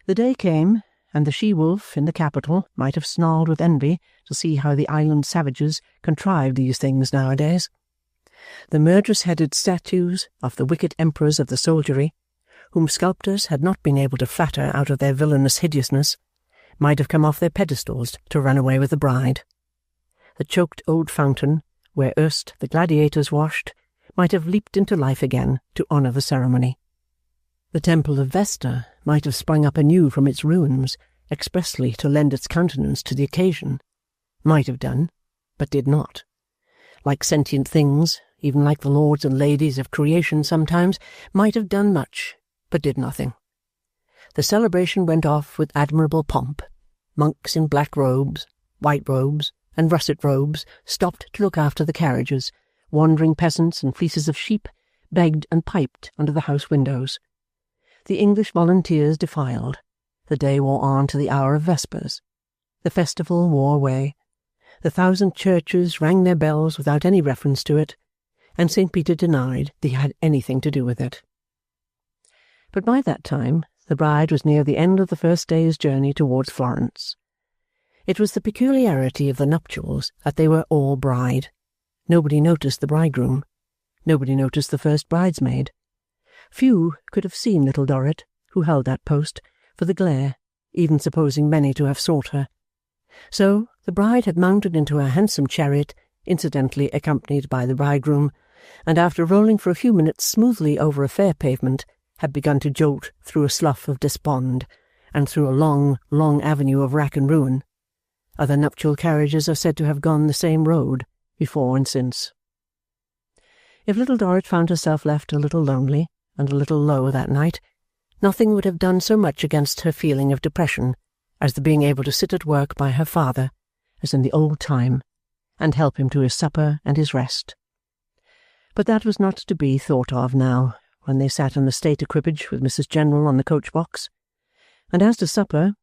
Speaker 4: The day came, and the she-wolf in the capital might have snarled with envy to see how the island savages contrived these things nowadays. The murderous-headed statues of the wicked emperors of the soldiery, whom sculptors had not been able to flatter out of their villainous hideousness, might have come off their pedestals to run away with the bride. The choked old fountain, where erst the gladiators washed, might have leaped into life again to honour the ceremony. The temple of Vesta might have sprung up anew from its ruins, expressly to lend its countenance to the occasion. Might have done, but did not. Like sentient things, even like the lords and ladies of creation sometimes, might have done much, but did nothing. The celebration went off with admirable pomp. Monks in black robes, white robes, and russet robes stopped to look after the carriages. Wandering peasants and fleeces of sheep begged and piped under the house windows. The English volunteers defiled. The day wore on to the hour of vespers. The festival wore away. The 1,000 churches rang their bells without any reference to it, and St. Peter denied that he had anything to do with it. But by that time the bride was near the end of the first day's journey towards Florence. It was the peculiarity of the nuptials that they were all bride. Nobody noticed the bridegroom. Nobody noticed the first bridesmaid. Few could have seen Little Dorrit, who held that post, for the glare,
Speaker 1: even supposing many to have sought her. So the bride had mounted into her handsome chariot, incidentally accompanied by the bridegroom, and after rolling for a few minutes smoothly over a fair pavement, had begun to jolt through a slough of despond, and through a long, long avenue of rack and ruin. Other nuptial carriages are said to have gone the same road, before and since. If Little Dorrit found herself left a little lonely and a little low that night, nothing would have done so much against her feeling of depression as the being able to sit at work by her father, as in the old time, and help him to his supper and his rest. But that was not to be thought of now, when they sat in the state equipage with Mrs. General on the coach-box. And as to supper,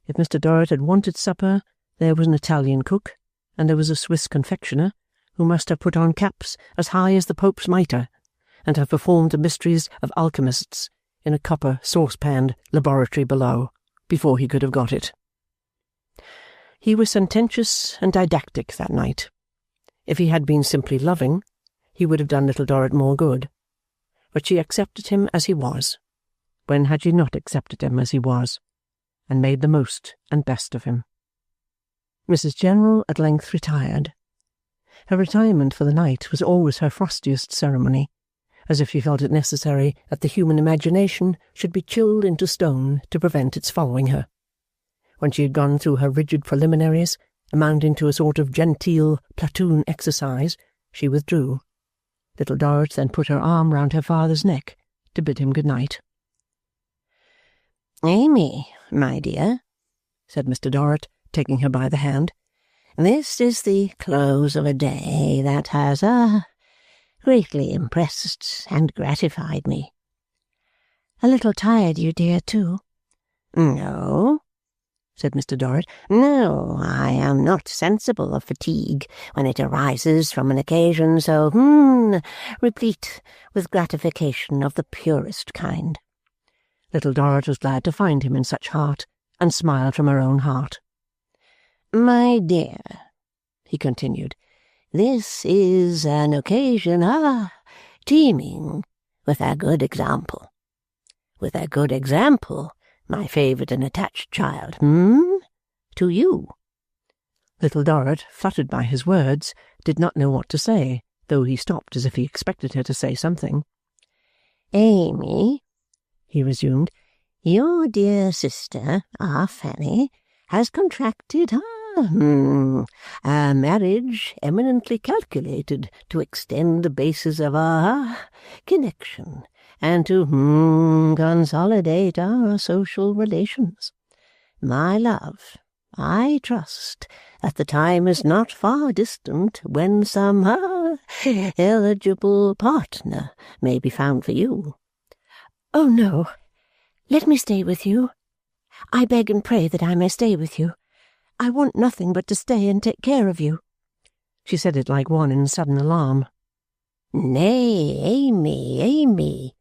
Speaker 1: if Mr. Dorrit had wanted supper, there was an Italian cook, and there was a Swiss confectioner, who must have put on caps as high as the Pope's mitre, and have performed the mysteries of alchemists in a copper saucepanned laboratory below, before he could have got it. He was sententious and didactic that night. If he had been simply loving, he would have done Little Dorrit more good. But she accepted him as he was. When had she not accepted him as he was, and made the most and best of him? Mrs. General at length retired. Her retirement for the night was always her frostiest ceremony, as if she felt it necessary that the human imagination should be chilled into stone to prevent its following her. When she had gone through her rigid preliminaries, amounting to a sort of genteel platoon exercise, she withdrew. Little Dorrit then put her arm round her father's neck to bid him good night.
Speaker 4: "Amy, my dear," said Mr. Dorrit, taking her by the hand, "this is the close of a day that has, greatly impressed and gratified me." "A little tired, you dear, too?" "No," said Mr. Dorrit. "No, I am not sensible of fatigue when it arises from an occasion so, replete with gratification of the purest kind."
Speaker 1: Little Dorrit was glad to find him in such heart, and smiled from her own heart.
Speaker 4: "My dear," he continued, "this is an occasion, teeming with a good example. With a good example, my favourite and attached child, to you."
Speaker 1: Little Dorrit, fluttered by his words, did not know what to say, though he stopped as if he expected her to say something.
Speaker 4: "Amy," he resumed, "your dear sister, our Fanny, has contracted, a marriage eminently calculated to extend the basis of our connection and to consolidate our social relations. My love, I trust that the time is not far distant when some eligible partner may be found for you."
Speaker 3: "Oh, no. Let me stay with you. I beg and pray that I may stay with you. I want nothing but to stay and take care of you."
Speaker 1: She said it like one in sudden alarm.
Speaker 4: "Nay, Amy,"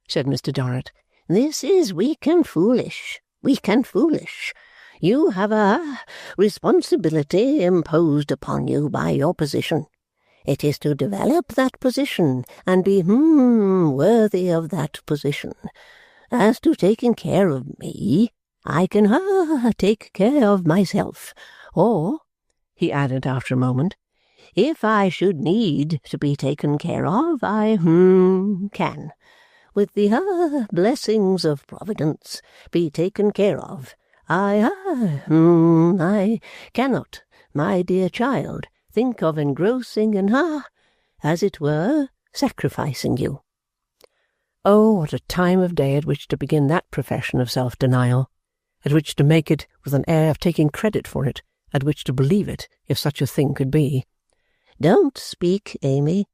Speaker 4: said Mr. Dorrit, "this is weak and foolish. You have a responsibility imposed upon you by your position. It is to develop that position and be worthy of that position. As to taking care of me, I can take care of myself. Or," he added after a moment, "if I should need to be taken care of, I can, with the blessings of Providence, be taken care of. I cannot, my dear child, think of engrossing and, as it were, sacrificing you."
Speaker 1: Oh, what a time of day at which to begin that profession of self-denial, at which to make it with an air of taking credit for it, at which to believe it, if such a thing could be.
Speaker 4: "Don't speak, Amy.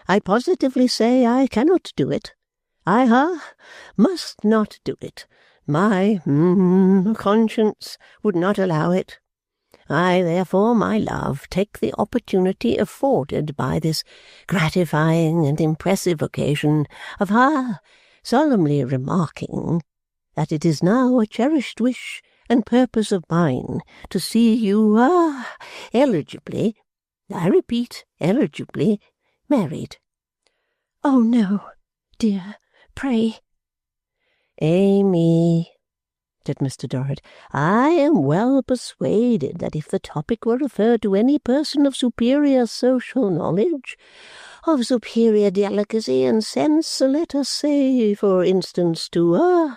Speaker 4: I positively say I cannot do it. I must not do it. My conscience would not allow it. I therefore, my love, take the opportunity afforded by this gratifying and impressive occasion of solemnly remarking that it is now a cherished wish and purpose of mine to see you eligibly, I repeat, eligibly, married."
Speaker 3: "Oh, no, dear, pray."
Speaker 4: "Amy,"
Speaker 3: interrupted Mr. Dorrit. "I am well persuaded that if the topic were referred to any person of superior social knowledge, of superior delicacy and sense, let us say, for instance, to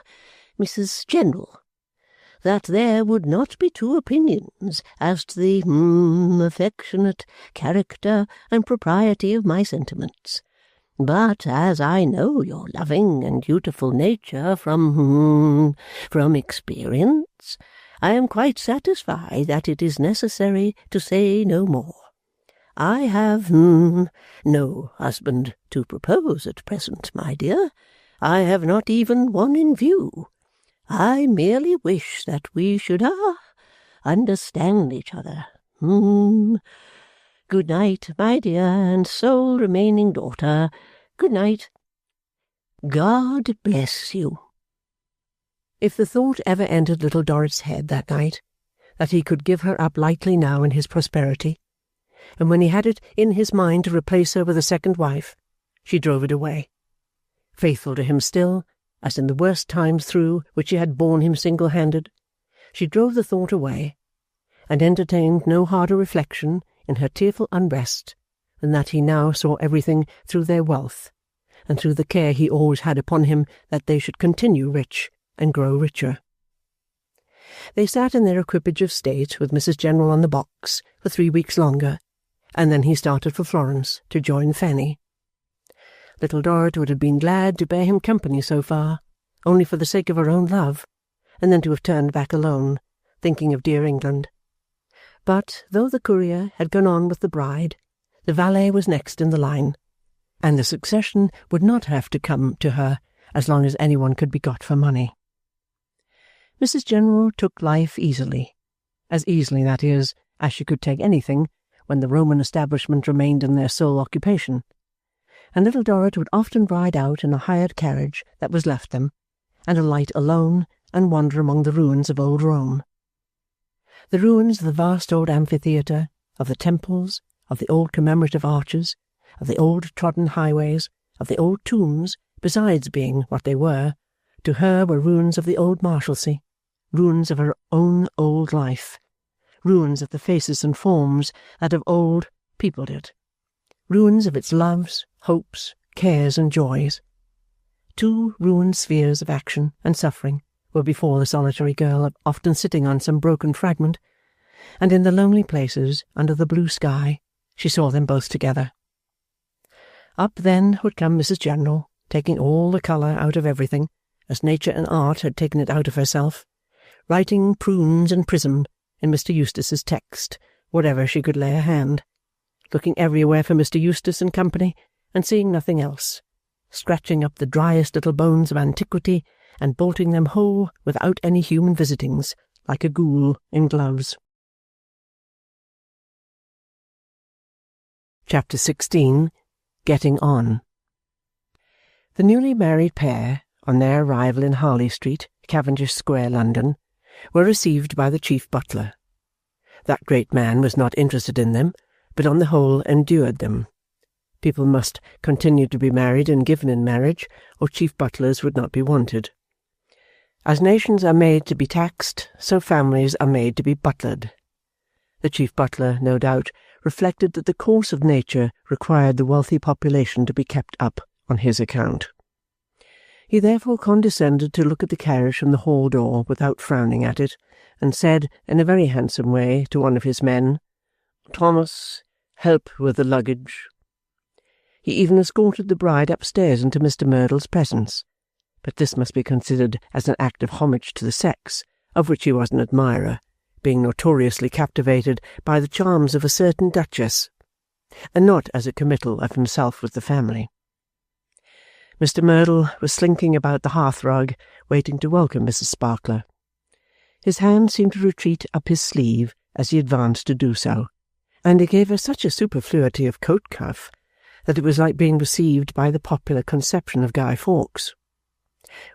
Speaker 3: Mrs. General, that there would not be two opinions as to the affectionate character and propriety of my sentiments. But as I know your loving and dutiful nature from experience, I am quite satisfied that it is necessary to say no more. I have no husband to propose at present, my dear. I have not even one in view. I merely wish that we should understand each other. Good night, my dear and sole remaining daughter. Good night. God bless you."
Speaker 1: If the thought ever entered Little Dorrit's head that night, that he could give her up lightly now in his prosperity, and when he had it in his mind to replace her with a second wife, she drove it away. Faithful to him still, as in the worst times through which she had borne him single-handed, she drove the thought away, and entertained no harder reflection in her tearful unrest than that he now saw everything through their wealth, and through the care he always had upon him that they should continue rich and grow richer. They sat in their equipage of state with Mrs. General on the box for 3 weeks longer, and then he started for Florence to join Fanny. Little Dorrit would have been glad to bear him company so far, only for the sake of her own love, and then to have turned back alone, thinking of dear England. But though the courier had gone on with the bride, the valet was next in the line, and the succession would not have to come to her as long as anyone could be got for money. Mrs. General took life easily, as easily, that is, as she could take anything when the Roman establishment remained in their sole occupation, and Little Dorrit would often ride out in a hired carriage that was left them, and alight alone and wander among the ruins of old Rome. The ruins of the vast old amphitheatre, of the temples, of the old commemorative arches, of the old trodden highways, of the old tombs, besides being what they were, to her were ruins of the old Marshalsea, ruins of her own old life, ruins of the faces and forms that of old peopled it, ruins of its loves, hopes, cares, and joys. 2 ruined spheres of action and suffering were before the solitary girl, often sitting on some broken fragment, and in the lonely places under the blue sky she saw them both together. Up then would come Mrs. General, taking all the colour out of everything, as nature and art had taken it out of herself, writing Prunes and Prism in Mr. Eustace's text, whatever she could lay her hand, looking everywhere for Mr. Eustace and company, and seeing nothing else, scratching up the driest little bones of antiquity, and bolting them whole without any human visitings, like a ghoul in gloves. Chapter 16. Getting On. The newly married pair, on their arrival in Harley Street, Cavendish Square, London, were received by the chief butler. That great man was not interested in them, but on the whole endured them. People must continue to be married and given in marriage, or chief butlers would not be wanted. As nations are made to be taxed, so families are made to be butlered. The chief butler, no doubt, reflected that the course of nature required the wealthy population to be kept up on his account. He therefore condescended to look at the carriage from the hall door without frowning at it, and said in a very handsome way to one of his men, "Thomas, help with the luggage." He even escorted the bride upstairs into Mr. Merdle's presence, but this must be considered as an act of homage to the sex, of which he was an admirer, being notoriously captivated by the charms of a certain duchess, and not as a committal of himself with the family. Mr. Merdle was slinking about the hearth-rug, waiting to welcome Mrs. Sparkler. His hand seemed to retreat up his sleeve as he advanced to do so, and he gave her such a superfluity of coat-cuff that it was like being received by the popular conception of Guy Fawkes.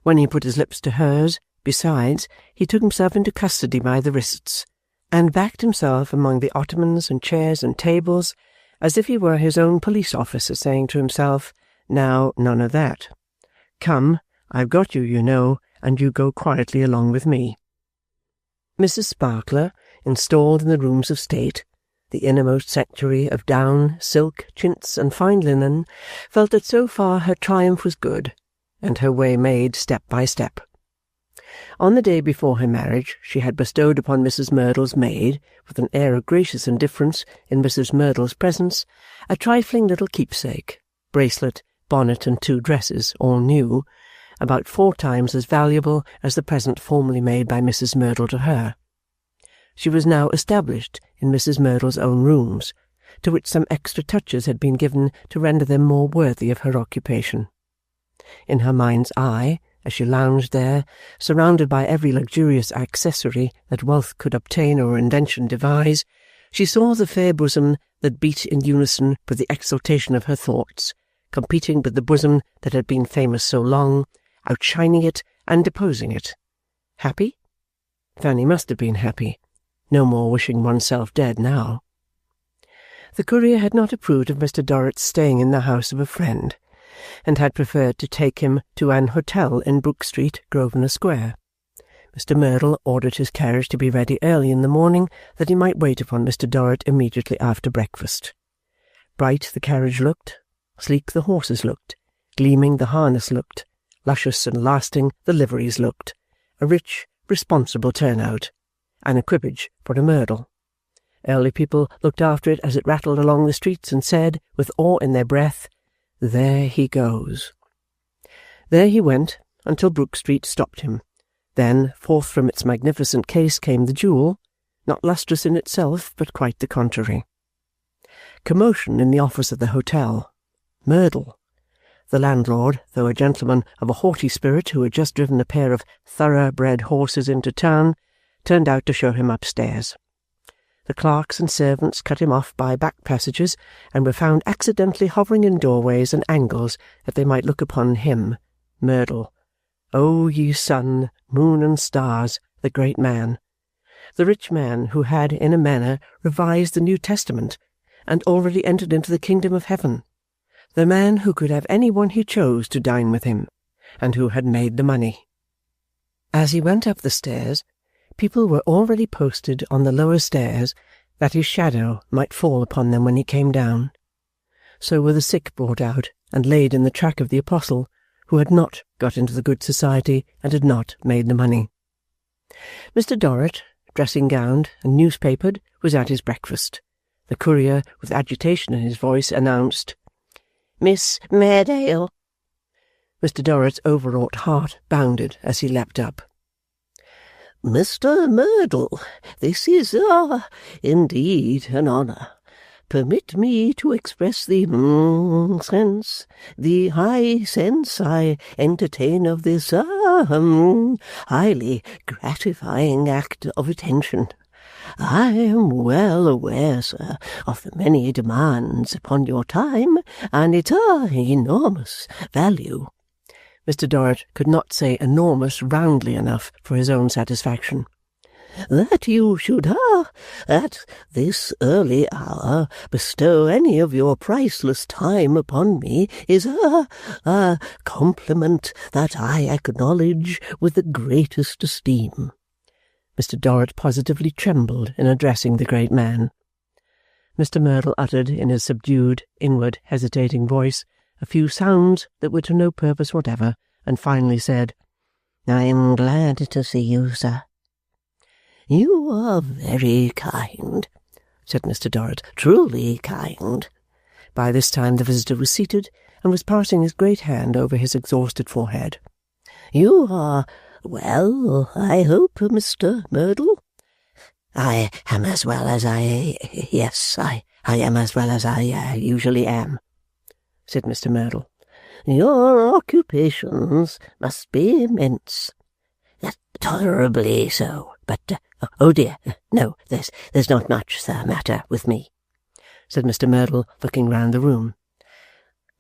Speaker 1: When he put his lips to hers, besides, he took himself into custody by the wrists, and backed himself among the ottomans and chairs and tables, as if he were his own police officer saying to himself, "Now, none of that. Come, I've got you, you know, and you go quietly along with me." Mrs. Sparkler, installed in the rooms of state, the innermost sanctuary of down, silk, chintz, and fine linen, felt that so far her triumph was good, and her way made step by step. On the day before her marriage she had bestowed upon Mrs. Merdle's maid, with an air of gracious indifference in Mrs. Merdle's presence, a trifling little keepsake, bracelet, bonnet, and 2 dresses, all new, about 4 times as valuable as the present formerly made by Mrs. Merdle to her. She was now established in Mrs. Merdle's own rooms, to which some extra touches had been given to render them more worthy of her occupation. In her mind's eye, as she lounged there, surrounded by every luxurious accessory that wealth could obtain or invention devise, she saw the fair bosom that beat in unison with the exultation of her thoughts, competing with the bosom that had been famous so long, outshining it and deposing it. Happy? Fanny must have been happy, no more wishing oneself dead now. The courier had not approved of Mr. Dorrit's staying in the house of a friend, and had preferred to take him to an hotel in Brook Street, Grosvenor Square. Mr. Merdle ordered his carriage to be ready early in the morning, that he might wait upon Mr. Dorrit immediately after breakfast. Bright the carriage looked, sleek the horses looked, gleaming the harness looked, luscious and lasting the liveries looked, a rich, responsible turnout, an equipage for a Merdle. Early people looked after it as it rattled along the streets, and said, with awe in their breath, "There he goes." There he went, until Brook Street stopped him. Then forth from its magnificent case came the jewel, not lustrous in itself, but quite the contrary. Commotion in the office of the hotel. Merdle. The landlord, though a gentleman of a haughty spirit who had just driven a pair of thoroughbred horses into town, turned out to show him upstairs. The clerks and servants cut him off by back passages, and were found accidentally hovering in doorways and angles that they might look upon him, Merdle. O ye sun, moon, and stars, the great man, the rich man who had in a manner revised the New Testament, and already entered into the kingdom of heaven, the man who could have any one he chose to dine with him, and who had made the money. As he went up the stairs, people were already posted on the lower stairs, that his shadow might fall upon them when he came down. So were the sick brought out and laid in the track of the apostle, who had not got into the good society and had not made the money. Mr. Dorrit, dressing-gowned and newspapered, was at his breakfast. The courier, with agitation in his voice, announced, "Miss Mairdale." Mr. Dorrit's overwrought heart bounded as he leapt up. "Mr. Merdle, this is, indeed an honour. Permit me to express the high sense I entertain of this, highly gratifying act of attention. I am well aware, sir, of the many demands upon your time, and its, enormous value." Mr. Dorrit could not say enormous roundly enough for his own satisfaction. "That you should, at this early hour, bestow any of your priceless time upon me is a compliment that I acknowledge with the greatest esteem." Mr. Dorrit positively trembled in addressing the great man. Mr. Merdle uttered, in his subdued, inward, hesitating voice, a few sounds that were to no purpose whatever, and finally said, "I am glad to see you, sir." "You are very kind," said Mr. Dorrit, "truly kind." By this time the visitor was seated, and was passing his great hand over his exhausted forehead. "You are well, I hope, Mr. Merdle?" "I am as well as I am as well as I usually am," said Mr. Merdle. "Your occupations must be immense." "Tolerably so, but, oh dear, no, there's not much the matter with me," said Mr. Merdle, looking round the room.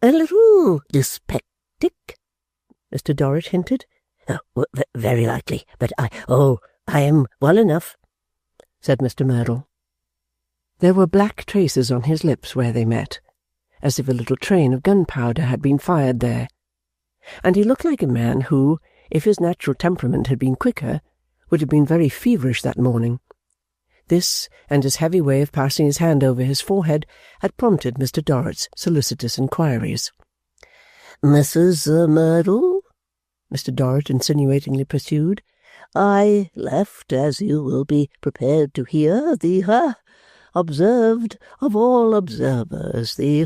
Speaker 1: "A little dyspeptic?" Mr. Dorrit hinted. "Very likely, but I am well enough," said Mr. Merdle. There were black traces on his lips where they met, as if a little train of gunpowder had been fired there, and he looked like a man who, if his natural temperament had been quicker,
Speaker 2: would have been very feverish that morning. This, and his heavy way of passing his hand over his forehead, had prompted Mr. Dorrit's solicitous inquiries.
Speaker 3: "Mrs. Merdle," Mr. Dorrit insinuatingly pursued, "I left, as you will be prepared to hear, the observed of all observers, the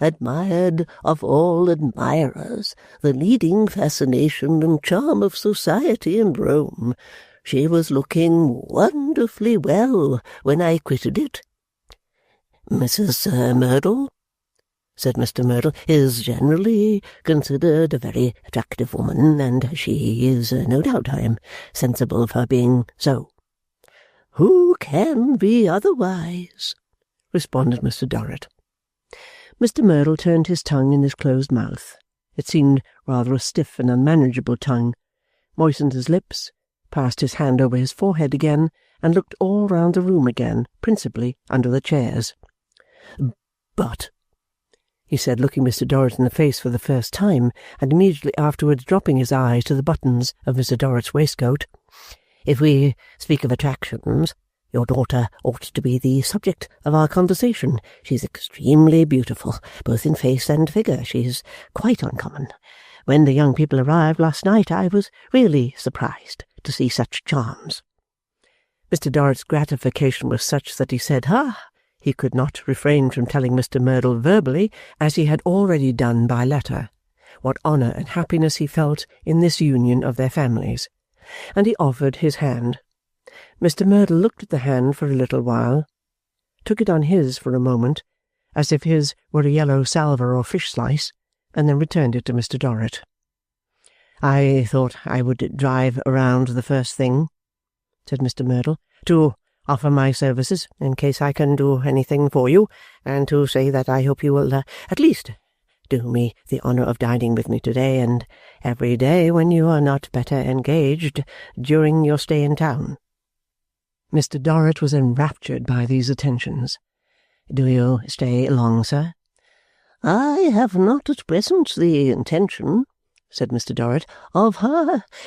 Speaker 3: admired of all admirers, the leading fascination and charm of society in Rome. She was looking wonderfully well when I quitted it." "Mrs. Merdle," said Mr. Merdle, "is generally considered a very attractive woman, and she is, no doubt, I am sensible of her being so." "Who can be otherwise?" responded Mr. Dorrit. Mr. Merdle turned his tongue in his closed mouth. It seemed rather a stiff and unmanageable tongue, moistened his lips, passed his hand over his forehead again, and looked all round the room again, principally under the chairs. "But," he said, looking Mr. Dorrit in the face for the first time, and immediately afterwards dropping his eyes to the buttons of Mr. Dorrit's waistcoat, "if we speak of attractions, your daughter ought to be the subject of our conversation. She's extremely beautiful, both in face and figure. She's quite uncommon. When the young people arrived last night, I was really surprised to see such charms." Mr. Dorrit's gratification was such that he said, he could not refrain from telling Mr. Merdle verbally, as he had already done by letter, what honour and happiness he felt in this union of their families, and he offered his hand. Mr. Merdle looked at the hand for a little while, took it on his for a moment, as if his were a yellow salver or fish-slice, and then returned it to Mr. Dorrit. "I thought I would drive around the first thing," said Mr. Merdle, "to offer my services in case I can do anything for you, and to say that I hope you will at least do me the honour of dining with me today and every day when you are not better engaged during your stay in town." Mr. Dorrit was enraptured by these attentions. "Do you stay long, sir?" "I have not at present the intention," said Mr. Dorrit, "of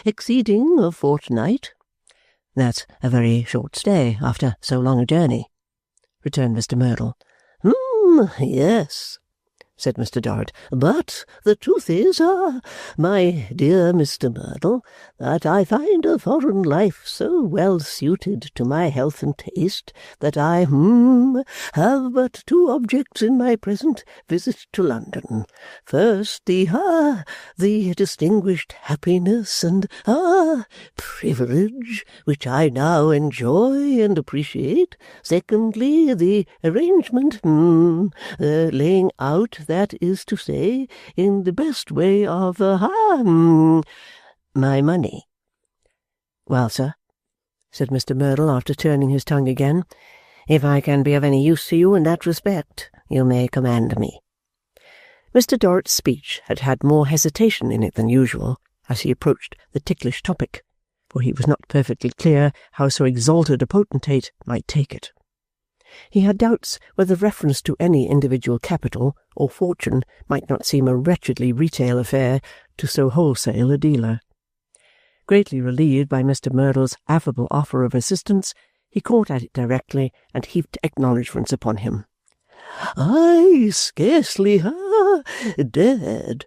Speaker 3: exceeding a fortnight." "That's a very short stay after so long a journey," returned Mr. Merdle. "Yes," said Mr. Dorrit, "but the truth is, my dear Mr. Merdle, that I find a foreign life so well suited to my health and taste that I have but two objects in my present visit to London. First, the distinguished happiness and privilege which I now enjoy and appreciate. Secondly, the arrangement, laying out, that is to say, in the best way of my money." "Well, sir," said Mr. Merdle, after turning his tongue again, "if I can be of any use to you in that respect, you may command me." Mr. Dorrit's speech had had more hesitation in it than usual as he approached the ticklish topic, for he was not perfectly clear how so exalted a potentate might take it. He had doubts whether reference to any individual capital or fortune might not seem a wretchedly retail affair to so wholesale a dealer. Greatly relieved by Mr. Merdle's affable offer of assistance, he caught at it directly and heaped acknowledgments upon him. "I scarcely dared,"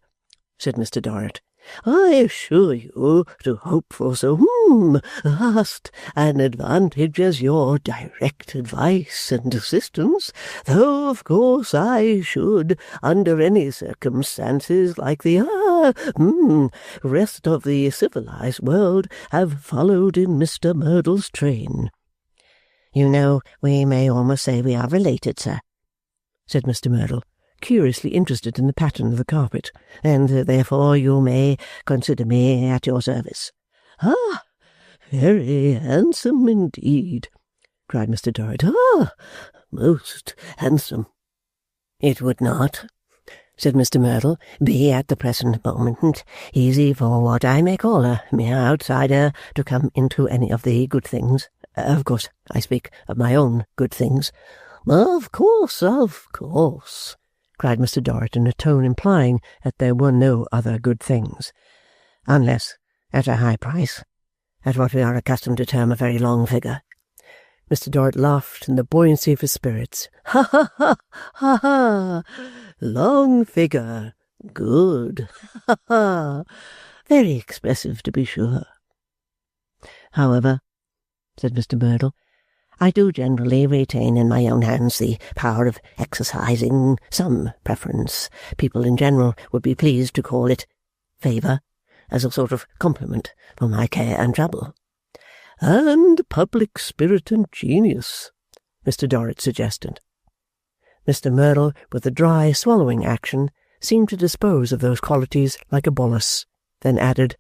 Speaker 3: said Mr. Dorrit, "I assure you, to hope for so vast an advantage as your direct advice and assistance, though of course I should, under any circumstances, like the rest of the civilized world, have followed in Mr. Merdle's train." "You know, we may almost say we are related, sir," said Mr. Merdle, curiously interested in the pattern of the carpet, "and therefore you may consider me at your service." "Very handsome indeed," cried Mr. Dorrit. "Most handsome." "It would not," said Mr. Merdle, "be at the present moment easy for what I may call a mere outsider to come into any of the good things. Of course, I speak of my own good things." Of course," cried Mr. Dorrit in a tone implying that there were no other good things. "Unless at a high price, at what we are accustomed to term a very long figure. Mr. Dorrit laughed in the buoyancy of his spirits. Ha, ha, ha, ha, ha! Long figure. Good. Ha, ha! Very expressive, to be sure. However, said Mr. Merdle, I do generally retain in my own hands the power of exercising some preference. People in general would be pleased to call it favour, as a sort of compliment for my care and trouble. And public spirit and genius, Mr. Dorrit suggested. Mr. Merdle, with a dry swallowing action, seemed to dispose of those qualities like a bolus, then added,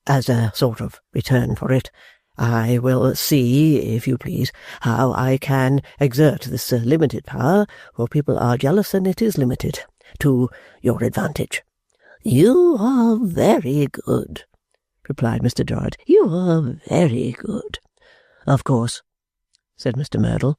Speaker 3: as a sort of return for it, I will see, if you please, how I can exert this limited power, for people are jealous and it is limited, to your advantage. You are very good, replied Mr. Dorrit. You are very good. Of course, said Mr. Merdle,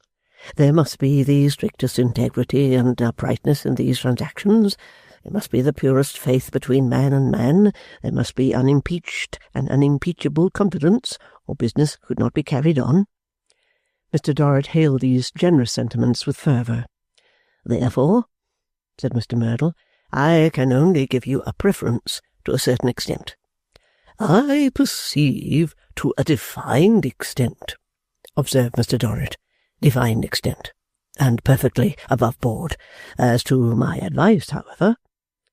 Speaker 3: there must be the strictest integrity and uprightness in these transactions. There must be the purest faith between man and man. There must be unimpeached and unimpeachable confidence, or business could not be carried on. Mr. Dorrit hailed these generous sentiments with fervour. Therefore, said Mr. Merdle, I can only give you a preference to a certain extent. I perceive to a defined extent, observed Mr. Dorrit, defined extent, and perfectly above board. As to my advice, however,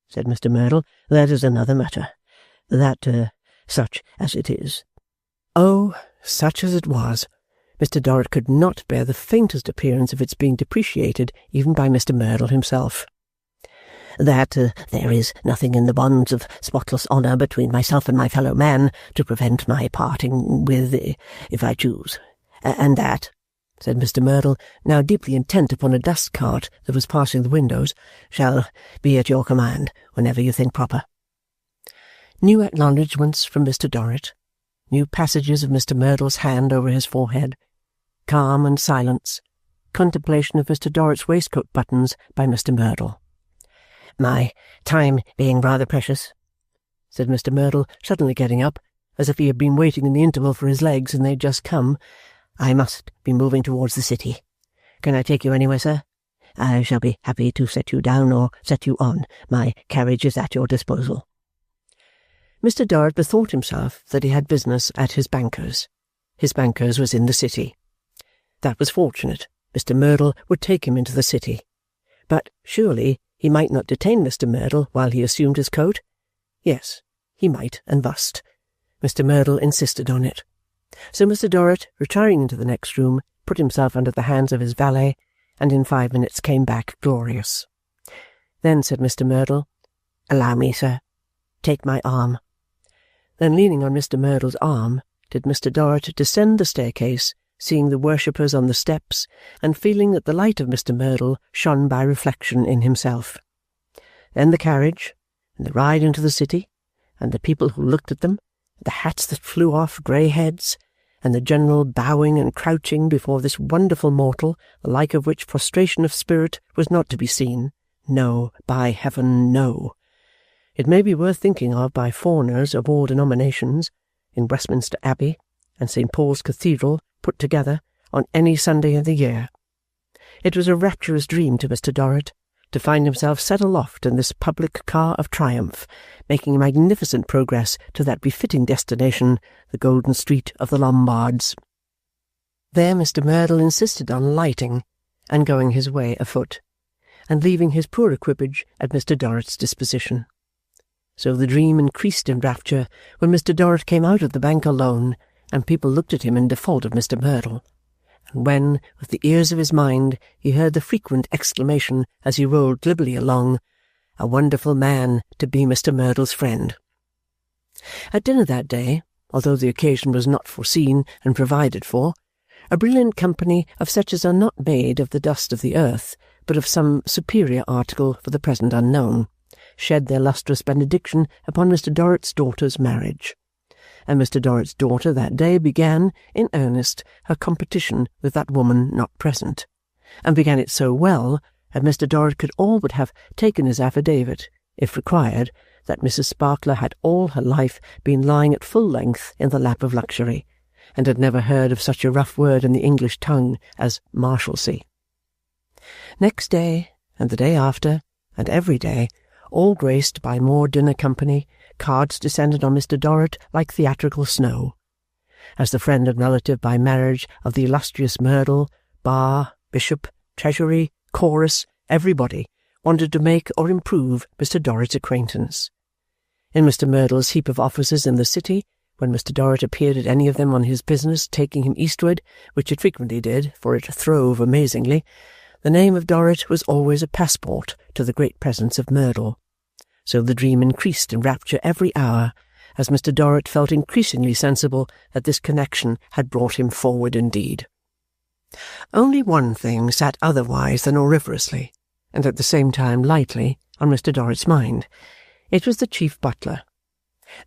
Speaker 3: said Mr. Merdle, that is another matter. That, such as it is. Oh, such as it was. Mr. Dorrit could not bear the faintest appearance of its being depreciated even by Mr. Merdle himself. That there is nothing in the bonds of spotless honour between myself and my fellow man to prevent my parting with, if I choose. And that, said Mr. Merdle, now deeply intent upon a dust cart that was passing the windows, shall be at your command whenever you think proper. New acknowledgments from Mr. Dorrit, new passages of Mr. Merdle's hand over his forehead, calm and silence, contemplation of Mr. Dorrit's waistcoat buttons by Mr. Merdle. My time being rather precious, said Mr. Merdle, suddenly getting up, as if he had been waiting in the interval for his legs and they had just come, I must be moving towards the city. Can I take you anywhere, sir? I shall be happy to set you down or set you on. My carriage is at your disposal. Mr. Dorrit bethought himself that he had business at his banker's. His banker's was in the city. That was fortunate. Mr. Merdle would take him into the city. But surely he might not detain Mr. Merdle while he assumed his coat? Yes, he might and must. Mr. Merdle insisted on it. So Mr. Dorrit, retiring into the next room, put himself under the hands of his valet, and in 5 minutes came back glorious. Then said Mr. Merdle, Allow me, sir. Take my arm. Then leaning on Mr. Merdle's arm, did Mr. Dorrit descend the staircase, seeing the worshippers on the steps, and feeling that the light of Mr. Merdle shone by reflection in himself. Then the carriage, and the ride into the city, and the people who looked at them, the hats that flew off grey heads, and the general bowing and crouching before this wonderful mortal, the like of which prostration of spirit was not to be seen. No, by heaven, no. It may be worth thinking of by foreigners of all denominations, in Westminster Abbey and St. Paul's Cathedral put together, on any Sunday in the year. It was a rapturous dream to Mr. Dorrit to find himself set aloft in this public car of triumph, making magnificent progress to that befitting destination, the golden street of the Lombards. There Mr. Merdle insisted on lighting, and going his way afoot, and leaving his poor equipage at Mr. Dorrit's disposition. So the dream increased in rapture when Mr. Dorrit came out of the bank alone, and people looked at him in default of Mr. Merdle, and when, with the ears of his mind, he heard the frequent exclamation as he rolled glibly along, A wonderful man to be Mr. Merdle's friend. At dinner that day, although the occasion was not foreseen and provided for, a brilliant company of such as are not made of the dust of the earth, but of some superior article for the present unknown, shed their lustrous benediction upon Mr. Dorrit's daughter's marriage. And Mr. Dorrit's daughter that day began, in earnest, her competition with that woman not present, and began it so well that Mr. Dorrit could all but have taken his affidavit, if required,
Speaker 1: that Mrs. Sparkler had all her life been lying at full length in the lap of luxury, and had never heard of such a rough word in the English tongue as Marshalsea. Next day, and the day after, and every day, all graced by more dinner company, cards descended on Mr. Dorrit like theatrical snow. As the friend and relative by marriage of the illustrious Merdle, bar, bishop, treasury, chorus, everybody wanted to make or improve Mr. Dorrit's acquaintance. In Mr. Merdle's heap of offices in the city, when Mr. Dorrit appeared at any of them on his business taking him eastward, which it frequently did, for it throve amazingly, the name of Dorrit was always a passport to the great presence of Merdle. So the dream increased in rapture every hour, as Mr. Dorrit felt increasingly sensible that this connection had brought him forward indeed. Only one thing sat otherwise than auriferously, and at the same time lightly, on Mr. Dorrit's mind. It was the chief butler.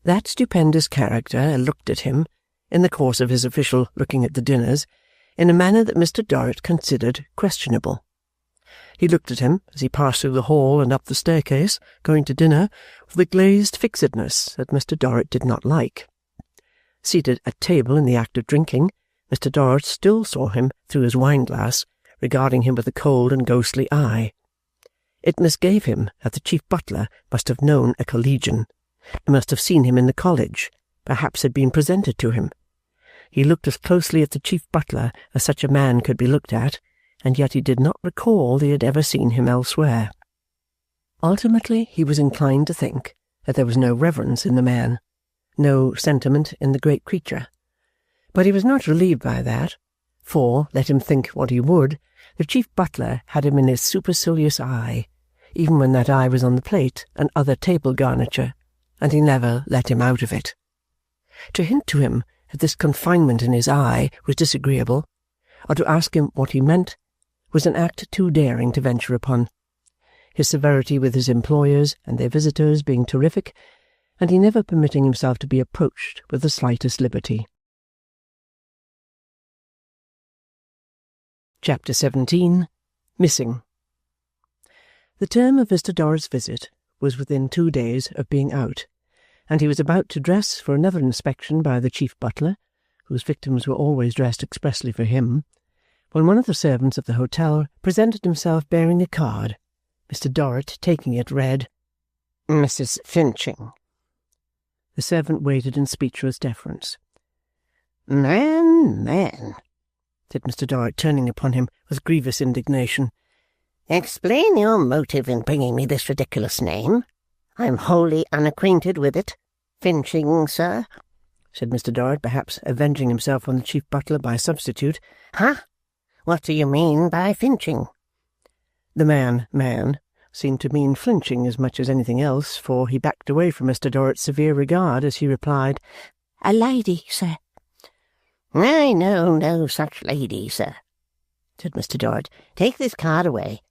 Speaker 1: That stupendous character looked at him, in the course of his official looking at the dinners, in a manner that Mr. Dorrit considered questionable. He looked at him as he passed through the hall and up the staircase, going to dinner, with a glazed fixedness that Mr. Dorrit did not like. Seated at table in the act of drinking, Mr. Dorrit still saw him through his wine-glass, regarding him with a cold and ghostly eye. It misgave him that the chief butler must have known a collegian, must have seen him in the college, perhaps had been presented to him. He looked as closely at the chief butler as such a man could be looked at, and yet he did not recall that he had ever seen him elsewhere. Ultimately he was inclined to think that there was no reverence in the man, no sentiment in the great creature. But he was not relieved by that, for, let him think what he would, the chief butler had him in his supercilious eye, even when that eye was on the plate and other table garniture, and he never let him out of it. To hint to him that this confinement in his eye was disagreeable, or to ask him what he meant, was an act too daring to venture upon, his severity with his employers and their visitors being terrific, and he never permitting himself to be approached with the slightest liberty. Chapter 17. Missing. The term of Mr. Dorrit's visit was within 2 days of being out, and he was about to dress for another inspection by the chief butler, whose victims were always dressed expressly for him, when one of the servants of the hotel presented himself bearing a card. Mr. Dorrit, taking it, read, "Mrs. Finching." The servant waited in speechless deference.
Speaker 3: Man,
Speaker 1: said Mr. Dorrit, turning upon him with grievous indignation.
Speaker 3: explain your motive in bringing me this ridiculous name. I am wholly unacquainted with it. Finching, sir,
Speaker 1: said Mr. Dorrit, perhaps avenging himself on the chief butler by substitute.
Speaker 3: Huh? What do you mean by finching?
Speaker 1: The man seemed to mean flinching as much as anything else, for he backed away from Mr. Dorrit's severe regard as he replied,
Speaker 3: A lady, sir. I know no such lady, sir, said Mr. Dorrit. Take this card away.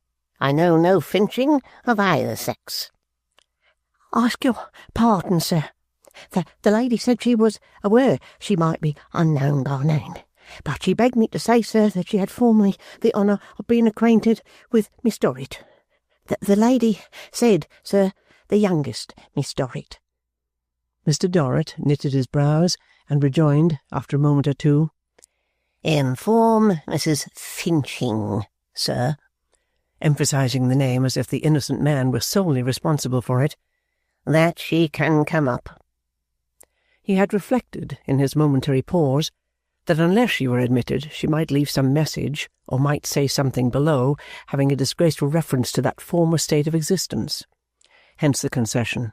Speaker 3: I know no finching of either sex. Ask your pardon, sir. The lady said she was aware she might be unknown by name, but she begged me to say, sir, that she had formerly the honour of being acquainted with Miss Dorrit. The lady said, sir, the youngest Miss Dorrit.
Speaker 1: Mr. Dorrit knitted his brows and rejoined, after a moment or two,
Speaker 3: Inform Mrs. Finching, sir,
Speaker 1: emphasizing the name as if the innocent man were solely responsible for it,
Speaker 3: that she can come up.
Speaker 1: He had reflected, in his momentary pause, that unless she were admitted she might leave some message, or might say something below, having a disgraceful reference to that former state of existence. Hence the concession,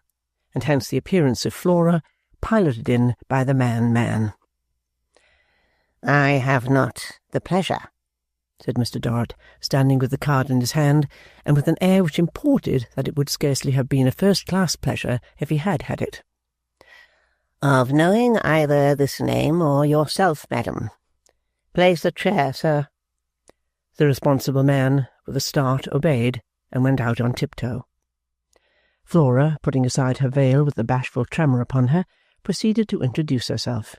Speaker 1: and hence the appearance of Flora, piloted in by the man.
Speaker 3: I have not the pleasure,
Speaker 1: said Mr. Dorrit, standing with the card in his hand, and with an air which imported that it would scarcely have been a first-class pleasure if he had had it.
Speaker 3: Of knowing either this name or yourself, madam. Place a chair, sir.
Speaker 1: The responsible man, with a start, obeyed, and went out on tiptoe. Flora, putting aside her veil with a bashful tremor upon her, proceeded to introduce herself.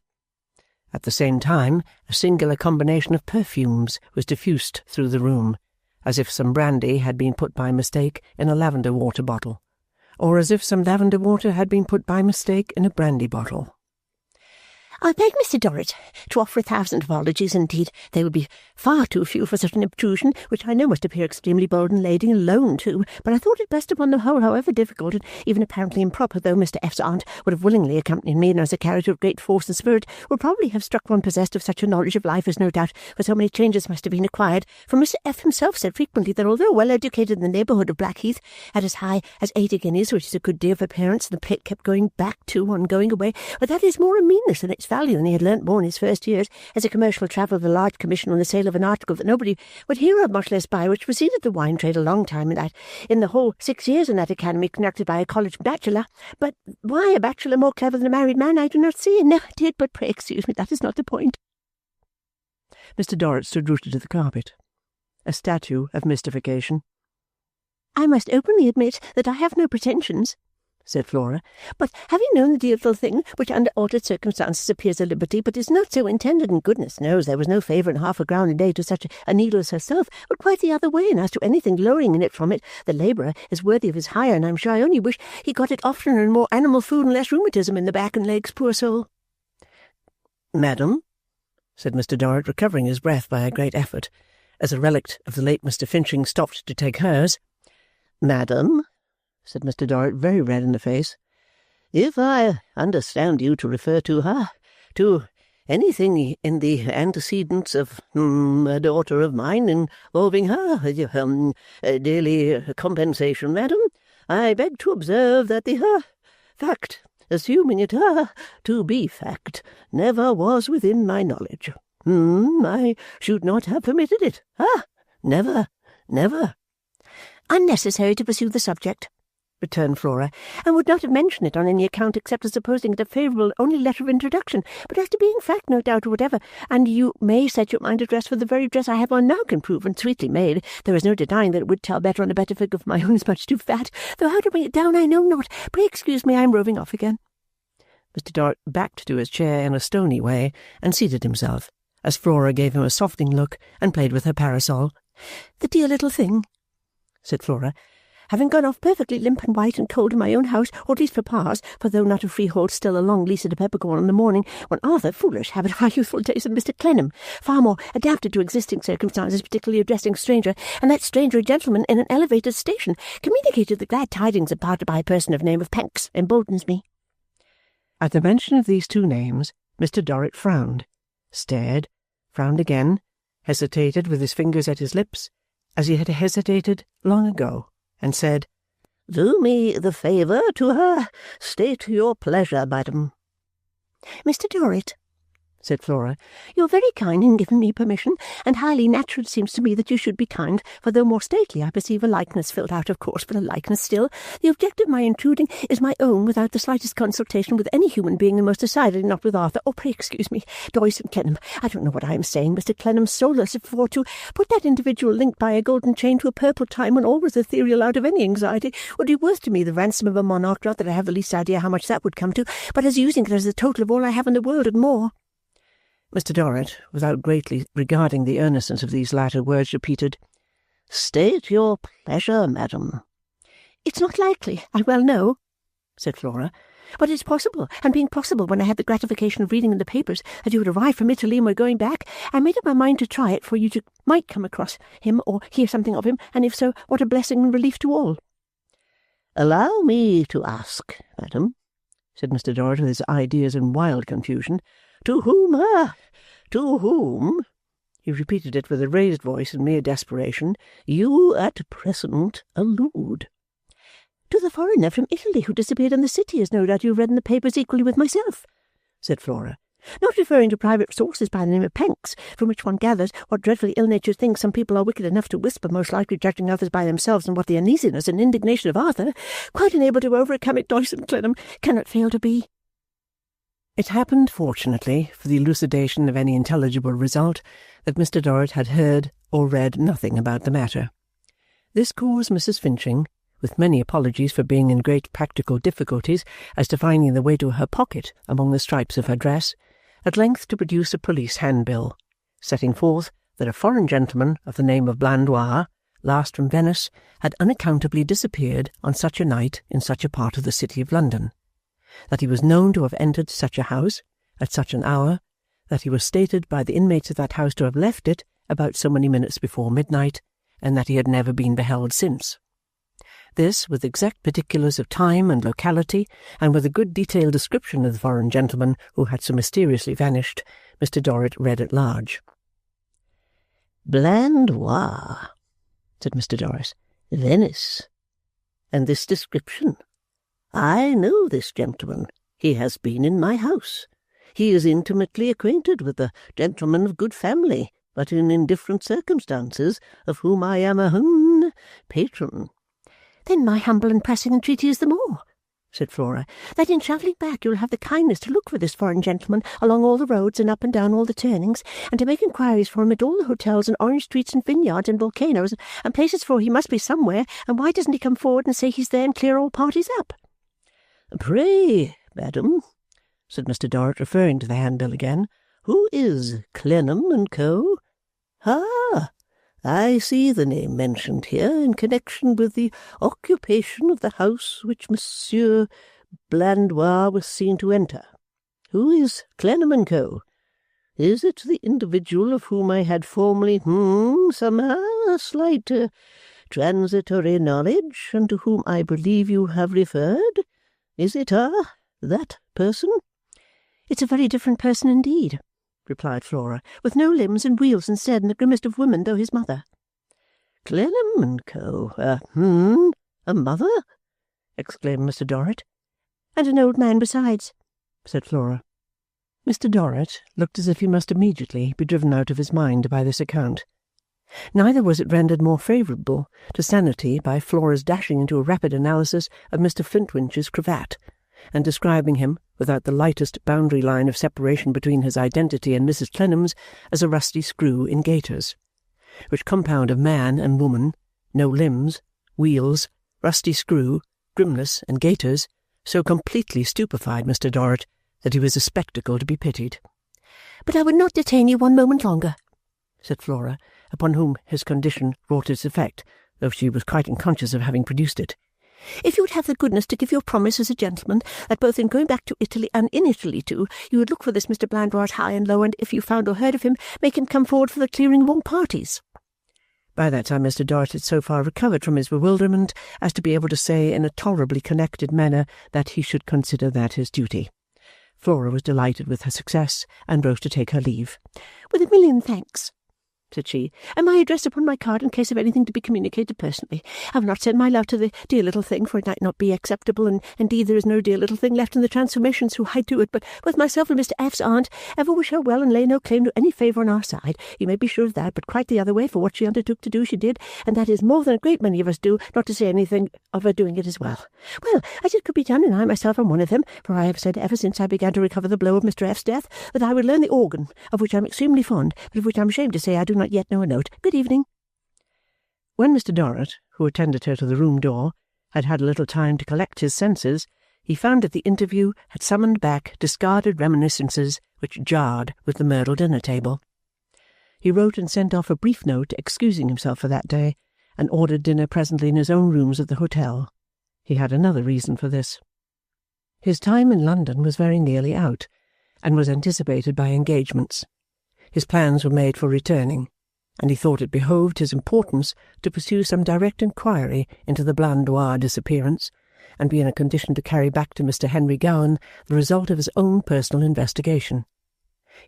Speaker 1: At the same time, a singular combination of perfumes was diffused through the room, as if some brandy had been put by mistake in a lavender water bottle, or as if some lavender water had been put by mistake in a brandy bottle.
Speaker 4: I beg Mr. Dorrit to offer 1,000 apologies. Indeed, they would be far too few for such an intrusion, which I know must appear extremely bold and lady alone too, but I thought it best upon the whole, however difficult and even apparently improper, though Mr. F.'s aunt would have willingly accompanied me, and as a character of great force and spirit would probably have struck one possessed of such a knowledge of life as no doubt for so many changes must have been acquired, for Mr. F. himself said frequently that although well educated in the neighbourhood of Blackheath, at as high as 80 guineas, which is a good deal for parents, and the plate kept going back to on going away, but that is more a meanness than its value, and he had learnt more in his first years as a commercial traveller with a large commission on the sale of an article that nobody would hear of, much less buy, which preceded the wine trade a long time, and that in the whole 6 years in that academy conducted by a college bachelor. But why a bachelor more clever than a married man, I do not see, and never did, but pray excuse me, that is not the point.
Speaker 1: Mr. Dorrit stood rooted to the carpet, a statue of mystification.
Speaker 4: I must openly admit that I have no pretensions, said Flora, but having known the dear little thing, which under altered circumstances appears a liberty, but is not so intended, and goodness knows there was no favour in half a crown a day to such a needle as herself, but quite the other way, and as to anything lowering in it from it, the labourer is worthy of his hire, and I'm sure I only wish he got it oftener and more animal food and less rheumatism in the back and legs, poor soul.
Speaker 1: Madam, said Mr. Dorrit, recovering his breath by a great effort, as a relict of the late Mr. Finching stopped to take hers. Madam, said Mr. Dorrit, very red in the face, if I understand you to refer to anything in the antecedents of a daughter of mine involving her daily compensation, madam, I beg to observe that the fact, assuming it to be fact, never was within my knowledge. I should not have permitted it. Never, never.
Speaker 4: Unnecessary to pursue the subject, returned Flora, and would not have mentioned it on any account except as supposing it a favourable only letter of introduction, but as to being fact, no doubt whatever, and you may set your mind at rest, for the very dress I have on now can prove, and sweetly made, there is no denying that it would tell better on a better figure, for my own is much too fat, though how to bring it down I know not. Pray excuse me, I am roving off again.
Speaker 1: Mr. Dorrit backed to his chair in a stony way, and seated himself, as Flora gave him a softening look and played with her parasol.
Speaker 4: The dear little thing, said Flora, having gone off perfectly limp and white and cold in my own house, or at least papa's, for though not a freehold, still a long lease at a peppercorn in the morning, when Arthur, foolish habit of our youthful days, and Mr. Clennam, far more adapted to existing circumstances, particularly addressing a stranger, and that stranger a gentleman in an elevated station, communicated the glad tidings imparted by a person of name of Pancks, emboldens me.
Speaker 1: At the mention of these two names, Mr. Dorrit frowned, stared, frowned again, hesitated with his fingers at his lips, as he had hesitated long ago, and said, Do me the favour to state your pleasure, madam.
Speaker 4: Mr. Dorrit, said Flora, you are very kind in giving me permission, and highly natural it seems to me that you should be kind, for though more stately I perceive a likeness filled out, of course, but a likeness still, the object of my intruding is my own, without the slightest consultation with any human being, and most decidedly not with Arthur. Oh, pray excuse me, Doris and Clennam, I don't know what I am saying, Mr. Clennam, soulless for to put that individual linked by a golden chain to a purple time when all was ethereal out of any anxiety would be worth to me the ransom of a monarch, not that I have the least idea how much that would come to, but as using it as the total of all I have in the world and more.
Speaker 1: Mr. Dorrit, without greatly regarding the earnestness of these latter words, repeated, State your pleasure, madam.
Speaker 4: It's not likely, I well know, said Flora, but it's possible, and being possible when I had the gratification of reading in the papers that you had arrived from Italy and were going back, I made up my mind to try it, for you might come across him or hear something of him, and if so, what a blessing and relief to all.
Speaker 1: Allow me to ask, madam, said Mr. Dorrit with his ideas in wild confusion, to whom, he repeated it with a raised voice in mere desperation, you at present allude?
Speaker 4: To the foreigner from Italy who disappeared in the city, as no doubt you have read in the papers equally with myself, said Flora, not referring to private sources by the name of Pancks, from which one gathers what dreadfully ill-natured things some people are wicked enough to whisper, most likely judging others by themselves, and what the uneasiness and indignation of Arthur, quite unable to overcome it, Doris and Clennam, cannot fail to be.
Speaker 1: It happened, fortunately, for the elucidation of any intelligible result, that Mr. Dorrit had heard or read nothing about the matter. This caused Mrs. Finching, with many apologies for being in great practical difficulties as to finding the way to her pocket among the stripes of her dress, at length to produce a police handbill, setting forth that a foreign gentleman of the name of Blandois, last from Venice, had unaccountably disappeared on such a night in such a part of the city of London, that he was known to have entered such a house at such an hour, that he was stated by the inmates of that house to have left it about so many minutes before midnight, and that he had never been beheld since. This, with exact particulars of time and locality, and with a good detailed description of the foreign gentleman who had so mysteriously vanished, Mr. Dorrit read at large.
Speaker 3: "Blandois," said Mr. Dorrit. "Venice. And this description? I know this gentleman. He has been in my house. He is intimately acquainted with a gentleman of good family, but in indifferent circumstances, of whom I am a patron."
Speaker 4: "Then my humble and pressing entreaty is the more," said Flora, "that in travelling back you will have the kindness to look for this foreign gentleman along all the roads and up and down all the turnings, and to make inquiries for him at all the hotels and orange streets and vineyards and volcanoes and places, for he must be somewhere, and why doesn't he come forward and say he's there and clear all parties up?"
Speaker 3: "Pray, madam," said Mr. Dorrit, referring to the handbill again, "who is Clennam and Co.? Ah! I see the name mentioned here in connection with the occupation of the house which Monsieur Blandois was seen to enter. Who is Clennam and Co.? Is it the individual of whom I had formerly some slight transitory knowledge, and to whom I believe you have referred? Is it that person?"
Speaker 4: "It's a very different person indeed," replied Flora, "with no limbs and wheels instead, and the grimmest of women, though his mother."
Speaker 3: "Clennam and Co. A mother?" exclaimed Mr. Dorrit.
Speaker 4: "And an old man besides,"
Speaker 1: said Flora. Mr. Dorrit looked as if he must immediately be driven out of his mind by this account. Neither was it rendered more favourable to sanity by Flora's dashing into a rapid analysis of Mr. Flintwinch's cravat, and describing him, without the lightest boundary line of separation between his identity and Mrs. Clennam's, as a rusty screw in gaiters, which compound of man and woman, no limbs, wheels, rusty screw, grimness, and gaiters, so completely stupefied Mr. Dorrit that he was a spectacle to be pitied.
Speaker 4: "But I would not detain you one moment longer,"
Speaker 1: said Flora, upon whom his condition wrought its effect, though she was quite unconscious of having produced it.
Speaker 4: "If you would have the goodness to give your promise as a gentleman that both in going back to Italy and in Italy too, you would look for this Mr. Blandois high and low, and if you found or heard of him, make him come forward for the clearing of all parties."
Speaker 1: By that time Mr. Dorrit had so far recovered from his bewilderment as to be able to say in a tolerably connected manner that he should consider that his duty. Flora was delighted with her success, and rose to take her leave.
Speaker 4: "With a million thanks," said she, "and my address upon my card in case of anything to be communicated personally. I will not send my love to the dear little thing, for it might not be acceptable, and indeed there is no dear little thing left in the transformations who hide to it, but both myself and Mr. F.'s aunt ever wish her well and lay no claim to any favour on our side. You may be sure of that, but quite the other way, for what she undertook to do she did, and that is more than a great many of us do, not to say anything of her doing it as well. Well, as it could be done, and I myself am one of them, for I have said ever since I began to recover the blow of Mr. F.'s death that I would learn the organ, of which I am extremely fond, but of which I am ashamed to say I do not yet know a note. Good evening."
Speaker 1: When Mr. Dorrit, who attended her to the room door, had had a little time to collect his senses, he found that the interview had summoned back discarded reminiscences which jarred with the Merdle dinner-table. He wrote and sent off a brief note excusing himself for that day, and ordered dinner presently in his own rooms at the hotel. He had another reason for this. His time in London was very nearly out, and was anticipated by engagements. His plans were made for returning, and he thought it behoved his importance to pursue some direct inquiry into the Blandois disappearance, and be in a condition to carry back to Mr. Henry Gowan the result of his own personal investigation.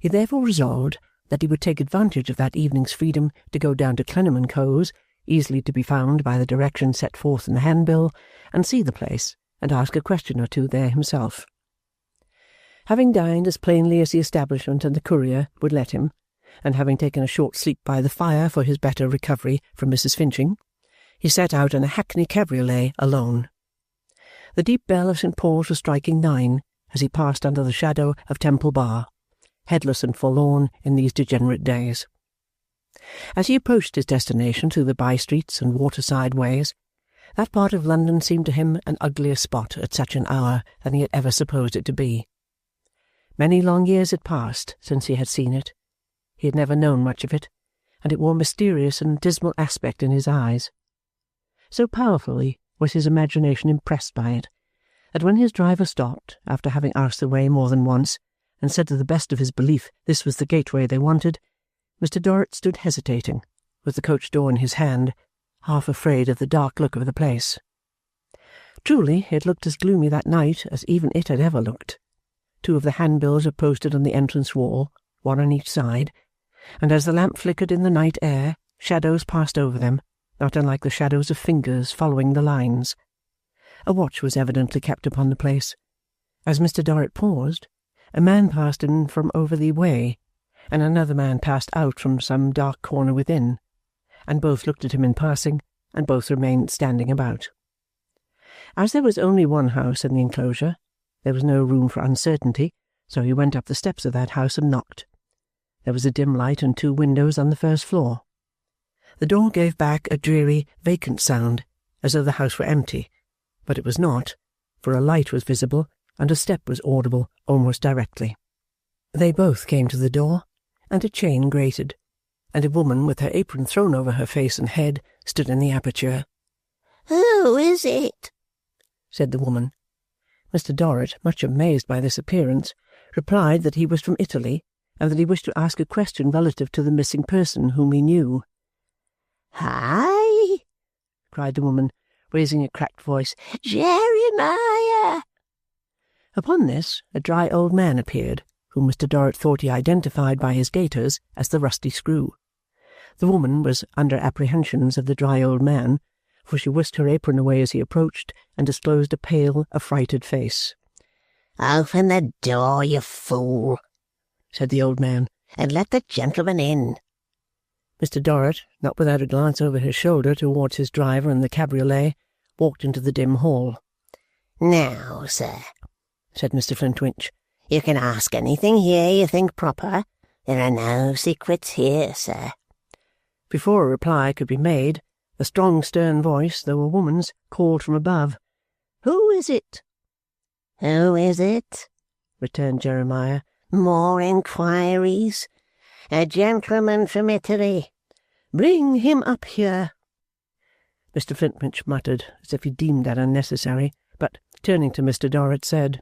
Speaker 1: He therefore resolved that he would take advantage of that evening's freedom to go down to Clennam and Co.'s, easily to be found by the directions set forth in the handbill, and see the place, and ask a question or two there himself. Having dined as plainly as the establishment and the courier would let him, and having taken a short sleep by the fire for his better recovery from Mrs. Finching, he set out in a hackney cabriolet alone. The deep bell of St. Paul's was striking 9 as he passed under the shadow of Temple Bar, headless and forlorn in these degenerate days. As he approached his destination through the by-streets and waterside ways, that part of London seemed to him an uglier spot at such an hour than he had ever supposed it to be. Many long years had passed since he had seen it. He had never known much of it,
Speaker 2: and it wore a mysterious and dismal aspect in his eyes. So powerfully was his imagination impressed by it, that when his driver stopped, after having asked the way more than once, and said to the best of his belief this was the gateway they wanted, Mr. Dorrit stood hesitating, with the coach door in his hand, half afraid of the dark look of the place. Truly, it looked as gloomy that night as even it had ever looked. 2 of the handbills were posted on the entrance wall, 1 on each side, and as the lamp flickered in the night air, shadows passed over them, not unlike the shadows of fingers following the lines. A watch was evidently kept upon the place. As Mr. Dorrit paused, a man passed in from over the way, and another man passed out from some dark corner within, and both looked at him in passing, and both remained standing about. As there was only one house in the enclosure, there was no room for uncertainty, so he went up the steps of that house and knocked. There was a dim light and 2 windows on the first floor. The door gave back a dreary, vacant sound, as though the house were empty, but it was not, for a light was visible, and a step was audible almost directly. They both came to the door, and a chain grated, and a woman with her apron thrown over her face and head stood in the aperture.
Speaker 4: "Who is it?"
Speaker 2: said the woman. Mr. Dorrit, much amazed by this appearance, replied that he was from Italy, and that he wished to ask a question relative to the missing person whom he knew.
Speaker 4: "Hi!"
Speaker 2: cried the woman, raising a cracked voice.
Speaker 4: "Jeremiah!"
Speaker 2: Upon this, a dry old man appeared, whom Mr. Dorrit thought he identified by his gaiters as the Rusty Screw. The woman was under apprehensions of the dry old man, for she whisked her apron away as he approached, and disclosed a pale, affrighted face.
Speaker 4: "Open the door, you fool,"
Speaker 2: said the old man,
Speaker 4: "and let the gentleman in."
Speaker 2: Mr. Dorrit, not without a glance over his shoulder towards his driver and the cabriolet, walked into the dim hall.
Speaker 4: "Now, sir,"
Speaker 2: said Mr. Flintwinch,
Speaker 4: "you can ask anything here you think proper. There are no secrets here, sir."
Speaker 2: Before a reply could be made, a strong, stern voice, though a woman's, called from above. "Who is it?"
Speaker 4: "Who is it?"
Speaker 2: returned Jeremiah.
Speaker 4: "More inquiries? A gentleman from Italy."
Speaker 2: "Bring him up here." Mr. Flintwinch muttered, as if he deemed that unnecessary, but, turning to Mr. Dorrit, said,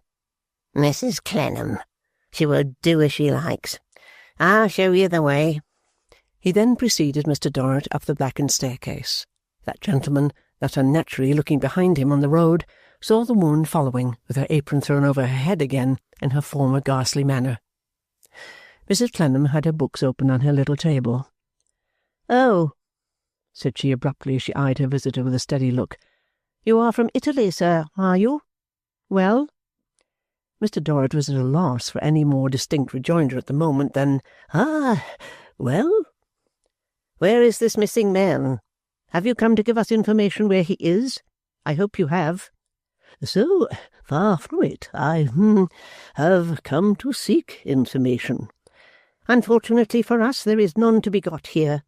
Speaker 4: "Mrs. Clennam. She will do as she likes. I'll show you the way."
Speaker 2: He then preceded Mr. Dorrit up the blackened staircase. That gentleman, not unnaturally looking behind him on the road, saw the woman following, with her apron thrown over her head again in her former ghastly manner. Mrs. Clennam had her books open on her little table. "Oh," said she abruptly as she eyed her visitor with a steady look, "you are from Italy, sir, are you? Well?" Mr. Dorrit was at a loss for any more distinct rejoinder at the moment than, well? "Where is this missing man? Have you come to give us information where he is? I hope you have."
Speaker 3: "So far from it. I have come to seek information."
Speaker 2: "Unfortunately for us, there is none to be got here.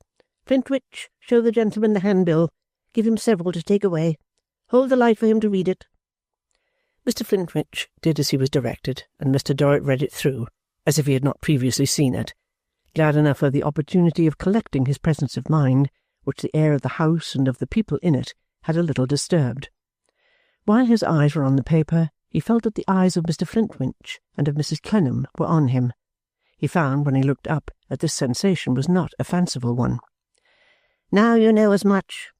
Speaker 2: Flintwinch, show the gentleman the handbill. Give him several to take away. Hold the light for him to read it." Mr. Flintwinch did as he was directed, and Mr. Dorrit read it through, as if he had not previously seen it, glad enough of the opportunity of collecting his presence of mind, which the air of the house and of the people in it had a little disturbed. While his eyes were on the paper, he felt that the eyes of Mr. Flintwinch and of Mrs. Clennam were on him. He found, when he looked up, that this sensation was not a fanciful one. "Now you know as much,"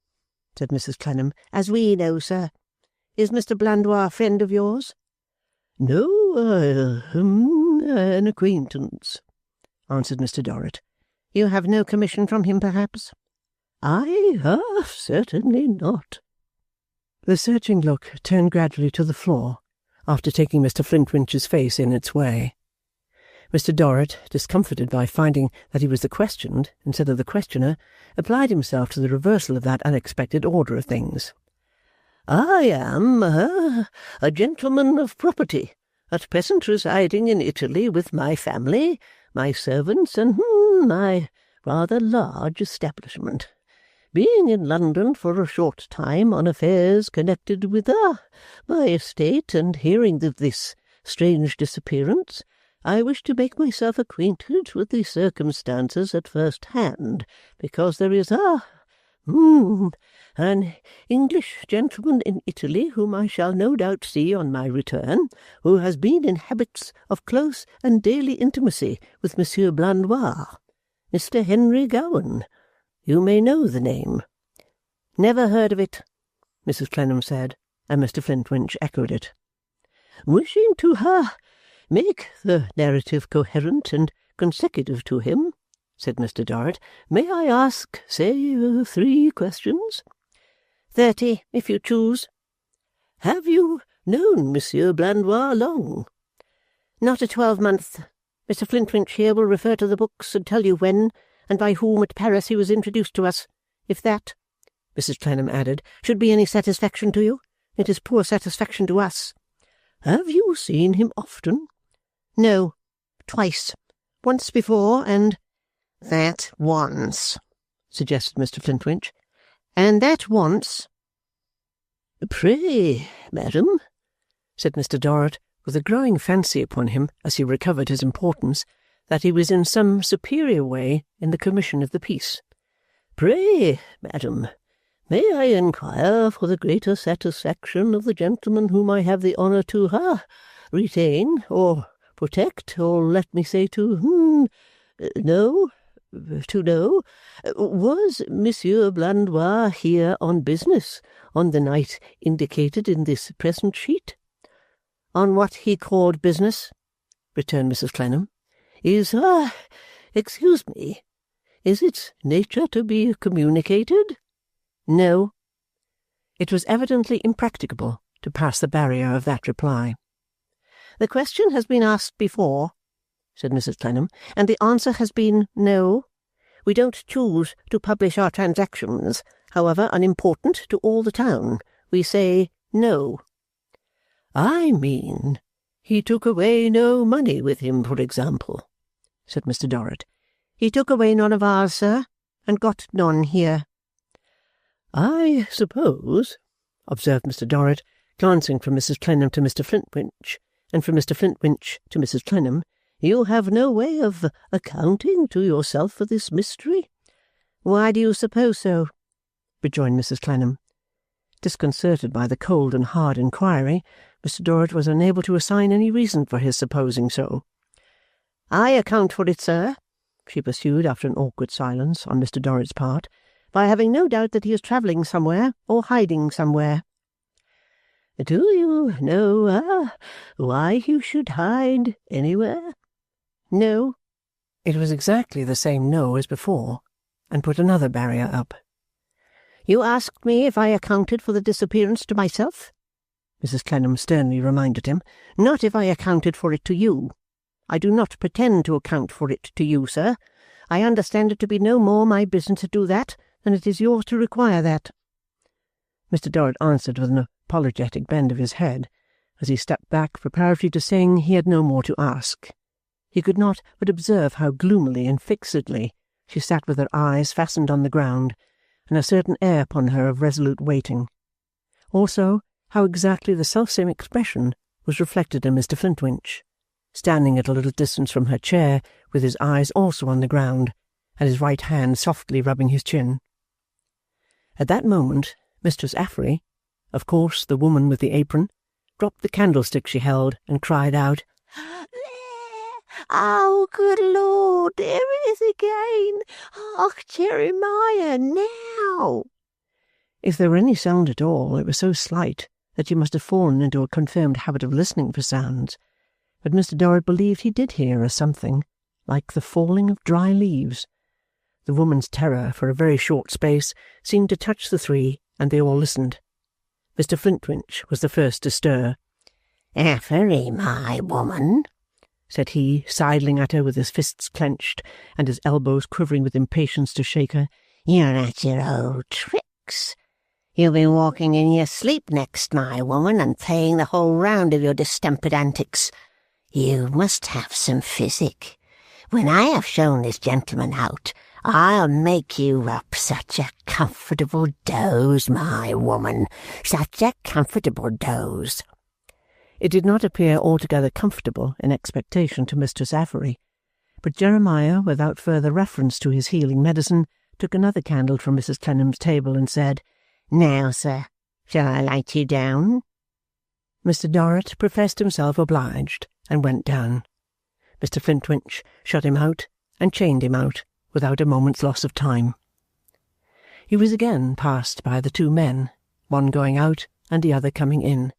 Speaker 2: said Mrs. Clennam, "as we know, sir. Is Mr. Blandois a friend of yours?"
Speaker 3: "No, an acquaintance,"
Speaker 2: answered Mr. Dorrit. "You have no commission from him, perhaps?"
Speaker 3: Certainly not."
Speaker 2: The searching look turned gradually to the floor, after taking Mr. Flintwinch's face in its way. Mr. Dorrit, discomfited by finding that he was the questioned instead of the questioner, applied himself to the reversal of that unexpected order of things.
Speaker 3: "I am a gentleman of property, at present residing in Italy with my family, my servants, and my rather large establishment. Being in London for a short time on affairs connected with my estate, and hearing of this strange disappearance, I wish to make myself acquainted with the circumstances at first hand, because there is an English gentleman in Italy whom I shall no doubt see on my return, who has been in habits of close and daily intimacy with Monsieur Blandois, Mr. Henry Gowan. You may know the name.' 'Never heard of it,' Mrs. Clennam said, and Mr. Flintwinch echoed it. 'Wishing to make the narrative coherent and consecutive to him,' said Mr. Dorrit, 'may I ask, say, 3 questions?' 30, if you choose.' 'Have you known Monsieur Blandois long?' 'Not a 12-month. Mr. Flintwinch here will refer to the books and tell you when and by whom at Paris he was introduced to us. If that,' Mrs. Clennam added, 'should be any satisfaction to you, it is poor satisfaction to us.' 'Have you seen him often?' 'No, twice. Once before, and—' 'That once,' suggested Mr. Flintwinch. 'And that once—' 'Pray, madam,' said Mr. Dorrit, with a growing fancy upon him as he recovered his importance, that he was in some superior way in the commission of the piece. 'Pray, madam, may I inquire, for the greater satisfaction of the gentleman whom I have the honour to retain, or protect, or let me say to know, was Monsieur Blandois here on business on the night indicated in this present sheet?' 'On what he called business,' returned Mrs. Clennam, "is excuse me, is its nature to be communicated?' 'No.' It was evidently impracticable to pass the barrier of that reply. 'The question has been asked before,' said Mrs. Clennam, 'and the answer has been no. We don't choose to publish our transactions, however unimportant, to all the town. We say no.' 'I mean, he took away no money with him, for example,' said Mr. Dorrit. 'He took away none of ours, sir, and got none here.' 'I suppose,' observed Mr. Dorrit, glancing from Mrs. Clennam to Mr. Flintwinch, and from Mr. Flintwinch to Mrs. Clennam, 'you have no way of accounting to yourself for this mystery?' 'Why do you suppose so?' rejoined Mrs. Clennam. Disconcerted by the cold and hard inquiry, Mr. Dorrit was unable to assign any reason for his supposing so. 'I account for it, sir,' she pursued after an awkward silence on Mr. Dorrit's part, 'by having no doubt that he is travelling somewhere or hiding somewhere.' 'Do you know why he should hide anywhere?' 'No.' It was exactly the same no as before, and put another barrier up. 'You asked me if I accounted for the disappearance to myself,' Mrs. Clennam sternly reminded him, 'not if I accounted for it to you. I do not pretend to account for it to you, sir. I understand it to be no more my business to do that than it is yours to require that.' Mr. Dorrit answered with an apologetic bend of his head, as he stepped back preparatory to saying he had no more to ask. He could not but observe how gloomily and fixedly she sat with her eyes fastened on the ground, and a certain air upon her of resolute waiting. Also, how exactly the selfsame expression was reflected in Mr. Flintwinch, standing at a little distance from her chair, with his eyes also on the ground, and his right hand softly rubbing his chin. At that moment, Mistress Affery, of course the woman with the apron, dropped the candlestick she held, and cried out, "There! Oh, good Lord, there it is again! Oh, Jeremiah, now!" If there were any sound at all, it was so slight that she must have fallen into a confirmed habit of listening for sounds. But Mr. Dorrit believed he did hear a something, like the falling of dry leaves. The woman's terror, for a very short space, seemed to touch the three, and they all listened. Mr. Flintwinch was the first to stir. "Affery, my woman," said he, sidling at her with his fists clenched, and his elbows quivering with impatience to shake her, "you're at your old tricks. You'll be walking in your sleep next, my woman, and playing the whole round of your distempered antics. You must have some physic. When I have shown this gentleman out, I'll make you up such a comfortable doze, my woman, such a comfortable doze."
Speaker 2: It did not appear altogether comfortable in expectation to Mistress Affery, but Jeremiah, without further reference to his healing medicine, took another candle from Mrs. Clennam's table and said, "Now, sir, shall I light you down?" Mr. Dorrit professed himself obliged, and went down. Mr. Flintwinch shut him out and chained him out without a moment's loss of time. He was again passed by the two men, one going out and the other coming in,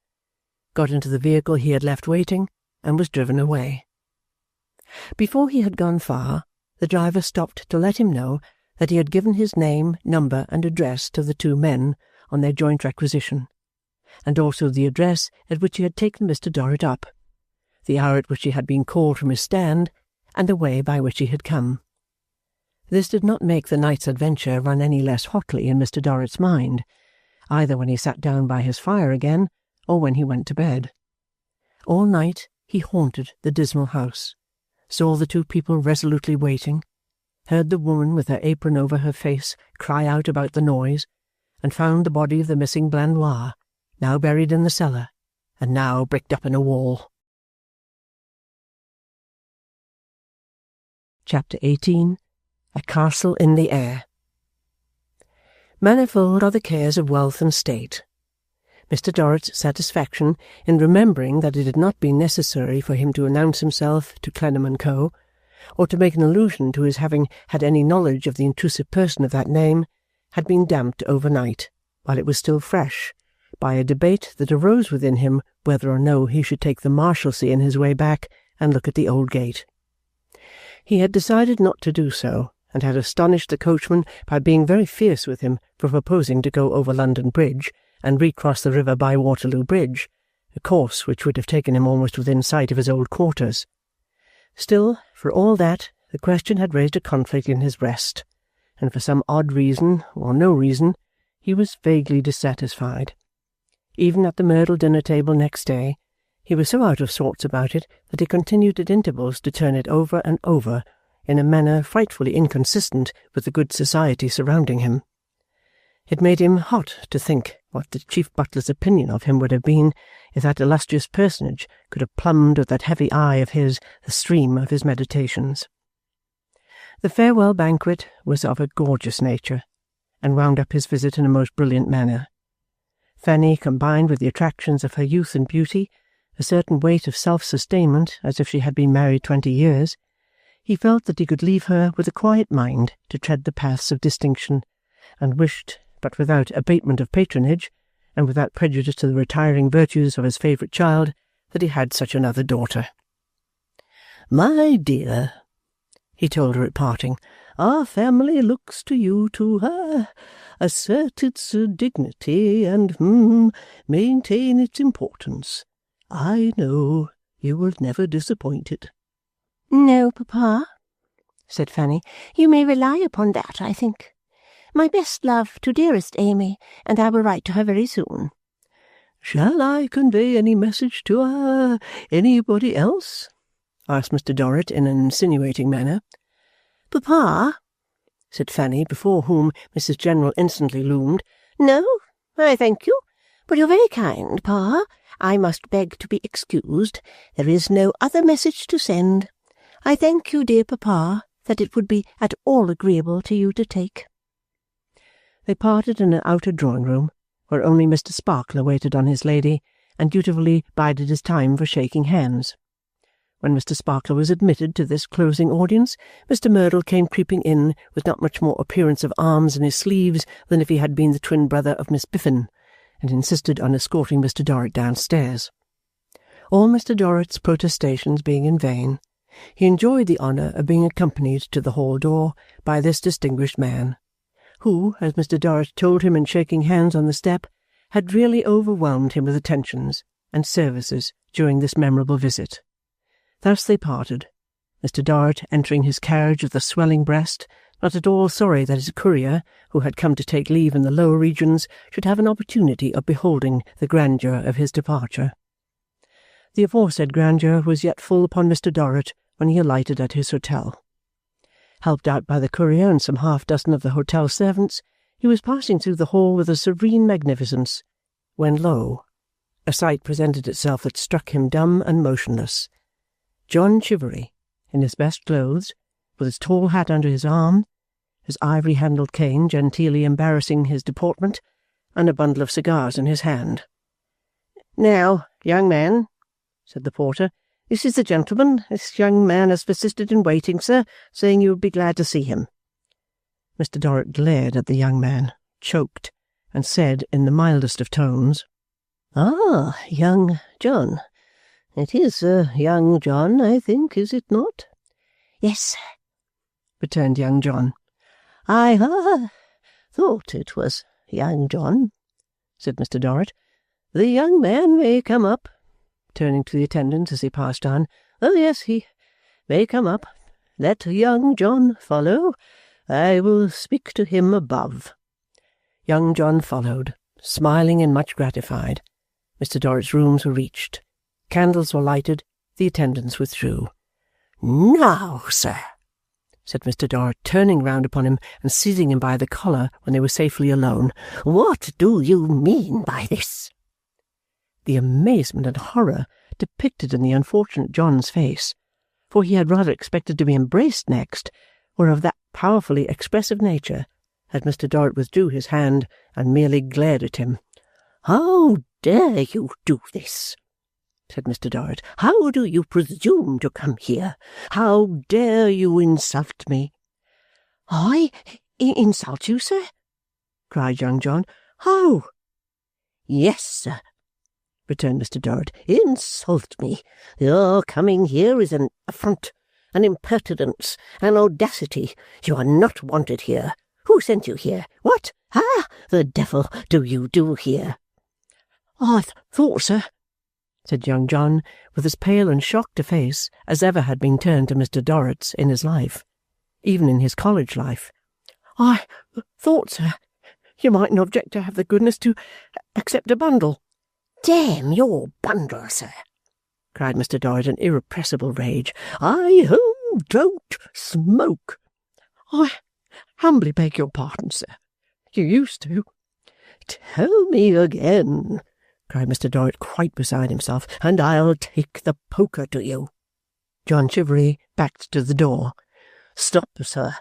Speaker 2: got into the vehicle he had left waiting, and was driven away. Before he had gone far, the driver stopped to let him know that he had given his name, number, and address to the two men on their joint requisition, and also the address at which he had taken Mr. Dorrit up, the hour at which he had been called from his stand, and the way by which he had come. This did not make the night's adventure run any less hotly in Mr. Dorrit's mind, either when he sat down by his fire again, or when he went to bed. All night he haunted the dismal house, saw the two people resolutely waiting, heard the woman with her apron over her face cry out about the noise, and found the body of the missing Blandois, now buried in the cellar, and now bricked up in a wall. Chapter 18. A Castle in the Air. Manifold are the cares of wealth and state. Mr. Dorrit's satisfaction in remembering that it had not been necessary for him to announce himself to Clennam and Co., or to make an allusion to his having had any knowledge of the intrusive person of that name, had been damped overnight, while it was still fresh, by a debate that arose within him whether or no he should take the Marshalsea in his way back and look at the old gate. He had decided not to do so, and had astonished the coachman by being very fierce with him for proposing to go over London Bridge and recross the river by Waterloo Bridge, a course which would have taken him almost within sight of his old quarters. Still, for all that, the question had raised a conflict in his breast, and for some odd reason, or no reason, he was vaguely dissatisfied. Even at the Merdle dinner-table next day, he was so out of sorts about it that he continued at intervals to turn it over and over, in a manner frightfully inconsistent with the good society surrounding him. It made him hot to think what the chief butler's opinion of him would have been if that illustrious personage could have plumbed with that heavy eye of his the stream of his meditations. The farewell banquet was of a gorgeous nature, and wound up his visit in a most brilliant manner. Fanny combined with the attractions of her youth and beauty, a certain weight of self-sustainment as if she had been married 20 years, he felt that he could leave her with a quiet mind to tread the paths of distinction, and wished, but without abatement of patronage, and without prejudice to the retiring virtues of his favourite child, that he had such another daughter. "My dear," he told her at parting, "our family looks to you to assert its dignity and maintain its importance. I know you will never disappoint it."
Speaker 4: "No, Papa," said Fanny. "You may rely upon that, I think. My best love to dearest Amy, and I will write to her very soon."
Speaker 2: "Shall I convey any message to anybody else?" asked Mr. Dorrit in an insinuating manner.
Speaker 4: "Papa," said Fanny, before whom Mrs. General instantly loomed. "No, I thank you, but you're very kind, Pa. I must beg to be excused. There is no other message to send. I thank you, dear Papa, that it would be at all agreeable to you to take." They parted in an outer drawing-room, where only Mr. Sparkler waited on his lady, and dutifully bided his time for shaking hands. When Mr. Sparkler was admitted to this closing audience, Mr. Merdle came creeping in with not much more appearance of arms in his sleeves than if he had been the twin brother of Miss Biffin, and insisted on escorting Mr. Dorrit downstairs. All Mr. Dorrit's protestations being in vain, he enjoyed the honour of being accompanied to the hall door by this distinguished man, who, as Mr. Dorrit told him in shaking hands on the step, had really overwhelmed him with attentions and services during this memorable visit. Thus they parted, Mr. Dorrit entering his carriage with a swelling breast, not at all sorry that his courier, who had come to take leave in the lower regions, should have an opportunity of beholding the grandeur of his departure. The aforesaid grandeur was yet full upon Mr. Dorrit when he alighted at his hotel. Helped out by the courier and some half-dozen of the hotel servants, he was passing through the hall with a serene magnificence, when lo,
Speaker 1: a sight presented itself that struck him dumb and motionless. John Chivery, in his best clothes, with his tall hat under his arm, his ivory-handled cane genteelly embarrassing his deportment, and a bundle of cigars in his hand. "Now, young man," said the porter, "this is the gentleman. This young man has persisted in waiting, sir, saying you would be glad to see him." Mr. Dorrit glared at the young man, choked, and said in the mildest of tones, "Ah, young John. It is young John, I think, is it not?"
Speaker 3: "Yes,"
Speaker 1: returned young John.
Speaker 3: "I thought it was young John,"
Speaker 1: said Mr. Dorrit.
Speaker 3: "The young man may come up,"
Speaker 1: turning to the attendant as he passed on.
Speaker 3: "Oh, yes, he may come up. Let young John follow. I will speak to him above."
Speaker 1: Young John followed, smiling and much gratified. Mr. Dorrit's rooms were reached. Candles were lighted. The attendants withdrew.
Speaker 2: "Now, sir,"
Speaker 1: said Mr. Dorrit, turning round upon him and seizing him by the collar when they were safely alone,
Speaker 2: "what do you mean by this?"
Speaker 1: The amazement and horror depicted in the unfortunate John's face, for he had rather expected to be embraced next, were of that powerfully expressive nature that Mr. Dorrit withdrew his hand and merely glared at him.
Speaker 2: "How dare you do this?" said Mr. Dorrit. "How do you presume to come here? How dare you insult me?"
Speaker 3: "I insult you, sir?"
Speaker 1: cried young John.
Speaker 2: "How?" "Yes, sir," returned Mr. Dorrit. "Insult me. Your coming here is an affront, an impertinence, an audacity. You are not wanted here. Who sent you here? What? The devil do you do here?"
Speaker 3: "I thought, sir,"
Speaker 1: said young John, with as pale and shocked a face as ever had been turned to Mr. Dorrit's in his life, even in his college life.
Speaker 3: "I thought, sir, you mightn't object to have the goodness to accept a bundle."
Speaker 2: "Damn your bundle, sir!" cried Mr. Dorrit in irrepressible rage. "I don't smoke."
Speaker 3: "I humbly beg your pardon, sir. You used to."
Speaker 2: "Tell me again," cried Mr. Dorrit, quite beside himself, "and I'll take the poker to you."
Speaker 1: John Chivery backed to the door.
Speaker 2: "Stop, sir,"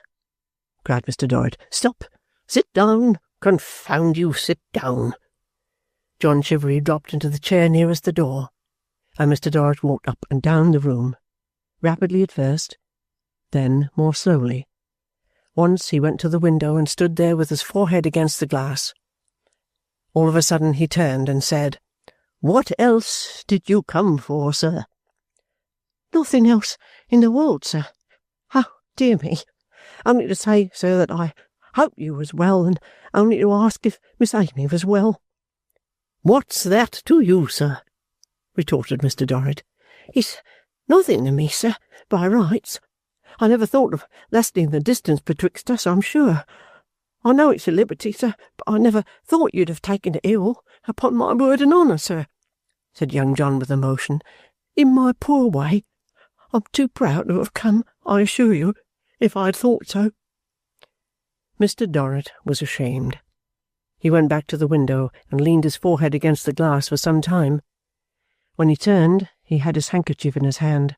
Speaker 2: cried Mr. Dorrit. "Stop. Sit down. Confound you, sit down."
Speaker 1: John Chivery dropped into the chair nearest the door, and Mr. Dorrit walked up and down the room, rapidly at first, then more slowly. Once he went to the window and stood there with his forehead against the glass. All of a sudden he turned and said,
Speaker 2: "What else did you come for, sir?"
Speaker 3: "Nothing else in the world, sir. Oh, dear me. Only to say, sir, that I hope you was well, and only to ask if Miss Amy was well."
Speaker 2: "What's that to you, sir?" retorted Mr. Dorrit.
Speaker 3: "It's nothing to me, sir, by rights. I never thought of lessening the distance betwixt us, I'm sure. I know it's a liberty, sir, but I never thought you'd have taken it ill, upon my word and honour, sir," said young John with emotion. "In my poor way, I'm too proud to have come, I assure you, if I had thought so."
Speaker 1: Mr. Dorrit was ashamed. He went back to the window and leaned his forehead against the glass for some time. When he turned, he had his handkerchief in his hand,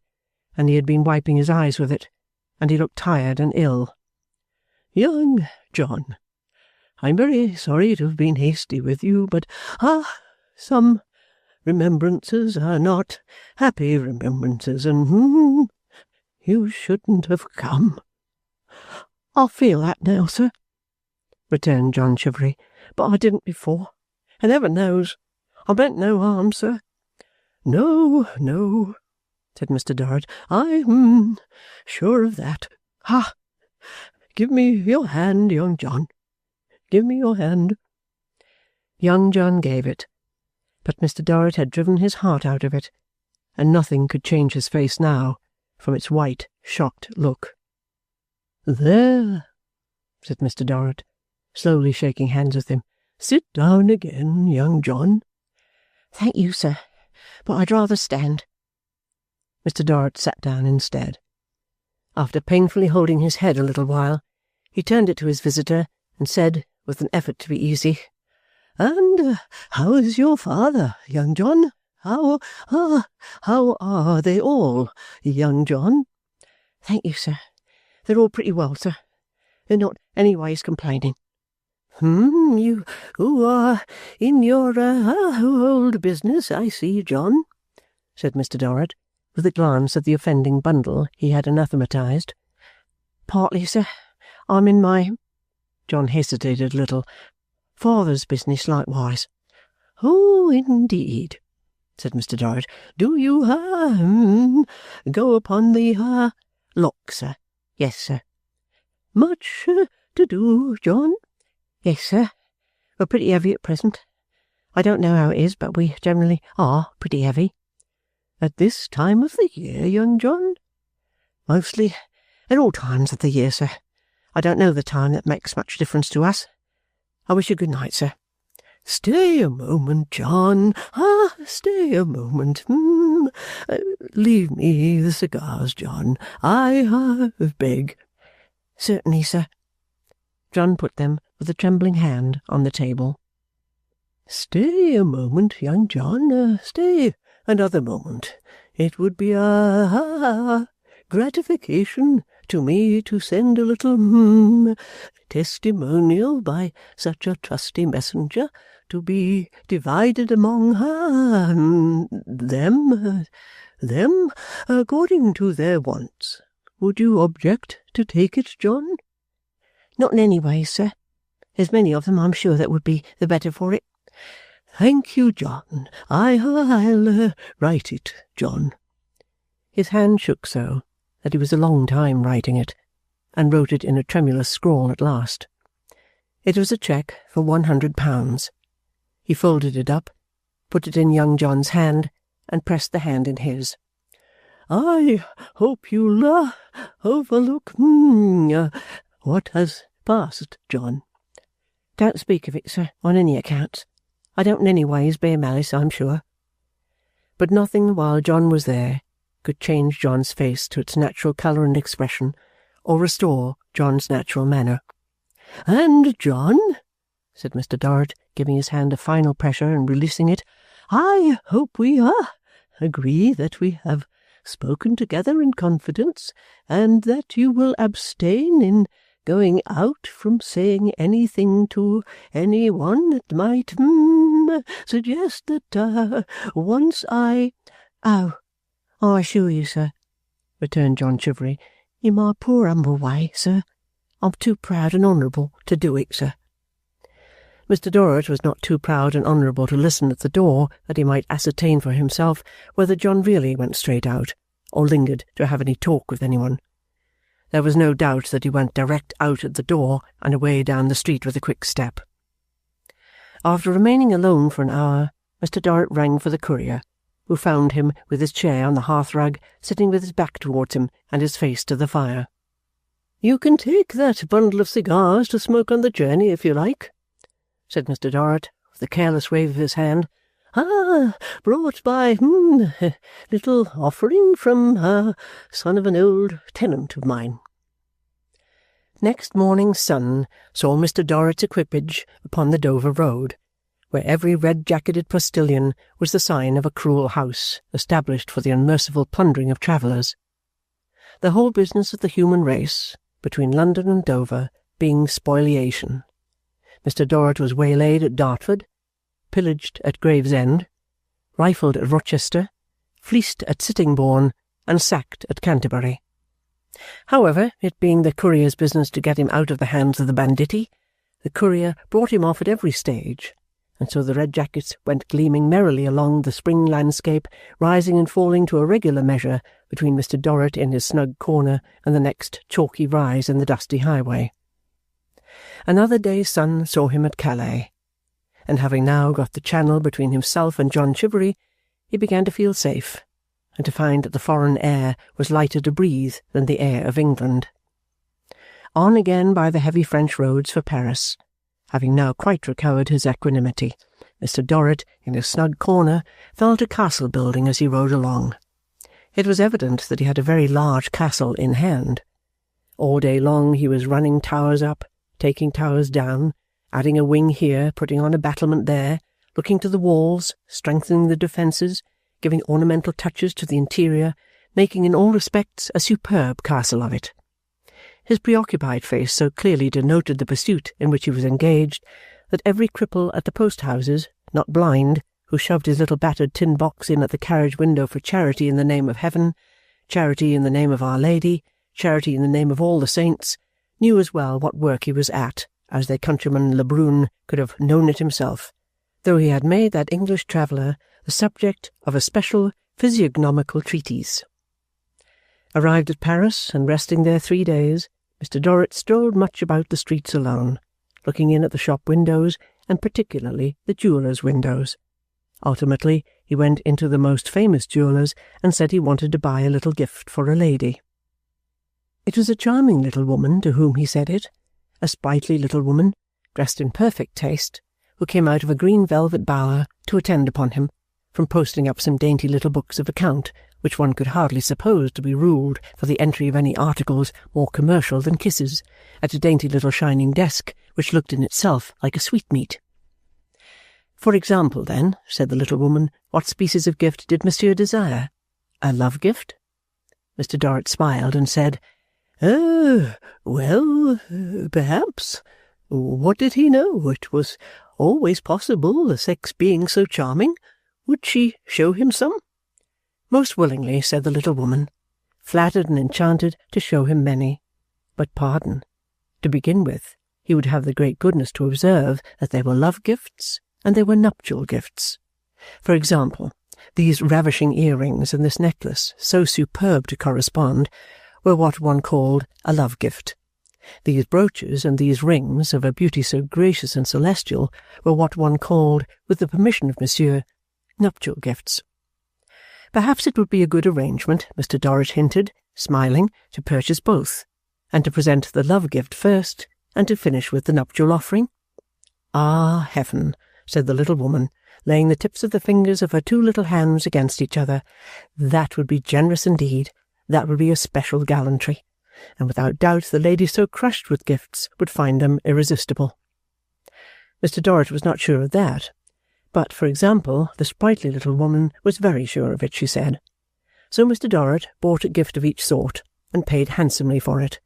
Speaker 1: and he had been wiping his eyes with it, and he looked tired and ill.
Speaker 2: "Young John, I'm very sorry to have been hasty with you, but, some remembrances are not happy remembrances, and, you shouldn't have come."
Speaker 3: "I feel that now, sir," returned John Chivery, "but I didn't before, and heaven knows I meant no harm, sir."
Speaker 2: "No, no," said Mr. Dorrit. "I'm sure of that. Give me your hand, young John. Give me your hand."
Speaker 1: Young John gave it, but Mr. Dorrit had driven his heart out of it, and nothing could change his face now from its white, shocked look.
Speaker 2: "There,"
Speaker 1: said Mr. Dorrit, slowly shaking hands with him.
Speaker 2: "Sit down again, young John."
Speaker 3: "Thank you, sir, but I'd rather stand."
Speaker 1: Mr. Dorrit sat down instead. After painfully holding his head a little while, he turned it to his visitor and said, with an effort to be easy,
Speaker 3: And how is your father, young John? How are they all, young John?
Speaker 2: Thank you, sir. They're all pretty well, sir. They're not anyways complaining.
Speaker 3: You who are in your old business, I see, John, said Mr. Dorrit, with a glance at the offending bundle he had anathematized.
Speaker 2: Partly, sir. I'm in my... John hesitated a little. Father's business likewise.
Speaker 3: Oh, indeed, said Mr. Dorrit. Do you, go upon the,
Speaker 2: lock, sir? Yes, sir.
Speaker 3: Much to do, John?
Speaker 2: Yes, sir. We're pretty heavy at present. I don't know how it is, but we generally are pretty heavy.
Speaker 3: At this time of the year, young John?
Speaker 2: Mostly at all times of the year, sir. I don't know the time that makes much difference to us. I wish you good night, sir.
Speaker 3: Stay a moment, John. Stay a moment. Leave me the cigars, John. I beg.
Speaker 2: Certainly, sir. John put them with a trembling hand on the table.
Speaker 3: Stay a moment, young John. Stay another moment. It would be a gratification to me to send a little testimonial by such a trusty messenger, to be divided among them according to their wants. Would you object to take it, John?
Speaker 2: Not in any way, sir. There's many of them, I'm sure, that would be the better for it.
Speaker 3: Thank you, John. I'll write it, John.
Speaker 1: His hand shook so that he was a long time writing it, and wrote it in a tremulous scrawl at last. It was a cheque for £100. He folded it up, put it in young John's hand, and pressed the hand in his.
Speaker 3: I hope you'll overlook what has passed, John.
Speaker 2: Don't speak of it, sir, on any account. I don't in any ways bear malice, I'm sure.
Speaker 1: But nothing while John was there could change John's face to its natural colour and expression, or restore John's natural manner.
Speaker 3: And, John,
Speaker 1: said Mr. Dorrit, giving his hand a final pressure and releasing it,
Speaker 3: I hope we agree that we have spoken together in confidence, and that you will abstain in going out from saying anything to any one that might suggest that once I...
Speaker 2: Oh, I assure you, sir, returned John Chivery, in my poor humble way, sir, I'm too proud and honourable to do it, sir.
Speaker 1: Mr. Dorrit was not too proud and honourable to listen at the door that he might ascertain for himself whether John really went straight out, or lingered to have any talk with anyone. There was no doubt that he went direct out at the door and away down the street with a quick step. After remaining alone for an hour, Mr. Dorrit rang for the courier, who found him with his chair on the hearth-rug, sitting with his back towards him and his face to the fire.
Speaker 3: You can take that bundle of cigars to smoke on the journey, if you like, said Mr. Dorrit, with a careless wave of his hand. Brought by little offering from son of an old tenant of mine.
Speaker 1: Next morning's sun saw Mr. Dorrit's equipage upon the Dover road, where every red-jacketed postilion was the sign of a cruel house established for the unmerciful plundering of travellers. The whole business of the human race, between London and Dover, being spoliation. Mr. Dorrit was waylaid at Dartford, pillaged at Gravesend, rifled at Rochester, fleeced at Sittingbourne, and sacked at Canterbury. However, it being the courier's business to get him out of the hands of the banditti, the courier brought him off at every stage, and so the red jackets went gleaming merrily along the spring landscape, rising and falling to a regular measure between Mr. Dorrit in his snug corner and the next chalky rise in the dusty highway. Another day's sun saw him at Calais, and having now got the channel between himself and John Chivery, he began to feel safe, and to find that the foreign air was lighter to breathe than the air of England. On again by the heavy French roads for Paris, having now quite recovered his equanimity, Mr. Dorrit, in his snug corner, fell to castle-building as he rode along. It was evident that he had a very large castle in hand. All day long he was running towers up, taking towers down, adding a wing here, putting on a battlement there, looking to the walls, strengthening the defences, giving ornamental touches to the interior, making in all respects a superb castle of it. His preoccupied face so clearly denoted the pursuit in which he was engaged that every cripple at the post-houses, not blind, who shoved his little battered tin box in at the carriage window for charity in the name of heaven, charity in the name of Our Lady, charity in the name of all the saints, knew as well what work he was at as their countryman Lebrun could have known it himself, though he had made that English traveller the subject of a special physiognomical treatise. Arrived at Paris, and resting there 3 days, Mr. Dorrit strolled much about the streets alone, looking in at the shop windows, and particularly the jewellers' windows. Ultimately, he went into the most famous jeweller's and said he wanted to buy a little gift for a lady. It was a charming little woman to whom he said it, a sprightly little woman, dressed in perfect taste, who came out of a green velvet bower to attend upon him, from posting up some dainty little books of account, which one could hardly suppose to be ruled for the entry of any articles more commercial than kisses, at a dainty little shining desk which looked in itself like a sweetmeat. For example, then, said the little woman, what species of gift did monsieur desire? A love gift? Mr. Dorrit smiled and said, well, perhaps. What did he know? It was always possible, the sex being so charming. Would she show him some? Most willingly, said the little woman, flattered and enchanted to show him many. But pardon. To begin with, he would have the great goodness to observe that they were love gifts and they were nuptial gifts. For example, these ravishing earrings and this necklace, so superb to correspond, were what one called a love gift. These brooches and these rings, of a beauty so gracious and celestial, were what one called, with the permission of monsieur, nuptial gifts. Perhaps it would be a good arrangement, Mr. Dorrit hinted, smiling, to purchase both, and to present the love gift first, and to finish with the nuptial offering. Ah, heaven, said the little woman, laying the tips of the fingers of her 2 little hands against each other, that would be generous indeed, that would be a special gallantry, and without doubt the lady so crushed with gifts would find them irresistible. Mr. Dorrit was not sure of that, but, for example, the sprightly little woman was very sure of it, she said. So Mr. Dorrit bought a gift of each sort, and paid handsomely for it.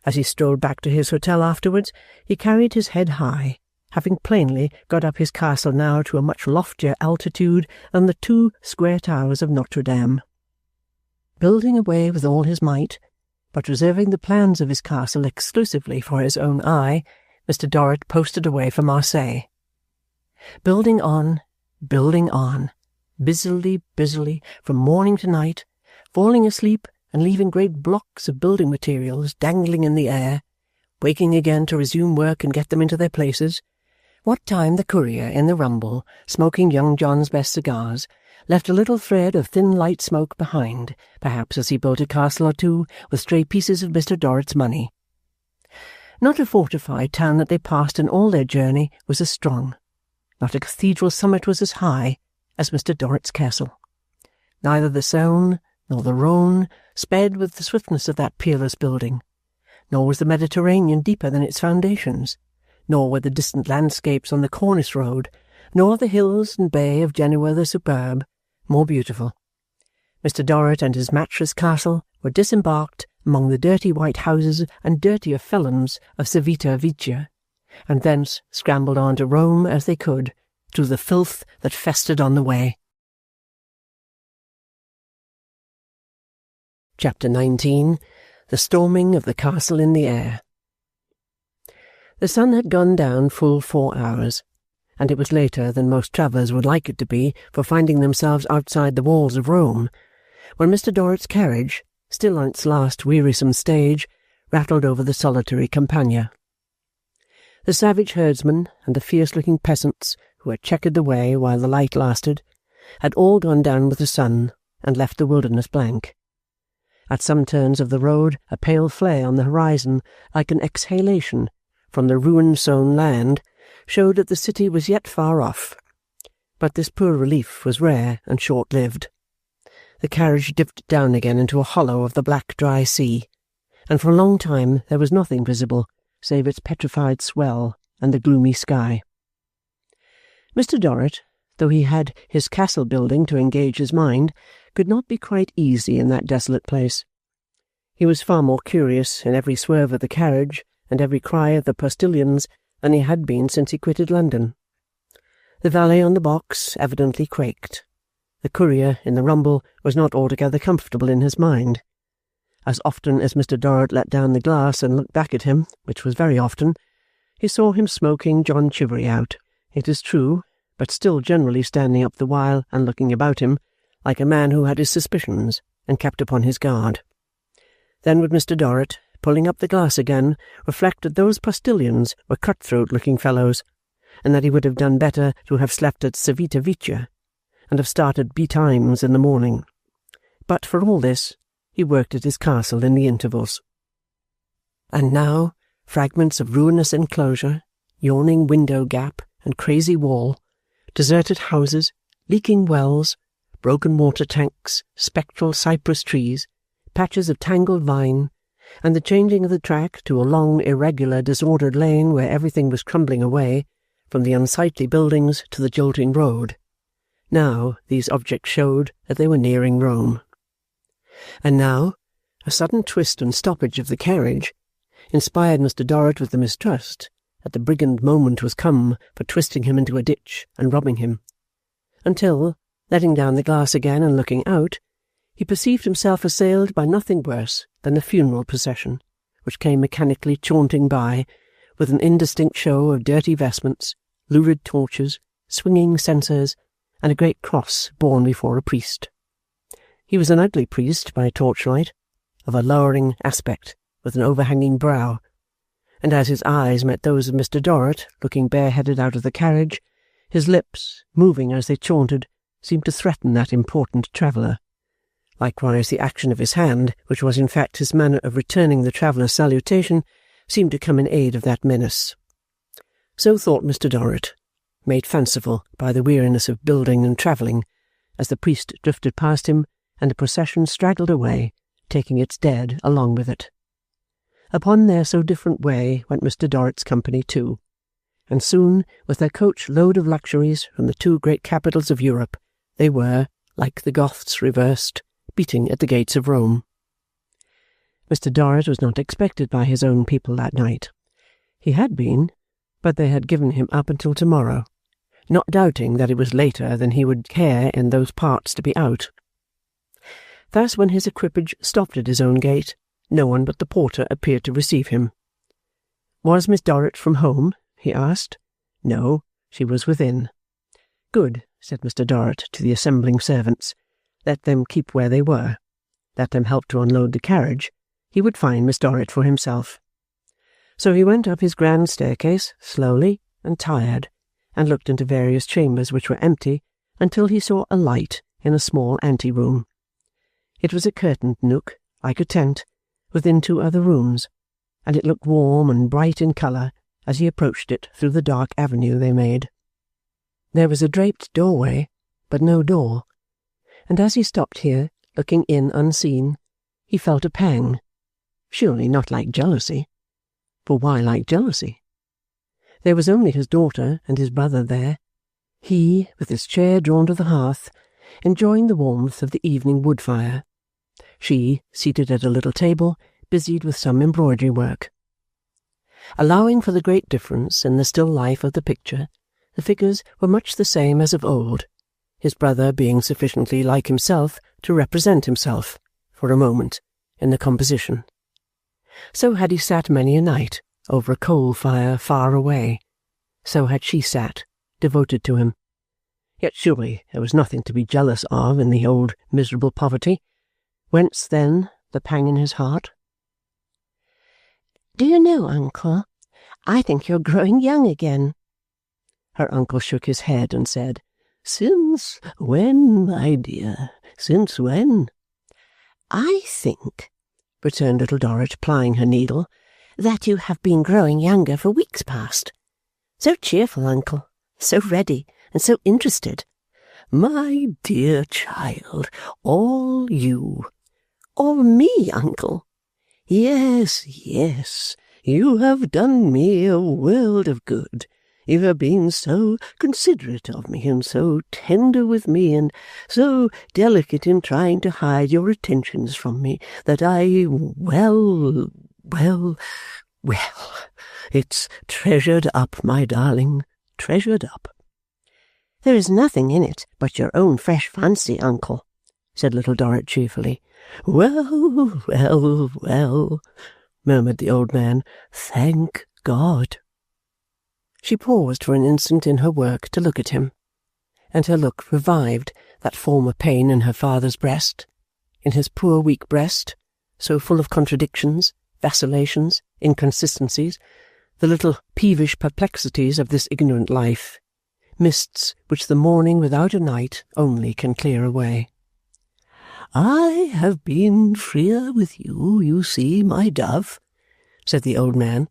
Speaker 1: As he strolled back to his hotel afterwards, he carried his head high, having plainly got up his castle now to a much loftier altitude than the 2 square towers of Notre Dame. Building away with all his might, but reserving the plans of his castle exclusively for his own eye, Mr. Dorrit posted away for Marseilles. Building on, busily, from morning to night, falling asleep and leaving great blocks of building materials dangling in the air, waking again to resume work and get them into their places, what time the courier in the rumble, smoking young John's best cigars, left a little thread of thin light smoke behind, perhaps as he built a castle or 2 with stray pieces of Mr. Dorrit's money. Not a fortified town that they passed in all their journey was as strong, not a cathedral summit was as high as Mr. Dorrit's castle. Neither the Saône nor the Rhône sped with the swiftness of that peerless building, nor was the Mediterranean deeper than its foundations, nor were the distant landscapes on the Cornice road, nor the hills and bay of Genoa the superb, more beautiful. Mr. Dorrit and his matchless castle were disembarked among the dirty white houses and dirtier felons of Civita Vecchia, and thence scrambled on to Rome as they could, through the filth that festered on the way. Chapter 19. The Storming of the Castle in the Air. The sun had gone down full 4 hours, and it was later than most travellers would like it to be for finding themselves outside the walls of Rome, when Mr. Dorrit's carriage, still on its last wearisome stage, rattled over the solitary Campagna. The savage herdsmen and the fierce-looking peasants who had checkered the way while the light lasted had all gone down with the sun and left the wilderness blank. At some turns of the road a pale flare on the horizon, like an exhalation from the ruin-sown land, showed that the city was yet far off. But this poor relief was rare and short-lived. The carriage dipped down again into a hollow of the black dry sea, and for a long time there was nothing visible save its petrified swell and the gloomy sky. Mr. Dorrit, though he had his castle-building to engage his mind, could not be quite easy in that desolate place. He was far more curious in every swerve of the carriage and every cry of the postilions than he had been since he quitted London. The valet on the box evidently quaked. The courier in the rumble was not altogether comfortable in his mind. As often as Mr. Dorrit let down the glass and looked back at him, which was very often, he saw him smoking John Chivery out, it is true, but still generally standing up the while and looking about him, like a man who had his suspicions and kept upon his guard. Then would Mr. Dorrit, pulling up the glass again, reflect that those postilions were cut-throat-looking fellows, and that he would have done better to have slept at Civita Vecchia, and have started betimes in the morning. But for all this, he worked at his castle in the intervals. And now, fragments of ruinous enclosure, yawning window gap and crazy wall, deserted houses, leaking wells, broken water tanks, spectral cypress trees, patches of tangled vine, and the changing of the track to a long, irregular, disordered lane where everything was crumbling away, from the unsightly buildings to the jolting road. Now these objects showed that they were nearing Rome. And now a sudden twist and stoppage of the carriage inspired Mr. Dorrit with the mistrust that the brigand moment was come for twisting him into a ditch and robbing him, until, letting down the glass again and looking out, he perceived himself assailed by nothing worse than a funeral procession, which came mechanically chaunting by, with an indistinct show of dirty vestments, lurid torches, swinging censers, and a great cross borne before a priest. He was an ugly priest by torchlight, of a lowering aspect, with an overhanging brow, and as his eyes met those of Mr. Dorrit, looking bareheaded out of the carriage, his lips, moving as they chaunted, seemed to threaten that important traveller. Likewise the action of his hand, which was in fact his manner of returning the traveller's salutation, seemed to come in aid of that menace. So thought Mr. Dorrit, made fanciful by the weariness of building and travelling, as the priest drifted past him and the procession straggled away, taking its dead along with it. Upon their so different way went Mr. Dorrit's company too, and soon, with their coach load of luxuries from the two great capitals of Europe, they were, like the Goths reversed, beating at the gates of Rome. Mr. Dorrit was not expected by his own people that night. He had been, but they had given him up until tomorrow, not doubting that it was later than he would care in those parts to be out. Thus, when his equipage stopped at his own gate, no one but the porter appeared to receive him. Was Miss Dorrit from home? He asked. No, she was within. Good, said Mr. Dorrit to the assembling servants. Let them keep where they were. Let them help to unload the carriage. He would find Miss Dorrit for himself. So he went up his grand staircase, slowly and tired, and looked into various chambers which were empty, until he saw a light in a small ante-room. It was a curtained nook, like a tent, within two other rooms, and it looked warm and bright in colour as he approached it through the dark avenue they made. There was a draped doorway, but no door, and as he stopped here, looking in unseen, he felt a pang. Surely not like jealousy. For why like jealousy? There was only his daughter and his brother there, he, with his chair drawn to the hearth, enjoying the warmth of the evening wood-fire, she, seated at a little table, busied with some embroidery work. Allowing for the great difference in the still life of the picture, the figures were much the same as of old, his brother being sufficiently like himself to represent himself, for a moment, in the composition. So had he sat many a night, over a coal fire far away. So had she sat, devoted to him. Yet surely there was nothing to be jealous of in the old miserable poverty. Whence, then, the pang in his heart?
Speaker 4: Do you know, uncle, I think you're growing young again.
Speaker 1: Her uncle shook his head and said,
Speaker 2: Since when, my dear? Since when?
Speaker 4: I think,
Speaker 1: returned Little Dorrit, plying her needle,
Speaker 4: that you have been growing younger for weeks past. So cheerful, uncle, so ready, and so interested.
Speaker 2: My dear child, all you.
Speaker 4: All me, uncle.
Speaker 2: Yes, yes,
Speaker 3: You have done me a world of good. You have been so considerate of me, and so tender with me, and so delicate in trying to hide your attentions from me, that well, it's treasured up, my darling, treasured up."
Speaker 2: "There is nothing in it but your own fresh fancy, uncle," said Little Dorrit cheerfully.
Speaker 3: "Well, well, well," murmured the old man. "Thank God."
Speaker 1: She paused for an instant in her work to look at him, and her look revived that former pain in her father's breast, in his poor weak breast, so full of contradictions, vacillations, inconsistencies, the little peevish perplexities of this ignorant life, mists which the morning without a night only can clear away.
Speaker 3: "I have been freer with you, you see, my dove," said the old man,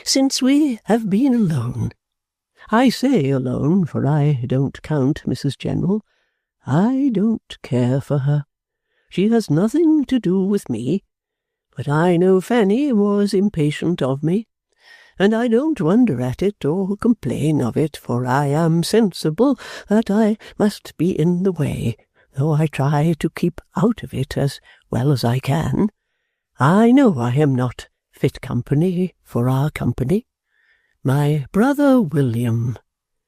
Speaker 3: "since we have been alone. I say alone, for I don't count Mrs. General. I don't care for her. She has nothing to do with me. But I know Fanny was impatient of me, and I don't wonder at it or complain of it, for I am sensible that I must be in the way, though I try to keep out of it as well as I can. I know I am not fit company for our company. My brother William,"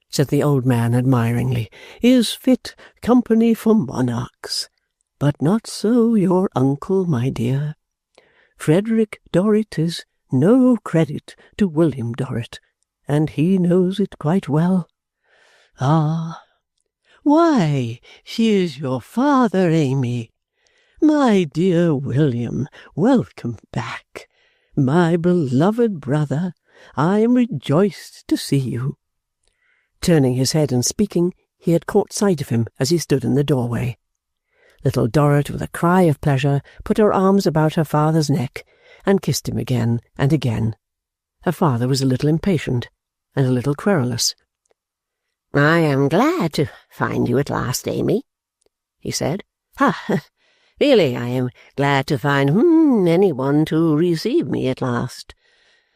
Speaker 3: said the old man admiringly, "is fit company for monarchs, but not so your uncle, my dear. Frederick Dorrit is no credit to William Dorrit, and he knows it quite well. Ah! Why, here's your father, Amy. My dear William, welcome back. My beloved brother, I am rejoiced to see you."
Speaker 1: Turning his head and speaking, he had caught sight of him as he stood in the doorway. Little Dorrit, with a cry of pleasure, put her arms about her father's neck and kissed him again and again. Her father was a little impatient and a little querulous.
Speaker 2: "I am glad to find you at last, Amy," he said. Really, I am glad to find any one to receive me at last.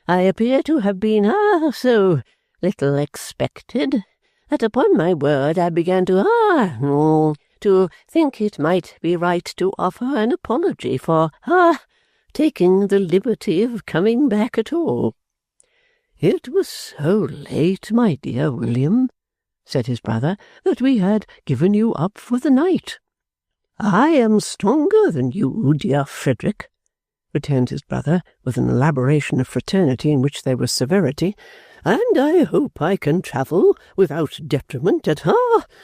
Speaker 2: I appear to have been so little expected that upon my word I began to think it might be right to offer an apology for taking the liberty of coming back at all."
Speaker 3: "It was so late, my dear William," said his brother, "that we had given you up for the night." "I am stronger than you, dear Frederick," returned his brother, with an elaboration of fraternity in which there was severity, "and I hope I can travel without detriment at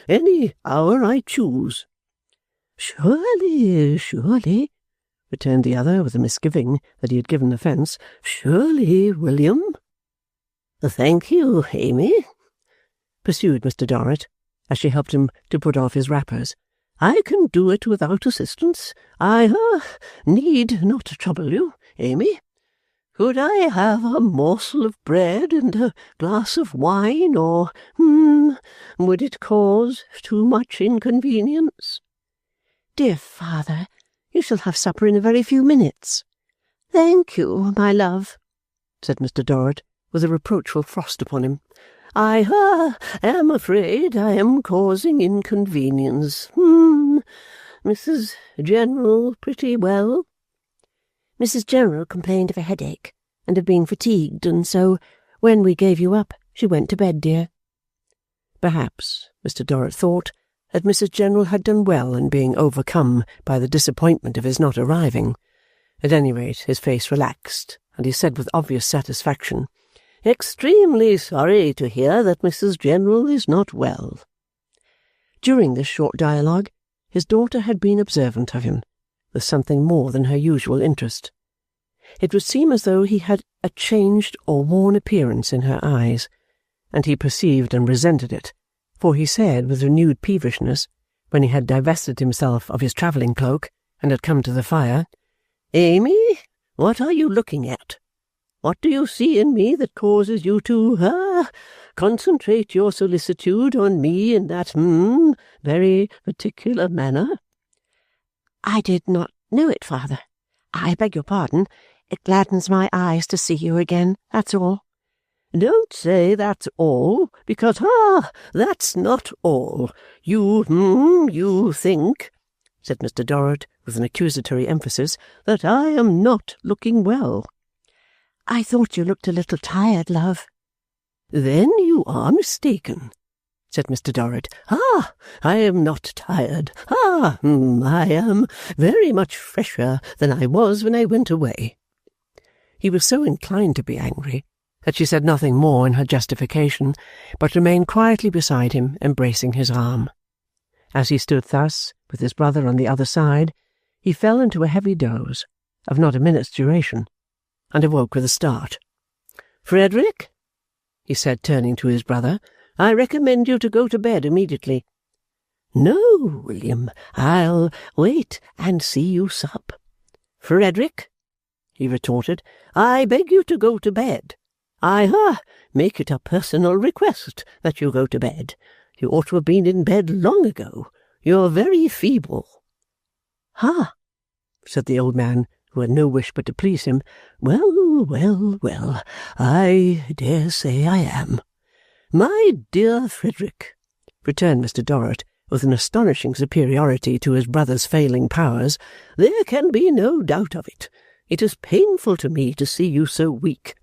Speaker 3: any hour I choose." "Surely, surely," returned the other, with a misgiving that he had given offence. "Surely, William."
Speaker 2: "Thank you, Amy,"
Speaker 1: pursued Mr. Dorrit, as she helped him to put off his wrappers.
Speaker 3: "I can do it without assistance. I need not trouble you, Amy. Could I have a morsel of bread and a glass of wine, or would it cause too much inconvenience?"
Speaker 2: "Dear father, you shall have supper in a very few minutes."
Speaker 3: "Thank you, my love,"
Speaker 1: said Mr. Dorrit, with a reproachful frost upon him.
Speaker 3: "I am afraid I am causing inconvenience. Mrs. General pretty well?"
Speaker 2: "Mrs. General complained of a headache, and of being fatigued, and so, when we gave you up, she went to bed, dear."
Speaker 1: Perhaps Mr. Dorrit thought that Mrs. General had done well in being overcome by the disappointment of his not arriving. At any rate, his face relaxed, and he said with obvious satisfaction,
Speaker 3: "Extremely sorry to hear that Mrs. General is not well."
Speaker 1: During this short dialogue, his daughter had been observant of him, with something more than her usual interest. It would seem as though he had a changed or worn appearance in her eyes, and he perceived and resented it, for he said with renewed peevishness, when he had divested himself of his travelling cloak and had come to the fire,
Speaker 3: "Amy, what are you looking at? What do you see in me that causes you to concentrate your solicitude on me in that very particular manner?"
Speaker 2: "I did not know it, father. I beg your pardon.
Speaker 3: It gladdens my eyes to see you again, that's all.
Speaker 2: Don't say that's all, because, that's not all. You think, said Mr. Dorrit with an accusatory emphasis, that I am not looking well.
Speaker 3: I thought you looked a little tired, love.
Speaker 2: Then you are mistaken, said Mr. Dorrit. I am not tired. I am very much fresher than I was when I went away. He was so inclined to be angry that she said nothing more in her justification, but remained quietly beside him, embracing his arm. As he stood thus, with his brother on the other side, he fell into a heavy doze, of not a minute's duration, and awoke with a start. "Frederick," he said, turning to his brother, "I recommend you to go to bed immediately." "No, William, I'll wait and see you sup." "Frederick," he retorted, "I beg you to go to bed. I make it a personal request that you go to bed. You ought to have been in bed long ago. You're very feeble." Said the old man, who had no wish but to please him. Well, I dare say I am." "My dear Frederick," returned Mr. Dorrit, with an astonishing superiority to his brother's failing powers, "there can be no doubt of it. It is painful to me to see you so weak.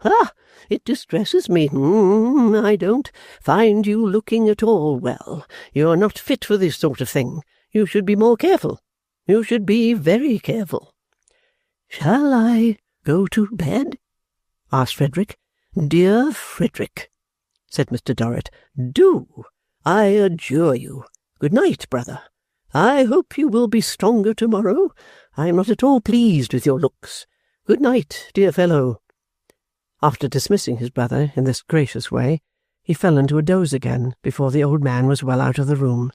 Speaker 2: It distresses me. I don't find you looking at all well. You're not fit for this sort of thing. You should be more careful. You should be very careful." "Shall I go to bed?" asked Frederick. "Dear Frederick," said Mr. Dorrit, "do, I adjure you. Good night, brother. I hope you will be stronger to-morrow. I am not at all pleased with your looks. Good night, dear fellow." After dismissing his brother in this gracious way, he fell into a doze again before the old man was well out of the room,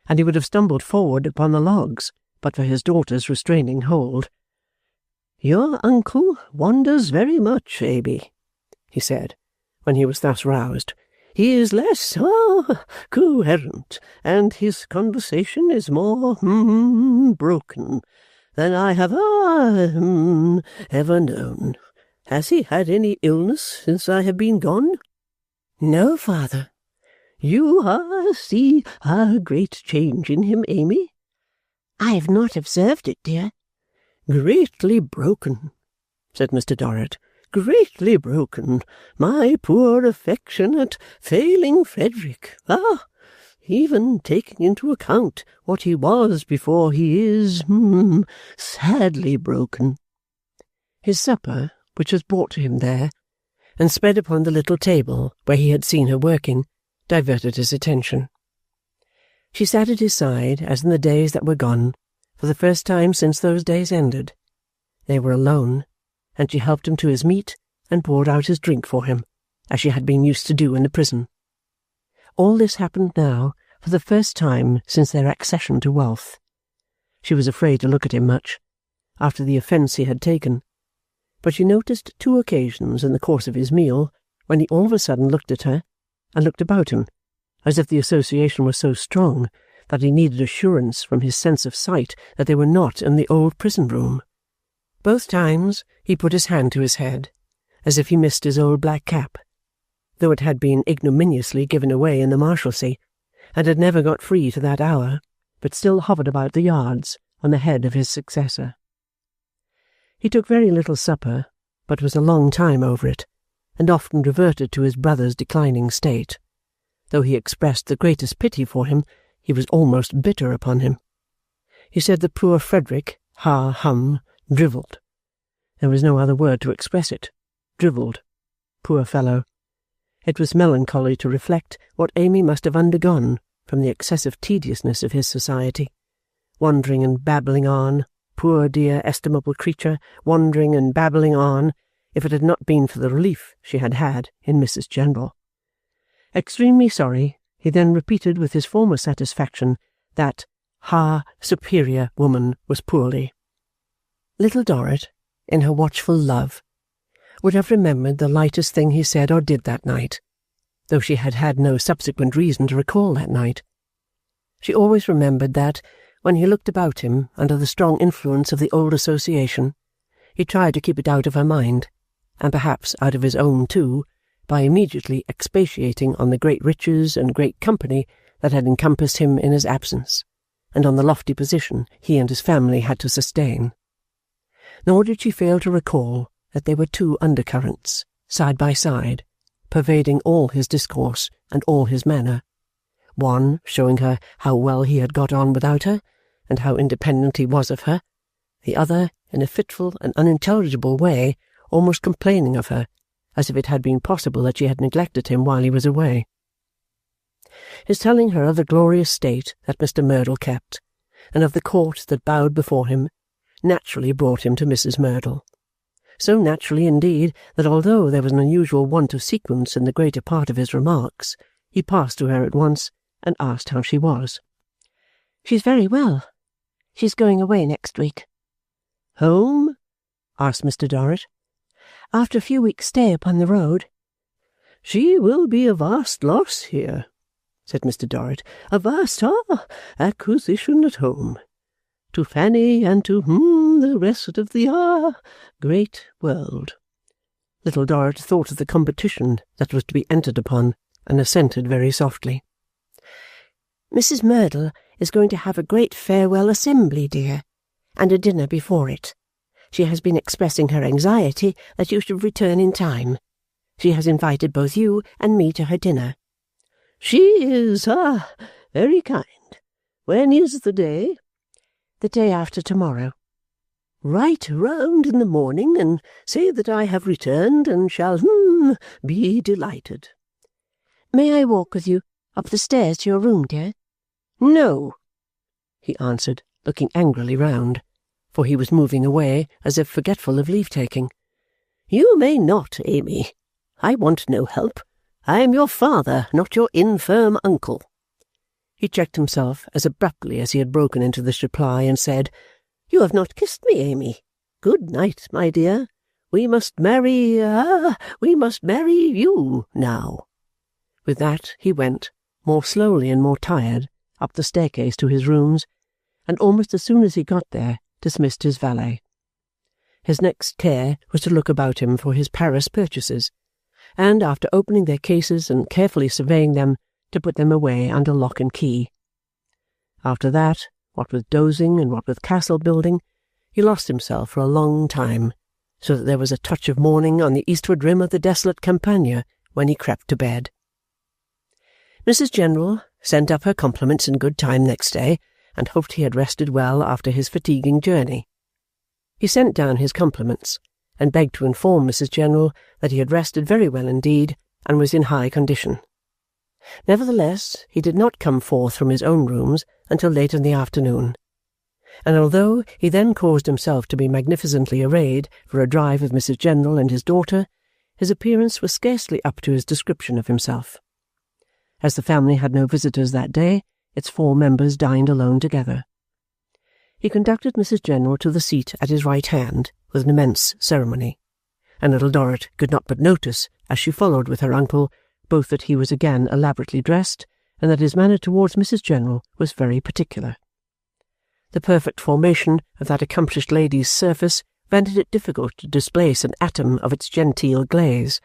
Speaker 2: and he would have stumbled forward upon the logs but for his daughter's restraining hold. "Your uncle wanders very much, Amy," he said, when he was thus roused. "He is less coherent, and his conversation is more broken than I have ever known. Has he had any illness since I have been gone?" "No, father." "You see a great change in him, Amy?"
Speaker 3: "I have not observed it, dear."
Speaker 2: "Greatly broken," said Mr. Dorrit. "Greatly broken, my poor affectionate failing Frederick. Even taking into account what he was before, he is sadly broken." His supper, which was brought to him there, and spread upon the little table where he had seen her working, diverted his attention. She sat at his side as in the days that were gone, for the first time since those days ended. They were alone, and she helped him to his meat and poured out his drink for him, as she had been used to do in the prison. All this happened now for the first time since their accession to wealth. She was afraid to look at him much, after the offence he had taken, but she noticed 2 occasions in the course of his meal when he all of a sudden looked at her and looked about him, as if the association was so strong that he needed assurance from his sense of sight that they were not in the old prison-room. Both times he put his hand to his head, as if he missed his old black cap, though it had been ignominiously given away in the Marshalsea, and had never got free to that hour, but still hovered about the yards on the head of his successor. He took very little supper, but was a long time over it, and often reverted to his brother's declining state. Though he expressed the greatest pity for him, he was almost bitter upon him. He said that poor Frederick, drivelled. There was no other word to express it. Drivelled. Poor fellow. It was melancholy to reflect what Amy must have undergone from the excessive tediousness of his society, wandering and babbling on, poor dear estimable creature, wandering and babbling on, if it had not been for the relief she had had in Mrs. General. Extremely sorry, he then repeated with his former satisfaction that her superior woman was poorly. Little Dorrit, in her watchful love, would have remembered the lightest thing he said or did that night, though she had had no subsequent reason to recall that night. She always remembered that, when he looked about him under the strong influence of the old association,
Speaker 1: He tried to keep it out of her mind, and perhaps out of his own too, by immediately expatiating on the great riches and great company that had encompassed him in his absence, and on the lofty position he and his family had to sustain. Nor did she fail to recall that there were two undercurrents, side by side, pervading all his discourse and all his manner, one showing her how well he had got on without her, and how independent he was of her, the other, in a fitful and unintelligible way, almost complaining of her, as if it had been possible that she had neglected him while he was away. His telling her of the glorious state that Mr. Merdle kept, and of the court that bowed before him, naturally brought him to Mrs. Merdle. So naturally, indeed, that although there was an unusual want of sequence in the greater part of his remarks, he passed to her at once and asked how she was.
Speaker 3: "She's very well. She's going away next week."
Speaker 1: "Home?" asked Mr. Dorrit.
Speaker 3: "After a few weeks' stay upon the road."
Speaker 1: "She will be a vast loss here," said Mr. Dorrit. "A vast acquisition at home. To Fanny and to the rest of the great world." Little Dorrit thought of the competition that was to be entered upon, and assented very softly.
Speaker 3: "Mrs. Merdle is going to have a great farewell assembly, dear, and a dinner before it. She has been expressing her anxiety that you should return in time. She has invited both you and me to her dinner."
Speaker 1: "She is, very kind. When is the day?"
Speaker 3: "The day after tomorrow."
Speaker 1: "Write round in the morning and say that I have returned and shall, be delighted."
Speaker 3: "May I walk with you up the stairs to your room, dear?"
Speaker 1: "No," he answered, looking angrily round, for he was moving away as if forgetful of leave-taking. "You may not, Amy. I want no help. I am your father, not your infirm uncle." He checked himself as abruptly as he had broken into this reply, and said, "You have not kissed me, Amy. Good night, my dear. We must marry you now." With that he went, more slowly and more tired, up the staircase to his rooms, and almost as soon as he got there, dismissed his valet. His next care was to look about him for his Paris purchases, and, after opening their cases and carefully surveying them, to put them away under lock and key. After that, what with dozing and what with castle-building, he lost himself for a long time, so that there was a touch of morning on the eastward rim of the desolate Campagna when he crept to bed. Mrs. General sent up her compliments in good time next day, and hoped he had rested well after his fatiguing journey. He sent down his compliments, and begged to inform Mrs. General that he had rested very well indeed, and was in high condition. Nevertheless, he did not come forth from his own rooms until late in the afternoon, and although he then caused himself to be magnificently arrayed for a drive with Mrs. General and his daughter, his appearance was scarcely up to his description of himself. As the family had no visitors that day, its 4 members dined alone together. He conducted Mrs. General to the seat at his right hand with an immense ceremony, and Little Dorrit could not but notice, as she followed with her uncle, both that he was again elaborately dressed, and that his manner towards Mrs. General was very particular. The perfect formation of that accomplished lady's surface rendered it difficult to displace an atom of its genteel glaze,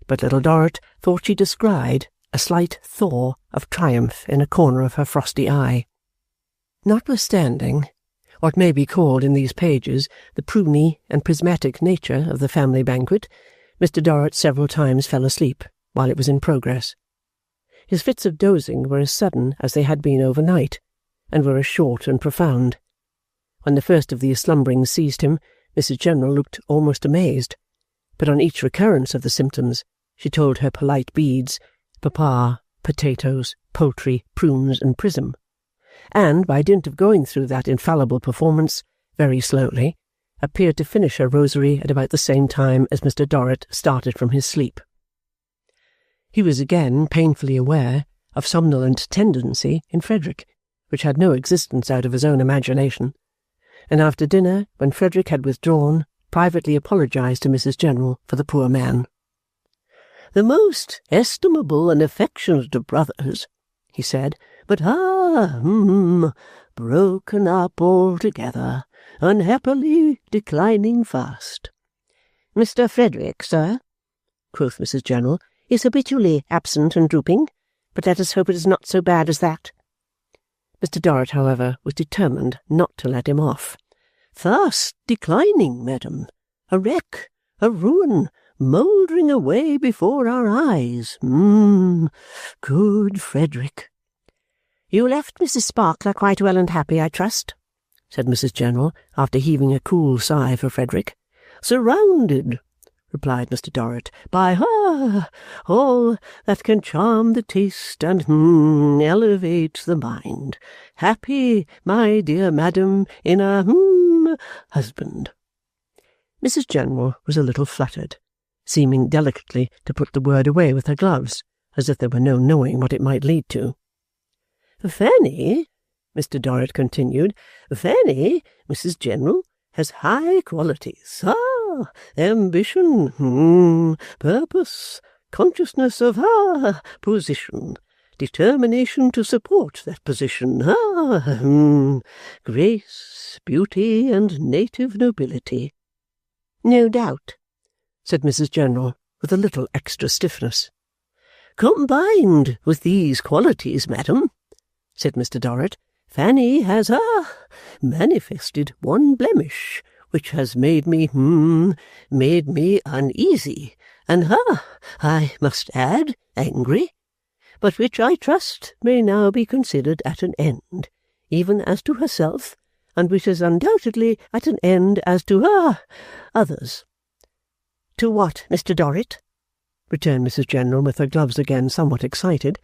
Speaker 1: but Little Dorrit thought she descried a slight thaw of triumph in a corner of her frosty eye. Notwithstanding what may be called in these pages the pruny and prismatic nature of the family banquet, Mr. Dorrit several times fell asleep while it was in progress. His fits of dozing were as sudden as they had been overnight, and were as short and profound. When the first of these slumberings seized him, Mrs. General looked almost amazed, but on each recurrence of the symptoms she told her polite beads, papa, potatoes, poultry, prunes, and prism, and, by dint of going through that infallible performance very slowly, appeared to finish her rosary at about the same time as Mr. Dorrit started from his sleep. He was again painfully aware of somnolent tendency in Frederick, which had no existence out of his own imagination, and after dinner, when Frederick had withdrawn, privately apologized to Mrs. General for the poor man. "The most estimable and affectionate of brothers," he said,
Speaker 3: but broken up altogether, unhappily declining fast. Mr. Frederick, sir, quoth Mrs. General, is habitually absent and drooping, but let us hope it is not so bad as that.
Speaker 2: Mr. Dorrit, however, was determined not to let him off.
Speaker 3: Fast declining, madam, a wreck, a ruin, mouldering away before our eyes. Good Frederick.
Speaker 2: You left Mrs. Sparkler quite well and happy, I trust, said Mrs. General, after heaving a cool sigh for Frederick.
Speaker 3: Surrounded, replied Mr. Dorrit, by all that can charm the taste and elevate the mind. Happy, my dear madam, in a husband.
Speaker 2: Mrs. General was a little fluttered, seeming delicately to put the word away with her gloves, as if there were no knowing what it might lead to.
Speaker 3: Fanny, Mr. Dorrit continued, Fanny, Mrs. General, has high qualities. Ambition, purpose, consciousness of position, determination to support that position, grace, beauty, and native nobility.
Speaker 2: No doubt, said Mrs. General, with a little extra stiffness.
Speaker 3: Combined with these qualities, madam, said Mr. Dorrit, Fanny has manifested one blemish, which has made me uneasy, and I must add, angry, but which I trust may now be considered at an end, even as to herself, and which is undoubtedly at an end as to others.
Speaker 2: To what, Mr. Dorrit? Returned Mrs. General, with her gloves again somewhat excited.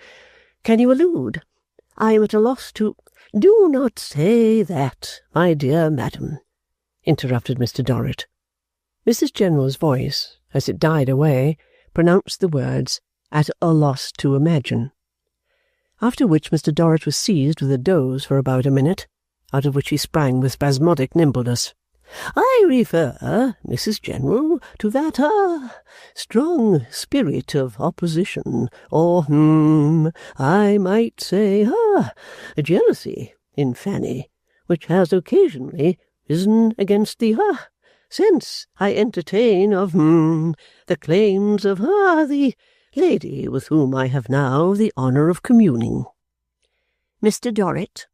Speaker 2: Can you allude? I am at a loss to—
Speaker 3: Do not say that, my dear madam, interrupted Mr. Dorrit.
Speaker 2: Mrs. General's voice, as it died away, pronounced the words, at a loss to imagine. After which Mr. Dorrit was seized with a doze for about a minute, out of which he sprang with spasmodic nimbleness.
Speaker 3: I refer, Mrs. General, to that strong spirit of opposition, or I might say jealousy in Fanny, which has occasionally risen against the sense I entertain of the claims of the lady with whom I have now the honour of communing.
Speaker 2: Mr. Dorrit,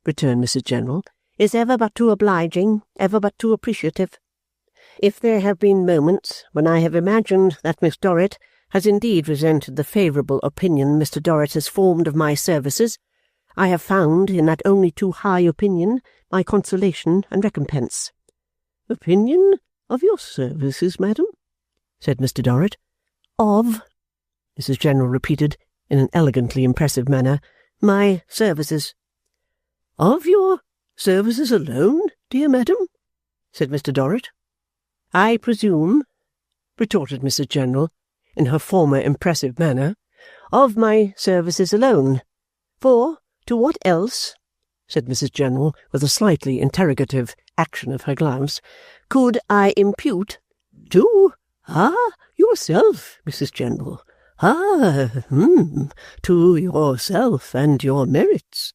Speaker 2: returned Mrs. General, is ever but too obliging, ever but too appreciative. If there have been moments when I have imagined that Miss Dorrit has indeed resented the favourable opinion Mr. Dorrit has formed of my services, I have found in that only too high opinion my consolation and recompense.
Speaker 3: Opinion of your services, madam?
Speaker 2: Said Mr. Dorrit. Of, Mrs. General repeated, in an elegantly impressive manner, my services.
Speaker 3: Of your services alone, dear madam? Said Mr. Dorrit.
Speaker 2: I presume, retorted Mrs. General, in her former impressive manner, of my services alone. For, to what else, said Mrs. General, with a slightly interrogative action of her gloves, could I impute—
Speaker 3: To, yourself, Mrs. General. To yourself and your merits,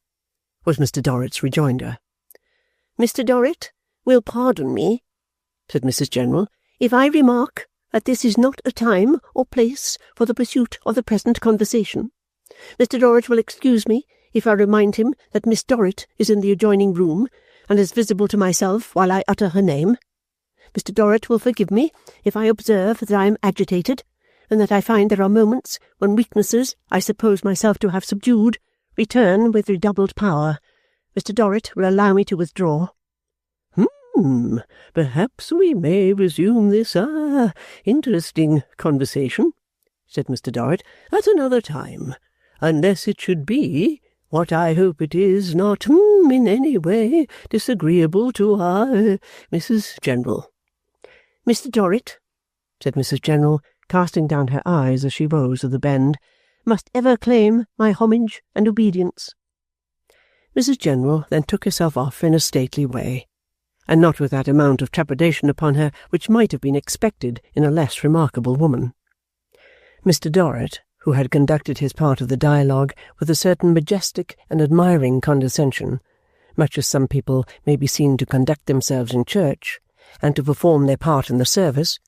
Speaker 2: was Mr. Dorrit's rejoinder.
Speaker 4: Mr. Dorrit will pardon me, said Mrs. General, if I remark that this is not a time or place for the pursuit of the present conversation. Mr. Dorrit will excuse me if I remind him that Miss Dorrit is in the adjoining room and is visible to myself while I utter her name. Mr. Dorrit will forgive me if I observe that I am agitated, and that I find there are moments when weaknesses I suppose myself to have subdued return with redoubled power. Mr. Dorrit will allow me to withdraw.
Speaker 3: Perhaps we may resume this interesting conversation, said Mr. Dorrit, at another time, unless it should be, what I hope it is, not in any way disagreeable to our Mrs. General.
Speaker 2: Mr. Dorrit, said Mrs. General, casting down her eyes as she rose with the bend, must ever claim my homage and obedience. Mrs. General then took herself off in a stately way, and not with that amount of trepidation upon her which might have been expected in a less remarkable woman. Mr. Dorrit,
Speaker 1: who had conducted his part of the dialogue with a certain majestic and admiring condescension, much as some people may be seen to conduct themselves in church, and to perform their part in the service,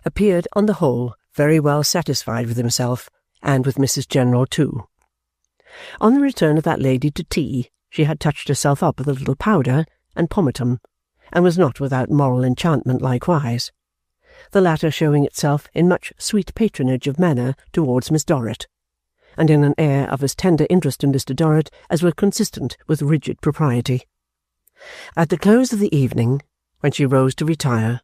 Speaker 1: appeared on the whole very well satisfied with himself, and with Mrs. General too. On the return of that lady to tea, she had touched herself up with a little powder and pomatum, and was not without moral enchantment likewise, the latter showing itself in much sweet patronage of manner towards Miss Dorrit, and in an air of as tender interest in Mr. Dorrit as was consistent with rigid propriety. At the close of the evening, when she rose to retire,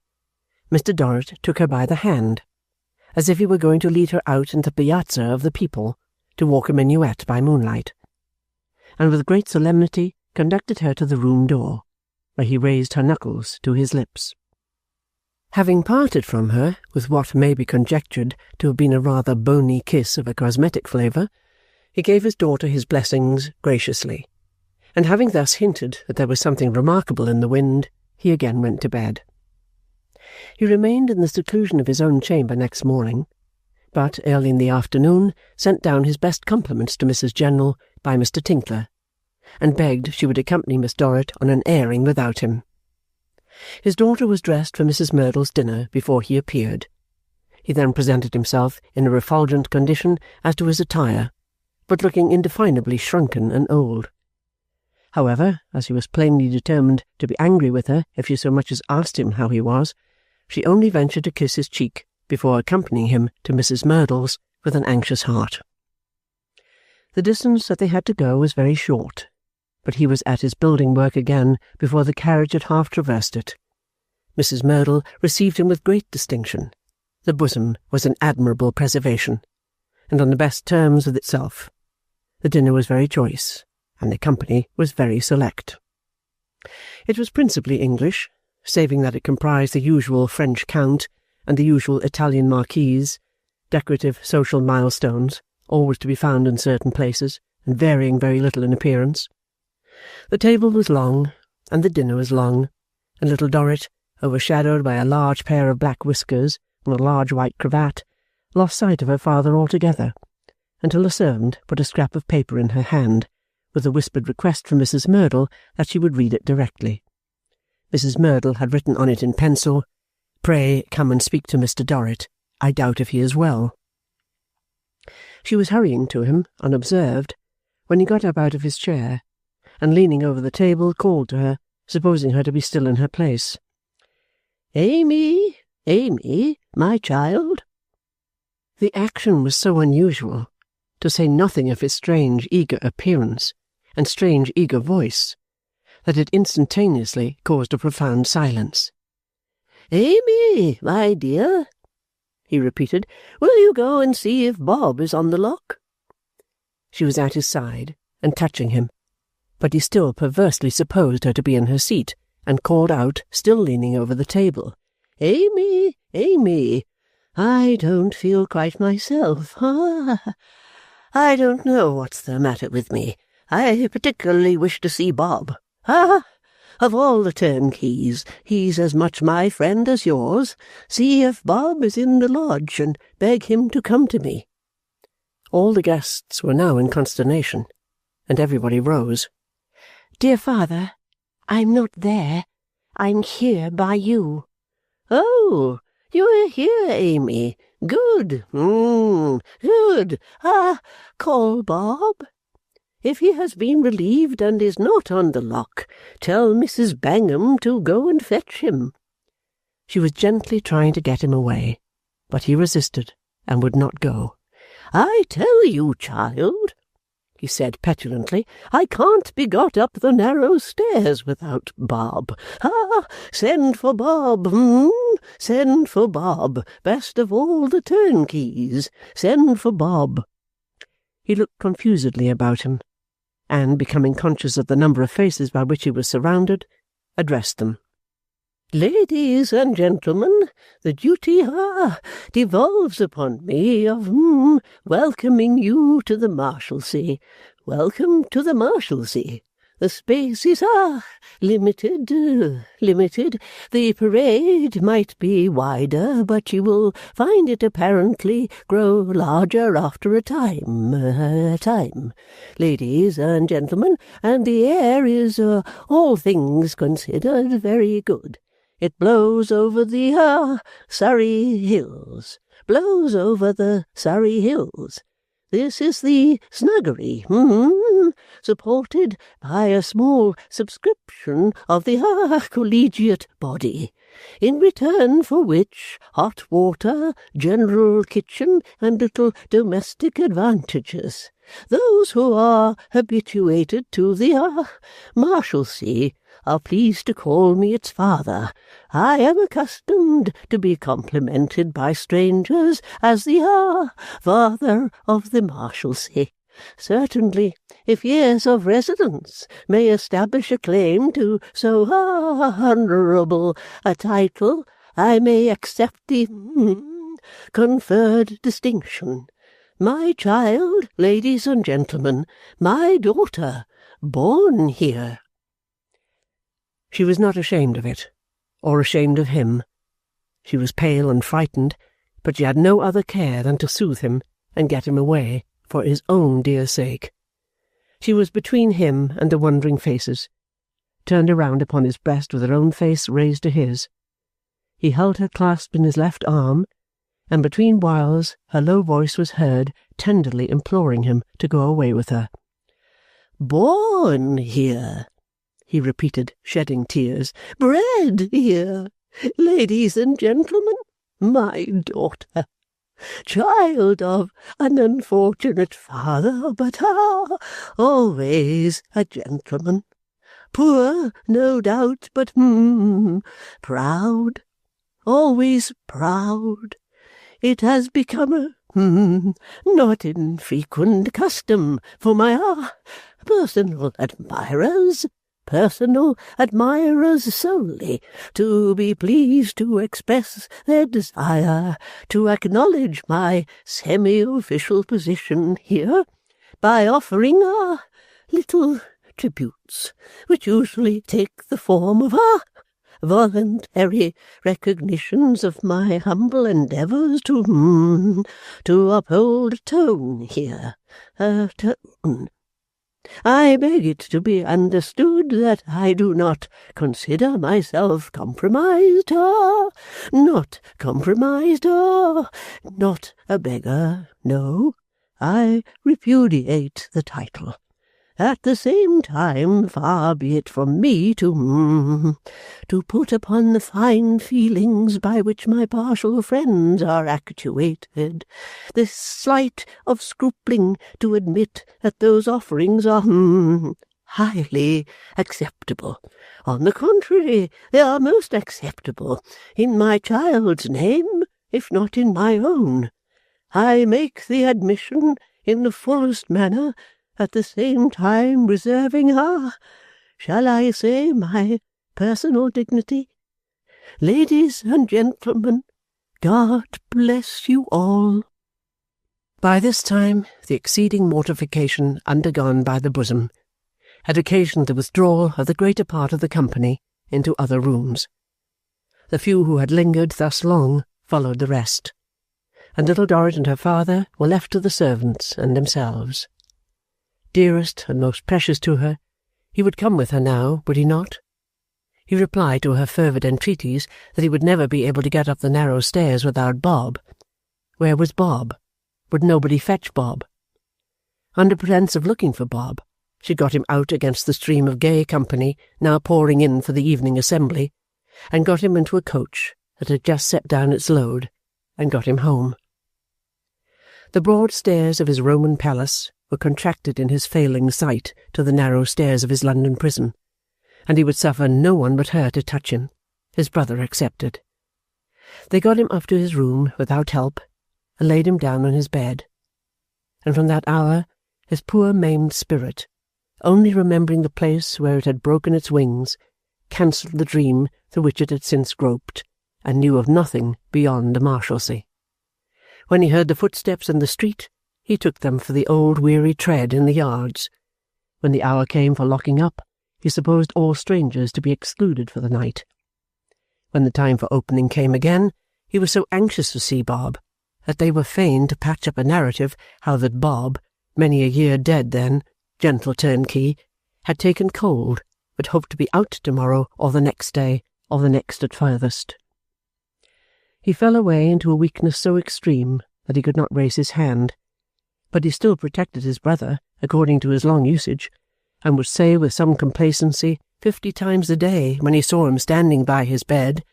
Speaker 1: Mr. Dorrit took her by the hand, as if he were going to lead her out into the piazza of the people to walk a minuet by moonlight, and with great solemnity conducted her to the room door, where he raised her knuckles to his lips. Having parted from her with what may be conjectured to have been a rather bony kiss of a cosmetic flavour, he gave his daughter his blessings graciously, and having thus hinted that there was something remarkable in the wind, he again went to bed. He remained in the seclusion of his own chamber next morning, but early in the afternoon sent down his best compliments to Mrs. General by Mr. Tinkler, and begged she would accompany Miss Dorrit on an airing without him. His daughter was dressed for Mrs. Merdle's dinner before he appeared. He then presented himself in a refulgent condition as to his attire, but looking indefinably shrunken and old. However, as he was plainly determined to be angry with her if she so much as asked him how he was, she only ventured to kiss his cheek before accompanying him to Mrs. Merdle's with an anxious heart. The distance that they had to go was very short, but he was at his building work again before the carriage had half traversed it. Mrs. Merdle received him with great distinction. The bosom was in admirable preservation, and on the best terms with itself. The dinner was very choice, and the company was very select. It was principally English, saving that it comprised the usual French count and the usual Italian marquise, decorative social milestones, always to be found in certain places, and varying very little in appearance. The table was long, and the dinner was long, and Little Dorrit, overshadowed by a large pair of black whiskers and a large white cravat, lost sight of her father altogether, until a servant put a scrap of paper in her hand, with a whispered request from Mrs. Merdle that she would read it directly. Mrs. Merdle had written on it in pencil, "Pray come and speak to Mr. Dorrit. I doubt if he is well." She was hurrying to him, unobserved, when he got up out of his chair, and leaning over the table called to her, supposing her to be still in her place. "Amy, Amy, my child." The action was so unusual, to say nothing of his strange eager appearance and strange eager voice, that it instantaneously caused a profound silence. "Amy, my dear," he repeated, "will you go and see if Bob is on the lock?" She was at his side and touching him, but he still perversely supposed her to be in her seat, and called out, still leaning over the table, "Amy, Amy, I don't feel quite myself. I don't know what's the matter with me. I particularly wish to see Bob. Of all the turnkeys, he's as much my friend as yours. See if Bob is in the lodge, and beg him to come to me." All the guests were now in consternation, and everybody rose.
Speaker 4: "Dear father, I'm not there. I'm here by you."
Speaker 3: "Oh, you are here, Amy. Good. Good. Call Bob. If he has been relieved and is not on the lock, tell Mrs. Bangham to go and fetch him."
Speaker 1: She was gently trying to get him away, but he resisted and would not go.
Speaker 3: "I tell you, child," he said petulantly, "I can't be got up the narrow stairs without Bob. Send for Bob. Send for Bob. Best of all the turnkeys. Send for Bob."
Speaker 1: He looked confusedly about him, and, becoming conscious of the number of faces by which he was surrounded, addressed them.
Speaker 3: "Ladies and gentlemen, the duty devolves upon me of welcoming you to the Marshalsea. Welcome to the Marshalsea. The space is, limited. The parade might be wider, but you will find it apparently grow larger after a time. Ladies and gentlemen, and the air is, all things considered, very good. It blows over the, Surrey Hills. Blows over the Surrey Hills. This is the snuggery, supported by a small subscription of the collegiate body, in return for which hot water, general kitchen, and little domestic advantages. Those who are habituated to the Marshalsea are pleased to call me its father. I am accustomed to be complimented by strangers as the father of the Marshalsea. Certainly, if years of residence may establish a claim to so honourable a title, I may accept the conferred distinction. My child, ladies and gentlemen, my daughter, born here. She was not ashamed of it, or ashamed of him. She was pale and frightened, but she had no other care than to soothe him and get him away, for his own dear sake. She was between him and the wondering faces, turned around upon his breast with her own face raised to his. He held her clasped in his left arm, and between whiles her low voice was heard tenderly imploring him to go away with her. "Born here," he repeated, shedding tears. "Bred here, ladies and gentlemen, my daughter. Child of an unfortunate father, but always a gentleman. Poor, no doubt, but proud. Always proud. It has become a not infrequent custom for my personal admirers solely, to be pleased to express their desire to acknowledge my semi-official position here by offering little tributes, which usually take the form of voluntary recognitions of my humble endeavours to uphold tone here. Tone. I beg it to be understood that I do not consider myself compromised, not a beggar, no. I repudiate the title. At the same time, far be it from me to put upon the fine feelings by which my partial friends are actuated this slight of scrupling to admit that those offerings are highly acceptable. On the contrary, they are most acceptable in my child's name, if not in my own. I make the admission in the fullest manner, at the same time reserving, shall I say, my personal dignity? Ladies and gentlemen, God bless you all."
Speaker 1: By this time the exceeding mortification undergone by the bosom had occasioned the withdrawal of the greater part of the company into other rooms. The few who had lingered thus long followed the rest, and little Dorrit and her father were left to the servants and themselves. Dearest and most precious to her, he would come with her now, would he not? He replied to her fervid entreaties that he would never be able to get up the narrow stairs without Bob. Where was Bob? Would nobody fetch Bob? Under pretence of looking for Bob, she got him out against the stream of gay company now pouring in for the evening assembly, and got him into a coach that had just set down its load, and got him home. The broad stairs of his Roman palace were contracted in his failing sight to the narrow stairs of his London prison, and he would suffer no one but her to touch him, his brother excepted. They got him up to his room without help, and laid him down on his bed, and from that hour his poor maimed spirit, only remembering the place where it had broken its wings, cancelled the dream through which it had since groped, and knew of nothing beyond the Marshalsea. When he heard the footsteps in the street, he took them for the old weary tread in the yards. When the hour came for locking up, he supposed all strangers to be excluded for the night. When the time for opening came again, he was so anxious to see Bob that they were fain to patch up a narrative how that Bob, many a year dead then, gentle turnkey, had taken cold, but hoped to be out tomorrow or the next day, or the next at furthest. He fell away into a weakness so extreme that he could not raise his hand, but he still protected his brother according to his long usage, and would say with some complacency 50 times a day when he saw him standing by his bed,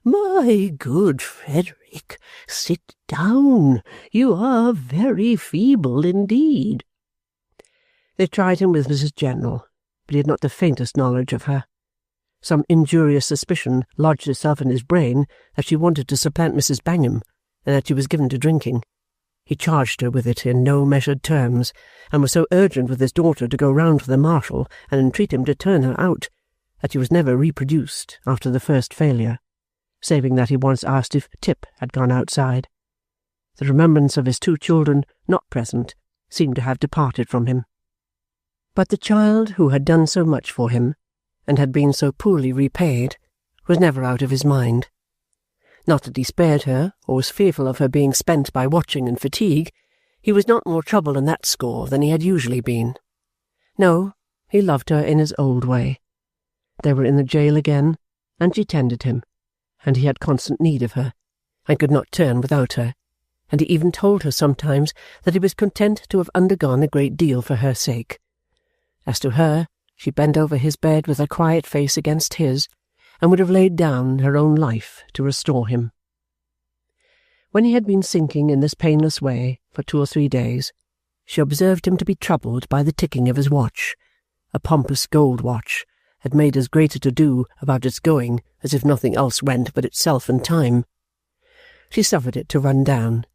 Speaker 1: "My good Frederick, sit down. You are very feeble indeed." They tried him with Mrs. General, but he had not the faintest knowledge of her. Some injurious suspicion lodged itself in his brain that she wanted to supplant Mrs. Bangham, and that she was given to drinking. He charged her with it in no measured terms, and was so urgent with his daughter to go round for the Marshal and entreat him to turn her out, that she was never reproduced after the first failure, saving that he once asked if Tip had gone outside. The remembrance of his 2 children not present seemed to have departed from him. But the child who had done so much for him, and had been so poorly repaid, was never out of his mind. Not that he spared her, or was fearful of her being spent by watching and fatigue. He was not more troubled on that score than he had usually been. No, he loved her in his old way. They were in the jail again, and she tended him, and he had constant need of her, and could not turn without her, and he even told her sometimes that he was content to have undergone a great deal for her sake. As to her, she bent over his bed with her quiet face against his, and would have laid down her own life to restore him. When he had been sinking in this painless way for 2 or 3 days, she observed him to be troubled by the ticking of his watch, a pompous gold watch, that made as great a to-do about its going as if nothing else went but itself and time. She suffered it to run down,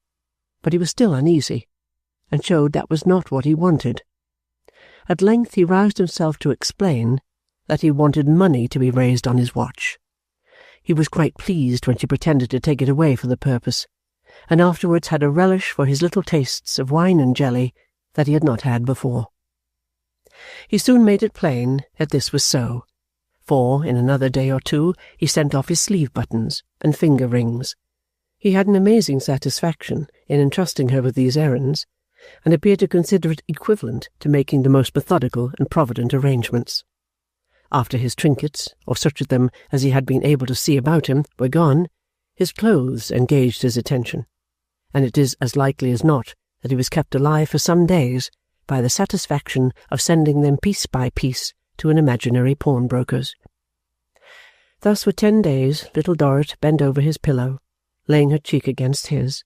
Speaker 1: but he was still uneasy, and showed that was not what he wanted. At length he roused himself to explain that he wanted money to be raised on his watch. He was quite pleased when she pretended to take it away for the purpose, and afterwards had a relish for his little tastes of wine and jelly that he had not had before. He soon made it plain that this was so, for in another day or 2 he sent off his sleeve-buttons and finger-rings. He had an amazing satisfaction in entrusting her with these errands, and appeared to consider it equivalent to making the most methodical and provident arrangements. After his trinkets, or such of them as he had been able to see about him, were gone, his clothes engaged his attention, and it is as likely as not that he was kept alive for some days by the satisfaction of sending them piece by piece to an imaginary pawnbroker's. Thus for 10 days little Dorrit bent over his pillow, laying her cheek against his.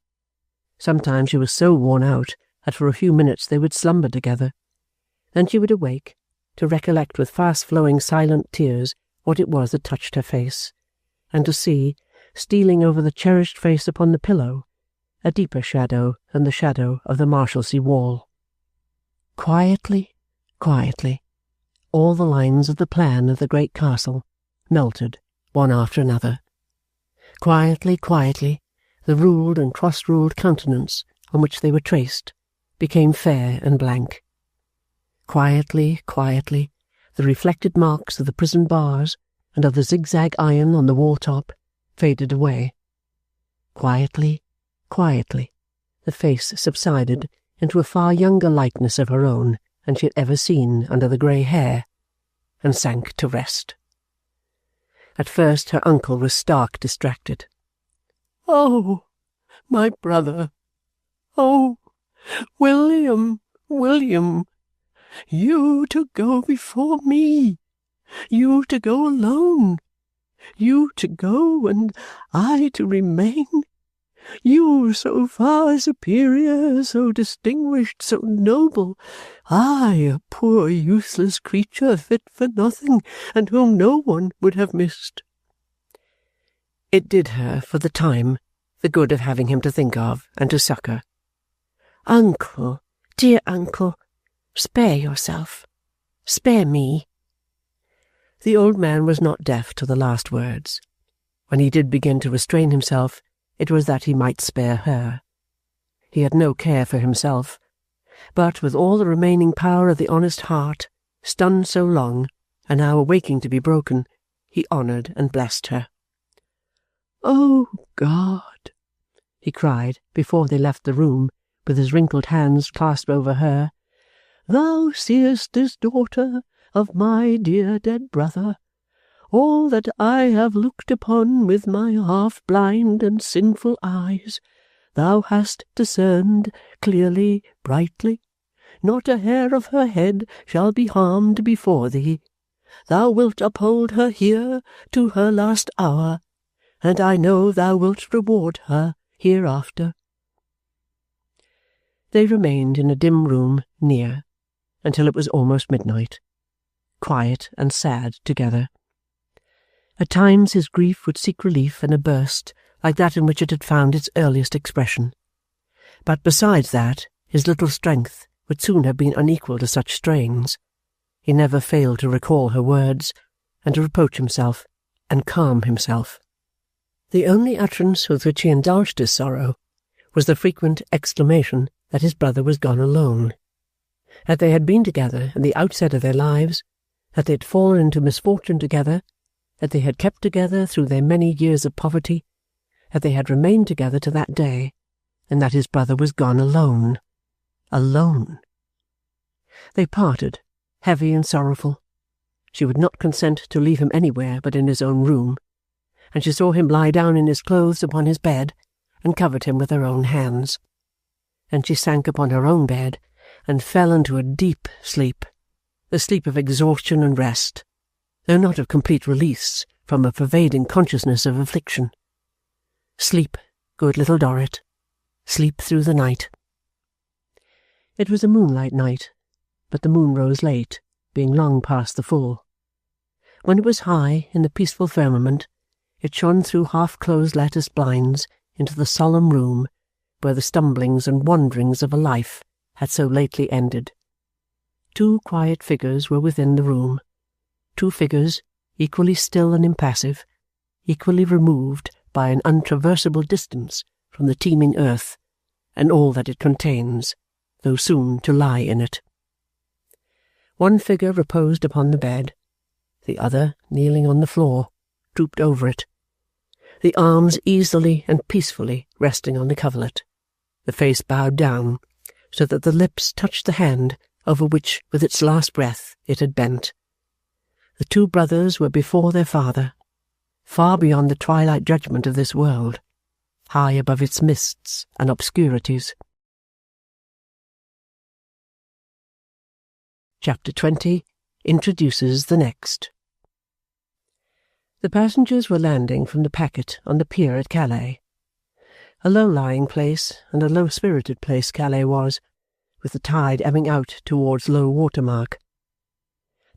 Speaker 1: Sometimes she was so worn out that for a few minutes they would slumber together. Then she would awake, to recollect with fast-flowing silent tears what it was that touched her face, and to see, stealing over the cherished face upon the pillow, a deeper shadow than the shadow of the Marshalsea wall. Quietly, quietly, all the lines of the plan of the great castle melted one after another. Quietly, quietly, the ruled and cross-ruled countenance on which they were traced became fair and blank. Quietly, quietly, the reflected marks of the prison bars and of the zigzag iron on the wall-top faded away. Quietly, quietly, the face subsided into a far younger likeness of her own than she had ever seen under the grey hair, and sank to rest. At first her uncle was stark distracted. "Oh, my brother! Oh, William, William! You to go before me! You to go alone! You to go, and I to remain! You so far superior, so distinguished, so noble! I, a poor useless creature, fit for nothing, and whom no one would have missed." It did her, for the time, the good of having him to think of and to succour. "Uncle, dear uncle, spare yourself. Spare me." The old man was not deaf to the last words. When he did begin to restrain himself, it was that he might spare her. He had no care for himself, but, with all the remaining power of the honest heart,
Speaker 2: stunned so long, and now awaking to be broken, he honoured and blessed her. "O God!" he cried before they left the room, with his wrinkled hands clasped over her, "Thou seest this daughter of my dear dead brother. All that I have looked upon with my half-blind and sinful eyes, thou hast discerned clearly, brightly. Not a hair of her head shall be harmed before thee. Thou wilt uphold her here to her last hour, and I know thou wilt reward her hereafter." They remained in a dim room near until it was almost midnight, quiet and sad together. At times his grief would seek relief in a burst like that in which it had found its earliest expression, but besides that his little strength would soon have been unequal to such strains. He never failed to recall her words, and to reproach himself, and calm himself. The only utterance with which he indulged his sorrow was the frequent exclamation that his brother was gone alone, that they had been together in the outset of their lives, that they had fallen into misfortune together, that they had kept together through their many years of poverty, that they had remained together to that day, and that his brother was gone alone. Alone. They parted, heavy and sorrowful. She would not consent to leave him anywhere but in his own room, and she saw him lie down in his clothes upon his bed, and covered him with her own hands. Then she sank upon her own bed, and fell into a deep sleep, the sleep of exhaustion and rest, though not of complete release from a pervading consciousness of affliction. Sleep, good little Dorrit, sleep through the night. It was a moonlight night, but the moon rose late, being long past the full. When it was high in the peaceful firmament, it shone through half-closed lattice blinds into the solemn room where the stumblings and wanderings of a life had so lately ended. 2 quiet figures were within the room, 2 figures equally still and impassive, equally removed by an untraversable distance from the teeming earth and all that it contains, though soon to lie in it. One figure reposed upon the bed, the other, kneeling on the floor, drooped over it, the arms easily and peacefully resting on the coverlet, the face bowed down, so that the lips touched the hand over which with its last breath it had bent. The 2 brothers were before their father, far beyond the twilight judgment of this world, high above its mists and obscurities. Chapter 20 introduces the next. The passengers were landing from the packet on the pier at Calais. A low-lying place and a low-spirited place Calais was, with the tide ebbing out towards low water mark.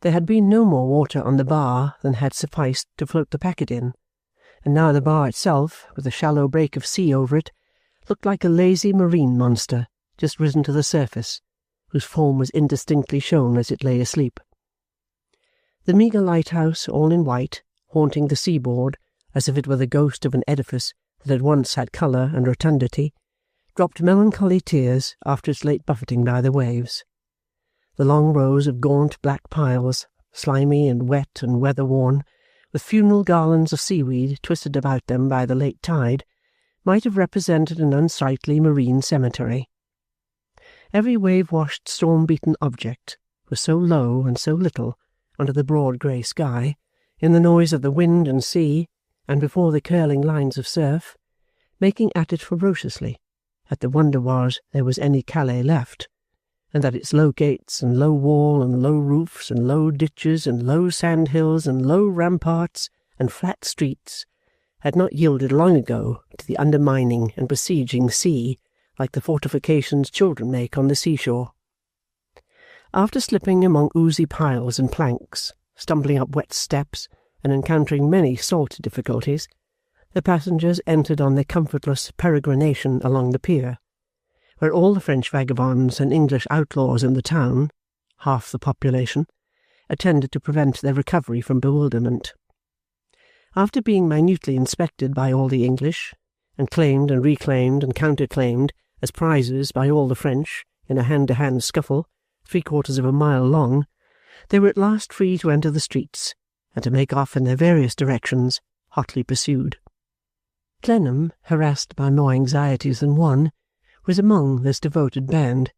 Speaker 2: There had been no more water on the bar than had sufficed to float the packet in, and now the bar itself, with a shallow break of sea over it, looked like a lazy marine monster just risen to the surface, whose form was indistinctly shown as it lay asleep. The meagre lighthouse, all in white, haunting the seaboard as if it were the ghost of an edifice that had once had colour and rotundity, dropped melancholy tears after its late buffeting by the waves. The long rows of gaunt black piles, slimy and wet and weather-worn, with funeral garlands of seaweed twisted about them by the late tide, might have represented an unsightly marine cemetery. Every wave-washed, storm-beaten object was so low and so little under the broad grey sky, in the noise of the wind and sea, and before the curling lines of surf, making at it ferociously, that the wonder was there was any Calais left, and that its low gates and low wall and low roofs and low ditches and low sand-hills and low ramparts and flat streets had not yielded long ago to the undermining and besieging sea, like the fortifications children make on the seashore. After slipping among oozy piles and planks, stumbling up wet steps, and encountering many salt difficulties, the passengers entered on their comfortless peregrination along the pier, where all the French vagabonds and English outlaws in the town, half the population, attended to prevent their recovery from bewilderment. After being minutely inspected by all the English, and claimed and reclaimed and counterclaimed as prizes by all the French in a hand-to-hand scuffle 3/4 of a mile long,
Speaker 1: They were at last free to enter the streets, and to make off in their various directions, hotly pursued. Clennam, harassed by more anxieties than one, was among this devoted band.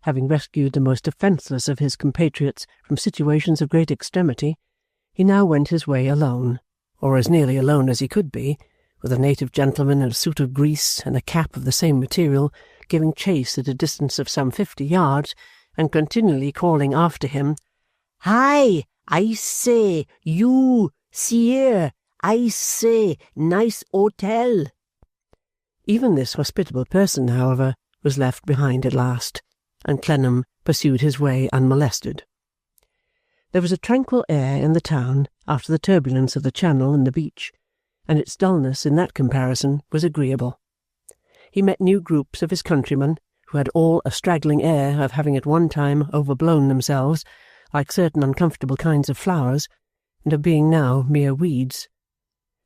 Speaker 1: Having rescued the most defenceless of his compatriots from situations of great extremity, he now went his way alone, or as nearly alone as he could be, with a native gentleman in a suit of grease and a cap of the same material, giving chase at a distance of some 50 yards, and continually calling after him, "Hi, I say, you, see here, I say, nice hotel." Even this hospitable person, however, was left behind at last, and Clennam pursued his way unmolested. There was a tranquil air in the town after the turbulence of the Channel and the beach, and its dullness in that comparison was agreeable. He met new groups of his countrymen, who had all a straggling air of having at one time overblown themselves, like certain uncomfortable kinds of flowers, and of being now mere weeds.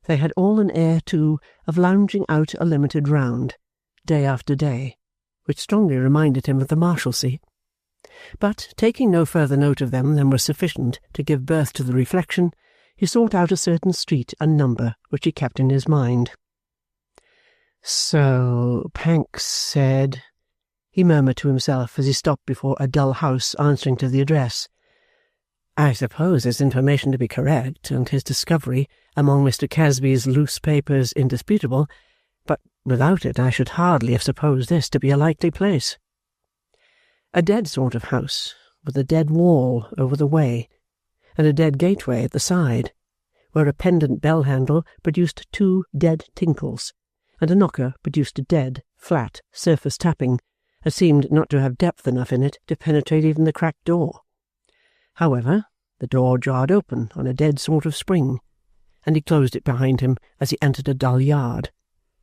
Speaker 1: They had all an air, too, of lounging out a limited round, day after day, which strongly reminded him of the Marshalsea. But, taking no further note of them than was sufficient to give birth to the reflection, he sought out a certain street and number which he kept in his mind. "So Pancks said," he murmured to himself as he stopped before a dull house answering to the address. "I suppose his information to be correct, and his discovery among Mr. Casby's loose papers indisputable, but without it I should hardly have supposed this to be a likely place." A dead sort of house, with a dead wall over the way, and a dead gateway at the side, where a pendant bell-handle produced 2 dead tinkles, and a knocker produced a dead, flat, surface tapping that seemed not to have depth enough in it to penetrate even the cracked door. However, the door jarred open on a dead sort of spring, and he closed it behind him as he entered a dull yard,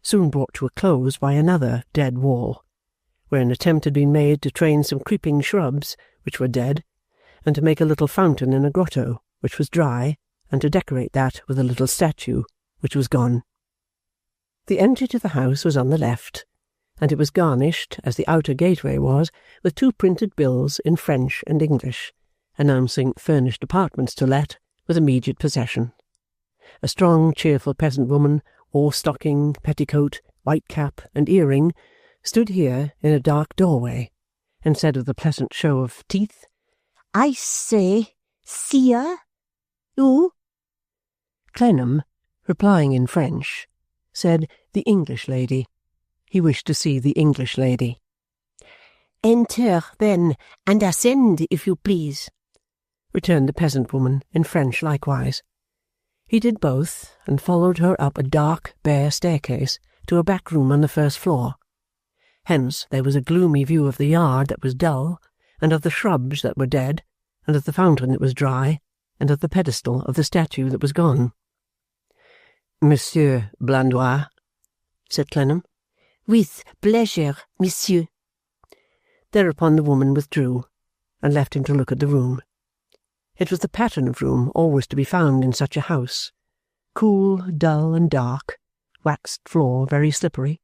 Speaker 1: soon brought to a close by another dead wall, where an attempt had been made to train some creeping shrubs which were dead, and to make a little fountain in a grotto which was dry, and to decorate that with a little statue which was gone. The entry to the house was on the left, and it was garnished, as the outer gateway was, with 2 printed bills in French and English, announcing furnished apartments to let, with immediate possession. A strong, cheerful peasant woman, all stocking, petticoat, white cap, and earring, stood here in a dark doorway, and said with a pleasant show of teeth, "I say, see her? Who?" Clennam, replying in French, said the English lady. He wished to see the English lady. "Enter, then, and ascend, if you please," returned the peasant woman in French likewise. He did both, and followed her up a dark, bare staircase to a back room on the first floor. Hence there was a gloomy view of the yard that was dull, and of the shrubs that were dead, and of the fountain that was dry, and of the pedestal of the statue that was gone. "Monsieur Blandois," said Clennam. "With pleasure, monsieur." Thereupon the woman withdrew, and left him to look at the room. It was the pattern of room always to be found in such a house: cool, dull, and dark, waxed floor very slippery,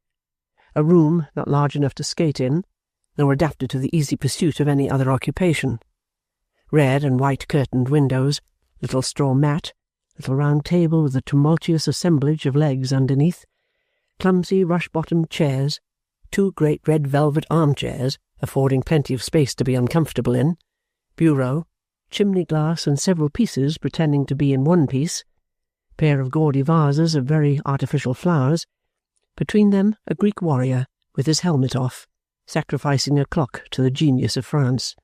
Speaker 1: a room not large enough to skate in, nor adapted to the easy pursuit of any other occupation, red and white curtained windows, little straw mat, little round table with a tumultuous assemblage of legs underneath, clumsy rush-bottomed chairs, 2 great red velvet armchairs, affording plenty of space to be uncomfortable in, bureau, chimney-glass in several pieces pretending to be in one piece, pair of gaudy vases of very artificial flowers, between them a Greek warrior with his helmet off, sacrificing a clock to the genius of France.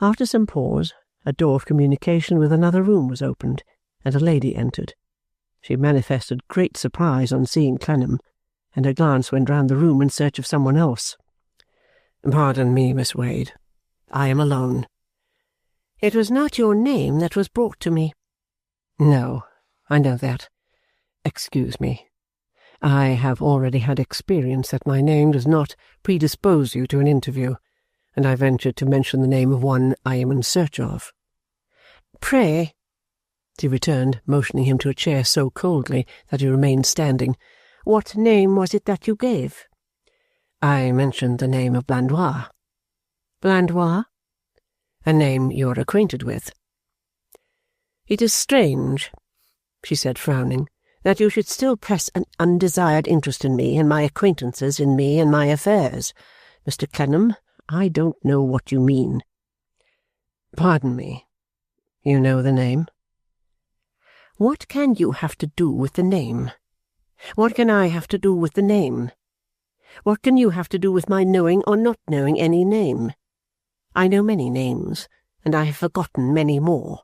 Speaker 1: After some pause, a door of communication with another room was opened, and a lady entered. She manifested great surprise on seeing Clennam, and her glance went round the room in search of someone else. "Pardon me, Miss Wade. I am alone."
Speaker 3: "It was not your name that was brought to me."
Speaker 1: "No, I know that. Excuse me. I have already had experience that my name does not predispose you to an interview, and I ventured to mention the name of one I am in search of."
Speaker 3: "Pray,"
Speaker 1: she returned, motioning him to a chair so coldly that he remained standing,
Speaker 3: "what name was it that you gave?"
Speaker 1: "I mentioned the name of Blandois."
Speaker 3: "Blandois?"
Speaker 2: A name you are acquainted with. It is strange, she said, frowning, that you should still press an undesired interest in me and my acquaintances, in me and my affairs. Mr. Clennam, I don't know what you mean. Pardon me. You know the name? What can you have to do with the name? What can I have to do with the name? What can you have to do with my knowing or not knowing any name? I know many names, and I have forgotten many more.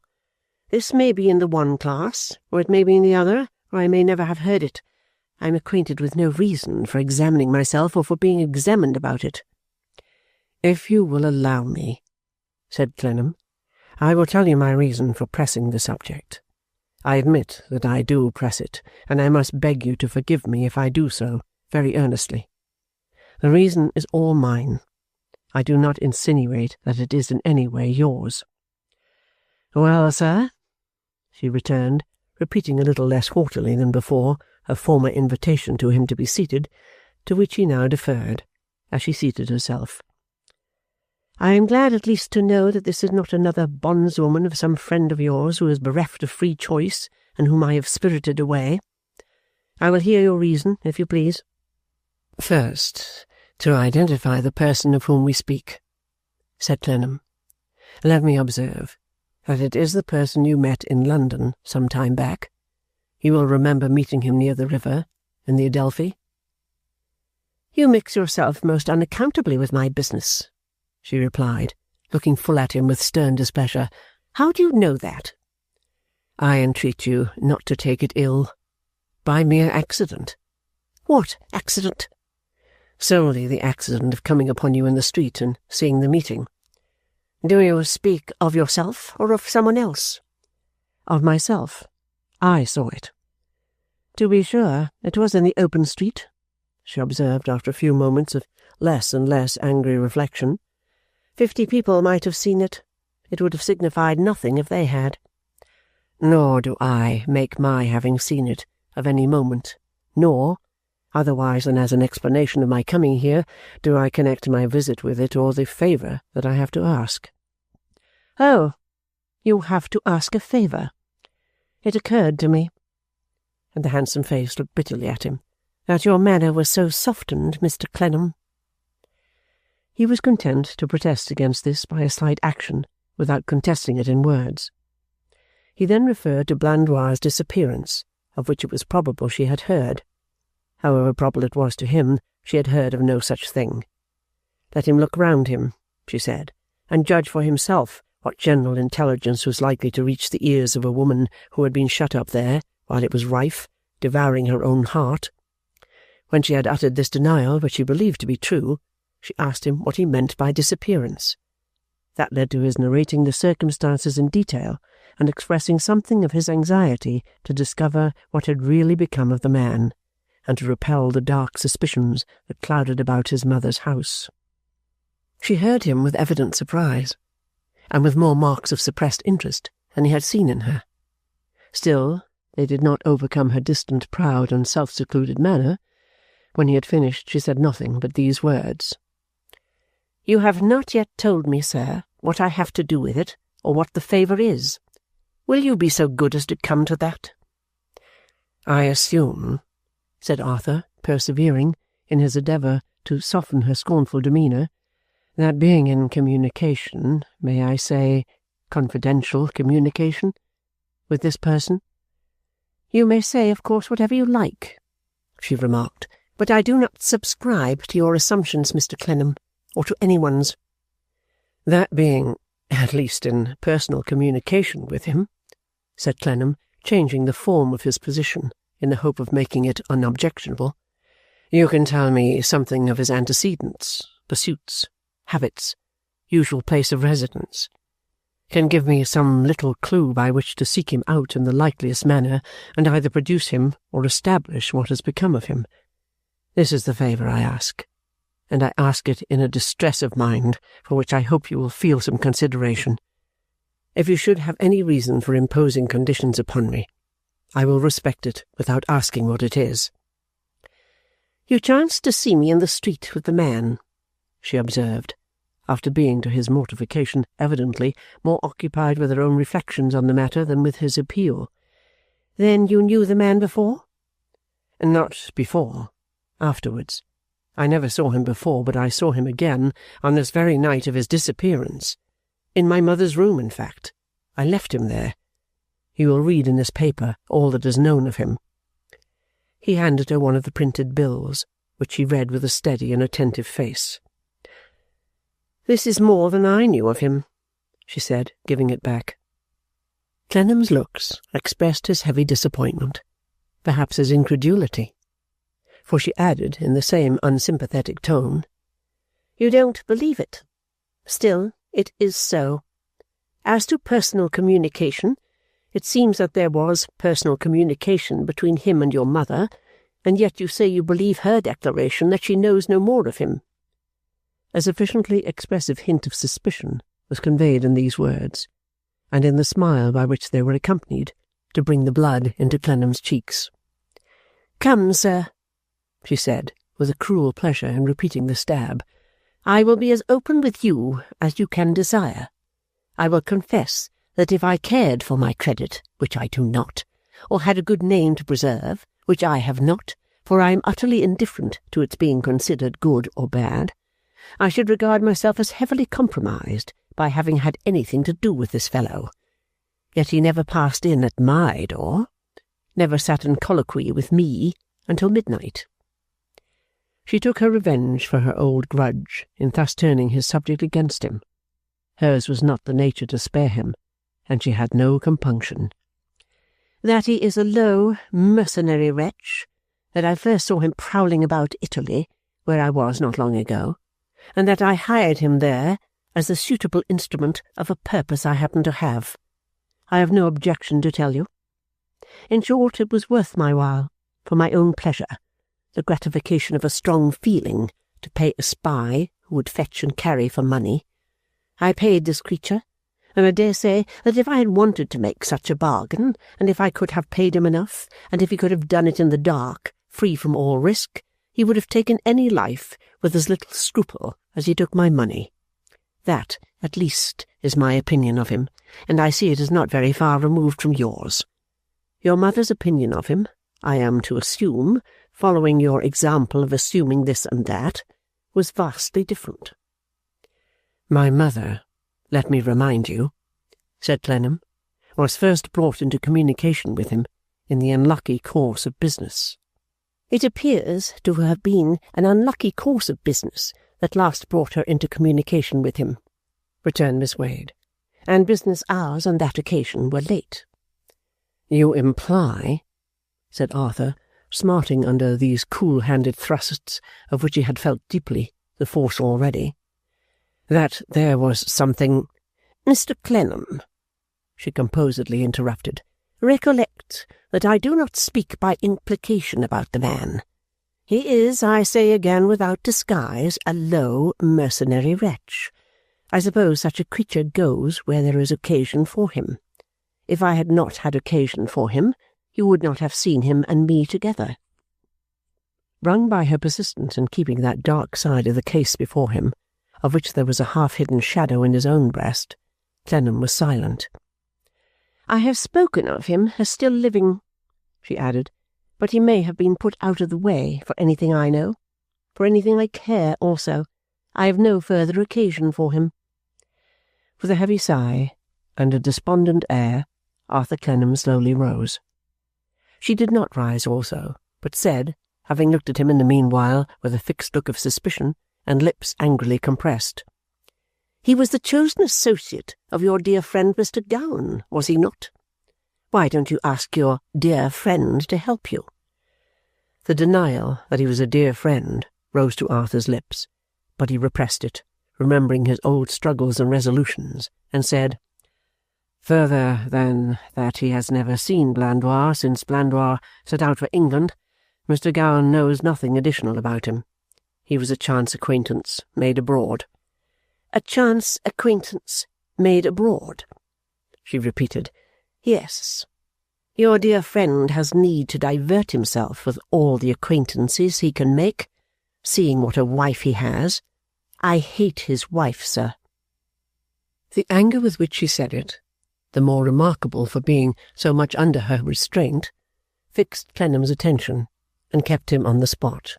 Speaker 2: This may be in the one class, or it may be in the other, or I may never have heard it. I am acquainted with no reason for examining myself or for being examined about it. If you will allow me, said Clennam, I will tell you my reason for pressing the subject. I admit that I do press it, and I must beg you to forgive me if I do so, very earnestly. The reason is all mine. I do not insinuate that it is in any way yours. Well, sir, she returned, repeating a little less haughtily than before her former invitation to him to be seated, to which he now deferred, as she seated herself. I am glad at least to know that this is not another bondswoman of some friend of yours who is bereft of free choice and whom I have spirited away. I will hear your reason, if you please. First, to identify the person of whom we speak, said Clennam, let me observe that it is the person you met in London some time back. You will remember meeting him near the river, in the Adelphi. You mix yourself most unaccountably with my business, she replied, looking full at him with stern displeasure. How do you know that? I entreat you not to take it ill. By mere accident. What accident? Solely the accident of coming upon you in the street and seeing the meeting. Do you speak of yourself or of someone else? Of myself. I saw it. To be sure, it was in the open street, she observed after a few moments of less and less angry reflection. 50 people might have seen it. It would have signified nothing if they had. Nor do I make my having seen it of any moment, nor, otherwise than as an explanation of my coming here, do I connect my visit with it or the favour that I have to ask. Oh, you have to ask a favour. It occurred to me, and the handsome face looked bitterly at him, that your manner was so softened, Mr. Clennam. He was content to protest against this by a slight action, without contesting it in words. He then referred to Blandois' disappearance, of which it was probable she had heard. However probable it was to him, she had heard of no such thing. Let him look round him, she said, and judge for himself what general intelligence was likely to reach the ears of a woman who had been shut up there, while it was rife, devouring her own heart. When she had uttered this denial, which she believed to be true, she asked him what he meant by disappearance. That led to his narrating the circumstances in detail, and expressing something of his anxiety to discover what had really become of the man, and to repel the dark suspicions that clouded about his mother's house. She heard him with evident surprise, and with more marks of suppressed interest than he had seen in her. Still, they did not overcome her distant, proud, and self-secluded manner. When he had finished, she said nothing but these words. You have not yet told me, sir, what I have to do with it, or what the favour is. Will you be so good as to come to that? I assume, said Arthur, persevering, in his endeavour to soften her scornful demeanour, that being in communication, may I say, confidential communication, with this person? You may say, of course, whatever you like, she remarked, but I do not subscribe to your assumptions, Mr. Clennam, or to anyone's. That being, at least in personal communication with him, said Clennam, changing the form of his position in the hope of making it unobjectionable, you can tell me something of his antecedents, pursuits, habits, usual place of residence, can give me some little clue by which to seek him out in the likeliest manner, and either produce him or establish what has become of him. This is the favour I ask, and I ask it in a distress of mind for which I hope you will feel some consideration. If you should have any reason for imposing conditions upon me, I will respect it without asking what it is. You chanced to see me in the street with the man, she observed. after being, to his mortification, evidently more occupied with her own reflections on the matter than with his appeal.
Speaker 3: Then you knew the man before?
Speaker 2: Not before. Afterwards. I never saw him before, but I saw him again on this very night of his disappearance. In my mother's room, in fact. I left him there. You will read in this paper all that is known of him. He handed her one of the printed bills, which she read with a steady and attentive face. This is more than I knew of him, she said, giving it back. Clennam's looks expressed his heavy disappointment, perhaps his incredulity, for she added in the same unsympathetic tone, You don't believe it. Still, it is so. As to personal communication, it seems that there was personal communication between him and your mother, and yet you say you believe her declaration that she knows no more of him. A sufficiently expressive hint of suspicion was conveyed in these words, and in the smile by which they were accompanied, to bring the blood into Clennam's cheeks. Come, sir, she said, with a cruel pleasure in repeating the stab, I will be as open with you as you can desire. I will confess that if I cared for my credit, which I do not, or had a good name to preserve, which I have not, for I am utterly indifferent to its being considered good or bad, I should regard myself as heavily compromised by having had anything to do with this fellow. Yet he never passed in at my door, never sat in colloquy with me until midnight. She took her revenge for her old grudge in thus turning his subject against him. Hers was not the nature to spare him, and she had no compunction. That he is a low, mercenary wretch, that I first saw him prowling about Italy, where I was not long ago, and that I hired him there as the suitable instrument of a purpose I happen to have, I have no objection to tell you. In short, it was worth my while, for my own pleasure, the gratification of a strong feeling, to pay a spy who would fetch and carry for money. I paid this creature, and I dare say that if I had wanted to make such a bargain, and if I could have paid him enough, and if he could have done it in the dark, free from all risk, he would have taken any life with as little scruple as he took my money. That, at least, is my opinion of him, and I see it is not very far removed from yours. Your mother's opinion of him, I am to assume, following your example of assuming this and that, was vastly different. My mother, let me remind you, said Clennam, was first brought into communication with him in the unlucky course of business. It appears to have been an unlucky course of business that last brought her into communication with him, returned Miss Wade, and business hours on that occasion were late. You imply, said Arthur, smarting under these cool-handed thrusts of which he had felt deeply the force already, that there was something— Mr. Clennam, she composedly interrupted, recollect that I do not speak by implication about the man. He is, I say again without disguise, a low, mercenary wretch. I suppose such a creature goes where there is occasion for him. If I had not had occasion for him, you would not have seen him and me together. Wrung by her persistence in keeping that dark side of the case before him, of which there was a half-hidden shadow in his own breast, Clennam was silent. I have spoken of him as still living, she added, but he may have been put out of the way for anything I know, for anything I care also. I have no further occasion for him. With a heavy sigh and a despondent air, Arthur Clennam slowly rose. She did not rise also, but said, having looked at him in the meanwhile with a fixed look of suspicion and lips angrily compressed, He was the chosen associate of your dear friend Mr. Gowan, was he not? Why don't you ask your dear friend to help you? The denial that he was a dear friend rose to Arthur's lips, but he repressed it, remembering his old struggles and resolutions, and said, Further than that he has never seen Blandois since Blandois set out for England, Mr. Gowan knows nothing additional about him. He was a chance acquaintance made abroad. A chance acquaintance made abroad, she repeated. Yes. Your dear friend has need to divert himself with all the acquaintances he can make, seeing what a wife he has.
Speaker 3: I hate his wife, sir.
Speaker 2: The anger with which she said it, the more remarkable for being so much under her restraint, fixed Clennam's attention and kept him on the spot.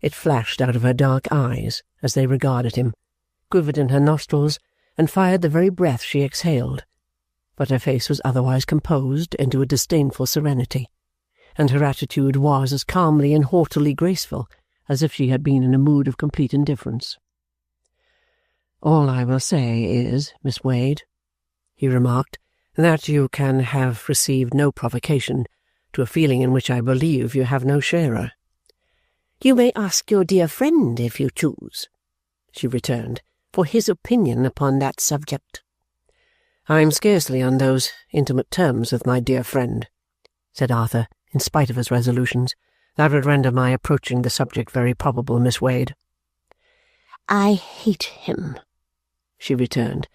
Speaker 2: It flashed out of her dark eyes as they regarded him, quivered in her nostrils, and fired the very breath she exhaled. But her face was otherwise composed into a disdainful serenity, and her attitude was as calmly and haughtily graceful as if she had been in a mood of complete indifference. "All I will say is, Miss Wade," he remarked, "that you can have received no provocation to a feeling in which I believe you have no sharer."
Speaker 3: "You may ask your dear friend, if you choose," she returned, "for his opinion upon that subject."
Speaker 2: "I am scarcely on those intimate terms with my dear friend," said Arthur, in spite of his resolutions. "That would render my approaching the subject very probable, Miss Wade."
Speaker 3: "I hate him," she returned,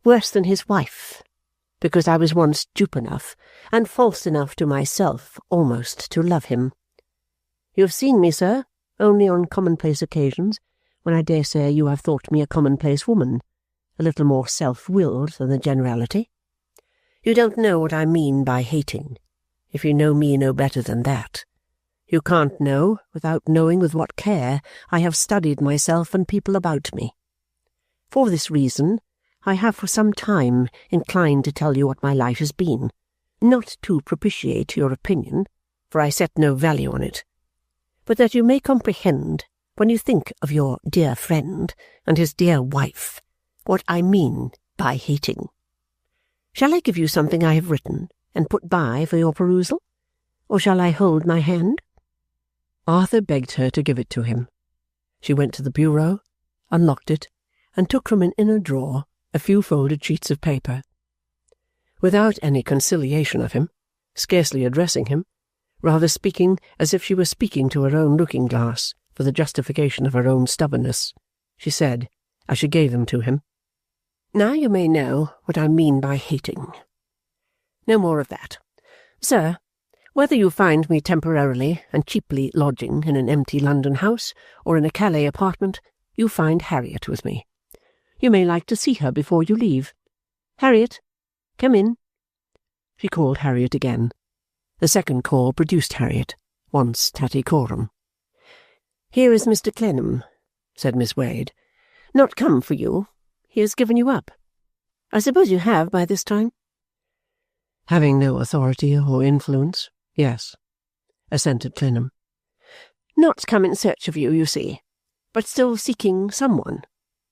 Speaker 3: "worse than his wife, because I was once dupe enough and false enough to myself almost to love him. You have seen me, sir, only on commonplace occasions, when I dare say you have thought me a commonplace woman, a little more self-willed than the generality. You don't know what I mean by hating, if you know me no better than that. You can't know without knowing with what care I have studied myself and people about me. For this reason, I have for some time inclined to tell you what my life has been, not to propitiate your opinion, for I set no value on it, but that you may comprehend, when you think of your dear friend and his dear wife, what I mean by hating. Shall I give you something I have written and put by for your perusal, or shall I hold my hand?"
Speaker 2: Arthur begged her to give it to him. She went to the bureau, unlocked it, and took from an inner drawer a few folded sheets of paper. Without any conciliation of him, scarcely addressing him, rather speaking as if she were speaking to her own looking-glass for the justification of her own stubbornness, she said, as she gave them to him, "Now you may know what I mean by hating. No more of that. Sir, whether you find me temporarily and cheaply lodging in an empty London house or in a Calais apartment, you find Harriet with me. You may like to see her before you leave. Harriet, come in." She called Harriet again. The second call produced Harriet, once Tattycoram. "Here is Mr. Clennam," said Miss Wade. "Not come for you. He has given you up. I suppose you have by this time?" "Having no authority or influence, yes," assented Clennam. "Not come in search of you, you see, but still seeking someone.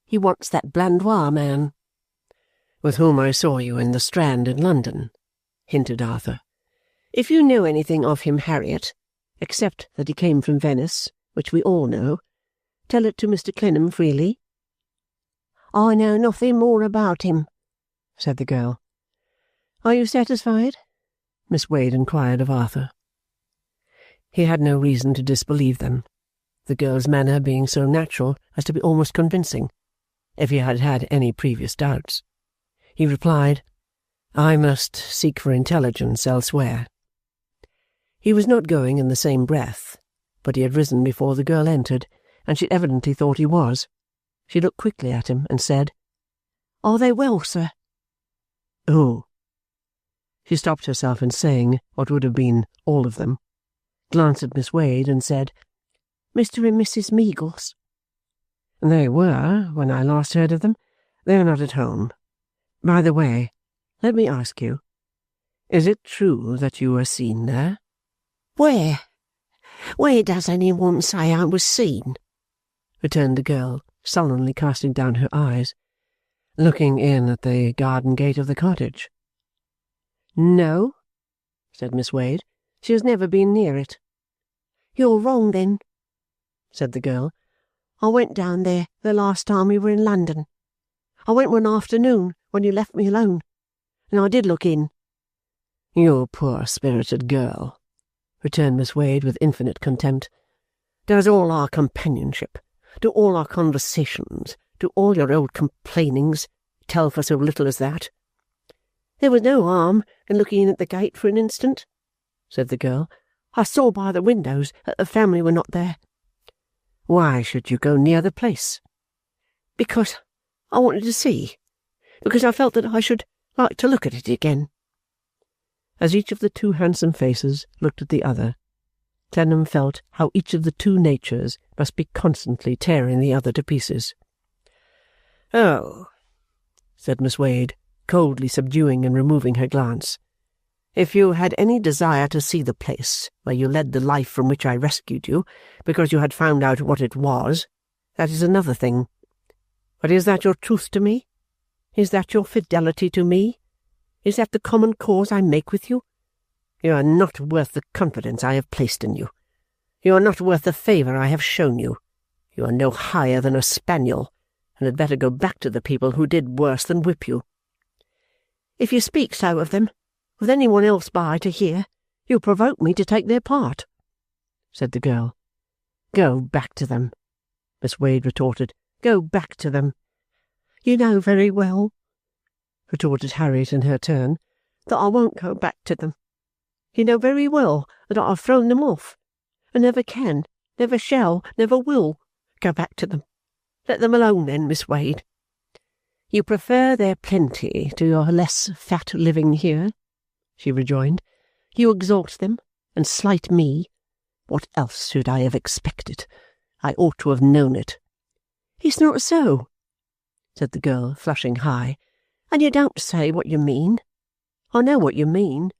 Speaker 2: He wants that Blandois man." "With whom I saw you in the Strand in London," hinted Arthur. "If you know anything of him, Harriet, except that he came from Venice, which we all know, tell it to Mr. Clennam freely."
Speaker 3: "I know nothing more about him,"
Speaker 2: said the girl. "Are you satisfied?" Miss Wade inquired of Arthur. He had no reason to disbelieve them, the girl's manner being so natural as to be almost convincing, if he had had any previous doubts. He replied, "I must seek for intelligence elsewhere." He was not going in the same breath, but he had risen before the girl entered, and she evidently thought he was. She looked quickly at him and said, "Are they well, sir?" "Who?" She stopped herself in saying what would have been all of them, glanced at Miss Wade, and said, "Mr. and Mrs. Meagles." "They were, when I last heard of them. They are not at home. By the way, let me ask you, is it true that you were seen there?"
Speaker 3: "Where? Where does any one say I was seen?"
Speaker 2: returned the girl, sullenly casting down her eyes. "Looking in at the garden gate of the cottage." "No," said Miss Wade. "She has never been near it."
Speaker 3: "You're wrong, then,"
Speaker 2: said the girl.
Speaker 3: "I went down there the last time we were in London. I went one afternoon when you left me alone, and I did look in."
Speaker 2: "You poor-spirited girl," returned Miss Wade with infinite contempt. "Does all our companionship, do all our conversations, do all your old complainings, tell for so little as that?"
Speaker 3: "There was no harm in looking in at the gate for an instant," said the girl. "I saw by the windows that the family were not there."
Speaker 2: "Why should you go near the place?"
Speaker 3: Because I wanted to see. Because I felt that I should like to look at it again.
Speaker 1: As each of the two handsome faces looked at the other, Clennam felt how each of the two natures must be constantly tearing the other to pieces.
Speaker 2: "Oh," said Miss Wade, coldly subduing and removing her glance, "if you had any desire to see the place where you led the life from which I rescued you, because you had found out what it was, that is another thing. But is that your truth to me? Is that your fidelity to me? Is that the common cause I make with you? You are not worth the confidence I have placed in you. You are not worth the favour I have shown you. You are no higher than a spaniel, and had better go back to the people who did worse than whip you."
Speaker 3: "If you speak so of them, with any one else by to hear, you provoke me to take their part,"
Speaker 1: said the girl. "Go back to them," Miss Wade retorted. "Go back to them."
Speaker 3: "You know very well,"
Speaker 1: retorted Harriet in her turn,
Speaker 3: "that I won't go back to them. You know very well that I have thrown them off, and never can, never shall, never will go back to them. Let them alone then, Miss Wade."
Speaker 1: "You prefer their plenty to your less fat living here," she rejoined. "You exalt them, and slight me. What else should I have expected? I ought to have known it."
Speaker 3: "It's not so,"
Speaker 1: said the girl, flushing high.
Speaker 3: "and you don't say what you mean. I know what you mean.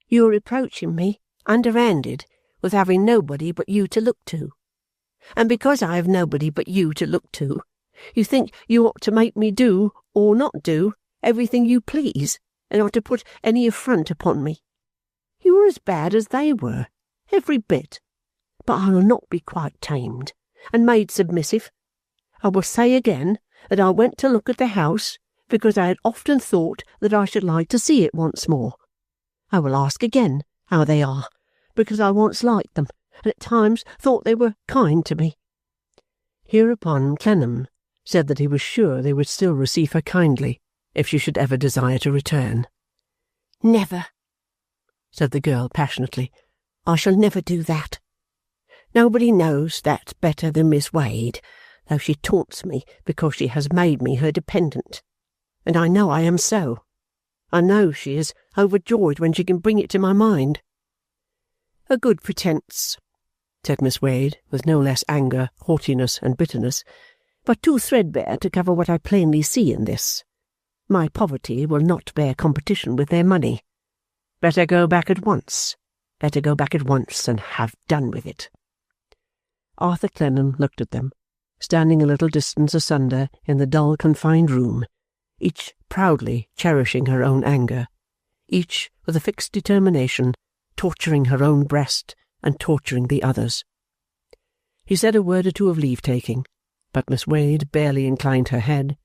Speaker 3: You are reproaching me, underhanded, with having nobody but you to look to. And because I have nobody but you to look to, you think you ought to make me do, or not do, everything you please, and not to put any affront upon me. You are as bad as they were, every bit. But I will not be quite tamed, and made submissive. I will say again that I went to look at the house because I had often thought that I should like to see it once more. I will ask again how they are, because I once liked them, and at times thought they were kind to me."
Speaker 1: Hereupon Clennam said that he was sure they would still receive her kindly if she should ever desire to return.
Speaker 3: "Never,"
Speaker 1: said the girl passionately.
Speaker 3: "I shall never do that. Nobody knows that better than Miss Wade, though she taunts me because she has made me her dependent. And I know I am so. I know she is overjoyed when she can bring it to my mind."
Speaker 2: "A good pretence," said Miss Wade, with no less anger, haughtiness, and bitterness, "but too threadbare to cover what I plainly see in this. My poverty will not bear competition with their money. Better go back at once. Better go back at once and have done with it."
Speaker 1: Arthur Clennam looked at them, standing a little distance asunder in the dull confined room, each proudly cherishing her own anger, each with a fixed determination, torturing her own breast and torturing the other's. He said a word or two of leave-taking, but Miss Wade barely inclined her head,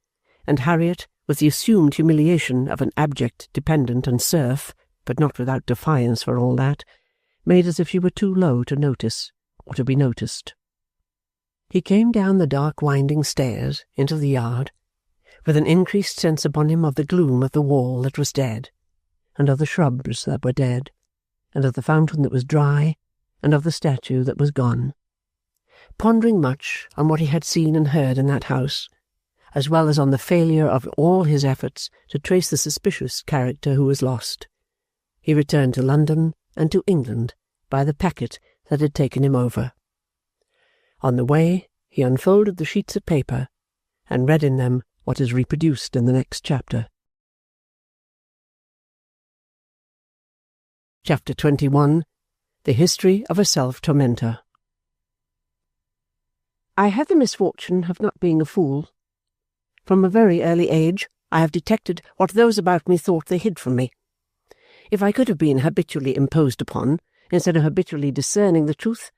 Speaker 1: and Harriet, with the assumed humiliation of an abject dependent and serf, but not without defiance for all that, made as if she were too low to notice or to be noticed. He came down the dark winding stairs into the yard, with an increased sense upon him of the gloom of the wall that was dead, and of the shrubs that were dead, and of the fountain that was dry, and of the statue that was gone, pondering much on what he had seen and heard in that house, as well as on the failure of all his efforts to trace the suspicious character who was lost. He returned to London and to England by the packet that had taken him over. On the way, he unfolded the sheets of paper, and read in them what is reproduced in the next chapter. Chapter 21. The History of a Self-Tormentor.
Speaker 3: I have the misfortune of not being a fool. From a very early age I have detected what those about me thought they hid from me. If I could have been habitually imposed upon, instead of habitually discerning the truth,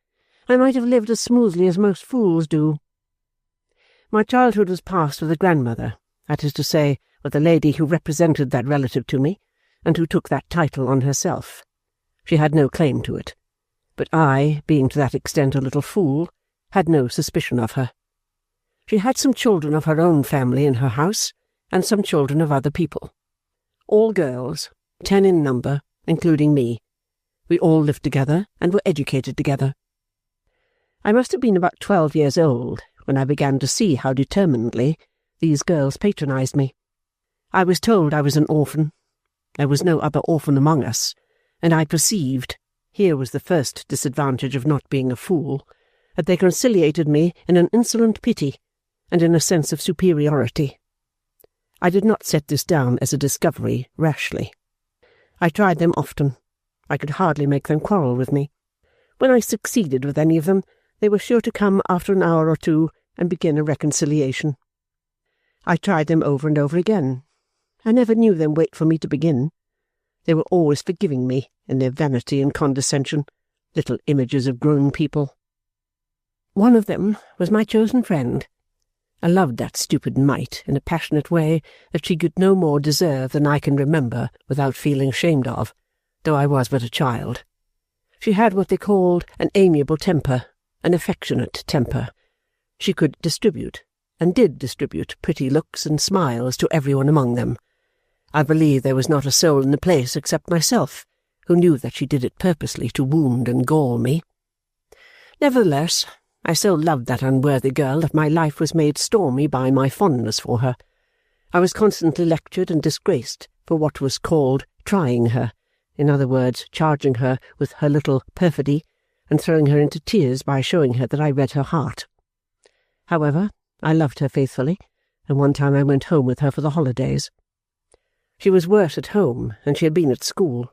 Speaker 3: I might have lived as smoothly as most fools do. My childhood was passed with a grandmother, that is to say, with a lady who represented that relative to me, and who took that title on herself. She had no claim to it, but I, being to that extent a little fool, had no suspicion of her. She had some children of her own family in her house, and some children of other people. All girls, 10 in number, including me. We all lived together and were educated together. I must have been about 12 years old when I began to see how determinedly, these girls patronized me. I was told I was an orphan. There was no other orphan among us, and I perceived, here was the first disadvantage of not being a fool, that they conciliated me in an insolent pity and in a sense of superiority. I did not set this down as a discovery rashly. I tried them often. I could hardly make them quarrel with me. When I succeeded with any of them, they were sure to come after an hour or two and begin a reconciliation. I tried them over and over again. I never knew them wait for me to begin. They were always forgiving me in their vanity and condescension, little images of grown people. One of them was my chosen friend. I loved that stupid mite in a passionate way that she could no more deserve than I can remember without feeling ashamed of, though I was but a child. She had what they called an amiable temper, an affectionate temper. She could distribute, and did distribute, pretty looks and smiles to everyone among them. I believe there was not a soul in the place except myself, who knew that she did it purposely to wound and gall me. Nevertheless, I so loved that unworthy girl that my life was made stormy by my fondness for her. I was constantly lectured and disgraced for what was called trying her, in other words, charging her with her little perfidy, and throwing her into tears by showing her that I read her heart. However, I loved her faithfully, and one time I went home with her for the holidays. She was worse at home than she had been at school.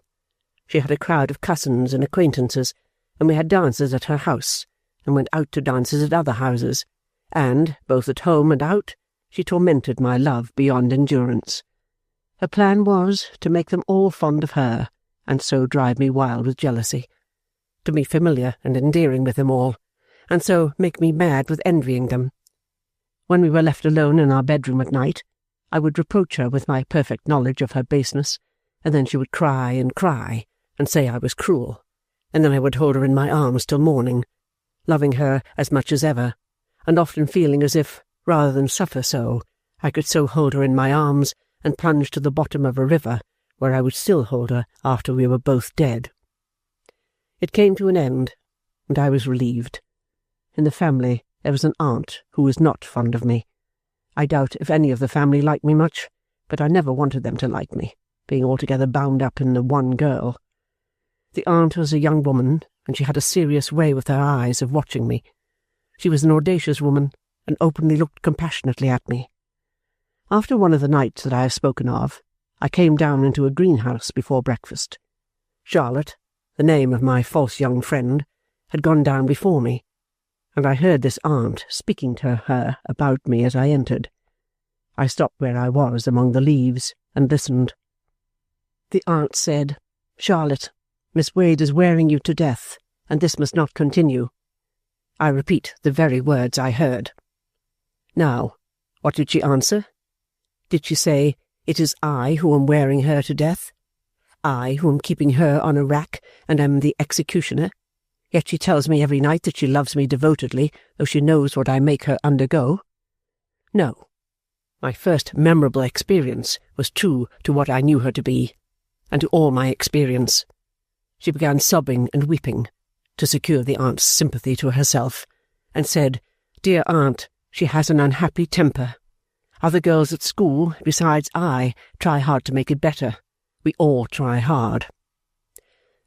Speaker 3: She had a crowd of cousins and acquaintances, and we had dances at her house, and went out to dances at other houses, and, both at home and out, she tormented my love beyond endurance. Her plan was to make them all fond of her, and so drive me wild with jealousy, to be familiar and endearing with them all, and so make me mad with envying them. When we were left alone in our bedroom at night, I would reproach her with my perfect knowledge of her baseness, and then she would cry, and say I was cruel, and then I would hold her in my arms till morning, loving her as much as ever, and often feeling as if, rather than suffer so, I could so hold her in my arms and plunge to the bottom of a river, where I would still hold her after we were both dead. It came to an end, and I was relieved. In the family there was an aunt who was not fond of me. I doubt if any of the family liked me much, but I never wanted them to like me, being altogether bound up in the one girl. The aunt was a young woman, and she had a serious way with her eyes of watching me. She was an audacious woman, and openly looked compassionately at me. After one of the nights that I have spoken of, I came down into a greenhouse before breakfast. Charlotte, the name of my false young friend, had gone down before me, and I heard this aunt speaking to her about me as I entered. I stopped where I was among the leaves and listened. The aunt said, "Charlotte, Miss Wade is wearing you to death, and this must not continue." I repeat the very words I heard. Now, what did she answer? Did she say, "It is I who am wearing her to death? I who am keeping her on a rack and am the executioner? Yet she tells me every night that she loves me devotedly, though she knows what I make her undergo?" No. My first memorable experience was true to what I knew her to be, and to all my experience. She began sobbing and weeping, to secure the aunt's sympathy to herself, and said, "Dear aunt, she has an unhappy temper. Other girls at school, besides I, try hard to make it better. We all try hard."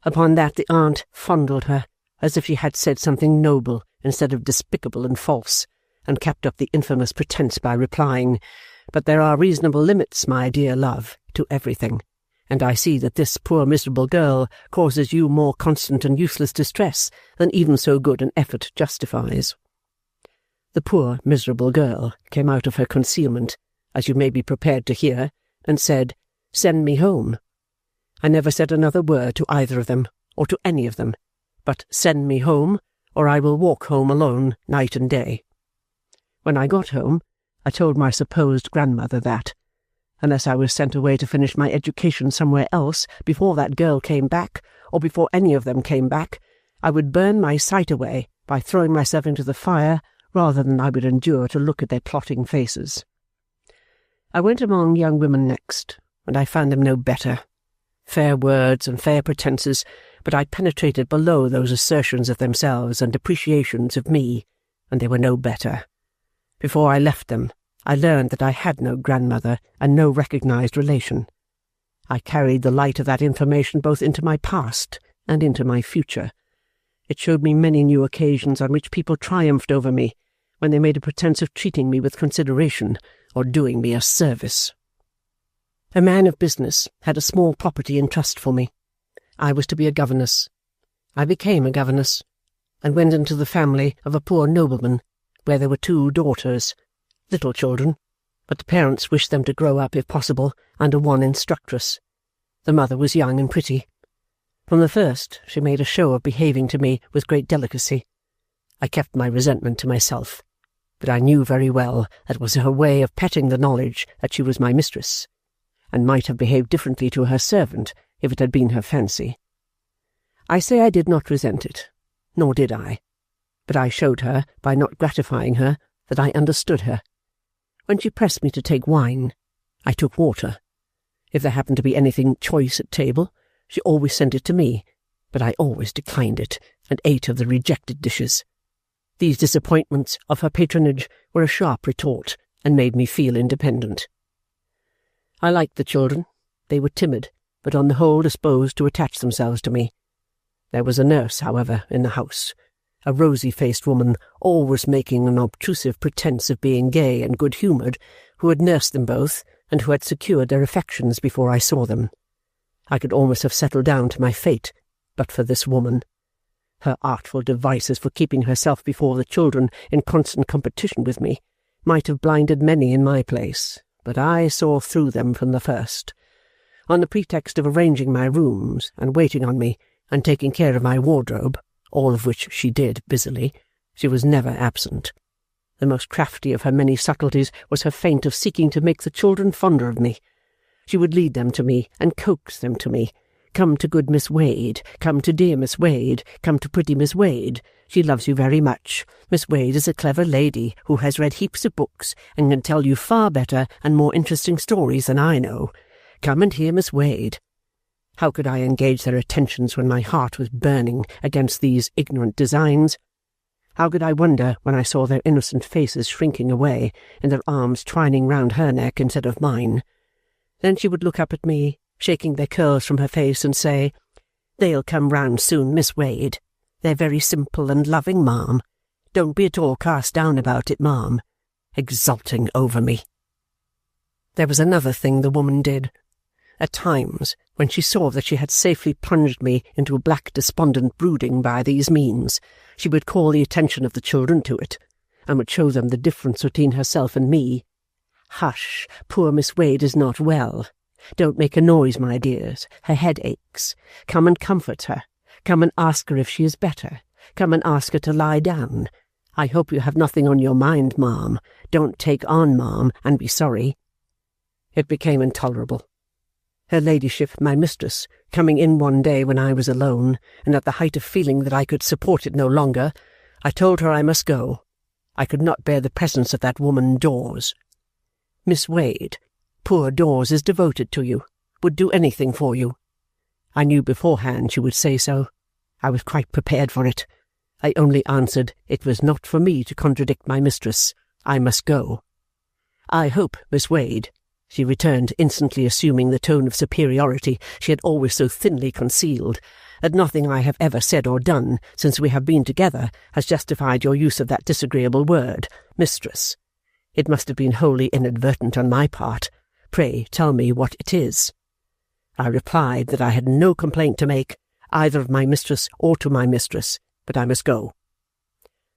Speaker 3: Upon that the aunt fondled her, as if she had said something noble instead of despicable and false, and kept up the infamous pretence by replying, "But there are reasonable limits, my dear love, to everything, and I see that this poor miserable girl causes you more constant and useless distress than even so good an effort justifies." The poor miserable girl came out of her concealment, as you may be prepared to hear, and said, "Send me home." I never said another word to either of them, or to any of them, but "Send me home, or I will walk home alone night and day." When I got home, I told my supposed grandmother that, unless I was sent away to finish my education somewhere else before that girl came back, or before any of them came back, I would burn my sight away by throwing myself into the fire rather than I would endure to look at their plotting faces. I went among young women next, and I found them no better. Fair words and fair pretences, but I penetrated below those assertions of themselves and depreciations of me, and they were no better. Before I left them,
Speaker 1: I learned that I had no grandmother and no recognized relation. I carried the light of that information both into my past and into my future. It showed me many new occasions on which people triumphed over me, when they made a pretence of treating me with consideration or doing me a service. A man of business had a small property in trust for me. I was to be a governess. I became a governess, and went into the family of a poor nobleman, where there were 2 daughters, little children, but the parents wished them to grow up, if possible, under one instructress. The mother was young and pretty. From the first she made a show of behaving to me with great delicacy. I kept my resentment to myself, but I knew very well that it was her way of petting the knowledge that she was my mistress, and might have behaved differently to her servant if it had been her fancy. I say I did not resent it, nor did I, but I showed her, by not gratifying her, that I understood her. When she pressed me to take wine, I took water. If there happened to be anything choice at table, she always sent it to me, but I always declined it, and ate of the rejected dishes. These disappointments of her patronage were a sharp retort, and made me feel independent. I liked the children. They were timid, but on the whole disposed to attach themselves to me. There was a nurse, however, in the house, a rosy-faced woman, always making an obtrusive pretence of being gay and good-humoured, who had nursed them both, and who had secured their affections before I saw them. I could almost have settled down to my fate, but for this woman. Her artful devices for keeping herself before the children in constant competition with me might have blinded many in my place, but I saw through them from the first. On the pretext of arranging my rooms, and waiting on me, and taking care of my wardrobe, all of which she did busily, she was never absent. The most crafty of her many subtleties was her feint of seeking to make the children fonder of me. She would lead them to me, and coax them to me. Come to good Miss Wade, come to dear Miss Wade, come to pretty Miss Wade. She loves you very much. Miss Wade is a clever lady who has read heaps of books, and can tell you far better and more interesting stories than I know. Come and hear Miss Wade. How could I engage their attentions when my heart was burning against these ignorant designs? How could I wonder when I saw their innocent faces shrinking away, and their arms twining round her neck instead of mine? Then she would look up at me, shaking their curls from her face, and say, "They'll come round soon, Miss Wade. They're very simple and loving, ma'am. Don't be at all cast down about it, ma'am," exulting over me. There was another thing the woman did. At times, when she saw that she had safely plunged me into a black despondent brooding by these means, she would call the attention of the children to it, and would show them the difference between herself and me. "Hush, poor Miss Wade is not well. Don't make a noise, my dears. Her head aches. Come and comfort her. Come and ask her if she is better. Come and ask her to lie down. I hope you have nothing on your mind, ma'am. Don't take on, ma'am, and be sorry." It became intolerable. Her ladyship, my mistress, coming in one day when I was alone, and at the height of feeling that I could support it no longer, I told her I must go. I could not bear the presence of that woman Dawes. "Miss Wade, poor Dawes is devoted to you, would do anything for you." I knew beforehand she would say so. I was quite prepared for it. I only answered it was not for me to contradict my mistress. I must go. "I hope, Miss Wade," she returned, instantly assuming the tone of superiority she had always so thinly concealed, "that nothing I have ever said or done since we have been together has justified your use of that disagreeable word, mistress. It must have been wholly inadvertent on my part. Pray tell me what it is." I replied that I had no complaint to make, either of my mistress or to my mistress, but I must go.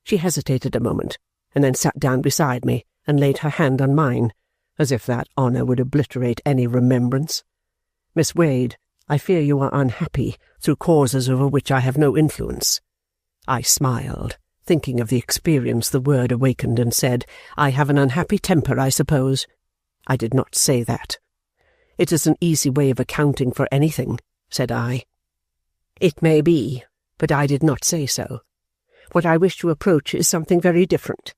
Speaker 1: She hesitated a moment, and then sat down beside me and laid her hand on mine, as if that honour would obliterate any remembrance. "Miss Wade, I fear you are unhappy through causes over which I have no influence." I smiled, thinking of the experience the word awakened, and said, "I have an unhappy temper, I suppose." I did not say that. "It is an easy way of accounting for anything," said I. "It may be, but I did not say so. What I wish to approach is something very different.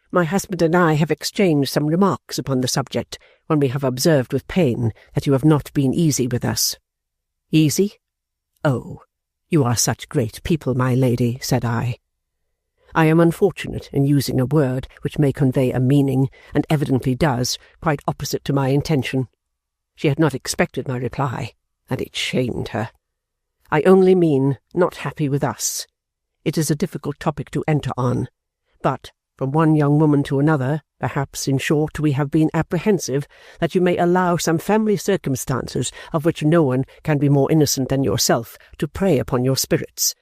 Speaker 1: My husband and I have exchanged some remarks upon the subject, when we have observed with pain that you have not been easy with us." "Easy? Oh, you are such great people, my lady," said I. I am unfortunate in using a word which may convey a meaning, and evidently does, quite opposite to my intention. She had not expected my reply, and it shamed her. I only mean not happy with us. It is a difficult topic to enter on, but from one young woman to another, perhaps, in short, we have been apprehensive that you may allow some family circumstances of which no one can be more innocent than yourself to prey upon your spirits.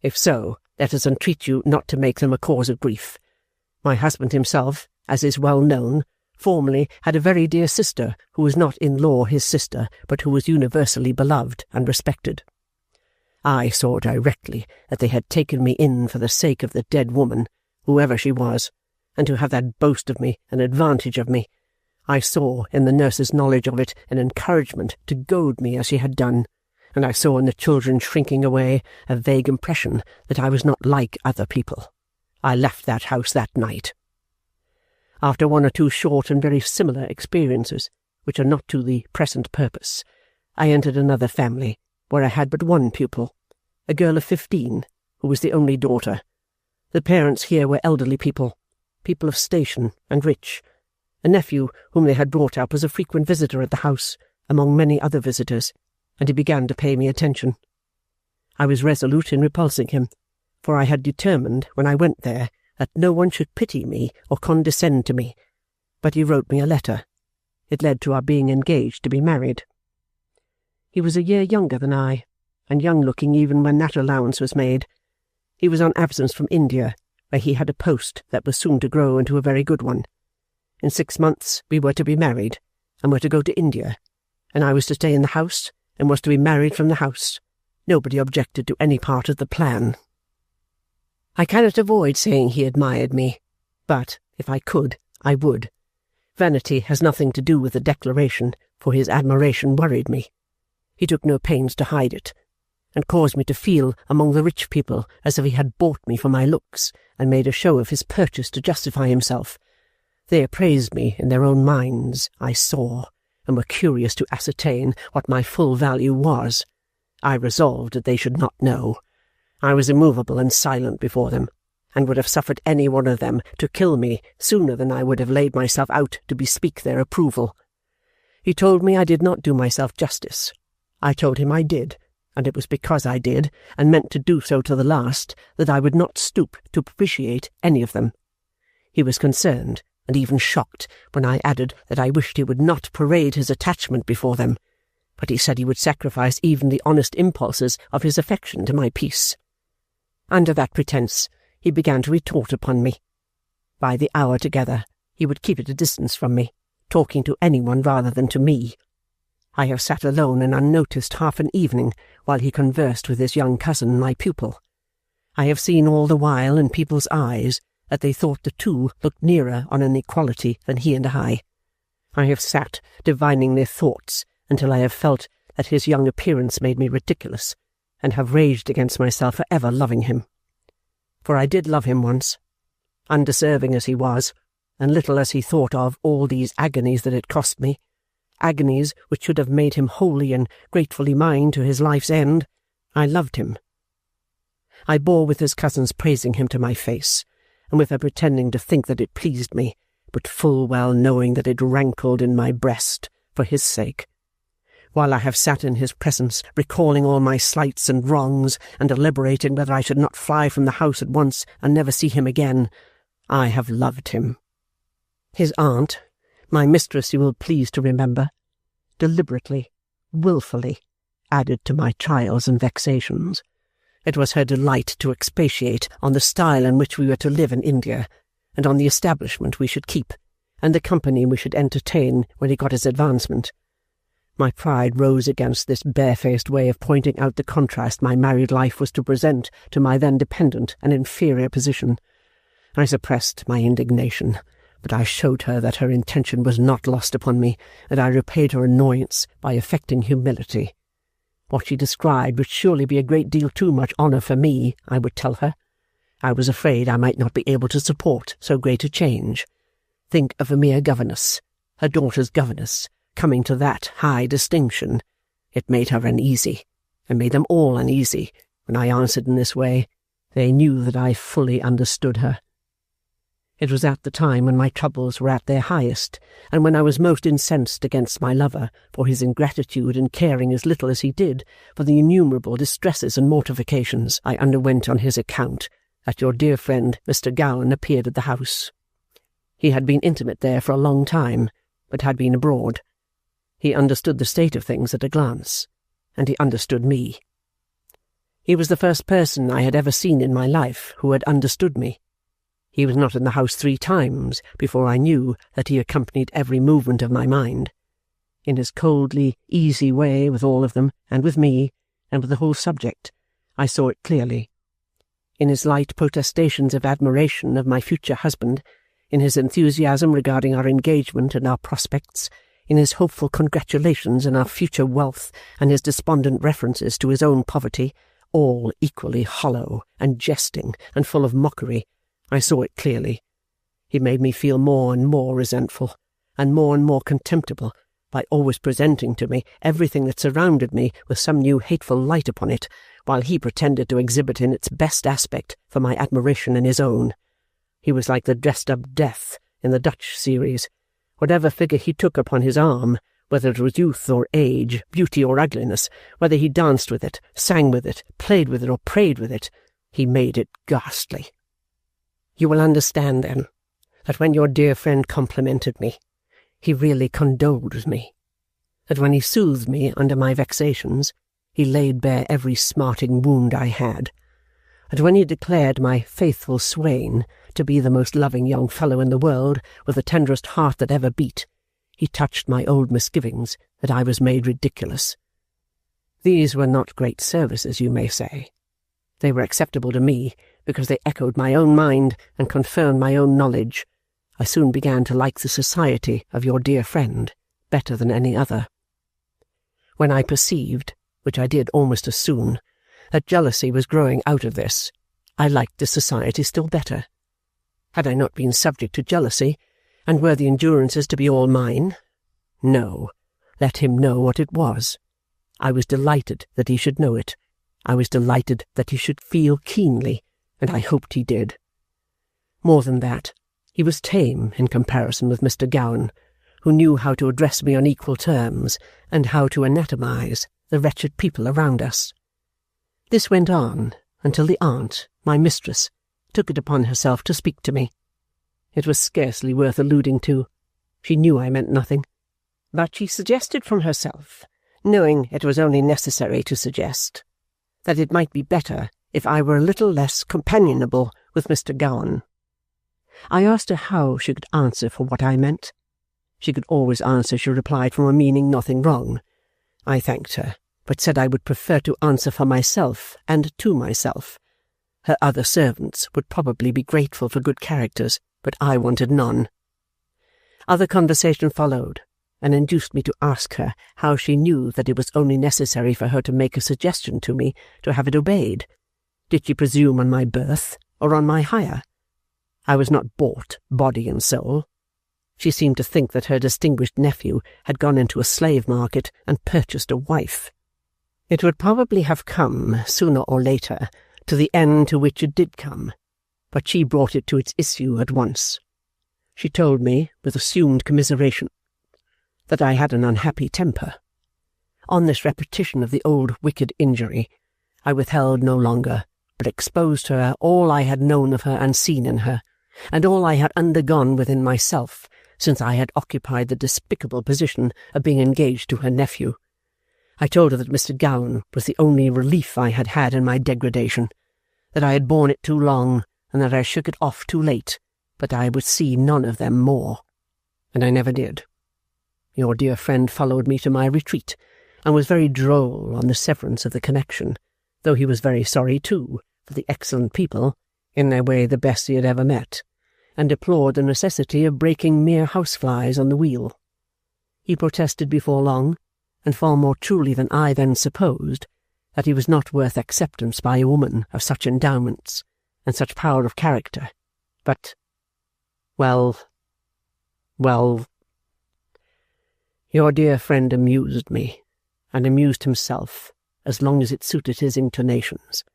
Speaker 1: If so, let us entreat you not to make them a cause of grief. My husband himself, as is well known, formerly had a very dear sister who was not in law his sister, but who was universally beloved and respected. I saw directly that they had taken me in for the sake of the dead woman, whoever she was, and to have that boast of me an advantage of me. I saw in the nurse's knowledge of it an encouragement to goad me as she had done, and I saw in the children shrinking away a vague impression that I was not like other people. I left that house that night. After one or two short and very similar experiences, which are not to the present purpose, I entered another family, where I had but one pupil, a girl of 15, who was the only daughter. The parents here were elderly people of station and rich. A nephew whom they had brought up was a frequent visitor at the house, among many other visitors, and he began to pay me attention. I was resolute in repulsing him, for I had determined, when I went there, that no one should pity me or condescend to me. But he wrote me a letter. It led to our being engaged to be married. He was a year younger than I, and young-looking even when that allowance was made. He was on absence from India, where he had a post that was soon to grow into a very good one. In 6 months we were to be married, and were to go to India, and I was to stay in the house, and was to be married from the house. Nobody objected to any part of the plan. I cannot avoid saying he admired me, but, if I could, I would. Vanity has nothing to do with the declaration, for his admiration worried me. He took no pains to hide it, and caused me to feel among the rich people as if he had bought me for my looks, and made a show of his purchase to justify himself. They appraised me in their own minds, I saw, and were curious to ascertain what my full value was. I resolved that they should not know. I was immovable and silent before them, and would have suffered any one of them to kill me sooner than I would have laid myself out to bespeak their approval. He told me I did not do myself justice. I told him I did, and it was because I did, and meant to do so to the last, that I would not stoop to propitiate any of them. He was concerned, and even shocked, when I added that I wished he would not parade his attachment before them, but he said he would sacrifice even the honest impulses of his affection to my peace. Under that pretence, he began to retort upon me. By the hour together, he would keep at a distance from me, talking to any one rather than to me. I have sat alone and unnoticed half an evening while he conversed with his young cousin, my pupil. I have seen all the while in people's eyes that they thought the two looked nearer on an equality than he and I. I have sat divining their thoughts until I have felt that his young appearance made me ridiculous, and have raged against myself for ever loving him. For I did love him once, undeserving as he was, and little as he thought of all these agonies that it cost me, agonies which should have made him wholly and gratefully mine to his life's end. I loved him. I bore with his cousins praising him to my face, and with her pretending to think that it pleased me, but full well knowing that it rankled in my breast for his sake. While I have sat in his presence, recalling all my slights and wrongs, and deliberating whether I should not fly from the house at once and never see him again, I have loved him. His aunt, my mistress you will please to remember, deliberately, wilfully, added to my trials and vexations. It was her delight to expatiate on the style in which we were to live in India, and on the establishment we should keep, and the company we should entertain when he got his advancement. My pride rose against this barefaced way of pointing out the contrast my married life was to present to my then dependent and inferior position. I suppressed my indignation, but I showed her that her intention was not lost upon me, and I repaid her annoyance by affecting humility. What she described would surely be a great deal too much honour for me, I would tell her. I was afraid I might not be able to support so great a change. Think of a mere governess, her daughter's governess, coming to that high distinction. It made her uneasy, and made them all uneasy, when I answered in this way, They knew that I fully understood her. It was at the time when my troubles were at their highest, and when I was most incensed against my lover for his ingratitude in caring as little as he did for the innumerable distresses and mortifications I underwent on his account, that your dear friend Mr. Gowan appeared at the house. He had been intimate there for a long time, but had been abroad. He understood the state of things at a glance, and he understood me. He was the first person I had ever seen in my life who had understood me. He was not in the house 3 times before I knew that he accompanied every movement of my mind. In his coldly easy way with all of them, and with me, and with the whole subject, I saw it clearly. In his light protestations of admiration of my future husband, in his enthusiasm regarding our engagement and our prospects, in his hopeful congratulations on our future wealth, and his despondent references to his own poverty, all equally hollow and jesting and full of mockery, I saw it clearly. He made me feel more and more resentful, and more contemptible, by always presenting to me everything that surrounded me with some new hateful light upon it, while he pretended to exhibit in its best aspect for my admiration in his own. He was like the dressed-up Death in the Dutch series. Whatever figure he took upon his arm, whether it was youth or age, beauty or ugliness, whether he danced with it, sang with it, played with it, or prayed with it, he made it ghastly. You will understand, then, that when your dear friend complimented me, he really condoled with me, that when he soothed me under my vexations, he laid bare every smarting wound I had, that when he declared my faithful swain to be the most loving young fellow in the world, with the tenderest heart that ever beat, he touched my old misgivings that I was made ridiculous. These were not great services, you may say. They were acceptable to me, because they echoed my own mind and confirmed my own knowledge. I soon began to like the society of your dear friend better than any other. When I perceived, which I did almost as soon, that jealousy was growing out of this, I liked the society still better. Had I not been subject to jealousy, and were the endurances to be all mine? No, let him know what it was. I was delighted that he should know it. I was delighted that he should feel keenly, and I hoped he did. More than that, he was tame in comparison with Mr. Gowan, who knew how to address me on equal terms, and how to anatomize the wretched people around us. This went on until the aunt, my mistress, took it upon herself to speak to me. It was scarcely worth alluding to. She knew I meant nothing. But she suggested from herself, knowing it was only necessary to suggest, that it might be better if I were a little less companionable with Mr. Gowan. I asked her how she could answer for what I meant. She could always answer, she replied, from a meaning nothing wrong. I thanked her, but said I would prefer to answer for myself and to myself. Her other servants would probably be grateful for good characters, but I wanted none. Other conversation followed, and induced me to ask her how she knew that it was only necessary for her to make a suggestion to me to have it obeyed. Did she presume on my birth or on my hire? I was not bought, body and soul. She seemed to think that her distinguished nephew had gone into a slave market and purchased a wife. It would probably have come, sooner or later, to the end to which it did come, but she brought it to its issue at once. She told me, with assumed commiseration, that I had an unhappy temper. On this repetition of the old wicked injury, I withheld no longer, but exposed to her all I had known of her and seen in her, and all I had undergone within myself since I had occupied the despicable position of being engaged to her nephew. I told her that Mr. Gowan was the only relief I had had in my degradation, that I had borne it too long, and that I shook it off too late, but I would see none of them more. And I never did. Your dear friend followed me to my retreat, and was very droll on the severance of the connection, though he was very sorry too, for the excellent people, in their way the best he had ever met, and deplored the necessity of breaking mere houseflies on the wheel. He protested before long, and far more truly than I then supposed, that he was not worth acceptance by a woman of such endowments and such power of character, but, well, your dear friend amused me, and amused himself as long as it suited his inclinations,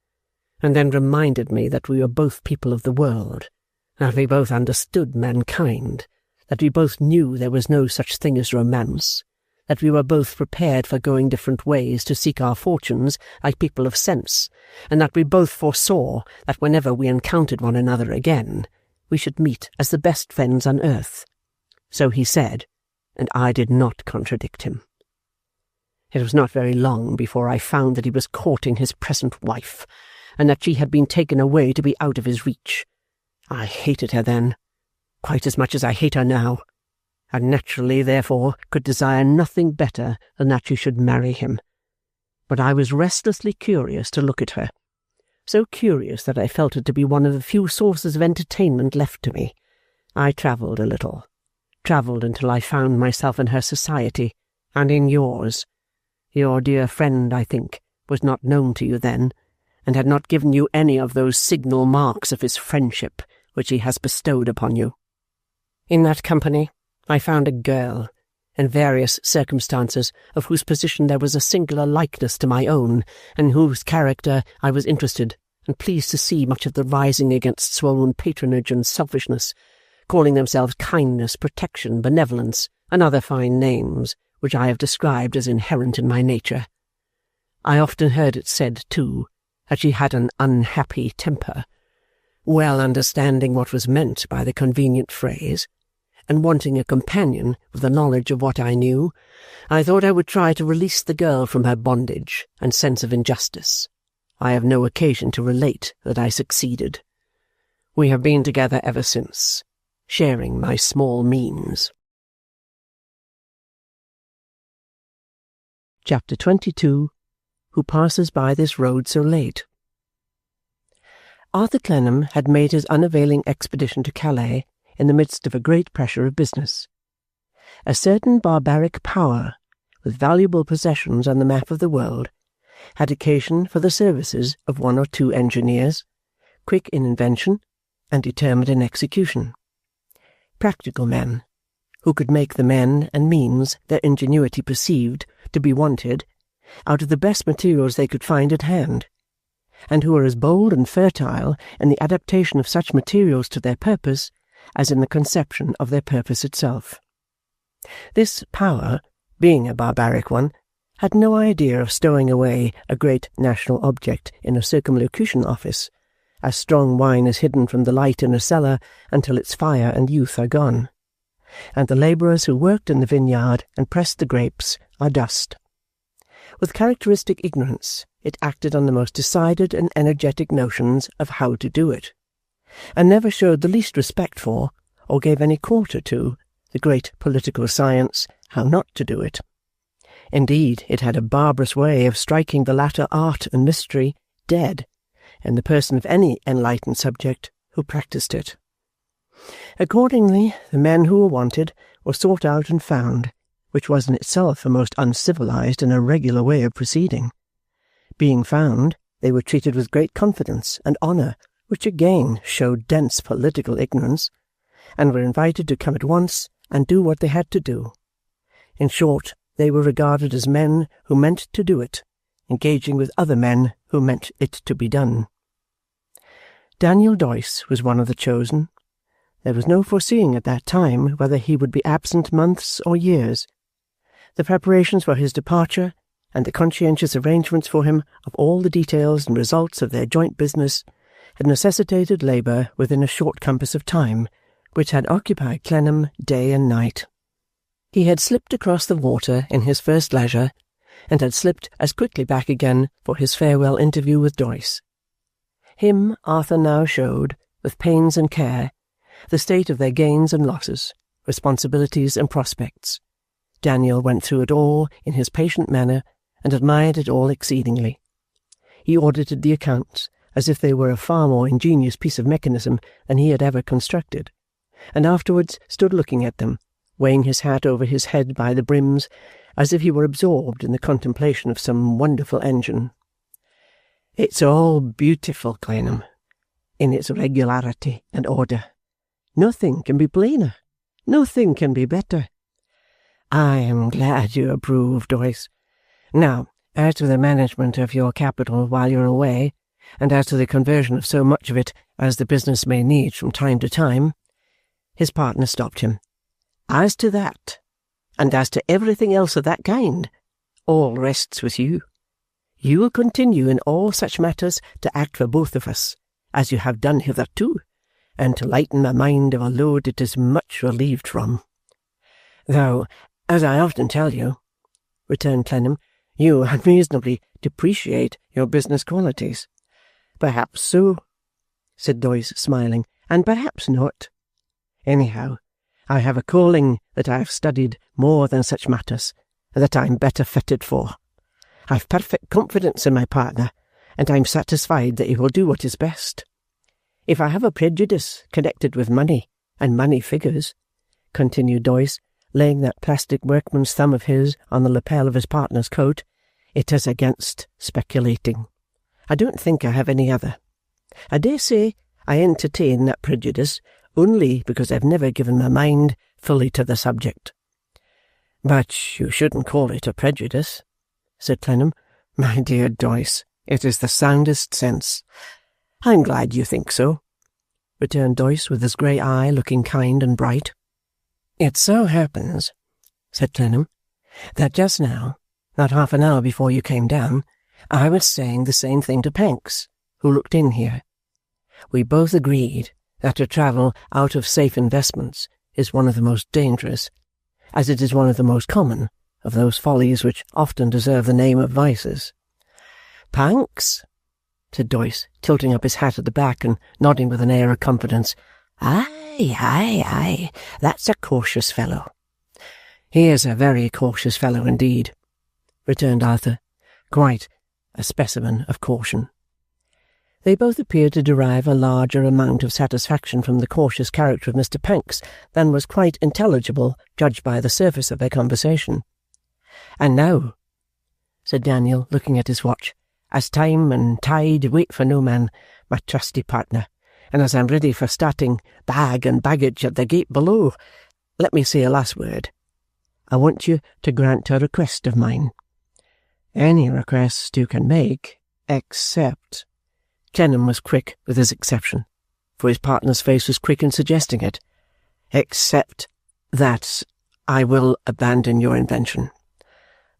Speaker 1: and then reminded me that we were both people of the world, that we both understood mankind, that we both knew there was no such thing as romance, that we were both prepared for going different ways to seek our fortunes like people of sense, and that we both foresaw that whenever we encountered one another again, we should meet as the best friends on earth. So he said, and I did not contradict him. It was not very long before I found that he was courting his present wife, and that she had been taken away to be out of his reach. I hated her then, quite as much as I hate her now, and naturally, therefore, could desire nothing better than that she should marry him. But I was restlessly curious to look at her, so curious that I felt it to be one of the few sources of entertainment left to me. I travelled a little, travelled until I found myself in her society, and in yours. Your dear friend, I think, was not known to you then, and had not given you any of those signal marks of his friendship which he has bestowed upon you. In that company I found a girl, in various circumstances, of whose position there was a singular likeness to my own, and in whose character I was interested, and pleased to see much of the rising against swollen patronage and selfishness, calling themselves kindness, protection, benevolence, and other fine names, which I have described as inherent in my nature. I often heard it said, too, that she had an unhappy temper. Well understanding what was meant by the convenient phrase, and wanting a companion with the knowledge of what I knew, I thought I would try to release the girl from her bondage and sense of injustice. I have no occasion to relate that I succeeded. We have been together ever since, sharing my small means. Chapter 22. Who passes by this road so late? Arthur Clennam had made his unavailing expedition to Calais in the midst of a great pressure of business. A certain barbaric power, with valuable possessions on the map of the world, had occasion for the services of 1 or 2 engineers, quick in invention and determined in execution. Practical men, who could make the men and means their ingenuity perceived to be wanted out of the best materials they could find at hand, and who were as bold and fertile in the adaptation of such materials to their purpose as in the conception of their purpose itself. This power, being a barbaric one, had no idea of stowing away a great national object in a Circumlocution Office, as strong wine is hidden from the light in a cellar until its fire and youth are gone, and the labourers who worked in the vineyard and pressed the grapes are dust. With characteristic ignorance, it acted on the most decided and energetic notions of how to do it, and never showed the least respect for, or gave any quarter to, the great political science, how not to do it. Indeed, it had a barbarous way of striking the latter art and mystery dead, in the person of any enlightened subject who practised it. Accordingly, the men who were wanted were sought out and found, which was in itself a most uncivilized and irregular way of proceeding. Being found, they were treated with great confidence and honour, which again showed dense political ignorance, and were invited to come at once and do what they had to do. In short, they were regarded as men who meant to do it, engaging with other men who meant it to be done. Daniel Doyce was one of the chosen. There was no foreseeing at that time whether he would be absent months or years. The preparations for his departure, and the conscientious arrangements for him of all the details and results of their joint business, had necessitated labour within a short compass of time, which had occupied Clennam day and night. He had slipped across the water in his first leisure, and had slipped as quickly back again for his farewell interview with Doyce. Him Arthur now showed, with pains and care, the state of their gains and losses, responsibilities and prospects. Daniel went through it all in his patient manner, and admired it all exceedingly. He audited the accounts as if they were a far more ingenious piece of mechanism than he had ever constructed, and afterwards stood looking at them, weighing his hat over his head by the brims, as if he were absorbed in the contemplation of some wonderful engine. "It's all beautiful, Clennam, in its regularity and order. Nothing can be plainer, nothing can be better. I am glad you approve, Doyce. Now, as to the management of your capital while you're away, and as to the conversion of so much of it as the business may need from time to time—" His partner stopped him. "As to that, and as to everything else of that kind, all rests with you. You will continue in all such matters to act for both of us, as you have done hitherto, and to lighten my mind of a load it is much relieved from. Though, as I often tell you," returned Clennam, "you unreasonably depreciate your business qualities." "Perhaps so," said Doyce, smiling, "and perhaps not. Anyhow, I have a calling that I have studied more than such matters, and that I am better fitted for. I've perfect confidence in my partner, and I am satisfied that he will do what is best. If I have a prejudice connected with money and money figures," continued Doyce, laying that plastic workman's thumb of his on the lapel of his partner's coat, "it is against speculating. I don't think I have any other. I dare say I entertain that prejudice only because I've never given my mind fully to the subject." "But you shouldn't call it a prejudice," said Clennam. "My dear Doyce, it is the soundest sense." "I'm glad you think so," returned Doyce, with his grey eye looking kind and bright. "It so happens," said Clennam, "that just now, not half an hour before you came down, I was saying the same thing to Pancks, who looked in here. We both agreed that to travel out of safe investments is one of the most dangerous, as it is one of the most common of those follies which often deserve the name of vices. Pancks," said Doyce, tilting up his hat at the back and nodding with an air of confidence, Aye, that's a cautious fellow." "He is a very cautious fellow indeed," returned Arthur. "Quite a specimen of caution." They both appeared to derive a larger amount of satisfaction from the cautious character of Mr. Pancks than was quite intelligible, judged by the surface of their conversation. "And now," said Daniel, looking at his watch, "as time and tide wait for no man, my trusty partner, and as I'm ready for starting bag and baggage at the gate below, let me say a last word. I want you to grant a request of mine." "Any request you can make, except—" Clennam was quick with his exception, for his partner's face was quick in suggesting it. "Except that I will abandon your invention.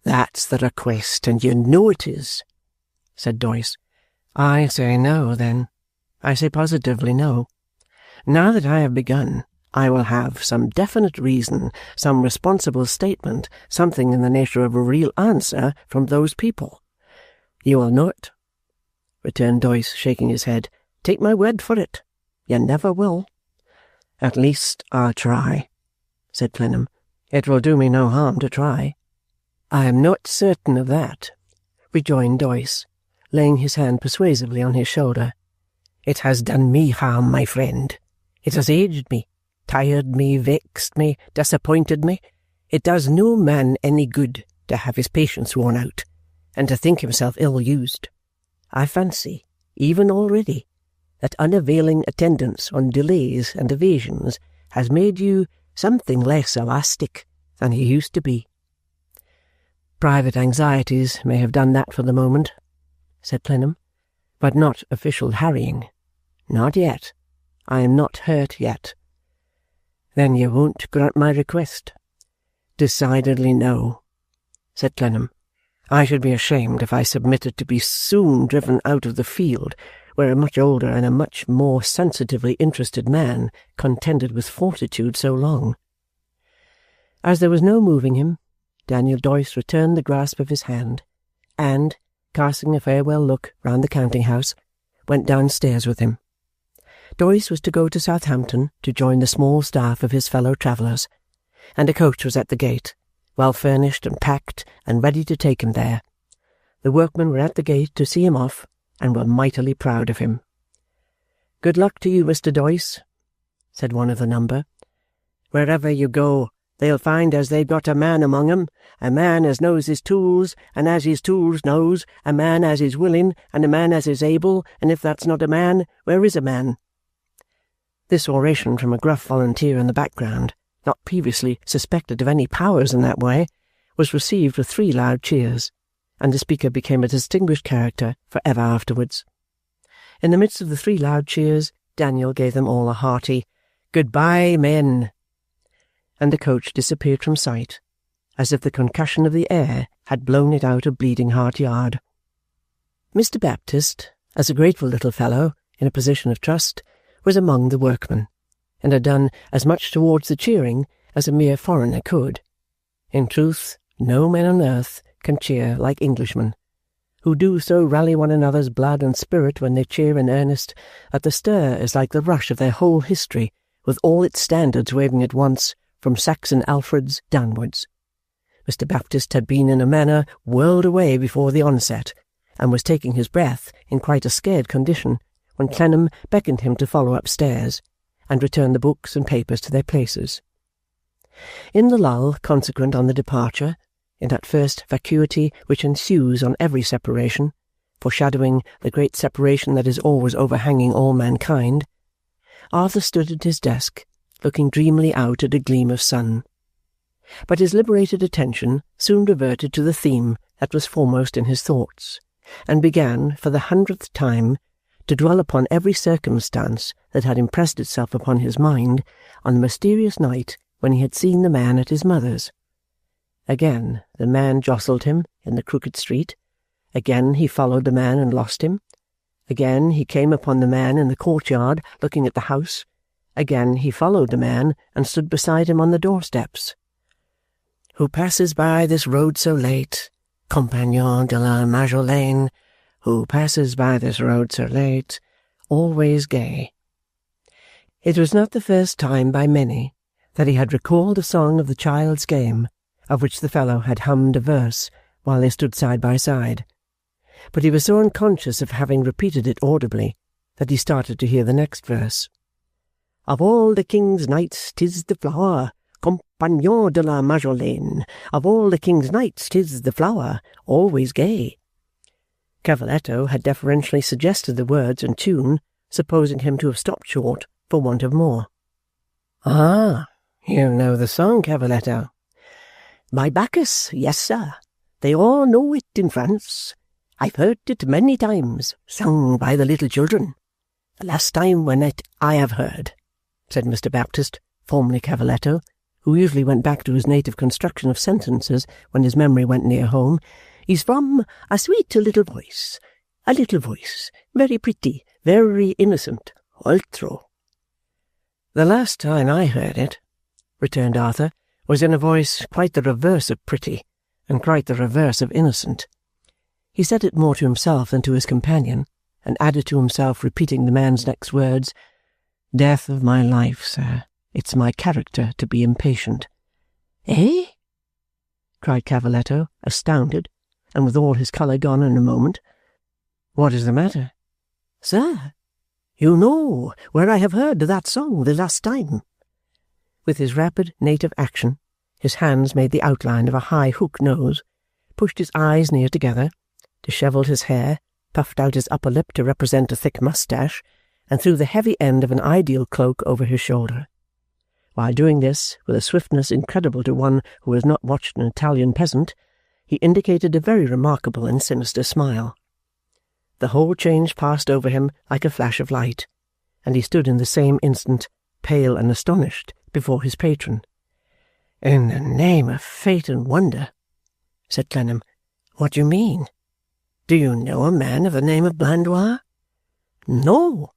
Speaker 1: That's the request, and you know it is," said Doyce. "I say no, then. I say positively no. Now that I have begun, I will have some definite reason, some responsible statement, something in the nature of a real answer from those people. You will know it," returned Doyce, shaking his head. "Take my word for it. You never will." "At least I'll try," said Clennam. "It will do me no harm to try." "I am not certain of that," rejoined Doyce, laying his hand persuasively on his shoulder. "It has done me harm, my friend. It has aged me, tired me, vexed me, disappointed me. It does no man any good to have his patience worn out, and to think himself ill-used. I fancy, even already, that unavailing attendance on delays and evasions has made you something less elastic than you used to be." "Private anxieties may have done that for the moment," said Clennam, "but not official harrying. Not yet. I am not hurt yet." "Then you won't grant my request?" "Decidedly no," said Clennam. "I should be ashamed if I submitted to be soon driven out of the field where a much older and a much more sensitively interested man contended with fortitude so long." As there was no moving him, Daniel Doyce returned the grasp of his hand, and, casting a farewell look round the counting-house, went downstairs with him. Doyce was to go to Southampton to join the small staff of his fellow travellers, and a coach was at the gate, well furnished and packed and ready to take him there. The workmen were at the gate to see him off, and were mightily proud of him. "Good luck to you, Mr. Doyce," said one of the number. "Wherever you go, they'll find as they've got a man among 'em, a man as knows his tools, and as his tools knows, a man as is willing, and a man as is able, and if that's not a man, where is a man?" This oration from a gruff volunteer in the background, not previously suspected of any powers in that way, was received with 3 loud cheers, and the speaker became a distinguished character for ever afterwards. In the midst of the 3 loud cheers, Daniel gave them all a hearty "Goodbye, men," and the coach disappeared from sight, as if the concussion of the air had blown it out of Bleeding Heart Yard. Mr. Baptist, as a grateful little fellow in a position of trust, was among the workmen, and had done as much towards the cheering as a mere foreigner could. In truth, no men on earth can cheer like Englishmen, who do so rally one another's blood and spirit when they cheer in earnest that the stir is like the rush of their whole history, with all its standards waving at once from Saxon Alfreds downwards. Mr. Baptist had been in a manner whirled away before the onset, and was taking his breath in quite a scared condition when Clennam beckoned him to follow upstairs, and return the books and papers to their places. In the lull consequent on the departure, in that first vacuity which ensues on every separation, foreshadowing the great separation that is always overhanging all mankind, Arthur stood at his desk, looking dreamily out at a gleam of sun. But his liberated attention soon reverted to the theme that was foremost in his thoughts, and began, for the 100th time, to dwell upon every circumstance that had impressed itself upon his mind on the mysterious night when he had seen the man at his mother's. Again the man jostled him in the crooked street. Again he followed the man and lost him. Again he came upon the man in the courtyard looking at the house. Again he followed the man and stood beside him on the doorsteps. Who passes by this road so late, compagnon de la Marshalsea, who passes by this road so late, always gay. It was not the first time by many that he had recalled the song of the child's game, of which the fellow had hummed a verse while they stood side by side, but he was so unconscious of having repeated it audibly that he started to hear the next verse. Of all the king's knights 'tis the flower, compagnon de la Marshalsea, of all the king's knights 'tis the flower, always gay. Cavaletto had deferentially suggested the words and tune, supposing him to have stopped short for want of more. "Ah, you know the song, Cavaletto?" "By Bacchus, yes, sir. They all know it in France. I've heard it many times, sung by the little children. The last time when I have heard," said Mr. Baptist, formerly Cavaletto, who usually went back to his native construction of sentences when his memory went near home, "is from a sweet little voice, very pretty, very innocent, altro." "The last time I heard it," returned Arthur, "was in a voice quite the reverse of pretty, and quite the reverse of innocent." He said it more to himself than to his companion, and added to himself, repeating the man's next words, "Death of my life, sir, it's my character to be impatient." "Eh?" cried Cavaletto, astounded, and with all his colour gone in a moment. "What is the matter?" "Sir, you know where I have heard that song the last time." With his rapid native action, his hands made the outline of a high hook nose, pushed his eyes near together, dishevelled his hair, puffed out his upper lip to represent a thick moustache, and threw the heavy end of an ideal cloak over his shoulder. While doing this, with a swiftness incredible to one who has not watched an Italian peasant, he indicated a very remarkable and sinister smile. The whole change passed over him like a flash of light, and he stood in the same instant, pale and astonished, before his patron. "In the name of fate and wonder," said Clennam, "what do you mean? Do you know a man of the name of Blandois?" "No,"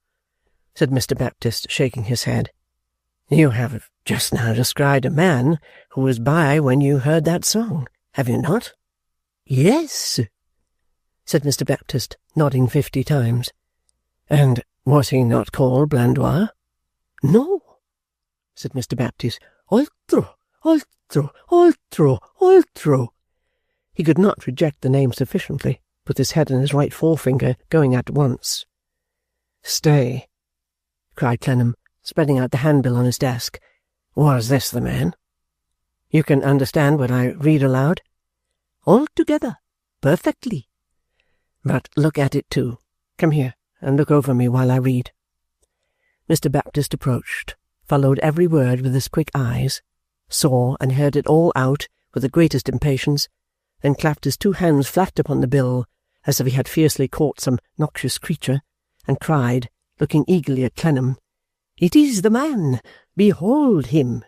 Speaker 1: said Mr. Baptist, shaking his head. "You have just now described a man who was by when you heard that song, have you not?" "Yes," said Mr. Baptist, nodding 50 times. "And was he not called Blandois?" "No," said Mr. Baptist. "Altro, altro, altro, altro." He could not reject the name sufficiently, with his head and his right forefinger going at once. "Stay," cried Clennam, spreading out the handbill on his desk. "Was this the man? You can understand what I read aloud?" "Altogether. Perfectly." "But look at it too. Come here, and look over me while I read." Mr. Baptist approached, followed every word with his quick eyes, saw and heard it all out with the greatest impatience, then clapped his 2 hands flat upon the bill, as if he had fiercely caught some noxious creature,
Speaker 2: and cried, looking eagerly at Clennam, "It is the man! Behold him!"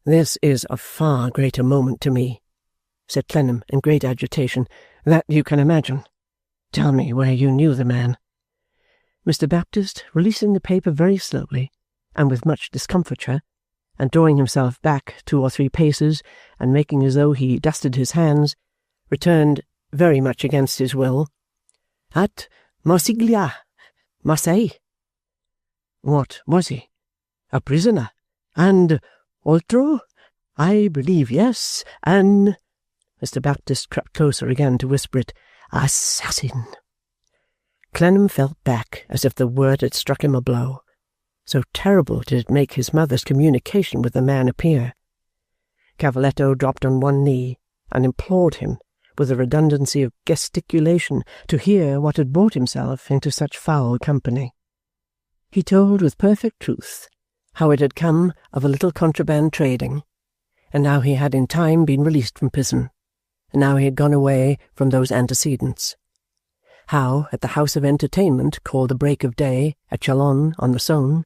Speaker 2: "This is of far greater moment to me," said Clennam in great agitation, "that you can imagine. Tell me where you knew the man." Mr. Baptist, releasing the paper very slowly, and with much discomfiture, and drawing himself back 2 or 3 paces, and making as though he dusted his hands, returned, very much against his will, "At Marsiglia, Marseille." "What was he? A prisoner? And altro? I believe yes, an—" Mr. Baptist crept closer again to whisper it, "assassin." Clennam fell back as if the word had struck him a blow. So terrible did it make his mother's communication with the man appear. Cavaletto dropped on one knee and implored him, with a redundancy of gesticulation, to hear what had brought himself into such foul company. He told with perfect truth how it had come of a little contraband trading, and how he had in time been released from prison, and how he had gone away from those antecedents. How, at the house of entertainment called the Break of Day at Chalons-on-the-Saône,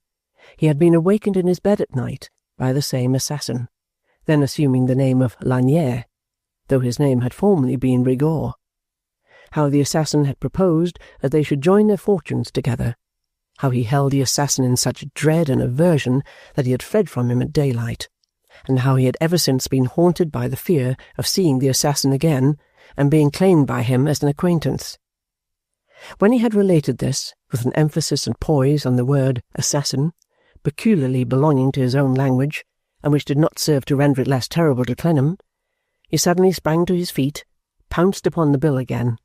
Speaker 2: he had been awakened in his bed at night by the same assassin, then assuming the name of Lanière, though his name had formerly been Rigaud. How the assassin had proposed that they should join their fortunes together. How he held the assassin in such dread and aversion that he had fled from him at daylight, and how he had ever since been haunted by the fear of seeing the assassin again and being claimed by him as an acquaintance. When he had related this, with an emphasis and poise on the word assassin, peculiarly belonging to his own language, and which did not serve to render it less terrible to Clennam, he suddenly sprang to his feet, pounced upon the bill again,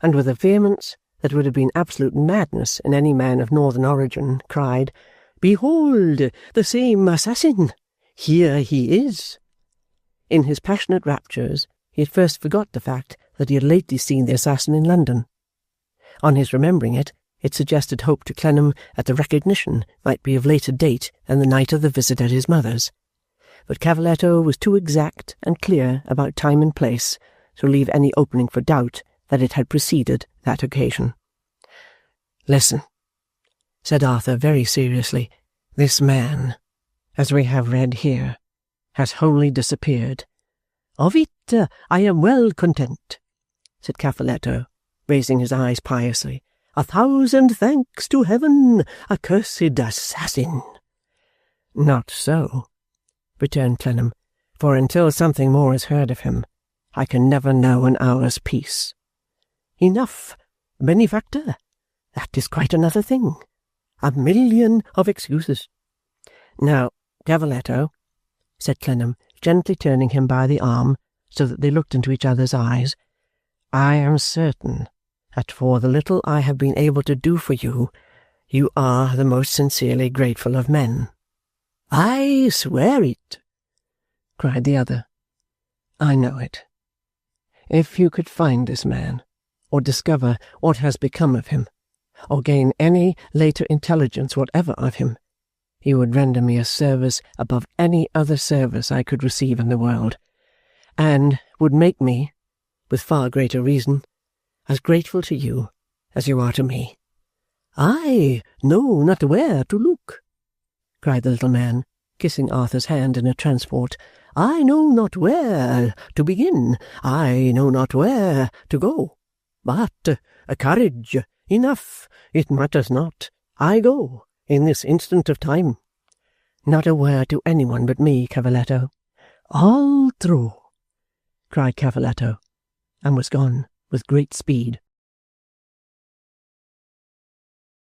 Speaker 2: and with a vehemence that would have been absolute madness in any man of northern origin, cried, "Behold, the same assassin! Here he is!" In his passionate raptures, he at first forgot the fact that he had lately seen the assassin in London. On his remembering it, it suggested hope to Clennam that the recognition might be of later date than the night of the visit at his mother's. But Cavaletto was too exact and clear about time and place to leave any opening for doubt that it had preceded that occasion. "Listen," said Arthur very seriously. "This man, as we have read here, has wholly disappeared." "Of it I am well content," said Cavaletto, raising his eyes piously. "1,000 thanks to heaven, accursed assassin!" "Not so," returned Clennam, "for until something more is heard of him, I can never know an hour's peace." "Enough, benefactor. That is quite another thing. 1,000,000 of excuses." "Now, Cavaletto," said Clennam, gently turning him by the arm so that they looked into each other's eyes, "I am certain that for the little I have been able to do for you, you are the most sincerely grateful of men." "I swear it!" cried the other. "I know it. If you could find this man, or discover what has become of him, or gain any later intelligence whatever of him, you would render me a service above any other service I could receive in the world, and would make me, with far greater reason, as grateful to you as you are to me." "I know not where to look," cried the little man, kissing Arthur's hand in a transport. "I know not where to begin. I know not where to go. But courage, enough, it matters not. I go, in this instant of time." "Not a word to any one but me, Cavaletto." "All true," cried Cavaletto, and was gone with great speed.